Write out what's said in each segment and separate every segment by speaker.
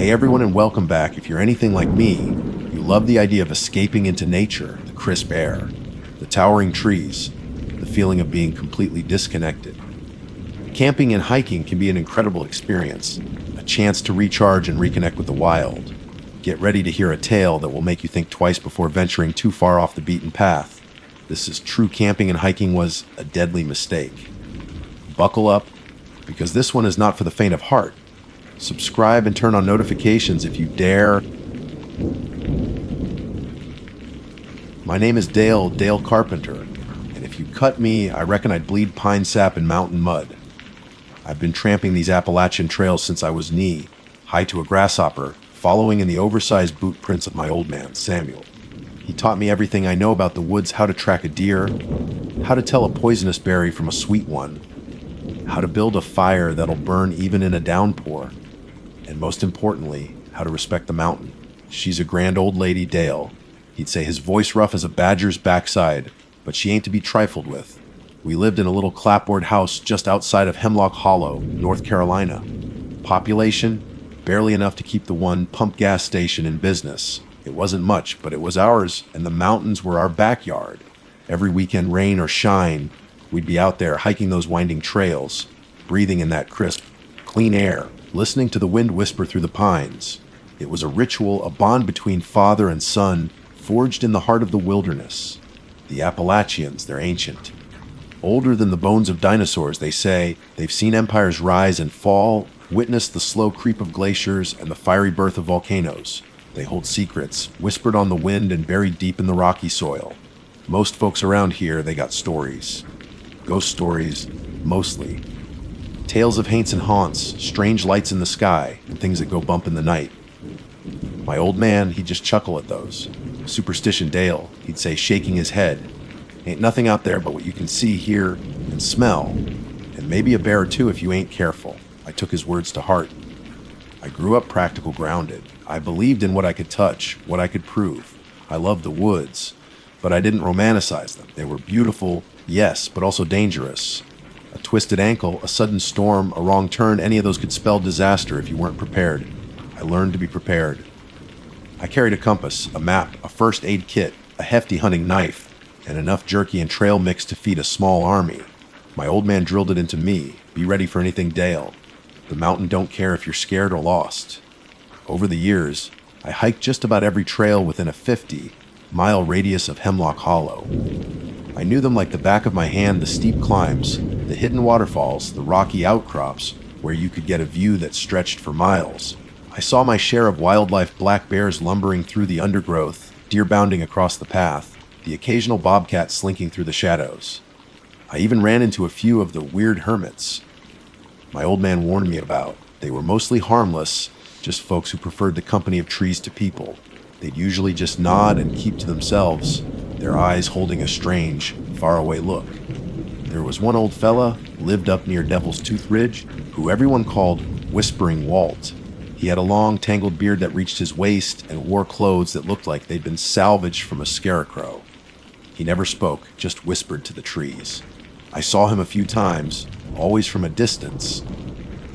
Speaker 1: Hey everyone, and welcome back. If you're anything like me, you love the idea of escaping into nature, the crisp air, the towering trees, the feeling of being completely disconnected. Camping and hiking can be an incredible experience, a chance to recharge and reconnect with the wild. Get ready to hear a tale that will make you think twice before venturing too far off the beaten path. This is true camping and hiking was a deadly mistake. Buckle up, because this one is not for the faint of heart. Subscribe and turn on notifications if you dare. My name is Dale Carpenter, and if you cut me, I reckon I'd bleed pine sap and mountain mud. I've been tramping these Appalachian trails since I was knee-high to a grasshopper, following in the oversized boot prints of my old man, Samuel. He taught me everything I know about the woods, how to track a deer, how to tell a poisonous berry from a sweet one, how to build a fire that'll burn even in a downpour, and most importantly, how to respect the mountain. She's a grand old lady, Dale. He'd say, his voice rough as a badger's backside, but she ain't to be trifled with. We lived in a little clapboard house just outside of Hemlock Hollow, North Carolina. Population, barely enough to keep the one pump gas station in business. It wasn't much, but it was ours, and the mountains were our backyard. Every weekend, rain or shine, we'd be out there hiking those winding trails, breathing in that crisp, clean air, listening to the wind whisper through the pines. It was a ritual, a bond between father and son, forged in the heart of the wilderness. The Appalachians, they're ancient. Older than the bones of dinosaurs, they say. They've seen empires rise and fall, witnessed the slow creep of glaciers and the fiery birth of volcanoes. They hold secrets, whispered on the wind and buried deep in the rocky soil. Most folks around here, they got stories. Ghost stories, mostly. Tales of haunts and haunts, strange lights in the sky, and things that go bump in the night. My old man, he'd just chuckle at those. Superstition Dale, he'd say, shaking his head. Ain't nothing out there but what you can see, hear, and smell. And maybe a bear or two if you ain't careful. I took his words to heart. I grew up practical, grounded. I believed in what I could touch, what I could prove. I loved the woods, but I didn't romanticize them. They were beautiful, yes, but also dangerous. A twisted ankle, a sudden storm, a wrong turn, any of those could spell disaster if you weren't prepared. I learned to be prepared. I carried a compass, a map, a first aid kit, a hefty hunting knife, and enough jerky and trail mix to feed a small army. My old man drilled it into me. Be ready for anything, Dale. The mountain don't care if you're scared or lost. Over the years, I hiked just about every trail within a 50-mile radius of Hemlock Hollow. I knew them like the back of my hand, the steep climbs, the hidden waterfalls, the rocky outcrops, where you could get a view that stretched for miles. I saw my share of wildlife, black bears lumbering through the undergrowth, deer bounding across the path, the occasional bobcat slinking through the shadows. I even ran into a few of the weird hermits my old man warned me about. They were mostly harmless, just folks who preferred the company of trees to people. They'd usually just nod and keep to themselves, their eyes holding a strange, faraway look. There was one old fella, lived up near Devil's Tooth Ridge, who everyone called Whispering Walt. He had a long, tangled beard that reached his waist and wore clothes that looked like they'd been salvaged from a scarecrow. He never spoke, just whispered to the trees. I saw him a few times, always from a distance.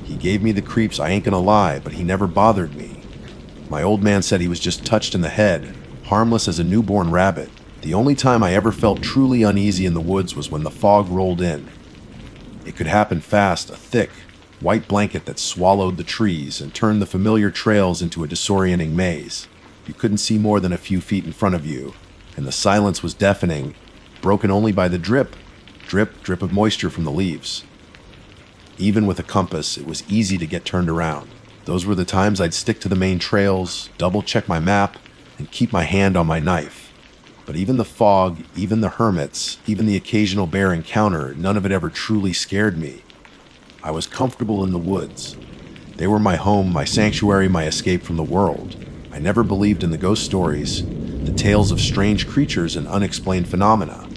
Speaker 1: He gave me the creeps, I ain't gonna lie, but he never bothered me. My old man said he was just touched in the head, harmless as a newborn rabbit. The only time I ever felt truly uneasy in the woods was when the fog rolled in. It could happen fast, a thick, white blanket that swallowed the trees and turned the familiar trails into a disorienting maze. You couldn't see more than a few feet in front of you, and the silence was deafening, broken only by the drip of moisture from the leaves. Even with a compass, it was easy to get turned around. Those were the times I'd stick to the main trails, double-check my map, and keep my hand on my knife. But even the fog, even the hermits, even the occasional bear encounter, none of it ever truly scared me. I was comfortable in the woods. They were my home, my sanctuary, my escape from the world. I never believed in the ghost stories, the tales of strange creatures and unexplained phenomena.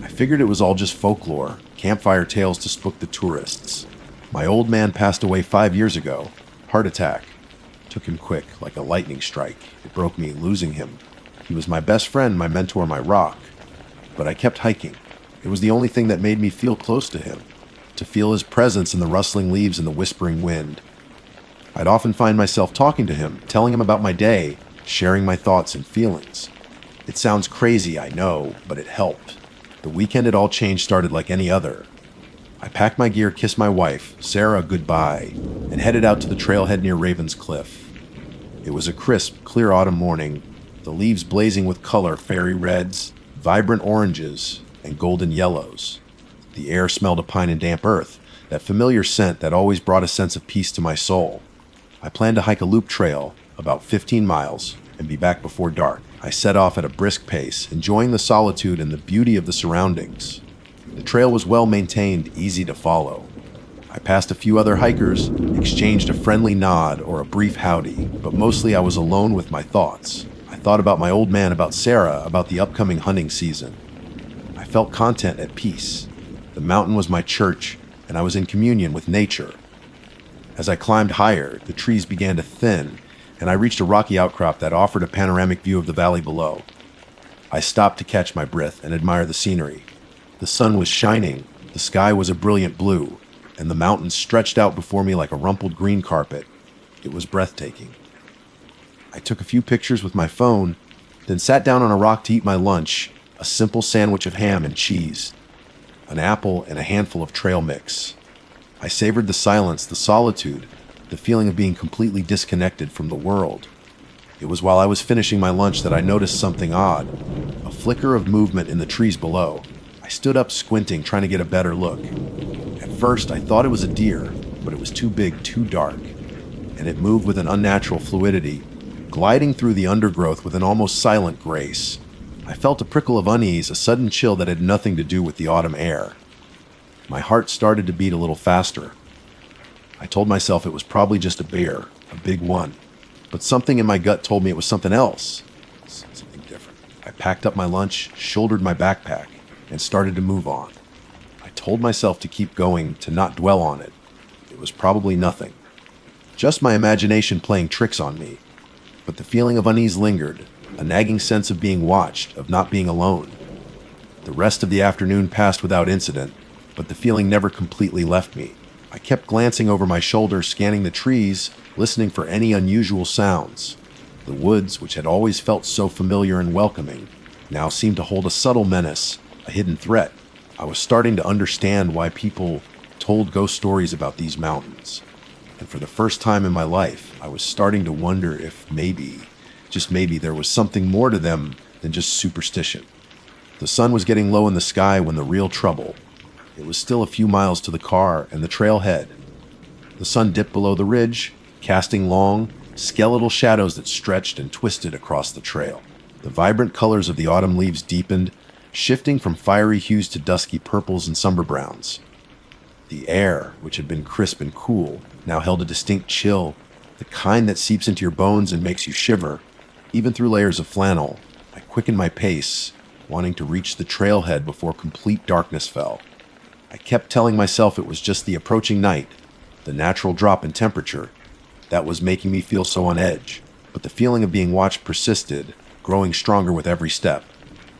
Speaker 1: I figured it was all just folklore, campfire tales to spook the tourists. My old man passed away 5 years ago. Heart attack. Took him quick, like a lightning strike. It broke me losing him. He was my best friend, my mentor, my rock. But I kept hiking. It was the only thing that made me feel close to him. To feel his presence in the rustling leaves and the whispering wind. I'd often find myself talking to him, telling him about my day, sharing my thoughts and feelings. It sounds crazy, I know, but it helped. The weekend it all changed started like any other. I packed my gear, kissed my wife, Sarah, goodbye, and headed out to the trailhead near Raven's Cliff. It was a crisp, clear autumn morning, the leaves blazing with color, fairy reds, vibrant oranges, and golden yellows. The air smelled of pine and damp earth, that familiar scent that always brought a sense of peace to my soul. I planned to hike a loop trail, about 15 miles, and be back before dark. I set off at a brisk pace, enjoying the solitude and the beauty of the surroundings. The trail was well maintained, easy to follow. I passed a few other hikers, exchanged a friendly nod or a brief howdy, but mostly I was alone with my thoughts. I thought about my old man, about Sarah, about the upcoming hunting season. I felt content at peace. The mountain was my church, and I was in communion with nature. As I climbed higher, the trees began to thin, and I reached a rocky outcrop that offered a panoramic view of the valley below. I stopped to catch my breath and admire the scenery. The sun was shining, the sky was a brilliant blue, and the mountains stretched out before me like a rumpled green carpet. It was breathtaking. I took a few pictures with my phone, then sat down on a rock to eat my lunch, a simple sandwich of ham and cheese, an apple, and a handful of trail mix. I savored the silence, the solitude, the feeling of being completely disconnected from the world. It was while I was finishing my lunch that I noticed something odd, a flicker of movement in the trees below. I stood up squinting, trying to get a better look. At first, I thought it was a deer, but it was too big, too dark, and it moved with an unnatural fluidity, gliding through the undergrowth with an almost silent grace. I felt a prickle of unease, a sudden chill that had nothing to do with the autumn air. My heart started to beat a little faster. I told myself it was probably just a bear, a big one, but something in my gut told me it was something else, something different. I packed up my lunch, shouldered my backpack, and started to move on. I told myself to keep going, to not dwell on it. It was probably nothing, just my imagination playing tricks on me. But the feeling of unease lingered, a nagging sense of being watched, of not being alone. The rest of the afternoon passed without incident, but the feeling never completely left me. I kept glancing over my shoulder, scanning the trees, listening for any unusual sounds. The woods, which had always felt so familiar and welcoming, now seemed to hold a subtle menace, a hidden threat. I was starting to understand why people told ghost stories about these mountains. And for the first time in my life, I was starting to wonder if maybe, just maybe, there was something more to them than just superstition. The sun was getting low in the sky when the real trouble. It was still a few miles to the car and the trailhead. The sun dipped below the ridge, casting long, skeletal shadows that stretched and twisted across the trail. The vibrant colors of the autumn leaves deepened, shifting from fiery hues to dusky purples and somber browns. The air, which had been crisp and cool, now held a distinct chill, the kind that seeps into your bones and makes you shiver, even through layers of flannel. I quickened my pace, wanting to reach the trailhead before complete darkness fell. I kept telling myself it was just the approaching night, the natural drop in temperature, that was making me feel so on edge. But the feeling of being watched persisted, growing stronger with every step.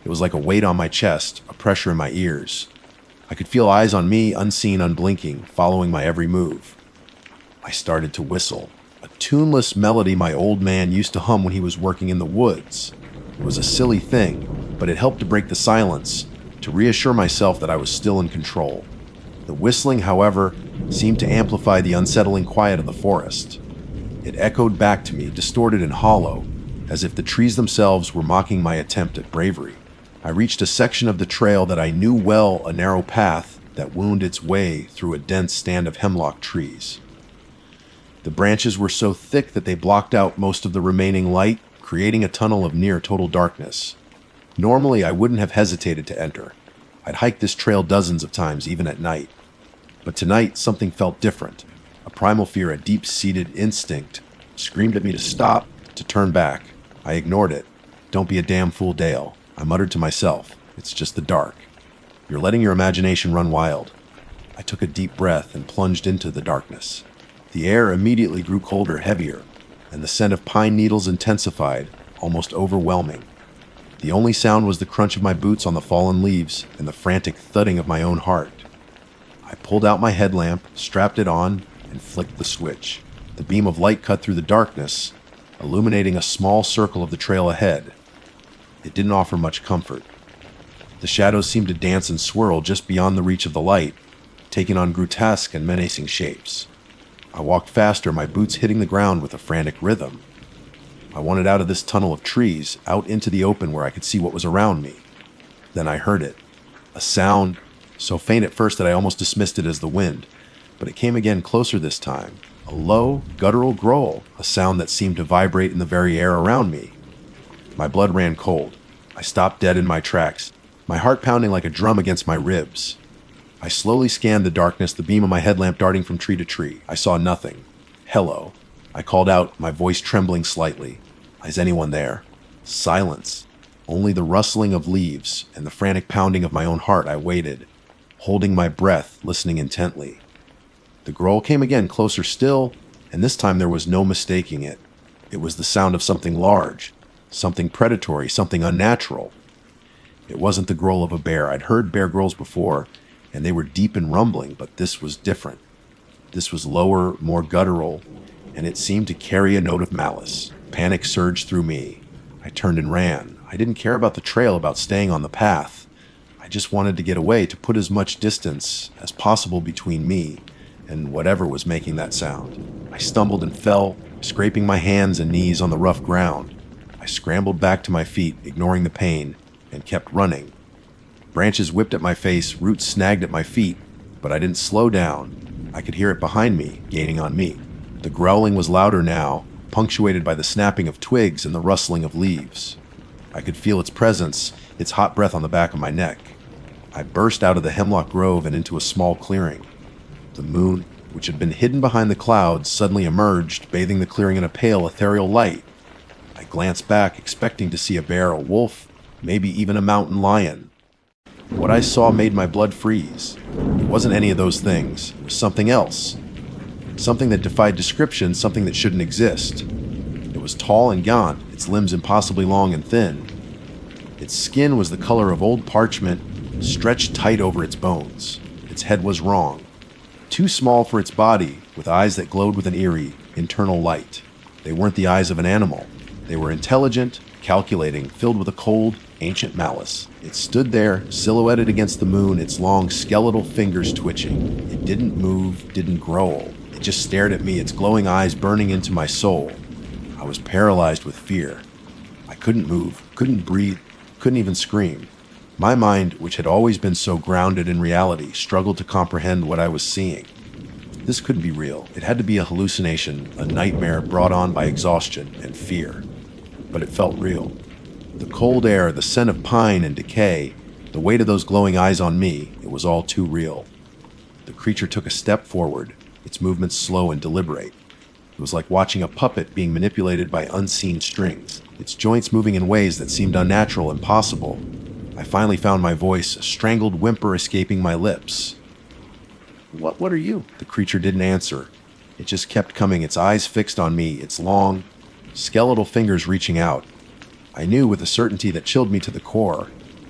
Speaker 1: It was like a weight on my chest, a pressure in my ears. I could feel eyes on me, unseen, unblinking, following my every move. I started to whistle, a tuneless melody my old man used to hum when he was working in the woods. It was a silly thing, but it helped to break the silence, to reassure myself that I was still in control. The whistling, however, seemed to amplify the unsettling quiet of the forest. It echoed back to me, distorted and hollow, as if the trees themselves were mocking my attempt at bravery. I reached a section of the trail that I knew well, a narrow path that wound its way through a dense stand of hemlock trees. The branches were so thick that they blocked out most of the remaining light, creating a tunnel of near total darkness. Normally, I wouldn't have hesitated to enter. I'd hiked this trail dozens of times, even at night. But tonight, something felt different. A primal fear, a deep-seated instinct, screamed at me to stop, to turn back. I ignored it. "Don't be a damn fool, Dale," I muttered to myself. "It's just the dark. You're letting your imagination run wild." I took a deep breath and plunged into the darkness. The air immediately grew colder, heavier, and the scent of pine needles intensified, almost overwhelming. The only sound was the crunch of my boots on the fallen leaves and the frantic thudding of my own heart. I pulled out my headlamp, strapped it on, and flicked the switch. The beam of light cut through the darkness, illuminating a small circle of the trail ahead. It didn't offer much comfort. The shadows seemed to dance and swirl just beyond the reach of the light, taking on grotesque and menacing shapes. I walked faster, my boots hitting the ground with a frantic rhythm. I wanted out of this tunnel of trees, out into the open where I could see what was around me. Then I heard it. A sound, so faint at first that I almost dismissed it as the wind, but it came again closer this time. A low, guttural growl, a sound that seemed to vibrate in the very air around me. My blood ran cold. I stopped dead in my tracks, my heart pounding like a drum against my ribs. I slowly scanned the darkness, the beam of my headlamp darting from tree to tree. I saw nothing. Hello. I called out, my voice trembling slightly. Is anyone there? Silence. Only the rustling of leaves and the frantic pounding of my own heart. I waited, holding my breath, listening intently. The growl came again, closer still, and this time there was no mistaking it. It was the sound of something large, something predatory, something unnatural. It wasn't the growl of a bear. I'd heard bear growls before, and they were deep and rumbling, but this was different. This was lower, more guttural, and it seemed to carry a note of malice. Panic surged through me. I turned and ran. I didn't care about the trail, about staying on the path. I just wanted to get away, to put as much distance as possible between me and whatever was making that sound. I stumbled and fell, scraping my hands and knees on the rough ground. I scrambled back to my feet, ignoring the pain, and kept running. Branches whipped at my face, roots snagged at my feet, but I didn't slow down. I could hear it behind me, gaining on me. The growling was louder now, punctuated by the snapping of twigs and the rustling of leaves. I could feel its presence, its hot breath on the back of my neck. I burst out of the hemlock grove and into a small clearing. The moon, which had been hidden behind the clouds, suddenly emerged, bathing the clearing in a pale, ethereal light. I glanced back, expecting to see a bear, a wolf, maybe even a mountain lion. What I saw made my blood freeze. It wasn't any of those things. It was something else. Something that defied description, something that shouldn't exist. It was tall and gaunt, its limbs impossibly long and thin. Its skin was the color of old parchment, stretched tight over its bones. Its head was wrong. Too small for its body, with eyes that glowed with an eerie, internal light. They weren't the eyes of an animal. They were intelligent, calculating, filled with a cold, ancient malice. It stood there, silhouetted against the moon, its long, skeletal fingers twitching. It didn't move, didn't growl. It just stared at me, its glowing eyes burning into my soul. I was paralyzed with fear. I couldn't move, couldn't breathe, couldn't even scream. My mind, which had always been so grounded in reality, struggled to comprehend what I was seeing. This couldn't be real. It had to be a hallucination, a nightmare brought on by exhaustion and fear. But it felt real. The cold air, the scent of pine and decay, the weight of those glowing eyes on me, it was all too real. The creature took a step forward, its movements slow and deliberate. It was like watching a puppet being manipulated by unseen strings, its joints moving in ways that seemed unnatural, impossible. I finally found my voice, a strangled whimper escaping my lips. What are you?" The creature didn't answer. It just kept coming, its eyes fixed on me, its long, skeletal fingers reaching out. I knew with a certainty that chilled me to the core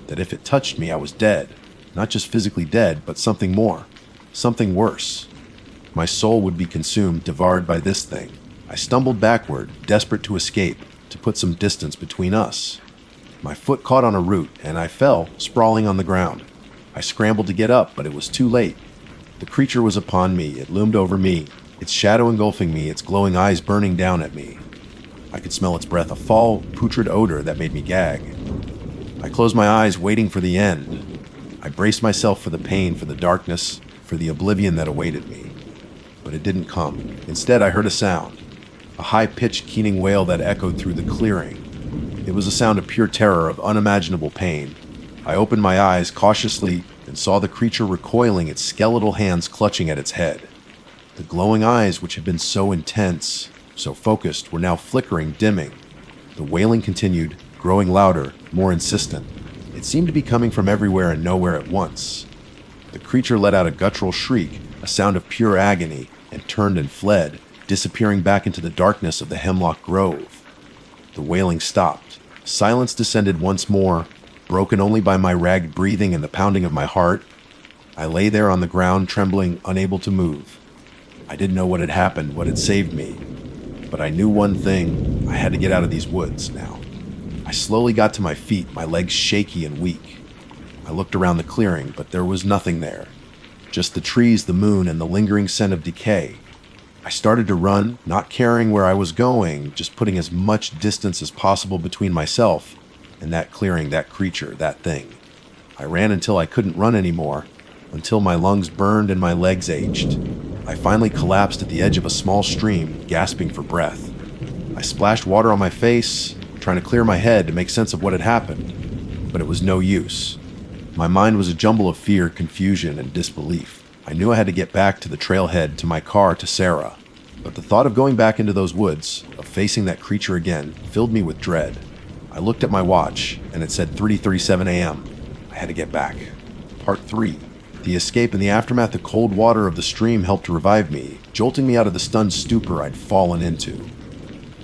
Speaker 1: that if it touched me, I was dead. Not just physically dead, but something more, something worse. My soul would be consumed, devoured by this thing. I stumbled backward, desperate to escape, to put some distance between us. My foot caught on a root, and I fell, sprawling on the ground. I scrambled to get up, but it was too late. The creature was upon me. It loomed over me, its shadow engulfing me, its glowing eyes burning down at me. I could smell its breath, a foul, putrid odor that made me gag. I closed my eyes, waiting for the end. I braced myself for the pain, for the darkness, for the oblivion that awaited me. But it didn't come. Instead, I heard a sound, a high-pitched, keening wail that echoed through the clearing. It was a sound of pure terror, of unimaginable pain. I opened my eyes cautiously and saw the creature recoiling, its skeletal hands clutching at its head. The glowing eyes, which had been so intense, so focused, were now flickering, dimming. The wailing continued, growing louder, more insistent. It seemed to be coming from everywhere and nowhere at once. The creature let out a guttural shriek, a sound of pure agony, and turned and fled, disappearing back into the darkness of the hemlock grove. The wailing stopped. Silence descended once more, broken only by my ragged breathing and the pounding of my heart. I lay there on the ground, trembling, unable to move. I didn't know what had happened, what had saved me, but I knew one thing: I had to get out of these woods now. I slowly got to my feet, my legs shaky and weak. I looked around the clearing, but there was nothing there. Just the trees, the moon, and the lingering scent of decay. I started to run, not caring where I was going, just putting as much distance as possible between myself and that clearing, that creature, that thing. I ran until I couldn't run anymore, until my lungs burned and my legs ached. I finally collapsed at the edge of a small stream, gasping for breath. I splashed water on my face, trying to clear my head to make sense of what had happened, but it was no use. My mind was a jumble of fear, confusion, and disbelief. I knew I had to get back to the trailhead, to my car, to Sarah. But the thought of going back into those woods, of facing that creature again, filled me with dread. I looked at my watch, and it said 3:37 a.m. I had to get back. Part 3. The escape and the aftermath, the cold water of the stream helped to revive me, jolting me out of the stunned stupor I'd fallen into.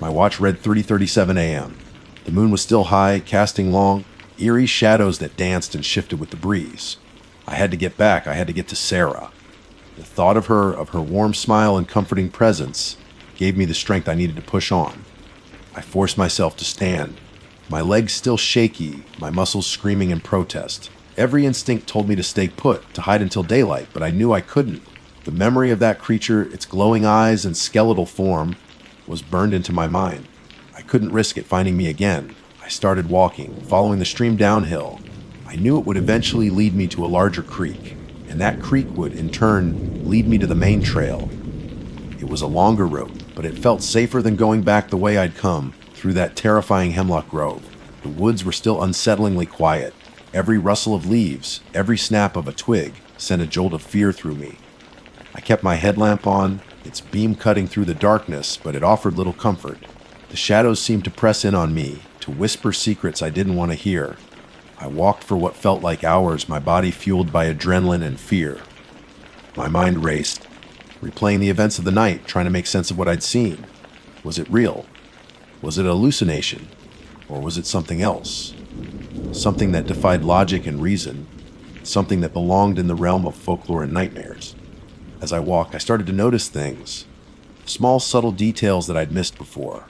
Speaker 1: My watch read 3:37 a.m. The moon was still high, casting long, eerie shadows that danced and shifted with the breeze. I had to get back. I had to get to Sarah. The thought of her warm smile and comforting presence, gave me the strength I needed to push on. I forced myself to stand, my legs still shaky, my muscles screaming in protest. Every instinct told me to stay put, to hide until daylight, but I knew I couldn't. The memory of that creature, its glowing eyes and skeletal form, was burned into my mind. I couldn't risk it finding me again. I started walking, following the stream downhill. I knew it would eventually lead me to a larger creek, and that creek would, in turn, lead me to the main trail. It was a longer route, but it felt safer than going back the way I'd come, through that terrifying hemlock grove. The woods were still unsettlingly quiet. Every rustle of leaves, every snap of a twig, sent a jolt of fear through me. I kept my headlamp on, its beam cutting through the darkness, but it offered little comfort. The shadows seemed to press in on me, to whisper secrets I didn't want to hear. I walked for what felt like hours, my body fueled by adrenaline and fear. My mind raced, replaying the events of the night, trying to make sense of what I'd seen. Was it real? Was it a hallucination? Or was it something else? Something that defied logic and reason. Something that belonged in the realm of folklore and nightmares. As I walked, I started to notice things. Small, subtle details that I'd missed before.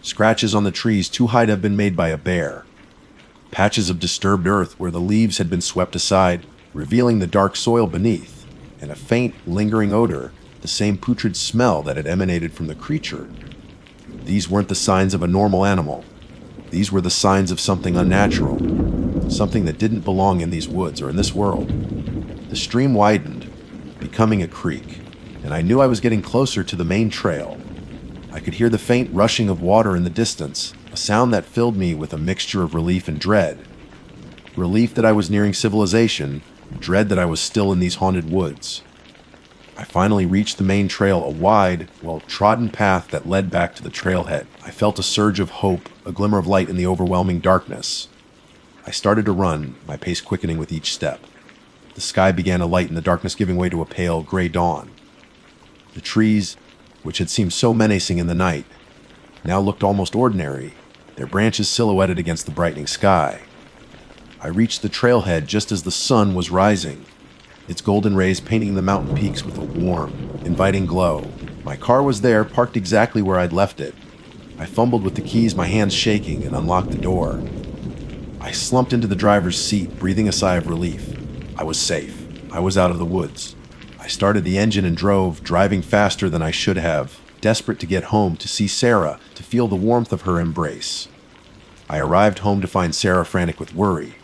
Speaker 1: Scratches on the trees too high to have been made by a bear. Patches of disturbed earth where the leaves had been swept aside, revealing the dark soil beneath, and a faint, lingering odor, the same putrid smell that had emanated from the creature. These weren't the signs of a normal animal. These were the signs of something unnatural, something that didn't belong in these woods or in this world. The stream widened, becoming a creek, and I knew I was getting closer to the main trail. I could hear the faint rushing of water in the distance, a sound that filled me with a mixture of relief and dread. Relief that I was nearing civilization, dread that I was still in these haunted woods. I finally reached the main trail, a wide, well-trodden path that led back to the trailhead. I felt a surge of hope, a glimmer of light in the overwhelming darkness. I started to run, my pace quickening with each step. The sky began to lighten, the darkness giving way to a pale, gray dawn. The trees, which had seemed so menacing in the night, now looked almost ordinary, their branches silhouetted against the brightening sky. I reached the trailhead just as the sun was rising, its golden rays painting the mountain peaks with a warm, inviting glow. My car was there, parked exactly where I'd left it. I fumbled with the keys, my hands shaking, and unlocked the door. I slumped into the driver's seat, breathing a sigh of relief. I was safe. I was out of the woods. I started the engine and drove, driving faster than I should have, desperate to get home, to see Sarah, to feel the warmth of her embrace. I arrived home to find Sarah frantic with worry.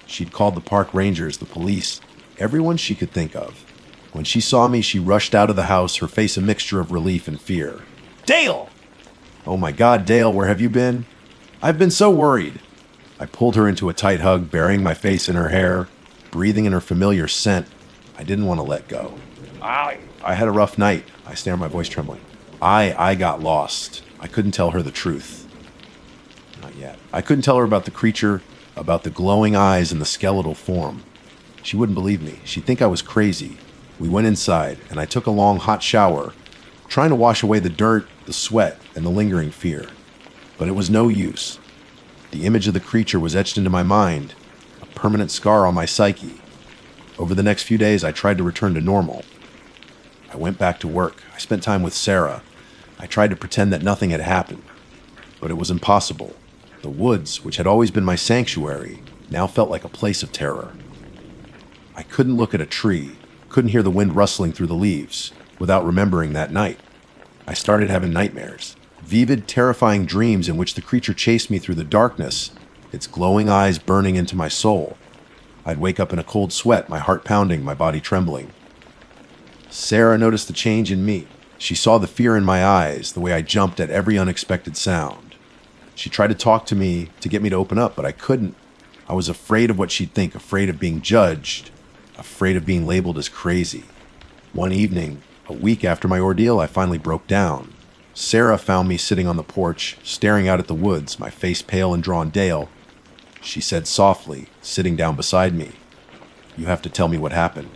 Speaker 1: She'd called the park rangers, the police, everyone she could think of. When she saw me, she rushed out of the house, her face a mixture of relief and fear. "Dale!" "Oh my God, Dale, where have you been?" "I've been so worried." I pulled her into a tight hug, burying my face in her hair, breathing in her familiar scent. I didn't want to let go. I had a rough night. I stammered, my voice trembling. I got lost. I couldn't tell her the truth. Not yet. I couldn't tell her about the creature, about the glowing eyes and the skeletal form. She wouldn't believe me. She'd think I was crazy. We went inside, and I took a long, hot shower, trying to wash away the dirt, the sweat, and the lingering fear. But it was no use. The image of the creature was etched into my mind, a permanent scar on my psyche. Over the next few days, I tried to return to normal. I went back to work. I spent time with Sarah. I tried to pretend that nothing had happened, but it was impossible. The woods, which had always been my sanctuary, now felt like a place of terror. I couldn't look at a tree, couldn't hear the wind rustling through the leaves, without remembering that night. I started having nightmares, vivid, terrifying dreams in which the creature chased me through the darkness, its glowing eyes burning into my soul. I'd wake up in a cold sweat, my heart pounding, my body trembling. Sarah noticed the change in me. She saw the fear in my eyes, the way I jumped at every unexpected sound. She tried to talk to me to get me to open up, but I couldn't. I was afraid of what she'd think, afraid of being judged, afraid of being labeled as crazy. One evening, a week after my ordeal, I finally broke down. Sarah found me sitting on the porch, staring out at the woods, my face pale and drawn. "Dale," she said softly, sitting down beside me, "you have to tell me what happened.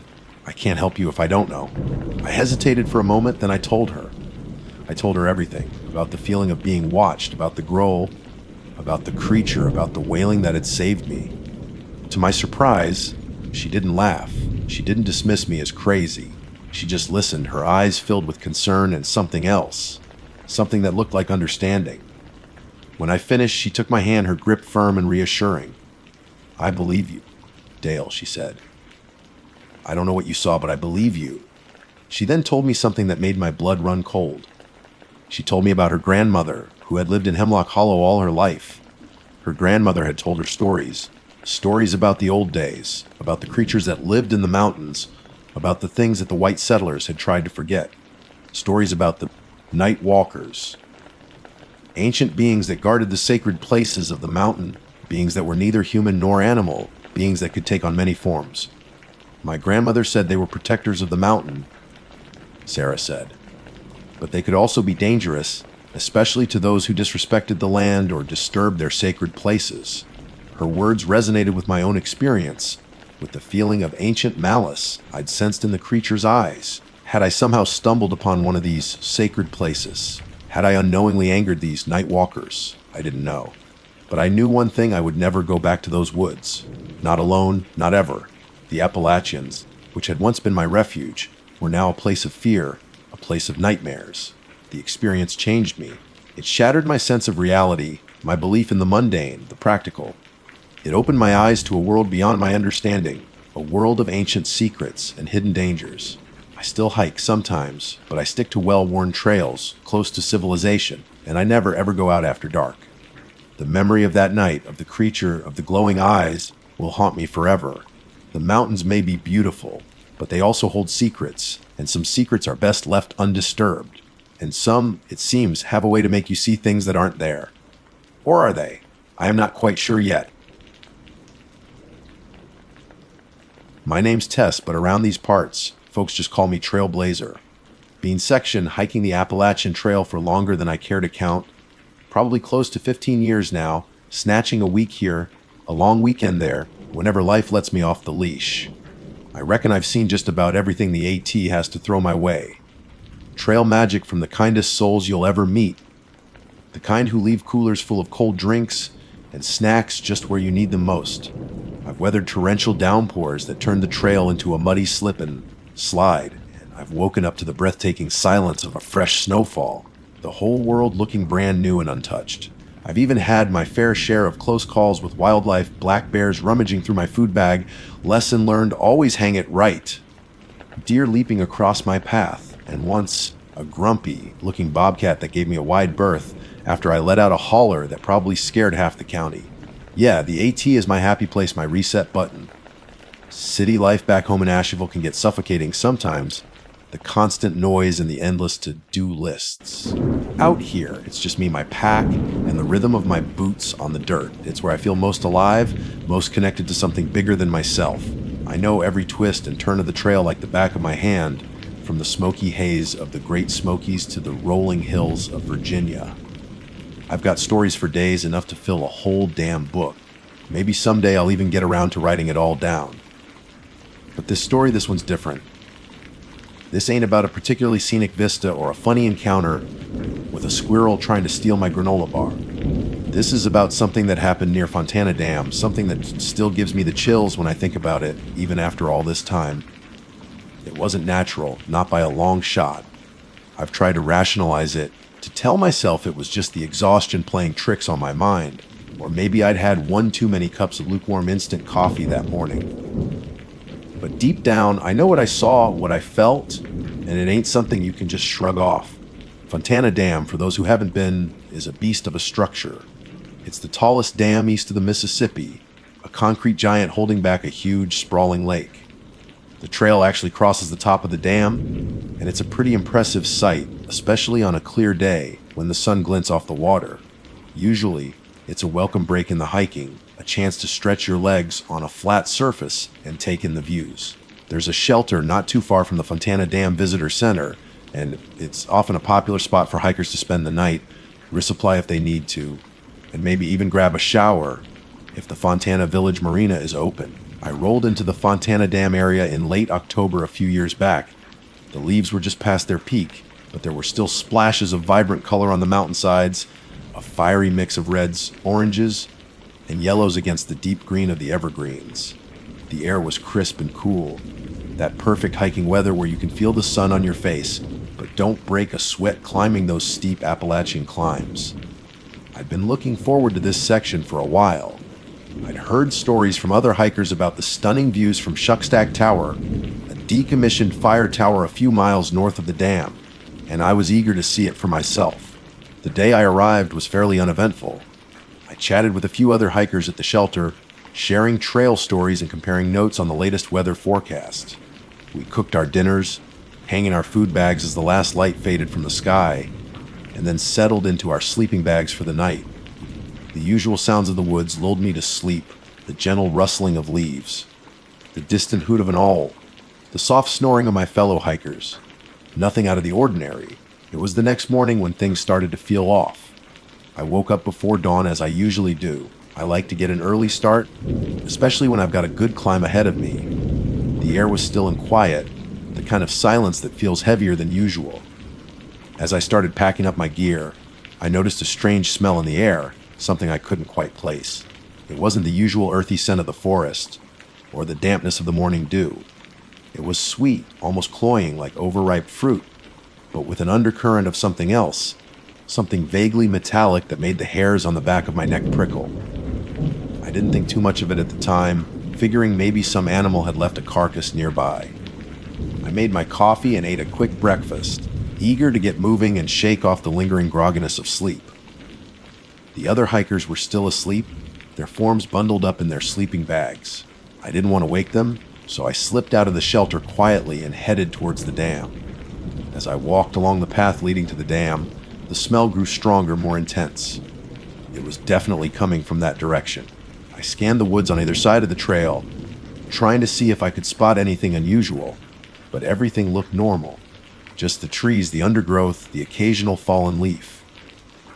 Speaker 1: I can't help you if I don't know." I hesitated for a moment, then I told her. I told her everything, about the feeling of being watched, about the growl, about the creature, about the wailing that had saved me. To my surprise, she didn't laugh. She didn't dismiss me as crazy. She just listened, her eyes filled with concern and something else, something that looked like understanding. When I finished, she took my hand, her grip firm and reassuring. "I believe you, Dale," she said. "I don't know what you saw, but I believe you." She then told me something that made my blood run cold. She told me about her grandmother, who had lived in Hemlock Hollow all her life. Her grandmother had told her stories, stories about the old days, about the creatures that lived in the mountains, about the things that the white settlers had tried to forget, stories about the night walkers, ancient beings that guarded the sacred places of the mountain, beings that were neither human nor animal, beings that could take on many forms. My grandmother said they were protectors of the mountain, Sarah said, but they could also be dangerous, especially to those who disrespected the land or disturbed their sacred places. Her words resonated with my own experience, with the feeling of ancient malice I'd sensed in the creature's eyes. Had I somehow stumbled upon one of these sacred places? Had I unknowingly angered these night walkers? I didn't know. But I knew one thing: I would never go back to those woods. Not alone, not ever. The Appalachians, which had once been my refuge, were now a place of fear, a place of nightmares. The experience changed me. It shattered my sense of reality, my belief in the mundane, the practical. It opened my eyes to a world beyond my understanding, a world of ancient secrets and hidden dangers. I still hike sometimes, but I stick to well-worn trails, close to civilization, and I never ever go out after dark. The memory of that night, of the creature, of the glowing eyes, will haunt me forever. The mountains may be beautiful, but they also hold secrets, and some secrets are best left undisturbed. And some, it seems, have a way to make you see things that aren't there. Or are they? I am not quite sure yet. My name's Tess, but around these parts, folks just call me Trailblazer. Being sectioned hiking the Appalachian Trail for longer than I care to count, probably close to 15 years now, snatching a week here, a long weekend there, whenever life lets me off the leash. I reckon I've seen just about everything the AT has to throw my way. Trail magic from the kindest souls you'll ever meet. The kind who leave coolers full of cold drinks and snacks just where you need them most. I've weathered torrential downpours that turned the trail into a muddy slip and slide, and I've woken up to the breathtaking silence of a fresh snowfall, the whole world looking brand new and untouched. I've even had my fair share of close calls with wildlife, black bears rummaging through my food bag. Lesson learned: always hang it right. Deer leaping across my path, and once a grumpy-looking bobcat that gave me a wide berth after I let out a holler that probably scared half the county. Yeah, the AT is my happy place, my reset button. City life back home in Asheville can get suffocating sometimes. The constant noise and the endless to-do lists. Out here, it's just me, my pack, and the rhythm of my boots on the dirt. It's where I feel most alive, most connected to something bigger than myself. I know every twist and turn of the trail like the back of my hand, from the smoky haze of the Great Smokies to the rolling hills of Virginia. I've got stories for days, enough to fill a whole damn book. Maybe someday I'll even get around to writing it all down. But this one's different. This ain't about a particularly scenic vista or a funny encounter with a squirrel trying to steal my granola bar. This is about something that happened near Fontana Dam, something that still gives me the chills when I think about it, even after all this time. It wasn't natural, not by a long shot. I've tried to rationalize it, to tell myself it was just the exhaustion playing tricks on my mind, or maybe I'd had one too many cups of lukewarm instant coffee that morning. But deep down, I know what I saw, what I felt, and it ain't something you can just shrug off. Fontana Dam, for those who haven't been, is a beast of a structure. It's the tallest dam east of the Mississippi, a concrete giant holding back a huge, sprawling lake. The trail actually crosses the top of the dam, and it's a pretty impressive sight, especially on a clear day when the sun glints off the water. Usually, it's a welcome break in the hiking, a chance to stretch your legs on a flat surface and take in the views. There's a shelter not too far from the Fontana Dam Visitor Center, and it's often a popular spot for hikers to spend the night, resupply if they need to, and maybe even grab a shower if the Fontana Village Marina is open. I rolled into the Fontana Dam area in late October a few years back. The leaves were just past their peak, but there were still splashes of vibrant color on the mountainsides, a fiery mix of reds, oranges, and yellows against the deep green of the evergreens. The air was crisp and cool, that perfect hiking weather where you can feel the sun on your face, but don't break a sweat climbing those steep Appalachian climbs. I'd been looking forward to this section for a while. I'd heard stories from other hikers about the stunning views from Shuckstack Tower, a decommissioned fire tower a few miles north of the dam, and I was eager to see it for myself. The day I arrived was fairly uneventful. I chatted with a few other hikers at the shelter, sharing trail stories and comparing notes on the latest weather forecast. We cooked our dinners, hanging our food bags as the last light faded from the sky, and then settled into our sleeping bags for the night. The usual sounds of the woods lulled me to sleep, the gentle rustling of leaves, the distant hoot of an owl, the soft snoring of my fellow hikers. Nothing out of the ordinary. It was the next morning when things started to feel off. I woke up before dawn as I usually do. I like to get an early start, especially when I've got a good climb ahead of me. The air was still and quiet, the kind of silence that feels heavier than usual. As I started packing up my gear, I noticed a strange smell in the air, something I couldn't quite place. It wasn't the usual earthy scent of the forest, or the dampness of the morning dew. It was sweet, almost cloying like overripe fruit, but with an undercurrent of something else, something vaguely metallic that made the hairs on the back of my neck prickle. I didn't think too much of it at the time, figuring maybe some animal had left a carcass nearby. I made my coffee and ate a quick breakfast, eager to get moving and shake off the lingering grogginess of sleep. The other hikers were still asleep, their forms bundled up in their sleeping bags. I didn't want to wake them, so I slipped out of the shelter quietly and headed towards the dam. As I walked along the path leading to the dam, the smell grew stronger, more intense. It was definitely coming from that direction. I scanned the woods on either side of the trail, trying to see if I could spot anything unusual, but everything looked normal. Just the trees, the undergrowth, the occasional fallen leaf.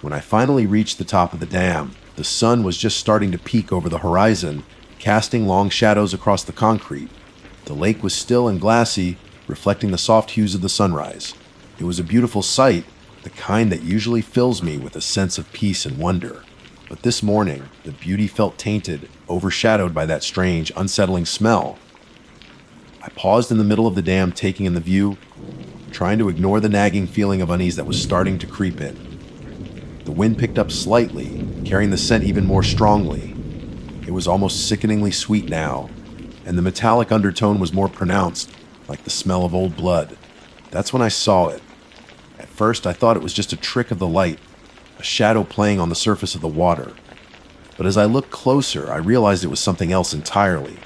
Speaker 1: When I finally reached the top of the dam, the sun was just starting to peek over the horizon, casting long shadows across the concrete. The lake was still and glassy, reflecting the soft hues of the sunrise. It was a beautiful sight, the kind that usually fills me with a sense of peace and wonder. But this morning, the beauty felt tainted, overshadowed by that strange, unsettling smell. I paused in the middle of the dam, taking in the view, trying to ignore the nagging feeling of unease that was starting to creep in. The wind picked up slightly, carrying the scent even more strongly. It was almost sickeningly sweet now, and the metallic undertone was more pronounced, like the smell of old blood. That's when I saw it. At first, I thought it was just a trick of the light, a shadow playing on the surface of the water. But as I looked closer, I realized it was something else entirely.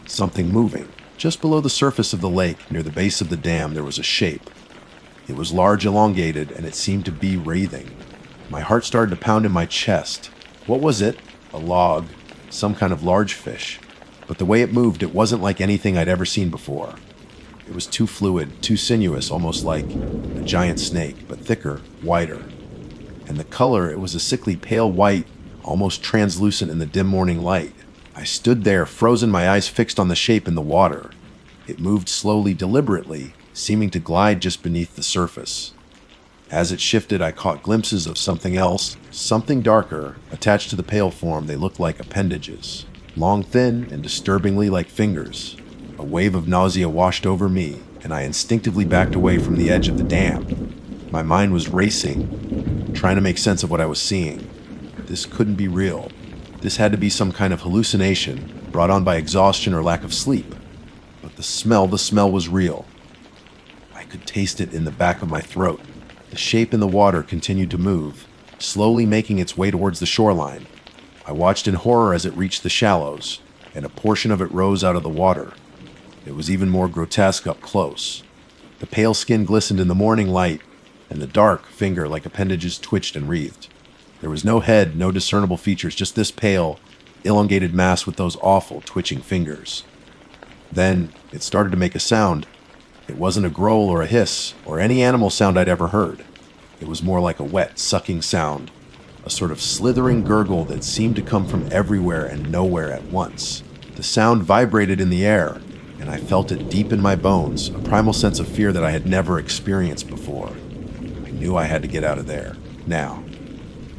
Speaker 1: Something moving. Just below the surface of the lake, near the base of the dam, there was a shape. It was large, elongated, and it seemed to be writhing. My heart started to pound in my chest. What was it? A log, some kind of large fish. But the way it moved, it wasn't like anything I'd ever seen before. It was too fluid, too sinuous, almost like a giant snake, but thicker, wider. And the color, it was a sickly pale white, almost translucent in the dim morning light. I stood there, frozen, my eyes fixed on the shape in the water. It moved slowly, deliberately, seeming to glide just beneath the surface. As it shifted, I caught glimpses of something else, something darker. Attached to the pale form, they looked like appendages. Long, thin, and disturbingly like fingers. A wave of nausea washed over me, and I instinctively backed away from the edge of the dam. My mind was racing, trying to make sense of what I was seeing. This couldn't be real. This had to be some kind of hallucination, brought on by exhaustion or lack of sleep. But the smell was real. I could taste it in the back of my throat. The shape in the water continued to move, slowly making its way towards the shoreline. I watched in horror as it reached the shallows, and a portion of it rose out of the water. It was even more grotesque up close. The pale skin glistened in the morning light, and the dark finger like appendages twitched and wreathed. There was no head, no discernible features, just this pale, elongated mass with those awful, twitching fingers. Then it started to make a sound. It wasn't a growl or a hiss, or any animal sound I'd ever heard. It was more like a wet, sucking sound, a sort of slithering gurgle that seemed to come from everywhere and nowhere at once. The sound vibrated in the air, and I felt it deep in my bones, a primal sense of fear that I had never experienced before. I knew I had to get out of there, now.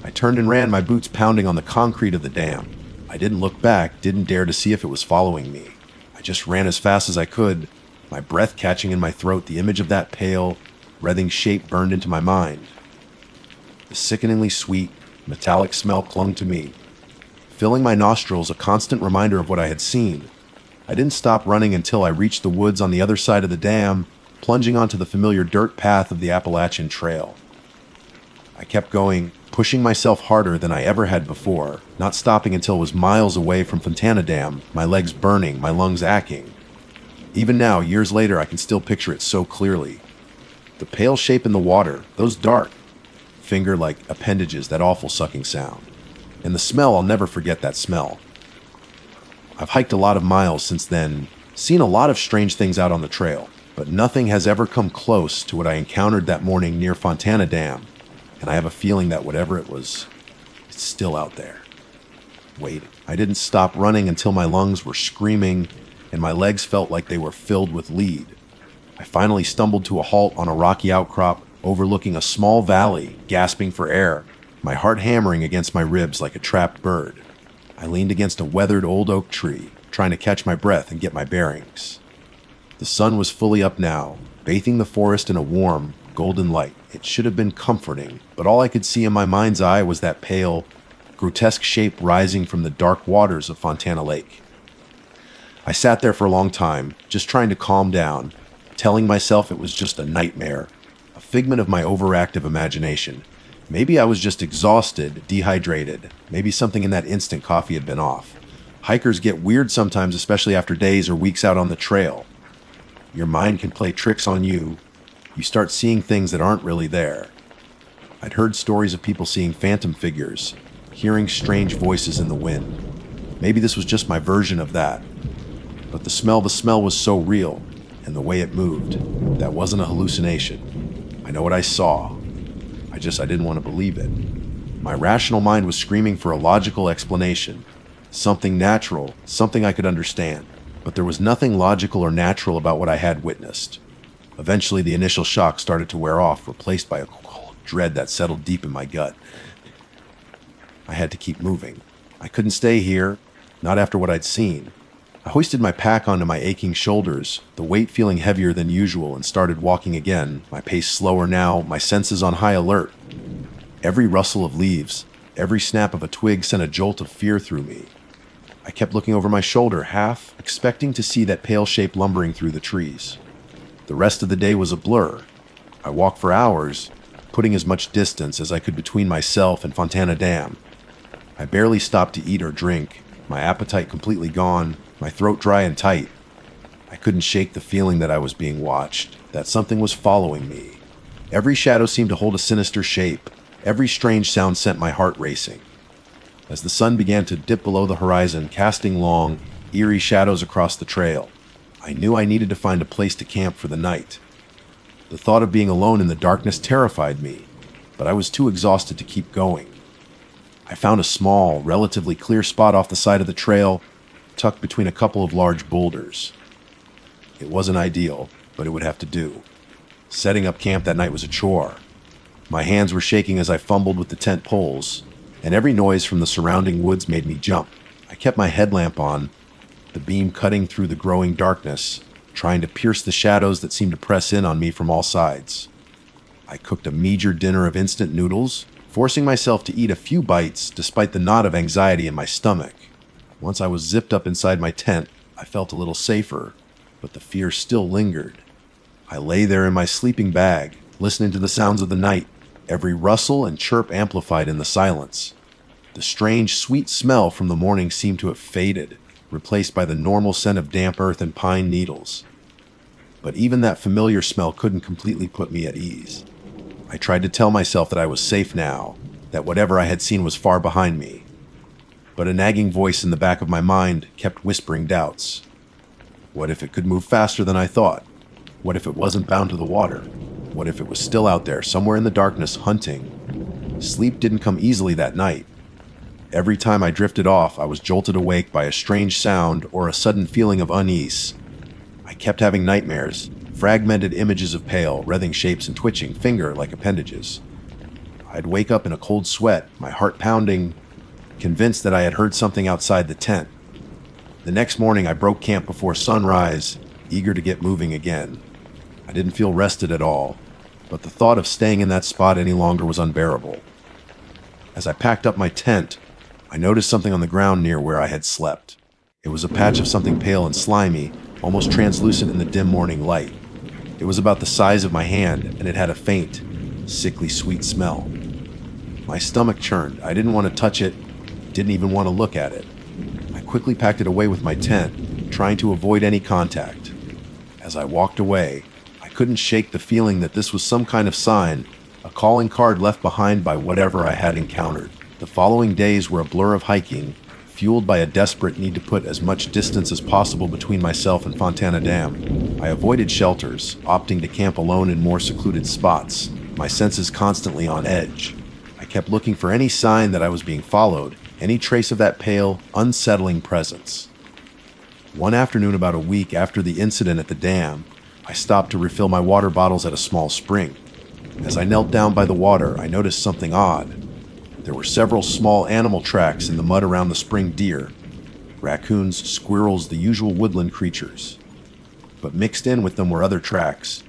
Speaker 1: I turned and ran, my boots pounding on the concrete of the dam. I didn't look back, didn't dare to see if it was following me. I just ran as fast as I could, my breath catching in my throat, the image of that pale, writhing shape burned into my mind. The sickeningly sweet, metallic smell clung to me, filling my nostrils, a constant reminder of what I had seen. I didn't stop running until I reached the woods on the other side of the dam, plunging onto the familiar dirt path of the Appalachian Trail. I kept going, pushing myself harder than I ever had before, not stopping until it was miles away from Fontana Dam, my legs burning, my lungs aching. Even now, years later, I can still picture it so clearly. The pale shape in the water, those dark, finger-like appendages, that awful sucking sound. And the smell, I'll never forget that smell. I've hiked a lot of miles since then, seen a lot of strange things out on the trail, but nothing has ever come close to what I encountered that morning near Fontana Dam, and I have a feeling that whatever it was, it's still out there, waiting. I didn't stop running until my lungs were screaming and my legs felt like they were filled with lead. I finally stumbled to a halt on a rocky outcrop overlooking a small valley, gasping for air, my heart hammering against my ribs like a trapped bird. I leaned against a weathered old oak tree, trying to catch my breath and get my bearings. The sun was fully up now, bathing the forest in a warm, golden light. It should have been comforting, but all I could see in my mind's eye was that pale, grotesque shape rising from the dark waters of Fontana Lake. I sat there for a long time, just trying to calm down, telling myself it was just a nightmare, a figment of my overactive imagination. Maybe I was just exhausted, dehydrated. Maybe something in that instant coffee had been off. Hikers get weird sometimes, especially after days or weeks out on the trail. Your mind can play tricks on you. You start seeing things that aren't really there. I'd heard stories of people seeing phantom figures, hearing strange voices in the wind. Maybe this was just my version of that. But the smell was so real, and the way it moved, that wasn't a hallucination. I know what I saw. I didn't want to believe it. My rational mind was screaming for a logical explanation, something natural, something I could understand. But there was nothing logical or natural about what I had witnessed. Eventually, the initial shock started to wear off, replaced by a cold dread that settled deep in my gut. I had to keep moving. I couldn't stay here, not after what I'd seen. I hoisted my pack onto my aching shoulders, the weight feeling heavier than usual, and started walking again, my pace slower now, my senses on high alert. Every rustle of leaves, every snap of a twig sent a jolt of fear through me. I kept looking over my shoulder, half expecting to see that pale shape lumbering through the trees. The rest of the day was a blur. I walked for hours, putting as much distance as I could between myself and Fontana Dam. I barely stopped to eat or drink, my appetite completely gone, my throat dry and tight. I couldn't shake the feeling that I was being watched, that something was following me. Every shadow seemed to hold a sinister shape. Every strange sound sent my heart racing. As the sun began to dip below the horizon, casting long, eerie shadows across the trail, I knew I needed to find a place to camp for the night. The thought of being alone in the darkness terrified me, but I was too exhausted to keep going. I found a small, relatively clear spot off the side of the trail, tucked between a couple of large boulders. It wasn't ideal, but it would have to do. Setting up camp that night was a chore. My hands were shaking as I fumbled with the tent poles, and every noise from the surrounding woods made me jump. I kept my headlamp on, the beam cutting through the growing darkness, trying to pierce the shadows that seemed to press in on me from all sides. I cooked a meager dinner of instant noodles, forcing myself to eat a few bites despite the knot of anxiety in my stomach. Once I was zipped up inside my tent, I felt a little safer, but the fear still lingered. I lay there in my sleeping bag, listening to the sounds of the night, every rustle and chirp amplified in the silence. The strange, sweet smell from the morning seemed to have faded, replaced by the normal scent of damp earth and pine needles. But even that familiar smell couldn't completely put me at ease. I tried to tell myself that I was safe now, that whatever I had seen was far behind me. But a nagging voice in the back of my mind kept whispering doubts. What if it could move faster than I thought? What if it wasn't bound to the water? What if it was still out there, somewhere in the darkness, hunting? Sleep didn't come easily that night. Every time I drifted off, I was jolted awake by a strange sound or a sudden feeling of unease. I kept having nightmares, fragmented images of pale, writhing shapes and twitching finger-like appendages. I'd wake up in a cold sweat, my heart pounding, convinced that I had heard something outside the tent. The next morning, I broke camp before sunrise, eager to get moving again. I didn't feel rested at all, but the thought of staying in that spot any longer was unbearable. As I packed up my tent, I noticed something on the ground near where I had slept. It was a patch of something pale and slimy, almost translucent in the dim morning light. It was about the size of my hand, and it had a faint, sickly sweet smell. My stomach churned. I didn't want to touch it, didn't even want to look at it. I quickly packed it away with my tent, trying to avoid any contact. As I walked away, I couldn't shake the feeling that this was some kind of sign, a calling card left behind by whatever I had encountered. The following days were a blur of hiking, fueled by a desperate need to put as much distance as possible between myself and Fontana Dam. I avoided shelters, opting to camp alone in more secluded spots, my senses constantly on edge. I kept looking for any sign that I was being followed, any trace of that pale, unsettling presence. One afternoon about a week after the incident at the dam, I stopped to refill my water bottles at a small spring. As I knelt down by the water, I noticed something odd. There were several small animal tracks in the mud around the spring: deer, raccoons, squirrels, the usual woodland creatures. But mixed in with them were other tracks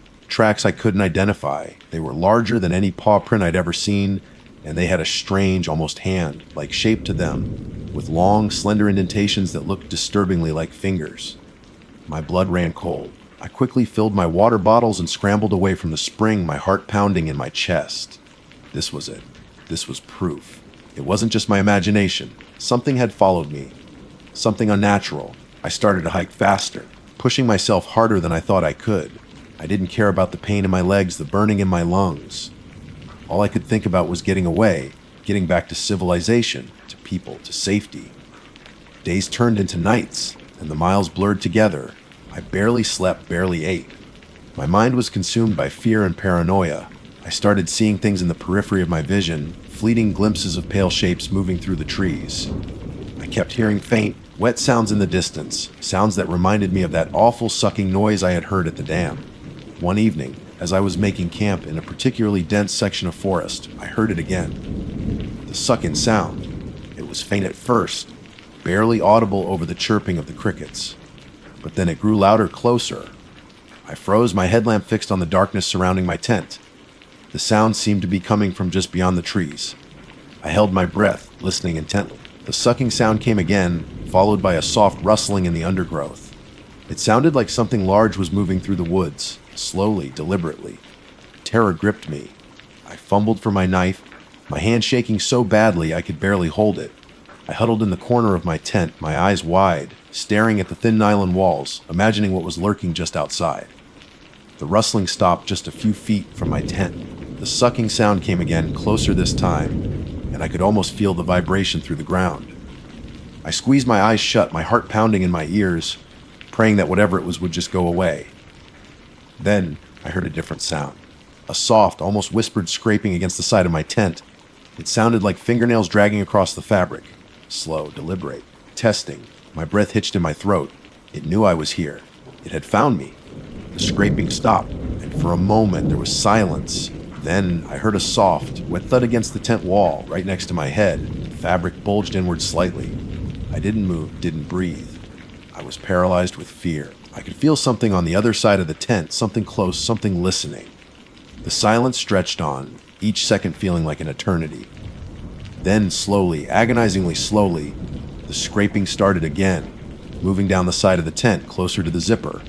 Speaker 1: I couldn't identify. They were larger than any paw print I'd ever seen, and they had a strange, almost hand-like shape to them, with long, slender indentations that looked disturbingly like fingers. My blood ran cold. I quickly filled my water bottles and scrambled away from the spring, my heart pounding in my chest. This was it. This was proof. It wasn't just my imagination. Something had followed me. Something unnatural. I started to hike faster, pushing myself harder than I thought I could. I didn't care about the pain in my legs, the burning in my lungs. All I could think about was getting away, getting back to civilization, to people, to safety. Days turned into nights, and the miles blurred together. I barely slept, barely ate. My mind was consumed by fear and paranoia. I started seeing things in the periphery of my vision, fleeting glimpses of pale shapes moving through the trees. I kept hearing faint, wet sounds in the distance, sounds that reminded me of that awful sucking noise I had heard at the dam. One evening, as I was making camp in a particularly dense section of forest, I heard it again. The sucking sound. It was faint at first, barely audible over the chirping of the crickets. But then it grew louder, closer. I froze, my headlamp fixed on the darkness surrounding my tent. The sound seemed to be coming from just beyond the trees. I held my breath, listening intently. The sucking sound came again, followed by a soft rustling in the undergrowth. It sounded like something large was moving through the woods, slowly, deliberately. Terror gripped me. I fumbled for my knife, my hand shaking so badly I could barely hold it. I huddled in the corner of my tent, my eyes wide, staring at the thin nylon walls, imagining what was lurking just outside. The rustling stopped just a few feet from my tent. The sucking sound came again, closer this time, and I could almost feel the vibration through the ground. I squeezed my eyes shut, my heart pounding in my ears, praying that whatever it was would just go away. Then I heard a different sound. A soft, almost whispered scraping against the side of my tent. It sounded like fingernails dragging across the fabric. Slow, deliberate, testing. My breath hitched in my throat. It knew I was here. It had found me. The scraping stopped, and for a moment there was silence. Then I heard a soft, wet thud against the tent wall, right next to my head. The fabric bulged inward slightly. I didn't move, didn't breathe. I was paralyzed with fear. I could feel something on the other side of the tent, something close, something listening. The silence stretched on, each second feeling like an eternity. Then slowly, agonizingly slowly, the scraping started again, moving down the side of the tent, closer to the zipper.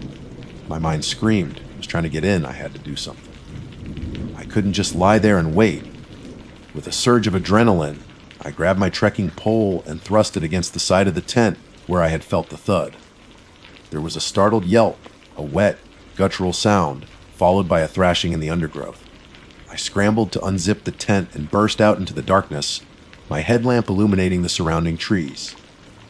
Speaker 1: My mind screamed. It was trying to get in. I had to do something. I couldn't just lie there and wait. With a surge of adrenaline, I grabbed my trekking pole and thrust it against the side of the tent where I had felt the thud. There was a startled yelp, a wet, guttural sound, followed by a thrashing in the undergrowth. I scrambled to unzip the tent and burst out into the darkness, my headlamp illuminating the surrounding trees.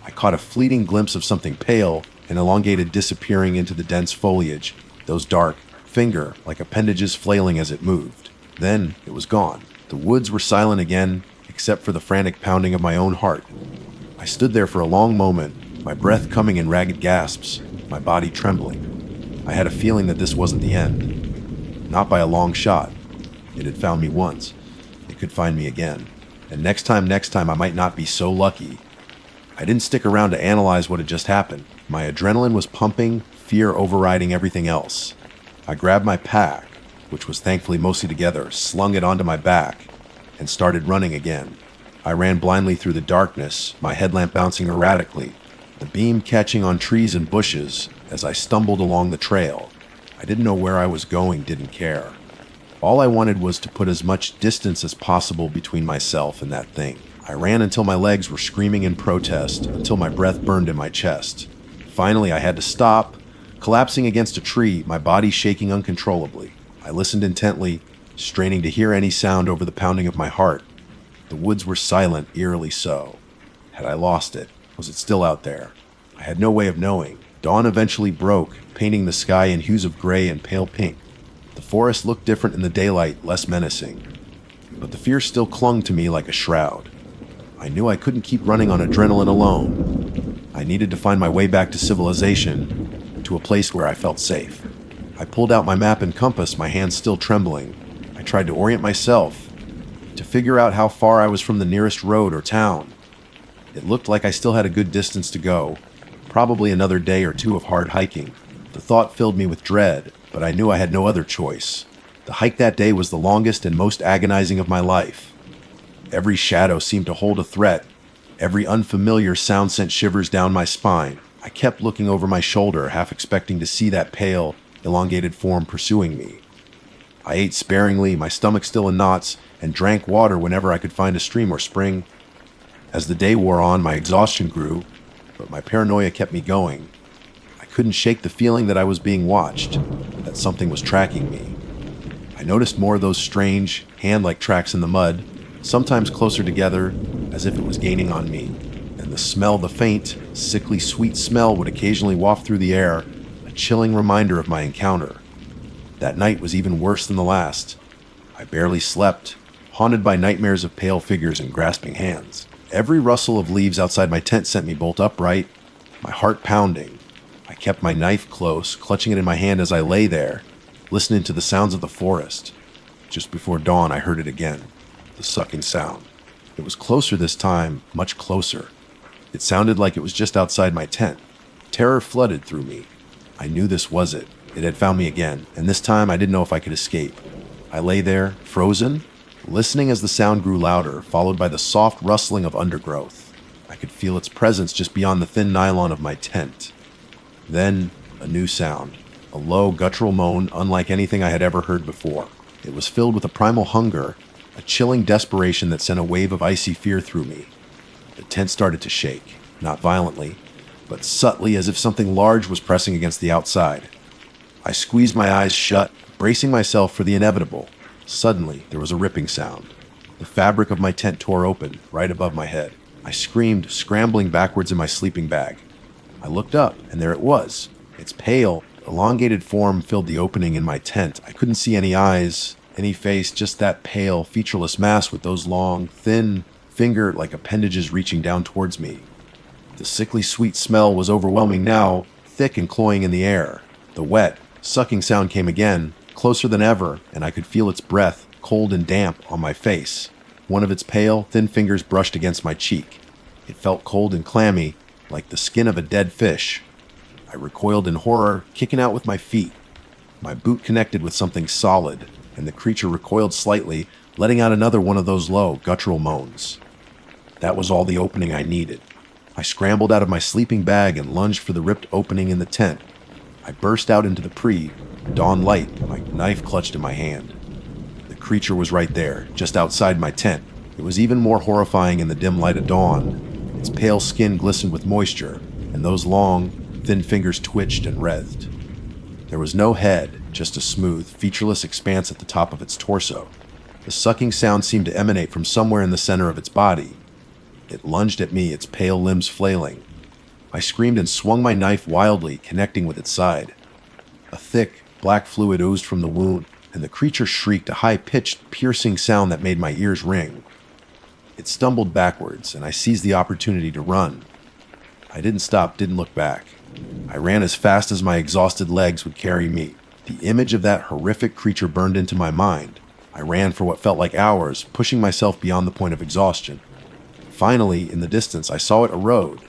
Speaker 1: I caught a fleeting glimpse of something pale and elongated disappearing into the dense foliage, those dark, finger-like appendages flailing as it moved. Then it was gone. The woods were silent again, except for the frantic pounding of my own heart. I stood there for a long moment, my breath coming in ragged gasps, my body trembling. I had a feeling that this wasn't the end. Not by a long shot. It had found me once. It could find me again. And next time I might not be so lucky. I didn't stick around to analyze what had just happened. My adrenaline was pumping, fear overriding everything else. I grabbed my pack, which was thankfully mostly together, slung it onto my back, and started running again. I ran blindly through the darkness, my headlamp bouncing erratically, the beam catching on trees and bushes as I stumbled along the trail. I didn't know where I was going, didn't care. All I wanted was to put as much distance as possible between myself and that thing. I ran until my legs were screaming in protest, until my breath burned in my chest. Finally, I had to stop, collapsing against a tree, my body shaking uncontrollably. I listened intently, straining to hear any sound over the pounding of my heart. The woods were silent, eerily so. Had I lost it? Was it still out there? I had no way of knowing. Dawn eventually broke, painting the sky in hues of gray and pale pink. The forest looked different in the daylight, less menacing. But the fear still clung to me like a shroud. I knew I couldn't keep running on adrenaline alone. I needed to find my way back to civilization, to a place where I felt safe. I pulled out my map and compass, my hands still trembling. I tried to orient myself, to figure out how far I was from the nearest road or town. It looked like I still had a good distance to go, probably another day or two of hard hiking. The thought filled me with dread, but I knew I had no other choice. The hike that day was the longest and most agonizing of my life. Every shadow seemed to hold a threat. Every unfamiliar sound sent shivers down my spine. I kept looking over my shoulder, half expecting to see that pale, elongated form pursuing me. I ate sparingly, my stomach still in knots, and drank water whenever I could find a stream or spring. As the day wore on, my exhaustion grew, but my paranoia kept me going. I couldn't shake the feeling that I was being watched, that something was tracking me. I noticed more of those strange, hand-like tracks in the mud, sometimes closer together, as if it was gaining on me. And the smell, the faint, sickly sweet smell would occasionally waft through the air, a chilling reminder of my encounter. That night was even worse than the last. I barely slept, haunted by nightmares of pale figures and grasping hands. Every rustle of leaves outside my tent sent me bolt upright, my heart pounding. I kept my knife close, clutching it in my hand as I lay there, listening to the sounds of the forest. Just before dawn, I heard it again, the sucking sound. It was closer this time, much closer. It sounded like it was just outside my tent. Terror flooded through me. I knew this was it. It had found me again, and this time I didn't know if I could escape. I lay there, frozen, listening as the sound grew louder, followed by the soft rustling of undergrowth. I could feel its presence just beyond the thin nylon of my tent. Then, a new sound, a low, guttural moan unlike anything I had ever heard before. It was filled with a primal hunger, a chilling desperation that sent a wave of icy fear through me. The tent started to shake, not violently, but subtly as if something large was pressing against the outside. I squeezed my eyes shut, bracing myself for the inevitable. Suddenly, there was a ripping sound. The fabric of my tent tore open, right above my head. I screamed, scrambling backwards in my sleeping bag. I looked up, and there it was. Its pale, elongated form filled the opening in my tent. I couldn't see any eyes, any face, just that pale, featureless mass with those long, thin, finger-like appendages reaching down towards me. The sickly sweet smell was overwhelming now, thick and cloying in the air. The wet, sucking sound came again, closer than ever, and I could feel its breath, cold and damp, on my face. One of its pale, thin fingers brushed against my cheek. It felt cold and clammy, like the skin of a dead fish. I recoiled in horror, kicking out with my feet. My boot connected with something solid, and the creature recoiled slightly, letting out another one of those low, guttural moans. That was all the opening I needed. I scrambled out of my sleeping bag and lunged for the ripped opening in the tent. I burst out into the pre-dawn light, my knife clutched in my hand. The creature was right there, just outside my tent. It was even more horrifying in the dim light of dawn. Its pale skin glistened with moisture, and those long, thin fingers twitched and writhed. There was no head, just a smooth, featureless expanse at the top of its torso. The sucking sound seemed to emanate from somewhere in the center of its body. It lunged at me, its pale limbs flailing. I screamed and swung my knife wildly, connecting with its side. A thick, black fluid oozed from the wound, and the creature shrieked a high-pitched, piercing sound that made my ears ring. It stumbled backwards, and I seized the opportunity to run. I didn't stop, didn't look back. I ran as fast as my exhausted legs would carry me. The image of that horrific creature burned into my mind. I ran for what felt like hours, pushing myself beyond the point of exhaustion. Finally, in the distance, I saw it a road.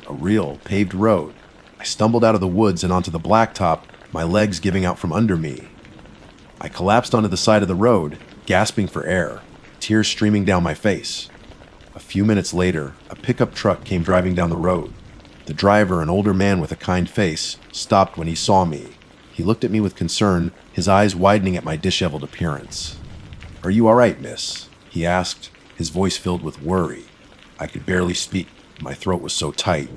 Speaker 1: A real, paved road. I stumbled out of the woods and onto the blacktop, my legs giving out from under me. I collapsed onto the side of the road, gasping for air, tears streaming down my face. A few minutes later, a pickup truck came driving down the road. The driver, an older man with a kind face, stopped when he saw me. He looked at me with concern, his eyes widening at my disheveled appearance. "Are you all right, miss?" he asked, his voice filled with worry. I could barely speak. My throat was so tight.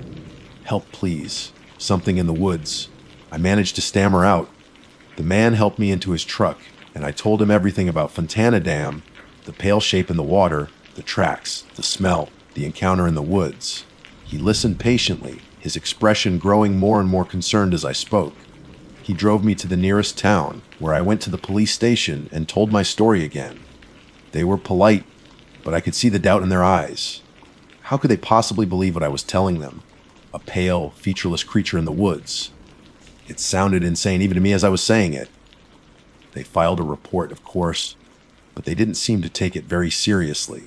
Speaker 1: "Help, please. Something in the woods." I managed to stammer out. The man helped me into his truck, and I told him everything about Fontana Dam, the pale shape in the water, the tracks, the smell, the encounter in the woods. He listened patiently, his expression growing more and more concerned as I spoke. He drove me to the nearest town, where I went to the police station and told my story again. They were polite, but I could see the doubt in their eyes. How could they possibly believe what I was telling them? A pale, featureless creature in the woods. It sounded insane even to me as I was saying it. They filed a report, of course, but they didn't seem to take it very seriously.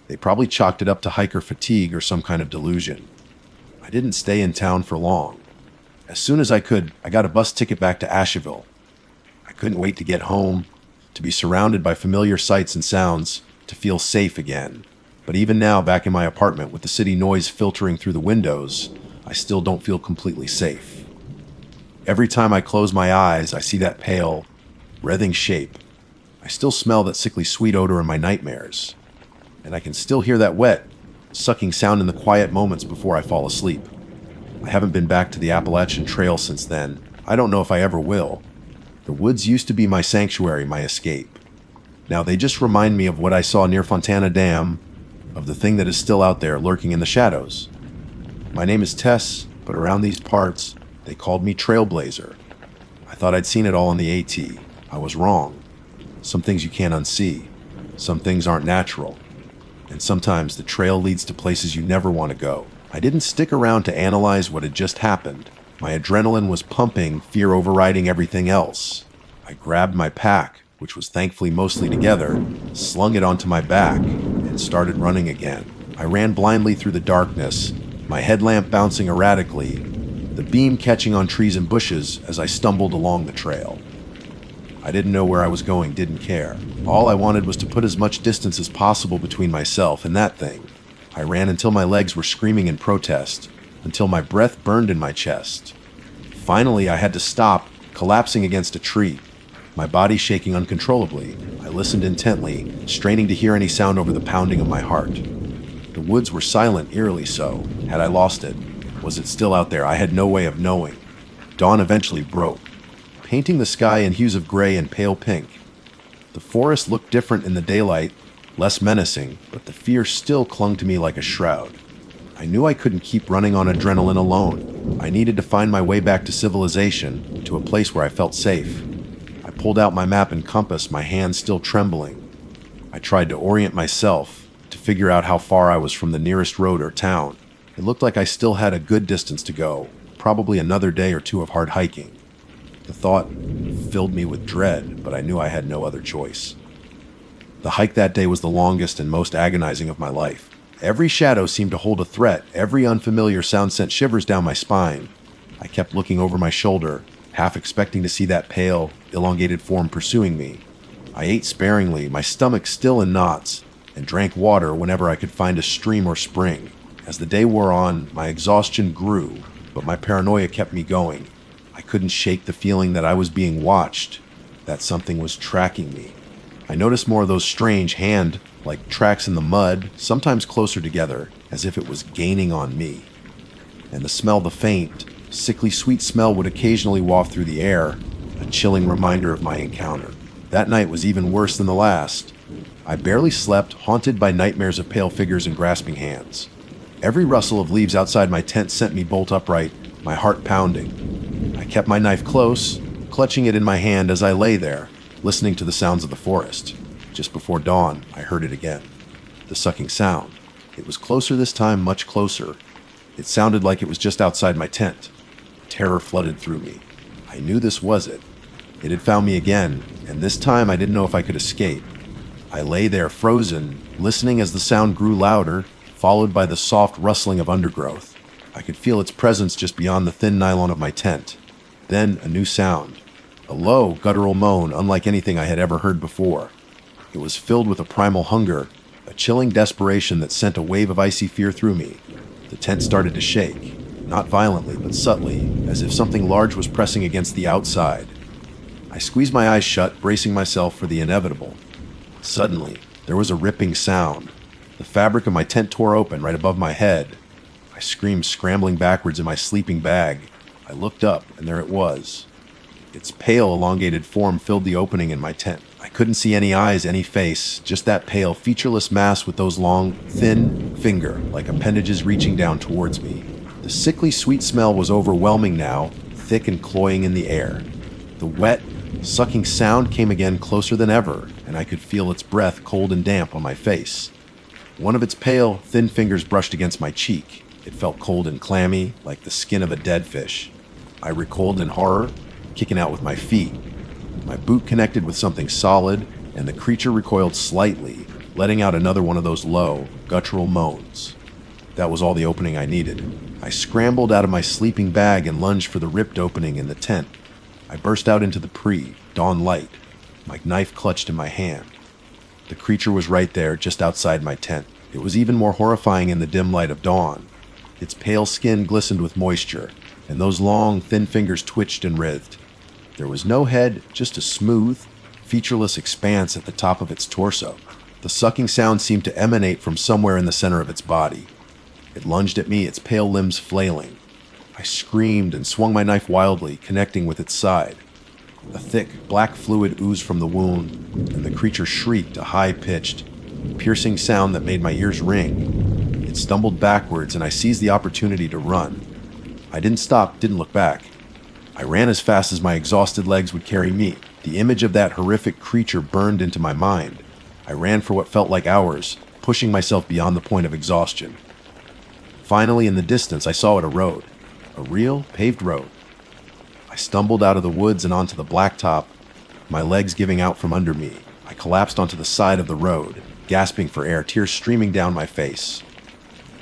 Speaker 1: They probably chalked it up to hiker fatigue or some kind of delusion. I didn't stay in town for long. As soon as I could, I got a bus ticket back to Asheville. I couldn't wait to get home, to be surrounded by familiar sights and sounds, to feel safe again. But even now, back in my apartment with the city noise filtering through the windows, I still don't feel completely safe. Every time I close my eyes, I see that pale, writhing shape. I still smell that sickly sweet odor in my nightmares. And I can still hear that wet, sucking sound in the quiet moments before I fall asleep. I haven't been back to the Appalachian Trail since then. I don't know if I ever will. The woods used to be my sanctuary, my escape. Now they just remind me of what I saw near Fontana Dam, of the thing that is still out there lurking in the shadows. My name is Tess, but around these parts, they called me Trailblazer. I thought I'd seen it all in the AT. I was wrong. Some things you can't unsee. Some things aren't natural. And sometimes the trail leads to places you never want to go. I didn't stick around to analyze what had just happened. My adrenaline was pumping, fear overriding everything else. I grabbed my pack, which was thankfully mostly together, slung it onto my back, and started running again. I ran blindly through the darkness, my headlamp bouncing erratically, the beam catching on trees and bushes as I stumbled along the trail. I didn't know where I was going, didn't care. All I wanted was to put as much distance as possible between myself and that thing. I ran until my legs were screaming in protest, until my breath burned in my chest. Finally, I had to stop, collapsing against a tree, my body shaking uncontrollably. I listened intently, straining to hear any sound over the pounding of my heart. The woods were silent, eerily so. Had I lost it? Was it still out there? I had no way of knowing. Dawn eventually broke, painting the sky in hues of gray and pale pink. The forest looked different in the daylight, less menacing, but the fear still clung to me like a shroud. I knew I couldn't keep running on adrenaline alone. I needed to find my way back to civilization, to a place where I felt safe. I pulled out my map and compass, my hands still trembling. I tried to orient myself, to figure out how far I was from the nearest road or town. It looked like I still had a good distance to go, probably another day or two of hard hiking. The thought filled me with dread, but I knew I had no other choice. The hike that day was the longest and most agonizing of my life. Every shadow seemed to hold a threat. Every unfamiliar sound sent shivers down my spine. I kept looking over my shoulder, half expecting to see that pale, elongated form pursuing me. I ate sparingly, my stomach still in knots, and drank water whenever I could find a stream or spring. As the day wore on, my exhaustion grew, but my paranoia kept me going. I couldn't shake the feeling that I was being watched, that something was tracking me. I noticed more of those strange hand-like tracks in the mud, sometimes closer together, as if it was gaining on me. And the faint, sickly sweet smell would occasionally waft through the air, a chilling reminder of my encounter. That night was even worse than the last. I barely slept, haunted by nightmares of pale figures and grasping hands. Every rustle of leaves outside my tent sent me bolt upright, my heart pounding. I kept my knife close, clutching it in my hand as I lay there, listening to the sounds of the forest. Just before dawn, I heard it again. The sucking sound. It was closer this time, much closer. It sounded like it was just outside my tent. Terror flooded through me. I knew this was it. It had found me again, and this time I didn't know if I could escape. I lay there frozen, listening as the sound grew louder, followed by the soft rustling of undergrowth. I could feel its presence just beyond the thin nylon of my tent. Then a new sound. A low, guttural moan unlike anything I had ever heard before. It was filled with a primal hunger, a chilling desperation that sent a wave of icy fear through me. The tent started to shake, not violently, but subtly, as if something large was pressing against the outside. I squeezed my eyes shut, bracing myself for the inevitable. Suddenly, there was a ripping sound. The fabric of my tent tore open right above my head. I screamed, scrambling backwards in my sleeping bag. I looked up, and there it was. Its pale, elongated form filled the opening in my tent. I couldn't see any eyes, any face, just that pale, featureless mass with those long, thin finger-like appendages reaching down towards me. The sickly sweet smell was overwhelming now, thick and cloying in the air. The wet, sucking sound came again closer than ever, and I could feel its breath cold and damp on my face. One of its pale, thin fingers brushed against my cheek. It felt cold and clammy, like the skin of a dead fish. I recoiled in horror, kicking out with my feet. My boot connected with something solid, and the creature recoiled slightly, letting out another one of those low, guttural moans. That was all the opening I needed. I scrambled out of my sleeping bag and lunged for the ripped opening in the tent. I burst out into the pre-dawn light, my knife clutched in my hand. The creature was right there, just outside my tent. It was even more horrifying in the dim light of dawn. Its pale skin glistened with moisture, and those long, thin fingers twitched and writhed. There was no head, just a smooth, featureless expanse at the top of its torso. The sucking sound seemed to emanate from somewhere in the center of its body. It lunged at me, its pale limbs flailing. I screamed and swung my knife wildly, connecting with its side. A thick, black fluid oozed from the wound, and the creature shrieked a high-pitched, piercing sound that made my ears ring. It stumbled backwards, and I seized the opportunity to run. I didn't stop, didn't look back. I ran as fast as my exhausted legs would carry me. The image of that horrific creature burned into my mind. I ran for what felt like hours, pushing myself beyond the point of exhaustion. Finally, in the distance, I saw it, a road. A real, paved road. I stumbled out of the woods and onto the blacktop, my legs giving out from under me. I collapsed onto the side of the road, gasping for air, tears streaming down my face.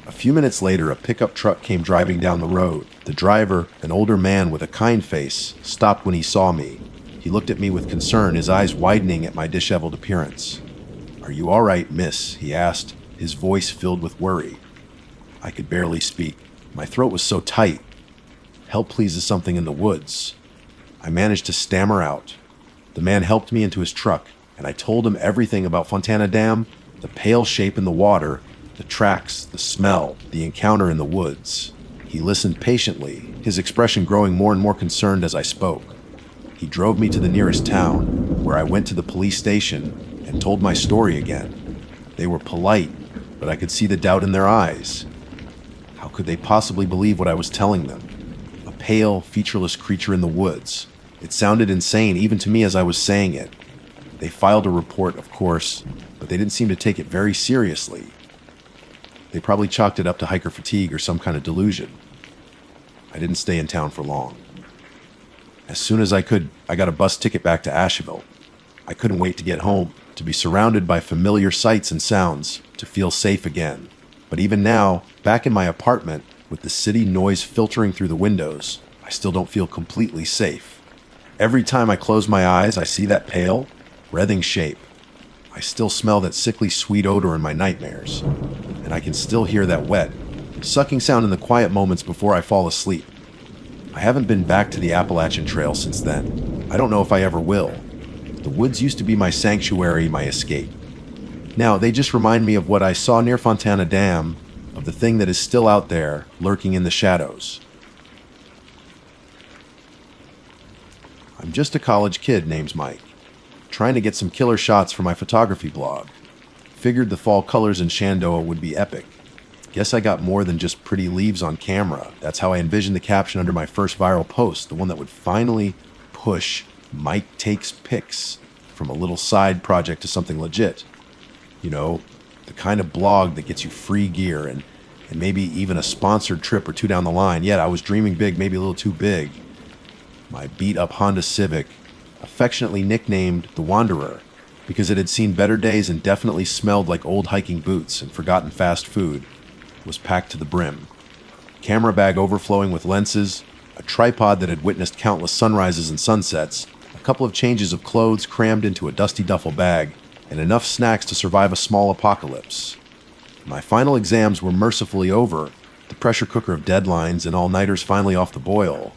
Speaker 1: A few minutes later, a pickup truck came driving down the road. The driver, an older man with a kind face, stopped when he saw me. He looked at me with concern, his eyes widening at my disheveled appearance. "Are you all right, miss?" he asked, his voice filled with worry. I could barely speak. My throat was so tight. "Help, please, is something in the woods." I managed to stammer out. The man helped me into his truck, and I told him everything about Fontana Dam, the pale shape in the water, the tracks, the smell, the encounter in the woods. He listened patiently, his expression growing more and more concerned as I spoke. He drove me to the nearest town, where I went to the police station and told my story again. They were polite, but I could see the doubt in their eyes. How could they possibly believe what I was telling them? A pale, featureless creature in the woods. It sounded insane even to me as I was saying it. They filed a report, of course, but they didn't seem to take it very seriously. They probably chalked it up to hiker fatigue or some kind of delusion. I didn't stay in town for long. As soon as I could, I got a bus ticket back to Asheville. I couldn't wait to get home, to be surrounded by familiar sights and sounds, to feel safe again. But even now, back in my apartment, with the city noise filtering through the windows, I I still don't feel completely safe. Every time I close my eyes, I see that pale, wreathing shape. I still smell that sickly sweet odor in my nightmares, and I can still hear that wet, sucking sound in the quiet moments before I fall asleep. I haven't been back to the Appalachian Trail since then. I don't know if I ever will. The woods used to be my sanctuary, my escape. Now, they just remind me of what I saw near Fontana Dam, of the thing that is still out there, lurking in the shadows. I'm just a college kid named Mike, trying to get some killer shots for my photography blog. Figured the fall colors in Shenandoah would be epic. Guess I got more than just pretty leaves on camera. That's how I envisioned the caption under my first viral post, the one that would finally push Mike Takes Pics from a little side project to something legit. You know, the kind of blog that gets you free gear and maybe even a sponsored trip or two down the line. Yet I was dreaming big, maybe a little too big. My beat-up Honda Civic, affectionately nicknamed the Wanderer, because it had seen better days and definitely smelled like old hiking boots and forgotten fast food, was packed to the brim. Camera bag overflowing with lenses, a tripod that had witnessed countless sunrises and sunsets, a couple of changes of clothes crammed into a dusty duffel bag, and enough snacks to survive a small apocalypse. My final exams were mercifully over, the pressure cooker of deadlines and all-nighters finally off the boil.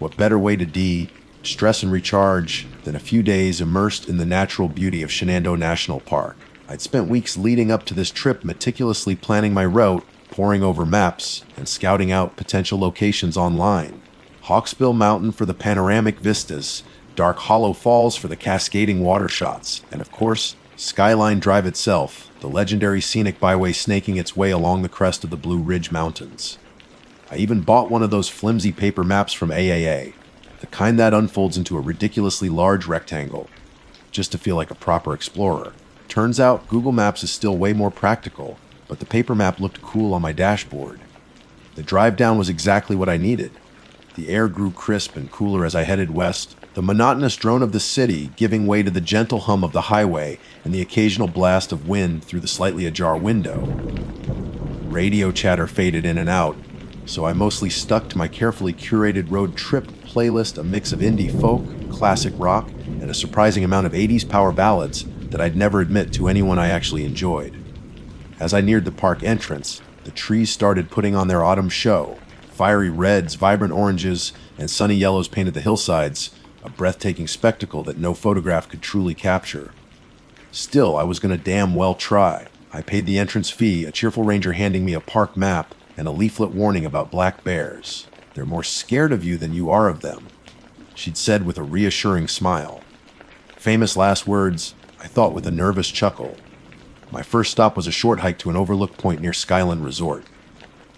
Speaker 1: What better way to de-stress and recharge than a few days immersed in the natural beauty of Shenandoah National Park? I'd spent weeks leading up to this trip meticulously planning my route, poring over maps, and scouting out potential locations online. Hawksbill Mountain for the panoramic vistas, Dark Hollow Falls for the cascading water shots, and of course, Skyline Drive itself, the legendary scenic byway snaking its way along the crest of the Blue Ridge Mountains. I even bought one of those flimsy paper maps from AAA, the kind that unfolds into a ridiculously large rectangle, just to feel like a proper explorer. Turns out Google Maps is still way more practical, but the paper map looked cool on my dashboard. The drive down was exactly what I needed. The air grew crisp and cooler as I headed west, the monotonous drone of the city giving way to the gentle hum of the highway and the occasional blast of wind through the slightly ajar window. Radio chatter faded in and out, so I mostly stuck to my carefully curated road trip playlist, a mix of indie folk, classic rock, and a surprising amount of 80s power ballads that I'd never admit to anyone I actually enjoyed. As I neared the park entrance, the trees started putting on their autumn show. Fiery reds, vibrant oranges, and sunny yellows painted the hillsides, a breathtaking spectacle that no photograph could truly capture. Still, I was going to damn well try. I paid the entrance fee, a cheerful ranger handing me a park map and a leaflet warning about black bears. They're more scared of you than you are of them, she'd said with a reassuring smile. Famous last words, I thought with a nervous chuckle. My first stop was a short hike to an overlook point near Skyland Resort.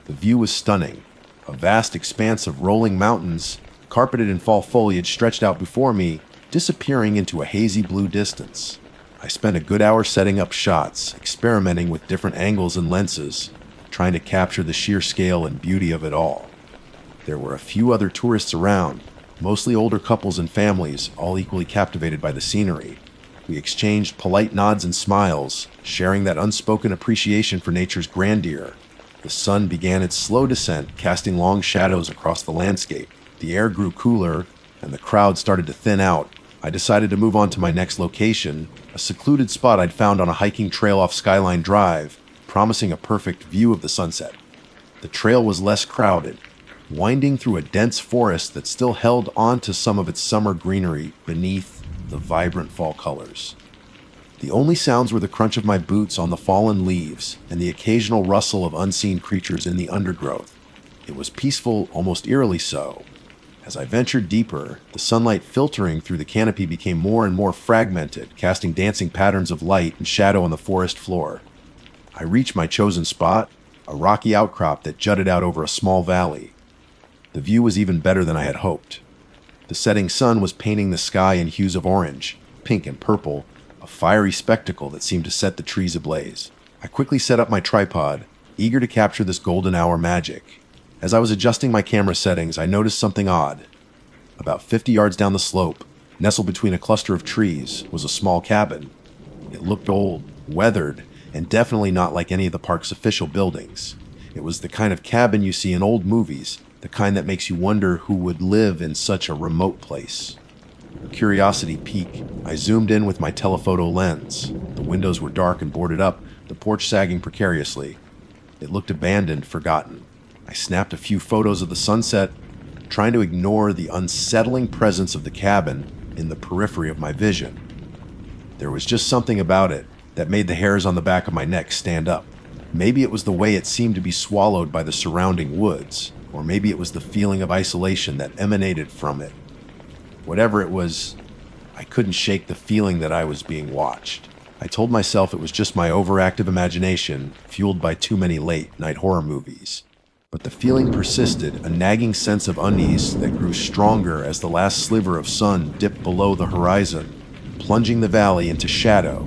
Speaker 1: The view was stunning. A vast expanse of rolling mountains, carpeted in fall foliage, stretched out before me, disappearing into a hazy blue distance. I spent a good hour setting up shots, experimenting with different angles and lenses, trying to capture the sheer scale and beauty of it all. There were a few other tourists around, mostly older couples and families, all equally captivated by the scenery. We exchanged polite nods and smiles, sharing that unspoken appreciation for nature's grandeur. The sun began its slow descent, casting long shadows across the landscape. The air grew cooler, and the crowd started to thin out. I decided to move on to my next location, a secluded spot I'd found on a hiking trail off Skyline Drive, promising a perfect view of the sunset. The trail was less crowded, winding through a dense forest that still held on to some of its summer greenery beneath the vibrant fall colors. The only sounds were the crunch of my boots on the fallen leaves and the occasional rustle of unseen creatures in the undergrowth. It was peaceful, almost eerily so. As I ventured deeper, the sunlight filtering through the canopy became more and more fragmented, casting dancing patterns of light and shadow on the forest floor. I reached my chosen spot, a rocky outcrop that jutted out over a small valley. The view was even better than I had hoped. The setting sun was painting the sky in hues of orange, pink, and purple, a fiery spectacle that seemed to set the trees ablaze. I quickly set up my tripod, eager to capture this golden hour magic. As I was adjusting my camera settings, I noticed something odd. About 50 yards down the slope, nestled between a cluster of trees, was a small cabin. It looked old, weathered, and definitely not like any of the park's official buildings. It was the kind of cabin you see in old movies the kind that makes you wonder who would live in such a remote place. Curiosity piqued. I zoomed in with my telephoto lens. The windows were dark and boarded up, the porch sagging precariously. It looked abandoned, forgotten. I snapped a few photos of the sunset, trying to ignore the unsettling presence of the cabin in the periphery of my vision. There was just something about it that made the hairs on the back of my neck stand up. Maybe it was the way it seemed to be swallowed by the surrounding woods, or maybe it was the feeling of isolation that emanated from it. Whatever it was, I couldn't shake the feeling that I was being watched. I told myself it was just my overactive imagination, fueled by too many late-night horror movies. But the feeling persisted, a nagging sense of unease that grew stronger as the last sliver of sun dipped below the horizon, plunging the valley into shadow.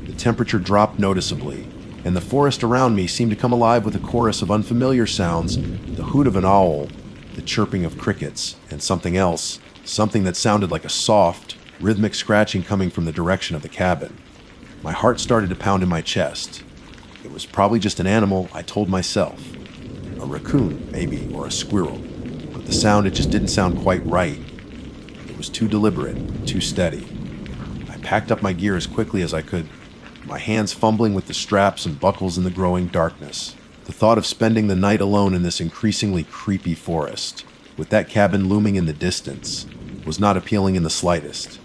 Speaker 1: The temperature dropped noticeably, and the forest around me seemed to come alive with a chorus of unfamiliar sounds, the hoot of an owl, the chirping of crickets, and something else, something that sounded like a soft, rhythmic scratching coming from the direction of the cabin. My heart started to pound in my chest. It was probably just an animal, I told myself. A raccoon, maybe, or a squirrel. But the sound, it just didn't sound quite right. It was too deliberate, too steady. I packed up my gear as quickly as I could, my hands fumbling with the straps and buckles in the growing darkness. The thought of spending the night alone in this increasingly creepy forest, with that cabin looming in the distance, was not appealing in the slightest.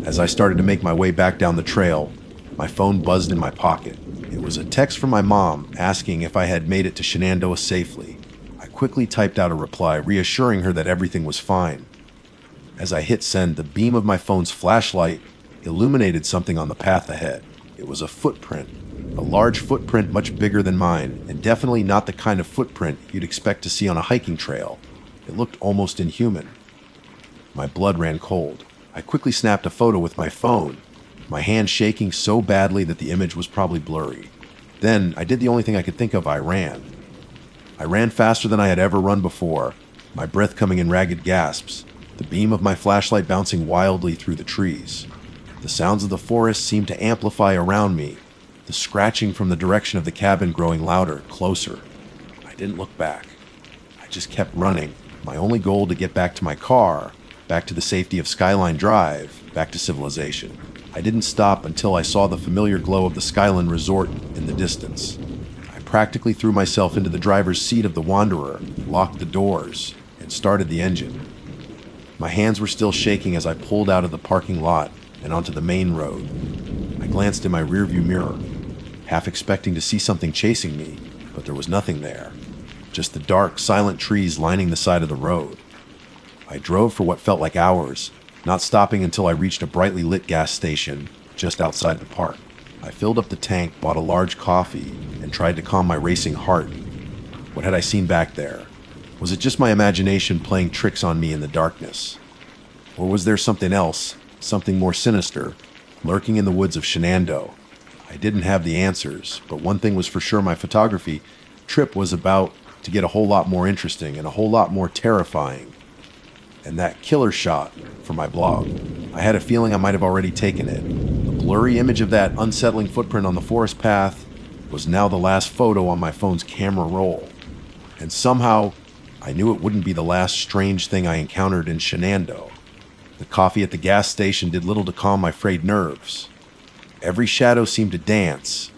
Speaker 1: As I started to make my way back down the trail, my phone buzzed in my pocket. It was a text from my mom asking if I had made it to Shenandoah safely. I quickly typed out a reply, reassuring her that everything was fine. As I hit send, the beam of my phone's flashlight illuminated something on the path ahead. It was a footprint, a large footprint much bigger than mine, and definitely not the kind of footprint you'd expect to see on a hiking trail. It looked almost inhuman. My blood ran cold. I quickly snapped a photo with my phone, my hand shaking so badly that the image was probably blurry. Then I did the only thing I could think of. I ran. I ran faster than I had ever run before, my breath coming in ragged gasps, the beam of my flashlight bouncing wildly through the trees. The sounds of the forest seemed to amplify around me, the scratching from the direction of the cabin growing louder, closer. I didn't look back. I just kept running, my only goal to get back to my car, back to the safety of Skyline Drive, back to civilization. I didn't stop until I saw the familiar glow of the Skyline Resort in the distance. I practically threw myself into the driver's seat of the Wanderer, locked the doors, and started the engine. My hands were still shaking as I pulled out of the parking lot and onto the main road. I glanced in my rearview mirror, half expecting to see something chasing me, but there was nothing there. Just the dark, silent trees lining the side of the road. I drove for what felt like hours, not stopping until I reached a brightly lit gas station just outside the park. I filled up the tank, bought a large coffee, and tried to calm my racing heart. What had I seen back there? Was it just my imagination playing tricks on me in the darkness? Or was there something else, something more sinister, lurking in the woods of Shenandoah? I didn't have the answers, but one thing was for sure: my photography trip was about to get a whole lot more interesting and a whole lot more terrifying. And that killer shot for my blog, I had a feeling I might have already taken it. The blurry image of that unsettling footprint on the forest path was now the last photo on my phone's camera roll. And somehow, I knew it wouldn't be the last strange thing I encountered in Shenandoah. The coffee at the gas station did little to calm my frayed nerves. Every shadow seemed to dance.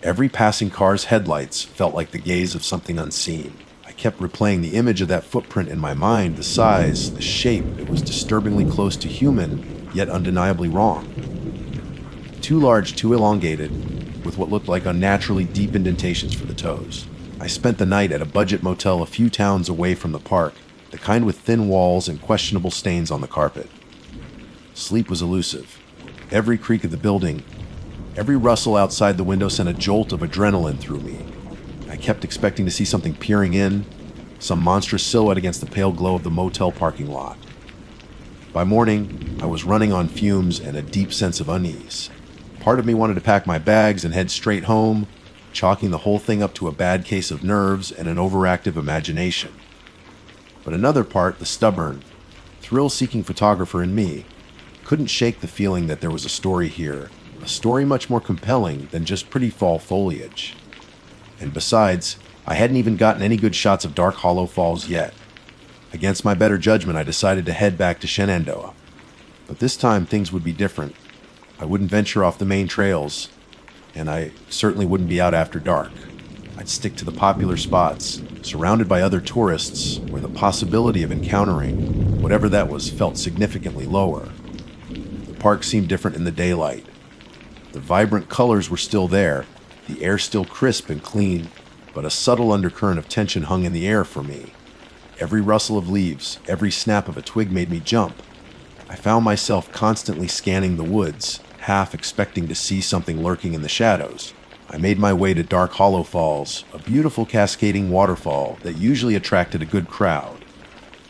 Speaker 1: Every passing car's headlights felt like the gaze of something unseen. I kept replaying the image of that footprint in my mind, the size, the shape. It was disturbingly close to human, yet undeniably wrong. Too large, too elongated, with what looked like unnaturally deep indentations for the toes. I spent the night at a budget motel a few towns away from the park, the kind with thin walls and questionable stains on the carpet. Sleep was elusive. Every creak of the building, every rustle outside the window sent a jolt of adrenaline through me. I kept expecting to see something peering in, some monstrous silhouette against the pale glow of the motel parking lot. By morning, I was running on fumes and a deep sense of unease. Part of me wanted to pack my bags and head straight home, chalking the whole thing up to a bad case of nerves and an overactive imagination. But another part, the stubborn, thrill-seeking photographer in me, couldn't shake the feeling that there was a story here, a story much more compelling than just pretty fall foliage. And besides, I hadn't even gotten any good shots of Dark Hollow Falls yet. Against my better judgment, I decided to head back to Shenandoah. But this time, things would be different. I wouldn't venture off the main trails, and I certainly wouldn't be out after dark. I'd stick to the popular spots, surrounded by other tourists, where the possibility of encountering whatever that was felt significantly lower. The park seemed different in the daylight. The vibrant colors were still there, the air still crisp and clean, but a subtle undercurrent of tension hung in the air for me. Every rustle of leaves, every snap of a twig made me jump. I found myself constantly scanning the woods, half expecting to see something lurking in the shadows. I made my way to Dark Hollow Falls, a beautiful cascading waterfall that usually attracted a good crowd.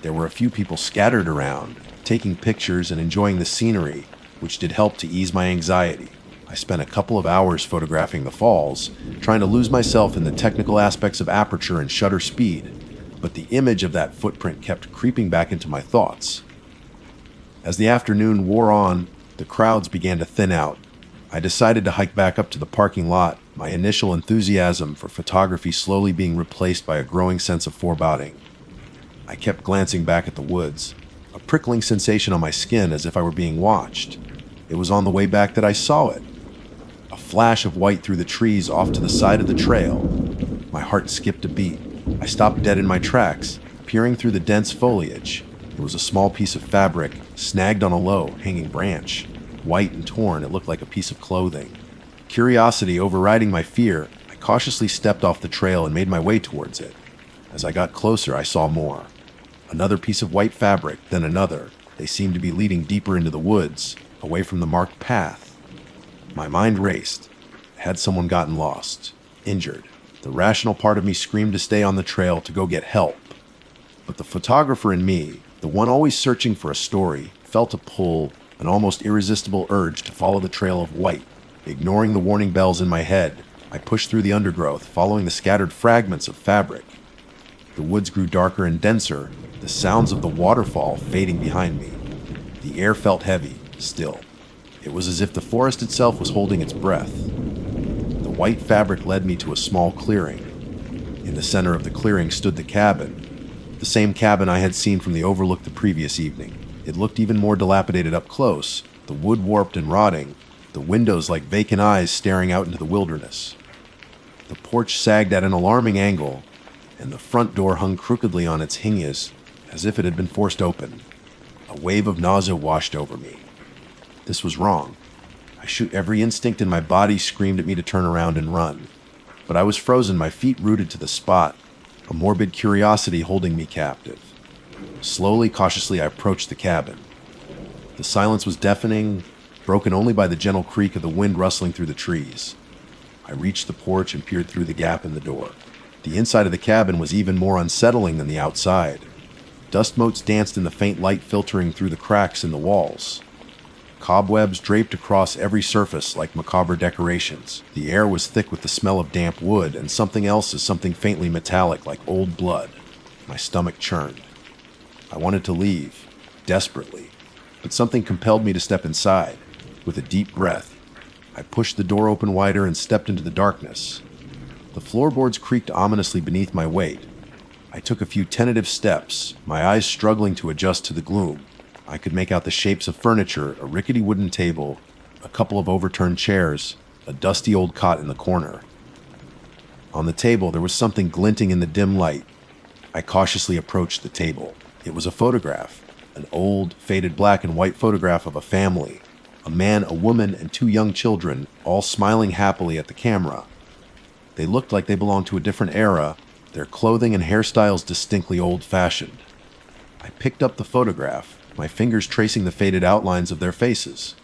Speaker 1: There were a few people scattered around, taking pictures and enjoying the scenery, which did help to ease my anxiety. I spent a couple of hours photographing the falls, trying to lose myself in the technical aspects of aperture and shutter speed, but the image of that footprint kept creeping back into my thoughts. As the afternoon wore on, the crowds began to thin out. I decided to hike back up to the parking lot, my initial enthusiasm for photography slowly being replaced by a growing sense of foreboding. I kept glancing back at the woods, a prickling sensation on my skin as if I were being watched. It was on the way back that I saw it. A flash of white through the trees off to the side of the trail. My heart skipped a beat. I stopped dead in my tracks, peering through the dense foliage. It was a small piece of fabric, snagged on a low, hanging branch. White and torn, it looked like a piece of clothing. Curiosity overriding my fear, I cautiously stepped off the trail and made my way towards it. As I got closer, I saw more. Another piece of white fabric, then another. They seemed to be leading deeper into the woods, away from the marked path. My mind raced. Had someone gotten lost? Injured? The rational part of me screamed to stay on the trail to go get help. But the photographer in me, the one always searching for a story, felt a pull, an almost irresistible urge to follow the trail of white. Ignoring the warning bells in my head, I pushed through the undergrowth, following the scattered fragments of fabric. The woods grew darker and denser, the sounds of the waterfall fading behind me. The air felt heavy, still. It was as if the forest itself was holding its breath. The white fabric led me to a small clearing. In the center of the clearing stood the cabin, the same cabin I had seen from the overlook the previous evening. It looked even more dilapidated up close, the wood warped and rotting, the windows like vacant eyes staring out into the wilderness. The porch sagged at an alarming angle, and the front door hung crookedly on its hinges, as if it had been forced open. A wave of nausea washed over me. This was wrong. Every instinct in my body screamed at me to turn around and run. But I was frozen, my feet rooted to the spot, a morbid curiosity holding me captive. Slowly, cautiously, I approached the cabin. The silence was deafening, broken only by the gentle creak of the wind rustling through the trees. I reached the porch and peered through the gap in the door. The inside of the cabin was even more unsettling than the outside. Dust motes danced in the faint light filtering through the cracks in the walls. Cobwebs draped across every surface like macabre decorations. The air was thick with the smell of damp wood and something faintly metallic like old blood. My stomach churned. I wanted to leave, desperately, but something compelled me to step inside. With a deep breath, I pushed the door open wider and stepped into the darkness. The floorboards creaked ominously beneath my weight. I took a few tentative steps, my eyes struggling to adjust to the gloom. I could make out the shapes of furniture, a rickety wooden table, a couple of overturned chairs, a dusty old cot in the corner. On the table, there was something glinting in the dim light. I cautiously approached the table. It was a photograph, an old, faded black and white photograph of a family, a man, a woman, and two young children, all smiling happily at the camera. They looked like they belonged to a different era, their clothing and hairstyles distinctly old-fashioned. I picked up the photograph, my fingers tracing the faded outlines of their faces.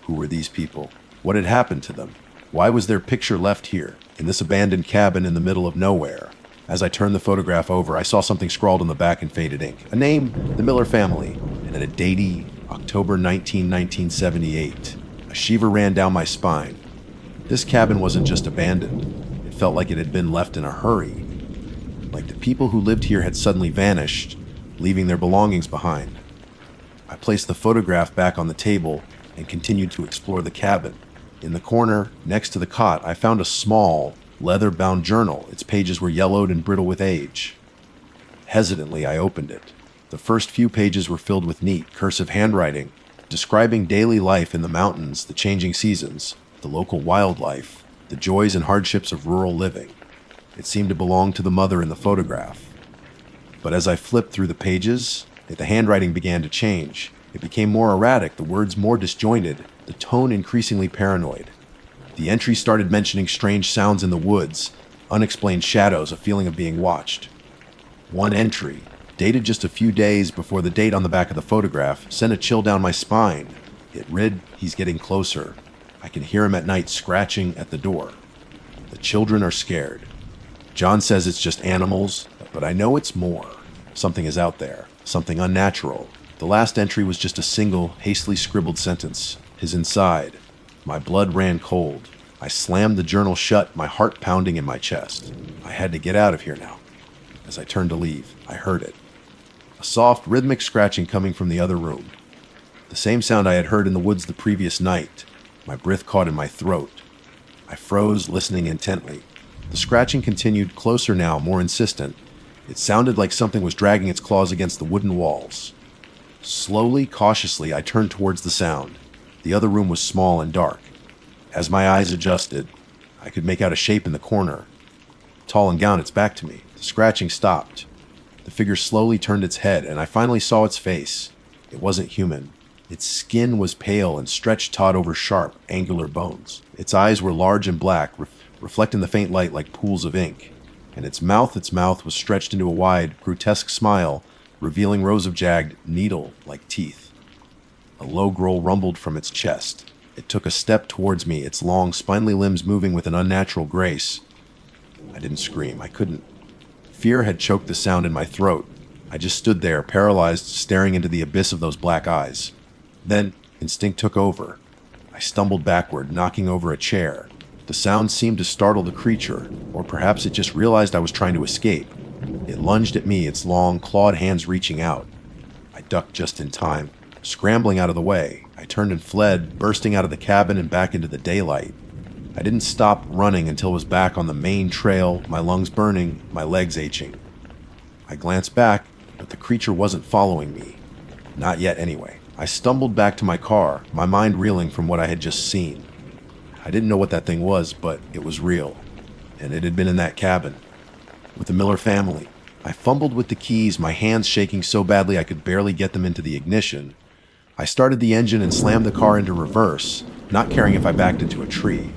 Speaker 1: Who were these people? What had happened to them? Why was their picture left here, in this abandoned cabin in the middle of nowhere? As I turned the photograph over, I saw something scrawled on the back in faded ink. A name, the Miller family, and a date, October 19, 1978. A shiver ran down my spine. This cabin wasn't just abandoned. It felt like it had been left in a hurry. Like the people who lived here had suddenly vanished, leaving their belongings behind. I placed the photograph back on the table and continued to explore the cabin. In the corner, next to the cot, I found a small, leather-bound journal. Its pages were yellowed and brittle with age. Hesitantly, I opened it. The first few pages were filled with neat, cursive handwriting, describing daily life in the mountains, the changing seasons, the local wildlife, the joys and hardships of rural living. It seemed to belong to the mother in the photograph. But as I flipped through the pages, the handwriting began to change. It became more erratic, the words more disjointed, the tone increasingly paranoid. The entry started mentioning strange sounds in the woods, unexplained shadows, a feeling of being watched. One entry, dated just a few days before the date on the back of the photograph, sent a chill down my spine. It read, "He's getting closer. I can hear him at night scratching at the door. The children are scared. John says it's just animals, but I know it's more. Something is out there, something unnatural." The last entry was just a single, hastily scribbled sentence. "His inside." My blood ran cold. I slammed the journal shut, my heart pounding in my chest. I had to get out of here now. As I turned to leave, I heard it. A soft, rhythmic scratching coming from the other room. The same sound I had heard in the woods the previous night. My breath caught in my throat. I froze, listening intently. The scratching continued, closer now, more insistent. It sounded like something was dragging its claws against the wooden walls. Slowly, cautiously, I turned towards the sound. The other room was small and dark. As my eyes adjusted, I could make out a shape in the corner. Tall and gaunt, its back to me. The scratching stopped. The figure slowly turned its head, and I finally saw its face. It wasn't human. Its skin was pale and stretched taut over sharp, angular bones. Its eyes were large and black, reflecting the faint light like pools of ink. And its mouth was stretched into a wide, grotesque smile, revealing rows of jagged, needle-like teeth. A low growl rumbled from its chest. It took a step towards me, its long, spindly limbs moving with an unnatural grace. I didn't scream. I couldn't. Fear had choked the sound in my throat. I just stood there, paralyzed, staring into the abyss of those black eyes. Then, instinct took over. I stumbled backward, knocking over a chair. The sound seemed to startle the creature, or perhaps it just realized I was trying to escape. It lunged at me, its long, clawed hands reaching out. I ducked just in time. Scrambling out of the way, I turned and fled, bursting out of the cabin and back into the daylight. I didn't stop running until I was back on the main trail, my lungs burning, my legs aching. I glanced back, but the creature wasn't following me. Not yet, anyway. I stumbled back to my car, my mind reeling from what I had just seen. I didn't know what that thing was, but it was real. And it had been in that cabin. With the Miller family. I fumbled with the keys, my hands shaking so badly I could barely get them into the ignition. I started the engine and slammed the car into reverse, not caring if I backed into a tree.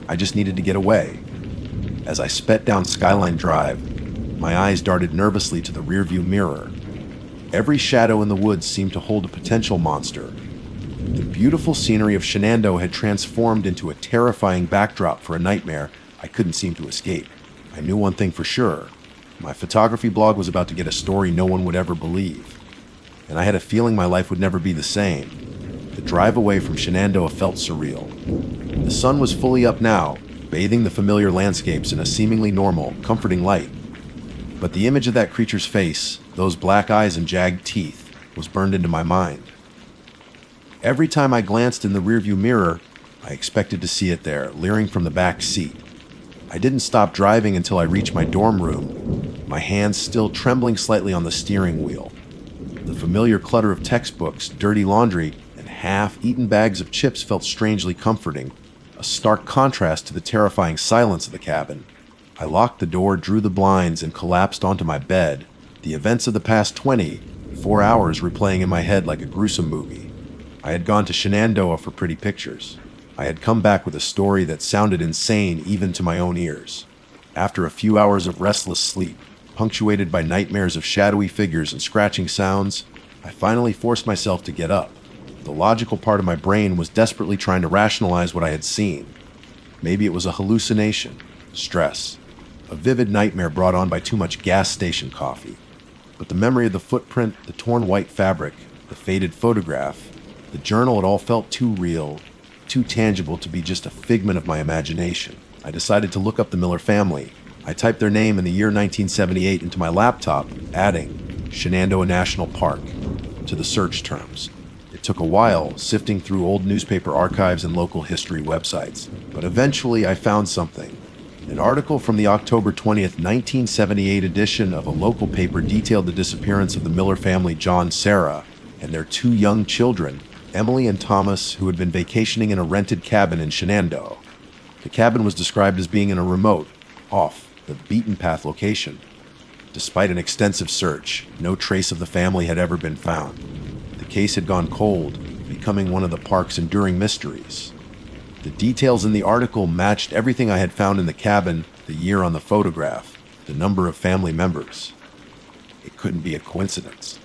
Speaker 1: I just needed to get away. As I sped down Skyline Drive, my eyes darted nervously to the rearview mirror. Every shadow in the woods seemed to hold a potential monster. The beautiful scenery of Shenandoah had transformed into a terrifying backdrop for a nightmare I couldn't seem to escape. I knew one thing for sure. My photography blog was about to get a story no one would ever believe. And I had a feeling my life would never be the same. The drive away from Shenandoah felt surreal. The sun was fully up now, bathing the familiar landscapes in a seemingly normal, comforting light. But the image of that creature's face, those black eyes and jagged teeth, was burned into my mind. Every time I glanced in the rearview mirror, I expected to see it there, leering from the back seat. I didn't stop driving until I reached my dorm room, my hands still trembling slightly on the steering wheel. The familiar clutter of textbooks, dirty laundry, and half-eaten bags of chips felt strangely comforting, a stark contrast to the terrifying silence of the cabin. I locked the door, drew the blinds, and collapsed onto my bed, the events of the past 24 hours replaying in my head like a gruesome movie. I had gone to Shenandoah for pretty pictures. I had come back with a story that sounded insane even to my own ears. After a few hours of restless sleep, punctuated by nightmares of shadowy figures and scratching sounds, I finally forced myself to get up. The logical part of my brain was desperately trying to rationalize what I had seen. Maybe it was a hallucination, stress, a vivid nightmare brought on by too much gas station coffee. But the memory of the footprint, the torn white fabric, the faded photograph, the journal, it all felt too real, too tangible to be just a figment of my imagination. I decided to look up the Miller family. I typed their name in the year 1978 into my laptop, adding Shenandoah National Park to the search terms. It took a while, sifting through old newspaper archives and local history websites, but eventually I found something. An article from the October 20th, 1978 edition of a local paper detailed the disappearance of the Miller family, John, Sarah, and their two young children, Emily and Thomas, who had been vacationing in a rented cabin in Shenandoah. The cabin was described as being in a remote, off the beaten path location. Despite an extensive search, no trace of the family had ever been found. The case had gone cold, becoming one of the park's enduring mysteries. The details in the article matched everything I had found in the cabin, the year on the photograph, the number of family members. It couldn't be a coincidence.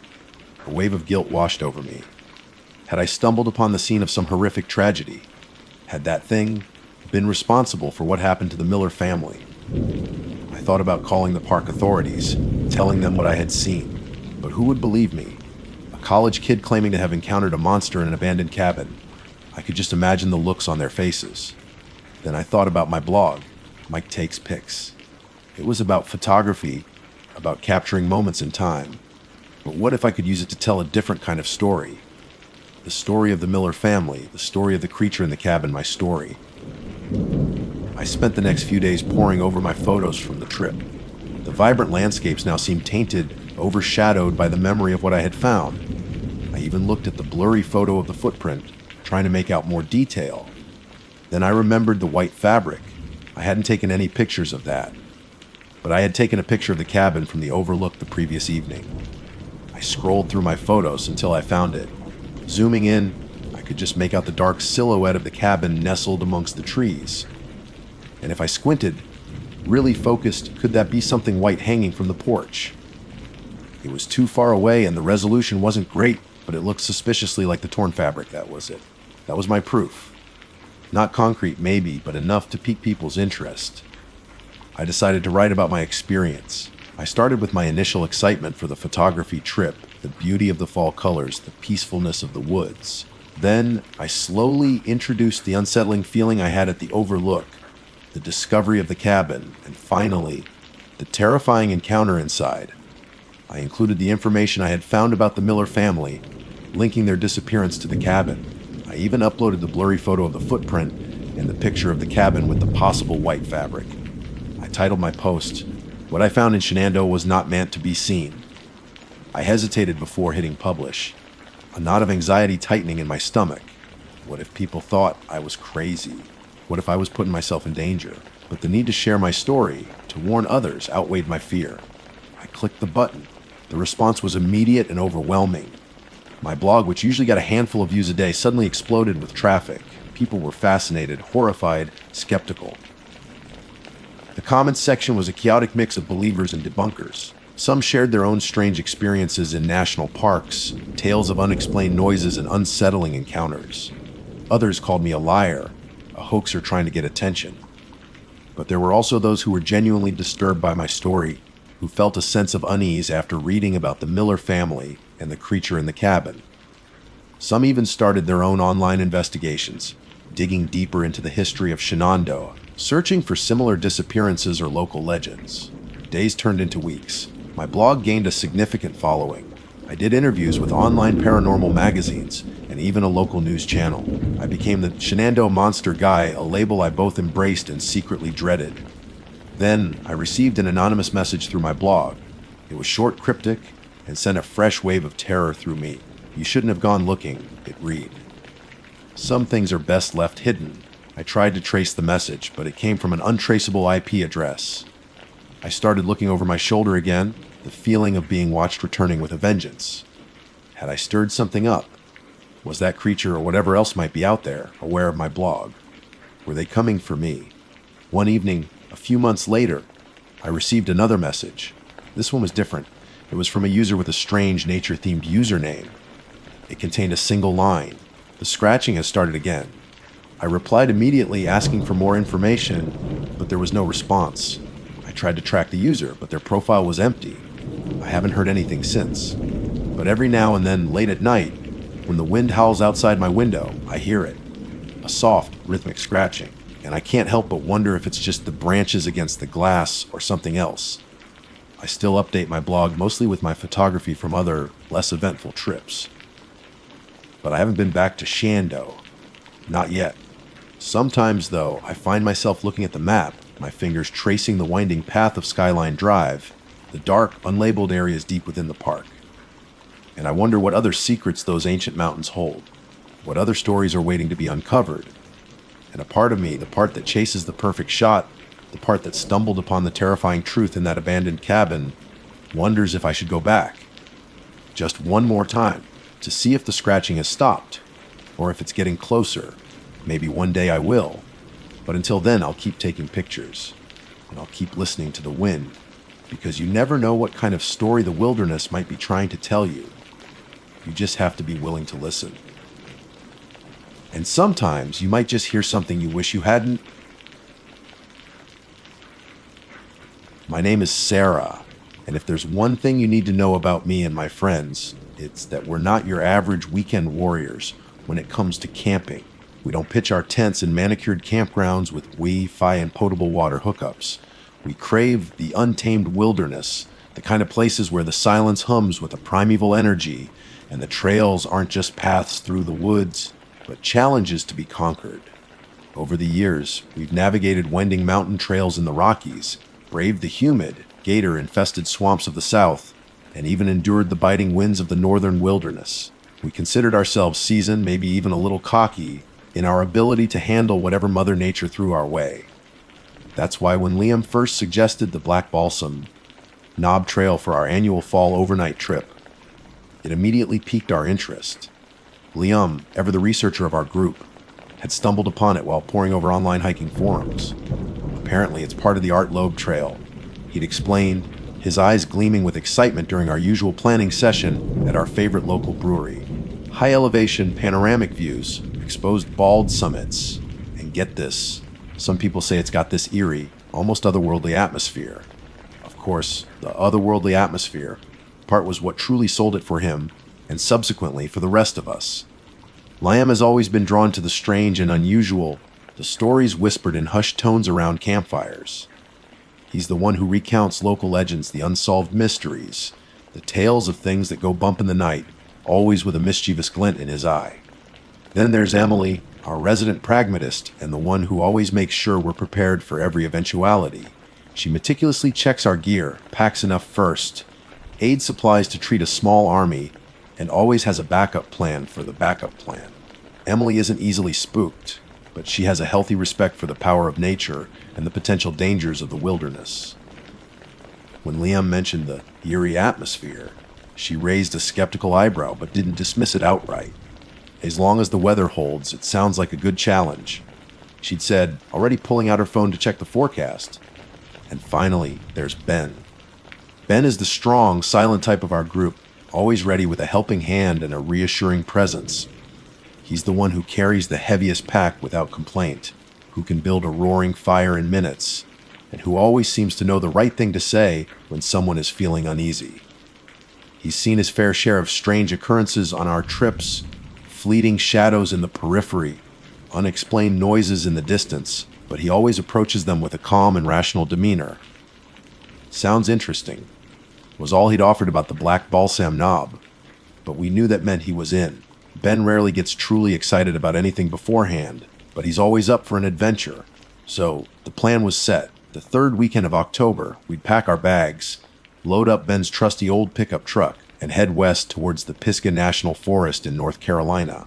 Speaker 1: A wave of guilt washed over me. Had I stumbled upon the scene of some horrific tragedy? Had that thing been responsible for what happened to the Miller family? I thought about calling the park authorities, telling them what I had seen. But who would believe me? A college kid claiming to have encountered a monster in an abandoned cabin. I could just imagine the looks on their faces. Then I thought about my blog, Mike Takes Pics. It was about photography, about capturing moments in time. But what if I could use it to tell a different kind of story? The story of the Miller family, the story of the creature in the cabin, my story. I spent the next few days poring over my photos from the trip. The vibrant landscapes now seemed tainted, overshadowed by the memory of what I had found. I even looked at the blurry photo of the footprint, trying to make out more detail. Then I remembered the white fabric. I hadn't taken any pictures of that, but I had taken a picture of the cabin from the overlook the previous evening. I scrolled through my photos until I found it. Zooming in, I could just make out the dark silhouette of the cabin nestled amongst the trees. And if I squinted, really focused, could that be something white hanging from the porch? It was too far away and the resolution wasn't great, but it looked suspiciously like the torn fabric. That was it. That was my proof. Not concrete, maybe, but enough to pique people's interest. I decided to write about my experience. I started with my initial excitement for the photography trip, the beauty of the fall colors, the peacefulness of the woods. Then I slowly introduced the unsettling feeling I had at the overlook, the discovery of the cabin, and finally, the terrifying encounter inside. I included the information I had found about the Miller family, linking their disappearance to the cabin. I even uploaded the blurry photo of the footprint and the picture of the cabin with the possible white fabric. I titled my post, "What I Found in Shenandoah Was Not Meant to Be Seen." I hesitated before hitting publish, a knot of anxiety tightening in my stomach. What if people thought I was crazy? What if I was putting myself in danger? But the need to share my story, to warn others, outweighed my fear. I clicked the button. The response was immediate and overwhelming. My blog, which usually got a handful of views a day, suddenly exploded with traffic. People were fascinated, horrified, skeptical. The comments section was a chaotic mix of believers and debunkers. Some shared their own strange experiences in national parks, tales of unexplained noises and unsettling encounters. Others called me a liar, a hoaxer trying to get attention. But there were also those who were genuinely disturbed by my story, who felt a sense of unease after reading about the Miller family and the creature in the cabin. Some even started their own online investigations, digging deeper into the history of Shenandoah, searching for similar disappearances or local legends. Days turned into weeks. My blog gained a significant following. I did interviews with online paranormal magazines and even a local news channel. I became the Shenandoah Monster Guy, a label I both embraced and secretly dreaded. Then I received an anonymous message through my blog. It was short, cryptic, and sent a fresh wave of terror through me. "You shouldn't have gone looking," it read. Some things are best left hidden. I tried to trace the message, but it came from an untraceable IP address. I started looking over my shoulder again, the feeling of being watched returning with a vengeance. Had I stirred something up? Was that creature or whatever else might be out there aware of my blog? Were they coming for me? One evening, a few months later, I received another message. This one was different. It was from a user with a strange nature-themed username. It contained a single line. "The scratching has started again." I replied immediately asking for more information, but there was no response. I tried to track the user, but their profile was empty. I haven't heard anything since. But every now and then, late at night, when the wind howls outside my window, I hear it. A soft, rhythmic scratching, and I can't help but wonder if it's just the branches against the glass or something else. I still update my blog mostly with my photography from other, less eventful trips. But I haven't been back to Shenandoah. Not yet. Sometimes, though, I find myself looking at the map, my fingers tracing the winding path of Skyline Drive, the dark, unlabeled areas deep within the park. And I wonder what other secrets those ancient mountains hold, what other stories are waiting to be uncovered. And a part of me, the part that chases the perfect shot, the part that stumbled upon the terrifying truth in that abandoned cabin, wonders if I should go back, just one more time, to see if the scratching has stopped, or if it's getting closer. Maybe one day I will, but until then I'll keep taking pictures, and I'll keep listening to the wind, because you never know what kind of story the wilderness might be trying to tell you. You just have to be willing to listen. And sometimes you might just hear something you wish you hadn't. My name is Sarah, and if there's one thing you need to know about me and my friends, it's that we're not your average weekend warriors when it comes to camping. We don't pitch our tents in manicured campgrounds with Wi-Fi and potable water hookups. We crave the untamed wilderness, the kind of places where the silence hums with a primeval energy, and the trails aren't just paths through the woods, but challenges to be conquered. Over the years, we've navigated winding mountain trails in the Rockies, braved the humid, gator-infested swamps of the South, and even endured the biting winds of the northern wilderness. We considered ourselves seasoned, maybe even a little cocky, in our ability to handle whatever Mother Nature threw our way. That's why when Liam first suggested the Black Balsam Knob Trail for our annual fall overnight trip, it immediately piqued our interest. Liam, ever the researcher of our group, had stumbled upon it while poring over online hiking forums. Apparently, it's part of the Art Loeb Trail. He'd explained, his eyes gleaming with excitement during our usual planning session at our favorite local brewery. High elevation panoramic views, exposed bald summits, and get this, some people say it's got this eerie, almost otherworldly atmosphere. Of course, the otherworldly atmosphere part was what truly sold it for him, and subsequently for the rest of us. Liam has always been drawn to the strange and unusual, the stories whispered in hushed tones around campfires. He's the one who recounts local legends, the unsolved mysteries, the tales of things that go bump in the night, always with a mischievous glint in his eye. Then there's Emily, our resident pragmatist, and the one who always makes sure we're prepared for every eventuality. She meticulously checks our gear, packs enough first, aids supplies to treat a small army, and always has a backup plan for the backup plan. Emily isn't easily spooked, but she has a healthy respect for the power of nature and the potential dangers of the wilderness. When Liam mentioned the eerie atmosphere, she raised a skeptical eyebrow but didn't dismiss it outright. As long as the weather holds, it sounds like a good challenge, she'd said, already pulling out her phone to check the forecast. And finally, there's Ben. Ben is the strong, silent type of our group, always ready with a helping hand and a reassuring presence. He's the one who carries the heaviest pack without complaint, who can build a roaring fire in minutes, and who always seems to know the right thing to say when someone is feeling uneasy. He's seen his fair share of strange occurrences on our trips, fleeting shadows in the periphery, unexplained noises in the distance, but he always approaches them with a calm and rational demeanor. Sounds interesting, was all he'd offered about the Black Balsam Knob, but we knew that meant he was in. Ben rarely gets truly excited about anything beforehand, but he's always up for an adventure. So the plan was set. The third weekend of October, we'd pack our bags, load up Ben's trusty old pickup truck, and head west towards the Pisgah National Forest in North Carolina.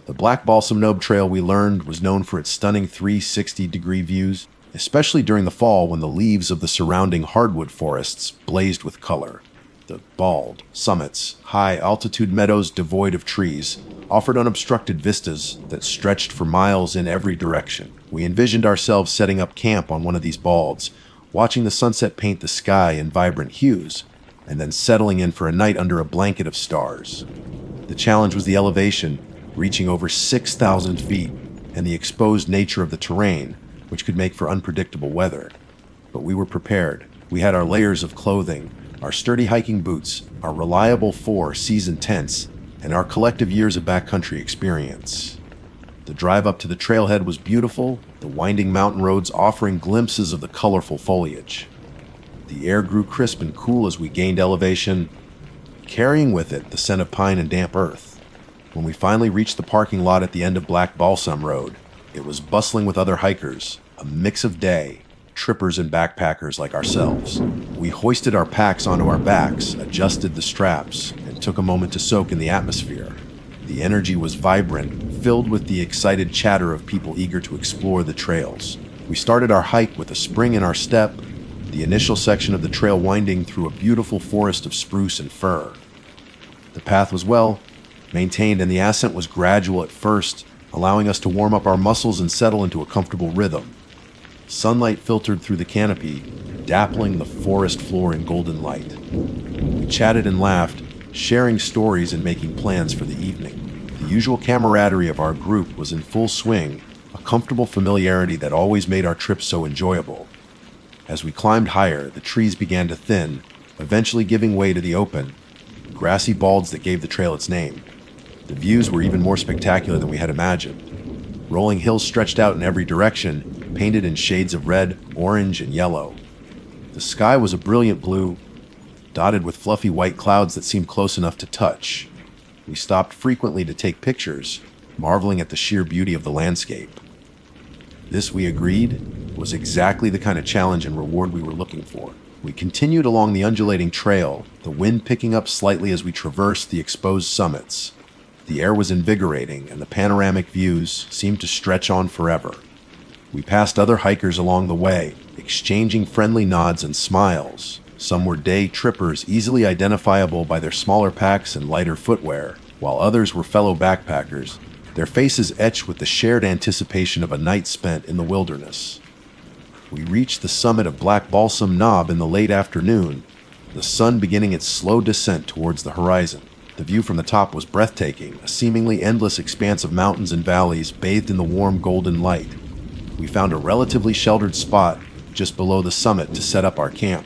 Speaker 1: The Black Balsam Knob Trail, we learned, was known for its stunning 360-degree views, especially during the fall when the leaves of the surrounding hardwood forests blazed with color. The bald summits, high-altitude meadows devoid of trees, offered unobstructed vistas that stretched for miles in every direction. We envisioned ourselves setting up camp on one of these balds, watching the sunset paint the sky in vibrant hues, and then settling in for a night under a blanket of stars. The challenge was the elevation, reaching over 6,000 feet, and the exposed nature of the terrain, which could make for unpredictable weather. But we were prepared. We had our layers of clothing, our sturdy hiking boots, our reliable 4-season tents, and our collective years of backcountry experience. The drive up to the trailhead was beautiful, the winding mountain roads offering glimpses of the colorful foliage. The air grew crisp and cool as we gained elevation, carrying with it the scent of pine and damp earth. When we finally reached the parking lot at the end of Black Balsam Road, it was bustling with other hikers, a mix of day, trippers and backpackers like ourselves. We hoisted our packs onto our backs, adjusted the straps, and took a moment to soak in the atmosphere. The energy was vibrant, filled with the excited chatter of people eager to explore the trails. We started our hike with a spring in our step, the initial section of the trail winding through a beautiful forest of spruce and fir. The path was well maintained, and the ascent was gradual at first, allowing us to warm up our muscles and settle into a comfortable rhythm. Sunlight filtered through the canopy, dappling the forest floor in golden light. We chatted and laughed, sharing stories and making plans for the evening. The usual camaraderie of our group was in full swing, a comfortable familiarity that always made our trips so enjoyable. As we climbed higher, the trees began to thin, eventually giving way to the open, grassy balds that gave the trail its name. The views were even more spectacular than we had imagined. Rolling hills stretched out in every direction, painted in shades of red, orange, and yellow. The sky was a brilliant blue, dotted with fluffy white clouds that seemed close enough to touch. We stopped frequently to take pictures, marveling at the sheer beauty of the landscape. This, we agreed, was exactly the kind of challenge and reward we were looking for. We continued along the undulating trail, the wind picking up slightly as we traversed the exposed summits. The air was invigorating, and the panoramic views seemed to stretch on forever. We passed other hikers along the way, exchanging friendly nods and smiles. Some were day trippers, easily identifiable by their smaller packs and lighter footwear, while others were fellow backpackers, their faces etched with the shared anticipation of a night spent in the wilderness. We reached the summit of Black Balsam Knob in the late afternoon, the sun beginning its slow descent towards the horizon. The view from the top was breathtaking, a seemingly endless expanse of mountains and valleys bathed in the warm golden light. We found a relatively sheltered spot just below the summit to set up our camp.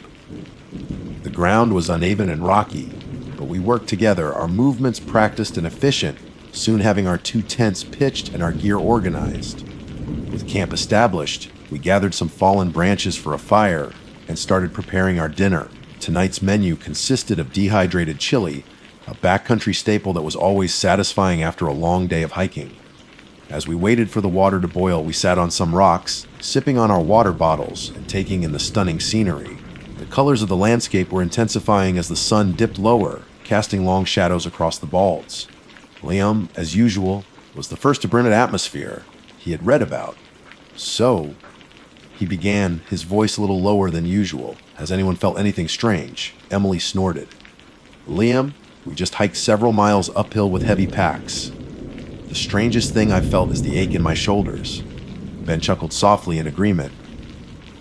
Speaker 1: The ground was uneven and rocky, but we worked together, our movements practiced and efficient, soon having our 2 tents pitched and our gear organized. With camp established, we gathered some fallen branches for a fire and started preparing our dinner. Tonight's menu consisted of dehydrated chili, a backcountry staple that was always satisfying after a long day of hiking. As we waited for the water to boil, we sat on some rocks, sipping on our water bottles and taking in the stunning scenery. The colors of the landscape were intensifying as the sun dipped lower, casting long shadows across the balds. Liam, as usual, was the first to bring an atmosphere he had read about. So, he began, his voice a little lower than usual. Has anyone felt anything strange? Emily snorted. Liam, we just hiked several miles uphill with heavy packs. The strangest thing I've felt is the ache in my shoulders. Ben chuckled softly in agreement.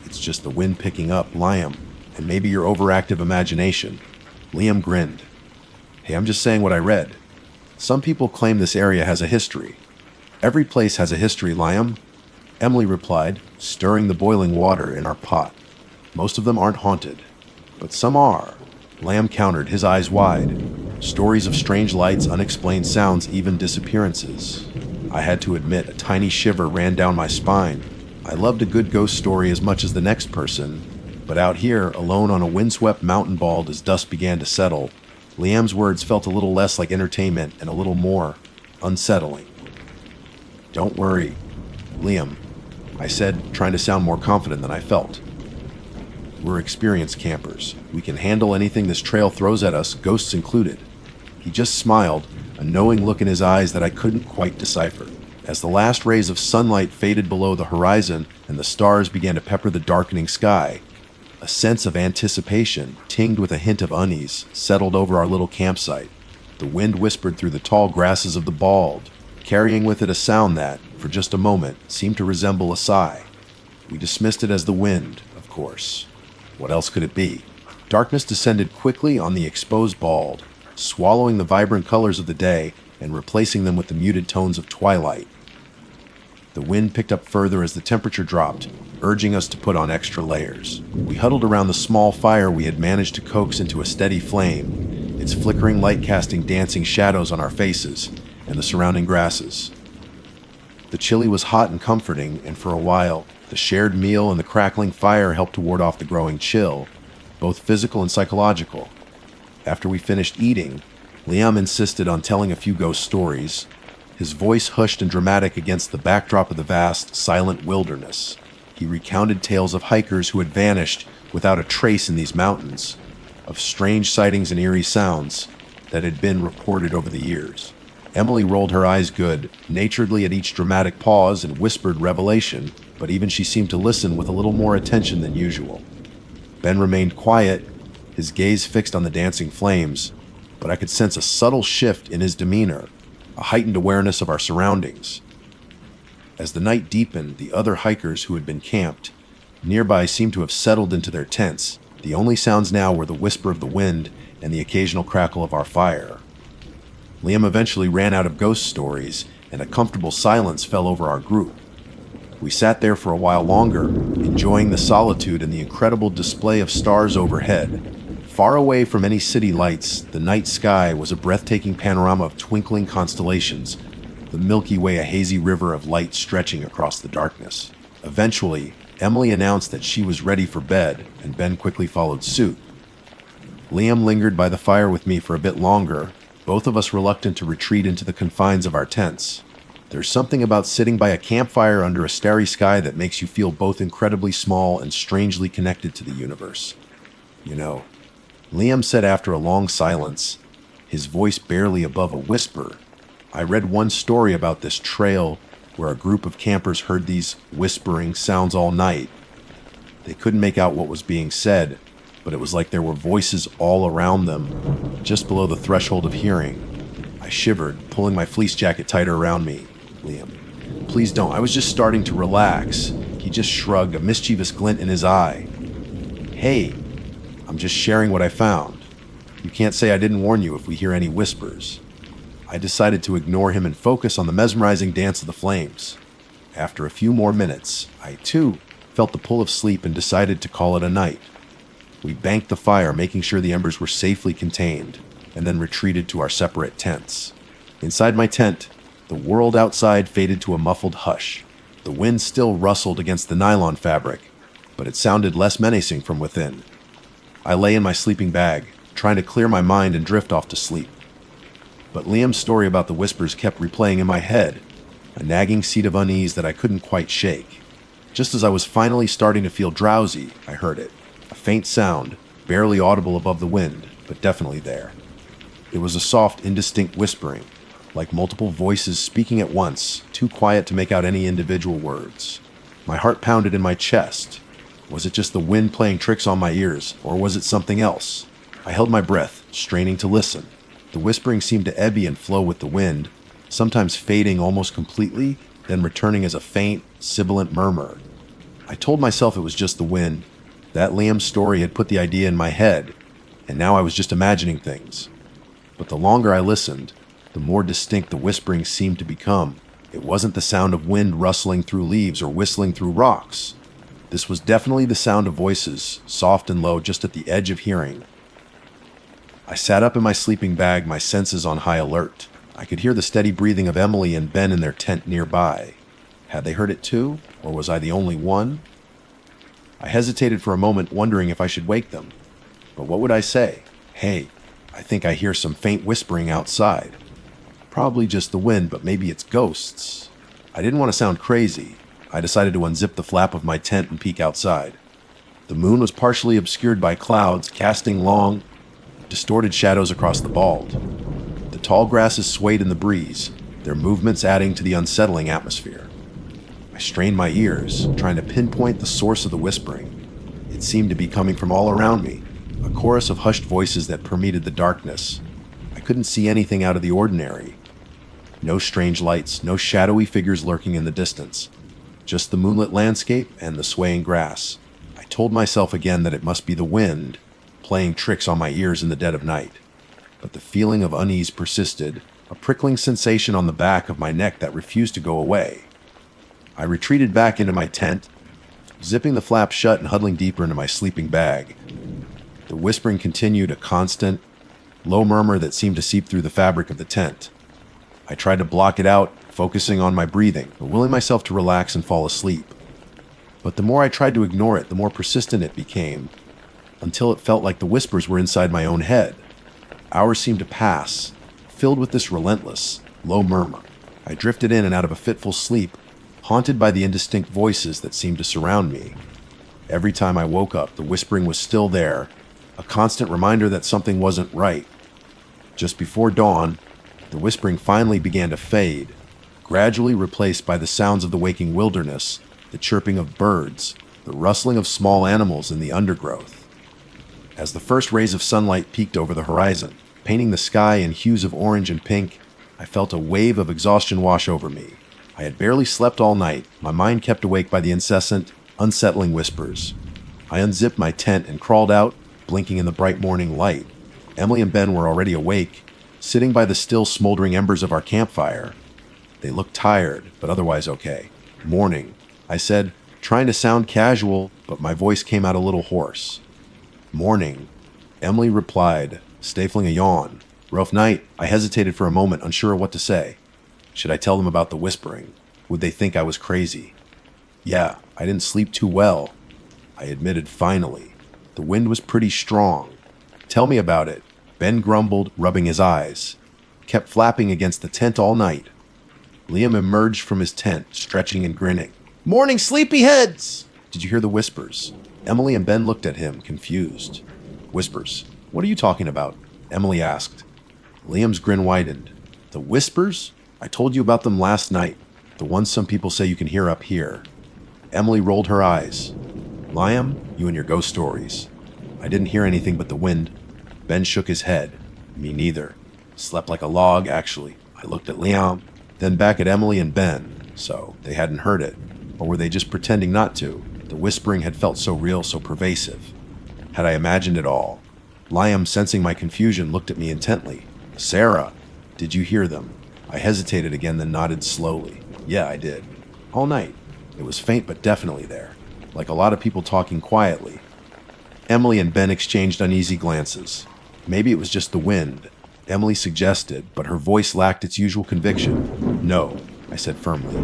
Speaker 1: It's just the wind picking up, Liam, and maybe your overactive imagination. Liam grinned. Hey, I'm just saying what I read. Some people claim this area has a history. Every place has a history, Liam, Emily replied, stirring the boiling water in our pot. Most of them aren't haunted, but some are. Liam countered, his eyes wide. Stories of strange lights, unexplained sounds, even disappearances. I had to admit, a tiny shiver ran down my spine. I loved a good ghost story as much as the next person, but out here, alone on a windswept mountain bald as dusk began to settle, Liam's words felt a little less like entertainment and a little more unsettling. Don't worry, Liam, I said, trying to sound more confident than I felt. We're experienced campers. We can handle anything this trail throws at us, ghosts included. He just smiled, a knowing look in his eyes that I couldn't quite decipher. As the last rays of sunlight faded below the horizon and the stars began to pepper the darkening sky, a sense of anticipation, tinged with a hint of unease, settled over our little campsite. The wind whispered through the tall grasses of the bald, carrying with it a sound that, for just a moment, seemed to resemble a sigh. We dismissed it as the wind, of course. What else could it be? Darkness descended quickly on the exposed bald, swallowing the vibrant colors of the day and replacing them with the muted tones of twilight. The wind picked up further as the temperature dropped, urging us to put on extra layers. We huddled around the small fire we had managed to coax into a steady flame, its flickering light casting dancing shadows on our faces and the surrounding grasses. The chili was hot and comforting, and for a while, the shared meal and the crackling fire helped to ward off the growing chill, both physical and psychological. After we finished eating, Liam insisted on telling a few ghost stories, his voice hushed and dramatic against the backdrop of the vast, silent wilderness. He recounted tales of hikers who had vanished without a trace in these mountains, of strange sightings and eerie sounds that had been reported over the years. Emily rolled her eyes good-naturedly at each dramatic pause and whispered revelation, but even she seemed to listen with a little more attention than usual. Ben remained quiet, his gaze fixed on the dancing flames, but I could sense a subtle shift in his demeanor, a heightened awareness of our surroundings. As the night deepened, the other hikers who had been camped nearby seemed to have settled into their tents. The only sounds now were the whisper of the wind and the occasional crackle of our fire. Liam eventually ran out of ghost stories, and a comfortable silence fell over our group. We sat there for a while longer, enjoying the solitude and the incredible display of stars overhead. Far away from any city lights, the night sky was a breathtaking panorama of twinkling constellations, the Milky Way a hazy river of light stretching across the darkness. Eventually, Emily announced that she was ready for bed, and Ben quickly followed suit. Liam lingered by the fire with me for a bit longer, both of us reluctant to retreat into the confines of our tents. There's something about sitting by a campfire under a starry sky that makes you feel both incredibly small and strangely connected to the universe. You know, Liam said after a long silence, his voice barely above a whisper, I read one story about this trail where a group of campers heard these whispering sounds all night. They couldn't make out what was being said, but it was like there were voices all around them, just below the threshold of hearing. I shivered, pulling my fleece jacket tighter around me. Liam, please don't. I was just starting to relax. He just shrugged, a mischievous glint in his eye. Hey, I'm just sharing what I found. You can't say I didn't warn you if we hear any whispers. I decided to ignore him and focus on the mesmerizing dance of the flames. After a few more minutes, I too felt the pull of sleep and decided to call it a night. We banked the fire, making sure the embers were safely contained, and then retreated to our separate tents. Inside my tent, the world outside faded to a muffled hush. The wind still rustled against the nylon fabric, but it sounded less menacing from within. I lay in my sleeping bag, trying to clear my mind and drift off to sleep. But Liam's story about the whispers kept replaying in my head, a nagging seed of unease that I couldn't quite shake. Just as I was finally starting to feel drowsy, I heard it. A faint sound, barely audible above the wind, but definitely there. It was a soft, indistinct whispering, like multiple voices speaking at once, too quiet to make out any individual words. My heart pounded in my chest. Was it just the wind playing tricks on my ears, or was it something else? I held my breath, straining to listen. The whispering seemed to ebb and flow with the wind, sometimes fading almost completely, then returning as a faint, sibilant murmur. I told myself it was just the wind, that Liam's story had put the idea in my head, and now I was just imagining things. But the longer I listened, the more distinct the whispering seemed to become. It wasn't the sound of wind rustling through leaves or whistling through rocks. This was definitely the sound of voices, soft and low, just at the edge of hearing. I sat up in my sleeping bag, my senses on high alert. I could hear the steady breathing of Emily and Ben in their tent nearby. Had they heard it too, or was I the only one? I hesitated for a moment, wondering if I should wake them. But what would I say? Hey, I think I hear some faint whispering outside. Probably just the wind, but maybe it's ghosts. I didn't want to sound crazy. I decided to unzip the flap of my tent and peek outside. The moon was partially obscured by clouds, casting long, distorted shadows across the bald. The tall grasses swayed in the breeze, their movements adding to the unsettling atmosphere. I strained my ears, trying to pinpoint the source of the whispering. It seemed to be coming from all around me, a chorus of hushed voices that permeated the darkness. I couldn't see anything out of the ordinary. No strange lights, no shadowy figures lurking in the distance. Just the moonlit landscape and the swaying grass. I told myself again that it must be the wind, playing tricks on my ears in the dead of night. But the feeling of unease persisted, a prickling sensation on the back of my neck that refused to go away. I retreated back into my tent, zipping the flap shut and huddling deeper into my sleeping bag. The whispering continued, a constant, low murmur that seemed to seep through the fabric of the tent. I tried to block it out, focusing on my breathing, willing myself to relax and fall asleep. But the more I tried to ignore it, the more persistent it became, until it felt like the whispers were inside my own head. Hours seemed to pass, filled with this relentless, low murmur. I drifted in and out of a fitful sleep, haunted by the indistinct voices that seemed to surround me. Every time I woke up, the whispering was still there, a constant reminder that something wasn't right. Just before dawn, the whispering finally began to fade, gradually replaced by the sounds of the waking wilderness, the chirping of birds, the rustling of small animals in the undergrowth. As the first rays of sunlight peeked over the horizon, painting the sky in hues of orange and pink, I felt a wave of exhaustion wash over me. I had barely slept all night, my mind kept awake by the incessant, unsettling whispers. I unzipped my tent and crawled out, blinking in the bright morning light. Emily and Ben were already awake, sitting by the still smoldering embers of our campfire. They looked tired, but otherwise okay. "Morning," I said, trying to sound casual, but my voice came out a little hoarse. "Morning," Emily replied, stifling a yawn. "Rough night." I hesitated for a moment, unsure of what to say. Should I tell them about the whispering? Would they think I was crazy? "Yeah, I didn't sleep too well," I admitted finally. "The wind was pretty strong." "Tell me about it," Ben grumbled, rubbing his eyes. "Kept flapping against the tent all night." Liam emerged from his tent, stretching and grinning. "Morning, sleepyheads!" "Did you hear the whispers?" Emily and Ben looked at him, confused. "Whispers? What are you talking about?" Emily asked. Liam's grin widened. "The whispers? I told you about them last night. The ones some people say you can hear up here." Emily rolled her eyes. "Liam, you and your ghost stories." "I didn't hear anything but the wind." Ben shook his head. "Me neither. Slept like a log, actually." I looked at Liam, then back at Emily and Ben. So, they hadn't heard it. Or were they just pretending not to? The whispering had felt so real, so pervasive. Had I imagined it all? Liam, sensing my confusion, looked at me intently. "Sarah, did you hear them?" I hesitated again, then nodded slowly. "Yeah, I did. All night. It was faint but definitely there. Like a lot of people talking quietly." Emily and Ben exchanged uneasy glances. Maybe it was just the wind, Emily suggested, but her voice lacked its usual conviction. "No," I said firmly.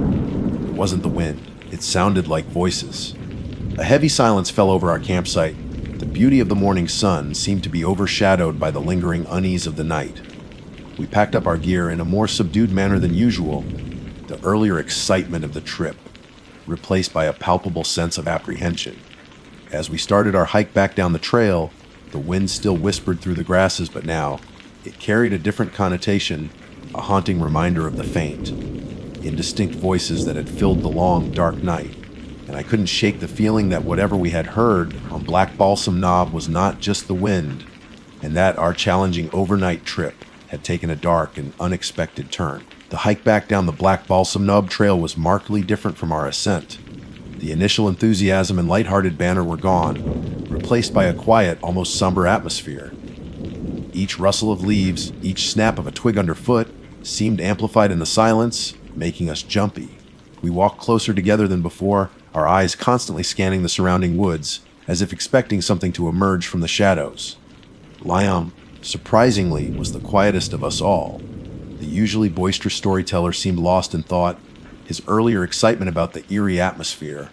Speaker 1: "It wasn't the wind. It sounded like voices." A heavy silence fell over our campsite. The beauty of the morning sun seemed to be overshadowed by the lingering unease of the night. We packed up our gear in a more subdued manner than usual, the earlier excitement of the trip replaced by a palpable sense of apprehension. As we started our hike back down the trail, the wind still whispered through the grasses, but now it carried a different connotation, a haunting reminder of the faint, indistinct voices that had filled the long, dark night. And I couldn't shake the feeling that whatever we had heard on Black Balsam Knob was not just the wind, and that our challenging overnight trip had taken a dark and unexpected turn. The hike back down the Black Balsam Knob trail was markedly different from our ascent. The initial enthusiasm and lighthearted banter were gone, replaced by a quiet, almost somber atmosphere. Each rustle of leaves, each snap of a twig underfoot, seemed amplified in the silence, making us jumpy. We walked closer together than before, our eyes constantly scanning the surrounding woods, as if expecting something to emerge from the shadows. Liam, surprisingly, was the quietest of us all. The usually boisterous storyteller seemed lost in thought, his earlier excitement about the eerie atmosphere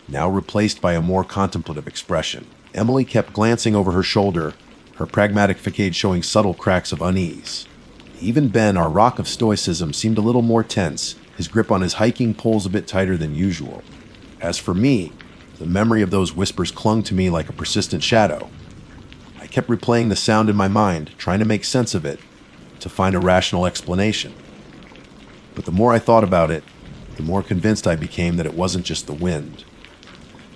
Speaker 1: now replaced by a more contemplative expression. Emily kept glancing over her shoulder, her pragmatic facade showing subtle cracks of unease. Even Ben, our rock of stoicism, seemed a little more tense, his grip on his hiking poles a bit tighter than usual. As for me, the memory of those whispers clung to me like a persistent shadow. I kept replaying the sound in my mind, trying to make sense of it, to find a rational explanation. But the more I thought about it, the more convinced I became that it wasn't just the wind.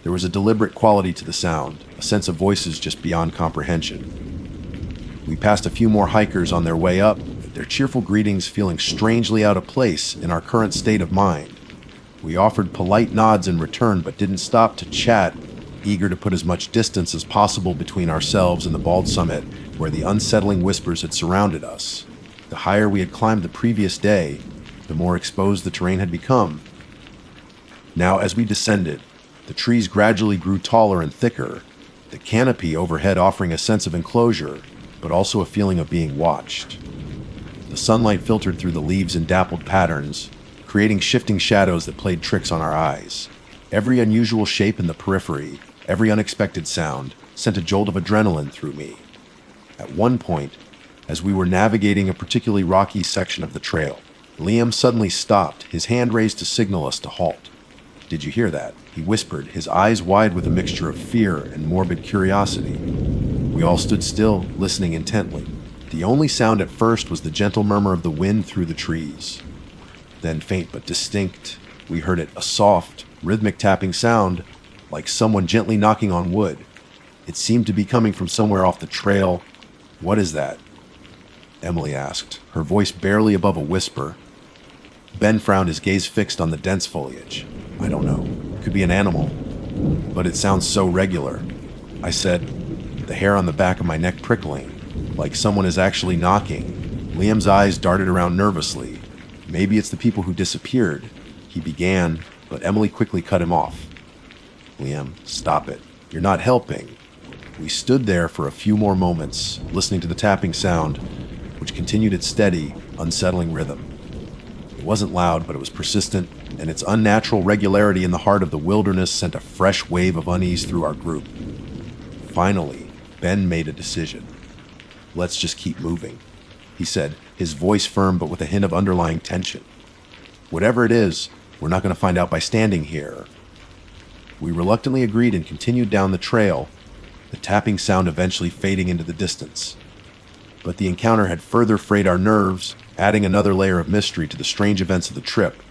Speaker 1: There was a deliberate quality to the sound, a sense of voices just beyond comprehension. We passed a few more hikers on their way up, their cheerful greetings feeling strangely out of place in our current state of mind. We offered polite nods in return, but didn't stop to chat, eager to put as much distance as possible between ourselves and the bald summit where the unsettling whispers had surrounded us. The higher we had climbed the previous day, the more exposed the terrain had become. Now, as we descended, the trees gradually grew taller and thicker, the canopy overhead offering a sense of enclosure, but also a feeling of being watched. The sunlight filtered through the leaves in dappled patterns, creating shifting shadows that played tricks on our eyes. Every unusual shape in the periphery, every unexpected sound, sent a jolt of adrenaline through me. At one point, as we were navigating a particularly rocky section of the trail, Liam suddenly stopped, his hand raised to signal us to halt. Did you hear that? He whispered, his eyes wide with a mixture of fear and morbid curiosity. We all stood still, listening intently. The only sound at first was the gentle murmur of the wind through the trees. Then, faint but distinct, we heard it, a soft, rhythmic tapping sound, like someone gently knocking on wood. It seemed to be coming from somewhere off the trail. "What is that?" Emily asked, her voice barely above a whisper. Ben frowned, his gaze fixed on the dense foliage. "I don't know. It could be an animal. But it sounds so regular," I said, the hair on the back of my neck prickling, like someone is actually knocking. Liam's eyes darted around nervously. "Maybe it's the people who disappeared," he began, but Emily quickly cut him off. "Liam, stop it. You're not helping." We stood there for a few more moments, listening to the tapping sound, which continued its steady, unsettling rhythm. It wasn't loud, but it was persistent, and its unnatural regularity in the heart of the wilderness sent a fresh wave of unease through our group. Finally, Ben made a decision. "Let's just keep moving," he said, his voice firm but with a hint of underlying tension. "Whatever it is, we're not going to find out by standing here." We reluctantly agreed and continued down the trail, the tapping sound eventually fading into the distance. But the encounter had further frayed our nerves, adding another layer of mystery to the strange events of the trip.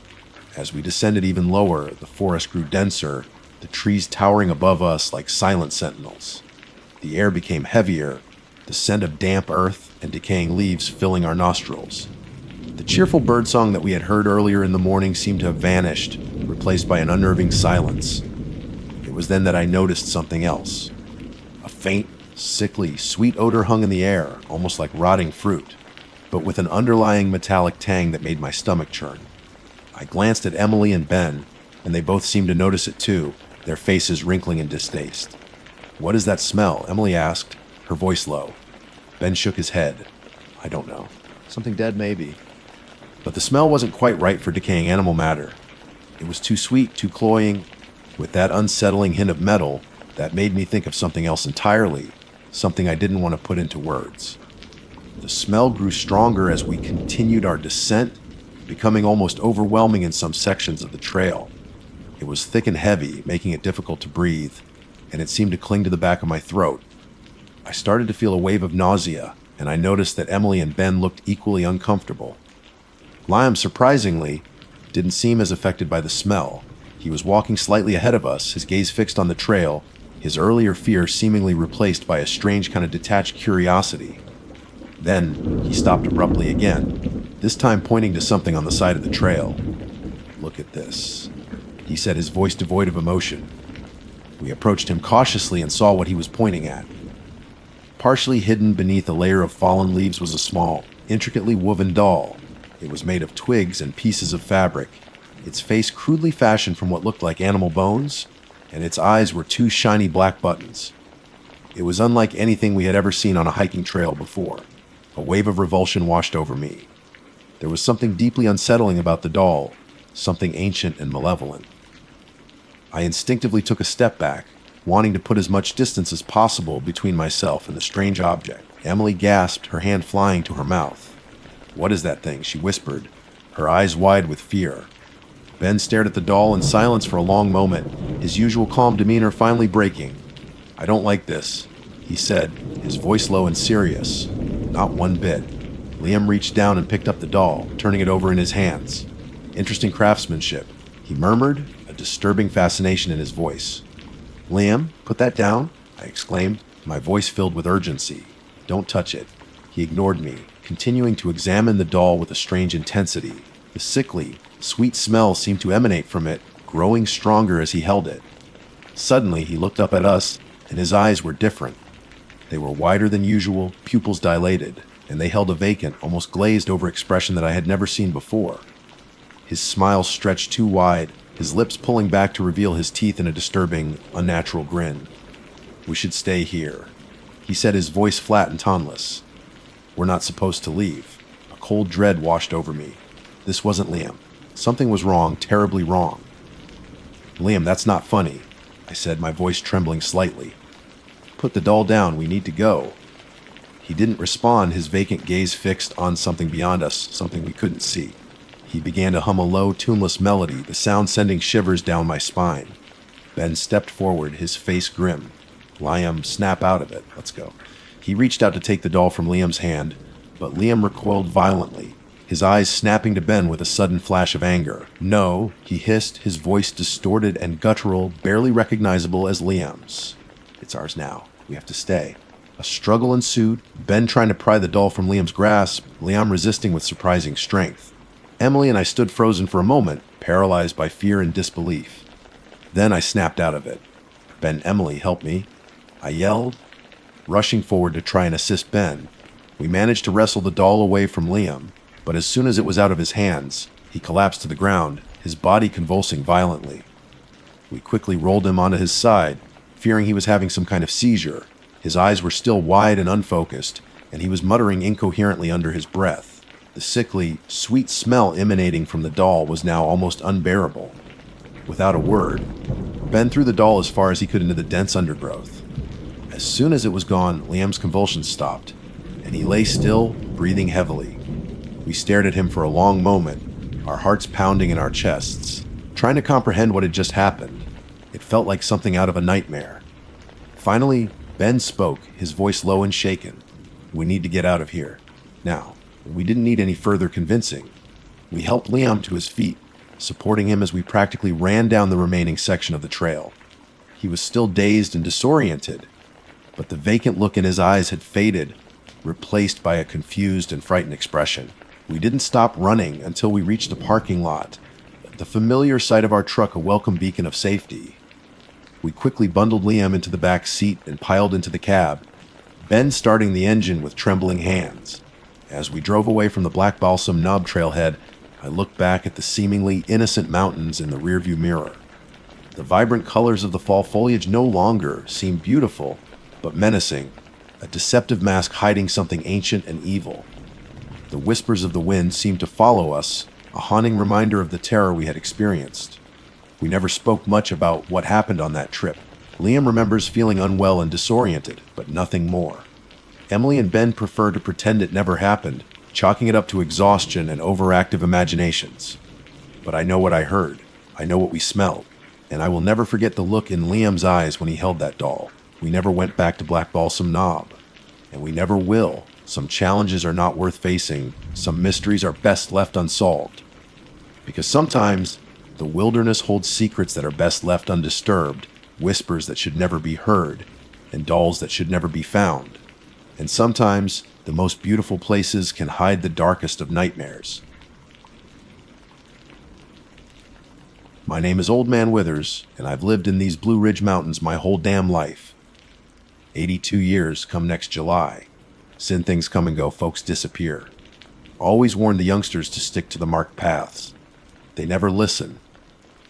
Speaker 1: As we descended even lower, the forest grew denser, the trees towering above us like silent sentinels. The air became heavier, the scent of damp earth and decaying leaves filling our nostrils. The cheerful birdsong that we had heard earlier in the morning seemed to have vanished, replaced by an unnerving silence. It was then that I noticed something else. A faint, sickly, sweet odor hung in the air, almost like rotting fruit, but with an underlying metallic tang that made my stomach churn. I glanced at Emily and Ben, and they both seemed to notice it too, their faces wrinkling in distaste. "What is that smell?" Emily asked, her voice low. Ben shook his head. "I don't know. Something dead, maybe." But the smell wasn't quite right for decaying animal matter. It was too sweet, too cloying, with that unsettling hint of metal that made me think of something else entirely, something I didn't want to put into words. The smell grew stronger as we continued our descent, becoming almost overwhelming in some sections of the trail. It was thick and heavy, making it difficult to breathe, and it seemed to cling to the back of my throat. I started to feel a wave of nausea, and I noticed that Emily and Ben looked equally uncomfortable. Liam, surprisingly, didn't seem as affected by the smell. He was walking slightly ahead of us, his gaze fixed on the trail, his earlier fear seemingly replaced by a strange kind of detached curiosity. Then he stopped abruptly again, this time pointing to something on the side of the trail. "Look at this," he said, his voice devoid of emotion. We approached him cautiously and saw what he was pointing at. Partially hidden beneath a layer of fallen leaves was a small, intricately woven doll. It was made of twigs and pieces of fabric, its face crudely fashioned from what looked like animal bones, and its eyes were two shiny black buttons. It was unlike anything we had ever seen on a hiking trail before. A wave of revulsion washed over me. There was something deeply unsettling about the doll, something ancient and malevolent. I instinctively took a step back, wanting to put as much distance as possible between myself and the strange object. Emily gasped, her hand flying to her mouth. "What is that thing?" she whispered, her eyes wide with fear. Ben stared at the doll in silence for a long moment, his usual calm demeanor finally breaking. "I don't like this," he said, his voice low and serious. "Not one bit." Liam reached down and picked up the doll, turning it over in his hands. "Interesting craftsmanship," he murmured, a disturbing fascination in his voice. "Liam, put that down," I exclaimed, my voice filled with urgency. "Don't touch it." He ignored me, continuing to examine the doll with a strange intensity. The sickly, sweet smell seemed to emanate from it, growing stronger as he held it. Suddenly, he looked up at us, and his eyes were different. They were wider than usual, pupils dilated, and they held a vacant, almost glazed over expression that I had never seen before. His smile stretched too wide, his lips pulling back to reveal his teeth in a disturbing, unnatural grin. "We should stay here," he said, his voice flat and toneless. "We're not supposed to leave." A cold dread washed over me. This wasn't Liam. Something was wrong, terribly wrong. "Liam, that's not funny," I said, my voice trembling slightly. "Put the doll down, we need to go." He didn't respond, his vacant gaze fixed on something beyond us, something we couldn't see. He began to hum a low, tuneless melody, the sound sending shivers down my spine. Ben stepped forward, his face grim. Liam, snap out of it. Let's go. He reached out to take the doll from Liam's hand, but Liam recoiled violently, his eyes snapping to Ben with a sudden flash of anger. No, he hissed, his voice distorted and guttural, barely recognizable as Liam's. It's ours now. We have to stay. A struggle ensued, Ben trying to pry the doll from Liam's grasp, Liam resisting with surprising strength. Emily and I stood frozen for a moment, paralyzed by fear and disbelief. Then I snapped out of it. Ben, Emily, help me. I yelled, rushing forward to try and assist Ben. We managed to wrestle the doll away from Liam, but as soon as it was out of his hands, he collapsed to the ground, his body convulsing violently. We quickly rolled him onto his side, fearing he was having some kind of seizure. His eyes were still wide and unfocused, and he was muttering incoherently under his breath. The sickly, sweet smell emanating from the doll was now almost unbearable. Without a word, Ben threw the doll as far as he could into the dense undergrowth. As soon as it was gone, Liam's convulsions stopped, and he lay still, breathing heavily. We stared at him for a long moment, our hearts pounding in our chests, trying to comprehend what had just happened. It felt like something out of a nightmare. Finally, Ben spoke, his voice low and shaken. We need to get out of here. Now, we didn't need any further convincing. We helped Liam to his feet, supporting him as we practically ran down the remaining section of the trail. He was still dazed and disoriented, but the vacant look in his eyes had faded, replaced by a confused and frightened expression. We didn't stop running until we reached the parking lot, the familiar sight of our truck a welcome beacon of safety. We quickly bundled Liam into the back seat and piled into the cab, Ben starting the engine with trembling hands. As we drove away from the Black Balsam Knob trailhead, I looked back at the seemingly innocent mountains in the rearview mirror. The vibrant colors of the fall foliage no longer seemed beautiful, but menacing, a deceptive mask hiding something ancient and evil. The whispers of the wind seemed to follow us, a haunting reminder of the terror we had experienced. We never spoke much about what happened on that trip. Liam remembers feeling unwell and disoriented, but nothing more. Emily and Ben prefer to pretend it never happened, chalking it up to exhaustion and overactive imaginations. But I know what I heard, I know what we smelled, and I will never forget the look in Liam's eyes when he held that doll. We never went back to Black Balsam Knob, and we never will. Some challenges are not worth facing, some mysteries are best left unsolved. Because sometimes, the wilderness holds secrets that are best left undisturbed, whispers that should never be heard, and dolls that should never be found. And sometimes, the most beautiful places can hide the darkest of nightmares. My name is Old Man Withers, and I've lived in these Blue Ridge Mountains my whole damn life. 82 years come next July. Sin things come and go, folks disappear. Always warn the youngsters to stick to the marked paths. They never listen.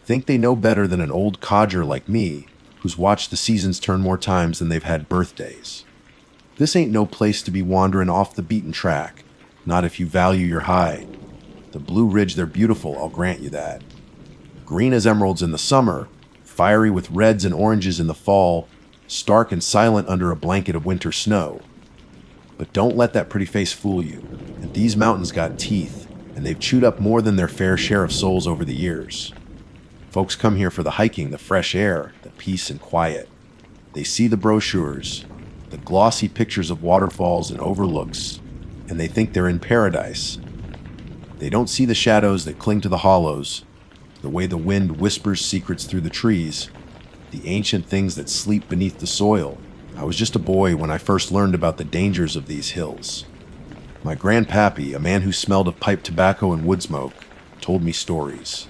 Speaker 1: Think they know better than an old codger like me, who's watched the seasons turn more times than they've had birthdays. This ain't no place to be wandering off the beaten track, not if you value your hide. The Blue Ridge, they're beautiful, I'll grant you that. Green as emeralds in the summer, fiery with reds and oranges in the fall, stark and silent under a blanket of winter snow. But don't let that pretty face fool you. And these mountains got teeth, and they've chewed up more than their fair share of souls over the years. Folks come here for the hiking, the fresh air, the peace and quiet. They see the brochures, the glossy pictures of waterfalls and overlooks, and they think they're in paradise. They don't see the shadows that cling to the hollows, the way the wind whispers secrets through the trees, the ancient things that sleep beneath the soil. I was just a boy when I first learned about the dangers of these hills. My grandpappy, a man who smelled of pipe tobacco and wood smoke, told me stories.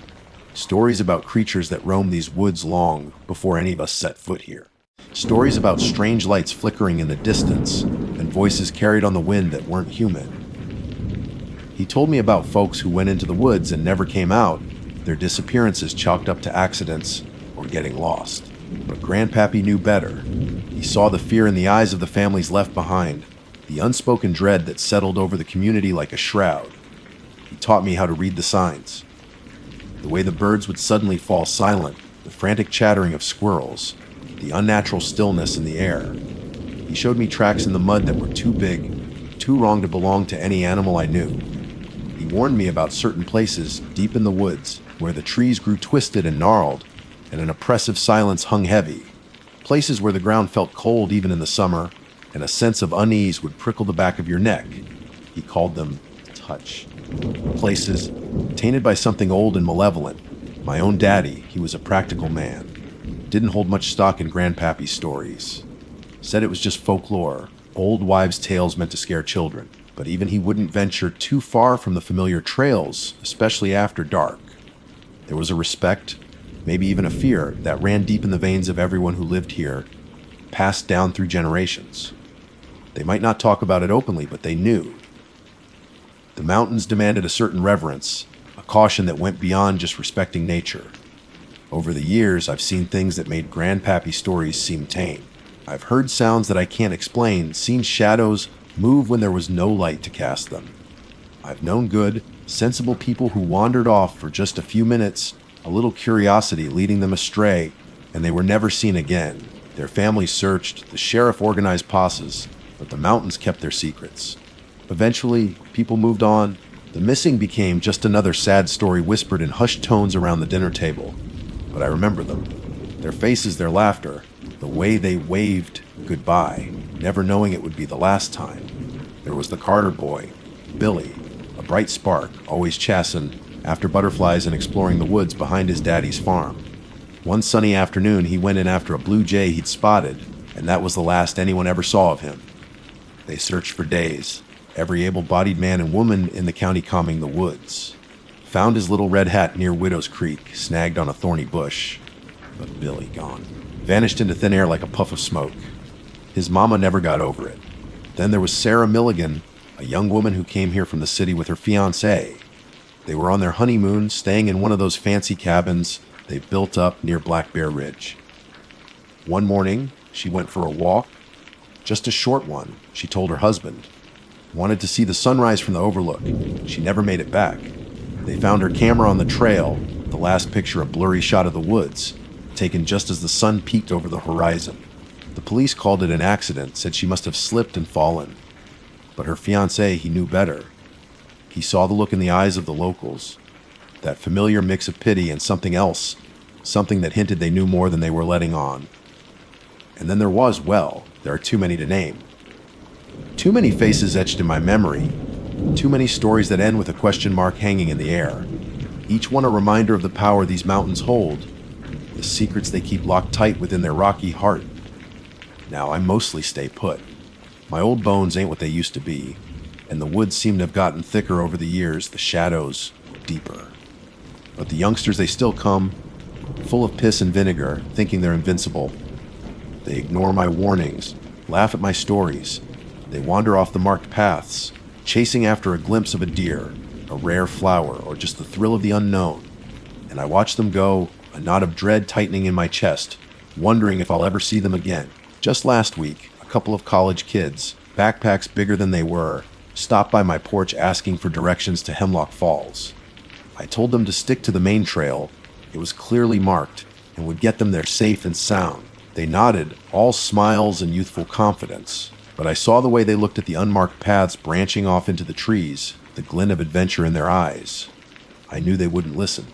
Speaker 1: Stories about creatures that roam these woods long before any of us set foot here. Stories about strange lights flickering in the distance and voices carried on the wind that weren't human. He told me about folks who went into the woods and never came out, their disappearances chalked up to accidents or getting lost. But Grandpappy knew better. He saw the fear in the eyes of the families left behind, the unspoken dread that settled over the community like a shroud. He taught me how to read the signs. The way the birds would suddenly fall silent, the frantic chattering of squirrels, the unnatural stillness in the air. He showed me tracks in the mud that were too big, too wrong to belong to any animal I knew. He warned me about certain places deep in the woods where the trees grew twisted and gnarled, and an oppressive silence hung heavy. Places where the ground felt cold even in the summer, and a sense of unease would prickle the back of your neck. He called them touch. Places tainted by something old and malevolent. My own daddy, he was a practical man. Didn't hold much stock in Grandpappy's stories. Said it was just folklore, old wives' tales meant to scare children. But even he wouldn't venture too far from the familiar trails, especially after dark. There was a respect, maybe even a fear, that ran deep in the veins of everyone who lived here, passed down through generations. They might not talk about it openly, but they knew. The mountains demanded a certain reverence, a caution that went beyond just respecting nature. Over the years, I've seen things that made Grandpappy stories seem tame. I've heard sounds that I can't explain, seen shadows move when there was no light to cast them. I've known good, sensible people who wandered off for just a few minutes, a little curiosity leading them astray, and they were never seen again. Their families searched, the sheriff organized posses, but the mountains kept their secrets. Eventually, people moved on. The missing became just another sad story whispered in hushed tones around the dinner table. But I remember them. Their faces, their laughter, the way they waved goodbye, never knowing it would be the last time. There was the Carter boy, Billy, a bright spark, always chasin' after butterflies and exploring the woods behind his daddy's farm. One sunny afternoon, he went in after a blue jay he'd spotted, and that was the last anyone ever saw of him. They searched for days, every able-bodied man and woman in the county combing the woods. Found his little red hat near Widow's Creek, snagged on a thorny bush. But Billy gone. Vanished into thin air like a puff of smoke. His mama never got over it. Then there was Sarah Milligan, a young woman who came here from the city with her fiancé. They were on their honeymoon, staying in one of those fancy cabins they built up near Black Bear Ridge. One morning, she went for a walk. Just a short one, she told her husband. Wanted to see the sunrise from the overlook. She never made it back. They found her camera on the trail, the last picture a blurry shot of the woods, taken just as the sun peaked over the horizon. The police called it an accident, said she must have slipped and fallen. But her fiancé, he knew better. He saw the look in the eyes of the locals, that familiar mix of pity and something else, something that hinted they knew more than they were letting on. And then there are too many to name. Too many faces etched in my memory, too many stories that end with a question mark hanging in the air. Each one a reminder of the power these mountains hold, the secrets they keep locked tight within their rocky heart. Now I mostly stay put. My old bones ain't what they used to be, and the woods seem to have gotten thicker over the years, the shadows deeper. But the youngsters, they still come, full of piss and vinegar, thinking they're invincible. They ignore my warnings, laugh at my stories. They wander off the marked paths, chasing after a glimpse of a deer, a rare flower, or just the thrill of the unknown. And I watch them go, a knot of dread tightening in my chest, wondering if I'll ever see them again. Just last week, a couple of college kids, backpacks bigger than they were, stopped by my porch asking for directions to Hemlock Falls. I told them to stick to the main trail. It was clearly marked and would get them there safe and sound. They nodded, all smiles and youthful confidence. But I saw the way they looked at the unmarked paths branching off into the trees, the glint of adventure in their eyes. I knew they wouldn't listen.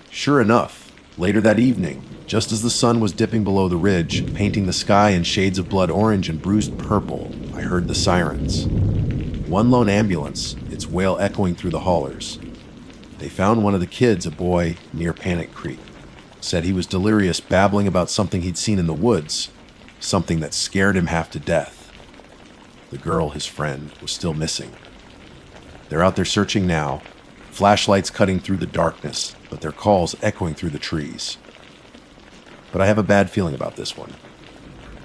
Speaker 1: Sure enough, later that evening, just as the sun was dipping below the ridge, painting the sky in shades of blood orange and bruised purple, I heard the sirens. One lone ambulance, its wail echoing through the hollers. They found one of the kids, a boy, near Panic Creek. Said he was delirious, babbling about something he'd seen in the woods, something that scared him half to death. The girl, his friend, was still missing. They're out there searching now, flashlights cutting through the darkness, but their calls echoing through the trees. But I have a bad feeling about this one.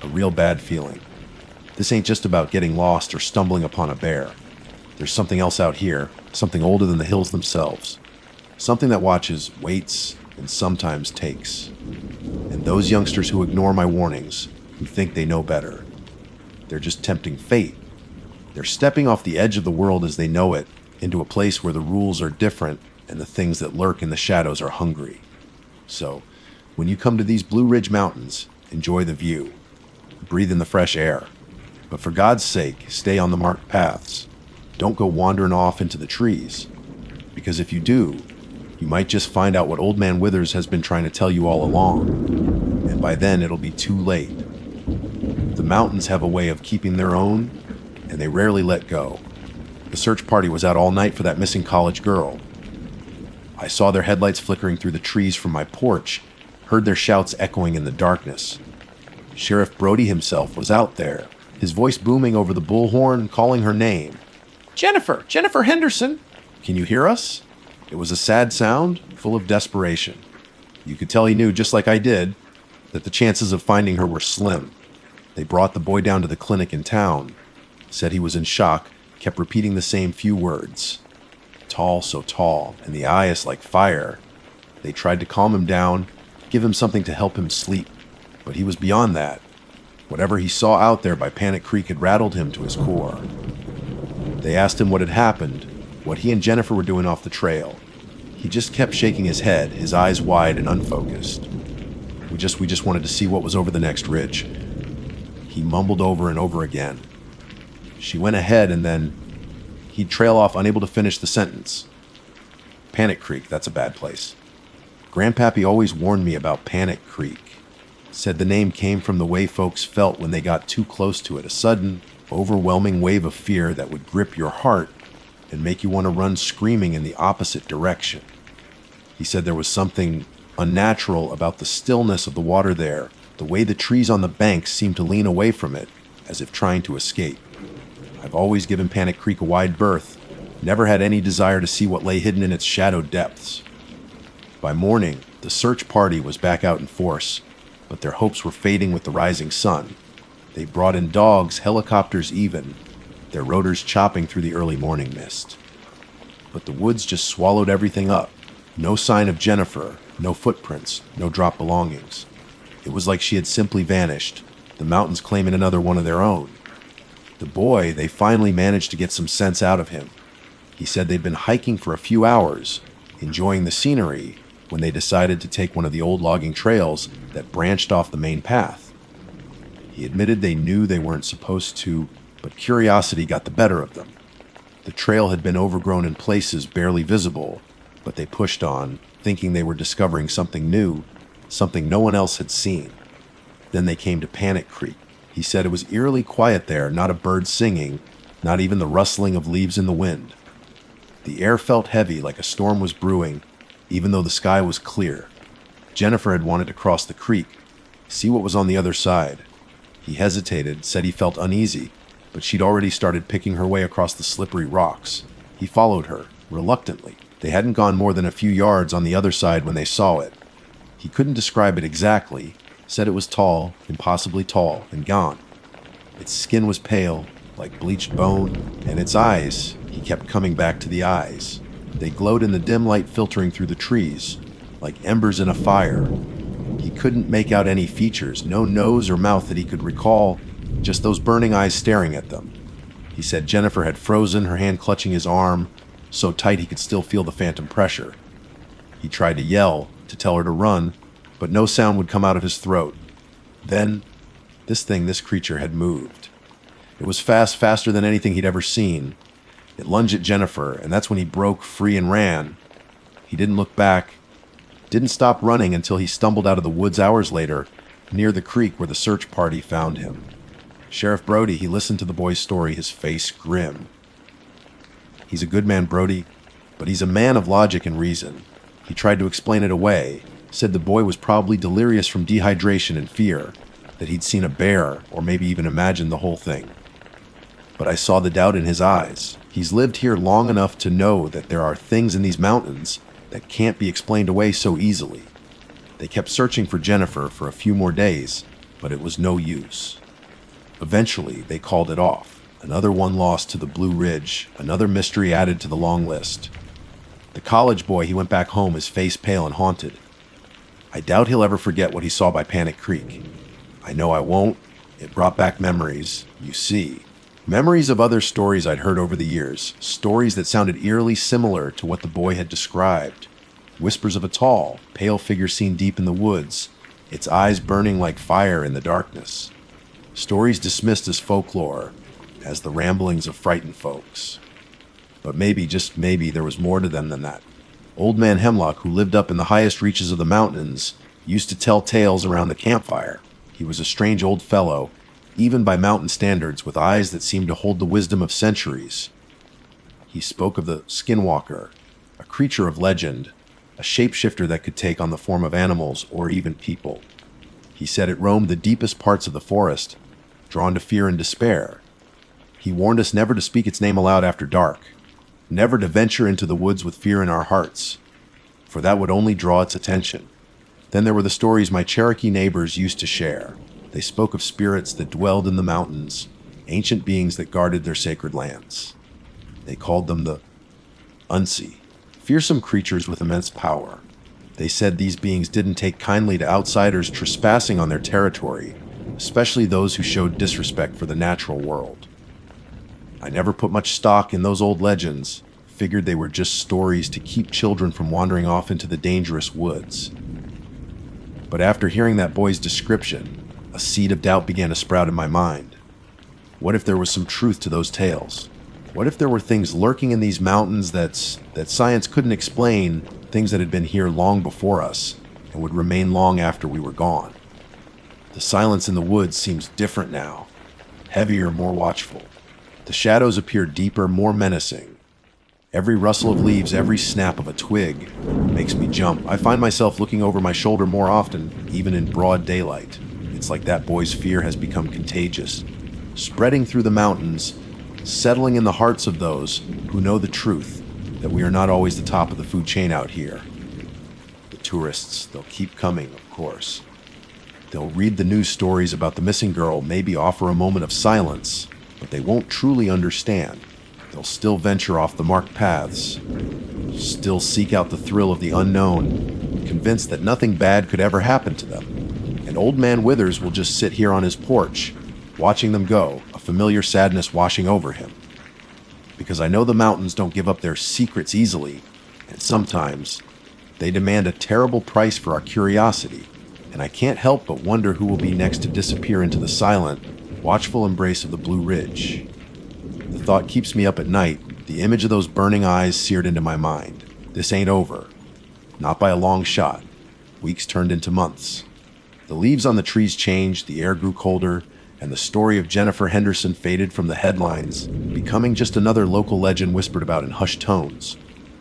Speaker 1: A real bad feeling. This ain't just about getting lost or stumbling upon a bear. There's something else out here, something older than the hills themselves. Something that watches, waits, and sometimes takes. And those youngsters who ignore my warnings, who think they know better, they're just tempting fate. They're stepping off the edge of the world as they know it, into a place where the rules are different and the things that lurk in the shadows are hungry. So, when you come to these Blue Ridge Mountains, enjoy the view. Breathe in the fresh air. But for God's sake, stay on the marked paths. Don't go wandering off into the trees. Because if you do, you might just find out what Old Man Withers has been trying to tell you all along, and by then it'll be too late. The mountains have a way of keeping their own, and they rarely let go. The search party was out all night for that missing college girl. I saw their headlights flickering through the trees from my porch, heard their shouts echoing in the darkness. Sheriff Brody himself was out there, his voice booming over the bullhorn, calling her name. "Jennifer! Jennifer Henderson! Can you hear us?" It was a sad sound, full of desperation. You could tell he knew, just like I did, that the chances of finding her were slim. They brought the boy down to the clinic in town, said he was in shock, kept repeating the same few words. Tall, so tall, and the eye is like fire. They tried to calm him down, give him something to help him sleep, but he was beyond that. Whatever he saw out there by Panic Creek had rattled him to his core. They asked him what had happened, what he and Jennifer were doing off the trail. He just kept shaking his head, his eyes wide and unfocused. We just wanted to see what was over the next ridge. He mumbled over and over again. She went ahead, and then he'd trail off, unable to finish the sentence. Panic Creek, that's a bad place. Grandpappy always warned me about Panic Creek. Said the name came from the way folks felt when they got too close to it, a sudden, overwhelming wave of fear that would grip your heart and make you want to run screaming in the opposite direction. He said there was something unnatural about the stillness of the water there, the way the trees on the banks seemed to lean away from it, as if trying to escape. I've always given Panic Creek a wide berth, never had any desire to see what lay hidden in its shadowed depths. By morning, the search party was back out in force, but their hopes were fading with the rising sun. They brought in dogs, helicopters even, their rotors chopping through the early morning mist. But the woods just swallowed everything up. No sign of Jennifer, no footprints, no dropped belongings. It was like she had simply vanished, the mountains claiming another one of their own. The boy, they finally managed to get some sense out of him. He said they'd been hiking for a few hours, enjoying the scenery, when they decided to take one of the old logging trails that branched off the main path. He admitted they knew they weren't supposed to, but curiosity got the better of them. The trail had been overgrown in places barely visible, but they pushed on, thinking they were discovering something new, something no one else had seen. Then they came to Panic Creek. He said it was eerily quiet there, not a bird singing, not even the rustling of leaves in the wind. The air felt heavy, like a storm was brewing, even though the sky was clear. Jennifer had wanted to cross the creek, see what was on the other side. He hesitated, said he felt uneasy, but she'd already started picking her way across the slippery rocks. He followed her, reluctantly. They hadn't gone more than a few yards on the other side when they saw it. He couldn't describe it exactly, said it was tall, impossibly tall, and gaunt. Its skin was pale, like bleached bone, and its eyes, he kept coming back to the eyes. They glowed in the dim light filtering through the trees, like embers in a fire. He couldn't make out any features, no nose or mouth that he could recall, just those burning eyes staring at them. He said Jennifer had frozen, her hand clutching his arm, so tight he could still feel the phantom pressure. He tried to yell, to tell her to run, but no sound would come out of his throat. Then, this creature had moved. It was fast, faster than anything he'd ever seen. It lunged at Jennifer, and that's when he broke free and ran. He didn't look back, didn't stop running until he stumbled out of the woods hours later, near the creek where the search party found him. Sheriff Brody, he listened to the boy's story, his face grim. He's a good man, Brody, but he's a man of logic and reason. He tried to explain it away, said the boy was probably delirious from dehydration and fear, that he'd seen a bear, or maybe even imagined the whole thing. But I saw the doubt in his eyes. He's lived here long enough to know that there are things in these mountains that can't be explained away so easily. They kept searching for Jennifer for a few more days, but it was no use. Eventually, they called it off. Another one lost to the Blue Ridge, another mystery added to the long list. The college boy, he went back home, his face pale and haunted. I doubt he'll ever forget what he saw by Panic Creek. I know I won't. It brought back memories, you see. Memories of other stories I'd heard over the years, stories that sounded eerily similar to what the boy had described. Whispers of a tall, pale figure seen deep in the woods, its eyes burning like fire in the darkness. Stories dismissed as folklore, as the ramblings of frightened folks. But maybe, just maybe, there was more to them than that. Old Man Hemlock, who lived up in the highest reaches of the mountains, used to tell tales around the campfire. He was a strange old fellow, even by mountain standards, with eyes that seemed to hold the wisdom of centuries. He spoke of the skinwalker, a creature of legend, a shapeshifter that could take on the form of animals or even people. He said it roamed the deepest parts of the forest, drawn to fear and despair. He warned us never to speak its name aloud after dark, never to venture into the woods with fear in our hearts, for that would only draw its attention. Then there were the stories my Cherokee neighbors used to share. They spoke of spirits that dwelled in the mountains, ancient beings that guarded their sacred lands. They called them the Unsi, fearsome creatures with immense power. They said these beings didn't take kindly to outsiders trespassing on their territory, especially those who showed disrespect for the natural world. I never put much stock in those old legends, figured they were just stories to keep children from wandering off into the dangerous woods. But after hearing that boy's description, a seed of doubt began to sprout in my mind. What if there was some truth to those tales? What if there were things lurking in these mountains that science couldn't explain, things that had been here long before us and would remain long after we were gone? The silence in the woods seems different now, heavier, more watchful. The shadows appear deeper, more menacing. Every rustle of leaves, every snap of a twig makes me jump. I find myself looking over my shoulder more often, even in broad daylight. It's like that boy's fear has become contagious, spreading through the mountains, settling in the hearts of those who know the truth, that we are not always the top of the food chain out here. The tourists, they'll keep coming, of course. They'll read the news stories about the missing girl, maybe offer a moment of silence, but they won't truly understand. They'll still venture off the marked paths, still seek out the thrill of the unknown, convinced that nothing bad could ever happen to them. And Old Man Withers will just sit here on his porch, watching them go, a familiar sadness washing over him. Because I know the mountains don't give up their secrets easily, and sometimes they demand a terrible price for our curiosity, and I can't help but wonder who will be next to disappear into the silent, watchful embrace of the Blue Ridge. The thought keeps me up at night, the image of those burning eyes seared into my mind. This ain't over. Not by a long shot. Weeks turned into months. The leaves on the trees changed, the air grew colder, and the story of Jennifer Henderson faded from the headlines, becoming just another local legend whispered about in hushed tones.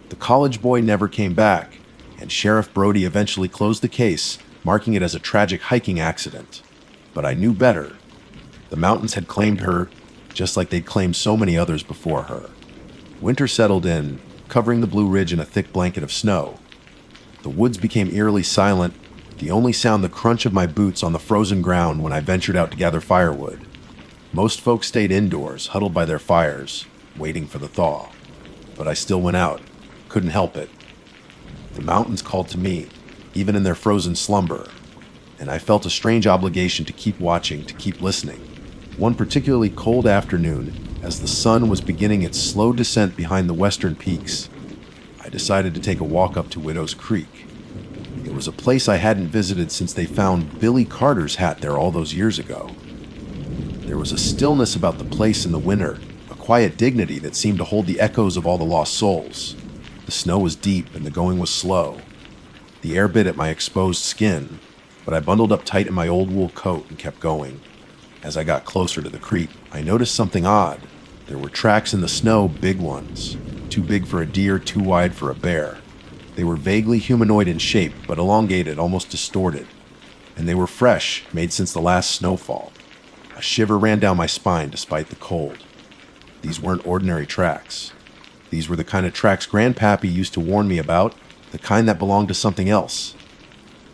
Speaker 1: The college boy never came back, and Sheriff Brody eventually closed the case, marking it as a tragic hiking accident. But I knew better. The mountains had claimed her, just like they'd claimed so many others before her. Winter settled in, covering the Blue Ridge in a thick blanket of snow. The woods became eerily silent, the only sound the crunch of my boots on the frozen ground when I ventured out to gather firewood. Most folks stayed indoors, huddled by their fires, waiting for the thaw. But I still went out. Couldn't help it. The mountains called to me, even in their frozen slumber, and I felt a strange obligation to keep watching, to keep listening. One particularly cold afternoon, as the sun was beginning its slow descent behind the western peaks, I decided to take a walk up to Widow's Creek. It was a place I hadn't visited since they found Billy Carter's hat there all those years ago. There was a stillness about the place in the winter, a quiet dignity that seemed to hold the echoes of all the lost souls. The snow was deep and the going was slow. The air bit at my exposed skin, but I bundled up tight in my old wool coat and kept going. As I got closer to the creek, I noticed something odd. There were tracks in the snow, big ones. Too big for a deer, too wide for a bear. They were vaguely humanoid in shape, but elongated, almost distorted. And they were fresh, made since the last snowfall. A shiver ran down my spine despite the cold. These weren't ordinary tracks. These were the kind of tracks Grandpappy used to warn me about, the kind that belonged to something else.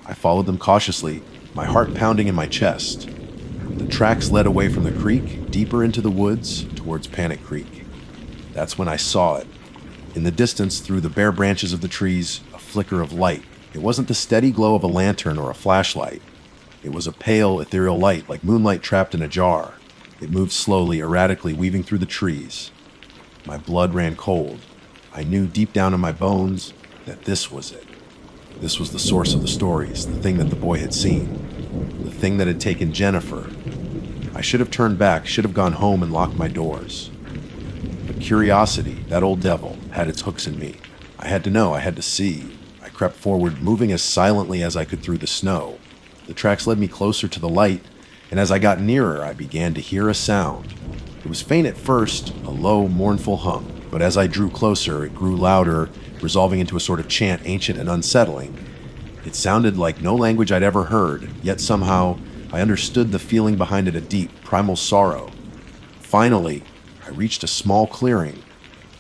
Speaker 1: I followed them cautiously, my heart pounding in my chest. The tracks led away from the creek, deeper into the woods, towards Panic Creek. That's when I saw it. In the distance, through the bare branches of the trees, a flicker of light. It wasn't the steady glow of a lantern or a flashlight. It was a pale, ethereal light, like moonlight trapped in a jar. It moved slowly, erratically, weaving through the trees. My blood ran cold. I knew deep down in my bones that this was it. This was the source of the stories, the thing that the boy had seen, the thing that had taken Jennifer. I should have turned back, should have gone home and locked my doors. But Curiosity, that old devil, had its hooks in me. I had to know, I had to see. I crept forward, moving as silently as I could through the snow. The tracks led me closer to the light, and as I got nearer, I began to hear a sound. It was faint at first, a low, mournful hum, but as I drew closer, it grew louder, resolving into a sort of chant ancient and unsettling. It sounded like no language I'd ever heard, yet somehow I understood the feeling behind it, a deep, primal sorrow. Finally, I reached a small clearing,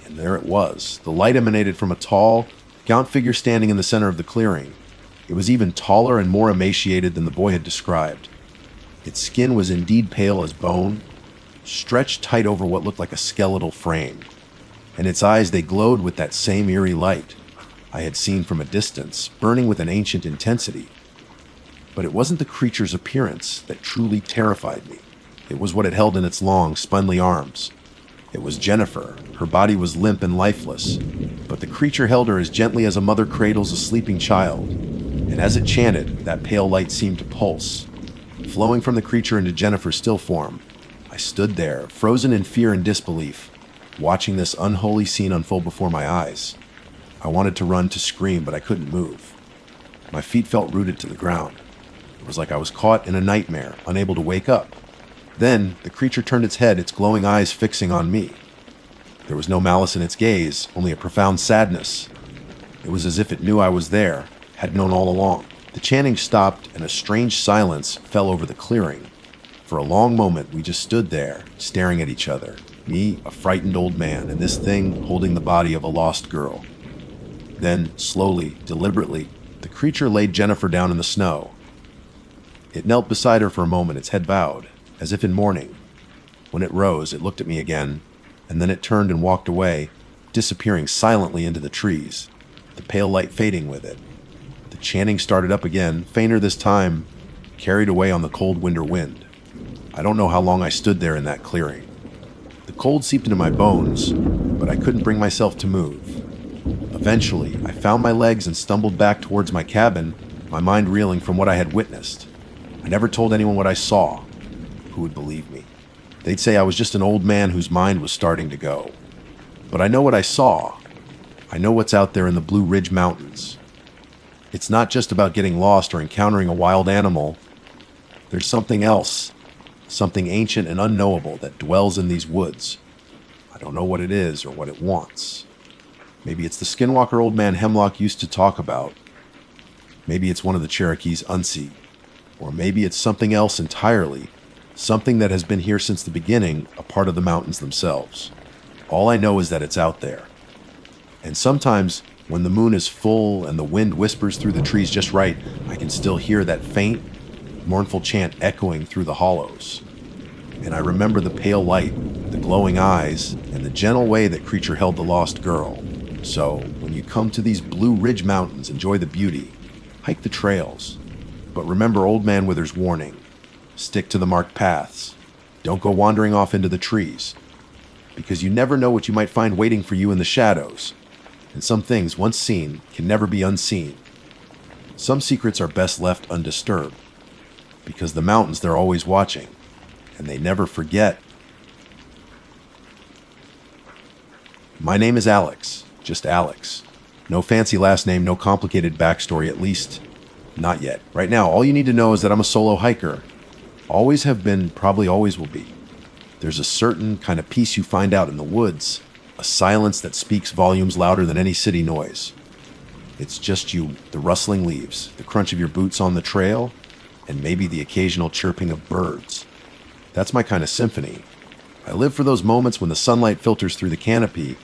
Speaker 1: and there it was. The light emanated from a tall, gaunt figure standing in the center of the clearing. It was even taller and more emaciated than the boy had described. Its skin was indeed pale as bone, stretched tight over what looked like a skeletal frame, and its eyes, they glowed with that same eerie light I had seen from a distance, burning with an ancient intensity. But it wasn't the creature's appearance that truly terrified me. It was what it held in its long, spindly arms. It was Jennifer. Her body was limp and lifeless, but the creature held her as gently as a mother cradles a sleeping child. And as it chanted, that pale light seemed to pulse, flowing from the creature into Jennifer's still form. I stood there, frozen in fear and disbelief, watching this unholy scene unfold before my eyes. I wanted to run, to scream, but I couldn't move. My feet felt rooted to the ground. It was like I was caught in a nightmare, unable to wake up. Then, the creature turned its head, its glowing eyes fixing on me. There was no malice in its gaze, only a profound sadness. It was as if it knew I was there, had known all along. The chanting stopped, and a strange silence fell over the clearing. For a long moment, we just stood there, staring at each other. Me, a frightened old man, and this thing holding the body of a lost girl. Then, slowly, deliberately, the creature laid Jennifer down in the snow. It knelt beside her for a moment, its head bowed, as if in mourning. When it rose, it looked at me again, and then it turned and walked away, disappearing silently into the trees, the pale light fading with it. The chanting started up again, fainter this time, carried away on the cold winter wind. I don't know how long I stood there in that clearing. The cold seeped into my bones, but I couldn't bring myself to move. Eventually, I found my legs and stumbled back towards my cabin, my mind reeling from what I had witnessed. I never told anyone what I saw. Who would believe me? They'd say I was just an old man whose mind was starting to go. But I know what I saw. I know what's out there in the Blue Ridge Mountains. It's not just about getting lost or encountering a wild animal. There's something else, something ancient and unknowable that dwells in these woods. I don't know what it is or what it wants. Maybe it's the skinwalker old man Hemlock used to talk about. Maybe it's one of the Cherokee's Unsi. Or maybe it's something else entirely, something that has been here since the beginning, a part of the mountains themselves. All I know is that it's out there. And sometimes, when the moon is full and the wind whispers through the trees just right, I can still hear that faint, mournful chant echoing through the hollows. And I remember the pale light, the glowing eyes, and the gentle way that creature held the lost girl. So, when you come to these Blue Ridge Mountains, enjoy the beauty, hike the trails. But remember Old Man Wither's warning. Stick to the marked paths. Don't go wandering off into the trees. Because you never know what you might find waiting for you in the shadows. And some things, once seen, can never be unseen. Some secrets are best left undisturbed. Because the mountains, they're always watching. And they never forget. My name is Alex. Just Alex. No fancy last name, no complicated backstory, at least not yet. Right now, all you need to know is that I'm a solo hiker. Always have been, probably always will be. There's a certain kind of peace you find out in the woods, a silence that speaks volumes louder than any city noise. It's just you, the rustling leaves, the crunch of your boots on the trail, and maybe the occasional chirping of birds. That's my kind of symphony. I live for those moments when the sunlight filters through the canopy,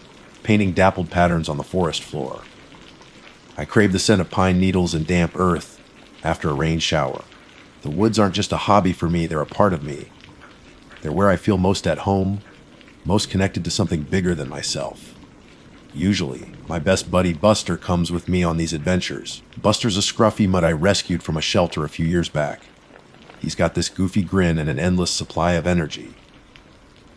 Speaker 1: painting dappled patterns on the forest floor. I crave the scent of pine needles and damp earth after a rain shower. The woods aren't just a hobby for me, they're a part of me. They're where I feel most at home, most connected to something bigger than myself. Usually, my best buddy Buster comes with me on these adventures. Buster's a scruffy mutt I rescued from a shelter a few years back. He's got this goofy grin and an endless supply of energy.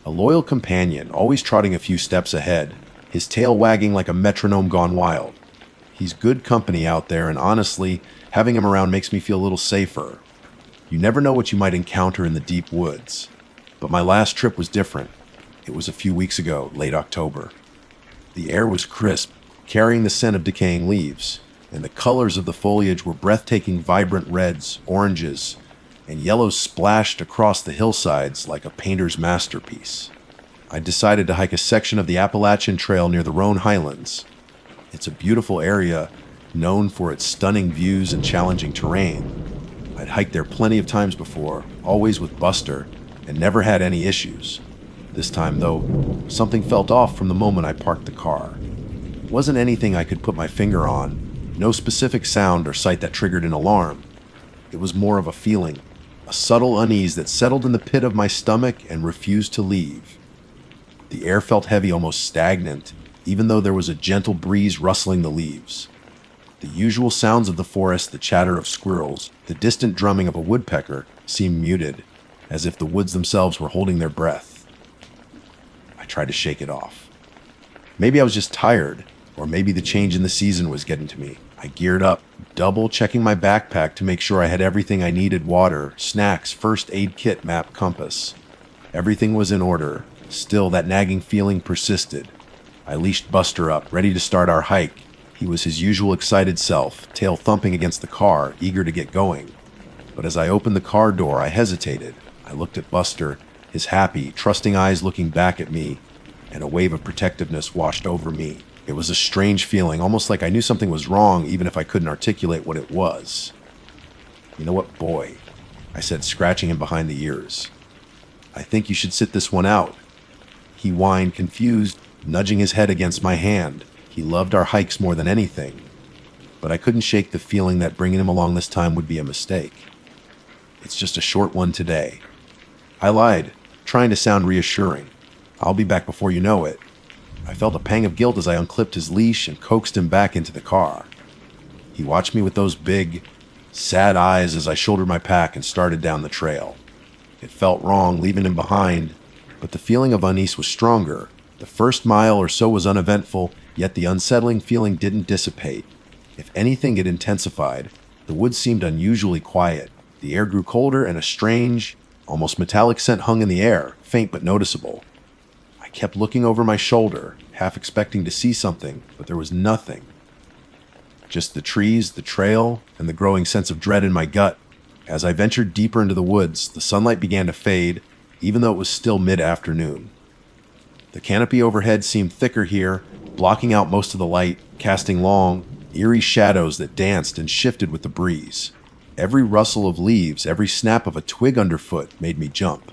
Speaker 1: A loyal companion, always trotting a few steps ahead, his tail wagging like a metronome gone wild. He's good company out there, and honestly, having him around makes me feel a little safer. You never know what you might encounter in the deep woods. But my last trip was different. It was a few weeks ago, late October. The air was crisp, carrying the scent of decaying leaves, and the colors of the foliage were breathtaking vibrant reds, oranges, and yellows splashed across the hillsides like a painter's masterpiece. I decided to hike a section of the Appalachian Trail near the Roan Highlands. It's a beautiful area known for its stunning views and challenging terrain. I'd hiked there plenty of times before, always with Buster, and never had any issues. This time, though, something felt off from the moment I parked the car. It wasn't anything I could put my finger on, no specific sound or sight that triggered an alarm. It was more of a feeling, a subtle unease that settled in the pit of my stomach and refused to leave. The air felt heavy, almost stagnant, even though there was a gentle breeze rustling the leaves. The usual sounds of the forest, the chatter of squirrels, the distant drumming of a woodpecker, seemed muted, as if the woods themselves were holding their breath. I tried to shake it off. Maybe I was just tired, or maybe the change in the season was getting to me. I geared up, double-checking my backpack to make sure I had everything I needed: water, snacks, first aid kit, map, compass. Everything was in order. Still, that nagging feeling persisted. I leashed Buster up, ready to start our hike. He was his usual excited self, tail thumping against the car, eager to get going. But as I opened the car door, I hesitated. I looked at Buster, his happy, trusting eyes looking back at me, and a wave of protectiveness washed over me. It was a strange feeling, almost like I knew something was wrong, even if I couldn't articulate what it was. "You know what, boy?" I said, scratching him behind the ears. "I think you should sit this one out." He whined, confused, nudging his head against my hand. He loved our hikes more than anything, but I couldn't shake the feeling that bringing him along this time would be a mistake. "It's just a short one today." I lied, trying to sound reassuring. "I'll be back before you know it." I felt a pang of guilt as I unclipped his leash and coaxed him back into the car. He watched me with those big, sad eyes as I shouldered my pack and started down the trail. It felt wrong leaving him behind, but the feeling of unease was stronger. The first mile or so was uneventful, yet the unsettling feeling didn't dissipate. If anything, it intensified. The woods seemed unusually quiet. The air grew colder, and a strange, almost metallic scent hung in the air, faint but noticeable. I kept looking over my shoulder, half expecting to see something, but there was nothing. Just the trees, the trail, and the growing sense of dread in my gut. As I ventured deeper into the woods, the sunlight began to fade, even though it was still mid-afternoon. The canopy overhead seemed thicker here, blocking out most of the light, casting long, eerie shadows that danced and shifted with the breeze. Every rustle of leaves, every snap of a twig underfoot made me jump.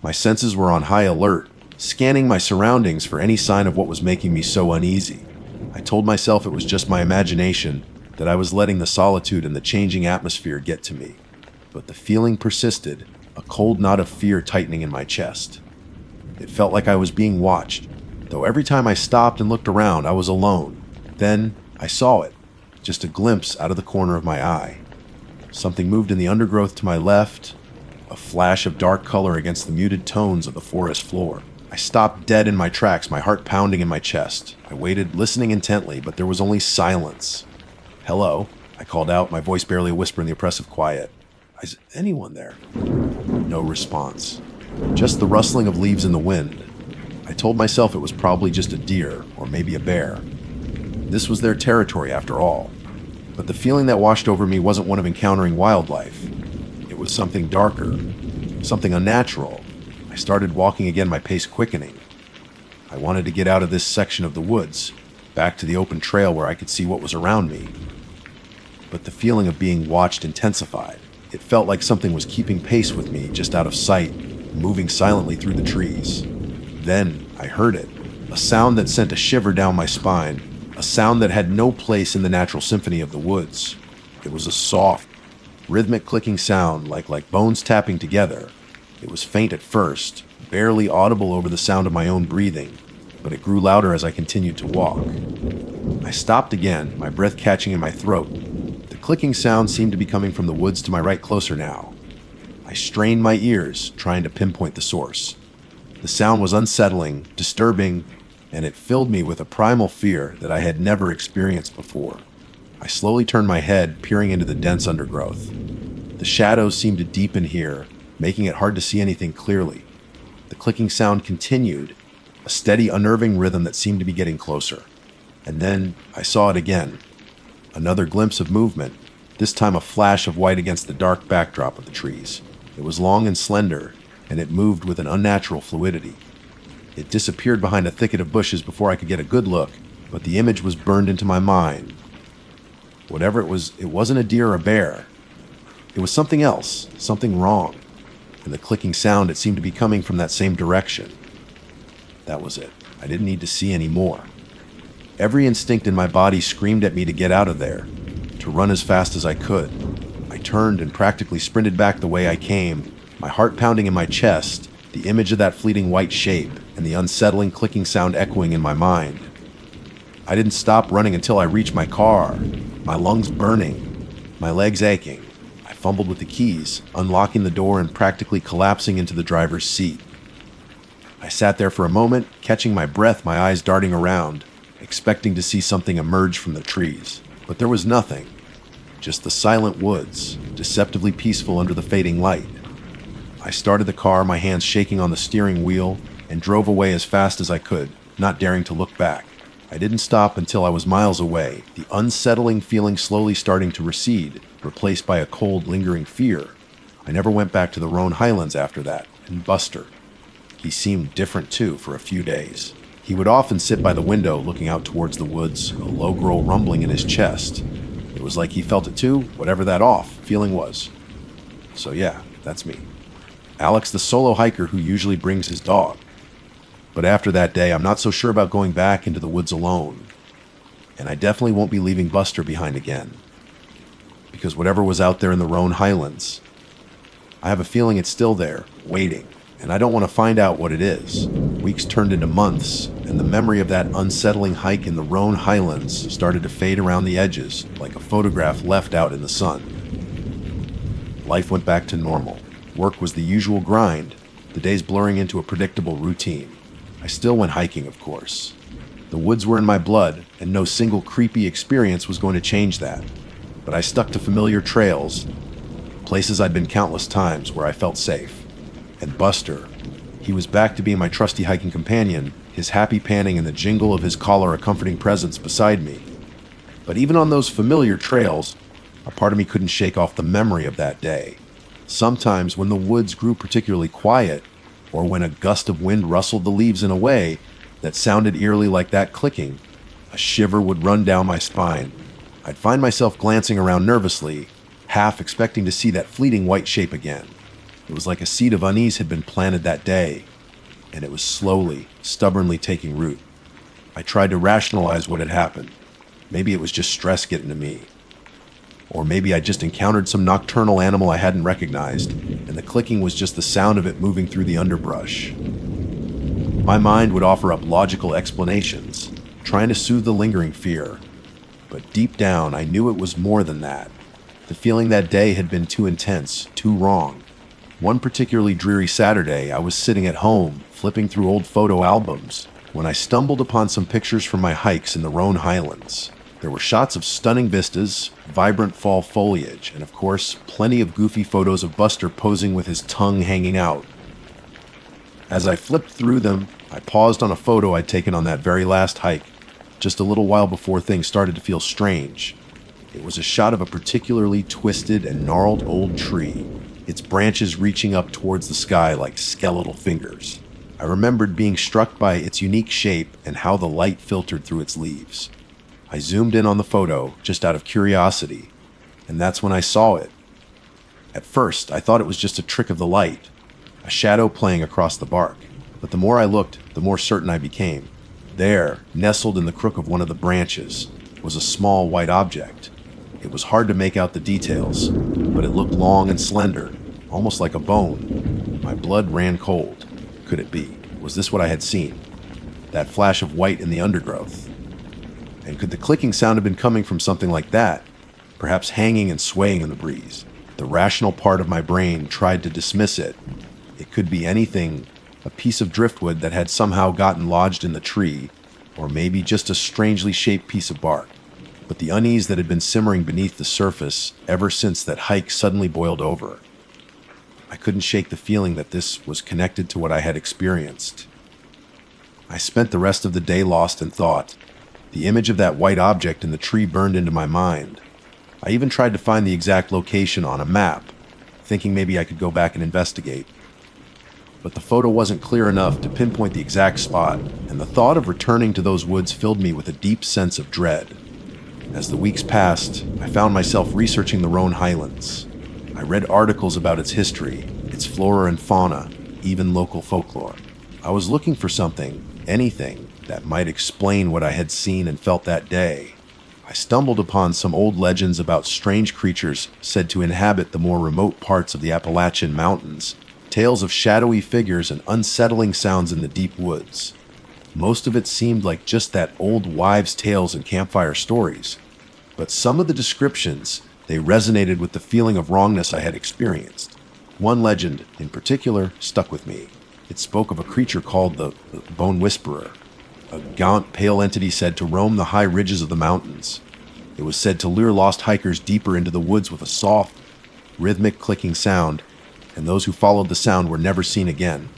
Speaker 1: My senses were on high alert, scanning my surroundings for any sign of what was making me so uneasy. I told myself it was just my imagination, that I was letting the solitude and the changing atmosphere get to me. But the feeling persisted, a cold knot of fear tightening in my chest. It felt like I was being watched, though every time I stopped and looked around, I was alone. Then I saw it, just a glimpse out of the corner of my eye. Something moved in the undergrowth to my left, a flash of dark color against the muted tones of the forest floor. I stopped dead in my tracks, my heart pounding in my chest. I waited, listening intently, but there was only silence. "Hello," I called out, my voice barely a whisper in the oppressive quiet. "Is anyone there?" No response. Just the rustling of leaves in the wind. I told myself it was probably just a deer, or maybe a bear. This was their territory after all. But the feeling that washed over me wasn't one of encountering wildlife. It was something darker, something unnatural. I started walking again, my pace quickening. I wanted to get out of this section of the woods, back to the open trail where I could see what was around me. But the feeling of being watched intensified. It felt like something was keeping pace with me, just out of sight, moving silently through the trees. Then I heard it, a sound that sent a shiver down my spine, a sound that had no place in the natural symphony of the woods. It was a soft, rhythmic clicking sound, like bones tapping together. It was faint at first, barely audible over the sound of my own breathing, but it grew louder as I continued to walk. I stopped again, my breath catching in my throat. The clicking sound seemed to be coming from the woods to my right, closer now. I strained my ears, trying to pinpoint the source. The sound was unsettling, disturbing, and it filled me with a primal fear that I had never experienced before. I slowly turned my head, peering into the dense undergrowth. The shadows seemed to deepen here, making it hard to see anything clearly. The clicking sound continued, a steady, unnerving rhythm that seemed to be getting closer. And then I saw it again. Another glimpse of movement, this time a flash of white against the dark backdrop of the trees. It was long and slender, and it moved with an unnatural fluidity. It disappeared behind a thicket of bushes before I could get a good look, but the image was burned into my mind. Whatever it wasn't a deer or a bear. It was something else, something wrong. And the clicking sound, it seemed to be coming from that same direction. That was it. I didn't need to see any more. Every instinct in my body screamed at me to get out of there, to run as fast as I could. I turned and practically sprinted back the way I came, my heart pounding in my chest, the image of that fleeting white shape, and the unsettling clicking sound echoing in my mind. I didn't stop running until I reached my car, my lungs burning, my legs aching. I fumbled with the keys, unlocking the door and practically collapsing into the driver's seat. I sat there for a moment, catching my breath, my eyes darting around, expecting to see something emerge from the trees. But there was nothing, just the silent woods, deceptively peaceful under the fading light. I started the car, my hands shaking on the steering wheel, and drove away as fast as I could, not daring to look back. I didn't stop until I was miles away, the unsettling feeling slowly starting to recede, replaced by a cold, lingering fear. I never went back to the Roan Highlands after that, and Buster. He seemed different too for a few days. He would often sit by the window looking out towards the woods, a low growl rumbling in his chest. It was like he felt it too, whatever that off feeling was. So yeah, that's me. Alex, the solo hiker who usually brings his dog. But after that day, I'm not so sure about going back into the woods alone. And I definitely won't be leaving Buster behind again. Because whatever was out there in the Roan Highlands, I have a feeling it's still there, waiting. And I don't want to find out what it is. Weeks turned into months, and the memory of that unsettling hike in the Roan Highlands started to fade around the edges, like a photograph left out in the sun. Life went back to normal. Work was the usual grind, the days blurring into a predictable routine. I still went hiking, of course. The woods were in my blood, and no single creepy experience was going to change that. But I stuck to familiar trails, places I'd been countless times where I felt safe. And Buster, he was back to being my trusty hiking companion, his happy panting and the jingle of his collar a comforting presence beside me. But even on those familiar trails, a part of me couldn't shake off the memory of that day. Sometimes when the woods grew particularly quiet, or when a gust of wind rustled the leaves in a way that sounded eerily like that clicking, a shiver would run down my spine. I'd find myself glancing around nervously, half expecting to see that fleeting white shape again. It was like a seed of unease had been planted that day, and it was slowly, stubbornly taking root. I tried to rationalize what had happened. Maybe it was just stress getting to me. Or maybe I just encountered some nocturnal animal I hadn't recognized, and the clicking was just the sound of it moving through the underbrush. My mind would offer up logical explanations, trying to soothe the lingering fear. But deep down, I knew it was more than that. The feeling that day had been too intense, too wrong. One particularly dreary Saturday, I was sitting at home, flipping through old photo albums, when I stumbled upon some pictures from my hikes in the Roan Highlands. There were shots of stunning vistas, vibrant fall foliage, and of course, plenty of goofy photos of Buster posing with his tongue hanging out. As I flipped through them, I paused on a photo I'd taken on that very last hike, just a little while before things started to feel strange. It was a shot of a particularly twisted and gnarled old tree, its branches reaching up towards the sky like skeletal fingers. I remembered being struck by its unique shape and how the light filtered through its leaves. I zoomed in on the photo, just out of curiosity, and that's when I saw it. At first, I thought it was just a trick of the light, a shadow playing across the bark, but the more I looked, the more certain I became. There, nestled in the crook of one of the branches, was a small white object. It was hard to make out the details, but it looked long and slender, almost like a bone. My blood ran cold. Could it be? Was this what I had seen? That flash of white in the undergrowth? And could the clicking sound have been coming from something like that, perhaps hanging and swaying in the breeze? The rational part of my brain tried to dismiss it. It could be anything, a piece of driftwood that had somehow gotten lodged in the tree, or maybe just a strangely shaped piece of bark. But the unease that had been simmering beneath the surface ever since that hike suddenly boiled over. I couldn't shake the feeling that this was connected to what I had experienced. I spent the rest of the day lost in thought. The image of that white object in the tree burned into my mind. I even tried to find the exact location on a map, thinking maybe I could go back and investigate. But the photo wasn't clear enough to pinpoint the exact spot, and the thought of returning to those woods filled me with a deep sense of dread. As the weeks passed, I found myself researching the Rhone Highlands. I read articles about its history, its flora and fauna, even local folklore. I was looking for something, anything, that might explain what I had seen and felt that day. I stumbled upon some old legends about strange creatures said to inhabit the more remote parts of the Appalachian Mountains, tales of shadowy figures and unsettling sounds in the deep woods. Most of it seemed like just that old wives' tales and campfire stories, but some of the descriptions, they resonated with the feeling of wrongness I had experienced. One legend, in particular, stuck with me. It spoke of a creature called the Bone Whisperer, a gaunt, pale entity said to roam the high ridges of the mountains. It was said to lure lost hikers deeper into the woods with a soft, rhythmic clicking sound, and those who followed the sound were never seen again.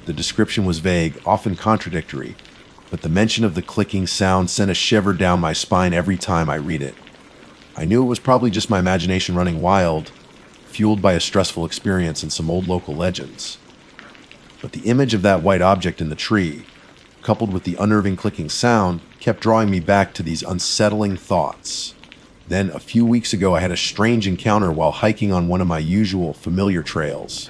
Speaker 1: The description was vague, often contradictory, but the mention of the clicking sound sent a shiver down my spine every time I read it. I knew it was probably just my imagination running wild, fueled by a stressful experience and some old local legends. But the image of that white object in the tree, coupled with the unnerving clicking sound, kept drawing me back to these unsettling thoughts. Then, a few weeks ago, I had a strange encounter while hiking on one of my usual familiar trails.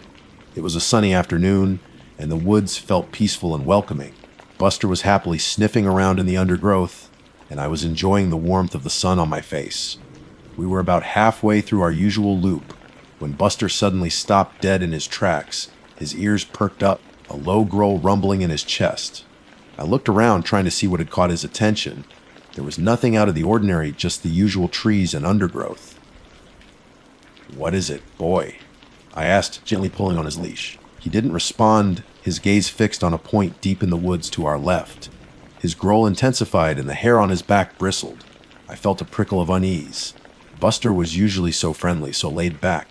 Speaker 1: It was a sunny afternoon, and the woods felt peaceful and welcoming. Buster was happily sniffing around in the undergrowth, and I was enjoying the warmth of the sun on my face. We were about halfway through our usual loop when Buster suddenly stopped dead in his tracks, his ears perked up, a low growl rumbling in his chest. I looked around trying to see what had caught his attention. There was nothing out of the ordinary, just the usual trees and undergrowth. "What is it, boy?" I asked, gently pulling on his leash. He didn't respond, his gaze fixed on a point deep in the woods to our left. His growl intensified and the hair on his back bristled. I felt a prickle of unease. Buster was usually so friendly, so laid back.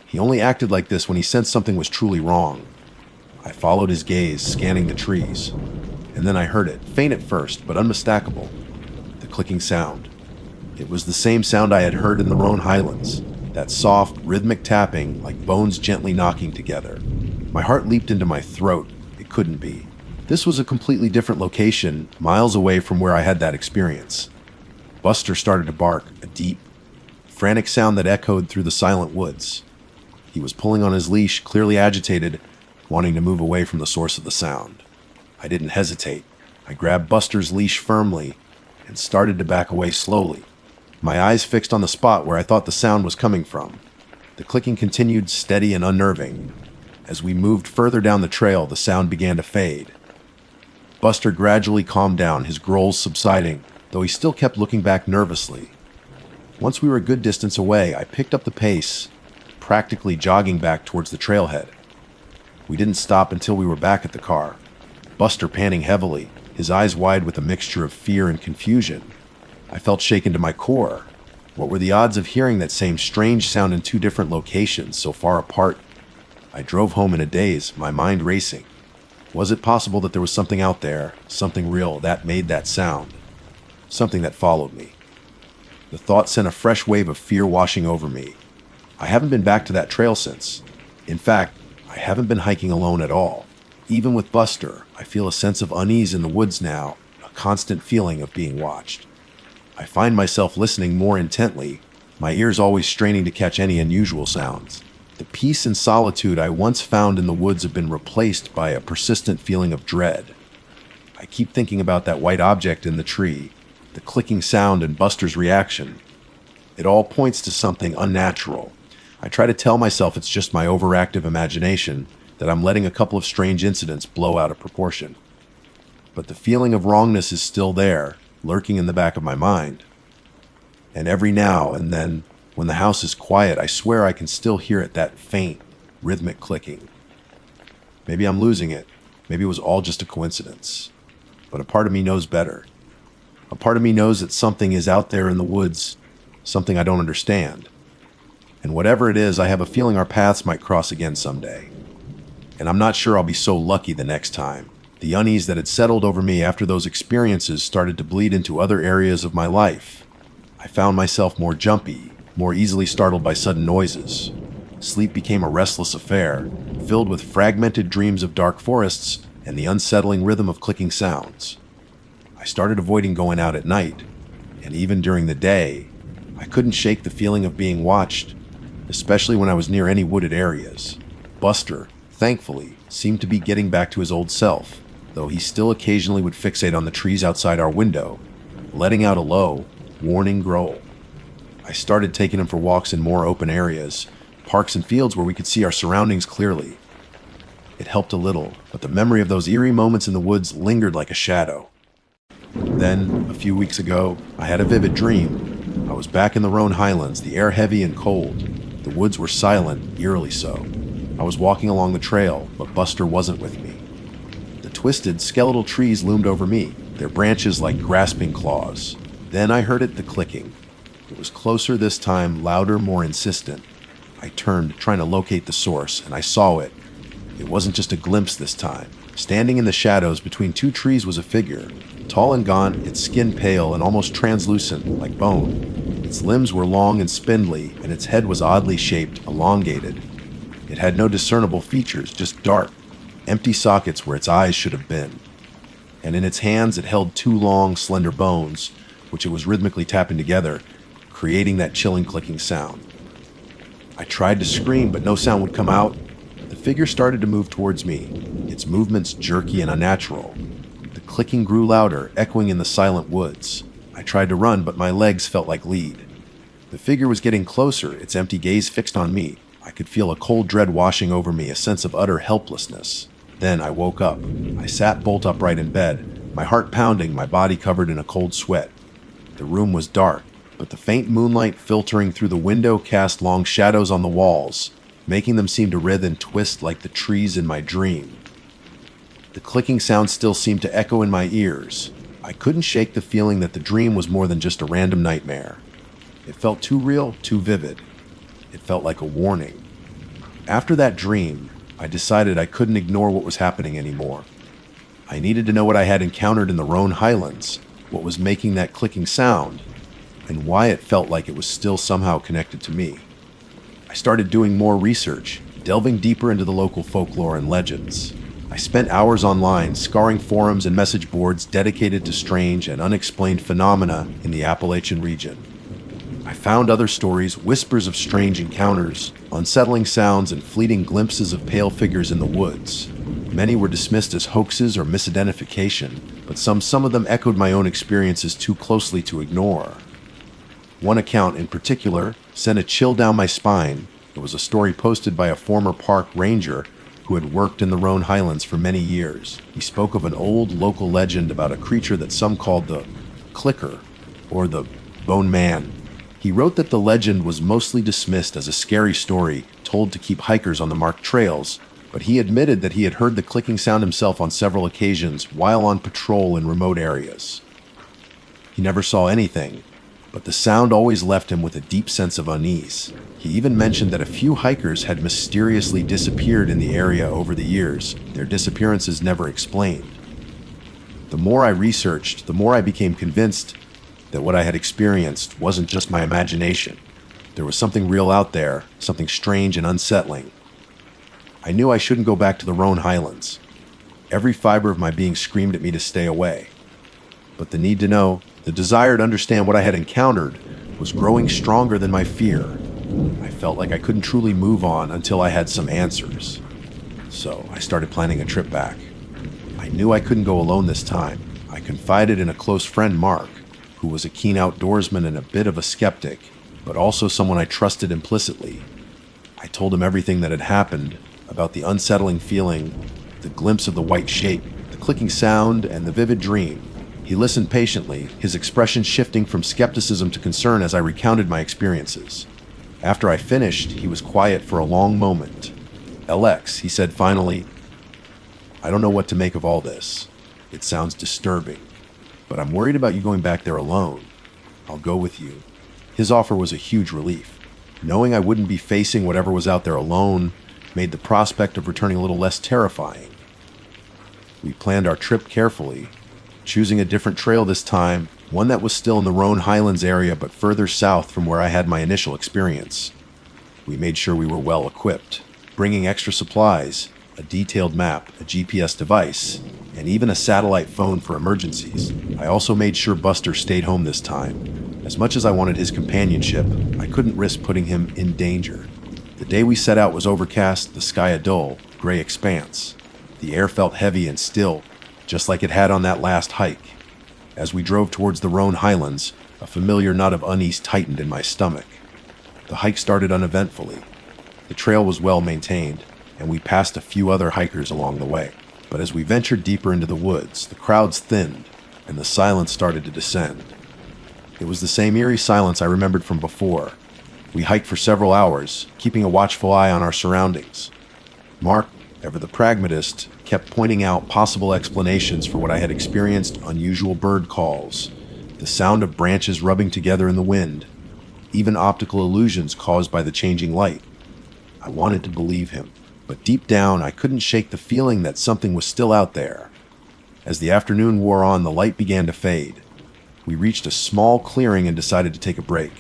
Speaker 1: He only acted like this when he sensed something was truly wrong. I followed his gaze, scanning the trees. And then I heard it, faint at first, but unmistakable. The clicking sound. It was the same sound I had heard in the Rhone Highlands. That soft, rhythmic tapping, like bones gently knocking together. My heart leaped into my throat. It couldn't be. This was a completely different location, miles away from where I had that experience. Buster started to bark, a deep, frantic sound that echoed through the silent woods. He was pulling on his leash, clearly agitated, wanting to move away from the source of the sound. I didn't hesitate. I grabbed Buster's leash firmly and started to back away slowly, my eyes fixed on the spot where I thought the sound was coming from. The clicking continued, steady and unnerving. As we moved further down the trail, the sound began to fade. Buster gradually calmed down, his growls subsiding, though he still kept looking back nervously. Once we were a good distance away, I picked up the pace, practically jogging back towards the trailhead. We didn't stop until we were back at the car. Buster panting heavily, his eyes wide with a mixture of fear and confusion. I felt shaken to my core. What were the odds of hearing that same strange sound in two different locations so far apart? I drove home in a daze, my mind racing. Was it possible that there was something out there, something real, that made that sound? Something that followed me. The thought sent a fresh wave of fear washing over me. I haven't been back to that trail since. In fact, I haven't been hiking alone at all. Even with Buster, I feel a sense of unease in the woods now, a constant feeling of being watched. I find myself listening more intently, my ears always straining to catch any unusual sounds. The peace and solitude I once found in the woods have been replaced by a persistent feeling of dread. I keep thinking about that white object in the tree, the clicking sound and Buster's reaction. It all points to something unnatural. I try to tell myself it's just my overactive imagination, that I'm letting a couple of strange incidents blow out of proportion. But the feeling of wrongness is still there, lurking in the back of my mind. And every now and then, when the house is quiet, I swear I can still hear it, that faint, rhythmic clicking. Maybe I'm losing it. Maybe it was all just a coincidence. But a part of me knows better. A part of me knows that something is out there in the woods, something I don't understand. And whatever it is, I have a feeling our paths might cross again someday. And I'm not sure I'll be so lucky the next time. The unease that had settled over me after those experiences started to bleed into other areas of my life. I found myself more jumpy, more easily startled by sudden noises. Sleep became a restless affair, filled with fragmented dreams of dark forests and the unsettling rhythm of clicking sounds. I started avoiding going out at night, and even during the day, I couldn't shake the feeling of being watched, especially when I was near any wooded areas. Buster, thankfully, seemed to be getting back to his old self, though he still occasionally would fixate on the trees outside our window, letting out a low, warning growl. I started taking him for walks in more open areas, parks and fields where we could see our surroundings clearly. It helped a little, but the memory of those eerie moments in the woods lingered like a shadow. Then, a few weeks ago, I had a vivid dream. I was back in the Rhone Highlands, the air heavy and cold. The woods were silent, eerily so. I was walking along the trail, but Buster wasn't with me. The twisted, skeletal trees loomed over me, their branches like grasping claws. Then I heard the clicking. It was closer this time, louder, more insistent. I turned, trying to locate the source, and I saw it. It wasn't just a glimpse this time. Standing in the shadows between two trees was a figure, tall and gaunt, its skin pale and almost translucent, like bone. Its limbs were long and spindly, and its head was oddly shaped, elongated. It had no discernible features, just dark, empty sockets where its eyes should have been. And in its hands it held two long, slender bones, which it was rhythmically tapping together, creating that chilling clicking sound. I tried to scream, but no sound would come out. The figure started to move towards me, its movements jerky and unnatural. The clicking grew louder, echoing in the silent woods. I tried to run, but my legs felt like lead. The figure was getting closer, its empty gaze fixed on me. I could feel a cold dread washing over me, a sense of utter helplessness. Then I woke up. I sat bolt upright in bed, my heart pounding, my body covered in a cold sweat. The room was dark, but the faint moonlight filtering through the window cast long shadows on the walls, making them seem to writhe and twist like the trees in my dream. The clicking sound still seemed to echo in my ears. I couldn't shake the feeling that the dream was more than just a random nightmare. It felt too real, too vivid. It felt like a warning. After that dream, I decided I couldn't ignore what was happening anymore. I needed to know what I had encountered in the Rhone Highlands, what was making that clicking sound, and why it felt like it was still somehow connected to me. I started doing more research, delving deeper into the local folklore and legends. I spent hours online, scouring forums and message boards dedicated to strange and unexplained phenomena in the Appalachian region. I found other stories, whispers of strange encounters, unsettling sounds, and fleeting glimpses of pale figures in the woods. Many were dismissed as hoaxes or misidentification, but some of them echoed my own experiences too closely to ignore. One account in particular sent a chill down my spine. It was a story posted by a former park ranger who had worked in the Rhone Highlands for many years. He spoke of an old local legend about a creature that some called the Clicker, or the Bone Man. He wrote that the legend was mostly dismissed as a scary story told to keep hikers on the marked trails, but he admitted that he had heard the clicking sound himself on several occasions while on patrol in remote areas. He never saw anything, but the sound always left him with a deep sense of unease. He even mentioned that a few hikers had mysteriously disappeared in the area over the years, their disappearances never explained. The more I researched, the more I became convinced that what I had experienced wasn't just my imagination. There was something real out there, something strange and unsettling. I knew I shouldn't go back to the Rhone Highlands. Every fiber of my being screamed at me to stay away. But the need to know, the desire to understand what I had encountered, was growing stronger than my fear. I felt like I couldn't truly move on until I had some answers. So I started planning a trip back. I knew I couldn't go alone this time. I confided in a close friend, Mark, who was a keen outdoorsman and a bit of a skeptic, but also someone I trusted implicitly. I told him everything that had happened, about the unsettling feeling, the glimpse of the white shape, the clicking sound, and the vivid dream. He listened patiently, his expression shifting from skepticism to concern as I recounted my experiences. After I finished, he was quiet for a long moment. "LX," he said finally, "I don't know what to make of all this. It sounds disturbing, but I'm worried about you going back there alone. I'll go with you." His offer was a huge relief. Knowing I wouldn't be facing whatever was out there alone made the prospect of returning a little less terrifying. We planned our trip carefully, choosing a different trail this time, one that was still in the Rhone Highlands area but further south from where I had my initial experience. We made sure we were well equipped, bringing extra supplies, a detailed map, a GPS device, and even a satellite phone for emergencies. I also made sure Buster stayed home this time. As much as I wanted his companionship, I couldn't risk putting him in danger. The day we set out was overcast, the sky a dull, gray expanse. The air felt heavy and still, just like it had on that last hike. As we drove towards the Rhone Highlands, a familiar knot of unease tightened in my stomach. The hike started uneventfully. The trail was well maintained, and we passed a few other hikers along the way. But as we ventured deeper into the woods, the crowds thinned, and the silence started to descend. It was the same eerie silence I remembered from before. We hiked for several hours, keeping a watchful eye on our surroundings. Mark, ever the pragmatist, kept pointing out possible explanations for what I had experienced: unusual bird calls, the sound of branches rubbing together in the wind, even optical illusions caused by the changing light. I wanted to believe him, but deep down I couldn't shake the feeling that something was still out there. As the afternoon wore on, the light began to fade. We reached a small clearing and decided to take a break.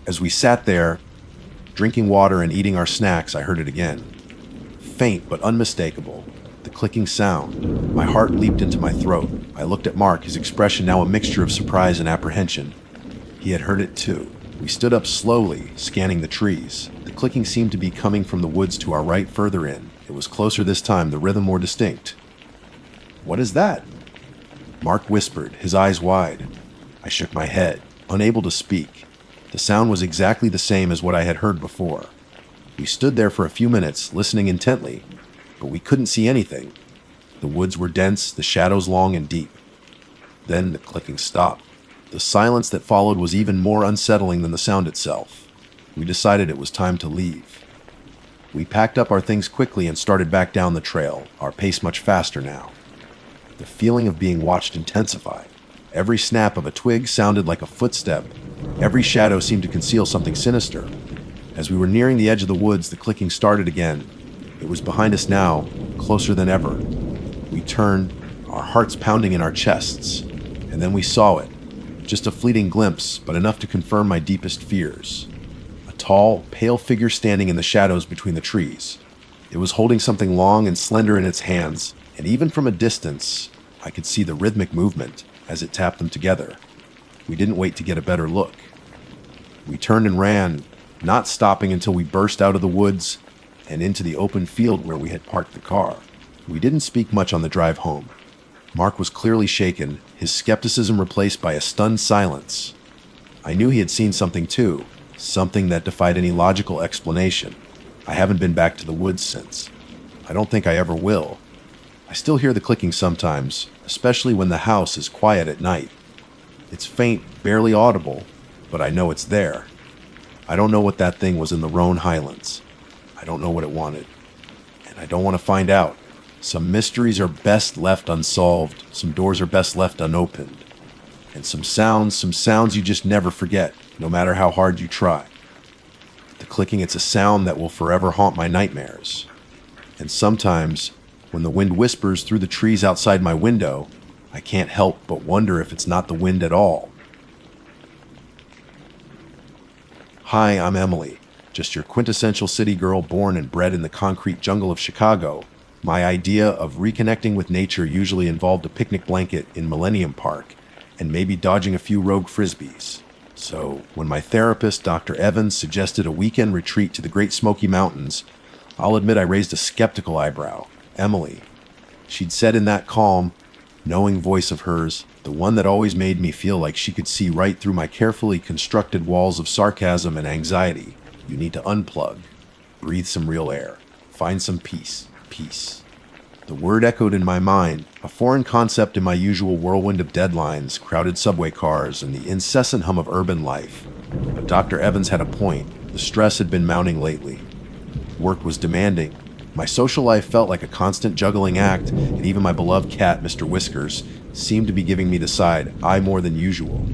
Speaker 1: As we sat there, drinking water and eating our snacks, I heard it again. Faint but unmistakable, the clicking sound. My heart leaped into my throat. I looked at Mark, his expression now a mixture of surprise and apprehension. He had heard it too. We stood up slowly, scanning the trees. The clicking seemed to be coming from the woods to our right further in. It was closer this time, the rhythm more distinct. "What is that?" Mark whispered, his eyes wide. I shook my head, unable to speak. The sound was exactly the same as what I had heard before. We stood there for a few minutes, listening intently, but we couldn't see anything. The woods were dense, the shadows long and deep. Then the clicking stopped. The silence that followed was even more unsettling than the sound itself. We decided it was time to leave. We packed up our things quickly and started back down the trail, our pace much faster now. The feeling of being watched intensified. Every snap of a twig sounded like a footstep. Every shadow seemed to conceal something sinister. As we were nearing the edge of the woods, the clicking started again. It was behind us now, closer than ever. We turned, our hearts pounding in our chests, and then we saw it. Just a fleeting glimpse, but enough to confirm my deepest fears. A tall, pale figure standing in the shadows between the trees. It was holding something long and slender in its hands, and even from a distance, I could see the rhythmic movement as it tapped them together. We didn't wait to get a better look. We turned and ran, not stopping until we burst out of the woods and into the open field where we had parked the car. We didn't speak much on the drive home. Mark was clearly shaken, his skepticism replaced by a stunned silence. I knew he had seen something too, something that defied any logical explanation. I haven't been back to the woods since. I don't think I ever will. I still hear the clicking sometimes, especially when the house is quiet at night. It's faint, barely audible, but I know it's there. I don't know what that thing was in the Rhone Highlands. I don't know what it wanted. And I don't want to find out. Some mysteries are best left unsolved. Some doors are best left unopened. And some sounds you just never forget, no matter how hard you try. The clicking, it's a sound that will forever haunt my nightmares. And sometimes, when the wind whispers through the trees outside my window, I can't help but wonder if it's not the wind at all. Hi, I'm Emily, just your quintessential city girl born and bred in the concrete jungle of Chicago. My idea of reconnecting with nature usually involved a picnic blanket in Millennium Park and maybe dodging a few rogue frisbees. So when my therapist, Dr. Evans, suggested a weekend retreat to the Great Smoky Mountains, I'll admit I raised a skeptical eyebrow. Emily. She'd said in that calm, knowing voice of hers, the one that always made me feel like she could see right through my carefully constructed walls of sarcasm and anxiety. You need to unplug, breathe some real air, find some peace. Peace. The word echoed in my mind, a foreign concept in my usual whirlwind of deadlines, crowded subway cars, and the incessant hum of urban life. But Dr. Evans had a point. The stress had been mounting lately. Work was demanding. My social life felt like a constant juggling act, and even my beloved cat, Mr. Whiskers, seemed to be giving me the side eye more than usual.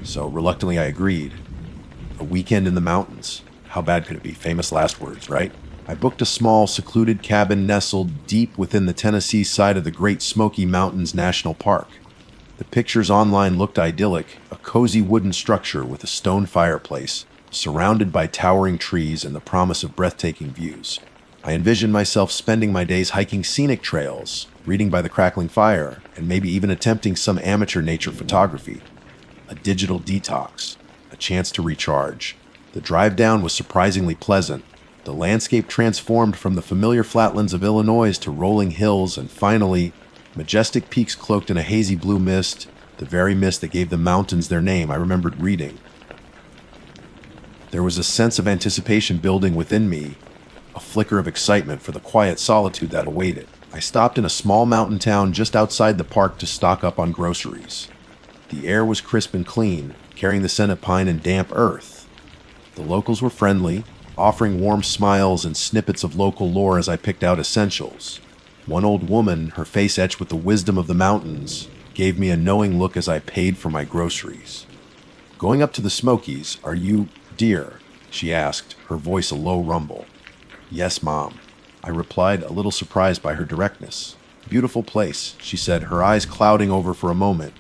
Speaker 1: So reluctantly I agreed. A weekend in the mountains. How bad could it be? Famous last words, right? I booked a small, secluded cabin nestled deep within the Tennessee side of the Great Smoky Mountains National Park. The pictures online looked idyllic, a cozy wooden structure with a stone fireplace, surrounded by towering trees and the promise of breathtaking views. I envisioned myself spending my days hiking scenic trails, reading by the crackling fire, and maybe even attempting some amateur nature photography. A digital detox, a chance to recharge. The drive down was surprisingly pleasant. The landscape transformed from the familiar flatlands of Illinois to rolling hills and finally, majestic peaks cloaked in a hazy blue mist, the very mist that gave the mountains their name, I remembered reading. There was a sense of anticipation building within me, a flicker of excitement for the quiet solitude that awaited. I stopped in a small mountain town just outside the park to stock up on groceries. The air was crisp and clean, carrying the scent of pine and damp earth. The locals were friendly, offering warm smiles and snippets of local lore as I picked out essentials. One old woman, her face etched with the wisdom of the mountains, gave me a knowing look as I paid for my groceries. "Going up to the Smokies, are you, dear?" she asked, her voice a low rumble. "Yes, Mom," I replied, a little surprised by her directness. "Beautiful place," she said, her eyes clouding over for a moment.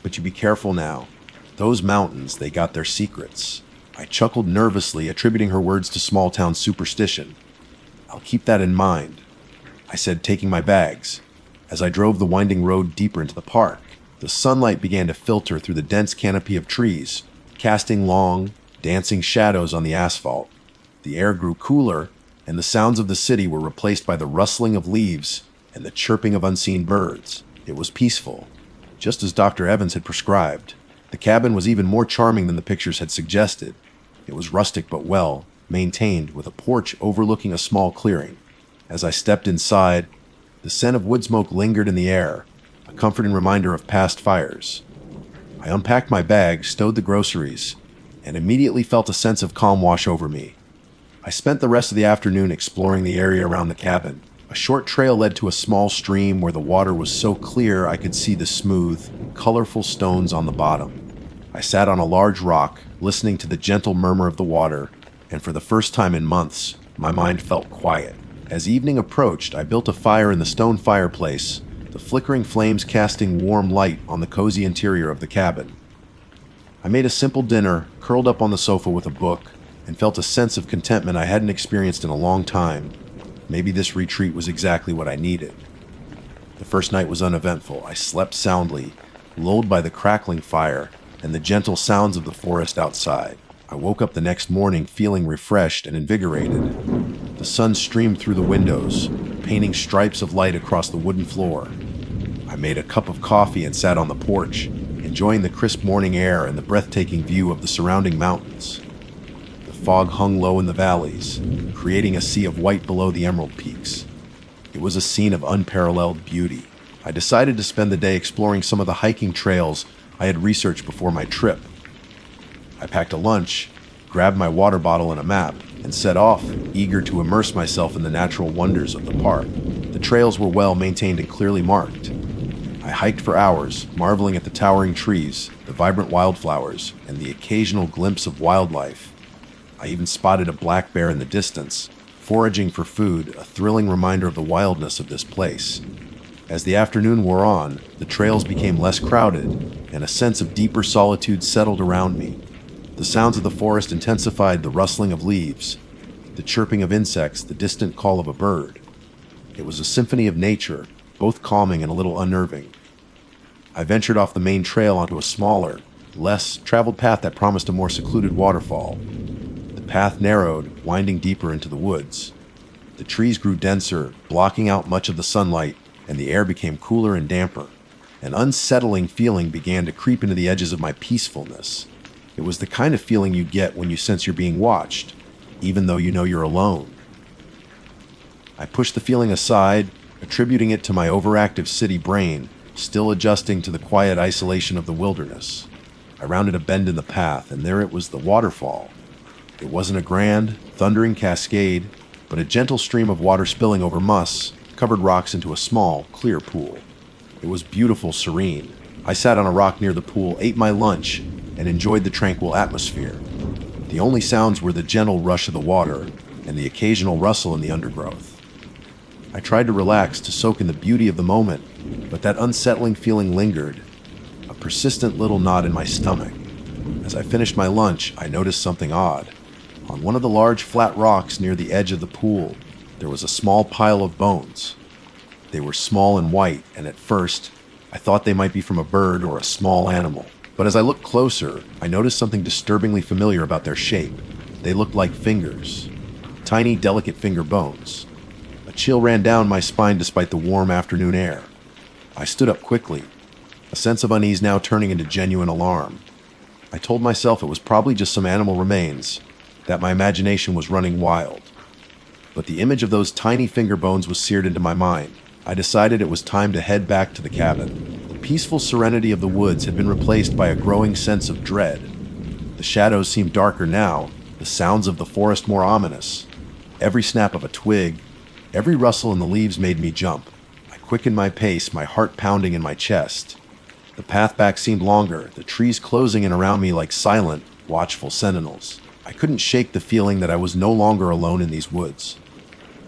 Speaker 1: "But you be careful now. Those mountains, they got their secrets." I chuckled nervously, attributing her words to small-town superstition. "I'll keep that in mind," I said, taking my bags. As I drove the winding road deeper into the park, the sunlight began to filter through the dense canopy of trees, casting long, dancing shadows on the asphalt. The air grew cooler, and the sounds of the city were replaced by the rustling of leaves and the chirping of unseen birds. It was peaceful, just as Dr. Evans had prescribed. The cabin was even more charming than the pictures had suggested. It was rustic but well maintained, with a porch overlooking a small clearing. As I stepped inside, the scent of wood smoke lingered in the air, a comforting reminder of past fires. I unpacked my bag, stowed the groceries, and immediately felt a sense of calm wash over me. I spent the rest of the afternoon exploring the area around the cabin. A short trail led to a small stream where the water was so clear I could see the smooth, colorful stones on the bottom. I sat on a large rock, listening to the gentle murmur of the water, and for the first time in months, my mind felt quiet. As evening approached, I built a fire in the stone fireplace, the flickering flames casting warm light on the cozy interior of the cabin. I made a simple dinner, curled up on the sofa with a book, and felt a sense of contentment I hadn't experienced in a long time. Maybe this retreat was exactly what I needed. The first night was uneventful. I slept soundly, lulled by the crackling fire and the gentle sounds of the forest outside. I woke up the next morning feeling refreshed and invigorated. The sun streamed through the windows, painting stripes of light across the wooden floor. I made a cup of coffee and sat on the porch, enjoying the crisp morning air and the breathtaking view of the surrounding mountains. The fog hung low in the valleys, creating a sea of white below the emerald peaks. It was a scene of unparalleled beauty. I decided to spend the day exploring some of the hiking trails I had researched before my trip. I packed a lunch, grabbed my water bottle and a map, and set off, eager to immerse myself in the natural wonders of the park. The trails were well maintained and clearly marked. I hiked for hours, marveling at the towering trees, the vibrant wildflowers, and the occasional glimpse of wildlife. I even spotted a black bear in the distance, foraging for food, a thrilling reminder of the wildness of this place. As the afternoon wore on, the trails became less crowded, and a sense of deeper solitude settled around me. The sounds of the forest intensified, the rustling of leaves, the chirping of insects, the distant call of a bird. It was a symphony of nature, both calming and a little unnerving. I ventured off the main trail onto a smaller, less traveled path that promised a more secluded waterfall. The path narrowed, winding deeper into the woods. The trees grew denser, blocking out much of the sunlight, and the air became cooler and damper. An unsettling feeling began to creep into the edges of my peacefulness. It was the kind of feeling you get when you sense you're being watched, even though you know you're alone. I pushed the feeling aside, attributing it to my overactive city brain, still adjusting to the quiet isolation of the wilderness. I rounded a bend in the path, and there it was, the waterfall. It wasn't a grand, thundering cascade, but a gentle stream of water spilling over moss-covered rocks into a small, clear pool. It was beautiful, serene. I sat on a rock near the pool, ate my lunch, and enjoyed the tranquil atmosphere. The only sounds were the gentle rush of the water and the occasional rustle in the undergrowth. I tried to relax to soak in the beauty of the moment, but that unsettling feeling lingered, a persistent little knot in my stomach. As I finished my lunch, I noticed something odd. On one of the large flat rocks near the edge of the pool, there was a small pile of bones. They were small and white, and at first, I thought they might be from a bird or a small animal. But as I looked closer, I noticed something disturbingly familiar about their shape. They looked like fingers. Tiny, delicate finger bones. A chill ran down my spine despite the warm afternoon air. I stood up quickly, a sense of unease now turning into genuine alarm. I told myself it was probably just some animal remains, that my imagination was running wild. But the image of those tiny finger bones was seared into my mind. I decided it was time to head back to the cabin. The peaceful serenity of the woods had been replaced by a growing sense of dread. The shadows seemed darker now, the sounds of the forest more ominous. Every snap of a twig, every rustle in the leaves made me jump. I quickened my pace, my heart pounding in my chest. The path back seemed longer, the trees closing in around me like silent, watchful sentinels. I couldn't shake the feeling that I was no longer alone in these woods.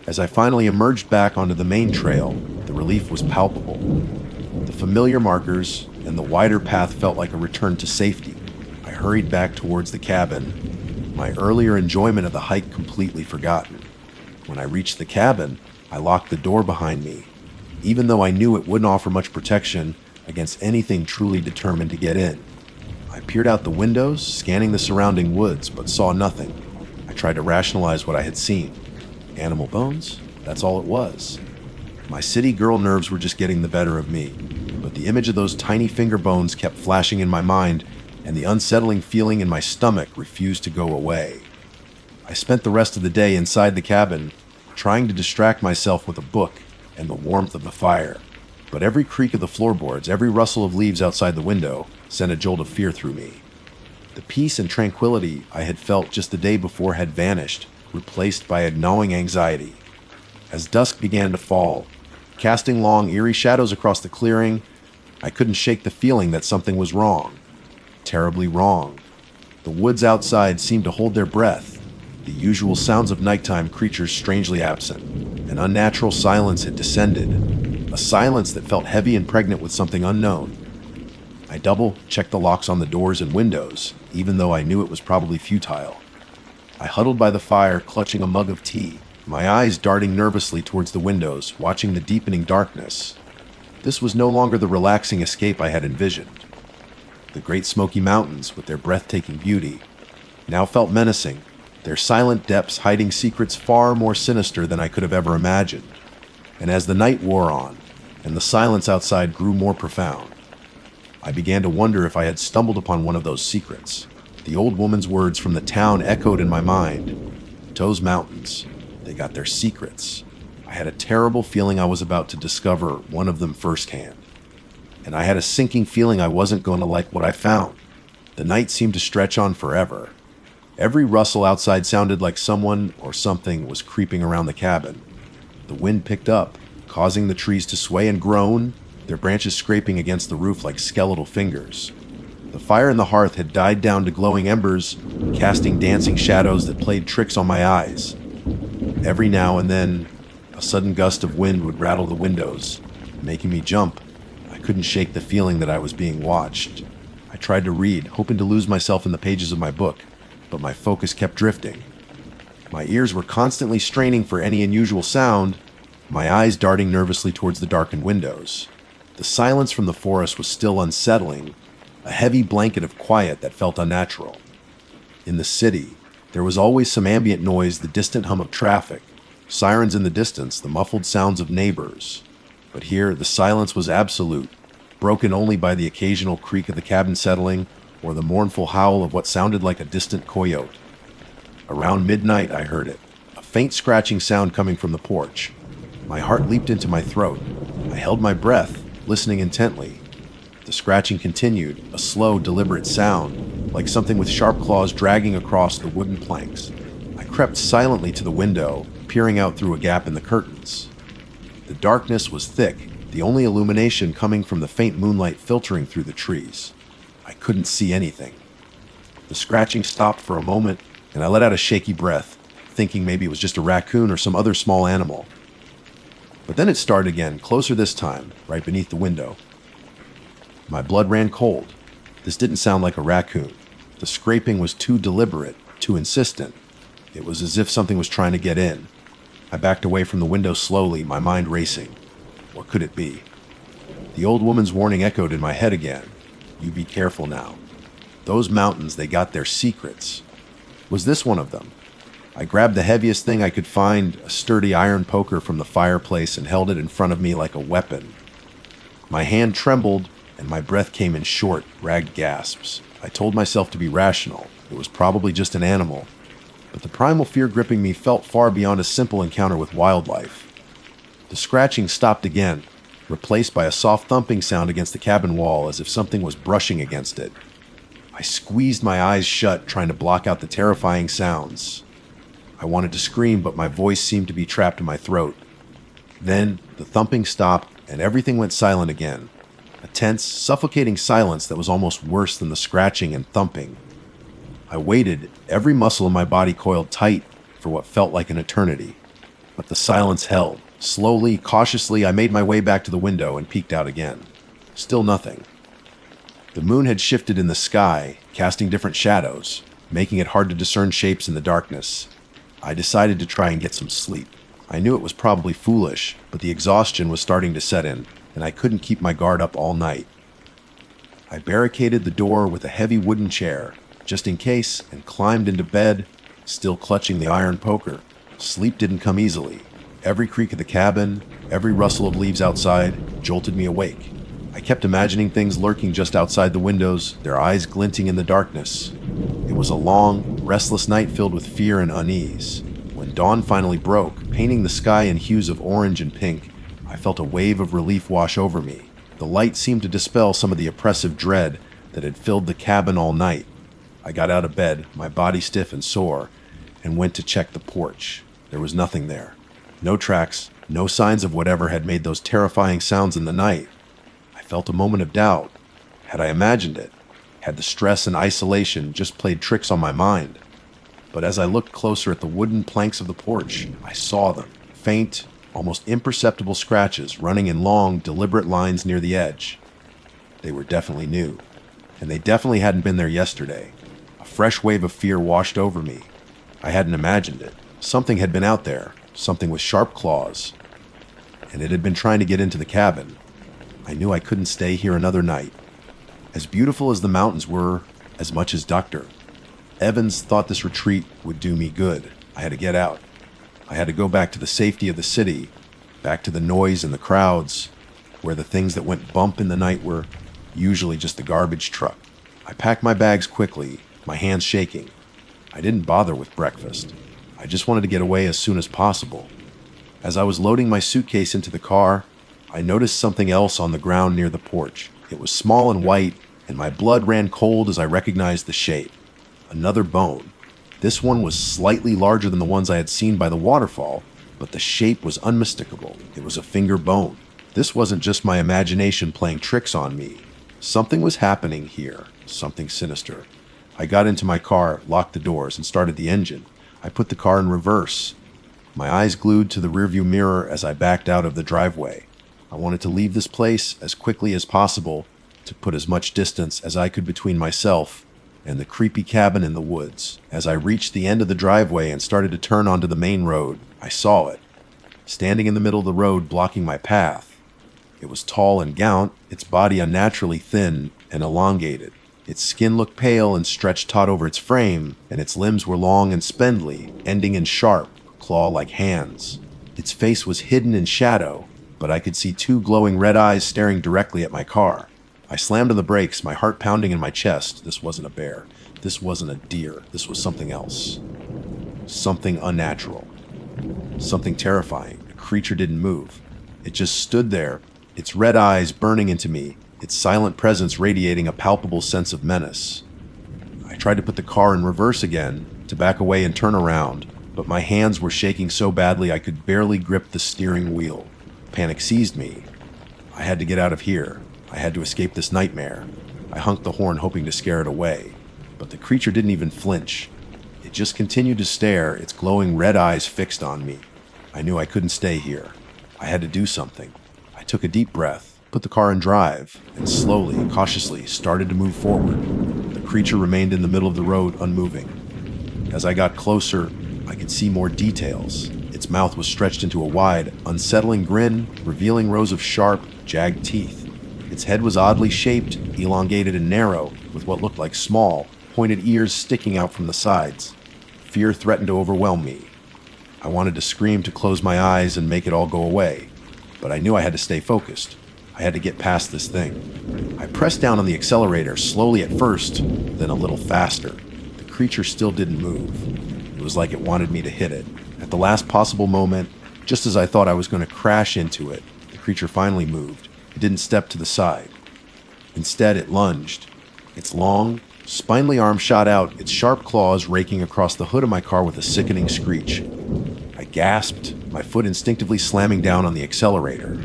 Speaker 1: As I finally emerged back onto the main trail, the relief was palpable. The familiar markers and the wider path felt like a return to safety. I hurried back towards the cabin, my earlier enjoyment of the hike completely forgotten. When I reached the cabin, I locked the door behind me, even though I knew it wouldn't offer much protection against anything truly determined to get in. I peered out the windows, scanning the surrounding woods, but saw nothing. I tried to rationalize what I had seen. Animal bones? That's all it was. My city girl nerves were just getting the better of me, but the image of those tiny finger bones kept flashing in my mind, and the unsettling feeling in my stomach refused to go away. I spent the rest of the day inside the cabin, trying to distract myself with a book and the warmth of the fire. But every creak of the floorboards, every rustle of leaves outside the window, sent a jolt of fear through me. The peace and tranquility I had felt just the day before had vanished, replaced by a gnawing anxiety. As dusk began to fall, casting long, eerie shadows across the clearing, I couldn't shake the feeling that something was wrong. Terribly wrong. The woods outside seemed to hold their breath, the usual sounds of nighttime creatures strangely absent. An unnatural silence had descended, a silence that felt heavy and pregnant with something unknown. I double-checked the locks on the doors and windows, even though I knew it was probably futile. I huddled by the fire, clutching a mug of tea, my eyes darting nervously towards the windows, watching the deepening darkness. This was no longer the relaxing escape I had envisioned. The Great Smoky Mountains, with their breathtaking beauty, now felt menacing, their silent depths hiding secrets far more sinister than I could have ever imagined. And as the night wore on, and the silence outside grew more profound, I began to wonder if I had stumbled upon one of those secrets. The old woman's words from the town echoed in my mind. Those mountains, they got their secrets. I had a terrible feeling I was about to discover one of them firsthand. And I had a sinking feeling I wasn't going to like what I found. The night seemed to stretch on forever. Every rustle outside sounded like someone or something was creeping around the cabin. The wind picked up, causing the trees to sway and groan, their branches scraping against the roof like skeletal fingers. The fire in the hearth had died down to glowing embers, casting dancing shadows that played tricks on my eyes. Every now and then, a sudden gust of wind would rattle the windows, making me jump. I couldn't shake the feeling that I was being watched. I tried to read, hoping to lose myself in the pages of my book, but my focus kept drifting. My ears were constantly straining for any unusual sound, my eyes darting nervously towards the darkened windows. The silence from the forest was still unsettling, a heavy blanket of quiet that felt unnatural. In the city, there was always some ambient noise, the distant hum of traffic, sirens in the distance, the muffled sounds of neighbors. But here, the silence was absolute, broken only by the occasional creak of the cabin settling or the mournful howl of what sounded like a distant coyote. Around midnight, I heard it, a faint scratching sound coming from the porch. My heart leaped into my throat. I held my breath, listening intently. The scratching continued, a slow, deliberate sound, like something with sharp claws dragging across the wooden planks. I crept silently to the window, peering out through a gap in the curtains. The darkness was thick, the only illumination coming from the faint moonlight filtering through the trees. I couldn't see anything. The scratching stopped for a moment, and I let out a shaky breath, thinking maybe it was just a raccoon or some other small animal. But then it started again, closer this time, right beneath the window. My blood ran cold. This didn't sound like a raccoon. The scraping was too deliberate, too insistent. It was as if something was trying to get in. I backed away from the window slowly, my mind racing. What could it be? The old woman's warning echoed in my head again. You be careful now. Those mountains, they got their secrets. Was this one of them? I grabbed the heaviest thing I could find, a sturdy iron poker from the fireplace, and held it in front of me like a weapon. My hand trembled, and my breath came in short, ragged gasps. I told myself to be rational. It was probably just an animal. But the primal fear gripping me felt far beyond a simple encounter with wildlife. The scratching stopped again, replaced by a soft thumping sound against the cabin wall as if something was brushing against it. I squeezed my eyes shut, trying to block out the terrifying sounds. I wanted to scream, but my voice seemed to be trapped in my throat. Then the thumping stopped, and everything went silent again. A tense, suffocating silence that was almost worse than the scratching and thumping. I waited, every muscle in my body coiled tight for what felt like an eternity. But the silence held. Slowly, cautiously, I made my way back to the window and peeked out again. Still nothing. The moon had shifted in the sky, casting different shadows, making it hard to discern shapes in the darkness. I decided to try and get some sleep. I knew it was probably foolish, but the exhaustion was starting to set in, and I couldn't keep my guard up all night. I barricaded the door with a heavy wooden chair, just in case, and climbed into bed, still clutching the iron poker. Sleep didn't come easily. Every creak of the cabin, every rustle of leaves outside, jolted me awake. I kept imagining things lurking just outside the windows, their eyes glinting in the darkness. It was a long, restless night filled with fear and unease. When dawn finally broke, painting the sky in hues of orange and pink, I felt a wave of relief wash over me. The light seemed to dispel some of the oppressive dread that had filled the cabin all night. I got out of bed, my body stiff and sore, and went to check the porch. There was nothing there. No tracks, no signs of whatever had made those terrifying sounds in the night. I felt a moment of doubt. Had I imagined it? Had the stress and isolation just played tricks on my mind? But as I looked closer at the wooden planks of the porch, I saw them. Faint, almost imperceptible scratches running in long, deliberate lines near the edge. They were definitely new, and they definitely hadn't been there yesterday. A fresh wave of fear washed over me. I hadn't imagined it. Something had been out there, something with sharp claws, and it had been trying to get into the cabin. I knew I couldn't stay here another night. As beautiful as the mountains were, as much as Dr. Evans thought this retreat would do me good, I had to get out. I had to go back to the safety of the city, back to the noise and the crowds, where the things that went bump in the night were usually just the garbage truck. I packed my bags quickly, my hands shaking. I didn't bother with breakfast. I just wanted to get away as soon as possible. As I was loading my suitcase into the car, I noticed something else on the ground near the porch. It was small and white, and my blood ran cold as I recognized the shape. Another bone. This one was slightly larger than the ones I had seen by the waterfall, but the shape was unmistakable. It was a finger bone. This wasn't just my imagination playing tricks on me. Something was happening here, something sinister. I got into my car, locked the doors, and started the engine. I put the car in reverse, my eyes glued to the rearview mirror as I backed out of the driveway. I wanted to leave this place as quickly as possible to put as much distance as I could between myself and the creepy cabin in the woods. As I reached the end of the driveway and started to turn onto the main road, I saw it, standing in the middle of the road blocking my path. It was tall and gaunt, its body unnaturally thin and elongated. Its skin looked pale and stretched taut over its frame, and its limbs were long and spindly, ending in sharp, claw-like hands. Its face was hidden in shadow, but I could see two glowing red eyes staring directly at my car. I slammed on the brakes, my heart pounding in my chest. This wasn't a bear. This wasn't a deer. This was something else. Something unnatural. Something terrifying. The creature didn't move. It just stood there, its red eyes burning into me, its silent presence radiating a palpable sense of menace. I tried to put the car in reverse again, to back away and turn around, but my hands were shaking so badly I could barely grip the steering wheel. Panic seized me. I had to get out of here. I had to escape this nightmare. I honked the horn hoping to scare it away, but the creature didn't even flinch. It It just continued to stare, its glowing red eyes fixed on me. I knew I couldn't stay here. I had to do something. I took a deep breath, put the car in drive, and slowly, cautiously started to move forward. The creature remained in the middle of the road, unmoving. As I got closer, I could see more details. Its mouth was stretched into a wide, unsettling grin, revealing rows of sharp, jagged teeth. Its head was oddly shaped, elongated and narrow, with what looked like small, pointed ears sticking out from the sides. Fear threatened to overwhelm me. I wanted to scream, to close my eyes and make it all go away, but I knew I had to stay focused. I had to get past this thing. I pressed down on the accelerator, slowly at first, then a little faster. The creature still didn't move. It was like it wanted me to hit it. At the last possible moment, just as I thought I was going to crash into it, the creature finally moved. It didn't step to the side. Instead, it lunged. Its long, spindly arm shot out, its sharp claws raking across the hood of my car with a sickening screech. I gasped, my foot instinctively slamming down on the accelerator.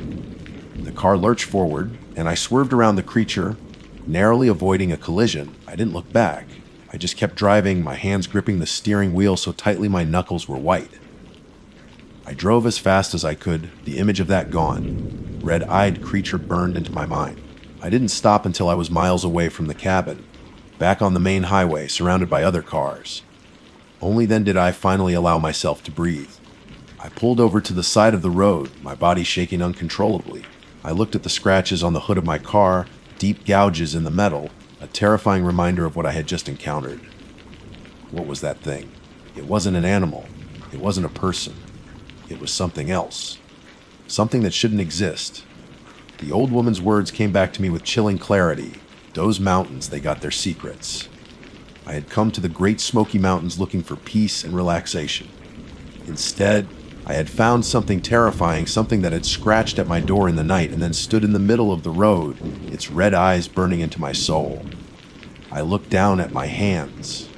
Speaker 1: The car lurched forward, and I swerved around the creature, narrowly avoiding a collision. I didn't look back. I just kept driving, my hands gripping the steering wheel so tightly my knuckles were white. I drove as fast as I could, the image of that gaunt, red-eyed creature burned into my mind. I didn't stop until I was miles away from the cabin, back on the main highway, surrounded by other cars. Only then did I finally allow myself to breathe. I pulled over to the side of the road, my body shaking uncontrollably. I looked at the scratches on the hood of my car, deep gouges in the metal, a terrifying reminder of what I had just encountered. What was that thing? It wasn't an animal. It wasn't a person. It was something else. Something that shouldn't exist. The old woman's words came back to me with chilling clarity. Those mountains, they got their secrets. I had come to the Great Smoky Mountains looking for peace and relaxation. Instead, I had found something terrifying, something that had scratched at my door in the night and then stood in the middle of the road, its red eyes burning into my soul. I looked down at my hands.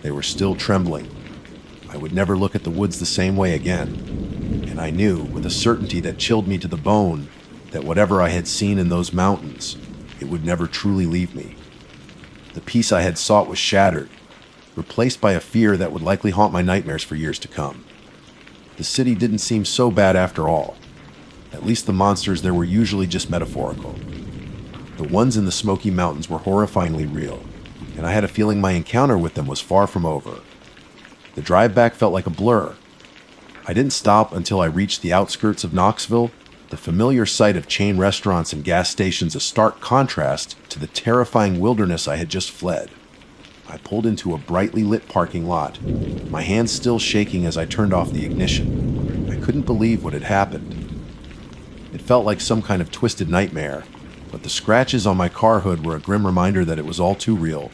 Speaker 1: They were still trembling. I would never look at the woods the same way again. And I knew, with a certainty that chilled me to the bone, that whatever I had seen in those mountains, it would never truly leave me. The peace I had sought was shattered, replaced by a fear that would likely haunt my nightmares for years to come. The city didn't seem so bad after all. At least the monsters there were usually just metaphorical. The ones in the Smoky Mountains were horrifyingly real, and I had a feeling my encounter with them was far from over. The drive back felt like a blur. I didn't stop until I reached the outskirts of Knoxville, the familiar sight of chain restaurants and gas stations a stark contrast to the terrifying wilderness I had just fled. I pulled into a brightly lit parking lot, my hands still shaking as I turned off the ignition. I couldn't believe what had happened. It felt like some kind of twisted nightmare, but the scratches on my car hood were a grim reminder that it was all too real.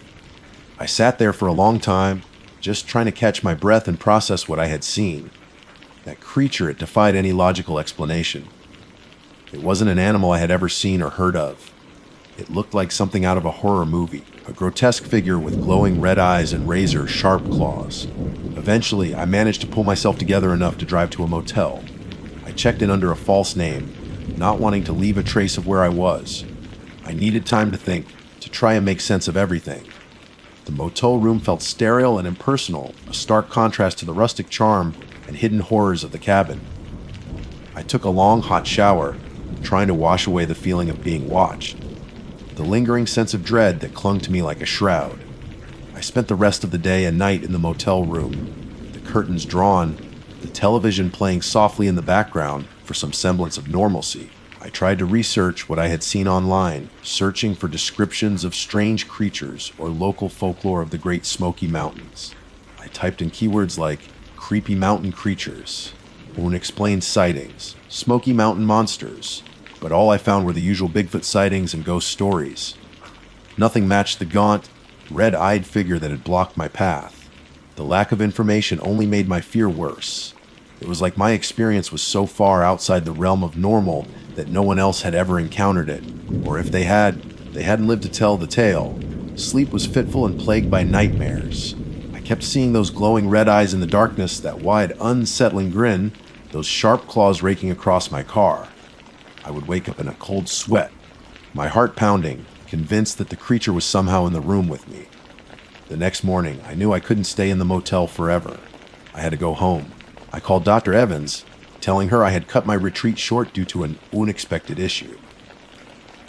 Speaker 1: I sat there for a long time, just trying to catch my breath and process what I had seen. That creature, it defied any logical explanation. It wasn't an animal I had ever seen or heard of. It looked like something out of a horror movie, a grotesque figure with glowing red eyes and razor-sharp claws. Eventually, I managed to pull myself together enough to drive to a motel. I checked in under a false name, not wanting to leave a trace of where I was. I needed time to think, to try and make sense of everything. The motel room felt sterile and impersonal, a stark contrast to the rustic charm and hidden horrors of the cabin. I took a long, hot shower, trying to wash away the feeling of being watched, the lingering sense of dread that clung to me like a shroud. I spent the rest of the day and night in the motel room, the curtains drawn, the television playing softly in the background for some semblance of normalcy. I tried to research what I had seen online, searching for descriptions of strange creatures or local folklore of the Great Smoky Mountains. I typed in keywords like creepy mountain creatures, unexplained sightings, Smoky Mountain monsters, but all I found were the usual Bigfoot sightings and ghost stories. Nothing matched the gaunt, red-eyed figure that had blocked my path. The lack of information only made my fear worse. It was like my experience was so far outside the realm of normal that no one else had ever encountered it, or if they had, they hadn't lived to tell the tale. Sleep was fitful and plagued by nightmares. I kept seeing those glowing red eyes in the darkness, that wide, unsettling grin, those sharp claws raking across my car. I would wake up in a cold sweat, my heart pounding, convinced that the creature was somehow in the room with me. The next morning, I knew I couldn't stay in the motel forever. I had to go home. I called Dr. Evans, telling her I had cut my retreat short due to an unexpected issue.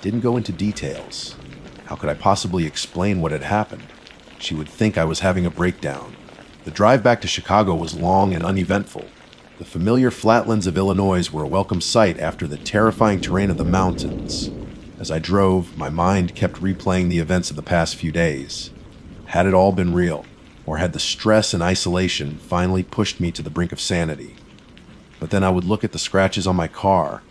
Speaker 1: Didn't go into details. How could I possibly explain what had happened? She would think I was having a breakdown. The drive back to Chicago was long and uneventful. The familiar flatlands of Illinois were a welcome sight after the terrifying terrain of the mountains. As I drove, my mind kept replaying the events of the past few days. Had it all been real, or had the stress and isolation finally pushed me to the brink of sanity? But then I would look at the scratches on my car,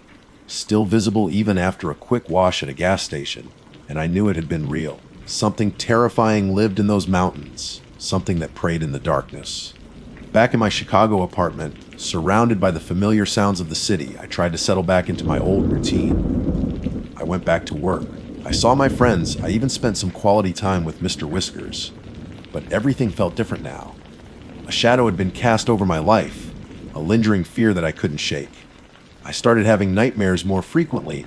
Speaker 1: still visible even after a quick wash at a gas station, and I knew it had been real. Something terrifying lived in those mountains, something that preyed in the darkness. Back in my Chicago apartment, surrounded by the familiar sounds of the city, I tried to settle back into my old routine. I went back to work. I saw my friends. I even spent some quality time with Mr. Whiskers. But everything felt different now. A shadow had been cast over my life, a lingering fear that I couldn't shake. I started having nightmares more frequently,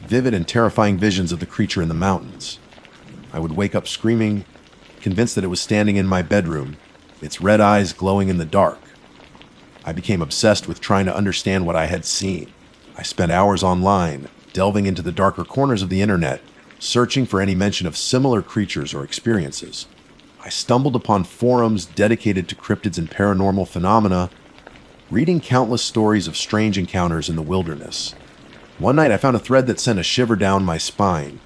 Speaker 1: vivid and terrifying visions of the creature in the mountains. I would wake up screaming, convinced that it was standing in my bedroom, its red eyes glowing in the dark. I became obsessed with trying to understand what I had seen. I spent hours online, delving into the darker corners of the internet, searching for any mention of similar creatures or experiences. I stumbled upon forums dedicated to cryptids and paranormal phenomena, reading countless stories of strange encounters in the wilderness. One night I found a thread that sent a shiver down my spine.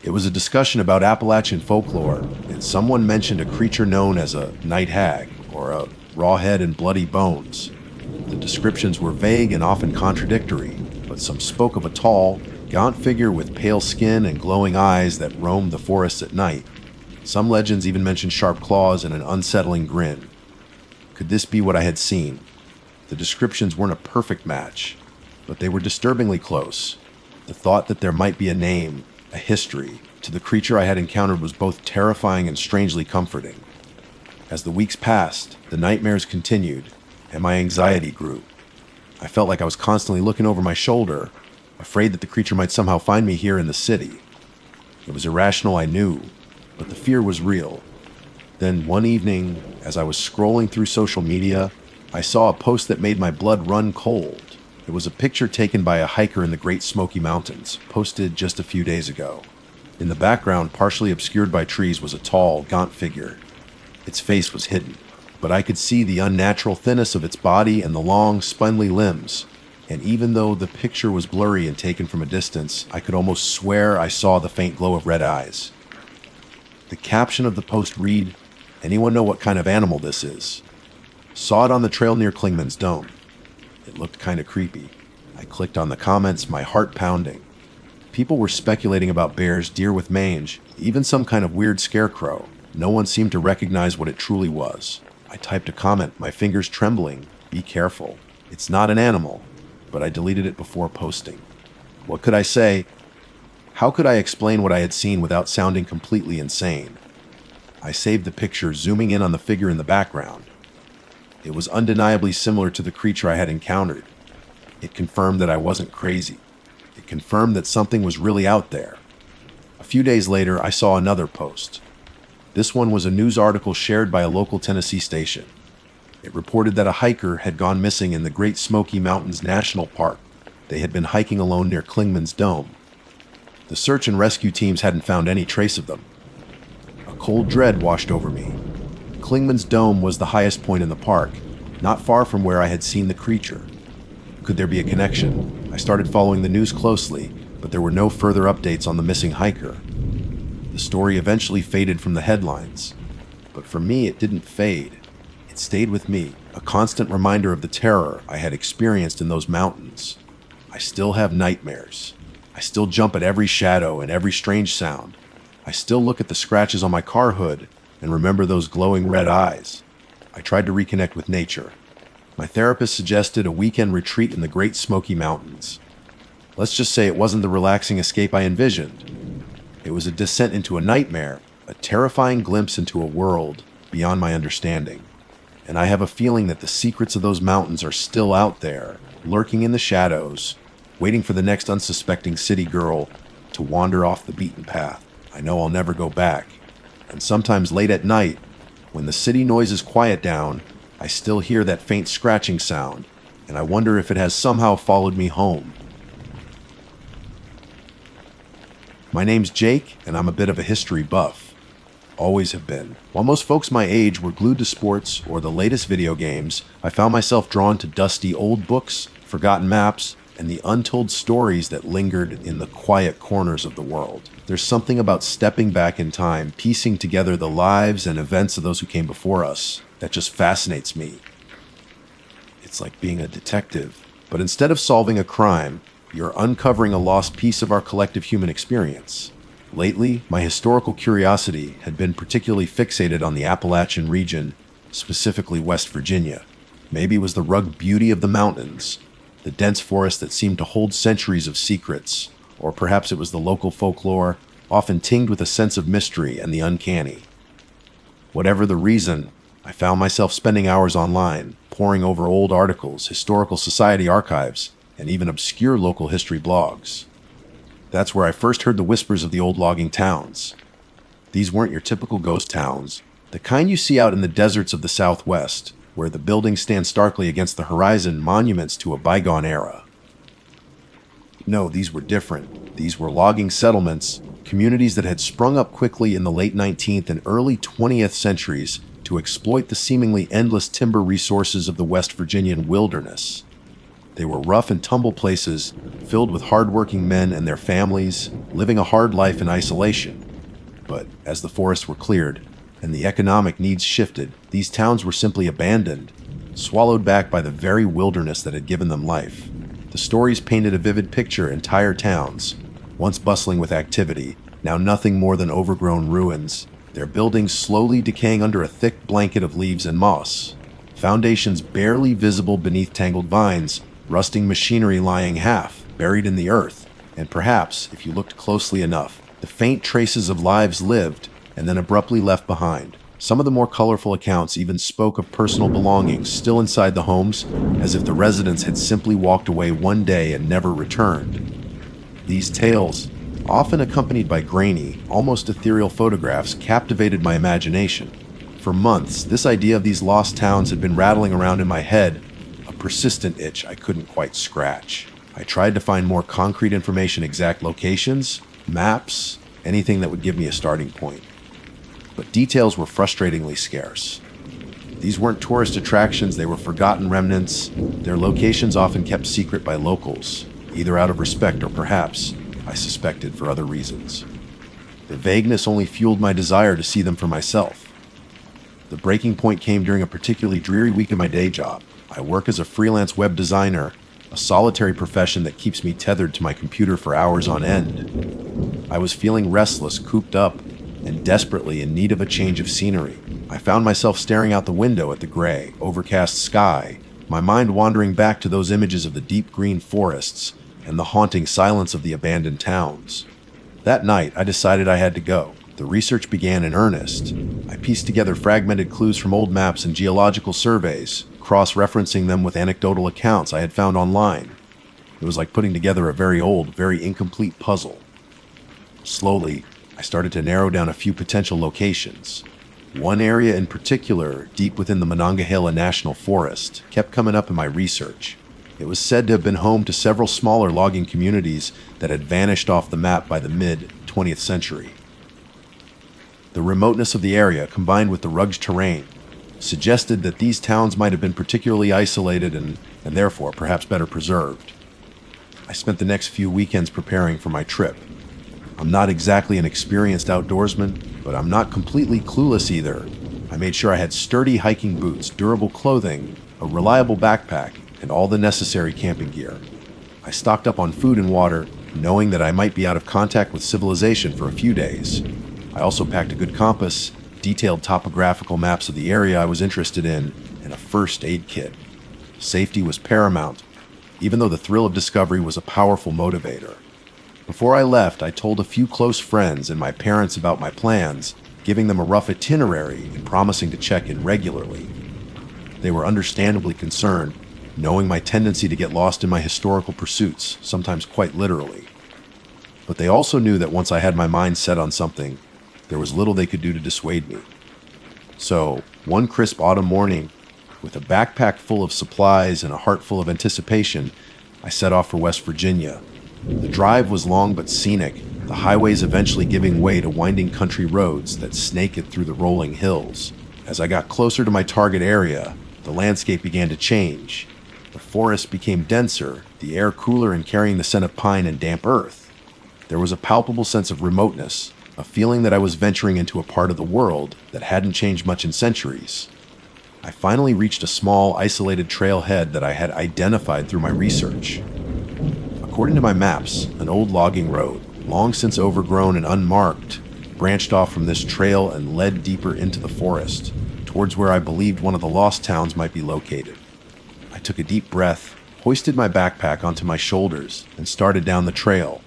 Speaker 1: It was a discussion about Appalachian folklore, and someone mentioned a creature known as a night hag, or a raw head and bloody bones. The descriptions were vague and often contradictory, but some spoke of a tall, gaunt figure with pale skin and glowing eyes that roamed the forests at night. Some legends even mentioned sharp claws and an unsettling grin. Could this be what I had seen? The descriptions weren't a perfect match, but they were disturbingly close. The thought that there might be a name, a history, to the creature I had encountered was both terrifying and strangely comforting. As the weeks passed, the nightmares continued, and my anxiety grew. I felt like I was constantly looking over my shoulder, afraid that the creature might somehow find me here in the city. It was irrational, I knew, but the fear was real. Then one evening, as I was scrolling through social media, I saw a post that made my blood run cold. It was a picture taken by a hiker in the Great Smoky Mountains, posted just a few days ago. In the background, partially obscured by trees, was a tall, gaunt figure. Its face was hidden, but I could see the unnatural thinness of its body and the long, spindly limbs. And even though the picture was blurry and taken from a distance, I could almost swear I saw the faint glow of red eyes. The caption of the post read, "Anyone know what kind of animal this is? Saw it on the trail near Klingman's Dome." It looked kind of creepy. I clicked on the comments, my heart pounding. People were speculating about bears, deer with mange, even some kind of weird scarecrow. No one seemed to recognize what it truly was. I typed a comment, my fingers trembling. Be careful. It's not an animal. But I deleted it before posting. What could I say? How could I explain what I had seen without sounding completely insane? I saved the picture, zooming in on the figure in the background. It was undeniably similar to the creature I had encountered. It confirmed that I wasn't crazy. It confirmed that something was really out there. A few days later, I saw another post. This one was a news article shared by a local Tennessee station. It reported that a hiker had gone missing in the Great Smoky Mountains National Park. They had been hiking alone near Klingman's Dome. The search and rescue teams hadn't found any trace of them. A cold dread washed over me. Klingman's Dome was the highest point in the park, not far from where I had seen the creature. Could there be a connection? I started following the news closely, but there were no further updates on the missing hiker. The story eventually faded from the headlines. But for me, it didn't fade. It stayed with me, a constant reminder of the terror I had experienced in those mountains. I still have nightmares. I still jump at every shadow and every strange sound. I still look at the scratches on my car hood and remember those glowing red eyes. I tried to reconnect with nature. My therapist suggested a weekend retreat in the Great Smoky Mountains. Let's just say it wasn't the relaxing escape I envisioned. It was a descent into a nightmare, a terrifying glimpse into a world beyond my understanding. And I have a feeling that the secrets of those mountains are still out there, lurking in the shadows, waiting for the next unsuspecting city girl to wander off the beaten path. I know I'll never go back, And sometimes late at night, when the city noises quiet down, I still hear that faint scratching sound, and I wonder if it has somehow followed me home. My name's Jake, and I'm a bit of a history buff. Always have been. While most folks my age were glued to sports or the latest video games, I found myself drawn to dusty old books, forgotten maps, and the untold stories that lingered in the quiet corners of the world. There's something about stepping back in time, piecing together the lives and events of those who came before us, that just fascinates me. It's like being a detective, but instead of solving a crime, you're uncovering a lost piece of our collective human experience. Lately, my historical curiosity had been particularly fixated on the Appalachian region, specifically West Virginia. Maybe it was the rugged beauty of the mountains, the dense forest that seemed to hold centuries of secrets, or perhaps it was the local folklore, often tinged with a sense of mystery and the uncanny. Whatever the reason, I found myself spending hours online, poring over old articles, historical society archives, and even obscure local history blogs. That's where I first heard the whispers of the old logging towns. These weren't your typical ghost towns, the kind you see out in the deserts of the Southwest, where the buildings stand starkly against the horizon, monuments to a bygone era. No, these were different. These were logging settlements, communities that had sprung up quickly in the late 19th and early 20th centuries to exploit the seemingly endless timber resources of the West Virginian wilderness. They were rough and tumble places, filled with hard-working men and their families, living a hard life in isolation. But as the forests were cleared, and the economic needs shifted, these towns were simply abandoned, swallowed back by the very wilderness that had given them life. The stories painted a vivid picture: entire towns, once bustling with activity, now nothing more than overgrown ruins, their buildings slowly decaying under a thick blanket of leaves and moss, foundations barely visible beneath tangled vines, rusting machinery lying half buried in the earth, and perhaps, if you looked closely enough, the faint traces of lives lived and then abruptly left behind. Some of the more colorful accounts even spoke of personal belongings still inside the homes, as if the residents had simply walked away one day and never returned. These tales, often accompanied by grainy, almost ethereal photographs, captivated my imagination. For months, this idea of these lost towns had been rattling around in my head, a persistent itch I couldn't quite scratch. I tried to find more concrete information, exact locations, maps, anything that would give me a starting point. But details were frustratingly scarce. These weren't tourist attractions, they were forgotten remnants, their locations often kept secret by locals, either out of respect or perhaps, I suspected, for other reasons. The vagueness only fueled my desire to see them for myself. The breaking point came during a particularly dreary week of my day job. I work as a freelance web designer, a solitary profession that keeps me tethered to my computer for hours on end. I was feeling restless, cooped up, and desperately in need of a change of scenery. I found myself staring out the window at the gray, overcast sky, my mind wandering back to those images of the deep green forests and the haunting silence of the abandoned towns. That night, I decided I had to go. The research began in earnest. I pieced together fragmented clues from old maps and geological surveys, cross-referencing them with anecdotal accounts I had found online. It was like putting together a very old, very incomplete puzzle. Slowly, I started to narrow down a few potential locations. One area in particular, deep within the Monongahela National Forest, kept coming up in my research. It was said to have been home to several smaller logging communities that had vanished off the map by the mid-20th century. The remoteness of the area, combined with the rugged terrain, suggested that these towns might have been particularly isolated and therefore perhaps better preserved. I spent the next few weekends preparing for my trip. I'm not exactly an experienced outdoorsman, but I'm not completely clueless either. I made sure I had sturdy hiking boots, durable clothing, a reliable backpack, and all the necessary camping gear. I stocked up on food and water, knowing that I might be out of contact with civilization for a few days. I also packed a good compass, detailed topographical maps of the area I was interested in, and a first aid kit. Safety was paramount, even though the thrill of discovery was a powerful motivator. Before I left, I told a few close friends and my parents about my plans, giving them a rough itinerary and promising to check in regularly. They were understandably concerned, knowing my tendency to get lost in my historical pursuits, sometimes quite literally. But they also knew that once I had my mind set on something, there was little they could do to dissuade me. So, one crisp autumn morning, with a backpack full of supplies and a heart full of anticipation, I set off for West Virginia. The drive was long but scenic, the highways eventually giving way to winding country roads that snake it through the rolling hills. As I got closer to my target area, the landscape began to change. The forest became denser, the air cooler and carrying the scent of pine and damp earth. There was a palpable sense of remoteness, a feeling that I was venturing into a part of the world that hadn't changed much in centuries. I finally reached a small, isolated trailhead that I had identified through my research. According to my maps, an old logging road, long since overgrown and unmarked, branched off from this trail and led deeper into the forest, towards where I believed one of the lost towns might be located. I took a deep breath, hoisted my backpack onto my shoulders, and started down the trail.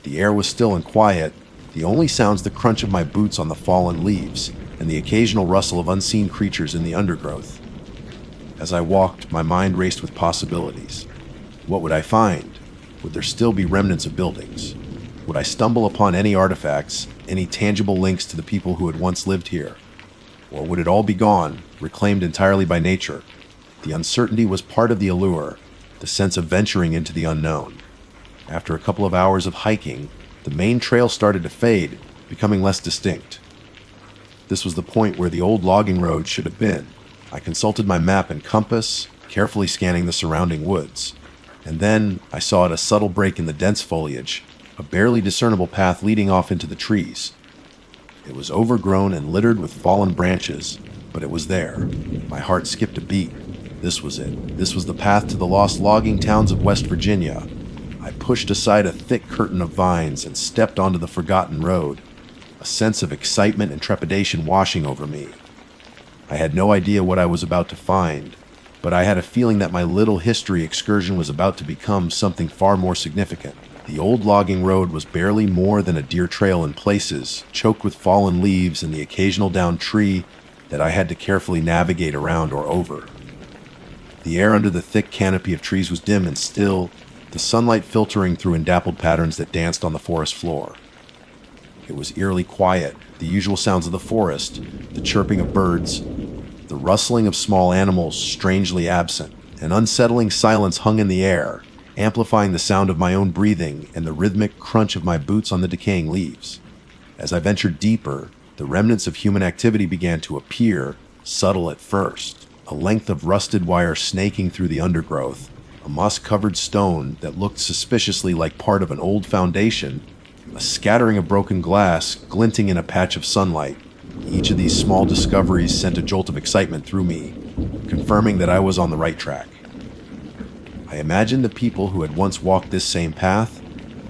Speaker 1: The air was still and quiet, the only sounds the crunch of my boots on the fallen leaves, and the occasional rustle of unseen creatures in the undergrowth. As I walked, my mind raced with possibilities. What would I find? Would there still be remnants of buildings? Would I stumble upon any artifacts, any tangible links to the people who had once lived here? Or would it all be gone, reclaimed entirely by nature? The uncertainty was part of the allure, the sense of venturing into the unknown. After a couple of hours of hiking, the main trail started to fade, becoming less distinct. This was the point where the old logging road should have been. I consulted my map and compass, carefully scanning the surrounding woods. And then I saw at a subtle break in the dense foliage, a barely discernible path leading off into the trees. It was overgrown and littered with fallen branches, but it was there. My heart skipped a beat. This was it. This was the path to the lost logging towns of West Virginia. I pushed aside a thick curtain of vines and stepped onto the forgotten road, a sense of excitement and trepidation washing over me. I had no idea what I was about to find, but I had a feeling that my little history excursion was about to become something far more significant. The old logging road was barely more than a deer trail in places, choked with fallen leaves and the occasional downed tree that I had to carefully navigate around or over. The air under the thick canopy of trees was dim and still, the sunlight filtering through in dappled patterns that danced on the forest floor. It was eerily quiet, the usual sounds of the forest, the chirping of birds, the rustling of small animals strangely absent. An unsettling silence hung in the air, amplifying the sound of my own breathing and the rhythmic crunch of my boots on the decaying leaves. As I ventured deeper, the remnants of human activity began to appear, subtle at first. A length of rusted wire snaking through the undergrowth, a moss-covered stone that looked suspiciously like part of an old foundation, a scattering of broken glass glinting in a patch of sunlight. Each of these small discoveries sent a jolt of excitement through me, confirming that I was on the right track. I imagined the people who had once walked this same path,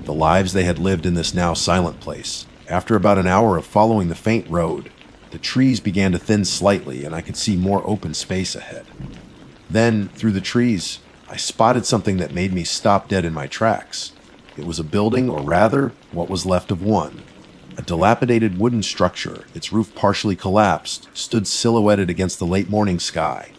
Speaker 1: the lives they had lived in this now silent place. After about an hour of following the faint road, the trees began to thin slightly and I could see more open space ahead. Then, through the trees, I spotted something that made me stop dead in my tracks. It was a building, or rather, what was left of one. A dilapidated wooden structure, its roof partially collapsed, stood silhouetted against the late morning sky.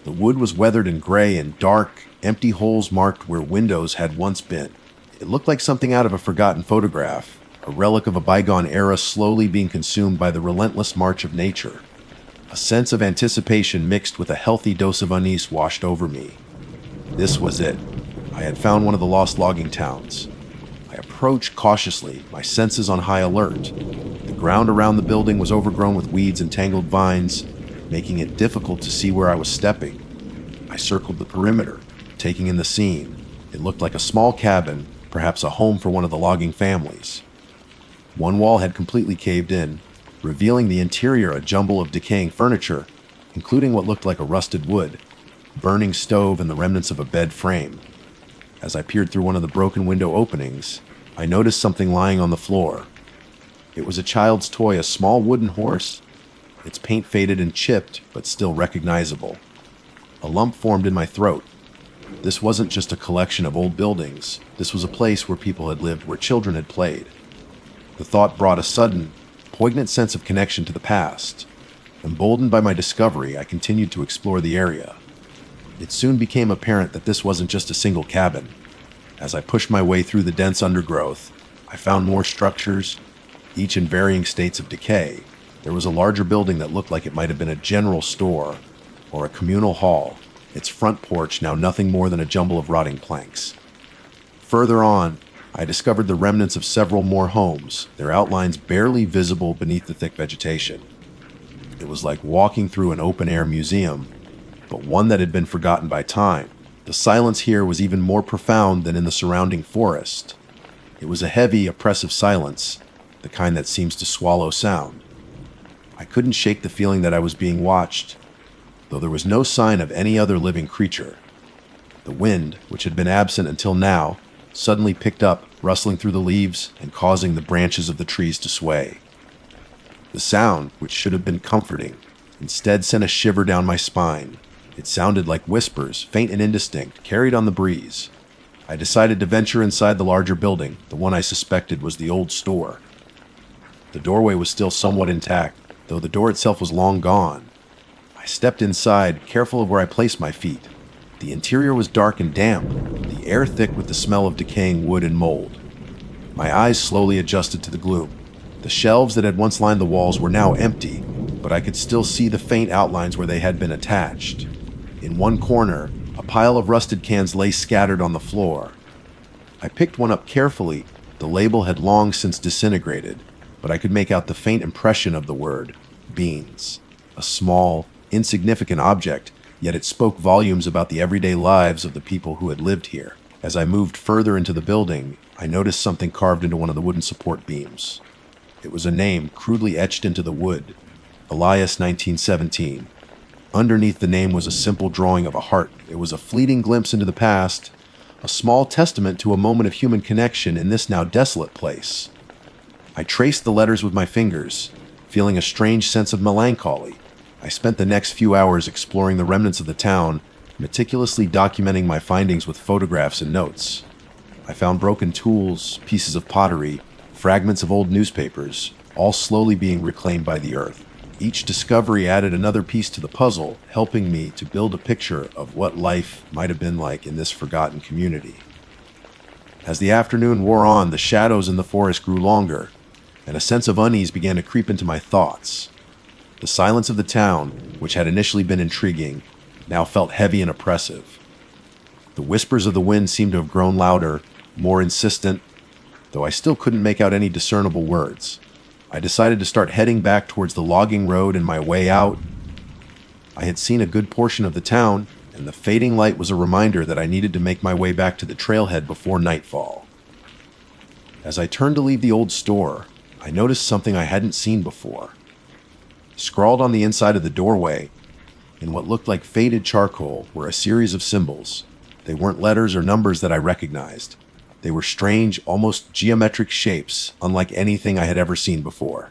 Speaker 1: The wood was weathered and gray and dark, empty holes marked where windows had once been. It looked like something out of a forgotten photograph, a relic of a bygone era slowly being consumed by the relentless march of nature. A sense of anticipation mixed with a healthy dose of unease washed over me. This was it. I had found one of the lost logging towns. I approached cautiously, my senses on high alert. The ground around the building was overgrown with weeds and tangled vines, making it difficult to see where I was stepping. I circled the perimeter, taking in the scene. It looked like a small cabin, perhaps a home for one of the logging families. One wall had completely caved in, revealing the interior a jumble of decaying furniture, including what looked like a rusted wood, burning stove, and the remnants of a bed frame. As I peered through one of the broken window openings, I noticed something lying on the floor. It was a child's toy, a small wooden horse, its paint faded and chipped, but still recognizable. A lump formed in my throat. This wasn't just a collection of old buildings. This was a place where people had lived, where children had played. The thought brought a sudden, poignant sense of connection to the past. Emboldened by my discovery, I continued to explore the area. It soon became apparent that this wasn't just a single cabin. As I pushed my way through the dense undergrowth, I found more structures, each in varying states of decay. There was a larger building that looked like it might have been a general store or a communal hall, its front porch now nothing more than a jumble of rotting planks. Further on, I discovered the remnants of several more homes, their outlines barely visible beneath the thick vegetation. It was like walking through an open-air museum, but one that had been forgotten by time. The silence here was even more profound than in the surrounding forest. It was a heavy, oppressive silence, the kind that seems to swallow sound. I couldn't shake the feeling that I was being watched, though there was no sign of any other living creature. The wind, which had been absent until now, suddenly picked up, rustling through the leaves and causing the branches of the trees to sway. The sound, which should have been comforting, instead sent a shiver down my spine. It sounded like whispers, faint and indistinct, carried on the breeze. I decided to venture inside the larger building, the one I suspected was the old store. The doorway was still somewhat intact, though the door itself was long gone. I stepped inside, careful of where I placed my feet. The interior was dark and damp, the air thick with the smell of decaying wood and mold. My eyes slowly adjusted to the gloom. The shelves that had once lined the walls were now empty, but I could still see the faint outlines where they had been attached. In one corner, a pile of rusted cans lay scattered on the floor. I picked one up carefully. The label had long since disintegrated, but I could make out the faint impression of the word, beans. A small, insignificant object, yet it spoke volumes about the everyday lives of the people who had lived here. As I moved further into the building, I noticed something carved into one of the wooden support beams. It was a name crudely etched into the wood, Elias 1917. Underneath the name was a simple drawing of a heart. It was a fleeting glimpse into the past, a small testament to a moment of human connection in this now desolate place. I traced the letters with my fingers, feeling a strange sense of melancholy. I spent the next few hours exploring the remnants of the town, meticulously documenting my findings with photographs and notes. I found broken tools, pieces of pottery, fragments of old newspapers, all slowly being reclaimed by the earth. Each discovery added another piece to the puzzle, helping me to build a picture of what life might have been like in this forgotten community. As the afternoon wore on, the shadows in the forest grew longer, and a sense of unease began to creep into my thoughts. The silence of the town, which had initially been intriguing, now felt heavy and oppressive. The whispers of the wind seemed to have grown louder, more insistent, though I still couldn't make out any discernible words. I decided to start heading back towards the logging road and my way out. I had seen a good portion of the town, and the fading light was a reminder that I needed to make my way back to the trailhead before nightfall. As I turned to leave the old store, I noticed something I hadn't seen before. Scrawled on the inside of the doorway, in what looked like faded charcoal, were a series of symbols. They weren't letters or numbers that I recognized. They were strange, almost geometric shapes, unlike anything I had ever seen before.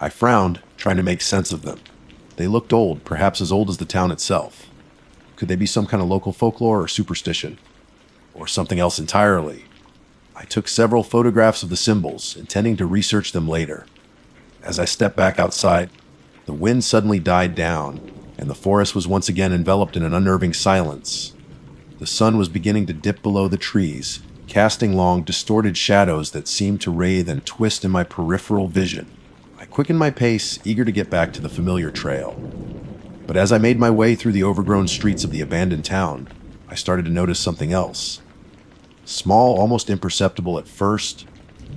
Speaker 1: I frowned, trying to make sense of them. They looked old, perhaps as old as the town itself. Could they be some kind of local folklore or superstition? Or something else entirely? I took several photographs of the symbols, intending to research them later. As I stepped back outside, the wind suddenly died down, and the forest was once again enveloped in an unnerving silence. The sun was beginning to dip below the trees, casting long, distorted shadows that seemed to writhe and twist in my peripheral vision. I quickened my pace, eager to get back to the familiar trail. But as I made my way through the overgrown streets of the abandoned town, I started to notice something else. Small, almost imperceptible at first,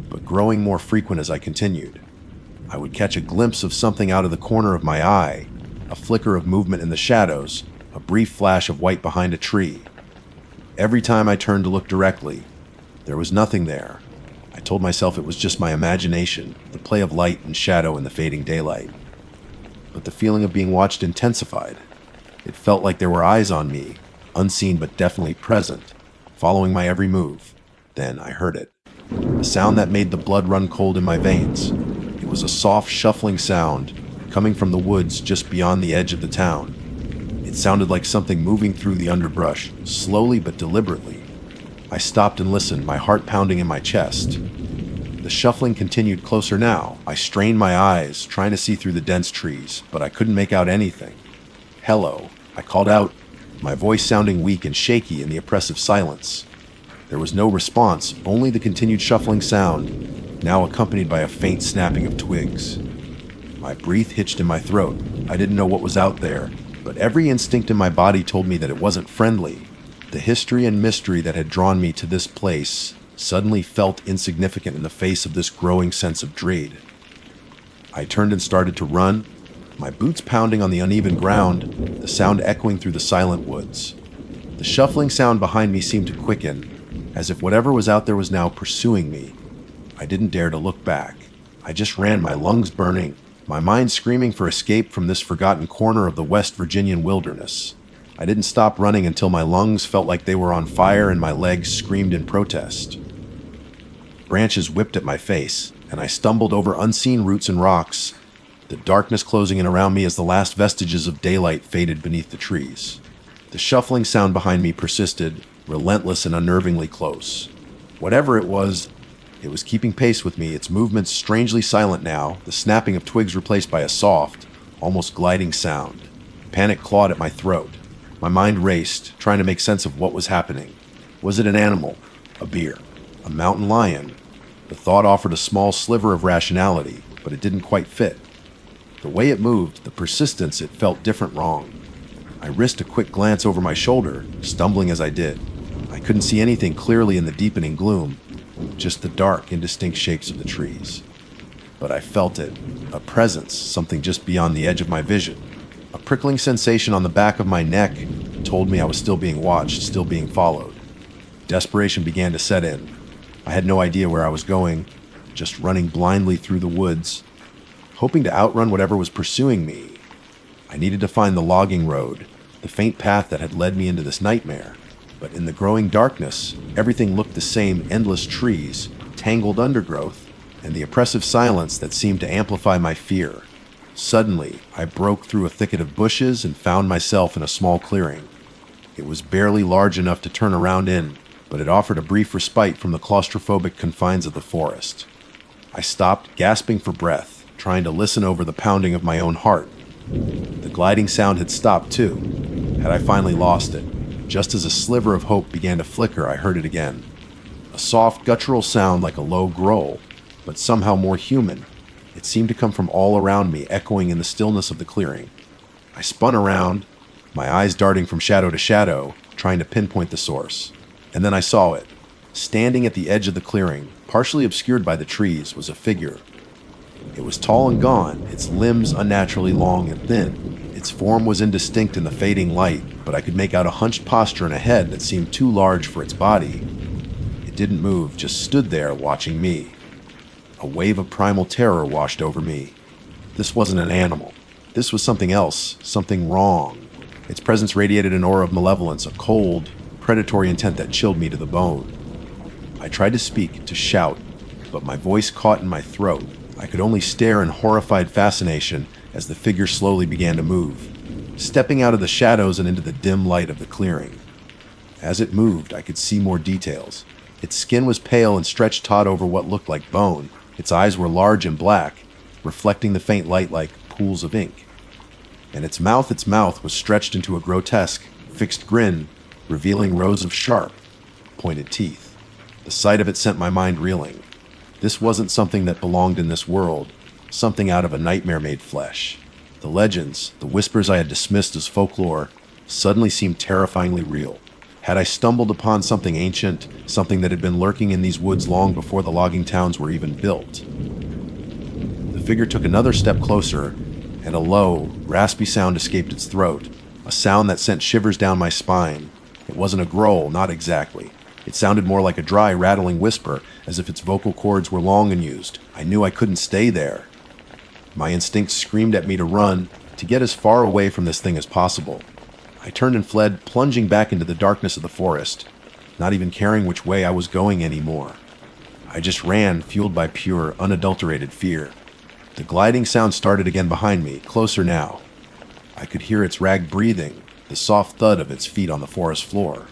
Speaker 1: but growing more frequent as I continued. I would catch a glimpse of something out of the corner of my eye, a flicker of movement in the shadows, a brief flash of white behind a tree. Every time I turned to look directly, there was nothing there. I told myself it was just my imagination, the play of light and shadow in the fading daylight. But the feeling of being watched intensified. It felt like there were eyes on me, unseen but definitely present, following my every move. Then I heard it. A sound that made the blood run cold in my veins. It was a soft, shuffling sound coming from the woods just beyond the edge of the town. It sounded like something moving through the underbrush, slowly but deliberately. I stopped and listened, my heart pounding in my chest. The shuffling continued closer now. I strained my eyes, trying to see through the dense trees, but I couldn't make out anything. "Hello," I called out, my voice sounding weak and shaky in the oppressive silence. There was no response, only the continued shuffling sound, now accompanied by a faint snapping of twigs. My breath hitched in my throat. I didn't know what was out there, but every instinct in my body told me that it wasn't friendly. The history and mystery that had drawn me to this place suddenly felt insignificant in the face of this growing sense of dread. I turned and started to run, my boots pounding on the uneven ground, the sound echoing through the silent woods. The shuffling sound behind me seemed to quicken, as if whatever was out there was now pursuing me. I didn't dare to look back. I just ran, my lungs burning, my mind screaming for escape from this forgotten corner of the West Virginian wilderness. I didn't stop running until my lungs felt like they were on fire and my legs screamed in protest. Branches whipped at my face, and I stumbled over unseen roots and rocks, the darkness closing in around me as the last vestiges of daylight faded beneath the trees. The shuffling sound behind me persisted, relentless and unnervingly close. Whatever it was keeping pace with me, its movements strangely silent now, the snapping of twigs replaced by a soft, almost gliding sound. Panic clawed at my throat. My mind raced, trying to make sense of what was happening. Was it an animal? A bear? A mountain lion? The thought offered a small sliver of rationality, but it didn't quite fit. The way it moved, the persistence, it felt different wrong. I risked a quick glance over my shoulder, stumbling as I did. I couldn't see anything clearly in the deepening gloom, just the dark, indistinct shapes of the trees. But I felt it, a presence, something just beyond the edge of my vision. A prickling sensation on the back of my neck told me I was still being watched, still being followed. Desperation began to set in. I had no idea where I was going, just running blindly through the woods, hoping to outrun whatever was pursuing me. I needed to find the logging road, the faint path that had led me into this nightmare. But in the growing darkness, everything looked the same: endless trees, tangled undergrowth, and the oppressive silence that seemed to amplify my fear. Suddenly, I broke through a thicket of bushes and found myself in a small clearing. It was barely large enough to turn around in, but it offered a brief respite from the claustrophobic confines of the forest. I stopped, gasping for breath, trying to listen over the pounding of my own heart. The gliding sound had stopped too. Had I finally lost it? Just as a sliver of hope began to flicker, I heard it again. A soft, guttural sound like a low growl, but somehow more human. It seemed to come from all around me, echoing in the stillness of the clearing. I spun around, my eyes darting from shadow to shadow, trying to pinpoint the source. And then I saw it. Standing at the edge of the clearing, partially obscured by the trees, was a figure. It was tall and gaunt, its limbs unnaturally long and thin. Its form was indistinct in the fading light, but I could make out a hunched posture and a head that seemed too large for its body. It didn't move, just stood there watching me. A wave of primal terror washed over me. This wasn't an animal. This was something else, something wrong. Its presence radiated an aura of malevolence, a cold, predatory intent that chilled me to the bone. I tried to speak, to shout, but my voice caught in my throat. I could only stare in horrified fascination as the figure slowly began to move, stepping out of the shadows and into the dim light of the clearing. As it moved, I could see more details. Its skin was pale and stretched taut over what looked like bone. Its eyes were large and black, reflecting the faint light like pools of ink. And its mouth was stretched into a grotesque, fixed grin, revealing rows of sharp, pointed teeth. The sight of it sent my mind reeling. This wasn't something that belonged in this world, something out of a nightmare made flesh. The legends, the whispers I had dismissed as folklore, suddenly seemed terrifyingly real. Had I stumbled upon something ancient, something that had been lurking in these woods long before the logging towns were even built? The figure took another step closer, and a low, raspy sound escaped its throat, a sound that sent shivers down my spine. It wasn't a growl, not exactly. It sounded more like a dry, rattling whisper, as if its vocal cords were long and used. I knew I couldn't stay there. My instincts screamed at me to run, to get as far away from this thing as possible. I turned and fled, plunging back into the darkness of the forest, not even caring which way I was going anymore. I just ran, fueled by pure, unadulterated fear. The gliding sound started again behind me, closer now. I could hear its ragged breathing, the soft thud of its feet on the forest floor.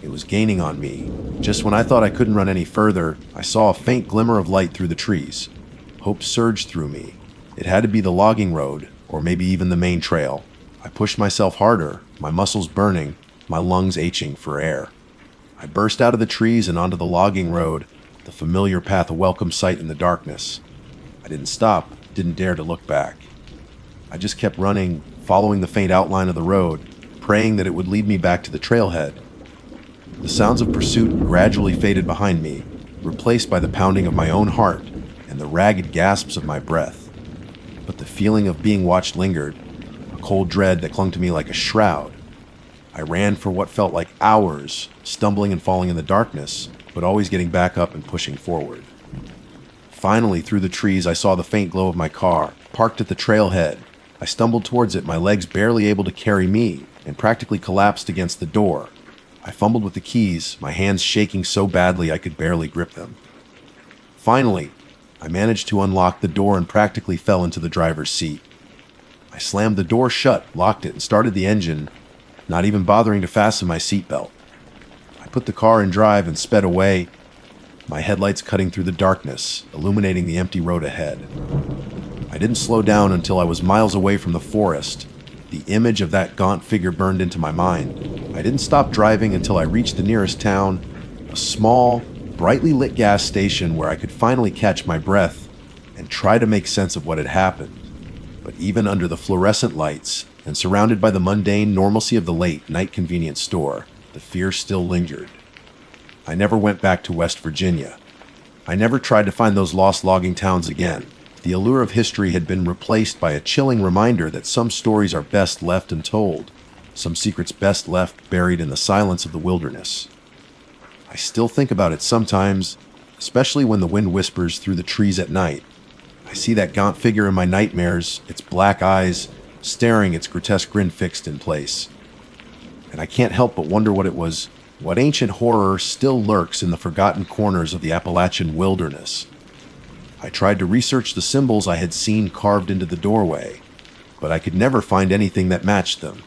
Speaker 1: It was gaining on me. Just when I thought I couldn't run any further, I saw a faint glimmer of light through the trees. Hope surged through me. It had to be the logging road, or maybe even the main trail. I pushed myself harder, my muscles burning, my lungs aching for air. I burst out of the trees and onto the logging road, the familiar path a welcome sight in the darkness. I didn't stop, didn't dare to look back. I just kept running, following the faint outline of the road, praying that it would lead me back to the trailhead. The sounds of pursuit gradually faded behind me, replaced by the pounding of my own heart and the ragged gasps of my breath. But the feeling of being watched lingered, a cold dread that clung to me like a shroud. I ran for what felt like hours, stumbling and falling in the darkness, but always getting back up and pushing forward. Finally, through the trees, I saw the faint glow of my car, parked at the trailhead. I stumbled towards it, my legs barely able to carry me, and practically collapsed against the door. I fumbled with the keys, my hands shaking so badly I could barely grip them. Finally, I managed to unlock the door and practically fell into the driver's seat. I slammed the door shut, locked it, and started the engine, not even bothering to fasten my seatbelt. I put the car in drive and sped away, my headlights cutting through the darkness, illuminating the empty road ahead. I didn't slow down until I was miles away from the forest. The image of that gaunt figure burned into my mind. I didn't stop driving until I reached the nearest town, a small, brightly lit gas station where I could finally catch my breath and try to make sense of what had happened. But even under the fluorescent lights and surrounded by the mundane normalcy of the late night convenience store, the fear still lingered. I never went back to West Virginia. I never tried to find those lost logging towns again. The allure of history had been replaced by a chilling reminder that some stories are best left untold, some secrets best left buried in the silence of the wilderness. I still think about it sometimes, especially when the wind whispers through the trees at night. I see that gaunt figure in my nightmares, its black eyes, staring, its grotesque grin fixed in place. And I can't help but wonder what ancient horror still lurks in the forgotten corners of the Appalachian wilderness. I tried to research the symbols I had seen carved into the doorway, but I could never find anything that matched them.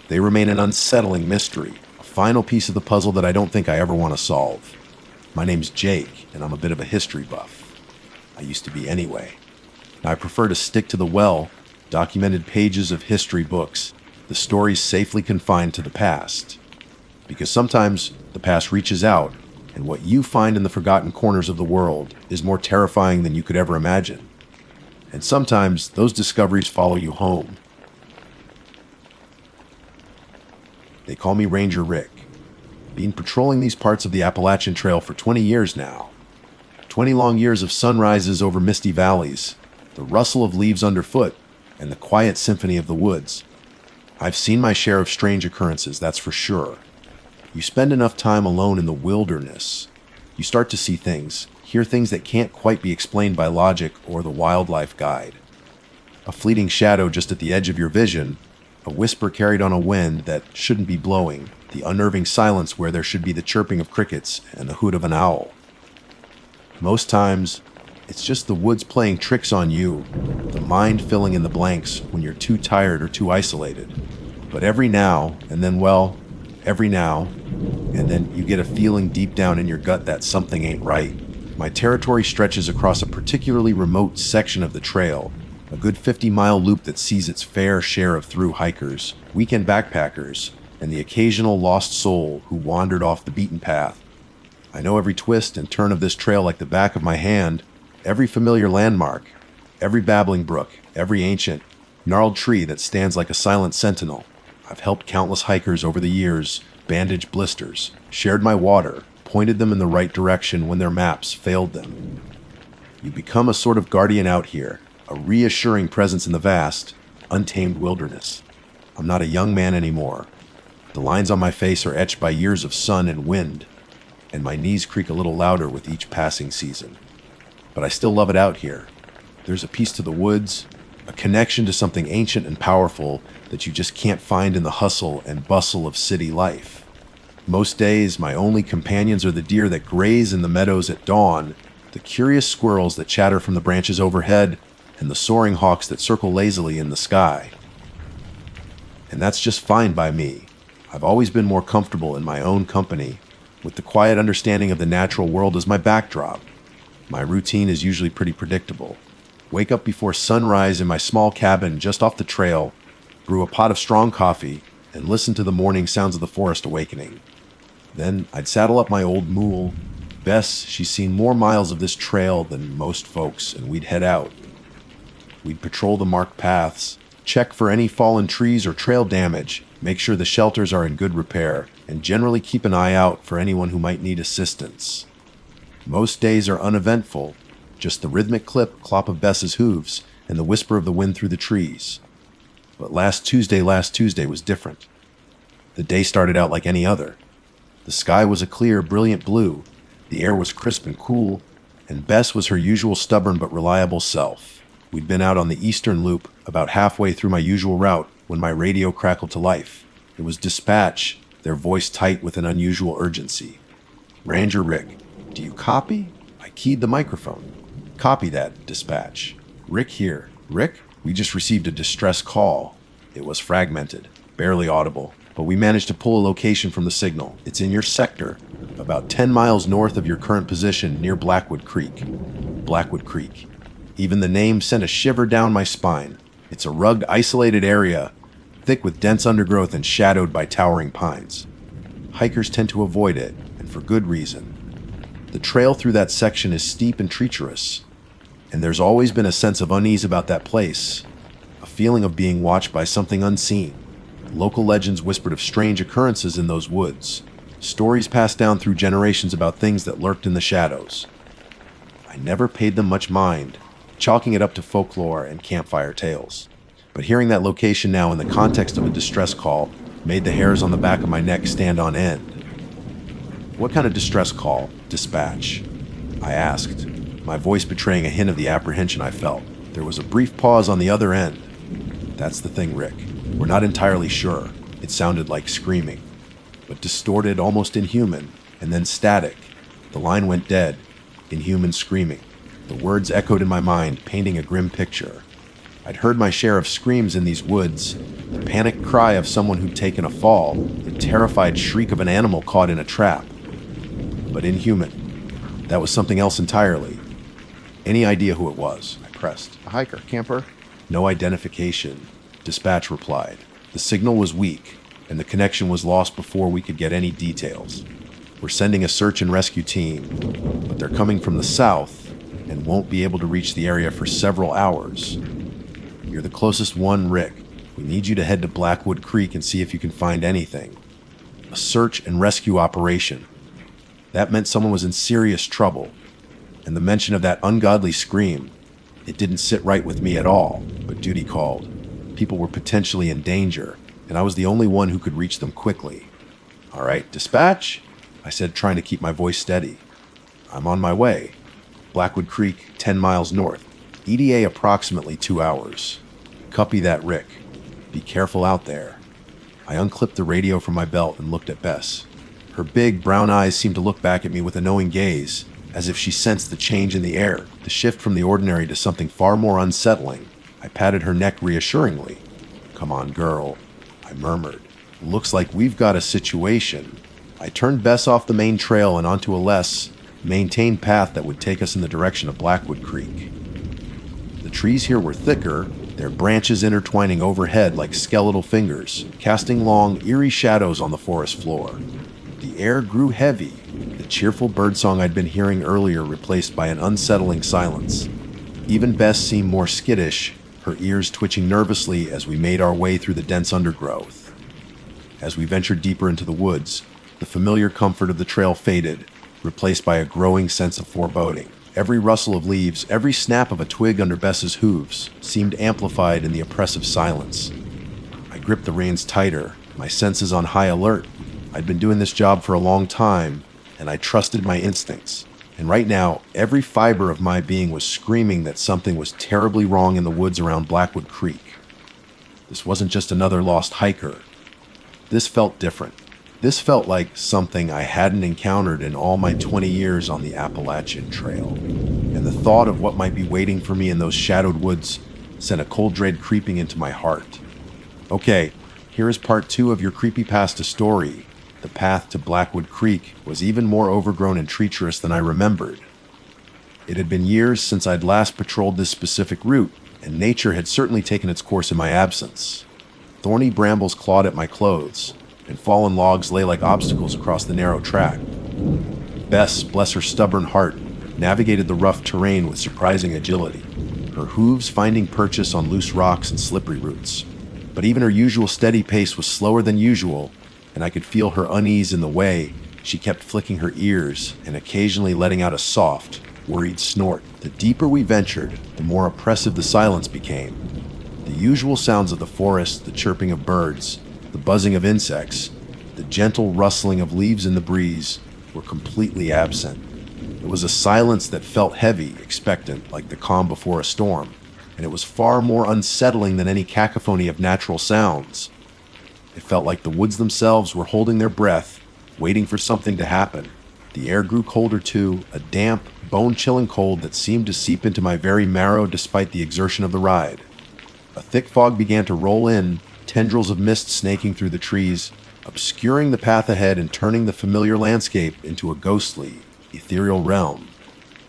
Speaker 1: They remain an unsettling mystery, a final piece of the puzzle that I don't think I ever want to solve. My name's Jake, and I'm a bit of a history buff. I used to be anyway. I prefer to stick to the documented pages of history books, the stories safely confined to the past. Because sometimes the past reaches out, and what you find in the forgotten corners of the world is more terrifying than you could ever imagine. And sometimes those discoveries follow you home. They call me Ranger Rick. Been patrolling these parts of the Appalachian Trail for 20 years now. 20 long years of sunrises over misty valleys, the rustle of leaves underfoot, and the quiet symphony of the woods. I've seen my share of strange occurrences, that's for sure. You spend enough time alone in the wilderness, you start to see things, hear things that can't quite be explained by logic or the wildlife guide. A fleeting shadow just at the edge of your vision, a whisper carried on a wind that shouldn't be blowing, the unnerving silence where there should be the chirping of crickets and the hoot of an owl. Most times, it's just the woods playing tricks on you, the mind filling in the blanks when you're too tired or too isolated. But every now and then you get a feeling deep down in your gut that something ain't right. My territory stretches across a particularly remote section of the trail, a good 50-mile loop that sees its fair share of through hikers, weekend backpackers, and the occasional lost soul who wandered off the beaten path. I know every twist and turn of this trail like the back of my hand, every familiar landmark, every babbling brook, every ancient, gnarled tree that stands like a silent sentinel. I've helped countless hikers over the years bandage blisters, shared my water, pointed them in the right direction when their maps failed them. You become a sort of guardian out here, a reassuring presence in the vast, untamed wilderness. I'm not a young man anymore. The lines on my face are etched by years of sun and wind, and my knees creak a little louder with each passing season. But I still love it out here. There's a piece to the woods, a connection to something ancient and powerful that you just can't find in the hustle and bustle of city life. Most days, my only companions are the deer that graze in the meadows at dawn, the curious squirrels that chatter from the branches overhead, and the soaring hawks that circle lazily in the sky. And that's just fine by me. I've always been more comfortable in my own company, with the quiet understanding of the natural world as my backdrop. My routine is usually pretty predictable. Wake up before sunrise in my small cabin just off the trail, brew a pot of strong coffee, and listen to the morning sounds of the forest awakening. Then I'd saddle up my old mule, Bess, she's seen more miles of this trail than most folks, and we'd head out. We'd patrol the marked paths, check for any fallen trees or trail damage, make sure the shelters are in good repair, and generally keep an eye out for anyone who might need assistance. Most days are uneventful, just the rhythmic clop of Bess's hooves and the whisper of the wind through the trees. But last Tuesday was different. The day started out like any other. The sky was a clear, brilliant blue, the air was crisp and cool, and Bess was her usual stubborn but reliable self. We'd been out on the eastern loop, about halfway through my usual route, when my radio crackled to life. It was dispatch, their voice tight with an unusual urgency. "Ranger Rick, do you copy?" I keyed the microphone. "Copy that, dispatch. Rick here. Rick, we just received a distress call." It was fragmented, barely audible, but we managed to pull a location from the signal. "It's in your sector, about 10 miles north of your current position near Blackwood Creek." Blackwood Creek. Even the name sent a shiver down my spine. It's a rugged, isolated area, thick with dense undergrowth and shadowed by towering pines. Hikers tend to avoid it, and for good reason. The trail through that section is steep and treacherous, and there's always been a sense of unease about that place, a feeling of being watched by something unseen. Local legends whispered of strange occurrences in those woods, stories passed down through generations about things that lurked in the shadows. I never paid them much mind, chalking it up to folklore and campfire tales. But hearing that location now in the context of a distress call made the hairs on the back of my neck stand on end. "What kind of distress call, dispatch?" I asked, my voice betraying a hint of the apprehension I felt. There was a brief pause on the other end. "That's the thing, Rick. We're not entirely sure." It sounded like screaming, but distorted, almost inhuman, and then static. The line went dead, inhuman screaming. The words echoed in my mind, painting a grim picture. I'd heard my share of screams in these woods, the panicked cry of someone who'd taken a fall, the terrified shriek of an animal caught in a trap. But inhuman. That was something else entirely. "Any idea who it was?" I pressed. "A hiker, camper?" "No identification," dispatch replied. "The signal was weak, and the connection was lost before we could get any details. We're sending a search and rescue team, but they're coming from the south and won't be able to reach the area for several hours. You're the closest one, Rick. We need you to head to Blackwood Creek and see if you can find anything. A search and rescue operation." That meant someone was in serious trouble, and the mention of that ungodly scream, it didn't sit right with me at all, but duty called. People were potentially in danger, and I was the only one who could reach them quickly. "All right, dispatch," I said, trying to keep my voice steady. "I'm on my way. Blackwood Creek, 10 miles north. ETA approximately 2 hours. Copy that, Rick. Be careful out there." I unclipped the radio from my belt and looked at Bess. Her big, brown eyes seemed to look back at me with a knowing gaze, as if she sensed the change in the air, the shift from the ordinary to something far more unsettling. I patted her neck reassuringly. "Come on, girl," I murmured. "Looks like we've got a situation." I turned Bess off the main trail and onto a less maintained path that would take us in the direction of Blackwood Creek. The trees here were thicker, their branches intertwining overhead like skeletal fingers, casting long, eerie shadows on the forest floor. The air grew heavy, the cheerful birdsong I'd been hearing earlier replaced by an unsettling silence. Even Bess seemed more skittish, her ears twitching nervously as we made our way through the dense undergrowth. As we ventured deeper into the woods, the familiar comfort of the trail faded, replaced by a growing sense of foreboding. Every rustle of leaves, every snap of a twig under Bess's hooves seemed amplified in the oppressive silence. I gripped the reins tighter, my senses on high alert. I'd been doing this job for a long time, and I trusted my instincts. And right now, every fiber of my being was screaming that something was terribly wrong in the woods around Blackwood Creek. This wasn't just another lost hiker. This felt different. This felt like something I hadn't encountered in all my 20 years on the Appalachian Trail. And the thought of what might be waiting for me in those shadowed woods sent a cold dread creeping into my heart. Okay, here is part 2 of your creepypasta story. The path to Blackwood Creek was even more overgrown and treacherous than I remembered. It had been years since I'd last patrolled this specific route, and nature had certainly taken its course in my absence. Thorny brambles clawed at my clothes, and fallen logs lay like obstacles across the narrow track. Bess, bless her stubborn heart, navigated the rough terrain with surprising agility, her hooves finding purchase on loose rocks and slippery roots. But even her usual steady pace was slower than usual, and I could feel her unease in the way. She kept flicking her ears and occasionally letting out a soft, worried snort. The deeper we ventured, the more oppressive the silence became. The usual sounds of the forest, the chirping of birds, the buzzing of insects, the gentle rustling of leaves in the breeze, were completely absent. It was a silence that felt heavy, expectant, like the calm before a storm, and it was far more unsettling than any cacophony of natural sounds. It felt like the woods themselves were holding their breath, waiting for something to happen. The air grew colder too, a damp, bone-chilling cold that seemed to seep into my very marrow despite the exertion of the ride. A thick fog began to roll in, tendrils of mist snaking through the trees, obscuring the path ahead and turning the familiar landscape into a ghostly, ethereal realm.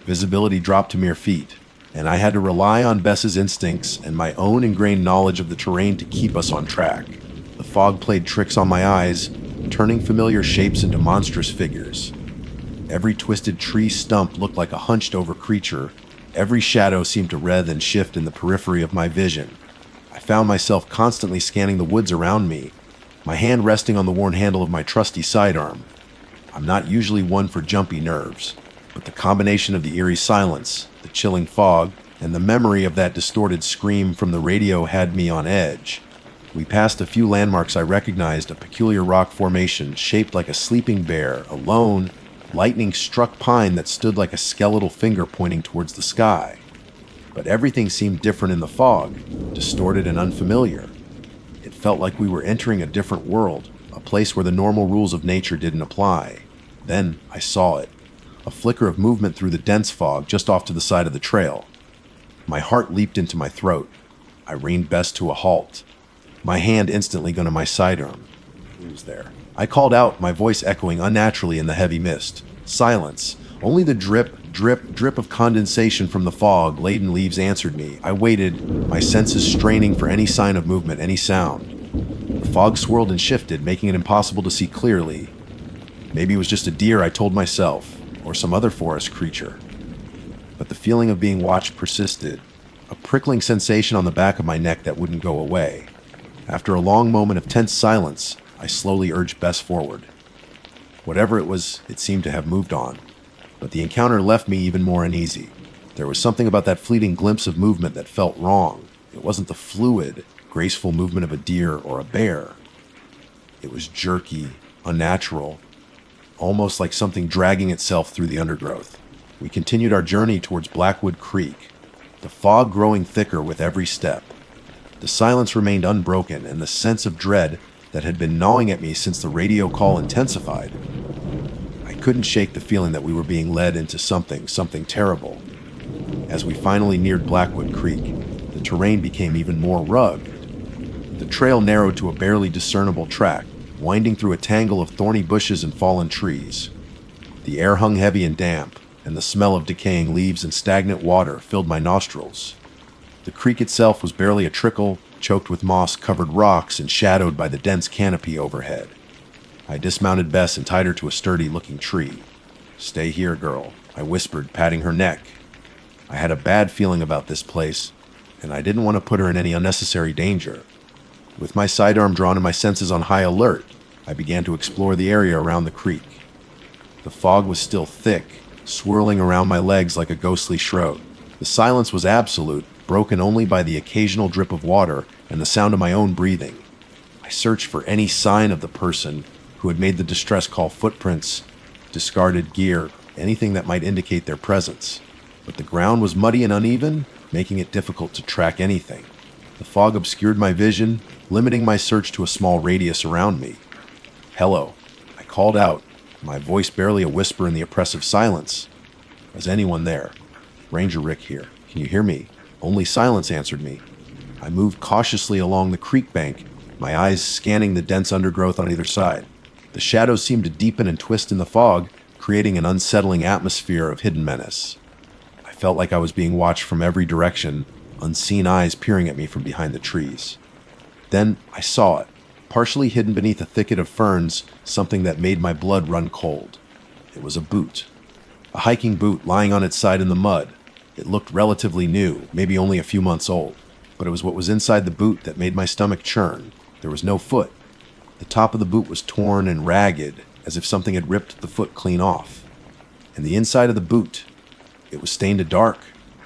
Speaker 1: Visibility dropped to mere feet, and I had to rely on Bess's instincts and my own ingrained knowledge of the terrain to keep us on track. The fog played tricks on my eyes, turning familiar shapes into monstrous figures. Every twisted tree stump looked like a hunched-over creature. Every shadow seemed to writhe and shift in the periphery of my vision. I found myself constantly scanning the woods around me, my hand resting on the worn handle of my trusty sidearm. I'm not usually one for jumpy nerves, but the combination of the eerie silence, the chilling fog, and the memory of that distorted scream from the radio had me on edge. We passed a few landmarks I recognized, a peculiar rock formation shaped like a sleeping bear, a lone, lightning-struck pine that stood like a skeletal finger pointing towards the sky. But everything seemed different in the fog, distorted and unfamiliar. It felt like we were entering a different world, a place where the normal rules of nature didn't apply. Then I saw it, a flicker of movement through the dense fog just off to the side of the trail. My heart leaped into my throat. I reined Bess to a halt, my hand instantly going to my sidearm. Who was there? I called out, my voice echoing unnaturally in the heavy mist. Silence. Only the drip, drip, drip of condensation from the fog-laden leaves answered me. I waited, my senses straining for any sign of movement, any sound. The fog swirled and shifted, making it impossible to see clearly. Maybe it was just a deer, I told myself, or some other forest creature. But the feeling of being watched persisted, a prickling sensation on the back of my neck that wouldn't go away. After a long moment of tense silence, I slowly urged Bess forward. Whatever it was, it seemed to have moved on. But the encounter left me even more uneasy. There was something about that fleeting glimpse of movement that felt wrong. It wasn't the fluid, graceful movement of a deer or a bear. It was jerky, unnatural, almost like something dragging itself through the undergrowth. We continued our journey towards Blackwood Creek, the fog growing thicker with every step. The silence remained unbroken, and the sense of dread that had been gnawing at me since the radio call intensified. I couldn't shake the feeling that we were being led into something terrible. As we finally neared Blackwood Creek, the terrain became even more rugged. The trail narrowed to a barely discernible track, winding through a tangle of thorny bushes and fallen trees. The air hung heavy and damp, and the smell of decaying leaves and stagnant water filled my nostrils. The creek itself was barely a trickle, choked with moss-covered rocks and shadowed by the dense canopy overhead. I dismounted Bess and tied her to a sturdy-looking tree. "Stay here, girl," I whispered, patting her neck. I had a bad feeling about this place, and I didn't want to put her in any unnecessary danger. With my sidearm drawn and my senses on high alert, I began to explore the area around the creek. The fog was still thick, swirling around my legs like a ghostly shroud. The silence was absolute, broken only by the occasional drip of water and the sound of my own breathing. I searched for any sign of the person who had made the distress call, footprints, discarded gear, anything that might indicate their presence. But the ground was muddy and uneven, making it difficult to track anything. The fog obscured my vision, limiting my search to a small radius around me. "Hello," I called out, my voice barely a whisper in the oppressive silence. "Is anyone there? Ranger Rick here. Can you hear me?" Only silence answered me. I moved cautiously along the creek bank, my eyes scanning the dense undergrowth on either side. The shadows seemed to deepen and twist in the fog, creating an unsettling atmosphere of hidden menace. I felt like I was being watched from every direction, unseen eyes peering at me from behind the trees. Then I saw it, partially hidden beneath a thicket of ferns, something that made my blood run cold. It was a boot. A hiking boot lying on its side in the mud. It looked relatively new, maybe only a few months old, but it was what was inside the boot that made my stomach churn. There was no foot. The top of the boot was torn and ragged, as if something had ripped the foot clean off. And the inside of the boot, it was stained a dark,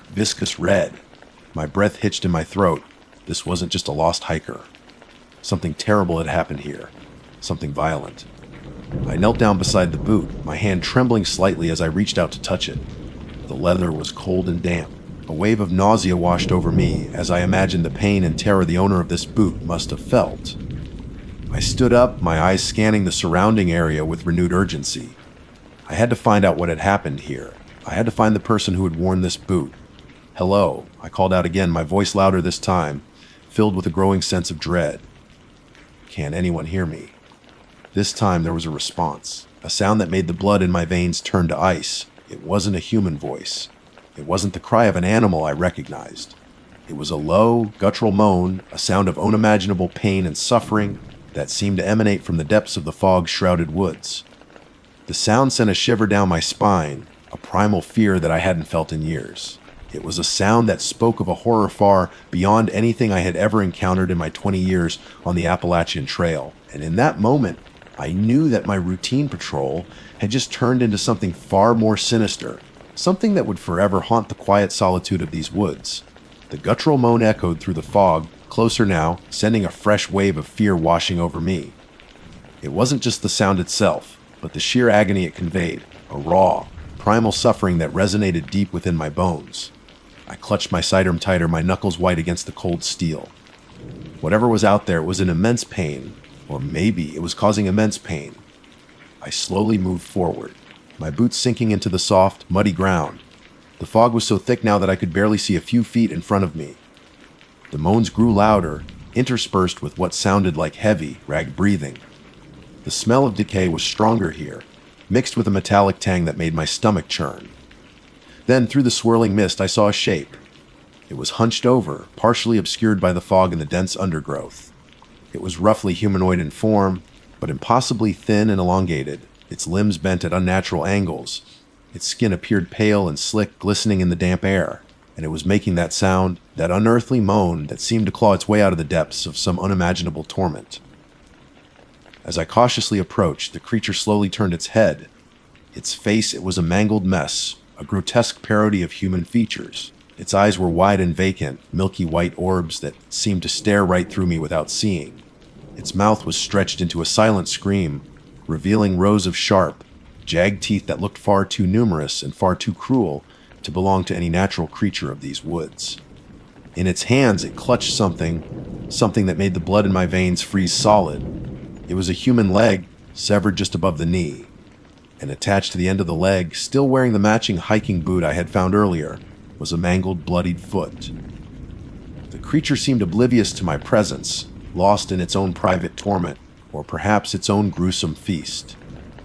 Speaker 1: viscous red. My breath hitched in my throat. This wasn't just a lost hiker. Something terrible had happened here. Something violent. I knelt down beside the boot, my hand trembling slightly as I reached out to touch it. The leather was cold and damp. A wave of nausea washed over me as I imagined the pain and terror the owner of this boot must have felt. I stood up, my eyes scanning the surrounding area with renewed urgency. I had to find out what had happened here. I had to find the person who had worn this boot. "Hello," I called out again, my voice louder this time, filled with a growing sense of dread. Can't anyone hear me? This time there was a response, a sound that made the blood in my veins turn to ice. It wasn't a human voice. It wasn't the cry of an animal I recognized. It was a low, guttural moan, a sound of unimaginable pain and suffering that seemed to emanate from the depths of the fog-shrouded woods. The sound sent a shiver down my spine, a primal fear that I hadn't felt in years. It was a sound that spoke of a horror far beyond anything I had ever encountered in my 20 years on the Appalachian Trail. And in that moment, I knew that my routine patrol had just turned into something far more sinister, something that would forever haunt the quiet solitude of these woods. The guttural moan echoed through the fog, closer now, sending a fresh wave of fear washing over me. It wasn't just the sound itself, but the sheer agony it conveyed, a raw, primal suffering that resonated deep within my bones. I clutched my sidearm tighter, my knuckles white against the cold steel. Whatever was out there was in immense pain, or maybe it was causing immense pain. I slowly moved forward, my boots sinking into the soft, muddy ground. The fog was so thick now that I could barely see a few feet in front of me. The moans grew louder, interspersed with what sounded like heavy, ragged breathing. The smell of decay was stronger here, mixed with a metallic tang that made my stomach churn. Then, through the swirling mist, I saw a shape. It was hunched over, partially obscured by the fog and the dense undergrowth. It was roughly humanoid in form, but impossibly thin and elongated, its limbs bent at unnatural angles. Its skin appeared pale and slick, glistening in the damp air, and it was making that sound, that unearthly moan that seemed to claw its way out of the depths of some unimaginable torment. As I cautiously approached, the creature slowly turned its head. Its face, it was a mangled mess, a grotesque parody of human features. Its eyes were wide and vacant, milky white orbs that seemed to stare right through me without seeing. Its mouth was stretched into a silent scream, revealing rows of sharp, jagged teeth that looked far too numerous and far too cruel to belong to any natural creature of these woods. In its hands, it clutched something that made the blood in my veins freeze solid. It was a human leg, severed just above the knee, and attached to the end of the leg, still wearing the matching hiking boot I had found earlier, was a mangled, bloodied foot. The creature seemed oblivious to my presence, lost in its own private torment, or perhaps its own gruesome feast.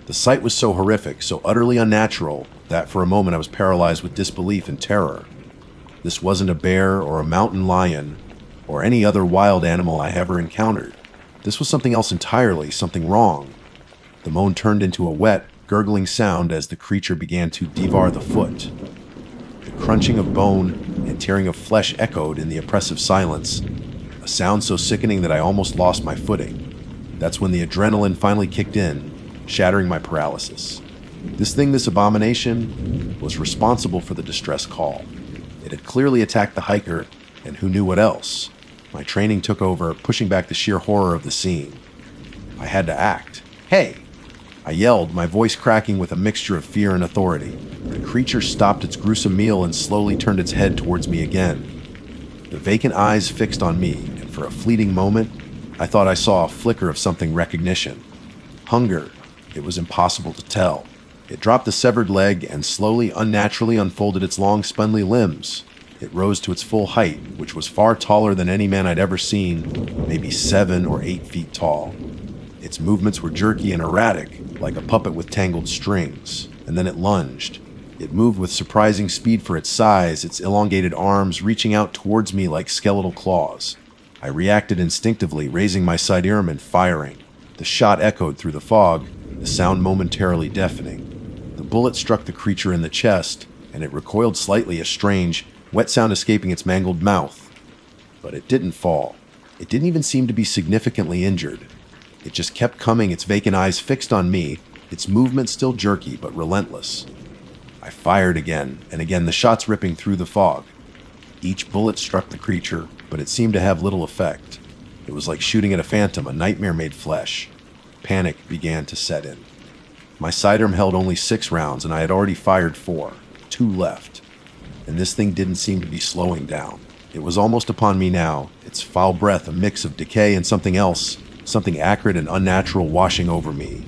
Speaker 1: The sight was so horrific, so utterly unnatural, that for a moment I was paralyzed with disbelief and terror. This wasn't a bear or a mountain lion, or any other wild animal I ever encountered. This was something else entirely, something wrong. The moan turned into a wet, gurgling sound as the creature began to devour the foot. The crunching of bone and tearing of flesh echoed in the oppressive silence, a sound so sickening that I almost lost my footing. That's when the adrenaline finally kicked in, shattering my paralysis. This abomination, was responsible for the distress call. It had clearly attacked the hiker, and who knew what else? My training took over, pushing back the sheer horror of the scene. I had to act. "Hey!" I yelled, my voice cracking with a mixture of fear and authority. The creature stopped its gruesome meal and slowly turned its head towards me again. The vacant eyes fixed on me, and for a fleeting moment, I thought I saw a flicker of something recognition. Hunger. It was impossible to tell. It dropped the severed leg and slowly, unnaturally unfolded its long, spindly limbs. It rose to its full height, which was far taller than any man I'd ever seen, maybe 7 or 8 feet tall. Its movements were jerky and erratic, like a puppet with tangled strings, and then it lunged. It moved with surprising speed for its size, its elongated arms reaching out towards me like skeletal claws. I reacted instinctively, raising my sidearm and firing. The shot echoed through the fog, the sound momentarily deafening. The bullet struck the creature in the chest, and it recoiled slightly, a strange, wet sound escaping its mangled mouth. But it didn't fall. It didn't even seem to be significantly injured. It just kept coming, its vacant eyes fixed on me, its movement still jerky but relentless. I fired again, and again, the shots ripping through the fog. Each bullet struck the creature, but it seemed to have little effect. It was like shooting at a phantom, a nightmare made flesh. Panic began to set in. My sidearm held only 6 rounds, and I had already fired 4. 2 left. And this thing didn't seem to be slowing down. It was almost upon me now, its foul breath a mix of decay and something else, something acrid and unnatural washing over me.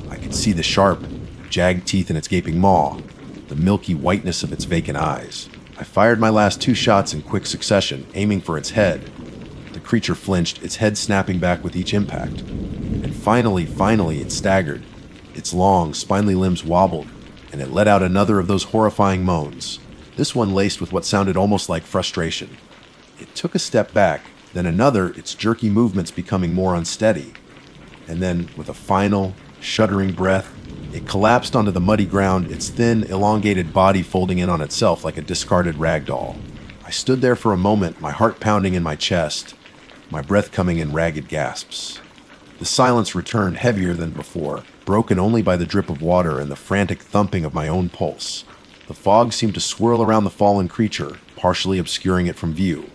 Speaker 1: I could see the sharp, jagged teeth in its gaping maw, the milky whiteness of its vacant eyes. I fired my last 2 shots in quick succession, aiming for its head. The creature flinched, its head snapping back with each impact. And finally, it staggered. Its long, spindly limbs wobbled, and it let out another of those horrifying moans, this one laced with what sounded almost like frustration. It took a step back, then another, its jerky movements becoming more unsteady. And then, with a final, shuddering breath, it collapsed onto the muddy ground, its thin, elongated body folding in on itself like a discarded rag doll. I stood there for a moment, my heart pounding in my chest, my breath coming in ragged gasps. The silence returned heavier than before, broken only by the drip of water and the frantic thumping of my own pulse. The fog seemed to swirl around the fallen creature, partially obscuring it from view.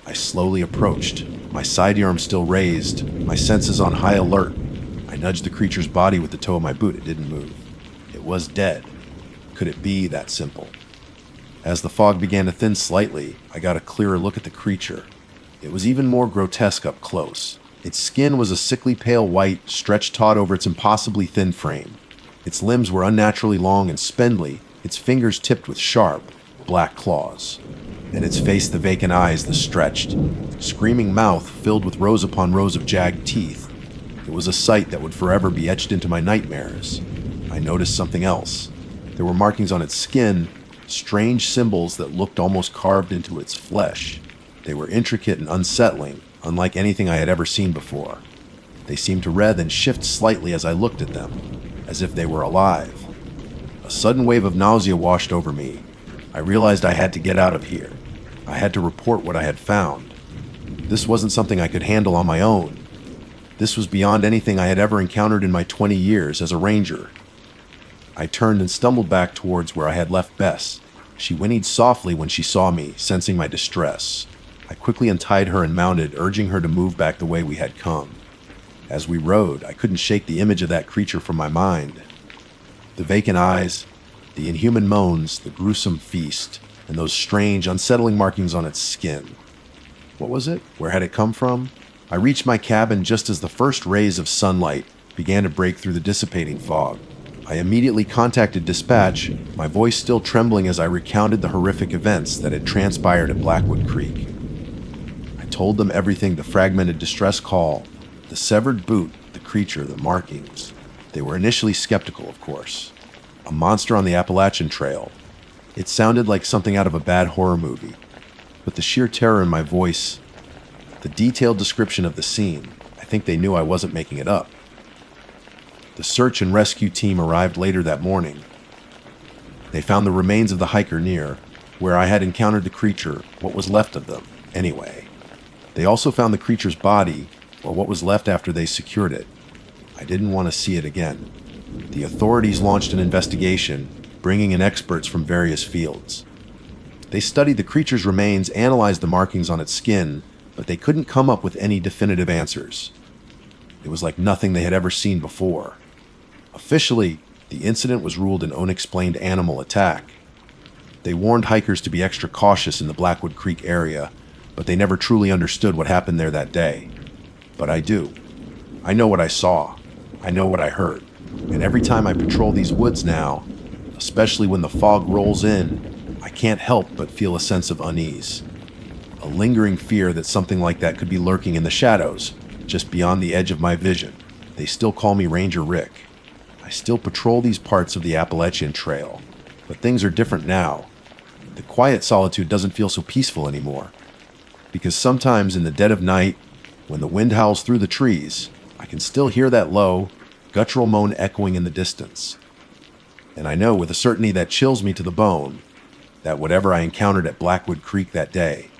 Speaker 1: I slowly approached, my sidearm still raised, my senses on high alert. I nudged the creature's body with the toe of my boot. It didn't move. It was dead. Could it be that simple? As the fog began to thin slightly, I got a clearer look at the creature. It was even more grotesque up close. Its skin was a sickly pale white, stretched taut over its impossibly thin frame. Its limbs were unnaturally long and spindly, its fingers tipped with sharp, black claws. And its face, the vacant eyes, the stretched, screaming mouth filled with rows upon rows of jagged teeth. It was a sight that would forever be etched into my nightmares. I noticed something else. There were markings on its skin, strange symbols that looked almost carved into its flesh. They were intricate and unsettling, unlike anything I had ever seen before. They seemed to writhe and shift slightly as I looked at them, as if they were alive. A sudden wave of nausea washed over me. I realized I had to get out of here. I had to report what I had found. This wasn't something I could handle on my own. This was beyond anything I had ever encountered in my 20 years as a ranger. I turned and stumbled back towards where I had left Bess. She whinnied softly when she saw me, sensing my distress. I quickly untied her and mounted, urging her to move back the way we had come. As we rode, I couldn't shake the image of that creature from my mind. The vacant eyes, the inhuman moans, the gruesome feast, and those strange, unsettling markings on its skin. What was it? Where had it come from? I reached my cabin just as the first rays of sunlight began to break through the dissipating fog. I immediately contacted dispatch, my voice still trembling as I recounted the horrific events that had transpired at Blackwood Creek. I told them everything, the fragmented distress call, the severed boot, the creature, the markings. They were initially skeptical, of course. A monster on the Appalachian Trail. It sounded like something out of a bad horror movie. But the sheer terror in my voice, the detailed description of the scene, I think they knew I wasn't making it up. The search and rescue team arrived later that morning. They found the remains of the hiker near where I had encountered the creature, what was left of them, anyway. They also found the creature's body, or what was left after they secured it. I didn't want to see it again. The authorities launched an investigation, bringing in experts from various fields. They studied the creature's remains, analyzed the markings on its skin, but they couldn't come up with any definitive answers. It was like nothing they had ever seen before. Officially, the incident was ruled an unexplained animal attack. They warned hikers to be extra cautious in the Blackwood Creek area, but they never truly understood what happened there that day. But I do. I know what I saw. I know what I heard. And every time I patrol these woods now, especially when the fog rolls in, I can't help but feel a sense of unease. A lingering fear that something like that could be lurking in the shadows, just beyond the edge of my vision. They still call me Ranger Rick. I still patrol these parts of the Appalachian Trail, but things are different now. The quiet solitude doesn't feel so peaceful anymore. Because sometimes in the dead of night, when the wind howls through the trees, I can still hear that low, guttural moan echoing in the distance. And I know with a certainty that chills me to the bone that whatever I encountered at Blackwood Creek that day,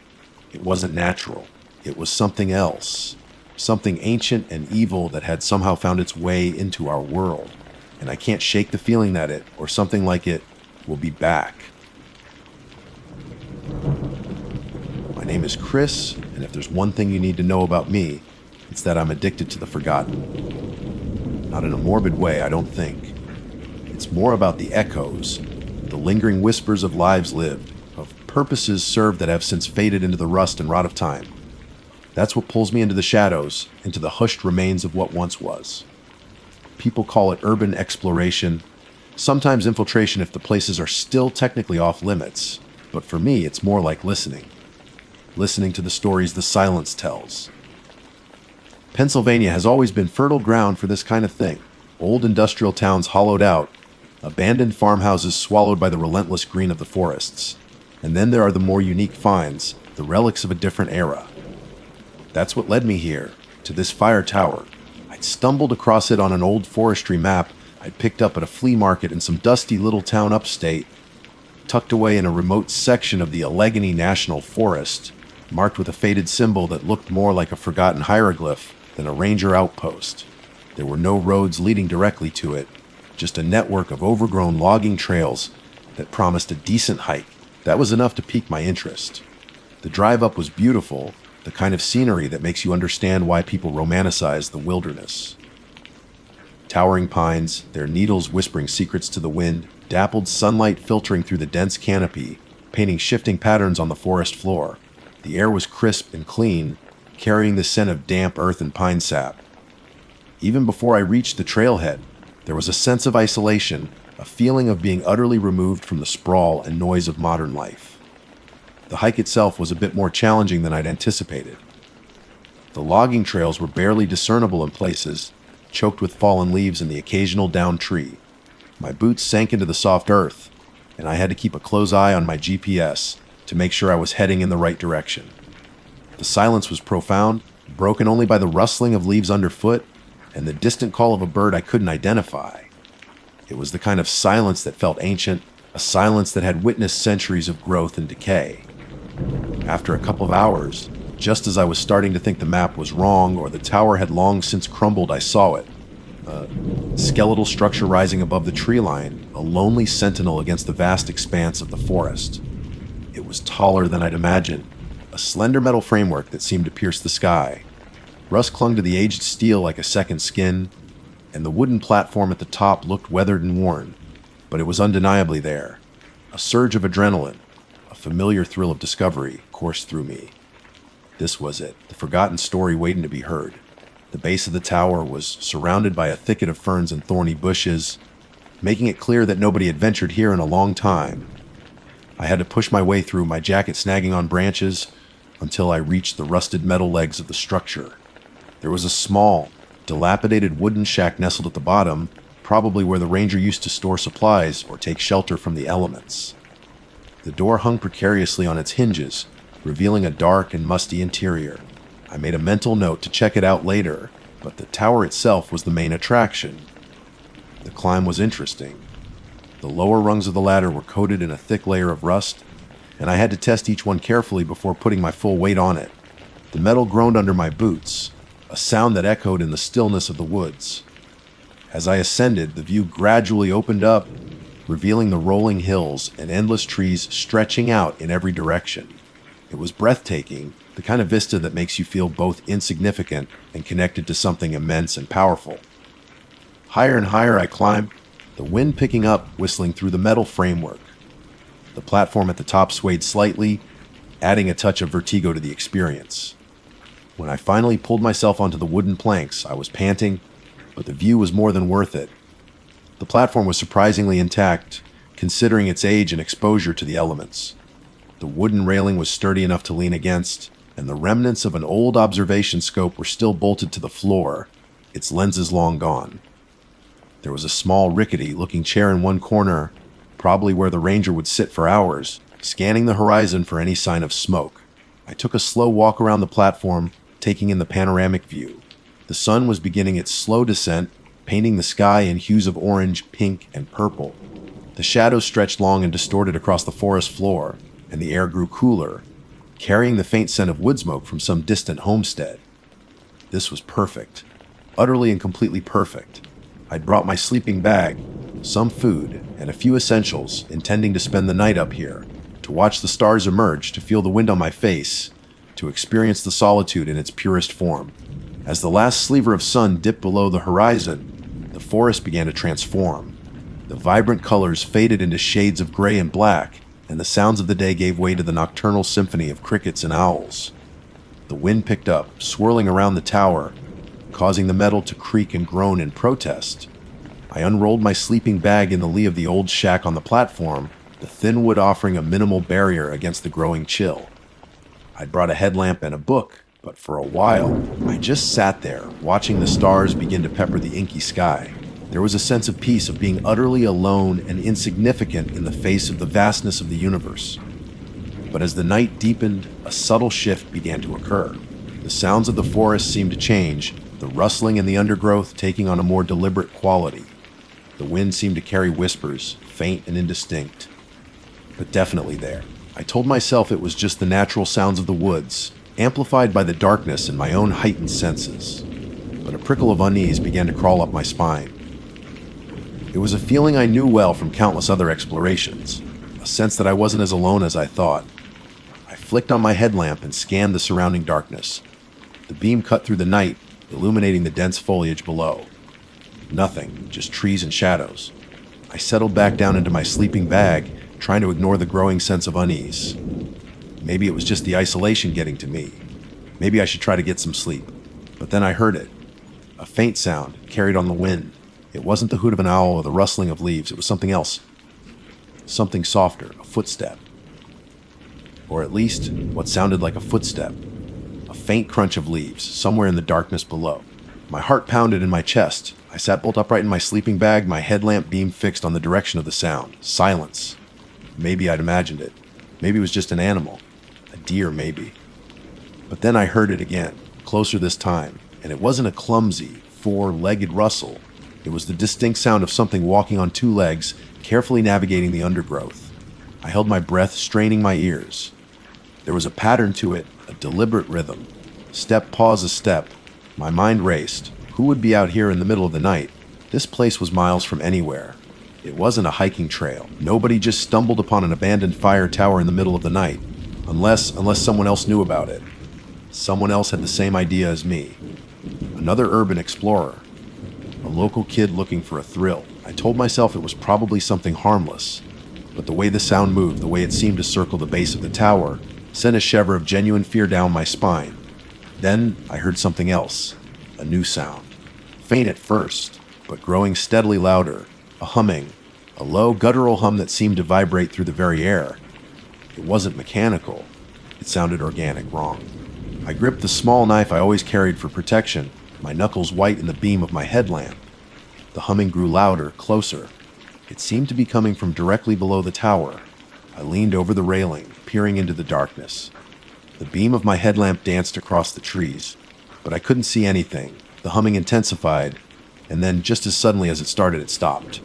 Speaker 1: it wasn't natural. It was something else. Something ancient and evil that had somehow found its way into our world. And I can't shake the feeling that it, or something like it, will be back. My name is Chris, and if there's one thing you need to know about me, it's that I'm addicted to the forgotten. Not in a morbid way, I don't think. It's more about the echoes, the lingering whispers of lives lived, of purposes served that have since faded into the rust and rot of time. That's what pulls me into the shadows, into the hushed remains of what once was. People call it urban exploration, sometimes infiltration if the places are still technically off limits, but for me it's more like listening. Listening to the stories the silence tells. Pennsylvania has always been fertile ground for this kind of thing. Old industrial towns hollowed out, abandoned farmhouses swallowed by the relentless green of the forests. And then there are the more unique finds, the relics of a different era. That's what led me here, to this fire tower. I'd stumbled across it on an old forestry map I'd picked up at a flea market in some dusty little town upstate, tucked away in a remote section of the Allegheny National Forest, marked with a faded symbol that looked more like a forgotten hieroglyph than a ranger outpost. There were no roads leading directly to it, just a network of overgrown logging trails that promised a decent hike. That was enough to pique my interest. The drive up was beautiful, the kind of scenery that makes you understand why people romanticize the wilderness. Towering pines, their needles whispering secrets to the wind, dappled sunlight filtering through the dense canopy, painting shifting patterns on the forest floor. The air was crisp and clean, carrying the scent of damp earth and pine sap. Even before I reached the trailhead, there was a sense of isolation, a feeling of being utterly removed from the sprawl and noise of modern life. The hike itself was a bit more challenging than I'd anticipated. The logging trails were barely discernible in places, choked with fallen leaves and the occasional downed tree. My boots sank into the soft earth, and I had to keep a close eye on my GPS to make sure I was heading in the right direction. The silence was profound, broken only by the rustling of leaves underfoot and the distant call of a bird I couldn't identify. It was the kind of silence that felt ancient, a silence that had witnessed centuries of growth and decay. After a couple of hours, just as I was starting to think the map was wrong or the tower had long since crumbled, I saw it. A skeletal structure rising above the tree line, a lonely sentinel against the vast expanse of the forest. It was taller than I'd imagined, a slender metal framework that seemed to pierce the sky. Rust clung to the aged steel like a second skin, and the wooden platform at the top looked weathered and worn, but it was undeniably there. A surge of adrenaline, a familiar thrill of discovery, coursed through me. This was it, the forgotten story waiting to be heard. The base of the tower was surrounded by a thicket of ferns and thorny bushes, making it clear that nobody had ventured here in a long time. I had to push my way through, my jacket snagging on branches, until I reached the rusted metal legs of the structure. There was a small, dilapidated wooden shack nestled at the bottom, probably where the ranger used to store supplies or take shelter from the elements. The door hung precariously on its hinges, revealing a dark and musty interior. I made a mental note to check it out later, but the tower itself was the main attraction. The climb was interesting. The lower rungs of the ladder were coated in a thick layer of rust, and I had to test each one carefully before putting my full weight on it. The metal groaned under my boots, a sound that echoed in the stillness of the woods. As I ascended, the view gradually opened up, revealing the rolling hills and endless trees stretching out in every direction. It was breathtaking, the kind of vista that makes you feel both insignificant and connected to something immense and powerful. Higher and higher I climbed, the wind picking up, whistling through the metal framework. The platform at the top swayed slightly, adding a touch of vertigo to the experience. When I finally pulled myself onto the wooden planks, I was panting, but the view was more than worth it. The platform was surprisingly intact, considering its age and exposure to the elements. The wooden railing was sturdy enough to lean against, and the remnants of an old observation scope were still bolted to the floor, its lenses long gone. There was a small, rickety-looking chair in one corner, probably where the ranger would sit for hours, scanning the horizon for any sign of smoke. I took a slow walk around the platform, taking in the panoramic view. The sun was beginning its slow descent, painting the sky in hues of orange, pink, and purple. The shadows stretched long and distorted across the forest floor, and the air grew cooler, carrying the faint scent of wood smoke from some distant homestead. This was perfect. Utterly and completely perfect. I'd brought my sleeping bag, some food, and a few essentials, intending to spend the night up here, to watch the stars emerge, to feel the wind on my face, to experience the solitude in its purest form. As the last sliver of sun dipped below the horizon, the forest began to transform. The vibrant colors faded into shades of gray and black, and the sounds of the day gave way to the nocturnal symphony of crickets and owls. The wind picked up, swirling around the tower, causing the metal to creak and groan in protest. I unrolled my sleeping bag in the lee of the old shack on the platform, the thin wood offering a minimal barrier against the growing chill. I'd brought a headlamp and a book, but for a while, I just sat there, watching the stars begin to pepper the inky sky. There was a sense of peace, of being utterly alone and insignificant in the face of the vastness of the universe. But as the night deepened, a subtle shift began to occur. The sounds of the forest seemed to change, the rustling and the undergrowth taking on a more deliberate quality. The wind seemed to carry whispers, faint and indistinct, but definitely there. I told myself it was just the natural sounds of the woods, amplified by the darkness and my own heightened senses. But a prickle of unease began to crawl up my spine. It was a feeling I knew well from countless other explorations, a sense that I wasn't as alone as I thought. I flicked on my headlamp and scanned the surrounding darkness. The beam cut through the night, illuminating the dense foliage below. Nothing, just trees and shadows. I settled back down into my sleeping bag, trying to ignore the growing sense of unease. Maybe it was just the isolation getting to me. Maybe I should try to get some sleep. But then I heard it. A faint sound, carried on the wind. It wasn't the hoot of an owl or the rustling of leaves. It was something else. Something softer, a footstep. Or at least, what sounded like a footstep. A faint crunch of leaves, somewhere in the darkness below. My heart pounded in my chest. I sat bolt upright in my sleeping bag, my headlamp beam fixed on the direction of the sound. Silence. Maybe I'd imagined it. Maybe it was just an animal. A deer, maybe. But then I heard it again, closer this time, and it wasn't a clumsy, four-legged rustle. It was the distinct sound of something walking on two legs, carefully navigating the undergrowth. I held my breath, straining my ears. There was a pattern to it, a deliberate rhythm. Step, pause, a step. My mind raced. Who would be out here in the middle of the night? This place was miles from anywhere. It wasn't a hiking trail. Nobody just stumbled upon an abandoned fire tower in the middle of the night. Unless someone else knew about it. Someone else had the same idea as me. Another urban explorer. A local kid looking for a thrill. I told myself it was probably something harmless. But the way the sound moved, the way it seemed to circle the base of the tower, sent a shiver of genuine fear down my spine. Then I heard something else. A new sound. Faint at first, but growing steadily louder. A humming. A low, guttural hum that seemed to vibrate through the very air. It wasn't mechanical. It sounded organic, wrong. I gripped the small knife I always carried for protection, my knuckles white in the beam of my headlamp. The humming grew louder, closer. It seemed to be coming from directly below the tower. I leaned over the railing, peering into the darkness. The beam of my headlamp danced across the trees, but I couldn't see anything. The humming intensified, and then just as suddenly as it started, it stopped.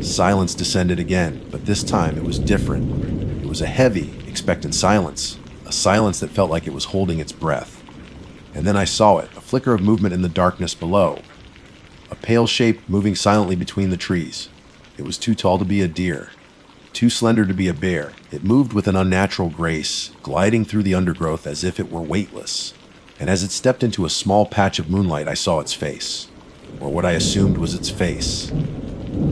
Speaker 1: Silence descended again, but this time it was different. It was a heavy, expectant silence, a silence that felt like it was holding its breath. And then I saw it, a flicker of movement in the darkness below. A pale shape moving silently between the trees. It was too tall to be a deer, too slender to be a bear. It moved with an unnatural grace, gliding through the undergrowth as if it were weightless. And as it stepped into a small patch of moonlight, I saw its face, or what I assumed was its face.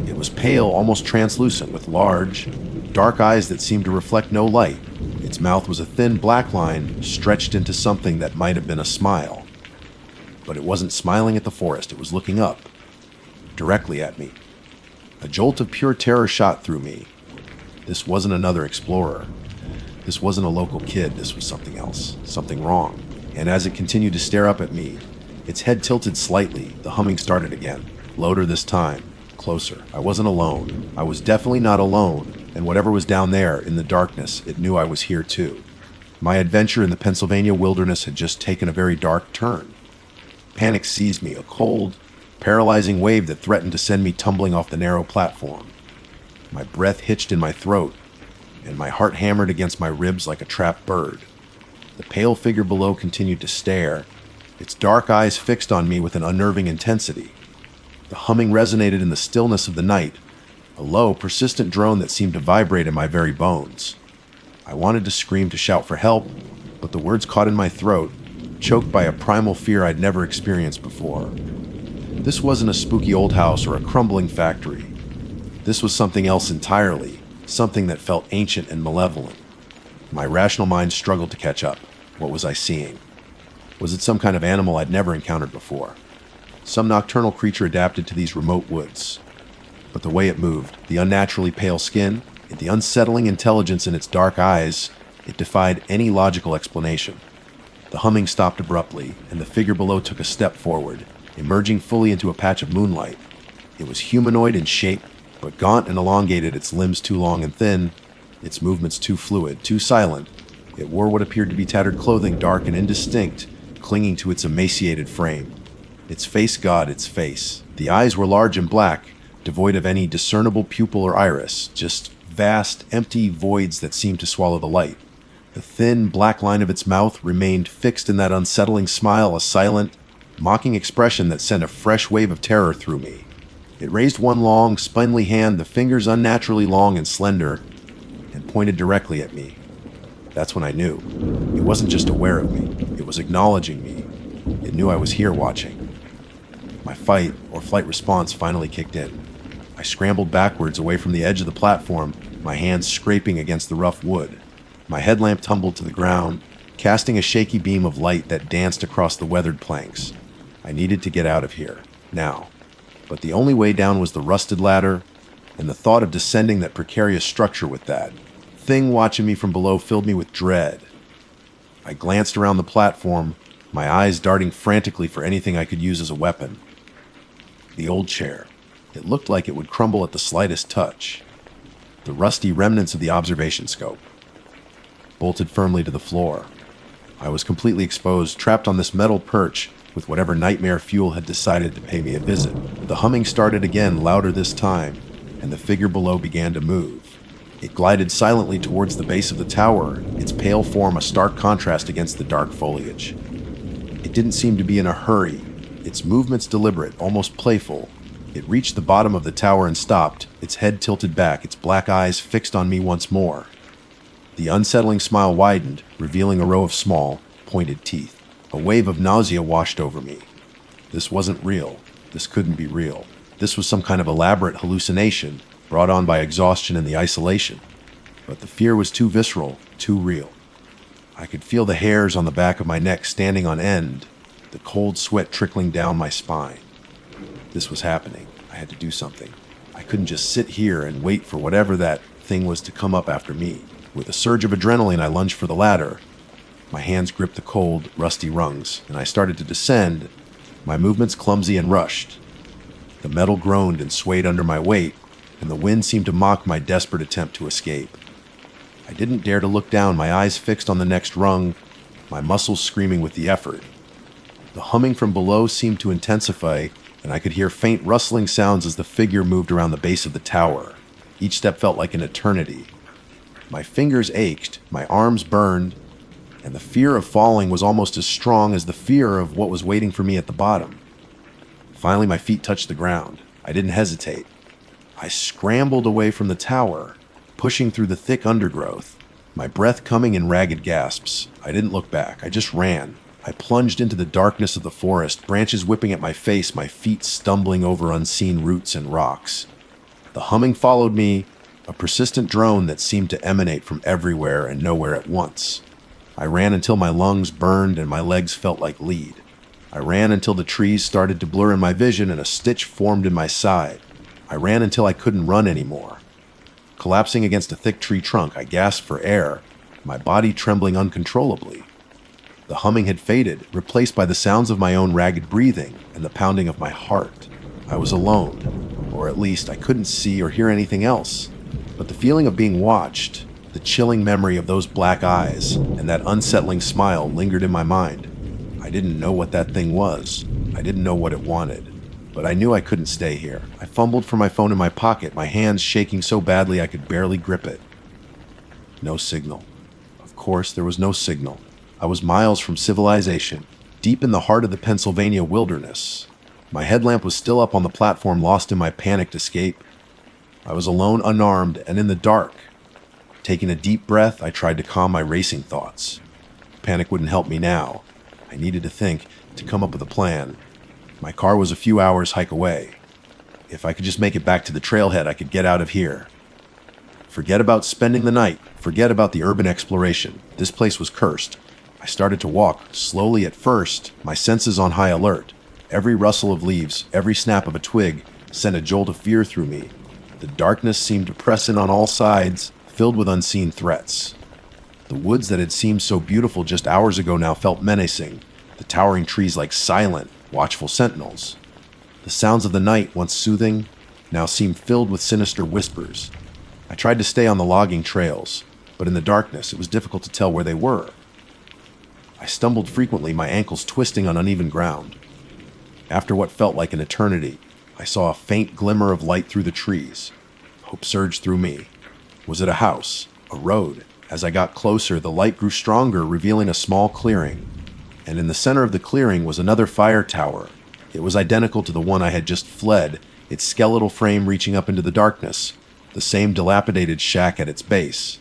Speaker 1: It was pale, almost translucent, with large, dark eyes that seemed to reflect no light. Its mouth was a thin black line stretched into something that might have been a smile. But it wasn't smiling at the forest, it was looking up, directly at me. A jolt of pure terror shot through me. This wasn't another explorer. This wasn't a local kid, this was something else, something wrong. And as it continued to stare up at me, its head tilted slightly, the humming started again, louder this time, closer. I wasn't alone. I was definitely not alone, and whatever was down there in the darkness, it knew I was here too. My adventure in the Pennsylvania wilderness had just taken a very dark turn. Panic seized me, a cold, paralyzing wave that threatened to send me tumbling off the narrow platform. My breath hitched in my throat, and my heart hammered against my ribs like a trapped bird. The pale figure below continued to stare, its dark eyes fixed on me with an unnerving intensity. The humming resonated in the stillness of the night, a low, persistent drone that seemed to vibrate in my very bones. I wanted to scream, to shout for help, but the words caught in my throat, choked by a primal fear I'd never experienced before. This wasn't a spooky old house or a crumbling factory. This was something else entirely, something that felt ancient and malevolent. My rational mind struggled to catch up. What was I seeing? Was it some kind of animal I'd never encountered before? Some nocturnal creature adapted to these remote woods? But the way it moved, the unnaturally pale skin, and the unsettling intelligence in its dark eyes, it defied any logical explanation. The humming stopped abruptly, and the figure below took a step forward, emerging fully into a patch of moonlight. It was humanoid in shape, but gaunt and elongated, its limbs too long and thin, its movements too fluid, too silent. It wore what appeared to be tattered clothing, dark and indistinct, clinging to its emaciated frame. Its face, God, its face. The eyes were large and black, devoid of any discernible pupil or iris, just vast, empty voids that seemed to swallow the light. The thin, black line of its mouth remained fixed in that unsettling smile, a silent, mocking expression that sent a fresh wave of terror through me. It raised one long, spindly hand, the fingers unnaturally long and slender, and pointed directly at me. That's when I knew. It wasn't just aware of me, it was acknowledging me. It knew I was here watching. My fight or flight response finally kicked in. I scrambled backwards away from the edge of the platform, my hands scraping against the rough wood. My headlamp tumbled to the ground, casting a shaky beam of light that danced across the weathered planks. I needed to get out of here, now. But the only way down was the rusted ladder, and the thought of descending that precarious structure with that thing watching me from below filled me with dread. I glanced around the platform, my eyes darting frantically for anything I could use as a weapon. The old chair. It looked like it would crumble at the slightest touch. The rusty remnants of the observation scope, bolted firmly to the floor. I was completely exposed, trapped on this metal perch with whatever nightmare fuel had decided to pay me a visit. The humming started again, louder this time, and the figure below began to move. It glided silently towards the base of the tower, its pale form a stark contrast against the dark foliage. It didn't seem to be in a hurry, its movements deliberate, almost playful. It reached the bottom of the tower and stopped, its head tilted back, its black eyes fixed on me once more. The unsettling smile widened, revealing a row of small, pointed teeth. A wave of nausea washed over me. This wasn't real. This couldn't be real. This was some kind of elaborate hallucination, brought on by exhaustion and the isolation. But the fear was too visceral, too real. I could feel the hairs on the back of my neck standing on end, the cold sweat trickling down my spine. This was happening. I had to do something. I couldn't just sit here and wait for whatever that thing was to come up after me. With a surge of adrenaline, I lunged for the ladder. My hands gripped the cold, rusty rungs, and I started to descend, my movements clumsy and rushed. The metal groaned and swayed under my weight, and the wind seemed to mock my desperate attempt to escape. I didn't dare to look down, my eyes fixed on the next rung, my muscles screaming with the effort. The humming from below seemed to intensify, and I could hear faint rustling sounds as the figure moved around the base of the tower. Each step felt like an eternity. My fingers ached, my arms burned, and the fear of falling was almost as strong as the fear of what was waiting for me at the bottom. Finally, my feet touched the ground. I didn't hesitate. I scrambled away from the tower, pushing through the thick undergrowth, my breath coming in ragged gasps. I didn't look back. I just ran. I plunged into the darkness of the forest, branches whipping at my face, my feet stumbling over unseen roots and rocks. The humming followed me, a persistent drone that seemed to emanate from everywhere and nowhere at once. I ran until my lungs burned and my legs felt like lead. I ran until the trees started to blur in my vision and a stitch formed in my side. I ran until I couldn't run anymore. Collapsing against a thick tree trunk, I gasped for air, my body trembling uncontrollably. The humming had faded, replaced by the sounds of my own ragged breathing and the pounding of my heart. I was alone, or at least I couldn't see or hear anything else. But the feeling of being watched, the chilling memory of those black eyes, and that unsettling smile lingered in my mind. I didn't know what that thing was. I didn't know what it wanted. but I knew I couldn't stay here. I fumbled for my phone in my pocket, my hands shaking so badly I could barely grip it. No signal. Of course, there was no signal. I was miles from civilization, deep in the heart of the Pennsylvania wilderness. My headlamp was still up on the platform, lost in my panicked escape. I was alone, unarmed, and in the dark. Taking a deep breath, I tried to calm my racing thoughts. Panic wouldn't help me now. I needed to think, to come up with a plan. My car was a few hours' hike away. If I could just make it back to the trailhead, I could get out of here. Forget about spending the night. Forget about the urban exploration. This place was cursed. I started to walk, slowly at first, my senses on high alert. Every rustle of leaves, every snap of a twig, sent a jolt of fear through me. The darkness seemed to press in on all sides, filled with unseen threats. The woods that had seemed so beautiful just hours ago now felt menacing, the towering trees like silent, watchful sentinels. The sounds of the night, once soothing, now seemed filled with sinister whispers. I tried to stay on the logging trails, but in the darkness it was difficult to tell where they were. I stumbled frequently, my ankles twisting on uneven ground. After what felt like an eternity, I saw a faint glimmer of light through the trees. Hope surged through me. Was it a house? A road? As I got closer, the light grew stronger, revealing a small clearing. And in the center of the clearing was another fire tower. It was identical to the one I had just fled, its skeletal frame reaching up into the darkness, the same dilapidated shack at its base.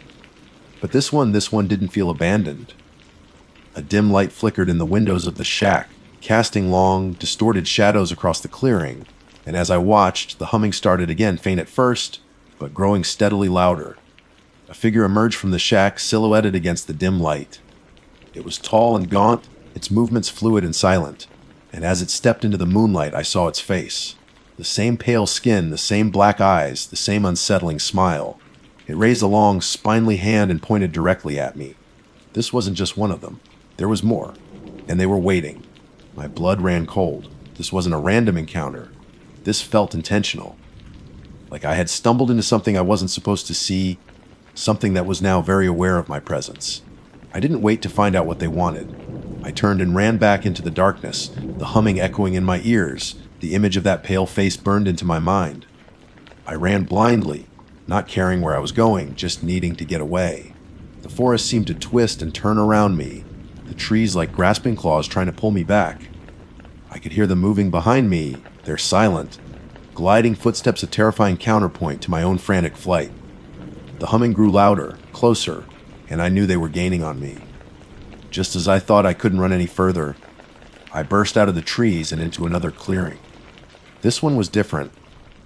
Speaker 1: But this one didn't feel abandoned. A dim light flickered in the windows of the shack, casting long, distorted shadows across the clearing, and as I watched, the humming started again, faint at first, but growing steadily louder. A figure emerged from the shack, silhouetted against the dim light. It was tall and gaunt, its movements fluid and silent, and as it stepped into the moonlight, I saw its face. The same pale skin, the same black eyes, the same unsettling smile. It raised a long, spindly hand and pointed directly at me. This wasn't just one of them. There was more, and they were waiting. My blood ran cold. This wasn't a random encounter. This felt intentional. Like I had stumbled into something I wasn't supposed to see, something that was now very aware of my presence. I didn't wait to find out what they wanted. I turned and ran back into the darkness, the humming echoing in my ears. The image of that pale face burned into my mind. I ran blindly, not caring where I was going, just needing to get away. The forest seemed to twist and turn around me, the trees like grasping claws trying to pull me back. I could hear them moving behind me, their silent, gliding footsteps a terrifying counterpoint to my own frantic flight. The humming grew louder, closer, and I knew they were gaining on me. Just as I thought I couldn't run any further, I burst out of the trees and into another clearing. This one was different.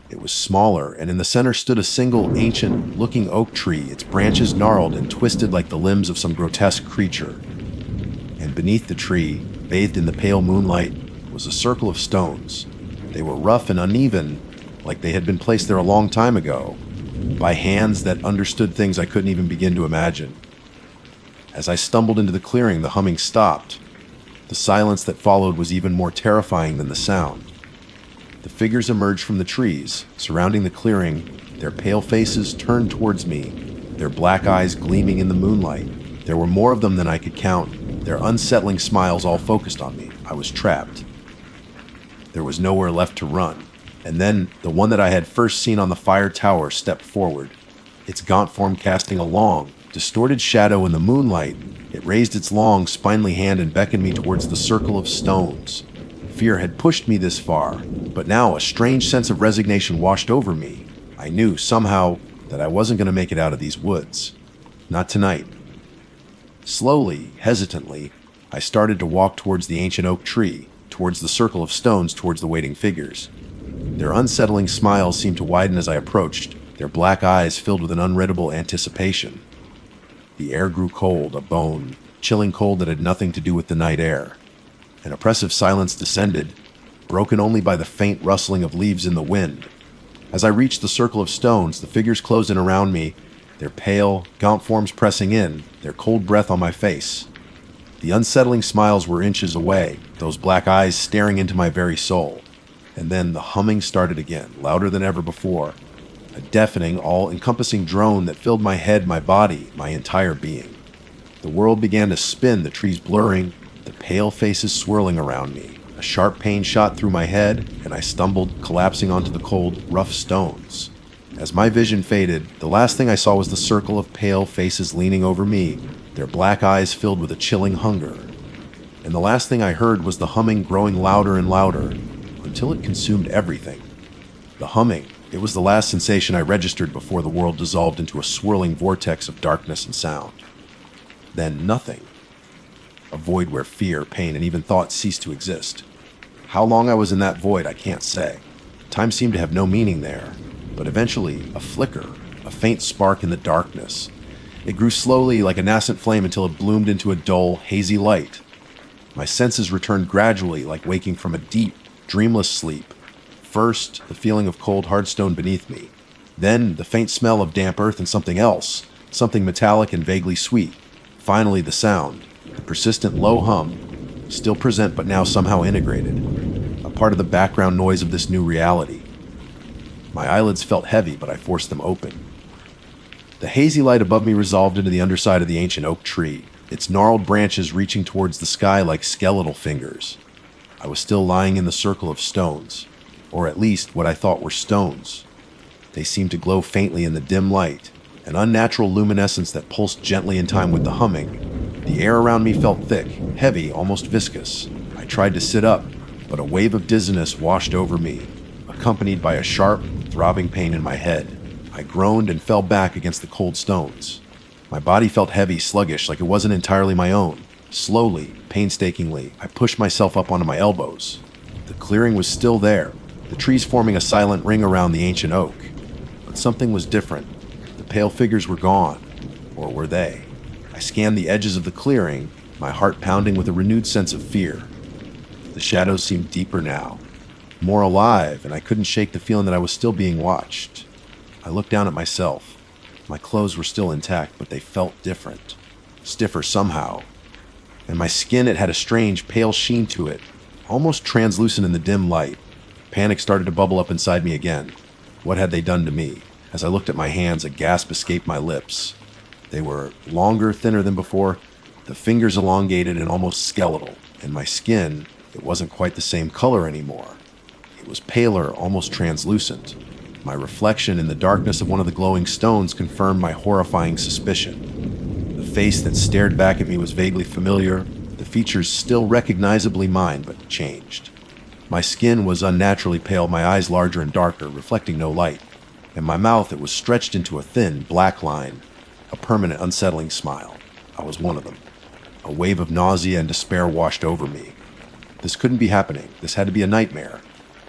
Speaker 1: It was smaller, and in the center stood a single ancient-looking oak tree, its branches gnarled and twisted like the limbs of some grotesque creature. And beneath the tree, bathed in the pale moonlight, was a circle of stones. They were rough and uneven, like they had been placed there a long time ago, by hands that understood things I couldn't even begin to imagine. As I stumbled into the clearing, the humming stopped. The silence that followed was even more terrifying than the sound. The figures emerged from the trees, surrounding the clearing, their pale faces turned towards me, their black eyes gleaming in the moonlight. There were more of them than I could count, their unsettling smiles all focused on me. I was trapped. There was nowhere left to run. And then the one that I had first seen on the fire tower stepped forward, its gaunt form casting a long, distorted shadow in the moonlight. It raised its long, spindly hand and beckoned me towards the circle of stones. Fear had pushed me this far, but now a strange sense of resignation washed over me. I knew, somehow, that I wasn't going to make it out of these woods. Not tonight. Slowly, hesitantly, I started to walk towards the ancient oak tree, towards the circle of stones, towards the waiting figures. Their unsettling smiles seemed to widen as I approached, their black eyes filled with an unreadable anticipation. The air grew cold, a bone, chilling cold that had nothing to do with the night air. An oppressive silence descended, broken only by the faint rustling of leaves in the wind. As I reached the circle of stones, the figures closed in around me, their pale, gaunt forms pressing in, their cold breath on my face. The unsettling smiles were inches away, those black eyes staring into my very soul. And then the humming started again, louder than ever before, a deafening, all-encompassing drone that filled my head, my body, my entire being. The world began to spin, the trees blurring, the pale faces swirling around me. A sharp pain shot through my head, and I stumbled, collapsing onto the cold, rough stones. As my vision faded, the last thing I saw was the circle of pale faces leaning over me, their black eyes filled with a chilling hunger. And the last thing I heard was the humming growing louder and louder, until it consumed everything. The humming, it was the last sensation I registered before the world dissolved into a swirling vortex of darkness and sound. Then nothing. A void where fear, pain, and even thought ceased to exist. How long I was in that void, I can't say. Time seemed to have no meaning there, but eventually, a flicker, a faint spark in the darkness. It grew slowly like a nascent flame until it bloomed into a dull, hazy light. My senses returned gradually, like waking from a deep, dreamless sleep. First, the feeling of cold, hard stone beneath me. Then, the faint smell of damp earth and something else, something metallic and vaguely sweet. Finally, the sound. The persistent low hum, still present but now somehow integrated, a part of the background noise of this new reality. My eyelids felt heavy, but I forced them open. The hazy light above me resolved into the underside of the ancient oak tree, its gnarled branches reaching towards the sky like skeletal fingers. I was still lying in the circle of stones, or at least what I thought were stones. They seemed to glow faintly in the dim light, an unnatural luminescence that pulsed gently in time with the humming. The air around me felt thick, heavy, almost viscous. I tried to sit up, but a wave of dizziness washed over me, accompanied by a sharp, throbbing pain in my head. I groaned and fell back against the cold stones. My body felt heavy, sluggish, like it wasn't entirely my own. Slowly, painstakingly, I pushed myself up onto my elbows. The clearing was still there, the trees forming a silent ring around the ancient oak. But something was different. The pale figures were gone. Or were they? I scanned the edges of the clearing, my heart pounding with a renewed sense of fear. The shadows seemed deeper now, more alive, and I couldn't shake the feeling that I was still being watched. I looked down at myself. My clothes were still intact, but they felt different. Stiffer somehow. And my skin, it had a strange, pale sheen to it, almost translucent in the dim light. Panic started to bubble up inside me again. What had they done to me? As I looked at my hands, a gasp escaped my lips. They were longer, thinner than before, the fingers elongated and almost skeletal, and my skin, it wasn't quite the same color anymore. It was paler, almost translucent. My reflection in the darkness of one of the glowing stones confirmed my horrifying suspicion. The face that stared back at me was vaguely familiar, the features still recognizably mine, but changed. My skin was unnaturally pale, my eyes larger and darker, reflecting no light, and my mouth, it was stretched into a thin, black line. A permanent, unsettling smile. I was one of them. A wave of nausea and despair washed over me. This couldn't be happening. This had to be a nightmare.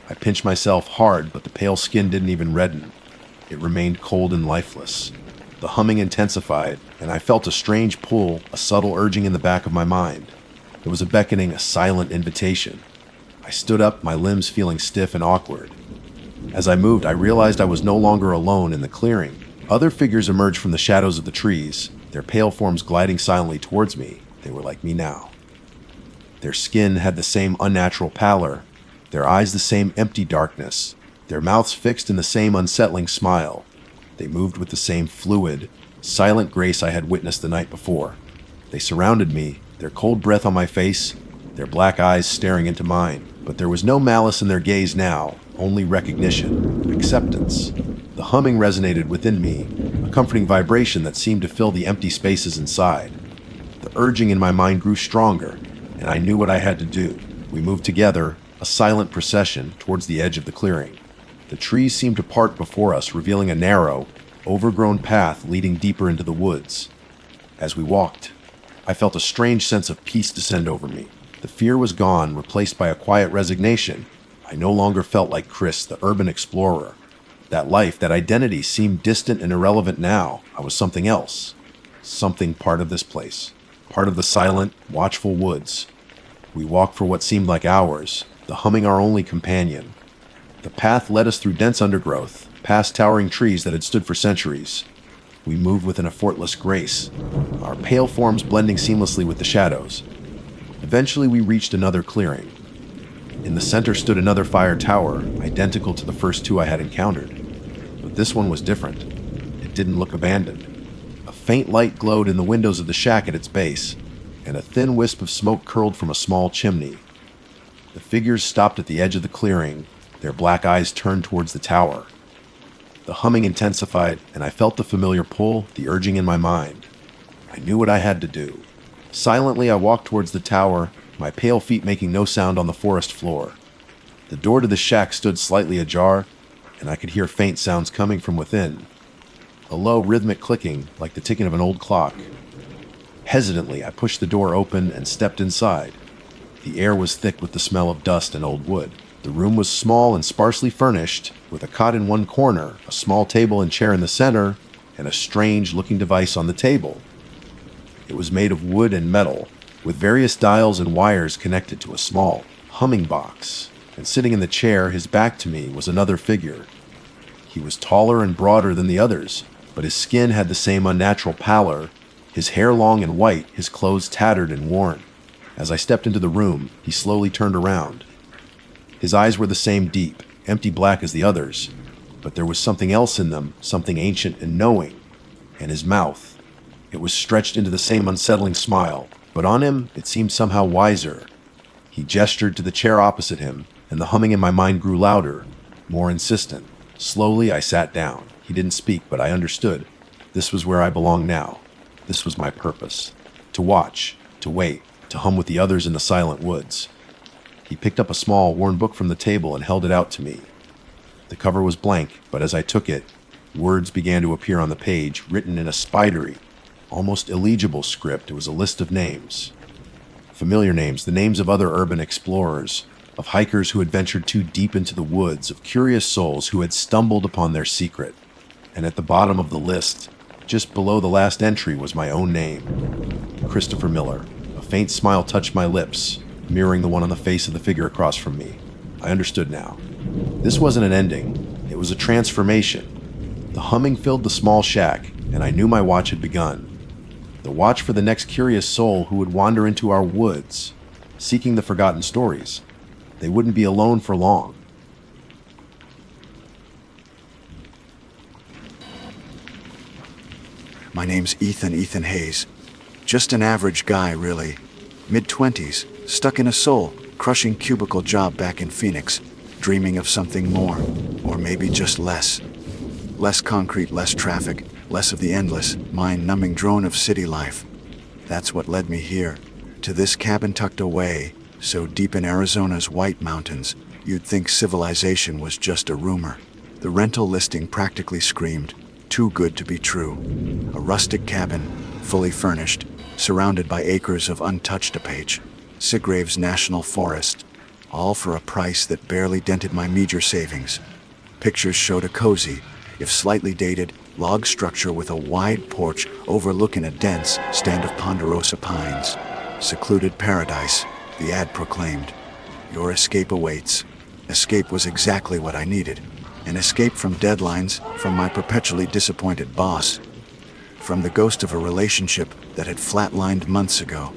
Speaker 1: I pinched myself hard, but the pale skin didn't even redden. It remained cold and lifeless. The humming intensified, and I felt a strange pull, a subtle urging in the back of my mind. It was a beckoning, a silent invitation. I stood up, my limbs feeling stiff and awkward. As I moved, I realized I was no longer alone in the clearing. Other figures emerged from the shadows of the trees, their pale forms gliding silently towards me. They were like me now. Their skin had the same unnatural pallor, their eyes the same empty darkness, their mouths fixed in the same unsettling smile. They moved with the same fluid, silent grace I had witnessed the night before. They surrounded me, their cold breath on my face, their black eyes staring into mine. But there was no malice in their gaze now, only recognition, acceptance. The humming resonated within me, a comforting vibration that seemed to fill the empty spaces inside. The urging in my mind grew stronger, and I knew what I had to do. We moved together, a silent procession, towards the edge of the clearing. The trees seemed to part before us, revealing a narrow, overgrown path leading deeper into the woods. As we walked, I felt a strange sense of peace descend over me. The fear was gone, replaced by a quiet resignation. I no longer felt like Chris, the urban explorer. That life, that identity seemed distant and irrelevant now. I was something else. Something part of this place. Part of the silent, watchful woods. We walked for what seemed like hours, the humming our only companion. The path led us through dense undergrowth, past towering trees that had stood for centuries. We moved with an effortless grace, our pale forms blending seamlessly with the shadows. Eventually we reached another clearing. In the center stood another fire tower, identical to the first two I had encountered. But this one was different. It didn't look abandoned. A faint light glowed in the windows of the shack at its base, and a thin wisp of smoke curled from a small chimney. The figures stopped at the edge of the clearing, their black eyes turned towards the tower. The humming intensified, and I felt the familiar pull, the urging in my mind. I knew what I had to do. Silently, I walked towards the tower, my pale feet making no sound on the forest floor. The door to the shack stood slightly ajar, and I could hear faint sounds coming from within. A low, rhythmic clicking, like the ticking of an old clock. Hesitantly, I pushed the door open and stepped inside. The air was thick with the smell of dust and old wood. The room was small and sparsely furnished, with a cot in one corner, a small table and chair in the center, and a strange-looking device on the table. It was made of wood and metal, with various dials and wires connected to a small humming box. And sitting in the chair, his back to me, was another figure. He was taller and broader than the others, but his skin had the same unnatural pallor, his hair long and white, his clothes tattered and worn. As I stepped into the room, he slowly turned around. His eyes were the same deep, empty black as the others, but there was something else in them, something ancient and knowing. And his mouth, it was stretched into the same unsettling smile, but on him it seemed somehow wiser. He gestured to the chair opposite him, and the humming in my mind grew louder, more insistent. Slowly, I sat down. He didn't speak, but I understood. This was where I belonged now. This was my purpose. To watch, to wait, to hum with the others in the silent woods. He picked up a small, worn book from the table and held it out to me. The cover was blank, but as I took it, words began to appear on the page, written in a spidery, almost illegible script. It was a list of names. Familiar names, the names of other urban explorers, of hikers who had ventured too deep into the woods, of curious souls who had stumbled upon their secret. And at the bottom of the list, just below the last entry, was my own name, Christopher Miller. A faint smile touched my lips, mirroring the one on the face of the figure across from me. I understood now. This wasn't an ending. It was a transformation. The humming filled the small shack, and I knew my watch had begun. The watch for the next curious soul who would wander into our woods, seeking the forgotten stories. They wouldn't be alone for long.
Speaker 2: My name's Ethan Hayes. Just an average guy, really. Mid-20s, stuck in a soul-crushing cubicle job back in Phoenix, dreaming of something more, or maybe just less. Less concrete, less traffic, less of the endless, mind-numbing drone of city life. That's what led me here, to this cabin tucked away, so deep in Arizona's White Mountains, you'd think civilization was just a rumor. The rental listing practically screamed, too good to be true. A rustic cabin, fully furnished, surrounded by acres of untouched apache, Segrave's National Forest, all for a price that barely dented my meager savings. Pictures showed a cozy, if slightly dated, log structure with a wide porch overlooking a dense stand of ponderosa pines. Secluded paradise, the ad proclaimed. Your escape awaits. Escape was exactly what I needed. An escape from deadlines, from my perpetually disappointed boss, from the ghost of a relationship that had flatlined months ago.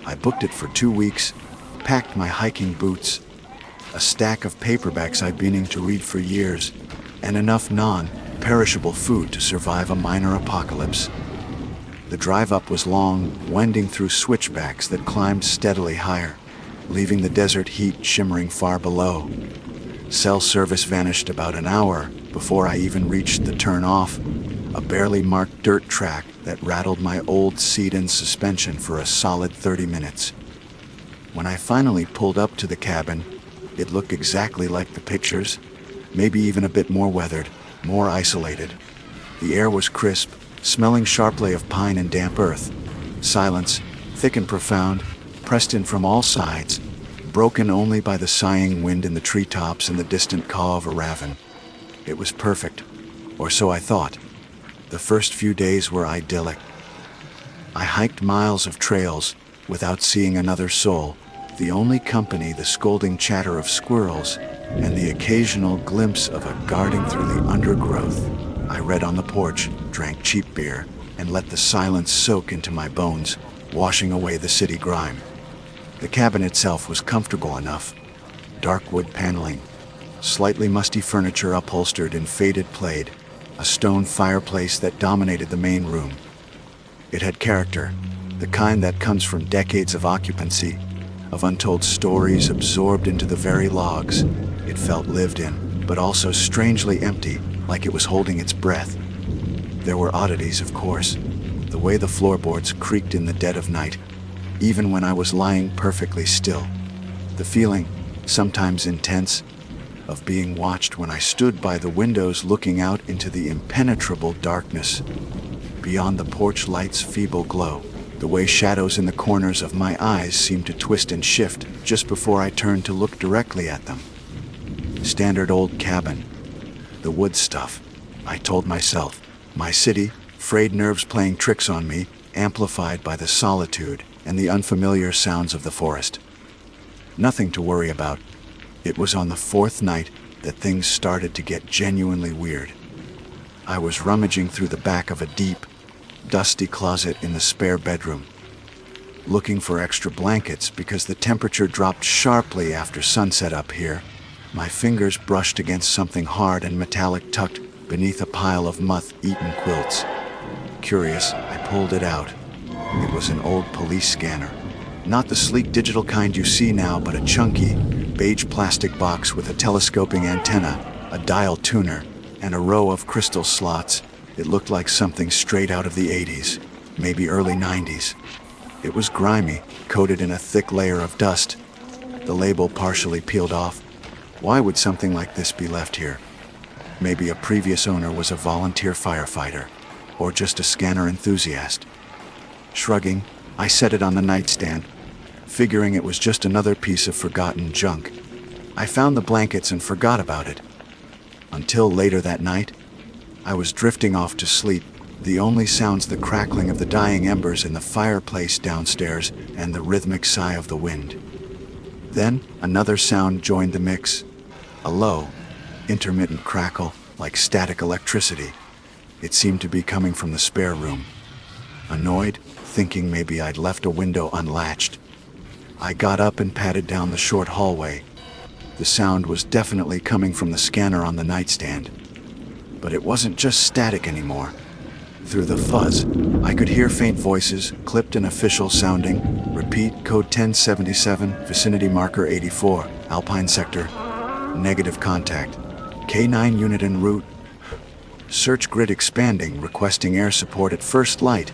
Speaker 2: I booked it for 2 weeks, packed my hiking boots, a stack of paperbacks I'd been meaning to read for years, and enough non-perishable food to survive a minor apocalypse. The drive up was long, wending through switchbacks that climbed steadily higher, leaving the desert heat shimmering far below. Cell service vanished about an hour before I even reached the turn-off, a barely marked dirt track that rattled my old seat and suspension for a solid 30 minutes. When I finally pulled up to the cabin, it looked exactly like the pictures, maybe even a bit more weathered, more isolated. The air was crisp, smelling sharply of pine and damp earth. Silence, thick and profound, pressed in from all sides, broken only by the sighing wind in the treetops and the distant caw of a raven. It was perfect, or so I thought. The first few days were idyllic. I hiked miles of trails without seeing another soul, the only company the scolding chatter of squirrels and the occasional glimpse of a guarding through the undergrowth. I read on the porch, drank cheap beer, and let the silence soak into my bones, washing away the city grime. The cabin itself was comfortable enough. Dark wood paneling, slightly musty furniture upholstered in faded plaid, a stone fireplace that dominated the main room. It had character, the kind that comes from decades of occupancy, of untold stories absorbed into the very logs. It felt lived in, but also strangely empty, like it was holding its breath. There were oddities, of course. The way the floorboards creaked in the dead of night, even when I was lying perfectly still. The feeling, sometimes intense, of being watched when I stood by the windows looking out into the impenetrable darkness. Beyond the porch light's feeble glow, the way shadows in the corners of my eyes seemed to twist and shift just before I turned to look directly at them. Standard old cabin. The wood stuff, I told myself. My city, frayed nerves playing tricks on me, amplified by the solitude and the unfamiliar sounds of the forest. Nothing to worry about. It was on the fourth night that things started to get genuinely weird. I was rummaging through the back of a deep, dusty closet in the spare bedroom, looking for extra blankets because the temperature dropped sharply after sunset up here. My fingers brushed against something hard and metallic tucked beneath a pile of moth-eaten quilts. Curious, I pulled it out. It was an old police scanner. Not the sleek digital kind you see now, but a chunky, beige plastic box with a telescoping antenna, a dial tuner, and a row of crystal slots. It looked like something straight out of the 80s, maybe early 90s. It was grimy, coated in a thick layer of dust, the label partially peeled off. Why would something like this be left here? Maybe a previous owner was a volunteer firefighter, or just a scanner enthusiast. Shrugging, I set it on the nightstand, figuring it was just another piece of forgotten junk. I found the blankets and forgot about it. Until later that night, I was drifting off to sleep, the only sounds the crackling of the dying embers in the fireplace downstairs and the rhythmic sigh of the wind. Then another sound joined the mix, a low, intermittent crackle like static electricity. It seemed to be coming from the spare room. Annoyed, thinking maybe I'd left a window unlatched, I got up and padded down the short hallway. The sound was definitely coming from the scanner on the nightstand. But it wasn't just static anymore. Through the fuzz, I could hear faint voices, clipped and official sounding. Repeat, code 1077, vicinity marker 84, Alpine sector. Negative contact. K9 unit en route. Search grid expanding, requesting air support at first light.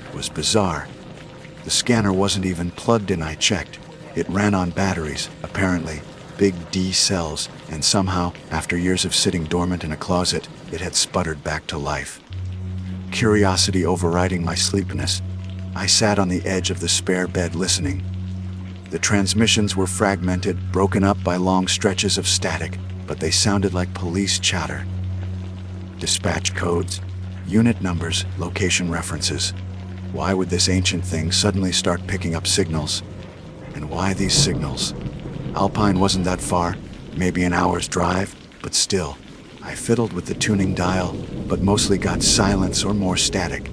Speaker 2: It was bizarre. The scanner wasn't even plugged in, I checked. It ran on batteries, apparently, big D cells, and somehow, after years of sitting dormant in a closet, it had sputtered back to life. Curiosity overriding my sleepiness, I sat on the edge of the spare bed listening. The transmissions were fragmented, broken up by long stretches of static, but they sounded like police chatter. Dispatch codes, unit numbers, location references. Why would this ancient thing suddenly start picking up signals? And why these signals? Alpine wasn't that far, maybe an hour's drive, but still. I fiddled with the tuning dial, but mostly got silence or more static.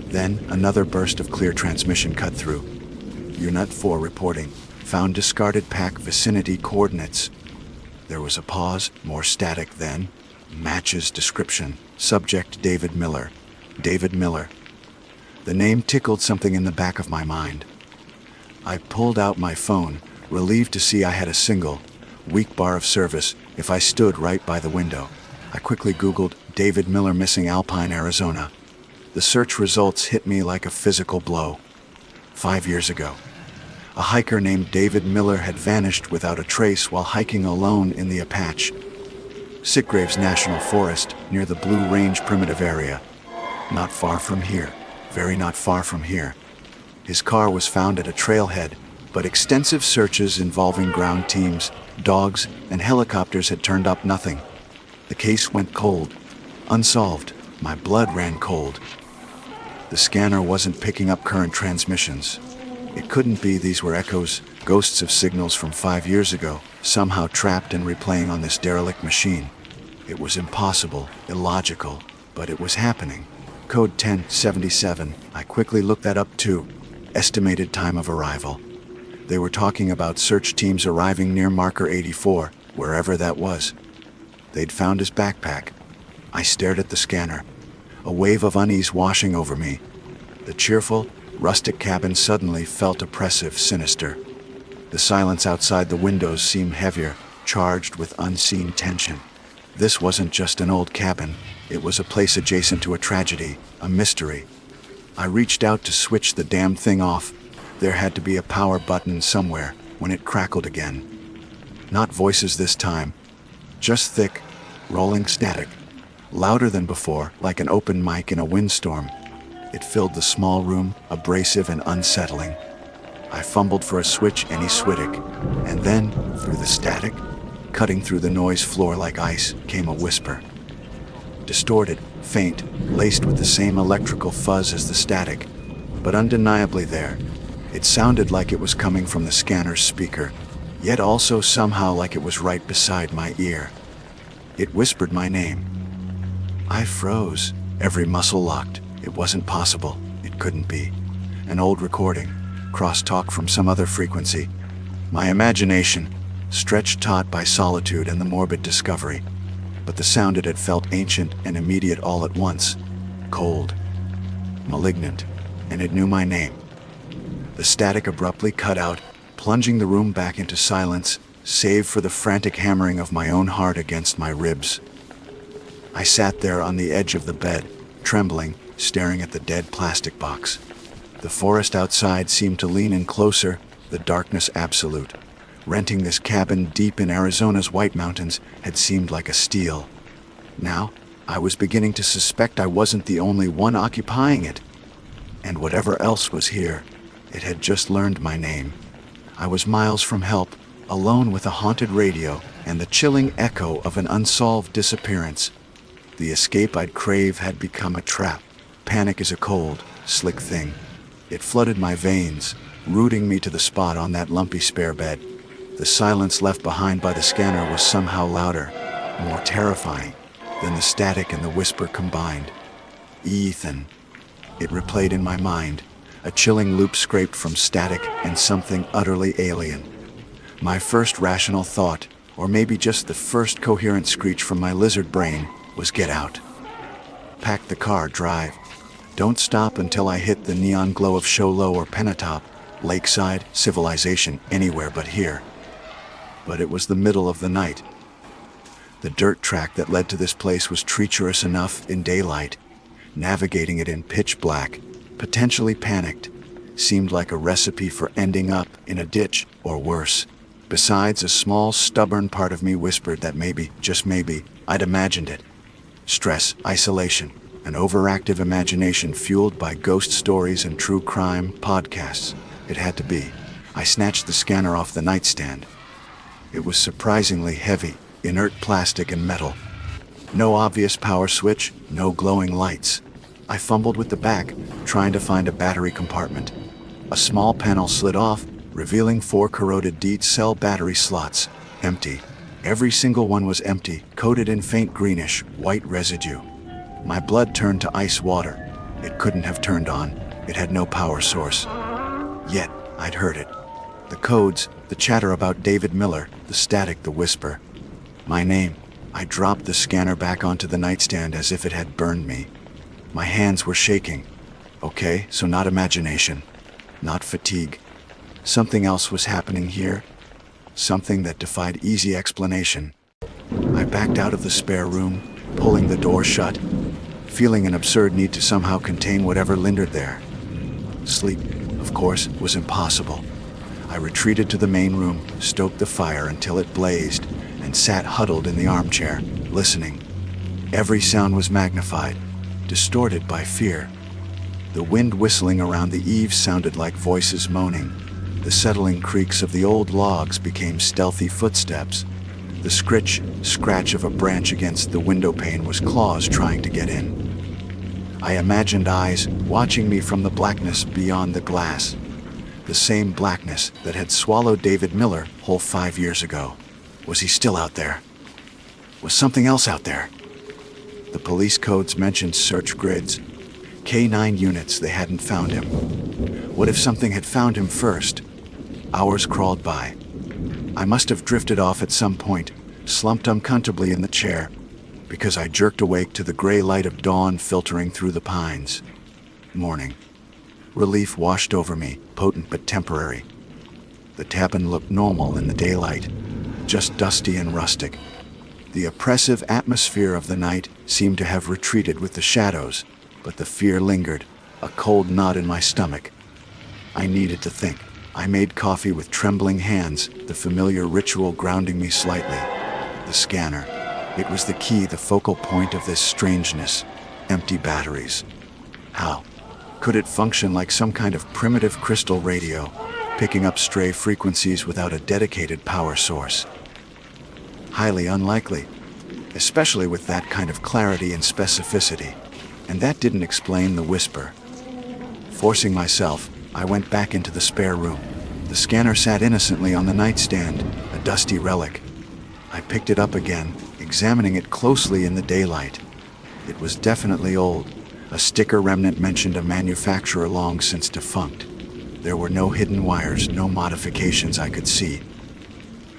Speaker 2: Then another burst of clear transmission cut through. Unit 4 reporting. Found discarded pack vicinity coordinates. There was a pause, more static then. Matches description. Subject David Miller. David Miller. The name tickled something in the back of my mind. I pulled out my phone, relieved to see I had a single, weak bar of service if I stood right by the window. I quickly Googled David Miller missing Alpine, Arizona. The search results hit me like a physical blow. 5 years ago, a hiker named David Miller had vanished without a trace while hiking alone in the Apache. Sitgraves National Forest near the Blue Range Primitive Area. Not far from here. Very not far from here. His car was found at a trailhead, but extensive searches involving ground teams, dogs, and helicopters had turned up nothing. The case went cold. Unsolved. My blood ran cold. The scanner wasn't picking up current transmissions. It couldn't be these were echoes, ghosts of signals from 5 years ago, somehow trapped and replaying on this derelict machine. It was impossible, illogical, but it was happening. Code 1077, I quickly looked that up too. Estimated time of arrival. They were talking about search teams arriving near marker 84, wherever that was. They'd found his backpack. I stared at the scanner, a wave of unease washing over me. The cheerful, rustic cabin suddenly felt oppressive, sinister. The silence outside the windows seemed heavier, charged with unseen tension. This wasn't just an old cabin. It was a place adjacent to a tragedy, a mystery. I reached out to switch the damn thing off. There had to be a power button somewhere when it crackled again. Not voices this time, just thick, rolling static, louder than before, like an open mic in a windstorm. It filled the small room, abrasive and unsettling. I fumbled for a switch any swittick, and then, through the static, cutting through the noise floor like ice, came a whisper. Distorted, faint, laced with the same electrical fuzz as the static, but undeniably there. It sounded like it was coming from the scanner's speaker, yet also somehow like it was right beside my ear. It whispered my name. I froze, every muscle locked. It wasn't possible. It couldn't be. An old recording, cross-talk from some other frequency. My imagination, stretched taut by solitude and the morbid discovery. But the sound it had felt ancient and immediate all at once. Cold, malignant, and it knew my name. The static abruptly cut out, plunging the room back into silence, save for the frantic hammering of my own heart against my ribs. I sat there on the edge of the bed, trembling, staring at the dead plastic box. The forest outside seemed to lean in closer, the darkness absolute. Renting this cabin deep in Arizona's White Mountains had seemed like a steal. Now, I was beginning to suspect I wasn't the only one occupying it. And whatever else was here, it had just learned my name. I was miles from help, alone with a haunted radio and the chilling echo of an unsolved disappearance. The escape I'd crave had become a trap. Panic is a cold, slick thing. It flooded my veins, rooting me to the spot on that lumpy spare bed. The silence left behind by the scanner was somehow louder, more terrifying than the static and the whisper combined. Ethan. It replayed in my mind, a chilling loop scraped from static and something utterly alien. My first rational thought, or maybe just the first coherent screech from my lizard brain, was get out. Pack the car, drive. Don't stop until I hit the neon glow of Sholo or Penatop, lakeside, civilization, anywhere but here. But it was the middle of the night. The dirt track that led to this place was treacherous enough in daylight. Navigating it in pitch black, potentially panicked, seemed like a recipe for ending up in a ditch or worse. Besides, a small, stubborn part of me whispered that maybe, just maybe, I'd imagined it. Stress, isolation, an overactive imagination fueled by ghost stories and true crime podcasts. It had to be. I snatched the scanner off the nightstand. It was surprisingly heavy, inert plastic and metal. No obvious power switch, no glowing lights. I fumbled with the back, trying to find a battery compartment. A small panel slid off, revealing 4 corroded D-cell battery slots, empty. Every single one was empty, coated in faint greenish, white residue. My blood turned to ice water. It couldn't have turned on. It had no power source. Yet, I'd heard it. The codes, the chatter about David Miller, the static, the whisper. My name. I dropped the scanner back onto the nightstand as if it had burned me. My hands were shaking. Okay, so not imagination. Not fatigue. Something else was happening here. Something that defied easy explanation. I backed out of the spare room, pulling the door shut, feeling an absurd need to somehow contain whatever lingered there. Sleep, of course, was impossible. I retreated to the main room, stoked the fire until it blazed, and sat huddled in the armchair, listening. Every sound was magnified, distorted by fear. The wind whistling around the eaves sounded like voices moaning. The settling creaks of the old logs became stealthy footsteps. The scratch of a branch against the window pane was claws trying to get in. I imagined eyes watching me from the blackness beyond the glass. The same blackness that had swallowed David Miller whole 5 years ago. Was he still out there? Was something else out there? The police codes mentioned search grids. K9 units, they hadn't found him. What if something had found him first? Hours crawled by. I must have drifted off at some point, slumped uncomfortably in the chair, because I jerked awake to the gray light of dawn filtering through the pines. Morning. Relief washed over me, potent but temporary. The cabin looked normal in the daylight, just dusty and rustic. The oppressive atmosphere of the night seemed to have retreated with the shadows, but the fear lingered, a cold knot in my stomach. I needed to think. I made coffee with trembling hands, the familiar ritual grounding me slightly. The scanner. It was the key, the focal point of this strangeness. Empty batteries. How? Could it function like some kind of primitive crystal radio, picking up stray frequencies without a dedicated power source? Highly unlikely, especially with that kind of clarity and specificity. And that didn't explain the whisper. Forcing myself, I went back into the spare room. The scanner sat innocently on the nightstand, a dusty relic. I picked it up again, examining it closely in the daylight. It was definitely old. A sticker remnant mentioned a manufacturer long since defunct. There were no hidden wires, no modifications I could see.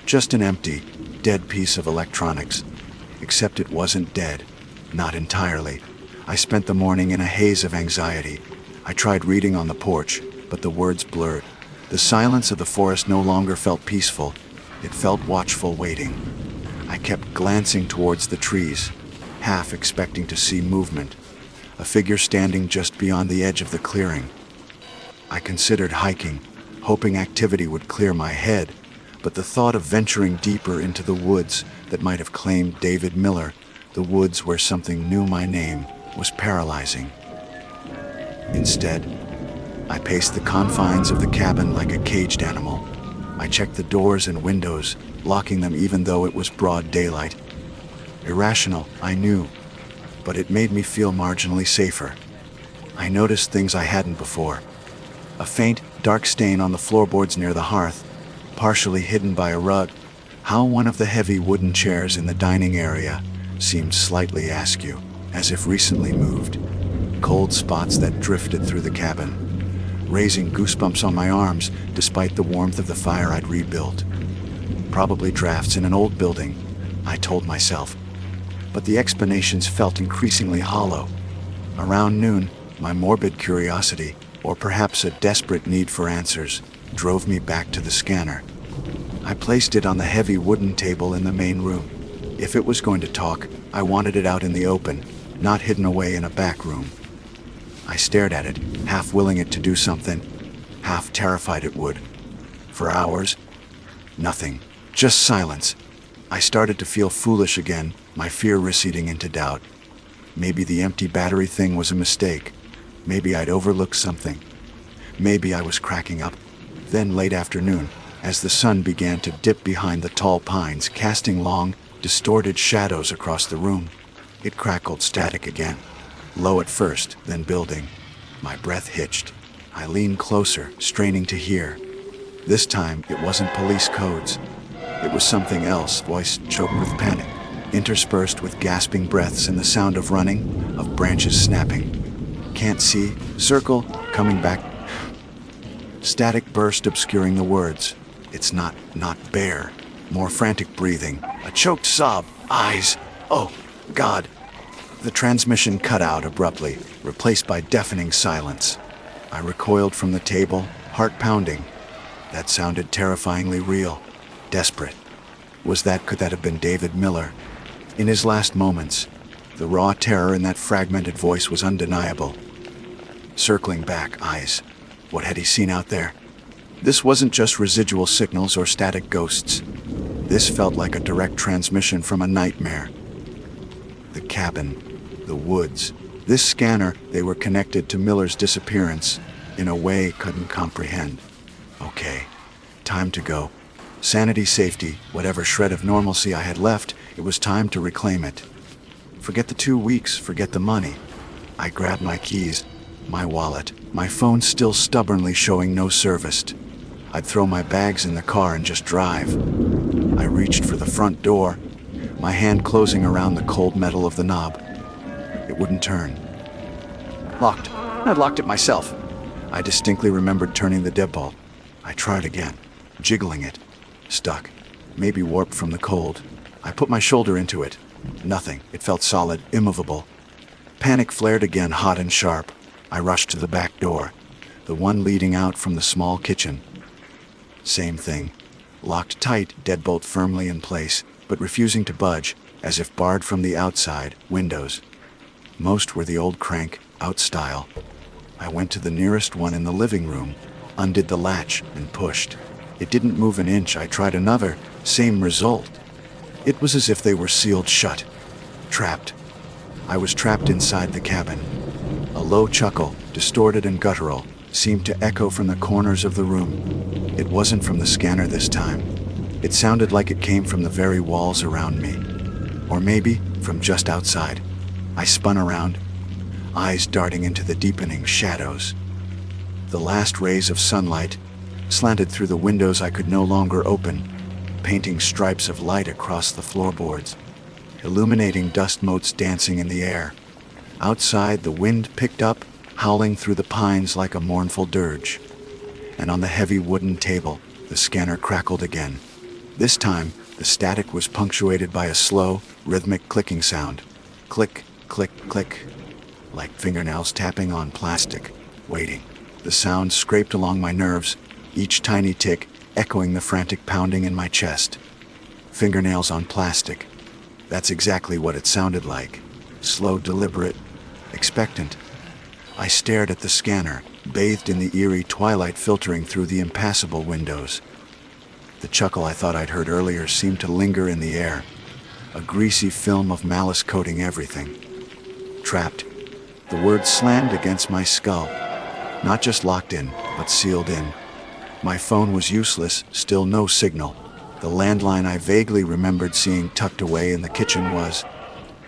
Speaker 2: Just an empty, dead piece of electronics. Except it wasn't dead. Not entirely. I spent the morning in a haze of anxiety. I tried reading on the porch, but the words blurred. The silence of the forest no longer felt peaceful. It felt watchful, waiting. I kept glancing towards the trees, half expecting to see movement. A figure standing just beyond the edge of the clearing. I considered hiking, hoping activity would clear my head, but the thought of venturing deeper into the woods that might have claimed David Miller, the woods where something knew my name, was paralyzing. Instead, I paced the confines of the cabin like a caged animal. I checked the doors and windows, locking them even though it was broad daylight. Irrational, I knew, but it made me feel marginally safer. I noticed things I hadn't before. A faint, dark stain on the floorboards near the hearth, partially hidden by a rug. How one of the heavy wooden chairs in the dining area seemed slightly askew, as if recently moved. Cold spots that drifted through the cabin, raising goosebumps on my arms despite the warmth of the fire I'd rebuilt. Probably drafts in an old building, I told myself. But the explanations felt increasingly hollow. Around noon, my morbid curiosity, or perhaps a desperate need for answers, drove me back to the scanner. I placed it on the heavy wooden table in the main room. If it was going to talk, I wanted it out in the open, not hidden away in a back room. I stared at it, half willing it to do something, half terrified it would. For hours, nothing, just silence. I started to feel foolish again, my fear receding into doubt. Maybe the empty battery thing was a mistake. Maybe I'd overlooked something. Maybe I was cracking up. Then late afternoon, as the sun began to dip behind the tall pines, casting long, distorted shadows across the room, it crackled static again. Low at first, then building. My breath hitched. I leaned closer, straining to hear. This time, it wasn't police codes. It was something else, voice choked with panic, interspersed with gasping breaths and the sound of running, of branches snapping. Can't see, circle, coming back. Static burst obscuring the words. It's not bear. More frantic breathing, a choked sob, eyes. Oh, God. The transmission cut out abruptly, replaced by deafening silence. I recoiled from the table, heart pounding. That sounded terrifyingly real, desperate. Could that have been David Miller? In his last moments, the raw terror in that fragmented voice was undeniable. Circling back, eyes. What had he seen out there? This wasn't just residual signals or static ghosts. This felt like a direct transmission from a nightmare. The cabin. The woods. This scanner, they were connected to Miller's disappearance in a way couldn't comprehend. Okay, time to go. Sanity, safety, whatever shred of normalcy I had left, it was time to reclaim it. Forget the 2 weeks, forget the money. I grabbed my keys, my wallet, my phone still stubbornly showing no serviced. I'd throw my bags in the car and just drive. I reached for the front door, my hand closing around the cold metal of the knob. It wouldn't turn. Locked. I'd locked it myself. I distinctly remembered turning the deadbolt. I tried again, jiggling it. Stuck. Maybe warped from the cold. I put my shoulder into it. Nothing. It felt solid, immovable. Panic flared again, hot and sharp. I rushed to the back door, the one leading out from the small kitchen. Same thing. Locked tight, deadbolt firmly in place, but refusing to budge, as if barred from the outside windows. Most were the old crank, out style. I went to the nearest one in the living room, undid the latch, and pushed. It didn't move an inch. I tried another, same result. It was as if they were sealed shut. Trapped. I was trapped inside the cabin. A low chuckle, distorted and guttural, seemed to echo from the corners of the room. It wasn't from the scanner this time. It sounded like it came from the very walls around me. Or maybe from just outside. I spun around, eyes darting into the deepening shadows. The last rays of sunlight slanted through the windows I could no longer open, painting stripes of light across the floorboards, illuminating dust motes dancing in the air. Outside, the wind picked up, howling through the pines like a mournful dirge. And on the heavy wooden table, the scanner crackled again. This time, the static was punctuated by a slow, rhythmic clicking sound. Click, click, click, like fingernails tapping on plastic, waiting. The sound scraped along my nerves, each tiny tick echoing the frantic pounding in my chest. Fingernails on plastic. That's exactly what it sounded like. Slow, deliberate, expectant. I stared at the scanner, bathed in the eerie twilight filtering through the impassable windows. The chuckle I thought I'd heard earlier seemed to linger in the air, a greasy film of malice coating everything. Trapped. The word slammed against my skull. Not just locked in, but sealed in. My phone was useless, still no signal. The landline I vaguely remembered seeing tucked away in the kitchen was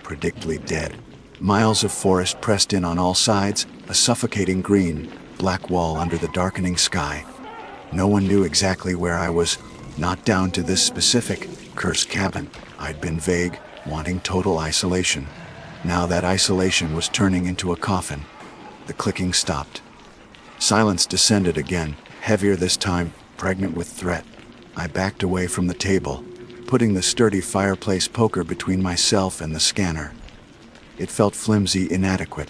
Speaker 2: predictably dead. Miles of forest pressed in on all sides, a suffocating green, black wall under the darkening sky. No one knew exactly where I was, not down to this specific, cursed cabin. I'd been vague, wanting total isolation. Now that isolation was turning into a coffin. The clicking stopped. Silence descended again, heavier this time, pregnant with threat. I backed away from the table, putting the sturdy fireplace poker between myself and the scanner. It felt flimsy, inadequate.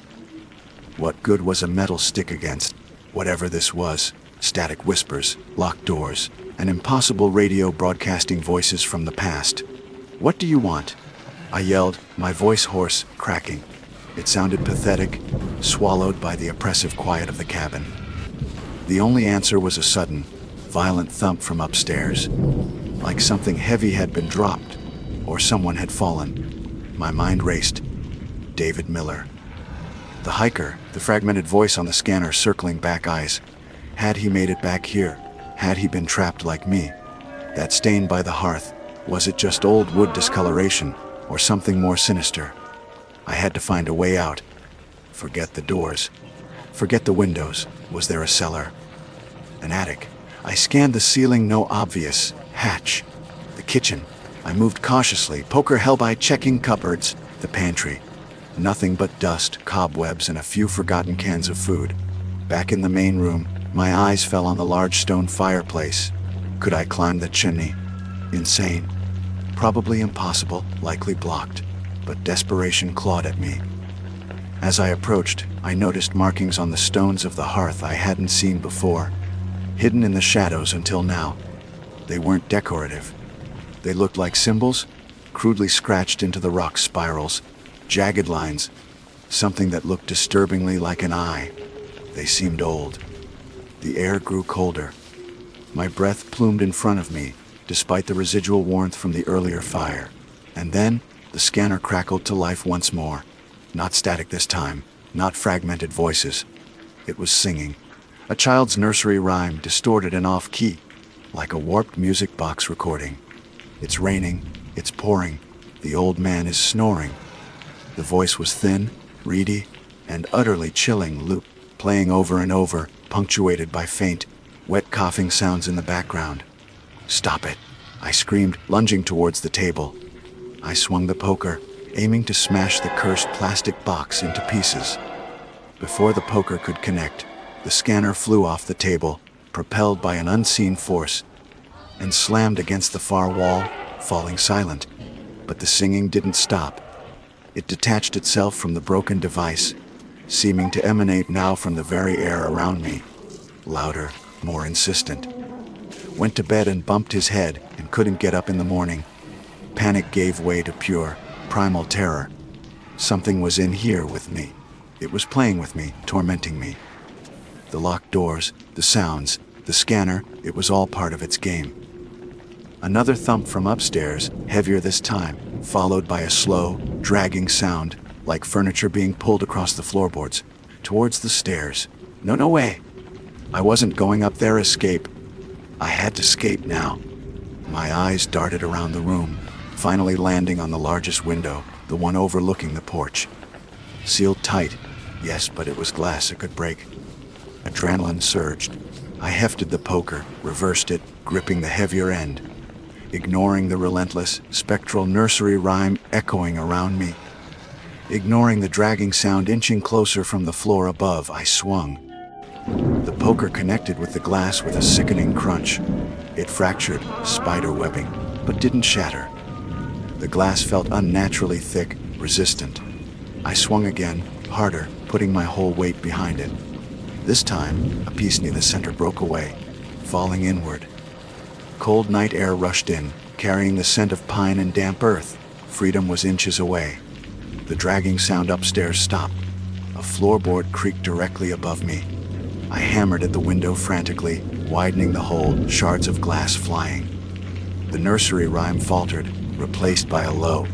Speaker 2: What good was a metal stick against whatever this was? Static whispers, locked doors, and impossible radio broadcasting voices from the past. "What do you want?" I yelled, my voice hoarse, cracking. It sounded pathetic, swallowed by the oppressive quiet of the cabin. The only answer was a sudden, violent thump from upstairs, like something heavy had been dropped, or someone had fallen. My mind raced. David Miller. The hiker, the fragmented voice on the scanner circling back eyes. Had he made it back here? Had he been trapped like me? That stain by the hearth, was it just old wood discoloration, or something more sinister? I had to find a way out. Forget the doors. Forget the windows. Was there a cellar? An attic? I scanned the ceiling, no obvious hatch. The kitchen. I moved cautiously, poker held by checking cupboards. The pantry. Nothing but dust, cobwebs, and a few forgotten cans of food. Back in the main room, my eyes fell on the large stone fireplace. Could I climb the chimney? Insane. Probably impossible, likely blocked. But desperation clawed at me. As I approached, I noticed markings on the stones of the hearth I hadn't seen before. Hidden in the shadows until now. They weren't decorative. They looked like symbols, crudely scratched into the rock spirals. Jagged lines, something that looked disturbingly like an eye. They seemed old. The air grew colder. My breath plumed in front of me, despite the residual warmth from the earlier fire. And then, the scanner crackled to life once more. Not static this time, not fragmented voices. It was singing. A child's nursery rhyme, distorted and off-key, like a warped music box recording. It's raining, it's pouring, the old man is snoring. The voice was thin, reedy, and utterly chilling loop, playing over and over, punctuated by faint, wet coughing sounds in the background. "Stop it," I screamed, lunging towards the table. I swung the poker, aiming to smash the cursed plastic box into pieces. Before the poker could connect, the scanner flew off the table, propelled by an unseen force, and slammed against the far wall, falling silent. But the singing didn't stop. It detached itself from the broken device, seeming to emanate now from the very air around me. Louder, more insistent. Went to bed and bumped his head and couldn't get up in the morning. Panic gave way to pure, primal terror. Something was in here with me. It was playing with me, tormenting me. The locked doors, the sounds, the scanner, it was all part of its game. Another thump from upstairs, heavier this time, followed by a slow, dragging sound, like furniture being pulled across the floorboards, towards the stairs. No way. I wasn't going up there, escape. I had to escape now. My eyes darted around the room, finally landing on the largest window, the one overlooking the porch. Sealed tight, yes, but it was glass, it could break. Adrenaline surged. I hefted the poker, reversed it, gripping the heavier end, ignoring the relentless, spectral nursery rhyme echoing around me. Ignoring the dragging sound inching closer from the floor above, I swung. The poker connected with the glass with a sickening crunch. It fractured, spider webbing, but didn't shatter. The glass felt unnaturally thick, resistant. I swung again, harder, putting my whole weight behind it. This time, a piece near the center broke away, falling inward. Cold night air rushed in, carrying the scent of pine and damp earth. Freedom was inches away. The dragging sound upstairs stopped. A floorboard creaked directly above me. I hammered at the window frantically, widening the hole, shards of glass flying. The nursery rhyme faltered, replaced by a low,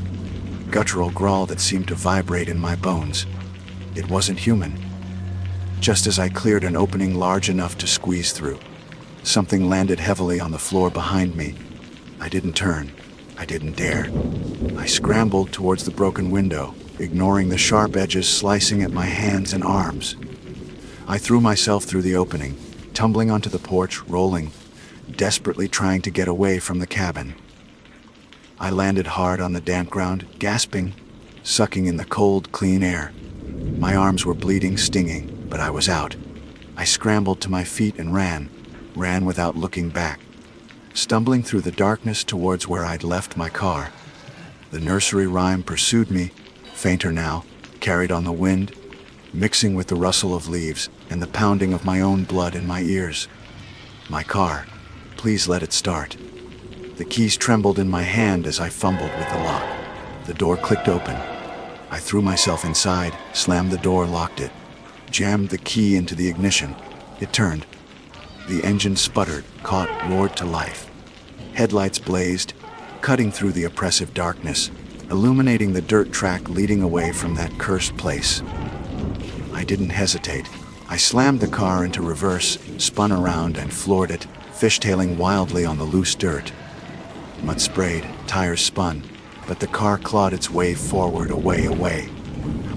Speaker 2: guttural growl that seemed to vibrate in my bones. It wasn't human. Just as I cleared an opening large enough to squeeze through, something landed heavily on the floor behind me. I didn't turn. I didn't dare. I scrambled towards the broken window, ignoring the sharp edges slicing at my hands and arms. I threw myself through the opening, tumbling onto the porch, rolling, desperately trying to get away from the cabin. I landed hard on the damp ground, gasping, sucking in the cold, clean air. My arms were bleeding, stinging, but I was out. I scrambled to my feet and ran without looking back, stumbling through the darkness towards where I'd left my car. The nursery rhyme pursued me, fainter now, carried on the wind, mixing with the rustle of leaves and the pounding of my own blood in my ears. My car, please let it start. The keys trembled in my hand as I fumbled with the lock. The door clicked open. I threw myself inside, slammed the door, locked it, jammed the key into the ignition. It turned. The engine sputtered, caught, roared to life. Headlights blazed, cutting through the oppressive darkness, illuminating the dirt track leading away from that cursed place. I didn't hesitate. I slammed the car into reverse, spun around and floored it, fishtailing wildly on the loose dirt. Mud sprayed, tires spun, but the car clawed its way forward, away.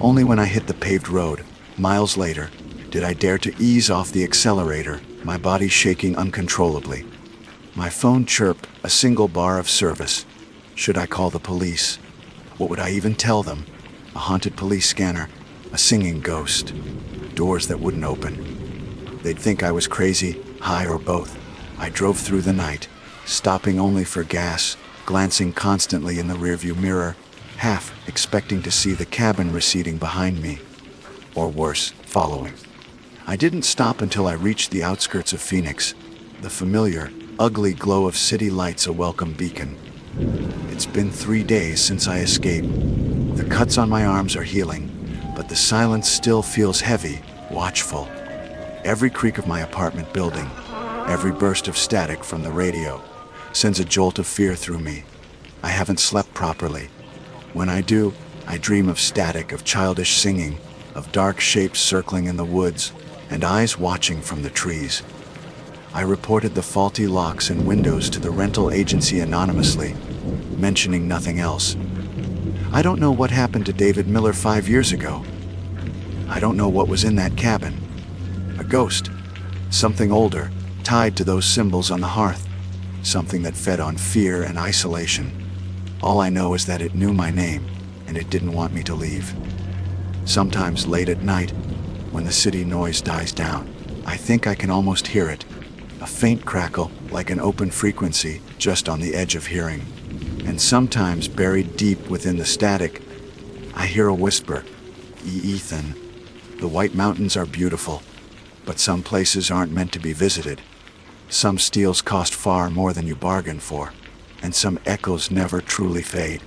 Speaker 2: Only when I hit the paved road, miles later, did I dare to ease off the accelerator, my body shaking uncontrollably. My phone chirped, a single bar of service. Should I call the police? What would I even tell them? A haunted police scanner, a singing ghost, doors that wouldn't open. They'd think I was crazy, high, or both. I drove through the night, stopping only for gas, glancing constantly in the rearview mirror, half expecting to see the cabin receding behind me, or worse, following. I didn't stop until I reached the outskirts of Phoenix, the familiar, ugly glow of city lights a welcome beacon. It's been 3 days since I escaped. The cuts on my arms are healing, but the silence still feels heavy, watchful. Every creak of my apartment building, every burst of static from the radio, sends a jolt of fear through me. I haven't slept properly. When I do, I dream of static, of childish singing, of dark shapes circling in the woods, and eyes watching from the trees. I reported the faulty locks and windows to the rental agency anonymously, mentioning nothing else. I don't know what happened to David Miller 5 years ago. I don't know what was in that cabin. A ghost. Something older, tied to those symbols on the hearth. Something that fed on fear and isolation. All I know is that it knew my name, and it didn't want me to leave. Sometimes late at night, when the city noise dies down, I think I can almost hear it. A faint crackle, like an open frequency, just on the edge of hearing. And sometimes buried deep within the static, I hear a whisper. Ethan, the White Mountains are beautiful, but some places aren't meant to be visited. Some steals cost far more than you bargained for, and some echoes never truly fade.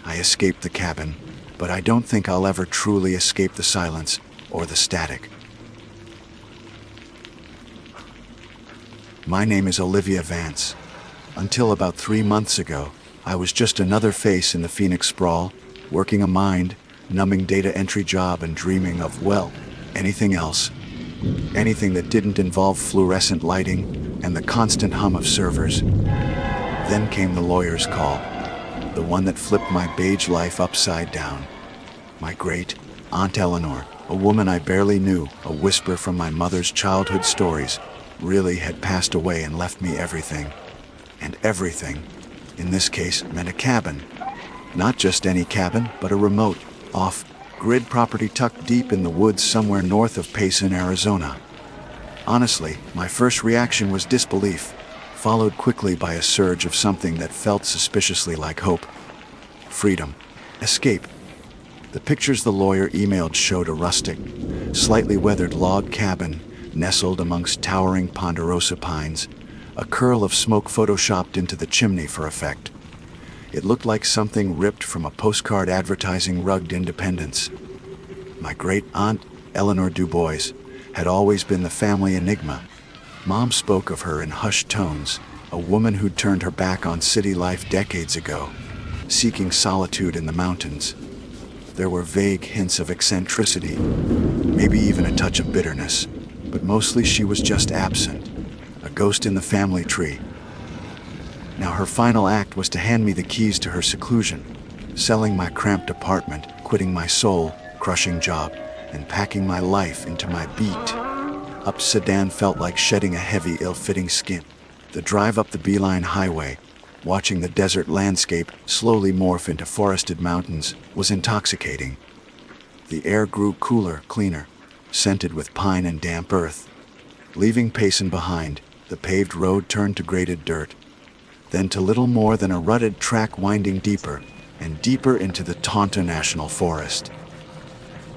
Speaker 2: I escaped the cabin, but I don't think I'll ever truly escape the silence or the static. My name is Olivia Vance. Until about 3 months ago, I was just another face in the Phoenix sprawl, working a mind-numbing data entry job and dreaming of, well, anything else. Anything that didn't involve fluorescent lighting and the constant hum of servers. Then came the lawyer's call, the one that flipped my beige life upside down. My great Aunt Eleanor, a woman I barely knew, a whisper from my mother's childhood stories, really had passed away and left me everything. And everything, in this case, meant a cabin. Not just any cabin, but a remote, off-grid property tucked deep in the woods somewhere north of Payson, Arizona. Honestly, my first reaction was disbelief, followed quickly by a surge of something that felt suspiciously like hope. Freedom. Escape. The pictures the lawyer emailed showed a rustic, slightly weathered log cabin nestled amongst towering ponderosa pines, a curl of smoke photoshopped into the chimney for effect. It looked like something ripped from a postcard advertising rugged independence. My great-aunt, Eleanor Dubois, had always been the family enigma. Mom spoke of her in hushed tones, a woman who'd turned her back on city life decades ago, seeking solitude in the mountains. There were vague hints of eccentricity, maybe even a touch of bitterness, but mostly she was just absent, a ghost in the family tree. Now her final act was to hand me the keys to her seclusion, selling my cramped apartment, quitting my soul-crushing job, and packing my life into my beat-up sedan felt like shedding a heavy, ill-fitting skin. The drive up the Beeline Highway, watching the desert landscape slowly morph into forested mountains, was intoxicating. The air grew cooler, cleaner, scented with pine and damp earth. Leaving Payson behind, the paved road turned to graded dirt, then to little more than a rutted track winding deeper and deeper into the Tonto National Forest.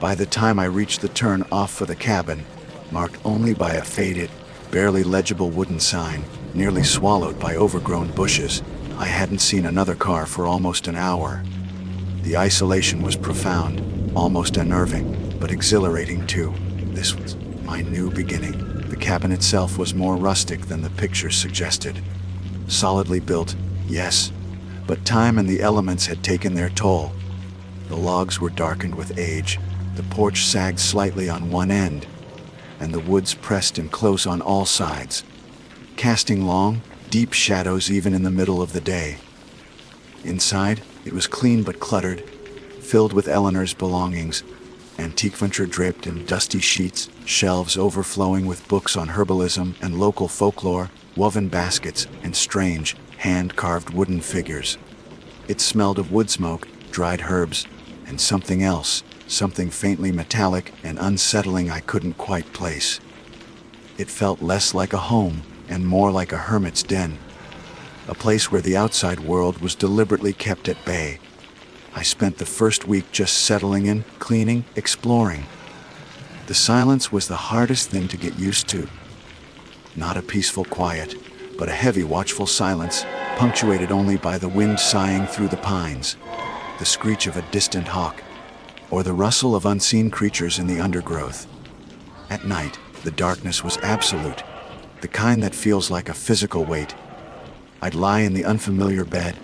Speaker 2: By the time I reached the turn off for the cabin, marked only by a faded, barely legible wooden sign, nearly swallowed by overgrown bushes, I hadn't seen another car for almost an hour. The isolation was profound, almost unnerving, but exhilarating too. This was my new beginning. The cabin itself was more rustic than the pictures suggested. Solidly built, yes, but time and the elements had taken their toll. The logs were darkened with age, the porch sagged slightly on one end, and the woods pressed in close on all sides, casting long, deep shadows even in the middle of the day. Inside, it was clean but cluttered, filled with Eleanor's belongings, antique furniture draped in dusty sheets, shelves overflowing with books on herbalism and local folklore, woven baskets, and strange, hand-carved wooden figures. It smelled of wood smoke, dried herbs, and something else, something faintly metallic and unsettling I couldn't quite place. It felt less like a home and more like a hermit's den, a place where the outside world was deliberately kept at bay. I spent the first week just settling in, cleaning, exploring. The silence was the hardest thing to get used to. Not a peaceful quiet, but a heavy, watchful silence, punctuated only by the wind sighing through the pines, the screech of a distant hawk, or the rustle of unseen creatures in the undergrowth. At night, the darkness was absolute, the kind that feels like a physical weight. I'd lie in the unfamiliar bed,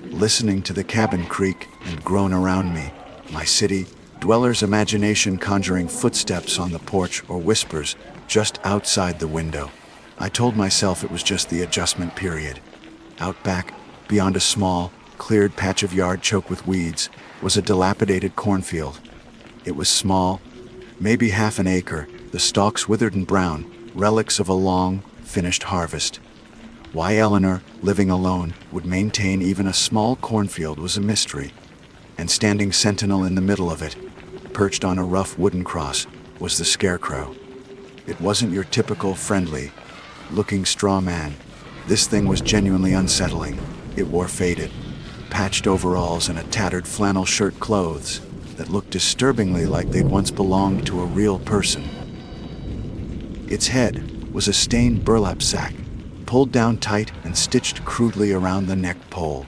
Speaker 2: listening to the cabin creak and groan around me, my city dweller's imagination conjuring footsteps on the porch or whispers just outside the window. I told myself it was just the adjustment period. Out back, beyond a small, cleared patch of yard choked with weeds, was a dilapidated cornfield. It was small, maybe half an acre, the stalks withered and brown, relics of a long, finished harvest. Why Eleanor, living alone, would maintain even a small cornfield was a mystery. And standing sentinel in the middle of it, perched on a rough wooden cross, was the scarecrow. It wasn't your typical friendly-looking straw man. This thing was genuinely unsettling. It wore faded, patched overalls and a tattered flannel shirt clothes that looked disturbingly like they'd once belonged to a real person. Its head was a stained burlap sack, pulled down tight and stitched crudely around the neck pole.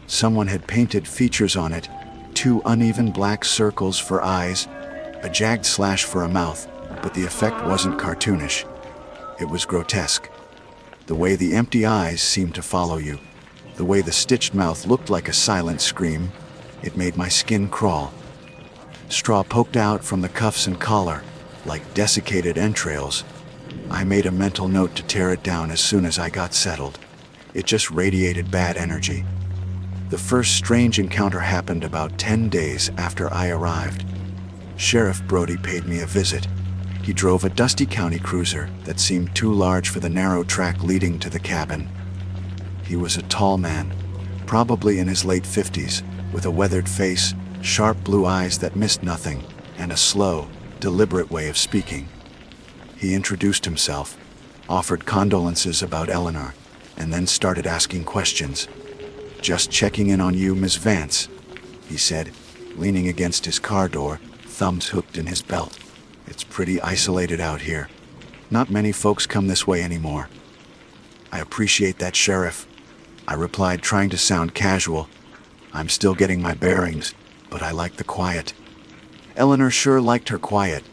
Speaker 2: Someone had painted features on it, 2 uneven black circles for eyes, a jagged slash for a mouth, but the effect wasn't cartoonish. It was grotesque. The way the empty eyes seemed to follow you, the way the stitched mouth looked like a silent scream, it made my skin crawl. Straw poked out from the cuffs and collar, like desiccated entrails. I made a mental note to tear it down as soon as I got settled. It just radiated bad energy. The first strange encounter happened about 10 days after I arrived. Sheriff Brody paid me a visit. He drove a dusty county cruiser that seemed too large for the narrow track leading to the cabin. He was a tall man, probably in his late 50s, with a weathered face, sharp blue eyes that missed nothing, and a slow, deliberate way of speaking. He introduced himself, offered condolences about Eleanor, and then started asking questions. "Just checking in on you, Miss Vance," he said, leaning against his car door, thumbs hooked in his belt. "It's pretty isolated out here. Not many folks come this way anymore." "I appreciate that, Sheriff," I replied, trying to sound casual. "I'm still getting my bearings, but I like the quiet." Eleanor sure liked her quiet.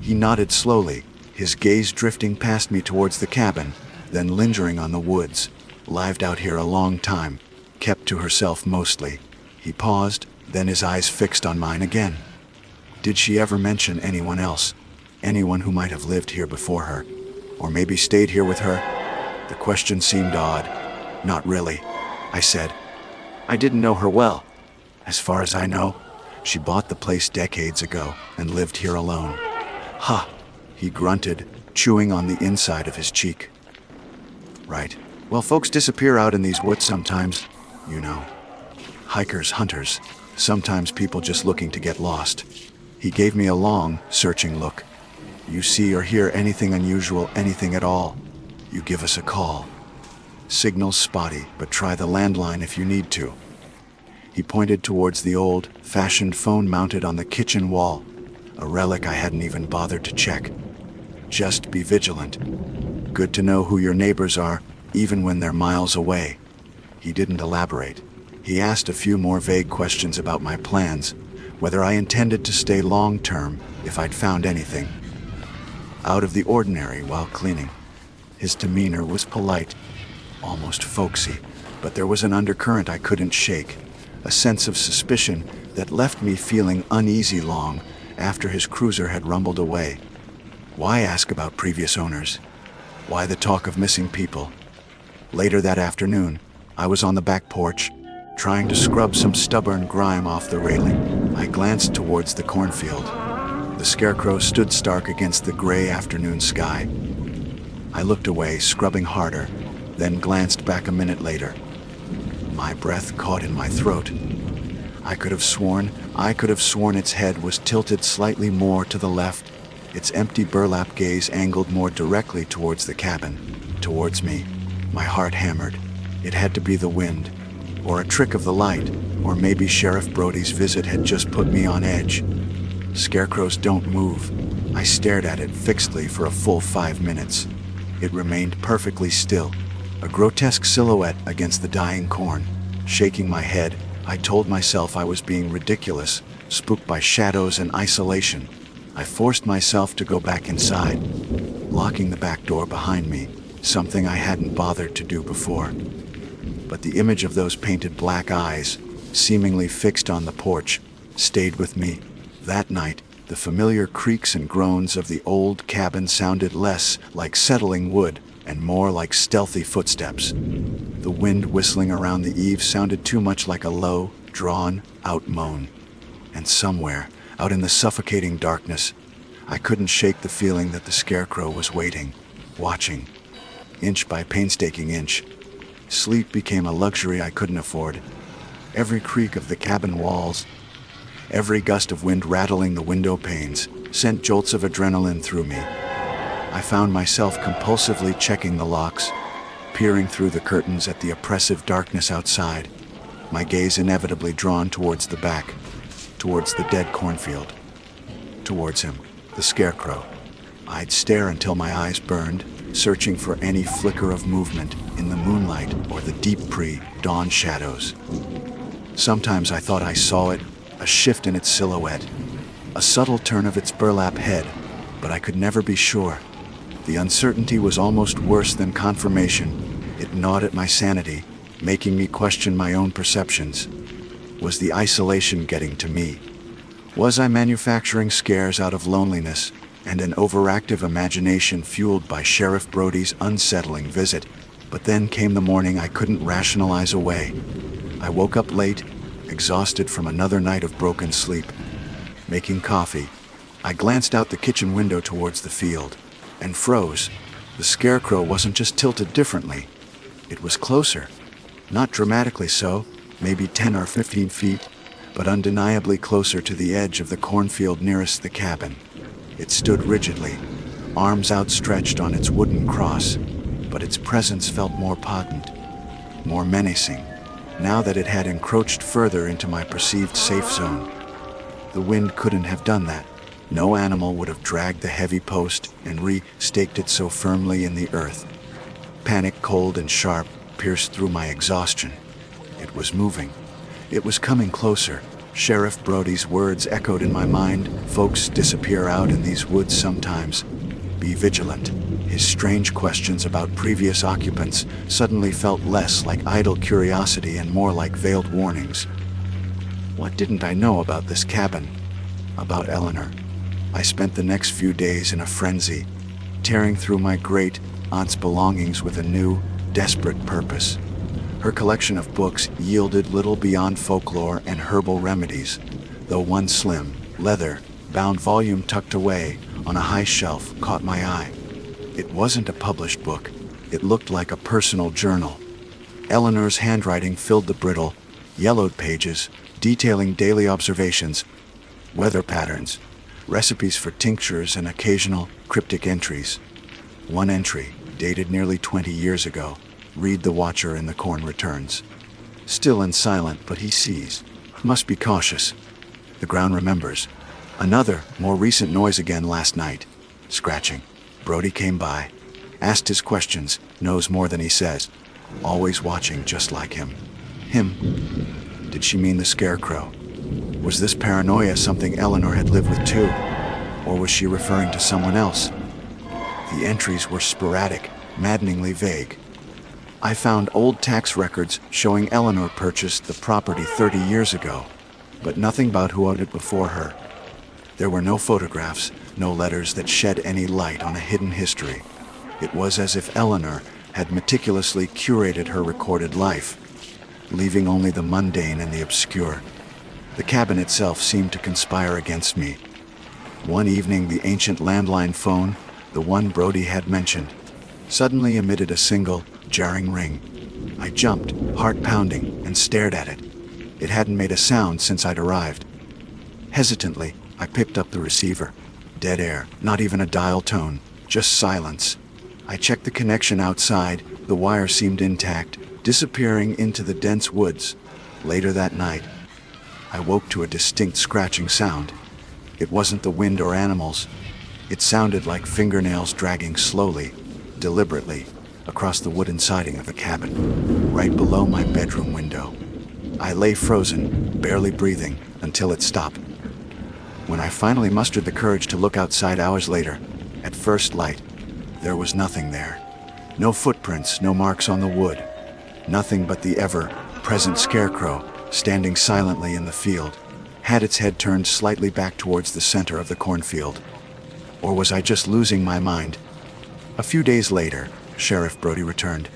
Speaker 2: He nodded slowly, his gaze drifting past me towards the cabin, then lingering on the woods. "Lived out here a long time, kept to herself mostly." He paused, then his eyes fixed on mine again. "Did she ever mention anyone else? Anyone who might have lived here before her? Or maybe stayed here with her?" The question seemed odd. "Not really," I said. "I didn't know her well. As far as I know, she bought the place decades ago and lived here alone." "Huh," he grunted, chewing on the inside of his cheek. "Right. Well, folks disappear out in these woods sometimes, you know. Hikers, hunters, sometimes people just looking to get lost." He gave me a long, searching look. "You see or hear anything unusual, anything at all, you give us a call. Signal's spotty, but try the landline if you need to." He pointed towards the old-fashioned phone mounted on the kitchen wall, a relic I hadn't even bothered to check. "Just be vigilant. Good to know who your neighbors are, even when they're miles away." He didn't elaborate. He asked a few more vague questions about my plans, whether I intended to stay long-term, if I'd found anything out of the ordinary while cleaning. His demeanor was polite, almost folksy, but there was an undercurrent I couldn't shake, a sense of suspicion that left me feeling uneasy long after his cruiser had rumbled away. Why ask about previous owners? Why the talk of missing people? Later that afternoon, I was on the back porch, trying to scrub some stubborn grime off the railing. I glanced towards the cornfield. The scarecrow stood stark against the gray afternoon sky. I looked away, scrubbing harder, then glanced back a minute later. My breath caught in my throat. I could have sworn its head was tilted slightly more to the left, its empty burlap gaze angled more directly towards the cabin, towards me. My heart hammered. It had to be the wind, or a trick of the light, or maybe Sheriff Brody's visit had just put me on edge. Scarecrows don't move. I stared at it fixedly for a full 5 minutes. It remained perfectly still, a grotesque silhouette against the dying corn. Shaking my head, I told myself I was being ridiculous, spooked by shadows and isolation. I forced myself to go back inside, locking the back door behind me, something I hadn't bothered to do before. But the image of those painted black eyes, seemingly fixed on the porch, stayed with me. That night, the familiar creaks and groans of the old cabin sounded less like settling wood and more like stealthy footsteps. The wind whistling around the eaves sounded too much like a low, drawn-out moan. And somewhere, out in the suffocating darkness, I couldn't shake the feeling that the scarecrow was waiting, watching, inch by painstaking inch. Sleep became a luxury I couldn't afford. Every creak of the cabin walls, every gust of wind rattling the window panes, sent jolts of adrenaline through me. I found myself compulsively checking the locks, peering through the curtains at the oppressive darkness outside, my gaze inevitably drawn towards the back, towards the dead cornfield, towards him, the scarecrow. I'd stare until my eyes burned, searching for any flicker of movement in the moonlight or the deep pre-dawn shadows. Sometimes I thought I saw it, a shift in its silhouette, a subtle turn of its burlap head, but I could never be sure. The uncertainty was almost worse than confirmation. It gnawed at my sanity, making me question my own perceptions. Was the isolation getting to me? Was I manufacturing scares out of loneliness and an overactive imagination fueled by Sheriff Brody's unsettling visit? But then came the morning I couldn't rationalize away. I woke up late, exhausted from another night of broken sleep. Making coffee, I glanced out the kitchen window towards the field and froze. The scarecrow wasn't just tilted differently. It was closer. Not dramatically so, maybe 10 or 15 feet, but undeniably closer to the edge of the cornfield nearest the cabin. It stood rigidly, arms outstretched on its wooden cross, but its presence felt more potent, more menacing, now that it had encroached further into my perceived safe zone. The wind couldn't have done that. No animal would have dragged the heavy post and re-staked it so firmly in the earth. Panic, cold and sharp, pierced through my exhaustion. It was moving. It was coming closer. Sheriff Brody's words echoed in my mind. Folks disappear out in these woods sometimes. Be vigilant. His strange questions about previous occupants suddenly felt less like idle curiosity and more like veiled warnings. What didn't I know about this cabin? About Eleanor? I spent the next few days in a frenzy, tearing through my great-aunt's belongings with a new, desperate purpose. Her collection of books yielded little beyond folklore and herbal remedies, though one slim, leather-bound volume tucked away on a high shelf caught my eye. It wasn't a published book. It looked like a personal journal. Eleanor's handwriting filled the brittle, yellowed pages, detailing daily observations, weather patterns, recipes for tinctures, and occasional cryptic entries. One entry, dated nearly 20 years ago, read the watcher in the corn returns. Still and silent, but he sees. Must be cautious. The ground remembers. Another, more recent noise again last night. Scratching. Brody came by, asked his questions, knows more than he says. Always watching just like him. Him. Did she mean the scarecrow? Was this paranoia something Eleanor had lived with too? Or was she referring to someone else? The entries were sporadic, maddeningly vague. I found old tax records showing Eleanor purchased the property 30 years ago, but nothing about who owned it before her. There were no photographs, no letters that shed any light on a hidden history. It was as if Eleanor had meticulously curated her recorded life, leaving only the mundane and the obscure. The cabin itself seemed to conspire against me. One evening, the ancient landline phone, the one Brody had mentioned, suddenly emitted a single, jarring ring. I jumped, heart pounding, and stared at it. It hadn't made a sound since I'd arrived. Hesitantly, I picked up the receiver. Dead air, not even a dial tone, just silence. I checked the connection outside. The wire seemed intact, disappearing into the dense woods. Later that night, I woke to a distinct scratching sound. It wasn't the wind or animals. It sounded like fingernails dragging slowly, deliberately, across the wooden siding of the cabin, right below my bedroom window. I lay frozen, barely breathing, until it stopped. When I finally mustered the courage to look outside hours later, at first light, there was nothing there. No footprints, no marks on the wood. Nothing but the ever-present scarecrow, standing silently in the field, had its head turned slightly back towards the center of the cornfield. Or was I just losing my mind? A few days later, Sheriff Brody returned.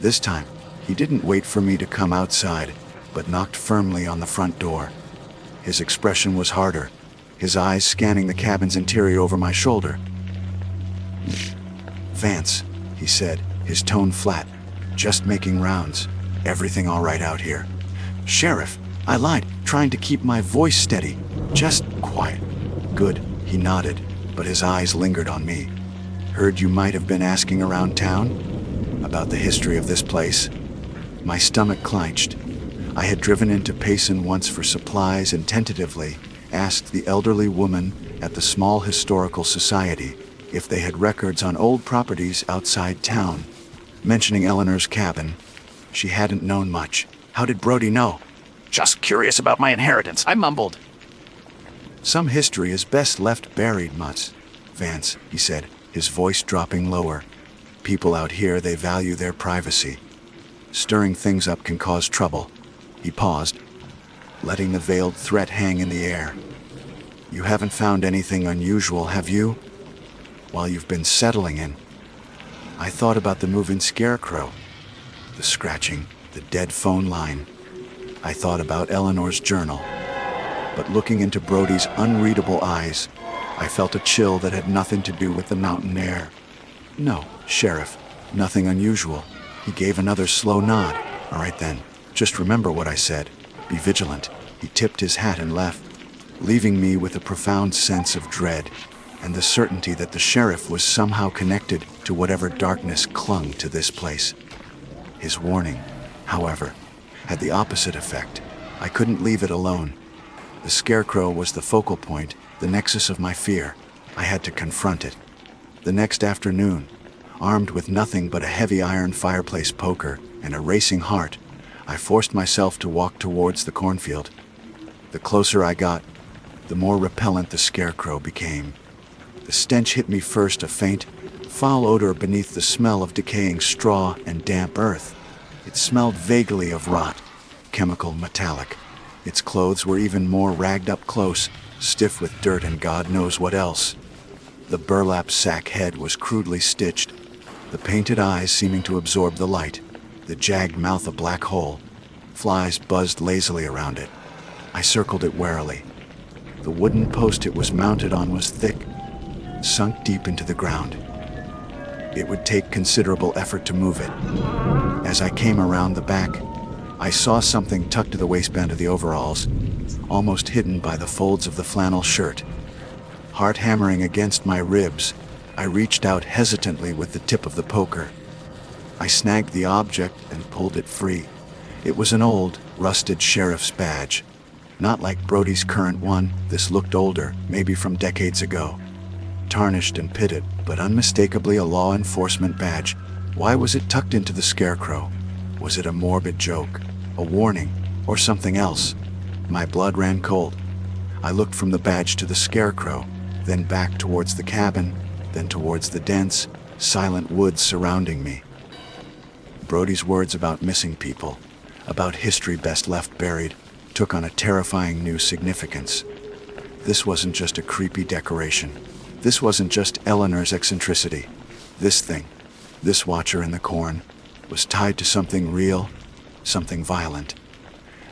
Speaker 2: This time, he didn't wait for me to come outside, but knocked firmly on the front door. His expression was harder, his eyes scanning the cabin's interior over my shoulder. "Vance," he said, his tone flat. "Just making rounds. Everything all right out here?" "Sheriff," I lied, trying to keep my voice steady. "Just quiet." "Good," he nodded, but his eyes lingered on me. "Heard you might have been asking around town about the history of this place." My stomach clenched. I had driven into Payson once for supplies and tentatively asked the elderly woman at the small historical society if they had records on old properties outside town. Mentioning Eleanor's cabin, she hadn't known much. How did Brody know?
Speaker 3: Just curious about my inheritance, I mumbled.
Speaker 2: Some history is best left buried, Vance, he said, his voice dropping lower. People out here, they value their privacy. Stirring things up can cause trouble. He paused, letting the veiled threat hang in the air. You haven't found anything unusual, have you? While you've been settling in. I thought about the moving scarecrow, the scratching, the dead phone line. I thought about Eleanor's journal. But looking into Brody's unreadable eyes, I felt a chill that had nothing to do with the mountain air. No, Sheriff, nothing unusual. He gave another slow nod. All right then, just remember what I said. Be vigilant. He tipped his hat and left, leaving me with a profound sense of dread and the certainty that the sheriff was somehow connected to whatever darkness clung to this place. His warning, however, had the opposite effect. I couldn't leave it alone. The scarecrow was the focal point, the nexus of my fear. I had to confront it. The next afternoon, armed with nothing but a heavy iron fireplace poker and a racing heart, I forced myself to walk towards the cornfield. The closer I got, the more repellent the scarecrow became. The stench hit me first, a faint, foul odor beneath the smell of decaying straw and damp earth. It smelled vaguely of rot, chemical, metallic. Its clothes were even more ragged up close, stiff with dirt and God knows what else. The burlap sack head was crudely stitched, the painted eyes seeming to absorb the light, the jagged mouth a black hole. Flies buzzed lazily around it. I circled it warily. The wooden post it was mounted on was thick, sunk deep into the ground. It would take considerable effort to move it. As I came around the back, I saw something tucked to the waistband of the overalls, almost hidden by the folds of the flannel shirt. Heart hammering against my ribs, I reached out hesitantly with the tip of the poker. I snagged the object and pulled it free. It was an old, rusted sheriff's badge. Not like Brody's current one, this looked older, maybe from decades ago. Tarnished and pitted, but unmistakably a law enforcement badge. Why was it tucked into the scarecrow? Was it a morbid joke, a warning, or something else? My blood ran cold. I looked from the badge to the scarecrow, then back towards the cabin, then towards the dense, silent woods surrounding me. Brody's words about missing people, about history best left buried, took on a terrifying new significance. This wasn't just a creepy decoration. This wasn't just Eleanor's eccentricity. This thing, this watcher in the corn, was tied to something real, something violent.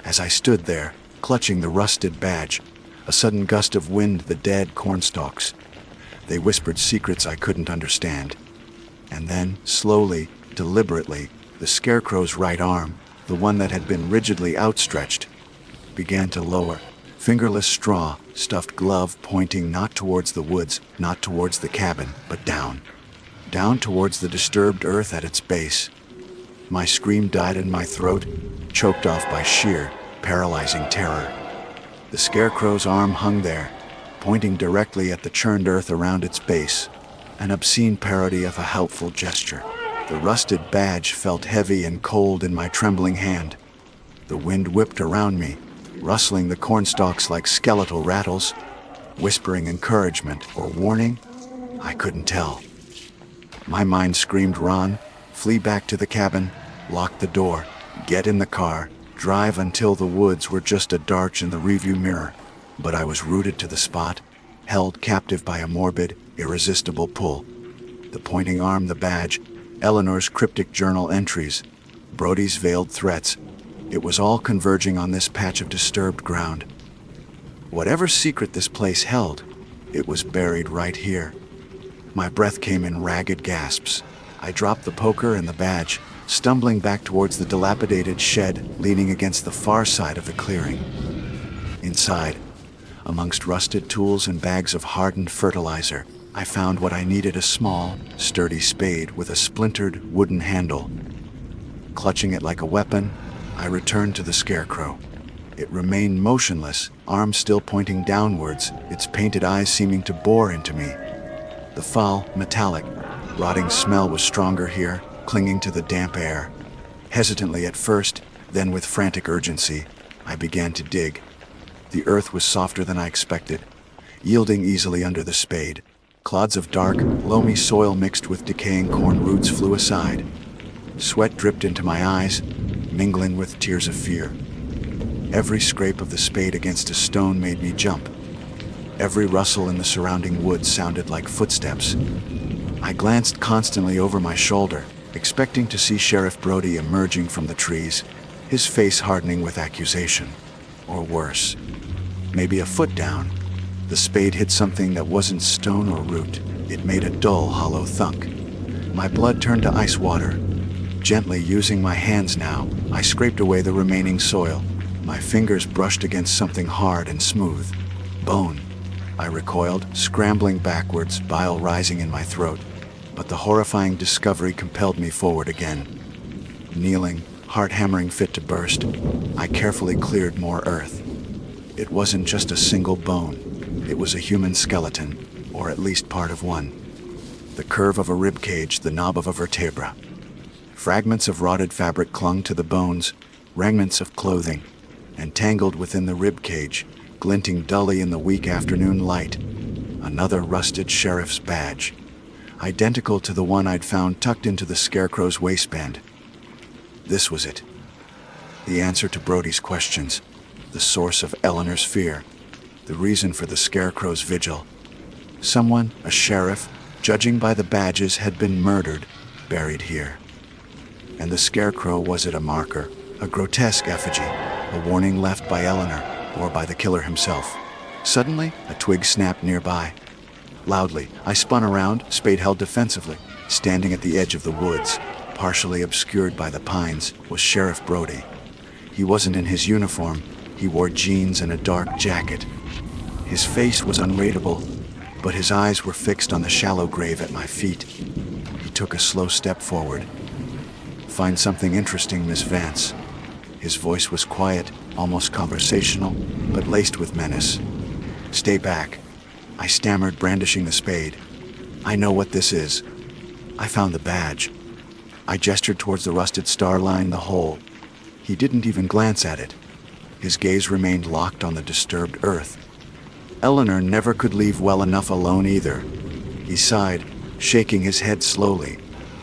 Speaker 2: As I stood there, clutching the rusted badge, a sudden gust of wind the dead cornstalks. They whispered secrets I couldn't understand. And then, slowly, deliberately, the scarecrow's right arm, the one that had been rigidly outstretched, began to lower. Fingerless straw, stuffed glove pointing not towards the woods, not towards the cabin, but down. Down towards the disturbed earth at its base. My scream died in my throat, choked off by sheer, paralyzing terror. The scarecrow's arm hung there, pointing directly at the churned earth around its base, an obscene parody of a helpful gesture. The rusted badge felt heavy and cold in my trembling hand. The wind whipped around me, rustling the cornstalks like skeletal rattles, whispering encouragement or warning. I couldn't tell. My mind screamed, "Ron, flee back to the cabin, lock the door, get in the car, drive until the woods were just a dark in the rearview mirror." But I was rooted to the spot, held captive by a morbid, irresistible pull. The pointing arm, the badge, Eleanor's cryptic journal entries, Brody's veiled threats. It was all converging on this patch of disturbed ground. Whatever secret this place held, it was buried right here. My breath came in ragged gasps. I dropped the poker and the badge, stumbling back towards the dilapidated shed leaning against the far side of the clearing. Inside, amongst rusted tools and bags of hardened fertilizer, I found what I needed: a small, sturdy spade with a splintered wooden handle. Clutching it like a weapon, I returned to the scarecrow. It remained motionless, arms still pointing downwards, its painted eyes seeming to bore into me. The foul, metallic, rotting smell was stronger here, clinging to the damp air. Hesitantly at first, then with frantic urgency, I began to dig. The earth was softer than I expected, yielding easily under the spade. Clods of dark, loamy soil mixed with decaying corn roots flew aside. Sweat dripped into my eyes, mingling with tears of fear. Every scrape of the spade against a stone made me jump. Every rustle in the surrounding woods sounded like footsteps. I glanced constantly over my shoulder, expecting to see Sheriff Brody emerging from the trees, his face hardening with accusation. Or worse, maybe a foot down. The spade hit something that wasn't stone or root. It made a dull, hollow thunk. My blood turned to ice water. Gently using my hands now, I scraped away the remaining soil. My fingers brushed against something hard and smooth. Bone. I recoiled, scrambling backwards, bile rising in my throat. But the horrifying discovery compelled me forward again. Kneeling, heart hammering fit to burst, I carefully cleared more earth. It wasn't just a single bone. It was a human skeleton, or at least part of one. The curve of a rib cage, the knob of a vertebra. Fragments of rotted fabric clung to the bones, remnants of clothing, and tangled within the rib cage, glinting dully in the weak afternoon light. Another rusted sheriff's badge, identical to the one I'd found tucked into the scarecrow's waistband. This was it. The answer to Brody's questions, the source of Eleanor's fear, the reason for the scarecrow's vigil. Someone, a sheriff, judging by the badges, had been murdered, buried here. And the scarecrow, was it a marker, a grotesque effigy, a warning left by Eleanor, or by the killer himself? Suddenly, a twig snapped nearby. Loudly, I spun around, spade held defensively. Standing at the edge of the woods, partially obscured by the pines, was Sheriff Brody. He wasn't in his uniform. He wore jeans and a dark jacket. His face was unreadable, but his eyes were fixed on the shallow grave at my feet. He took a slow step forward. "Find something interesting, Miss Vance." His voice was quiet, almost conversational, but laced with menace. "Stay back," I stammered, brandishing the spade. "I know what this is. I found the badge." I gestured towards the rusted star line, the hole. He didn't even glance at it. His gaze remained locked on the disturbed earth. Eleanor never could leave well enough alone either. He sighed, shaking his head slowly,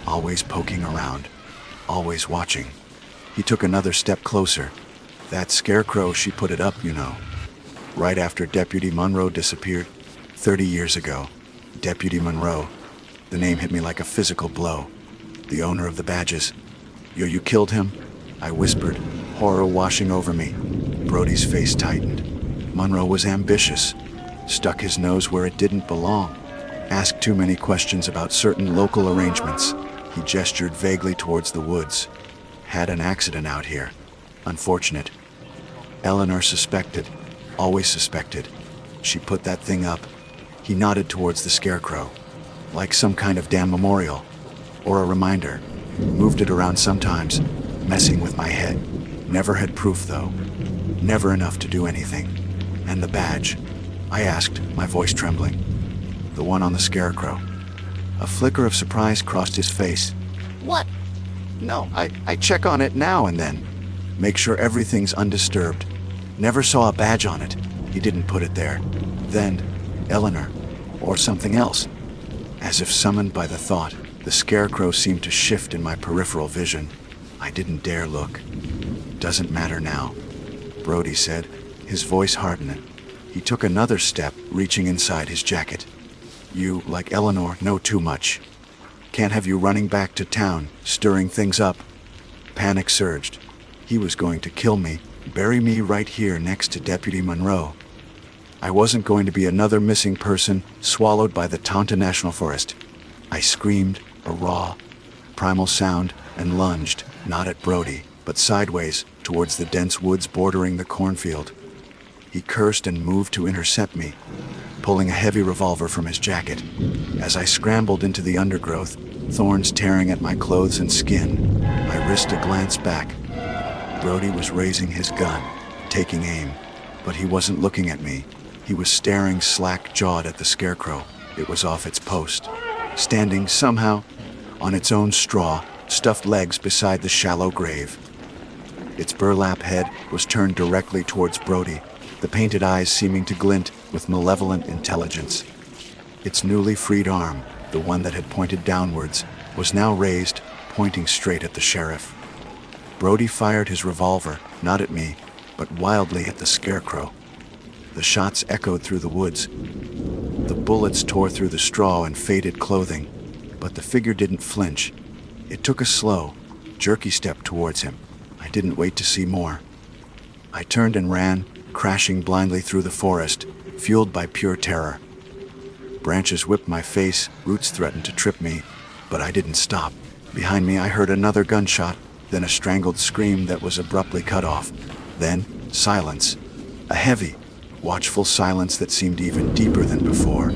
Speaker 2: always poking around, always watching. He took another step closer. "That scarecrow, she put it up, you know. Right after Deputy Monroe disappeared, 30 years ago. Deputy Monroe." The name hit me like a physical blow. "The owner of the badges. You killed him?" I whispered, horror washing over me. Brody's face tightened. Monroe was ambitious. Stuck his nose where it didn't belong. Asked too many questions about certain local arrangements. He gestured vaguely towards the woods. "Had an accident out here. Unfortunate." Eleanor suspected. Always suspected. She put that thing up. He nodded towards the scarecrow. "Like some kind of damn memorial. Or a reminder. Moved it around sometimes, messing with my head. Never had proof, though. Never enough to do anything." "And the badge?" I asked, my voice trembling. "The one on the scarecrow." A flicker of surprise crossed his face. "What?" "No, I check on it now and then. Make sure everything's undisturbed. Never saw a badge on it. He didn't put it there. Then, Eleanor, or something else." As if summoned by the thought, the scarecrow seemed to shift in my peripheral vision. I didn't dare look. "Doesn't matter now," Brody said, his voice hardening. He took another step, reaching inside his jacket. "You, like Eleanor, know too much. Can't have you running back to town, stirring things up." Panic surged. He was going to kill me, bury me right here next to Deputy Monroe. I wasn't going to be another missing person swallowed by the Tonto National Forest. I screamed, a raw, primal sound, and lunged, not at Brody, but sideways, towards the dense woods bordering the cornfield. He cursed and moved to intercept me, pulling a heavy revolver from his jacket. As I scrambled into the undergrowth, thorns tearing at my clothes and skin, I risked a glance back. Brody was raising his gun, taking aim, but he wasn't looking at me. He was staring slack-jawed at the scarecrow. It was off its post, standing somehow on its own straw, stuffed legs beside the shallow grave. Its burlap head was turned directly towards Brody, the painted eyes seeming to glint with malevolent intelligence. Its newly freed arm, the one that had pointed downwards, was now raised, pointing straight at the sheriff. Brody fired his revolver, not at me, but wildly at the scarecrow. The shots echoed through the woods. The bullets tore through the straw and faded clothing, but the figure didn't flinch. It took a slow, jerky step towards him. I didn't wait to see more. I turned and ran, crashing blindly through the forest, fueled by pure terror. Branches whipped my face, roots threatened to trip me, but I didn't stop. Behind me I heard another gunshot, then a strangled scream that was abruptly cut off. Then, silence. A heavy, watchful silence that seemed even deeper than before.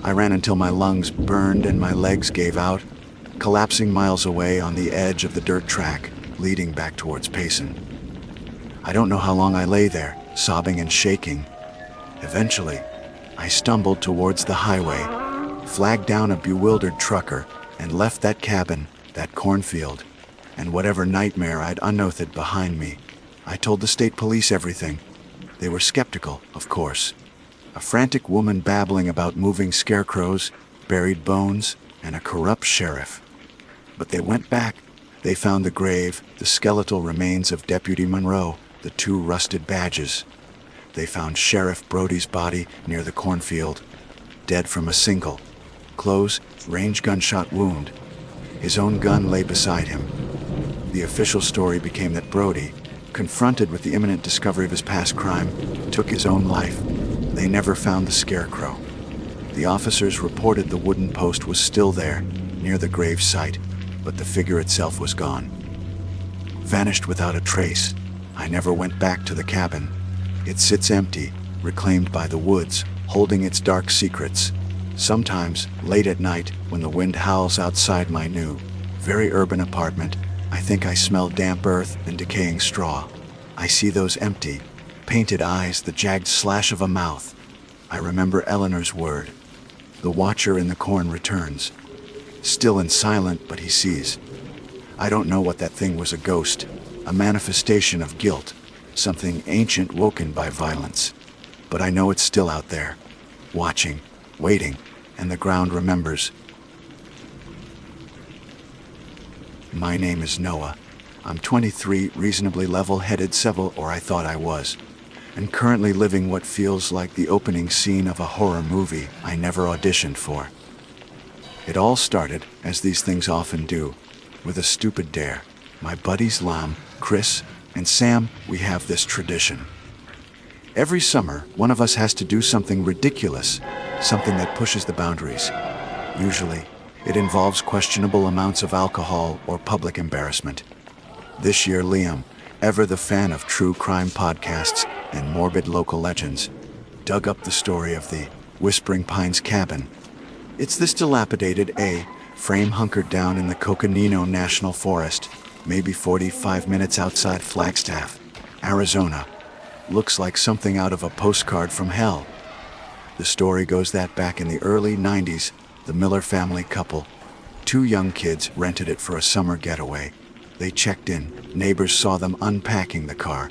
Speaker 2: I ran until my lungs burned and my legs gave out, collapsing miles away on the edge of the dirt track, leading back towards Payson. I don't know how long I lay there, sobbing and shaking. Eventually, I stumbled towards the highway, flagged down a bewildered trucker, and left that cabin, that cornfield, and whatever nightmare I'd unearthed behind me. I told the state police everything. They were skeptical, of course. A frantic woman babbling about moving scarecrows, buried bones, and a corrupt sheriff. But they went back. They found the grave, the skeletal remains of Deputy Monroe, the 2 rusted badges. They found Sheriff Brody's body near the cornfield, dead from a single, close, range gunshot wound. His own gun lay beside him. The official story became that Brody, confronted with the imminent discovery of his past crime, took his own life. They never found the scarecrow. The officers reported the wooden post was still there, near the grave site, but the figure itself was gone. Vanished without a trace. I never went back to the cabin. It sits empty, reclaimed by the woods, holding its dark secrets. Sometimes, late at night, when the wind howls outside my new, very urban apartment, I think I smell damp earth and decaying straw. I see those empty, painted eyes, the jagged slash of a mouth. I remember Eleanor's word. The watcher in the corn returns. Still and silent, but he sees. I don't know what that thing was, a ghost, a manifestation of guilt, something ancient woken by violence. But I know it's still out there, watching, waiting, and the ground remembers. My name is Noah. I'm 23, reasonably level-headed, civil, or I thought I was, and currently living what feels like the opening scene of a horror movie I never auditioned for. It all started, as these things often do, with a stupid dare. My buddies Lam, Chris, and Sam, we have this tradition. Every summer, one of us has to do something ridiculous, something that pushes the boundaries. Usually, it involves questionable amounts of alcohol or public embarrassment. This year, Liam, ever the fan of true crime podcasts and morbid local legends, dug up the story of the Whispering Pines cabin. It's this dilapidated A-frame hunkered down in the Coconino National Forest, maybe 45 minutes outside Flagstaff, Arizona. Looks like something out of a postcard from hell. The story goes that back in the early 90s, the Miller family couple, 2 young kids, rented it for a summer getaway. They checked in. Neighbors saw them unpacking the car.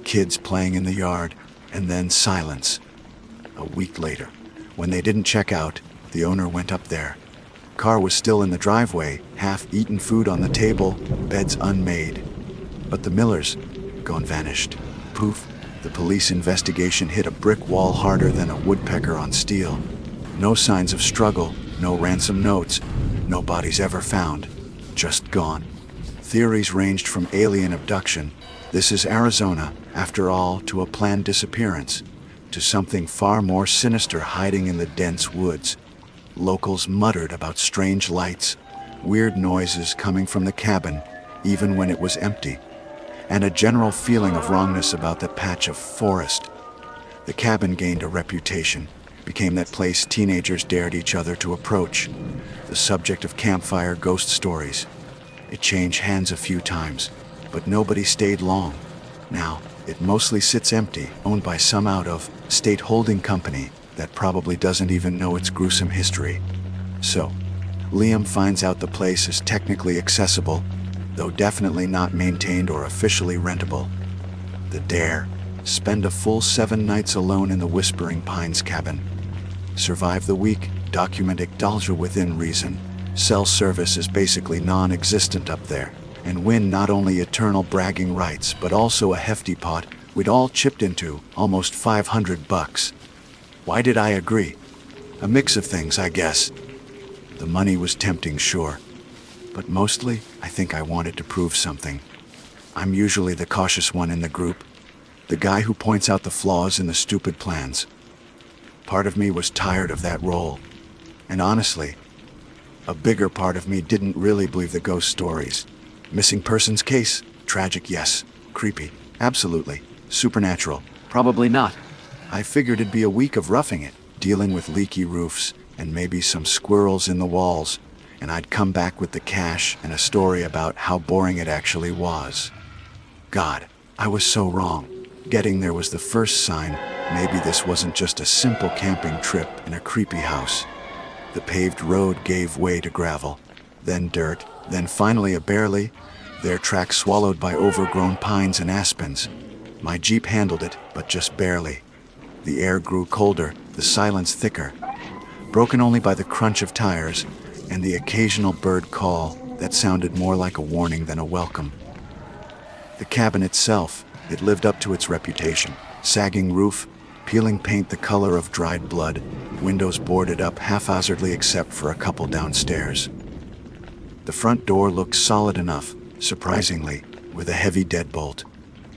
Speaker 2: Kids playing in the yard, and then silence. A week later, when they didn't check out, the owner went up there. Car was still in the driveway, half-eaten food on the table, beds unmade. But the Millers, gone, vanished. Poof, the police investigation hit a brick wall harder than a woodpecker on steel. No signs of struggle, no ransom notes, no bodies ever found, just gone. Theories ranged from alien abduction, this is Arizona, after all, to a planned disappearance, to something far more sinister hiding in the dense woods. Locals muttered about strange lights, weird noises coming from the cabin, even when it was empty, and a general feeling of wrongness about that patch of forest. The cabin gained a reputation, became that place teenagers dared each other to approach, the subject of campfire ghost stories. It changed hands a few times, but nobody stayed long. Now, it mostly sits empty, owned by some out-of-state holding company that probably doesn't even know its gruesome history. So, Liam finds out the place is technically accessible, though definitely not maintained or officially rentable. The dare: spend a full 7 nights alone in the Whispering Pines cabin. Survive the week, document ecdalgia within reason. Cell service is basically non-existent up there, and win not only eternal bragging rights but also a hefty pot we'd all chipped into, almost $500. Why did I agree? A mix of things, I guess. The money was tempting, sure, but mostly I think I wanted to prove something. I'm usually the cautious one in the group, the guy who points out the flaws in the stupid plans. Part of me was tired of that role, and honestly, a bigger part of me didn't really believe the ghost stories. Missing persons case? Tragic, yes. Creepy? Absolutely. Supernatural? Probably not. I figured it'd be a week of roughing it, dealing with leaky roofs and maybe some squirrels in the walls, and I'd come back with the cash and a story about how boring it actually was. God, I was so wrong. Getting there was the first sign maybe this wasn't just a simple camping trip in a creepy house. The paved road gave way to gravel, then dirt, then finally a barely, their track swallowed by overgrown pines and aspens. My Jeep handled it, but just barely. The air grew colder, the silence thicker, broken only by the crunch of tires and the occasional bird call that sounded more like a warning than a welcome. The cabin itself, it lived up to its reputation. Sagging roof, peeling paint the color of dried blood, windows boarded up haphazardly except for a couple downstairs. The front door looked solid enough, surprisingly, with a heavy deadbolt.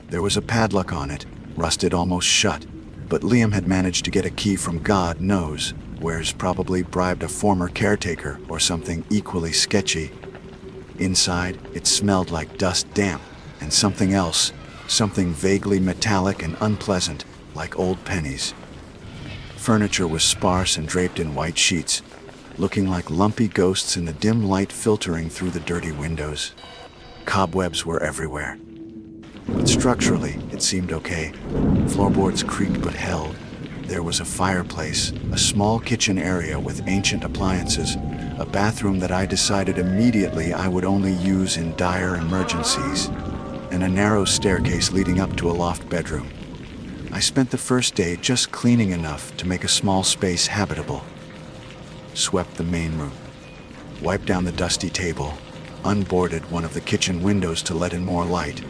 Speaker 2: There was a padlock on it, rusted almost shut, but Liam had managed to get a key from God knows where's, probably bribed a former caretaker or something equally sketchy. Inside, it smelled like dust, damp, and something else, something vaguely metallic and unpleasant, like old pennies. Furniture was sparse and draped in white sheets, looking like lumpy ghosts in the dim light filtering through the dirty windows. Cobwebs were everywhere. But structurally, it seemed okay. Floorboards creaked but held. There was a fireplace, a small kitchen area with ancient appliances, a bathroom that I decided immediately I would only use in dire emergencies, and a narrow staircase leading up to a loft bedroom. I spent the first day just cleaning enough to make a small space habitable. Swept the main room, wiped down the dusty table, unboarded one of the kitchen windows to let in more light.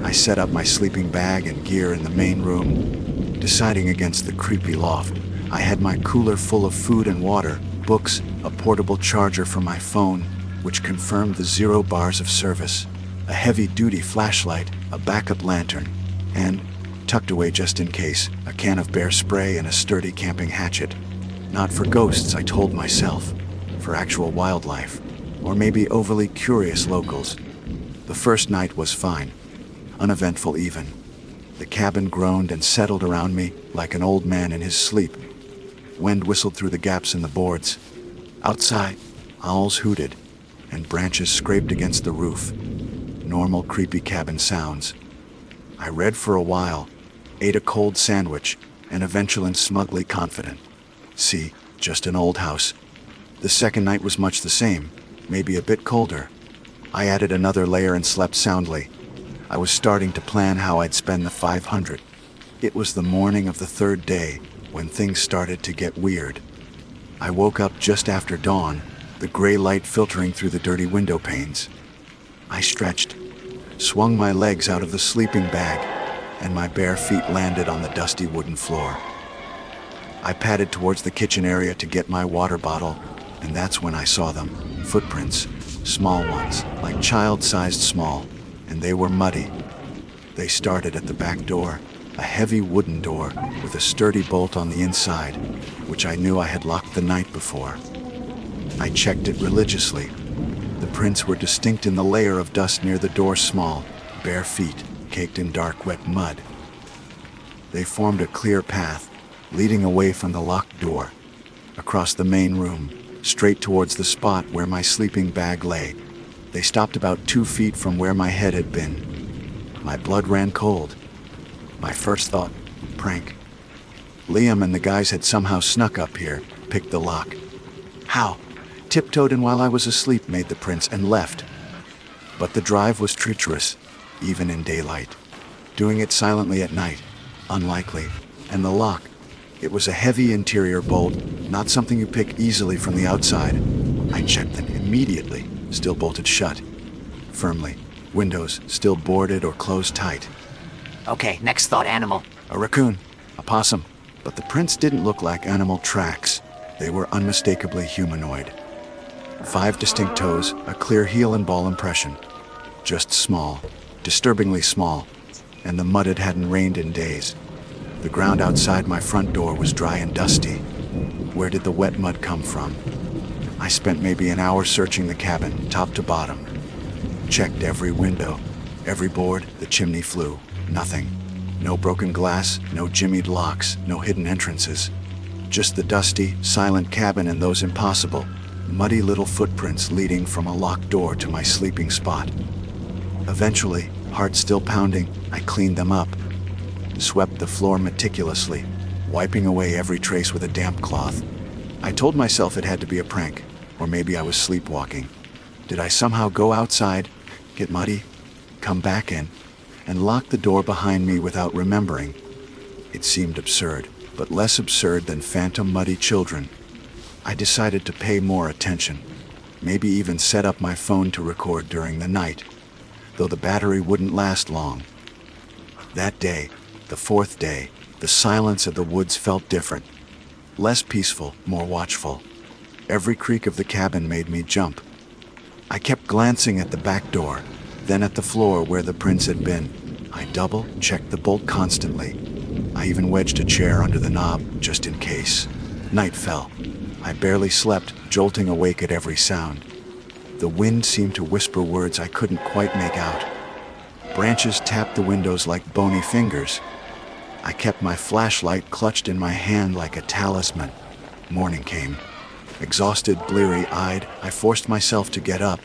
Speaker 2: I set up my sleeping bag and gear in the main room, deciding against the creepy loft. I had my cooler full of food and water, books, a portable charger for my phone, which confirmed the 0 bars of service, a heavy-duty flashlight, a backup lantern, and, tucked away just in case, a can of bear spray and a sturdy camping hatchet. Not for ghosts, I told myself, for actual wildlife, or maybe overly curious locals. The first night was fine, uneventful even. The cabin groaned and settled around me like an old man in his sleep. Wind whistled through the gaps in the boards. Outside, owls hooted, and branches scraped against the roof. Normal creepy cabin sounds. I read for a while, ate a cold sandwich, and eventually smugly confident. See, just an old house. The second night was much the same, maybe a bit colder. I added another layer and slept soundly. I was starting to plan how I'd spend the 500. It was the morning of the third day when things started to get weird. I woke up just after dawn, the gray light filtering through the dirty window panes. I stretched, swung my legs out of the sleeping bag, and my bare feet landed on the dusty wooden floor. I padded towards the kitchen area to get my water bottle, and that's when I saw them. Footprints, small ones, like child-sized small, and they were muddy. They started at the back door, a heavy wooden door with a sturdy bolt on the inside, which I knew I had locked the night before. I checked it religiously. The prints were distinct in the layer of dust near the door, small, bare feet, caked in dark, wet mud. They formed a clear path, leading away from the locked door, across the main room, straight towards the spot where my sleeping bag lay. They stopped about 2 feet from where my head had been. My blood ran cold. My first thought, prank. Liam and the guys had somehow snuck up here, picked the lock. How? Tiptoed in while I was asleep, made the prints, and left. But the drive was treacherous, even in daylight. Doing it silently at night, unlikely. And the lock, it was a heavy interior bolt, not something you pick easily from the outside. I checked them immediately, still bolted shut. Firmly. Windows still boarded or closed tight.
Speaker 4: Okay, next thought animal.
Speaker 2: A raccoon, a possum. But the prints didn't look like animal tracks. They were unmistakably humanoid. 5 distinct toes, a clear heel and ball impression. Just small, disturbingly small, and the mud it hadn't rained in days. The ground outside my front door was dry and dusty. Where did the wet mud come from? I spent maybe an hour searching the cabin, top to bottom. Checked every window, every board, the chimney flue. Nothing. No broken glass, no jimmied locks, no hidden entrances. Just the dusty, silent cabin and those impossible, muddy little footprints leading from a locked door to my sleeping spot. Eventually, heart still pounding, I cleaned them up. Swept the floor meticulously, wiping away every trace with a damp cloth. I told myself it had to be a prank, or maybe I was sleepwalking. Did I somehow go outside, get muddy, come back in, and lock the door behind me without remembering? It seemed absurd, but less absurd than phantom muddy children. I decided to pay more attention, maybe even set up my phone to record during the night, though the battery wouldn't last long. That day, the 4th day, the silence of the woods felt different. Less peaceful, more watchful. Every creak of the cabin made me jump. I kept glancing at the back door, then at the floor where the prints had been. I double-checked the bolt constantly. I even wedged a chair under the knob, just in case. Night fell. I barely slept, jolting awake at every sound. The wind seemed to whisper words I couldn't quite make out. Branches tapped the windows like bony fingers. I kept my flashlight clutched in my hand like a talisman. Morning came. Exhausted, bleary-eyed, I forced myself to get up.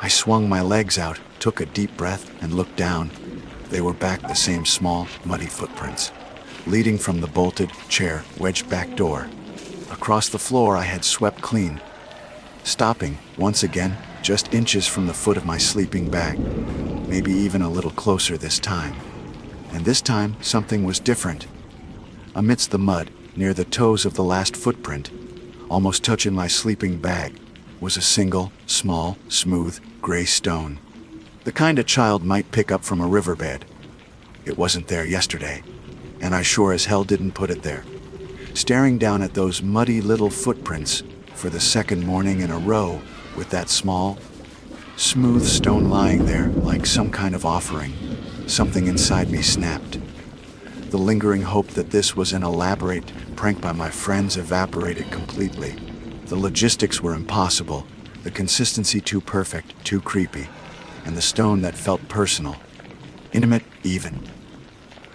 Speaker 2: I swung my legs out, took a deep breath, and looked down. They were back, the same small, muddy footprints, leading from the bolted, chair, wedged back door. Across the floor I had swept clean, stopping, once again, just inches from the foot of my sleeping bag, maybe even a little closer this time. And this time, something was different. Amidst the mud, near the toes of the last footprint, almost touching my sleeping bag, was a single, small, smooth, gray stone. The kind a child might pick up from a riverbed. It wasn't there yesterday, and I sure as hell didn't put it there. Staring down at those muddy little footprints for the 2nd morning in a row, with that small, smooth stone lying there like some kind of offering, something inside me snapped. The lingering hope that this was an elaborate prank by my friends evaporated completely. The logistics were impossible, the consistency too perfect, too creepy, and the stone that felt personal, intimate even.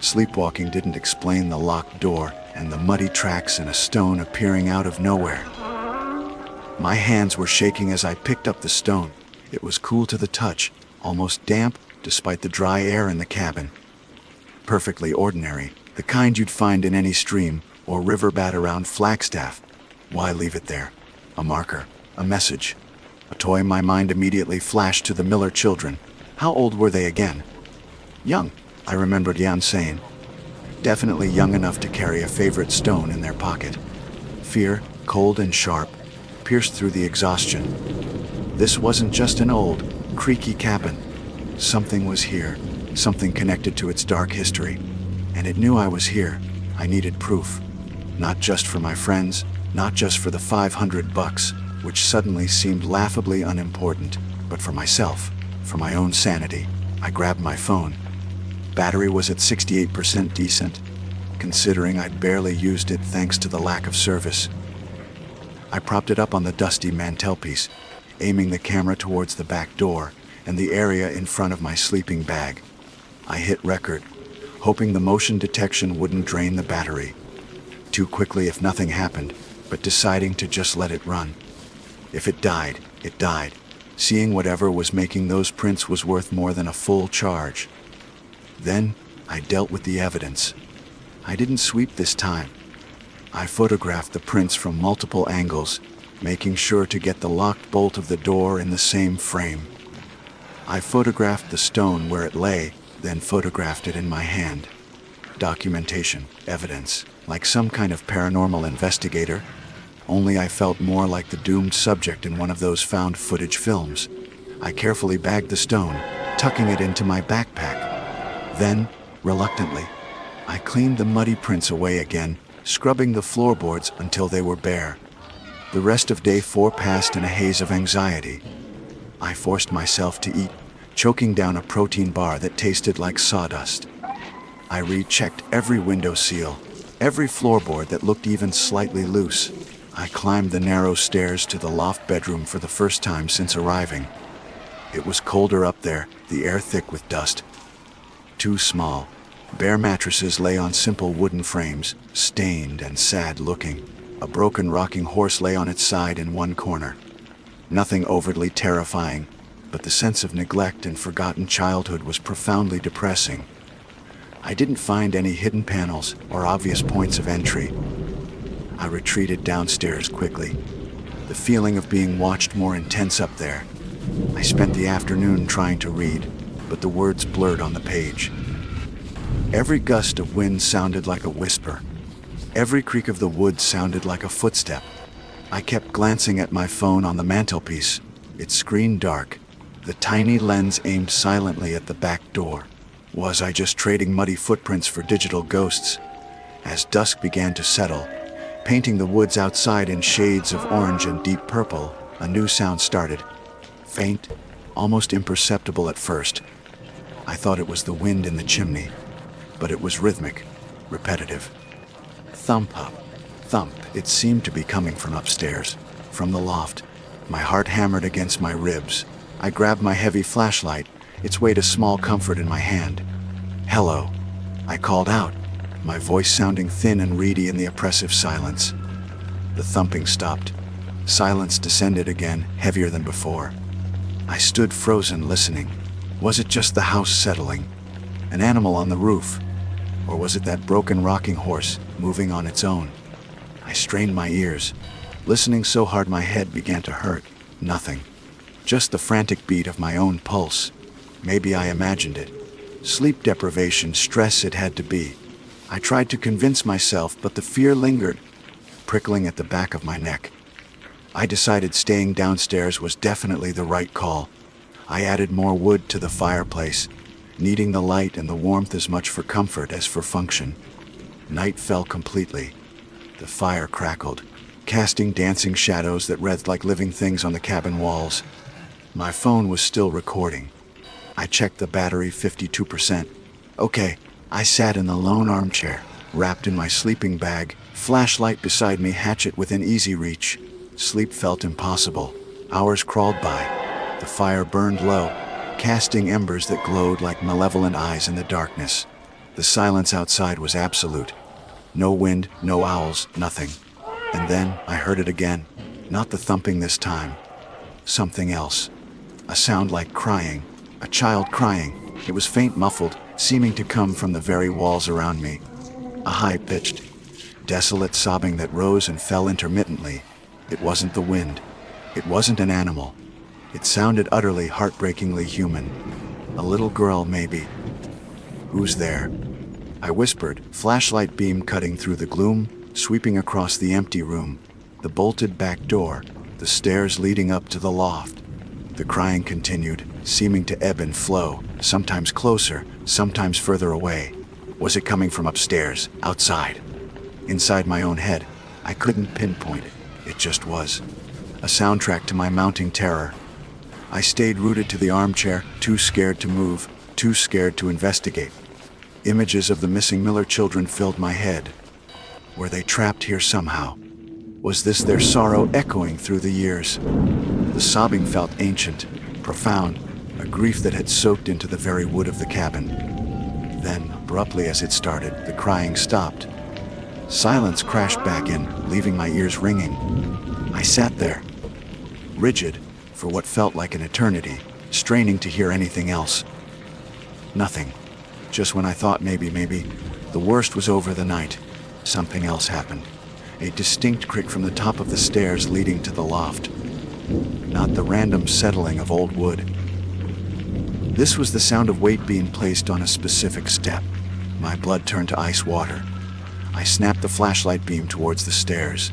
Speaker 2: Sleepwalking didn't explain the locked door and the muddy tracks and a stone appearing out of nowhere. My hands were shaking as I picked up the stone. It was cool to the touch, almost damp despite the dry air in the cabin. Perfectly ordinary, the kind you'd find in any stream or riverbed around Flagstaff. Why leave it there? A marker, a message, a toy. My mind immediately flashed to the Miller children. How old were they again? Young, I remembered Jan saying. Definitely young enough to carry a favorite stone in their pocket. Fear, cold and sharp, pierced through the exhaustion. This wasn't just an old, creaky cabin. Something was here, something connected to its dark history. And it knew I was here. I needed proof. Not just for my friends, not just for the $500, which suddenly seemed laughably unimportant, but for myself, for my own sanity. I grabbed my phone. Battery was at 68%, decent, considering I'd barely used it thanks to the lack of service. I propped it up on the dusty mantelpiece, aiming the camera towards the back door and the area in front of my sleeping bag. I hit record, hoping the motion detection wouldn't drain the battery. Too quickly if nothing happened, but deciding to just let it run. If it died, it died. Seeing whatever was making those prints was worth more than a full charge. Then, I dealt with the evidence. I didn't sweep this time. I photographed the prints from multiple angles, making sure to get the locked bolt of the door in the same frame. I photographed the stone where it lay, then photographed it in my hand. Documentation, evidence, like some kind of paranormal investigator, only I felt more like the doomed subject in one of those found footage films. I carefully bagged the stone, tucking it into my backpack. Then, reluctantly, I cleaned the muddy prints away again, scrubbing the floorboards until they were bare. The rest of day 4 passed in a haze of anxiety. I forced myself to eat, choking down a protein bar that tasted like sawdust. I rechecked every window seal, every floorboard that looked even slightly loose. I climbed the narrow stairs to the loft bedroom for the first time since arriving. It was colder up there, the air thick with dust. 2 small, bare mattresses lay on simple wooden frames, stained and sad-looking. A broken rocking horse lay on its side in one corner. Nothing overtly terrifying, but the sense of neglect and forgotten childhood was profoundly depressing. I didn't find any hidden panels or obvious points of entry. I retreated downstairs quickly, the feeling of being watched more intense up there. I spent the afternoon trying to read, but the words blurred on the page. Every gust of wind sounded like a whisper. Every creak of the wood sounded like a footstep. I kept glancing at my phone on the mantelpiece, its screen dark, the tiny lens aimed silently at the back door. Was I just trading muddy footprints for digital ghosts? As dusk began to settle, painting the woods outside in shades of orange and deep purple, a new sound started. Faint, almost imperceptible at first. I thought it was the wind in the chimney, but it was rhythmic, repetitive. Thump up, thump. It seemed to be coming from upstairs, from the loft. My heart hammered against my ribs. I grabbed my heavy flashlight, its weight a small comfort in my hand. "Hello," I called out, my voice sounding thin and reedy in the oppressive silence. The thumping stopped. Silence descended again, heavier than before. I stood frozen, listening. Was it just the house settling? An animal on the roof? Or was it that broken rocking horse, moving on its own? I strained my ears, listening so hard my head began to hurt. Nothing. Just the frantic beat of my own pulse. Maybe I imagined it. Sleep deprivation, stress it had to be. I tried to convince myself, but the fear lingered, prickling at the back of my neck. I decided staying downstairs was definitely the right call. I added more wood to the fireplace, needing the light and the warmth as much for comfort as for function. Night fell completely. The fire crackled, casting dancing shadows that writhed like living things on the cabin walls. My phone was still recording. I checked the battery, 52%. Okay, I sat in the lone armchair, wrapped in my sleeping bag, flashlight beside me, hatchet within easy reach. Sleep felt impossible. Hours crawled by. The fire burned low, casting embers that glowed like malevolent eyes in the darkness. The silence outside was absolute. No wind, no owls, nothing. And then I heard it again. Not the thumping this time. Something else. A sound like crying. A child crying. It was faint, muffled, seeming to come from the very walls around me. A high-pitched, desolate sobbing that rose and fell intermittently. It wasn't the wind. It wasn't an animal. It sounded utterly, heartbreakingly human. A little girl, maybe. "Who's there?" I whispered, flashlight beam cutting through the gloom, sweeping across the empty room, the bolted back door, the stairs leading up to the loft. The crying continued, seeming to ebb and flow, sometimes closer, sometimes further away. Was it coming from upstairs, outside? Inside my own head, I couldn't pinpoint it. It just was. A soundtrack to my mounting terror. I stayed rooted to the armchair, too scared to move, too scared to investigate. Images of the missing Miller children filled my head. Were they trapped here somehow? Was this their sorrow echoing through the years? The sobbing felt ancient, profound, a grief that had soaked into the very wood of the cabin. Then, abruptly as it started, the crying stopped. Silence crashed back in, leaving my ears ringing. I sat there, rigid, for what felt like an eternity, straining to hear anything else. Nothing. Just when I thought maybe, the worst was over the night, something else happened. a distinct creak from the top of the stairs leading to the loft, not the random settling of old wood. This was the sound of weight being placed on a specific step. My blood turned to ice water. I snapped the flashlight beam towards the stairs.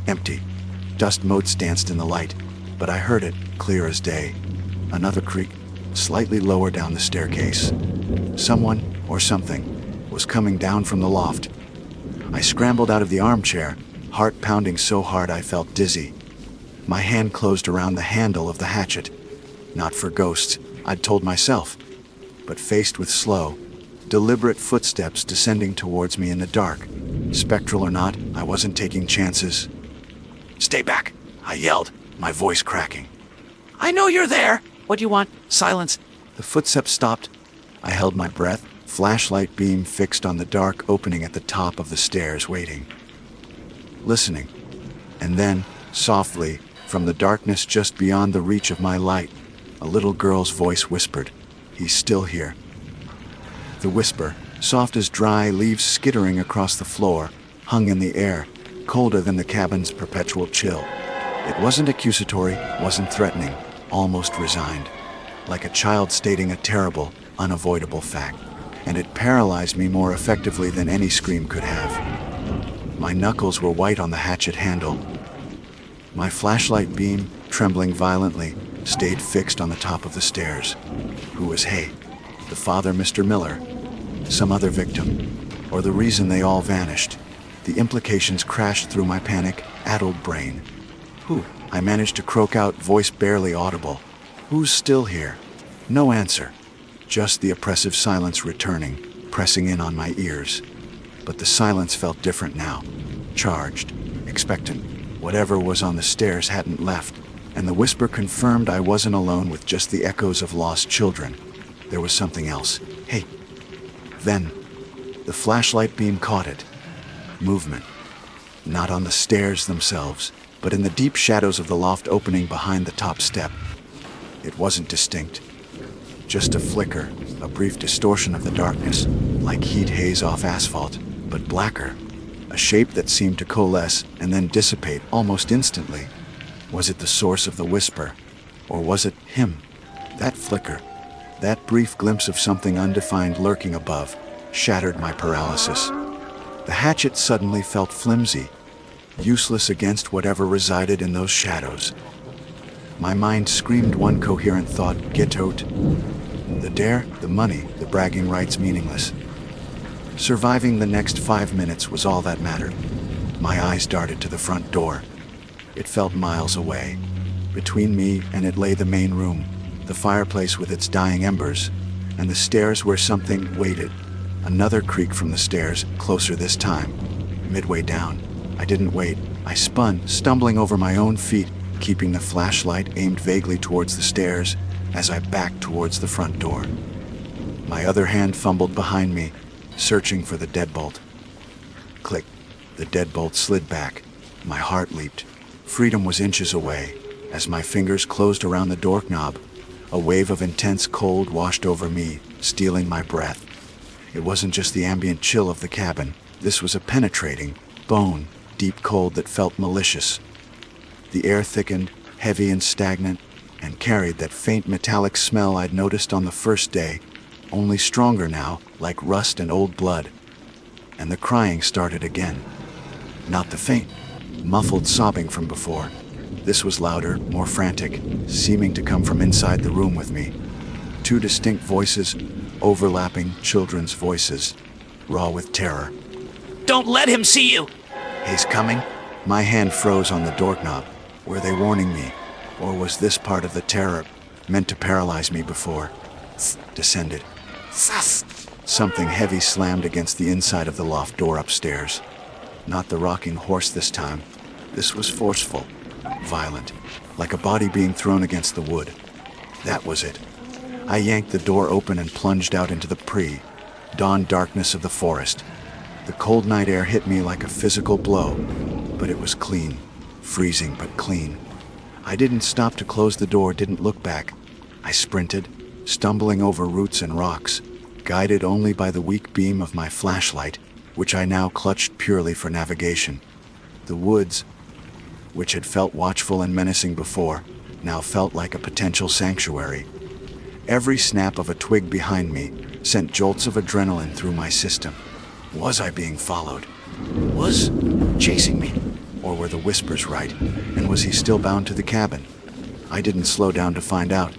Speaker 2: Empty. Dust motes danced in the light, but I heard it, clear as day. Another creak, slightly lower down the staircase. Someone, or something, was coming down from the loft. I scrambled out of the armchair, heart pounding so hard I felt dizzy. My hand closed around the handle of the hatchet. Not for ghosts, I'd told myself, but faced with slow, deliberate footsteps descending towards me in the dark. Spectral or not, I wasn't taking chances.
Speaker 3: Stay back, I yelled, my voice cracking.
Speaker 4: I know you're there. What do you want?
Speaker 3: Silence.
Speaker 2: The footsteps stopped. I held my breath, flashlight beam fixed on the dark opening at the top of the stairs, waiting. Listening. And then, softly, from the darkness just beyond the reach of my light, a little girl's voice whispered, "He's still here." The whisper, soft as dry leaves skittering across the floor, hung in the air, colder than the cabin's perpetual chill. It wasn't accusatory, wasn't threatening, almost resigned, like a child stating a terrible, unavoidable fact, and it paralyzed me more effectively than any scream could have. My knuckles were white on the hatchet handle. My flashlight beam, trembling violently, stayed fixed on the top of the stairs. Who was Hay? The father, Mr. Miller? Some other victim? Or the reason they all vanished? The implications crashed through my panic-addled brain. Who? I managed to croak out, voice barely audible. Who's still here? No answer. Just the oppressive silence returning, pressing in on my ears. But the silence felt different now. Charged, expectant. Whatever was on the stairs hadn't left, and the whisper confirmed I wasn't alone with just the echoes of lost children. There was something else. Hey. Then, the flashlight beam caught it. Movement. Not on the stairs themselves, but in the deep shadows of the loft opening behind the top step. It wasn't distinct. Just a flicker, a brief distortion of the darkness, like heat haze off asphalt, but blacker. A shape that seemed to coalesce and then dissipate almost instantly. Was it the source of the whisper? Or was it him? That flicker, that brief glimpse of something undefined lurking above, shattered my paralysis. The hatchet suddenly felt flimsy, useless against whatever resided in those shadows. My mind screamed one coherent thought, get out. The dare, the money, the bragging rights meaningless. Surviving the next 5 minutes was all that mattered. My eyes darted to the front door. It felt miles away. Between me and it lay the main room, the fireplace with its dying embers, and the stairs where something waited. Another creak from the stairs, closer this time. Midway down, I didn't wait. I spun, stumbling over my own feet, keeping the flashlight aimed vaguely towards the stairs as I backed towards the front door. My other hand fumbled behind me, searching for the deadbolt. Click. The deadbolt slid back. My heart leaped. Freedom was inches away. As my fingers closed around the doorknob, a wave of intense cold washed over me, stealing my breath. It wasn't just the ambient chill of the cabin. This was a penetrating, bone, deep cold that felt malicious. The air thickened, heavy and stagnant, and carried that faint metallic smell I'd noticed on the first day, only stronger now, like rust and old blood. And the crying started again. Not the faint, muffled sobbing from before. This was louder, more frantic, seeming to come from inside the room with me. Two distinct voices, overlapping children's voices, raw with terror.
Speaker 3: Don't let him see you!
Speaker 2: He's coming? My hand froze on the doorknob. Were they warning me? Or was this part of the terror meant to paralyze me before? Descended.
Speaker 3: Sus!
Speaker 2: Something heavy slammed against the inside of the loft door upstairs. Not the rocking horse this time. This was forceful, violent, like a body being thrown against the wood. That was it. I yanked the door open and plunged out into the pre-dawn darkness of the forest. The cold night air hit me like a physical blow, but it was clean, freezing but clean. I didn't stop to close the door, didn't look back. I sprinted, stumbling over roots and rocks, guided only by the weak beam of my flashlight, which I now clutched purely for navigation. The woods, which had felt watchful and menacing before, now felt like a potential sanctuary. Every snap of a twig behind me sent jolts of adrenaline through my system. Was I being followed? Was chasing me? Or were the whispers right? And was he still bound to the cabin? I didn't slow down to find out.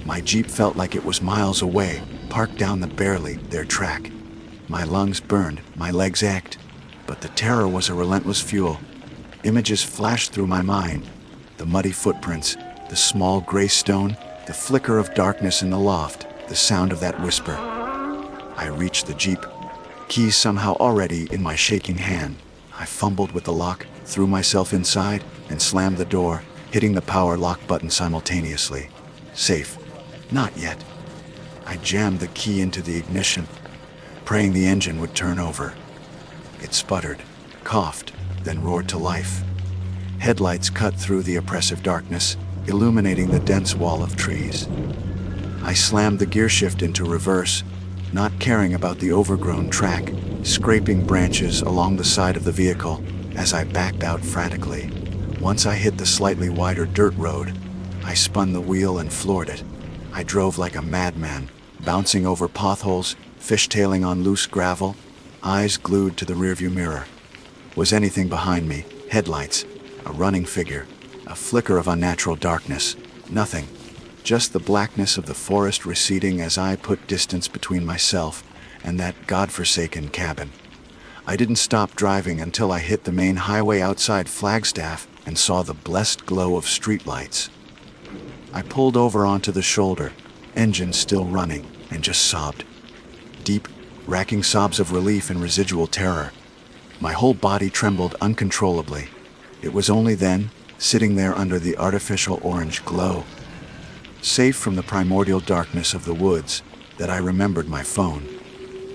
Speaker 2: My Jeep felt like it was miles away, parked down the barely their track. My lungs burned, my legs ached, but the terror was a relentless fuel. Images flashed through my mind. The muddy footprints, the small gray stone, the flicker of darkness in the loft, the sound of that whisper. I reached the Jeep, keys somehow already in my shaking hand. I fumbled with the lock, threw myself inside, and slammed the door, hitting the power lock button simultaneously. Safe. Not yet. I jammed the key into the ignition, praying the engine would turn over. It sputtered, coughed, then roared to life. Headlights cut through the oppressive darkness, illuminating the dense wall of trees. I slammed the gear shift into reverse, not caring about the overgrown track, scraping branches along the side of the vehicle as I backed out frantically. Once I hit the slightly wider dirt road, I spun the wheel and floored it. I drove like a madman, bouncing over potholes, fishtailing on loose gravel, eyes glued to the rearview mirror. Was anything behind me? Headlights, a running figure, a flicker of unnatural darkness. Nothing. Just the blackness of the forest receding as I put distance between myself and that godforsaken cabin. I didn't stop driving until I hit the main highway outside Flagstaff and saw the blessed glow of streetlights. I pulled over onto the shoulder, engine still running, and just sobbed. Deep, racking sobs of relief and residual terror. My whole body trembled uncontrollably. It was only then, sitting there under the artificial orange glow, safe from the primordial darkness of the woods, that I remembered my phone.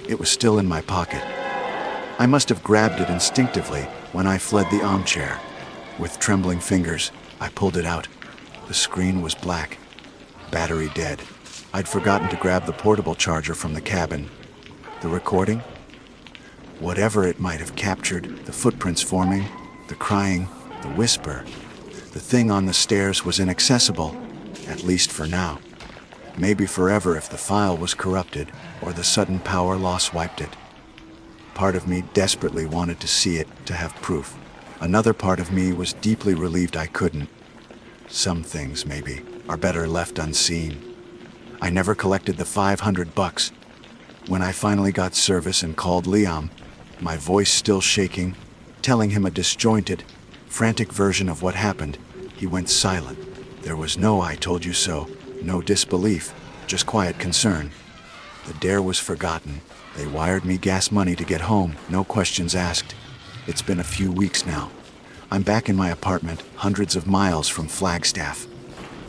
Speaker 2: It was still in my pocket. I must have grabbed it instinctively when I fled the armchair. With trembling fingers, I pulled it out. The screen was black, battery dead. I'd forgotten to grab the portable charger from the cabin. The recording? Whatever it might have captured, the footprints forming, the crying, the whisper, the thing on the stairs was inaccessible, at least for now. Maybe forever if the file was corrupted or the sudden power loss wiped it. Part of me desperately wanted to see it, to have proof. Another part of me was deeply relieved I couldn't. Some things, maybe, are better left unseen. I never collected the $500. When I finally got service and called Liam, my voice still shaking, telling him a disjointed, frantic version of what happened, he went silent. There was no "I told you so," no disbelief, just quiet concern. The dare was forgotten. They wired me gas money to get home, no questions asked. It's been a few weeks now. I'm back in my apartment, hundreds of miles from Flagstaff.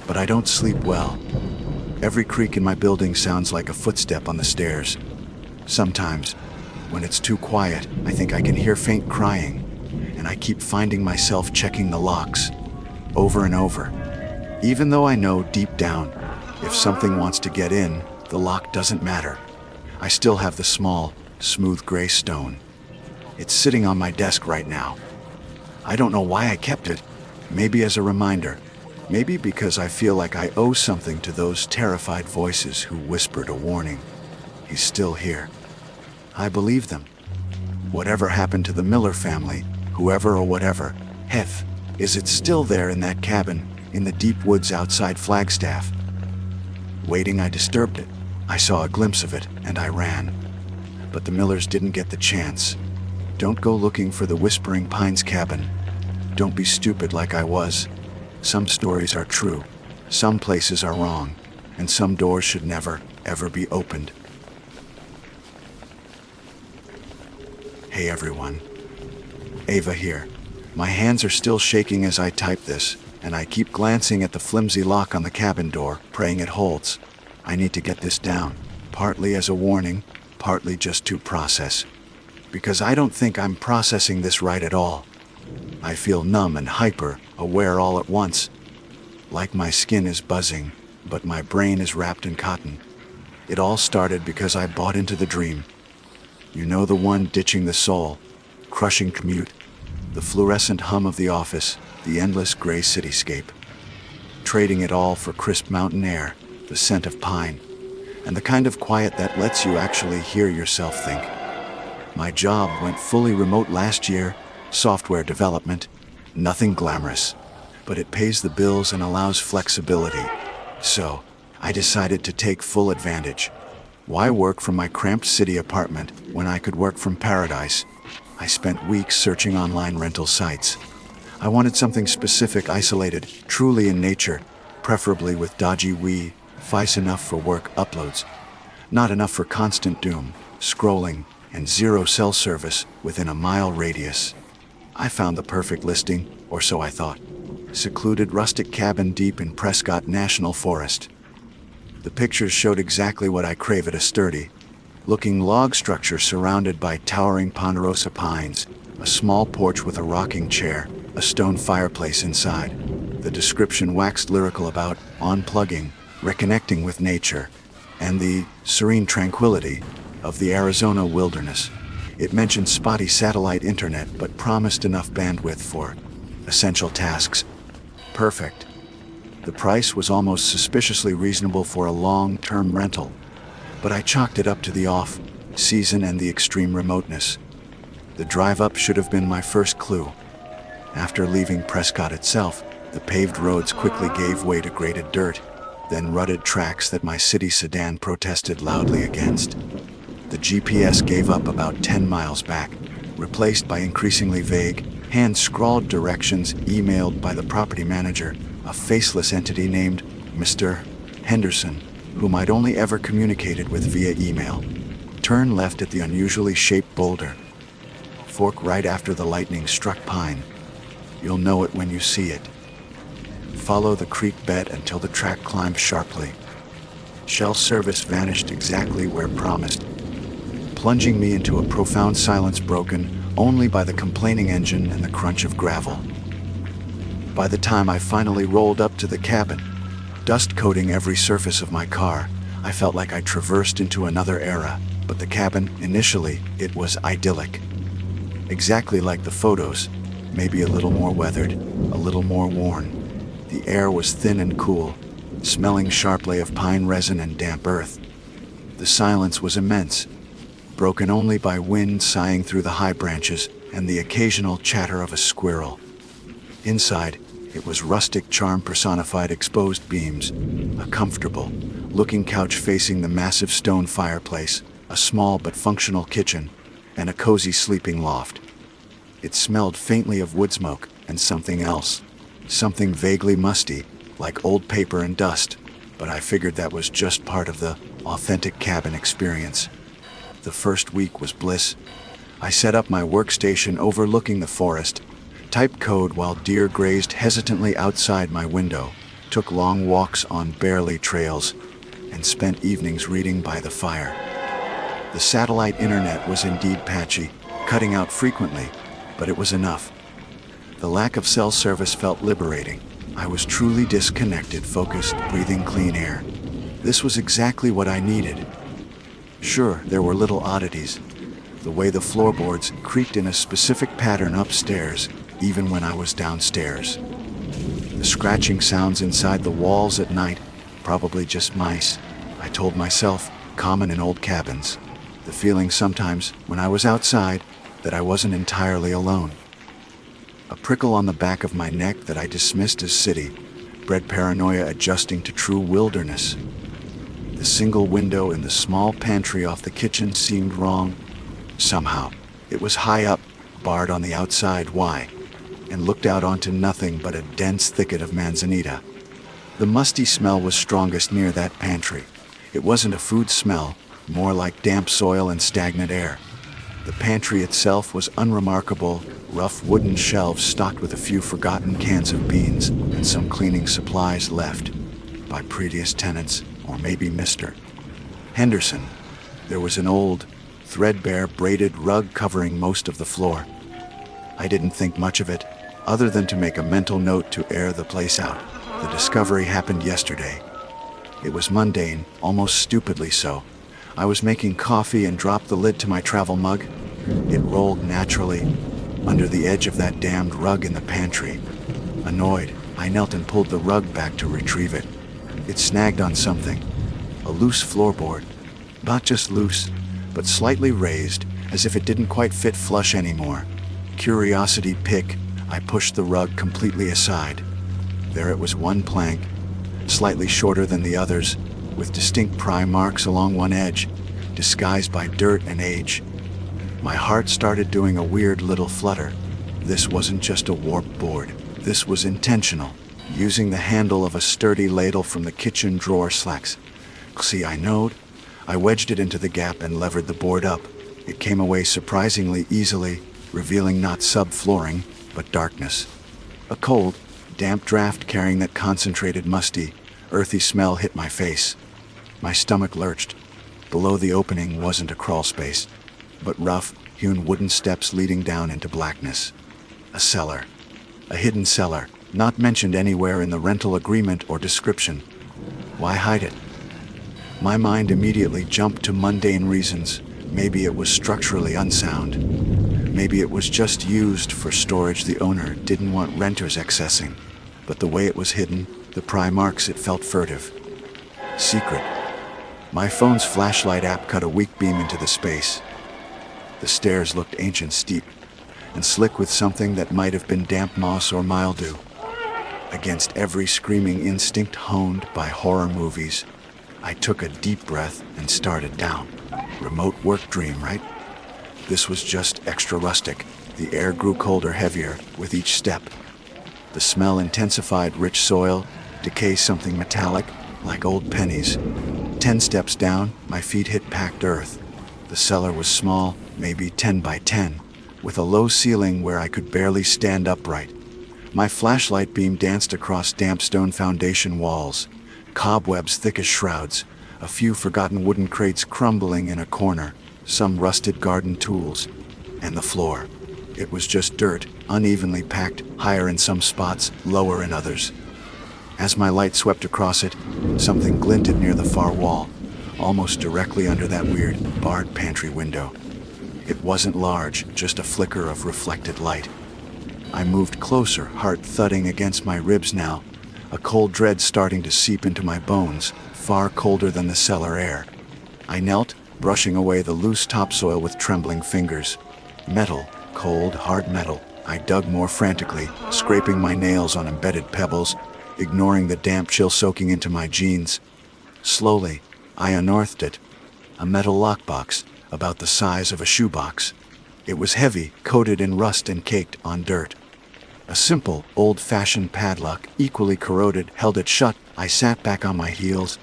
Speaker 2: But I don't sleep well. Every creak in my building sounds like a footstep on the stairs. Sometimes, when it's too quiet, I think I can hear faint crying, and I keep finding myself checking the locks, over and over. Even though I know deep down, if something wants to get in, the lock doesn't matter. I still have the small, smooth gray stone. It's sitting on my desk right now. I don't know why I kept it. Maybe as a reminder. Maybe because I feel like I owe something to those terrified voices who whispered a warning. He's still here. I believe them. Whatever happened to the Miller family, whoever or whatever, hef, is it still there in that cabin, in the deep woods outside Flagstaff? Waiting, I disturbed it. I saw a glimpse of it, and I ran. But the Millers didn't get the chance. Don't go looking for the Whispering Pines cabin. Don't be stupid like I was. Some stories are true, some places are wrong, and some doors should never, ever be opened. Hey everyone. Ava here. My hands are still shaking as I type this, and I keep glancing at the flimsy lock on the cabin door, praying it holds. I need to get this down, partly as a warning, partly just to process. Because I don't think I'm processing this right at all. I feel numb and hyper, aware all at once. Like my skin is buzzing, but my brain is wrapped in cotton. It all started because I bought into the dream. You know, the one ditching the soul, crushing commute, The fluorescent hum of the office, the endless gray cityscape. Trading it all for crisp mountain air, the scent of pine, and the kind of quiet that lets you actually hear yourself think. My job went fully remote last year, software development, nothing glamorous, but it pays the bills and allows flexibility. So, I decided to take full advantage. Why work from my cramped city apartment when I could work from paradise? I spent weeks searching online rental sites. I wanted something specific, isolated, truly in nature, preferably with dodgy Wi-Fi enough for work uploads, not enough for constant doom, scrolling, and zero cell service within a mile radius. I found the perfect listing, or so I thought. Secluded rustic cabin deep in Prescott National Forest. The pictures showed exactly what I crave at a sturdy looking log structure surrounded by towering ponderosa pines, a small porch with a rocking chair, a stone fireplace inside. The description waxed lyrical about unplugging, reconnecting with nature, and the serene tranquility of the Arizona wilderness. It mentioned spotty satellite internet but promised enough bandwidth for essential tasks. Perfect. The price was almost suspiciously reasonable for a long-term rental, but I chalked it up to the off-season and the extreme remoteness. The drive-up should have been my first clue. After leaving Prescott itself, the paved roads quickly gave way to graded dirt, then rutted tracks that my city sedan protested loudly against. The GPS gave up about 10 miles back, replaced by increasingly vague, hand-scrawled directions emailed by the property manager, a faceless entity named Mr. Henderson, whom I'd only ever communicated with via email. Turn left at the unusually shaped boulder. Fork right after the lightning struck pine. You'll know it when you see it. Follow the creek bed until the track climbs sharply. Shell service vanished exactly where promised, plunging me into a profound silence broken only by the complaining engine and the crunch of gravel. By the time I finally rolled up to the cabin, dust coating every surface of my car, I felt like I traversed into another era. But the cabin, initially, it was idyllic. Exactly like the photos, maybe a little more weathered, a little more worn. The air was thin and cool, smelling sharply of pine resin and damp earth. The silence was immense, broken only by wind sighing through the high branches and the occasional chatter of a squirrel. Inside, it was rustic charm personified exposed beams, a comfortable looking couch facing the massive stone fireplace, a small but functional kitchen, and a cozy sleeping loft. It smelled faintly of wood smoke and something else, something vaguely musty, like old paper and dust, but I figured that was just part of the authentic cabin experience. The first week was bliss. I set up my workstation overlooking the forest, typed code while deer grazed hesitantly outside my window, took long walks on barely trails, and spent evenings reading by the fire. The satellite internet was indeed patchy, cutting out frequently, but it was enough. The lack of cell service felt liberating. I was truly disconnected, focused, breathing clean air. This was exactly what I needed. Sure, there were little oddities. The way the floorboards creaked in a specific pattern upstairs, even when I was downstairs. The scratching sounds inside the walls at night, probably just mice, I told myself, common in old cabins. The feeling sometimes, when I was outside, that I wasn't entirely alone. A prickle on the back of my neck that I dismissed as city, bred paranoia adjusting to true wilderness. The single window in the small pantry off the kitchen seemed wrong. Somehow, it was high up, barred on the outside and looked out onto nothing but a dense thicket of manzanita. The musty smell was strongest near that pantry. It wasn't a food smell, more like damp soil and stagnant air. The pantry itself was unremarkable, rough wooden shelves stocked with a few forgotten cans of beans and some cleaning supplies left by previous tenants, or maybe Mr. Henderson. There was an old, threadbare braided rug covering most of the floor. I didn't think much of it, other than to make a mental note to air the place out. The discovery happened yesterday. It was mundane, almost stupidly so. I was making coffee and dropped the lid to my travel mug. It rolled naturally, under the edge of that damned rug in the pantry. Annoyed, I knelt and pulled the rug back to retrieve it. It snagged on something, a loose floorboard. Not just loose, but slightly raised, as if it didn't quite fit flush anymore. Curiosity pick, I pushed the rug completely aside. There it was, one plank, slightly shorter than the others, with distinct pry marks along one edge, disguised by dirt and age. My heart started doing a weird little flutter. This wasn't just a warped board. This was intentional, using the handle of a sturdy ladle from the kitchen drawer slacks. See, I knowed. I wedged it into the gap and levered the board up. It came away surprisingly easily, revealing not subflooring, but darkness. A cold, damp draft carrying that concentrated, musty, earthy smell hit my face. My stomach lurched. Below the opening wasn't a crawl space, but rough, hewn wooden steps leading down into blackness. A cellar. A hidden cellar, not mentioned anywhere in the rental agreement or description. Why hide it? My mind immediately jumped to mundane reasons. Maybe it was structurally unsound. Maybe it was just used for storage the owner didn't want renters accessing. But the way it was hidden, the pry marks, it felt furtive. Secret. My phone's flashlight app cut a weak beam into the space. The stairs looked ancient, steep, and slick with something that might have been damp moss or mildew. Against every screaming instinct honed by horror movies, I took a deep breath and started down. Remote work dream, right? This was just extra rustic. The air grew colder, heavier with each step. The smell intensified, rich soil, decay, something metallic, like old pennies. 10 steps down, my feet hit packed earth. The cellar was small, maybe 10 by 10, with a low ceiling where I could barely stand upright. My flashlight beam danced across damp stone foundation walls, cobwebs thick as shrouds, a few forgotten wooden crates crumbling in a corner, some rusted garden tools, and the floor. It was just dirt, unevenly packed, higher in some spots, lower in others. As my light swept across it, something glinted near the far wall, almost directly under that weird, barred pantry window. It wasn't large, just a flicker of reflected light. I moved closer, heart thudding against my ribs now, a cold dread starting to seep into my bones, far colder than the cellar air. I knelt, brushing away the loose topsoil with trembling fingers. Metal, cold, hard metal. I dug more frantically, scraping my nails on embedded pebbles, ignoring the damp chill soaking into my jeans. Slowly, I unearthed it. A metal lockbox, about the size of a shoebox. It was heavy, coated in rust and caked on dirt. A simple, old-fashioned padlock, equally corroded, held it shut. I sat back on my heels,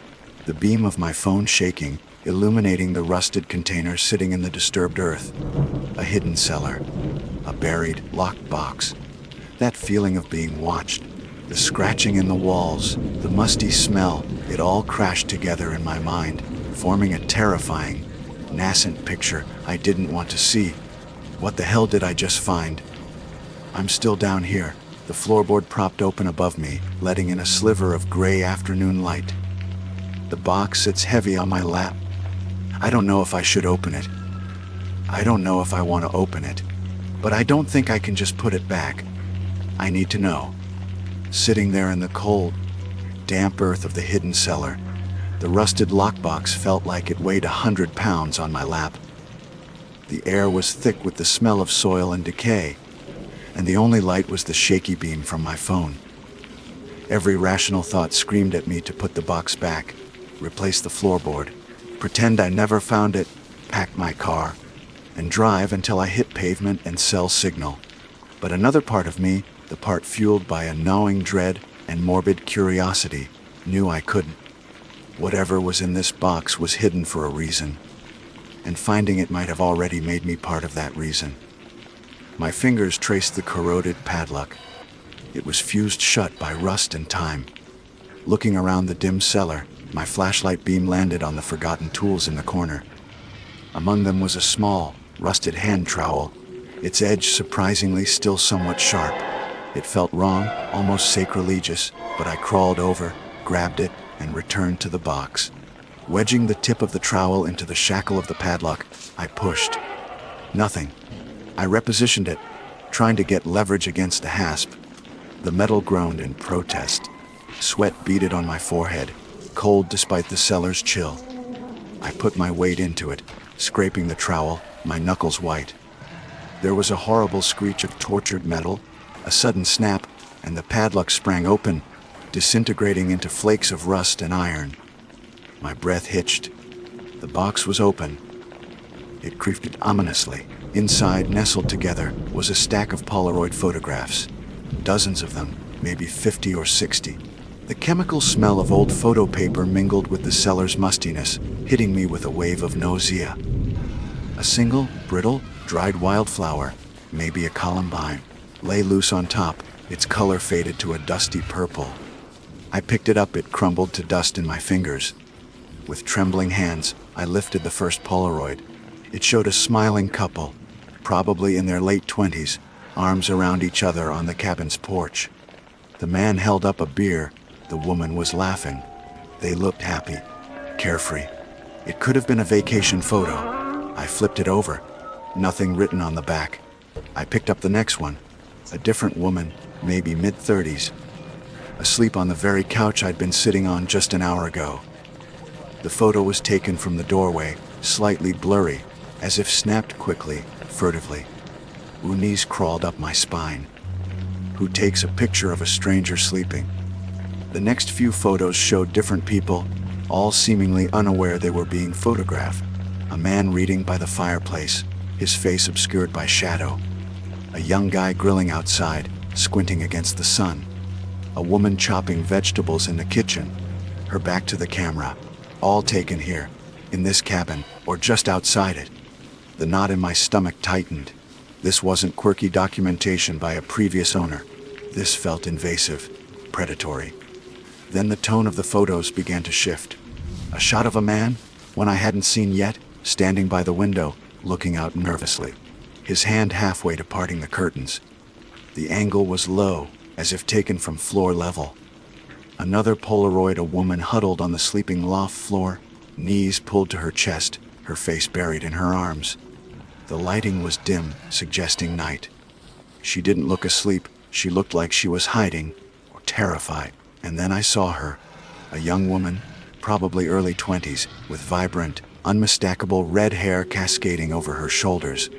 Speaker 2: the beam of my phone shaking, illuminating the rusted container sitting in the disturbed earth. A hidden cellar. A buried, locked box. That feeling of being watched. The scratching in the walls, the musty smell, it all crashed together in my mind, forming a terrifying, nascent picture I didn't want to see. What the hell did I just find? I'm still down here, the floorboard propped open above me, letting in a sliver of gray afternoon light. The box sits heavy on my lap. I don't know if I should open it. I don't know if I want to open it. But I don't think I can just put it back. I need to know. Sitting there in the cold, damp earth of the hidden cellar, the rusted lockbox felt like it weighed 100 pounds on my lap. The air was thick with the smell of soil and decay, and the only light was the shaky beam from my phone. Every rational thought screamed at me to put the box back, replace the floorboard, pretend I never found it, pack my car, and drive until I hit pavement and cell signal. But another part of me, the part fueled by a gnawing dread and morbid curiosity, knew I couldn't. Whatever was in this box was hidden for a reason, and finding it might have already made me part of that reason. My fingers traced the corroded padlock. It was fused shut by rust and time. Looking around the dim cellar, my flashlight beam landed on the forgotten tools in the corner. Among them was a small, rusted hand trowel, its edge surprisingly still somewhat sharp. It felt wrong, almost sacrilegious, but I crawled over, grabbed it, and returned to the box. Wedging the tip of the trowel into the shackle of the padlock, I pushed. Nothing. I repositioned it, trying to get leverage against the hasp. The metal groaned in protest. Sweat beaded on my forehead, cold despite the cellar's chill. I put my weight into it, scraping the trowel, my knuckles white. There was a horrible screech of tortured metal, a sudden snap, and the padlock sprang open, disintegrating into flakes of rust and iron. My breath hitched. The box was open. It creaked ominously. Inside, nestled together, was a stack of Polaroid photographs. Dozens of them, maybe 50 or 60. The chemical smell of old photo paper mingled with the cellar's mustiness, hitting me with a wave of nausea. A single, brittle, dried wildflower, maybe a columbine, lay loose on top, its color faded to a dusty purple. I picked it up, it crumbled to dust in my fingers. With trembling hands, I lifted the first Polaroid. It showed a smiling couple, probably in their late 20s, arms around each other on the cabin's porch. The man held up a beer, the woman was laughing. They looked happy, carefree. It could have been a vacation photo. I flipped it over. Nothing written on the back. I picked up the next one. A different woman, maybe mid-30s, asleep on the very couch I'd been sitting on just an hour ago. The photo was taken from the doorway, slightly blurry, as if snapped quickly, furtively. Unease crawled up my spine. Who takes a picture of a stranger sleeping? The next few photos showed different people, all seemingly unaware they were being photographed. A man reading by the fireplace, his face obscured by shadow. A young guy grilling outside, squinting against the sun. A woman chopping vegetables in the kitchen, her back to the camera. All taken here, in this cabin, or just outside it. The knot in my stomach tightened. This wasn't quirky documentation by a previous owner. This felt invasive, predatory. Then the tone of the photos began to shift. A shot of a man, one I hadn't seen yet, standing by the window, looking out nervously, his hand halfway to parting the curtains. The angle was low, as if taken from floor level. Another Polaroid, a woman huddled on the sleeping loft floor, knees pulled to her chest, her face buried in her arms. The lighting was dim, suggesting night. She didn't look asleep. She looked like she was hiding, or terrified. And then I saw her, a young woman, probably early 20s, with vibrant, unmistakable red hair cascading over her shoulders.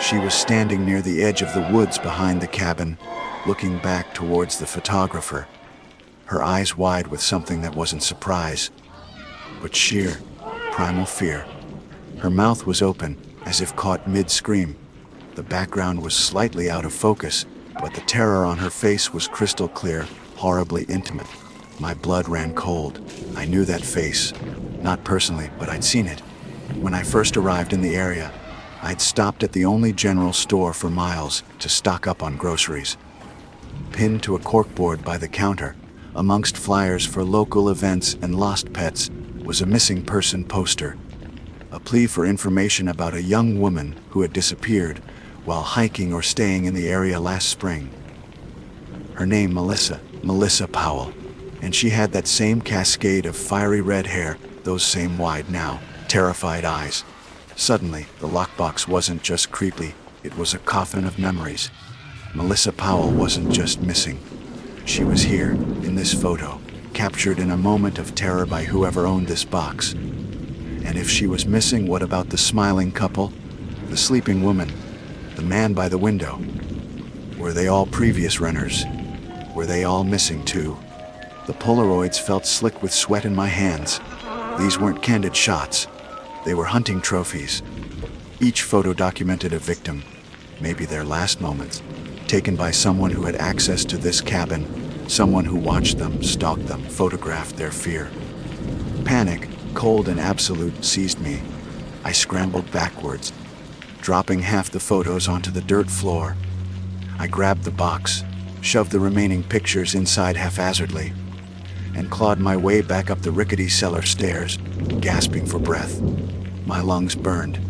Speaker 2: She was standing near the edge of the woods behind the cabin, looking back towards the photographer, her eyes wide with something that wasn't surprise, but sheer, primal fear. Her mouth was open, as if caught mid-scream. The background was slightly out of focus, but the terror on her face was crystal clear, horribly intimate. My blood ran cold. I knew that face. Not personally, but I'd seen it. When I first arrived in the area, I'd stopped at the only general store for miles to stock up on groceries. Pinned to a corkboard by the counter, amongst flyers for local events and lost pets, was a missing person poster. A plea for information about a young woman who had disappeared while hiking or staying in the area last spring. Her name Melissa Powell, and she had that same cascade of fiery red hair, those same wide now, terrified eyes. Suddenly, the lockbox wasn't just creepy, it was a coffin of memories. Melissa Powell wasn't just missing. She was here, in this photo, captured in a moment of terror by whoever owned this box. And if she was missing, what about the smiling couple, the sleeping woman, the man by the window? Were they all previous renters? Were they all missing too? The Polaroids felt slick with sweat in my hands. These weren't candid shots. They were hunting trophies. Each photo documented a victim, maybe their last moments, taken by someone who had access to this cabin, someone who watched them, stalked them, photographed their fear. Panic, cold and absolute, seized me. I scrambled backwards, dropping half the photos onto the dirt floor. I grabbed the box, shoved the remaining pictures inside haphazardly, and clawed my way back up the rickety cellar stairs, gasping for breath. My lungs burned.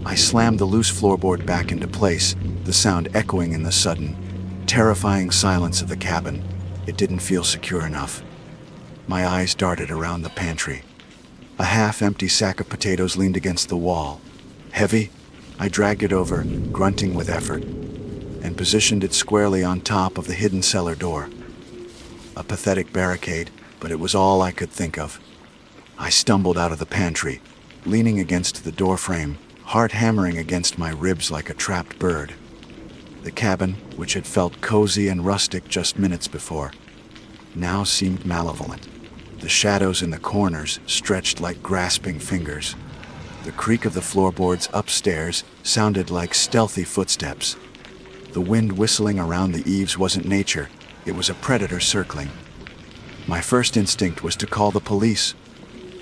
Speaker 2: I slammed the loose floorboard back into place, the sound echoing in the sudden, terrifying silence of the cabin. It didn't feel secure enough. My eyes darted around the pantry. A half-empty sack of potatoes leaned against the wall. Heavy, I dragged it over, grunting with effort. and positioned it squarely on top of the hidden cellar door. A pathetic barricade, but it was all I could think of. I stumbled out of the pantry, leaning against the doorframe, heart hammering against my ribs like a trapped bird. The cabin, which had felt cozy and rustic just minutes before, now seemed malevolent. The shadows in the corners stretched like grasping fingers. The creak of the floorboards upstairs sounded like stealthy footsteps. The wind whistling around the eaves wasn't nature, it was a predator circling. My first instinct was to call the police.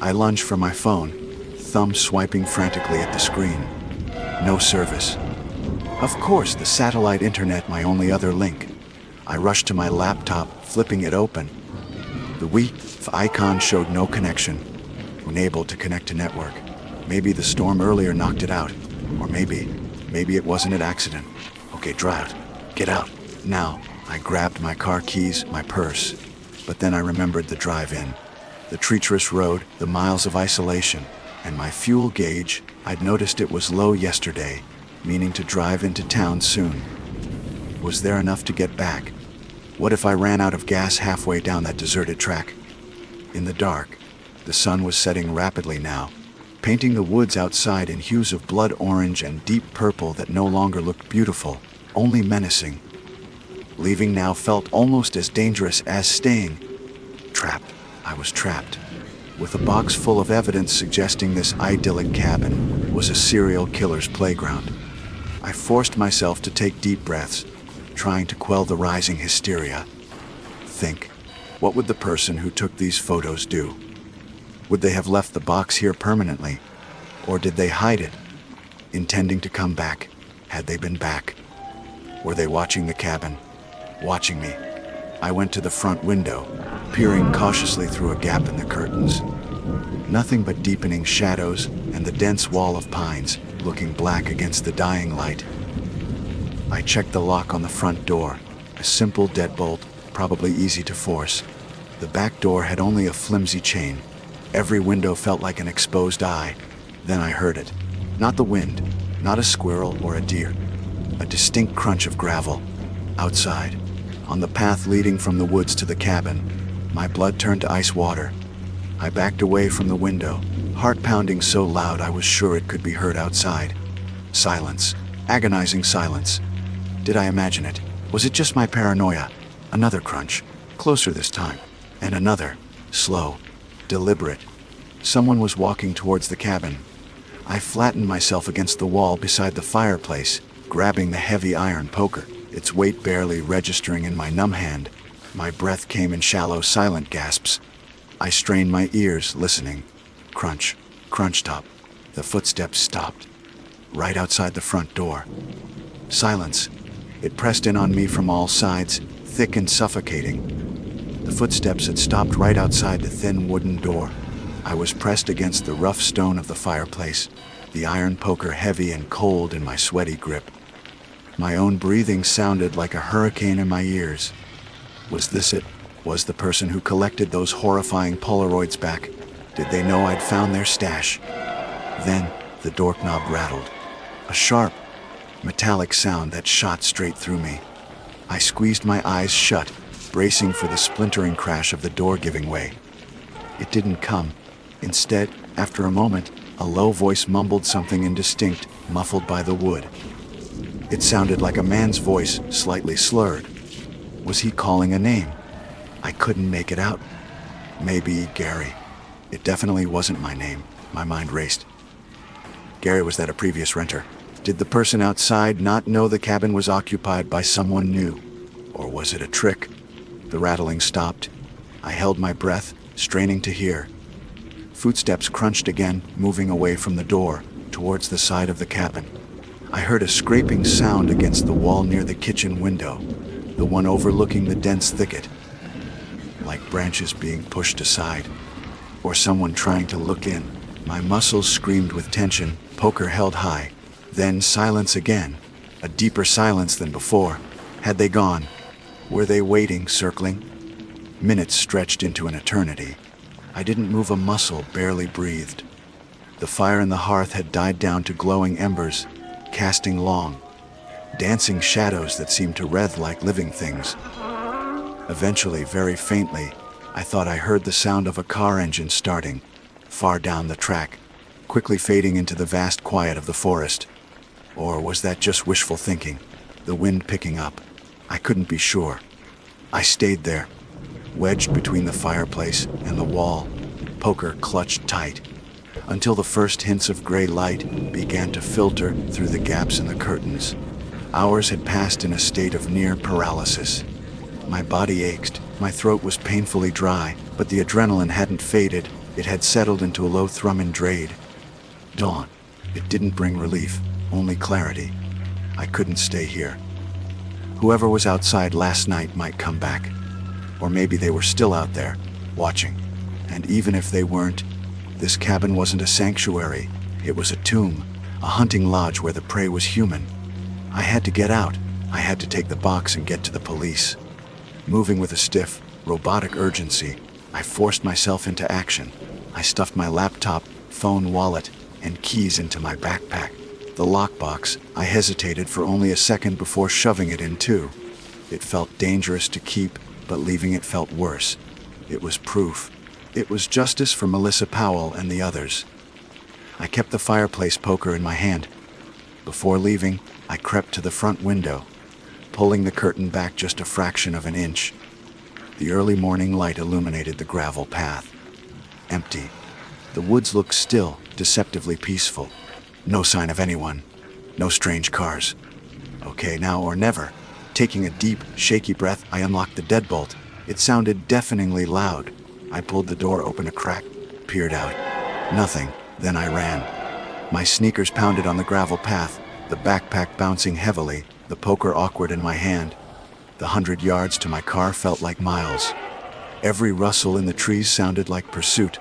Speaker 2: I lunged for my phone, thumb swiping frantically at the screen. No service. Of course, the satellite internet, my only other link. I rushed to my laptop, flipping it open. The Wi-Fi icon showed no connection, unable to connect to network. Maybe the storm earlier knocked it out. Or maybe it wasn't an accident. Okay, drive. Get out. Now. I grabbed my car keys, my purse. But then I remembered the drive-in. The treacherous road, the miles of isolation, and my fuel gauge. I'd noticed it was low yesterday, meaning to drive into town soon. Was there enough to get back? What if I ran out of gas halfway down that deserted track? In the dark, the sun was setting rapidly now, painting the woods outside in hues of blood orange and deep purple that no longer looked beautiful, only menacing. Leaving now felt almost as dangerous as staying. Trapped. I was trapped. With a box full of evidence suggesting this idyllic cabin was a serial killer's playground. I forced myself to take deep breaths, trying to quell the rising hysteria. Think, what would the person who took these photos do? Would they have left the box here permanently? Or did they hide it, intending to come back? Had they been back? Were they watching the cabin? Watching me? I went to the front window, peering cautiously through a gap in the curtains. Nothing but deepening shadows and the dense wall of pines, looking black against the dying light. I checked the lock on the front door, a simple deadbolt, probably easy to force. The back door had only a flimsy chain. Every window felt like an exposed eye. Then I heard it. Not the wind, not a squirrel or a deer. A distinct crunch of gravel. Outside, on the path leading from the woods to the cabin, my blood turned to ice water. I backed away from the window, heart pounding so loud I was sure it could be heard outside. Silence. Agonizing silence. Did I imagine it? Was it just my paranoia? Another crunch. Closer this time. And another. Slow. Deliberate. Someone was walking towards the cabin. I flattened myself against the wall beside the fireplace, grabbing the heavy iron poker, its weight barely registering in my numb hand. My breath came in shallow, silent gasps. I strained my ears, listening. Crunch. Crunch top. The footsteps stopped. Right outside the front door. Silence. It pressed in on me from all sides, thick and suffocating. The footsteps had stopped right outside the thin wooden door. I was pressed against the rough stone of the fireplace, the iron poker heavy and cold in my sweaty grip. My own breathing sounded like a hurricane in my ears. Was this it? Was the person who collected those horrifying Polaroids back? Did they know I'd found their stash? Then the doorknob rattled. A sharp, metallic sound that shot straight through me. I squeezed my eyes shut, bracing for the splintering crash of the door giving way. It didn't come. Instead, after a moment, a low voice mumbled something indistinct, muffled by the wood. It sounded like a man's voice, slightly slurred. Was he calling a name? I couldn't make it out. Maybe Gary. It definitely wasn't my name. My mind raced. Gary, was that a previous renter? Did the person outside not know the cabin was occupied by someone new? Or was it a trick? The rattling stopped. I held my breath, straining to hear. Footsteps crunched again, moving away from the door, towards the side of the cabin. I heard a scraping sound against the wall near the kitchen window, the one overlooking the dense thicket. Like branches being pushed aside, or someone trying to look in. My muscles screamed with tension, poker held high. Then silence again, a deeper silence than before. Had they gone? Were they waiting, circling? Minutes stretched into an eternity. I didn't move a muscle, barely breathed. The fire in the hearth had died down to glowing embers, casting long, dancing shadows that seemed to writhe like living things. Eventually, very faintly, I thought I heard the sound of a car engine starting, far down the track, quickly fading into the vast quiet of the forest. Or was that just wishful thinking, the wind picking up? I couldn't be sure. I stayed there, wedged between the fireplace and the wall, poker clutched tight, until the first hints of gray light began to filter through the gaps in the curtains. Hours had passed in a state of near paralysis. My body ached, my throat was painfully dry, but the adrenaline hadn't faded. It had settled into a low thrumming dread. Dawn. It didn't bring relief, only clarity. I couldn't stay here. Whoever was outside last night might come back. Or maybe they were still out there, watching. And even if they weren't, this cabin wasn't a sanctuary. It was a tomb, a hunting lodge where the prey was human. I had to get out. I had to take the box and get to the police. Moving with a stiff, robotic urgency, I forced myself into action. I stuffed my laptop, phone, wallet, and keys into my backpack. The lockbox, I hesitated for only a second before shoving it in too. It felt dangerous to keep, but leaving it felt worse. It was proof. It was justice for Melissa Powell and the others. I kept the fireplace poker in my hand. Before leaving, I crept to the front window, pulling the curtain back just a fraction of an inch. The early morning light illuminated the gravel path. Empty. The woods looked still, deceptively peaceful. No sign of anyone. No strange cars. Okay, now or never. Taking a deep, shaky breath, I unlocked the deadbolt. It sounded deafeningly loud. I pulled the door open a crack, peered out. Nothing. Then I ran. My sneakers pounded on the gravel path, the backpack bouncing heavily, the poker awkward in my hand. The 100 yards to my car felt like miles. Every rustle in the trees sounded like pursuit.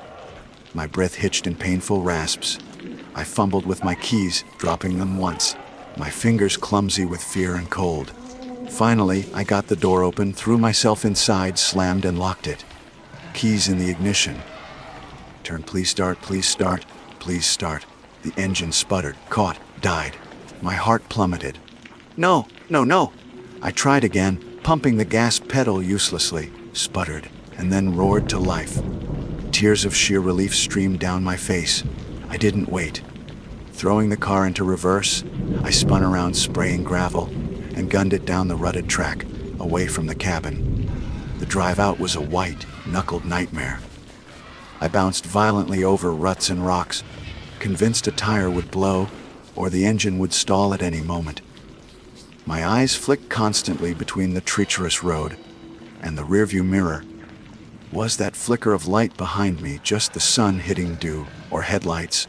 Speaker 2: My breath hitched in painful rasps. I fumbled with my keys, dropping them once, my fingers clumsy with fear and cold. Finally, I got the door open, threw myself inside, slammed and locked it. Keys in the ignition. Turn, please start, please start, please start. The engine sputtered, caught, died. My heart plummeted. No, no, no. I tried again, pumping the gas pedal uselessly, sputtered, and then roared to life. Tears of sheer relief streamed down my face. I didn't wait. Throwing the car into reverse, I spun around spraying gravel and gunned it down the rutted track, away from the cabin. The drive out was a white, knuckled nightmare. I bounced violently over ruts and rocks, convinced a tire would blow or the engine would stall at any moment. My eyes flicked constantly between the treacherous road and the rearview mirror. Was that flicker of light behind me just the sun hitting dew or headlights?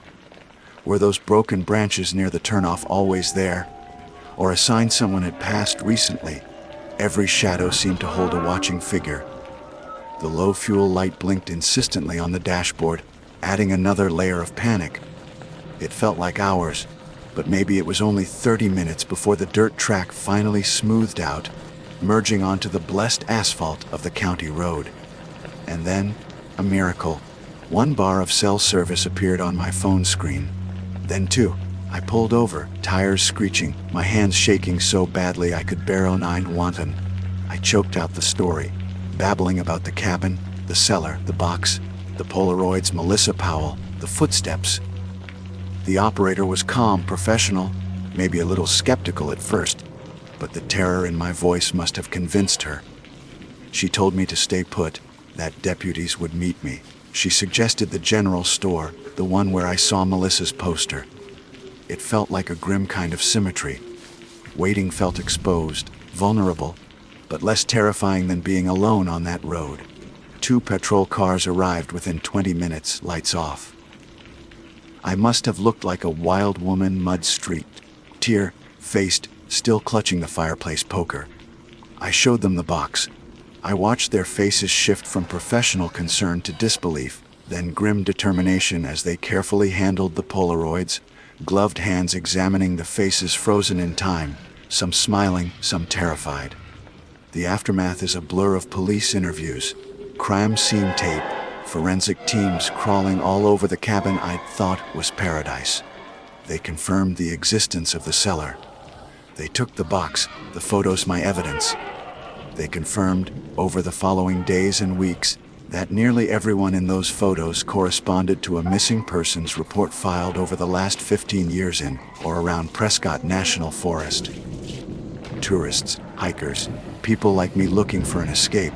Speaker 2: Were those broken branches near the turnoff always there? Or a sign someone had passed recently? Every shadow seemed to hold a watching figure. The low fuel light blinked insistently on the dashboard, adding another layer of panic. It felt like hours, but maybe it was only 30 minutes before the dirt track finally smoothed out, merging onto the blessed asphalt of the county road. And then, a miracle. 1 bar of cell service appeared on my phone screen. Then 2. I pulled over, tires screeching, my hands shaking so badly I could barely wanton. I choked out the story, babbling about the cabin, the cellar, the box, the Polaroids, Melissa Powell, the footsteps. The operator was calm, professional, maybe a little skeptical at first, but the terror in my voice must have convinced her. She told me to stay put, that deputies would meet me. She suggested the general store, the one where I saw Melissa's poster. It felt like a grim kind of symmetry. Waiting felt exposed, vulnerable, but less terrifying than being alone on that road. 2 patrol cars arrived within 20 minutes, lights off. I must have looked like a wild woman, mud-streaked, tear-faced, still clutching the fireplace poker. I showed them the box. I watched their faces shift from professional concern to disbelief, then grim determination as they carefully handled the Polaroids, gloved hands examining the faces frozen in time, some smiling, some terrified. The aftermath is a blur of police interviews, crime scene tape, forensic teams crawling all over the cabin I'd thought was paradise. They confirmed the existence of the cellar. They took the box, the photos my evidence. They confirmed, over the following days and weeks, that nearly everyone in those photos corresponded to a missing persons report filed over the last 15 years in or around Prescott National Forest. Tourists, hikers, people like me looking for an escape.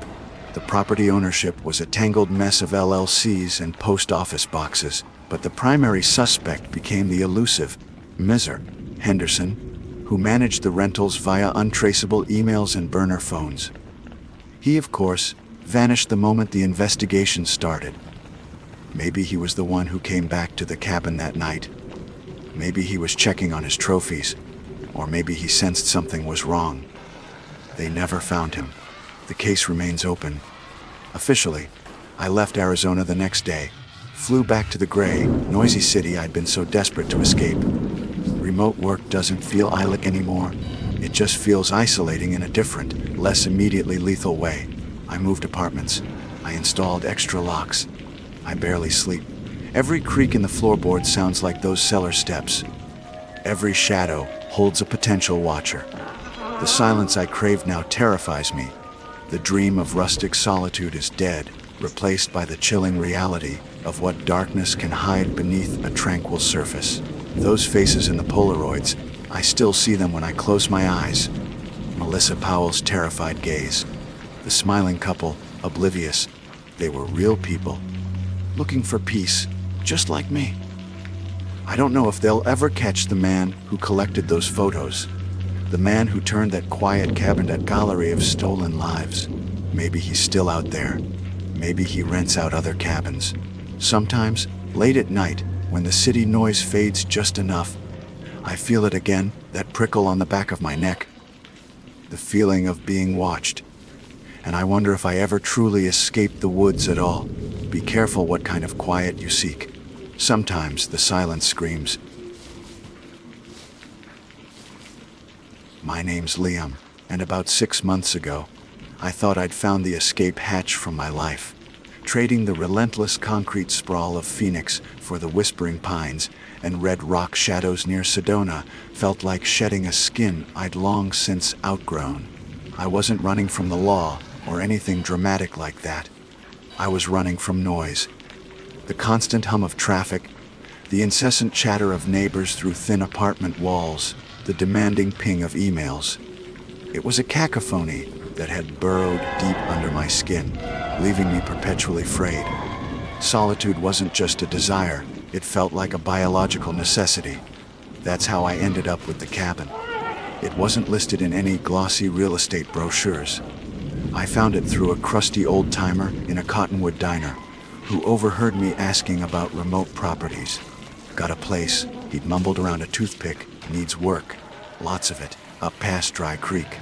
Speaker 2: The property ownership was a tangled mess of LLCs and post office boxes, but the primary suspect became the elusive Mr. Henderson, who managed the rentals via untraceable emails and burner phones. He, of course, vanished the moment the investigation started. Maybe he was the one who came back to the cabin that night. Maybe he was checking on his trophies, or maybe he sensed something was wrong. They never found him. The case remains open. Officially, I left Arizona the next day, flew back to the gray, noisy city I'd been so desperate to escape. Remote work doesn't feel idyllic anymore. It just feels isolating in a different, less immediately lethal way. I moved apartments. I installed extra locks. I barely sleep. Every creak in the floorboard sounds like those cellar steps. Every shadow holds a potential watcher. The silence I crave now terrifies me. The dream of rustic solitude is dead, replaced by the chilling reality of what darkness can hide beneath a tranquil surface. Those faces in the Polaroids, I still see them when I close my eyes. Melissa Powell's terrified gaze. The smiling couple, oblivious. They were real people, looking for peace, just like me. I don't know if they'll ever catch the man who collected those photos. The man who turned that quiet cabin a gallery of stolen lives. Maybe he's still out there. Maybe he rents out other cabins. Sometimes, late at night, when the city noise fades just enough, I feel it again, that prickle on the back of my neck. The feeling of being watched. And I wonder if I ever truly escape the woods at all. Be careful what kind of quiet you seek. Sometimes the silence screams. My name's Liam, and about 6 months ago, I thought I'd found the escape hatch from my life. Trading the relentless concrete sprawl of Phoenix for the whispering pines and red rock shadows near Sedona felt like shedding a skin I'd long since outgrown. I wasn't running from the law or anything dramatic like that. I was running from noise. The constant hum of traffic, the incessant chatter of neighbors through thin apartment walls, the demanding ping of emails. It was a cacophony that had burrowed deep under my skin, leaving me perpetually frayed. Solitude wasn't just a desire, it felt like a biological necessity. That's how I ended up with the cabin. It wasn't listed in any glossy real estate brochures. I found it through a crusty old-timer in a Cottonwood diner, who overheard me asking about remote properties. Got a place, he'd mumbled around a toothpick, needs work, lots of it, up past Dry Creek.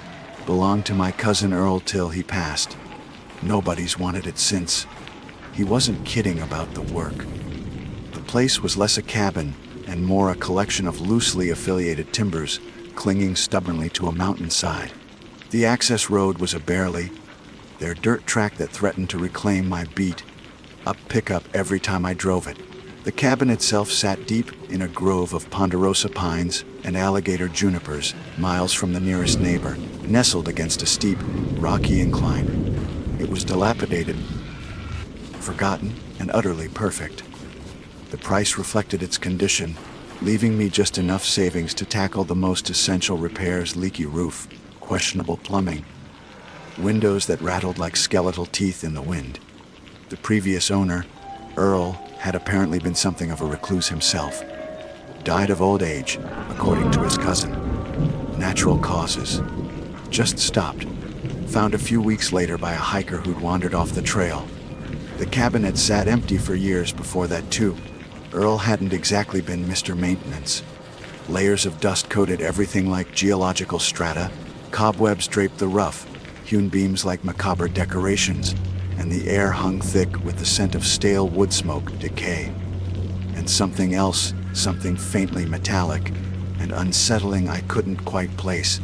Speaker 2: Belonged to my cousin Earl till he passed. Nobody's wanted it since. He wasn't kidding about the work. The place was less a cabin and more a collection of loosely affiliated timbers clinging stubbornly to a mountainside. The access road was a barely, their dirt track that threatened to reclaim my beat, up pickup every time I drove it. The cabin itself sat deep in a grove of ponderosa pines and alligator junipers, miles from the nearest neighbor, nestled against a steep, rocky incline. It was dilapidated, forgotten, and utterly perfect. The price reflected its condition, leaving me just enough savings to tackle the most essential repairs: leaky roof, questionable plumbing, windows that rattled like skeletal teeth in the wind. The previous owner, Earl, had apparently been something of a recluse himself. Died of old age, according to his cousin. Natural causes. Just stopped. Found a few weeks later by a hiker who'd wandered off the trail. The cabin had sat empty for years before that, too. Earl hadn't exactly been Mr. Maintenance. Layers of dust coated everything like geological strata, cobwebs draped the rough, hewn beams like macabre decorations, and the air hung thick with the scent of stale wood smoke, decay. And something else, something faintly metallic and unsettling I couldn't quite place.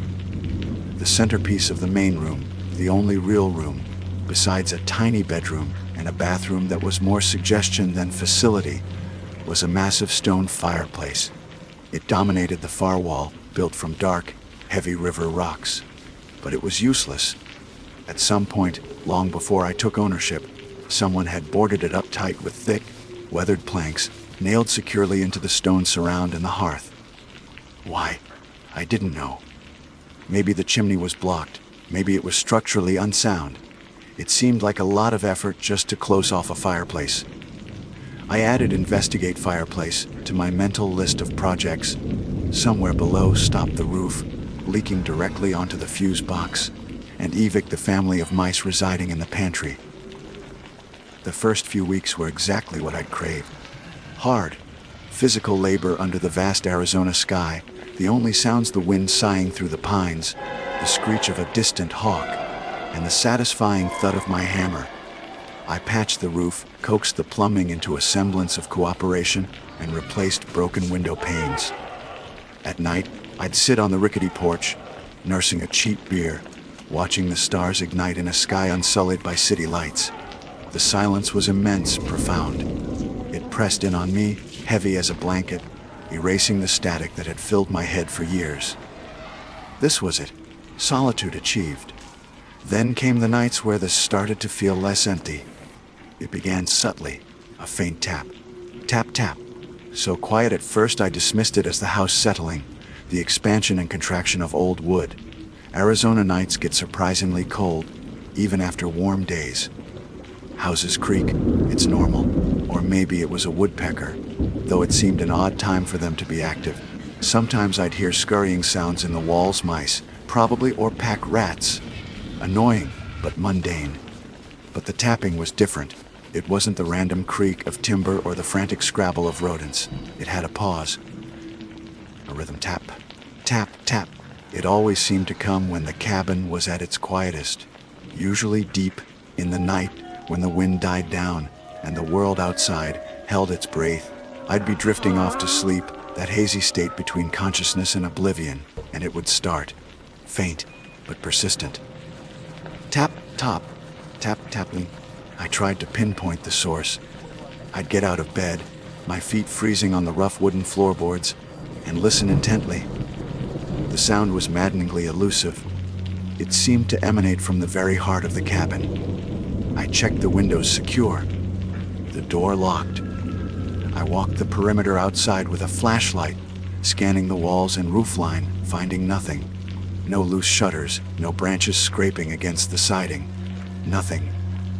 Speaker 2: The centerpiece of the main room, the only real room, besides a tiny bedroom and a bathroom that was more suggestion than facility, was a massive stone fireplace. It dominated the far wall, built from dark, heavy river rocks. But it was useless. At some point, long before I took ownership, someone had boarded it up tight with thick, weathered planks, nailed securely into the stone surround and the hearth. Why? I didn't know. Maybe the chimney was blocked. Maybe it was structurally unsound. It seemed like a lot of effort just to close off a fireplace. I added investigate fireplace to my mental list of projects. Somewhere below stopped the roof, leaking directly onto the fuse box, and evict the family of mice residing in the pantry. The first few weeks were exactly what I'd craved. Hard, physical labor under the vast Arizona sky, the only sounds the wind sighing through the pines, the screech of a distant hawk, and the satisfying thud of my hammer. I patched the roof, coaxed the plumbing into a semblance of cooperation, and replaced broken window panes. At night, I'd sit on the rickety porch, nursing a cheap beer, watching the stars ignite in a sky unsullied by city lights. The silence was immense, profound. It pressed in on me, heavy as a blanket, erasing the static that had filled my head for years. This was it, solitude achieved. Then came the nights where this started to feel less empty. It began subtly, a faint tap. Tap, tap. So quiet at first I dismissed it as the house settling, the expansion and contraction of old wood. Arizona nights get surprisingly cold, even after warm days. Houses creak, it's normal. Or maybe it was a woodpecker, though it seemed an odd time for them to be active. Sometimes I'd hear scurrying sounds in the walls, mice, probably, or pack rats. Annoying, but mundane. But the tapping was different. It wasn't the random creak of timber or the frantic scrabble of rodents. It had a pause. A rhythm tap, tap, tap. It always seemed to come when the cabin was at its quietest, usually deep in the night when the wind died down and the world outside held its breath. I'd be drifting off to sleep, that hazy state between consciousness and oblivion, and it would start, faint but persistent. Tap, top, tap, tapping. I tried to pinpoint the source. I'd get out of bed, my feet freezing on the rough wooden floorboards, and listen intently. The sound was maddeningly elusive. It seemed to emanate from the very heart of the cabin. I checked the windows secure. The door locked. I walked the perimeter outside with a flashlight, scanning the walls and roofline, finding nothing. No loose shutters, no branches scraping against the siding. Nothing.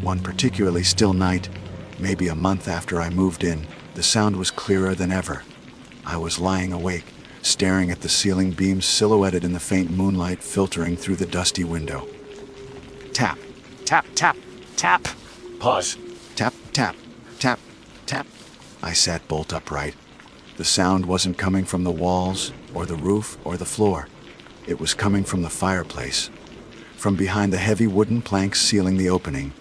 Speaker 2: One particularly still night, maybe a month after I moved in, the sound was clearer than ever. I was lying awake, staring at the ceiling beams silhouetted in the faint moonlight filtering through the dusty window. Tap,
Speaker 4: Tap, tap, tap.
Speaker 3: Pause.
Speaker 2: tap, tap, tap, tap. I sat bolt upright. The sound wasn't coming from the walls, or the roof, or the floor. It was coming from the fireplace, from behind the heavy wooden planks sealing the opening.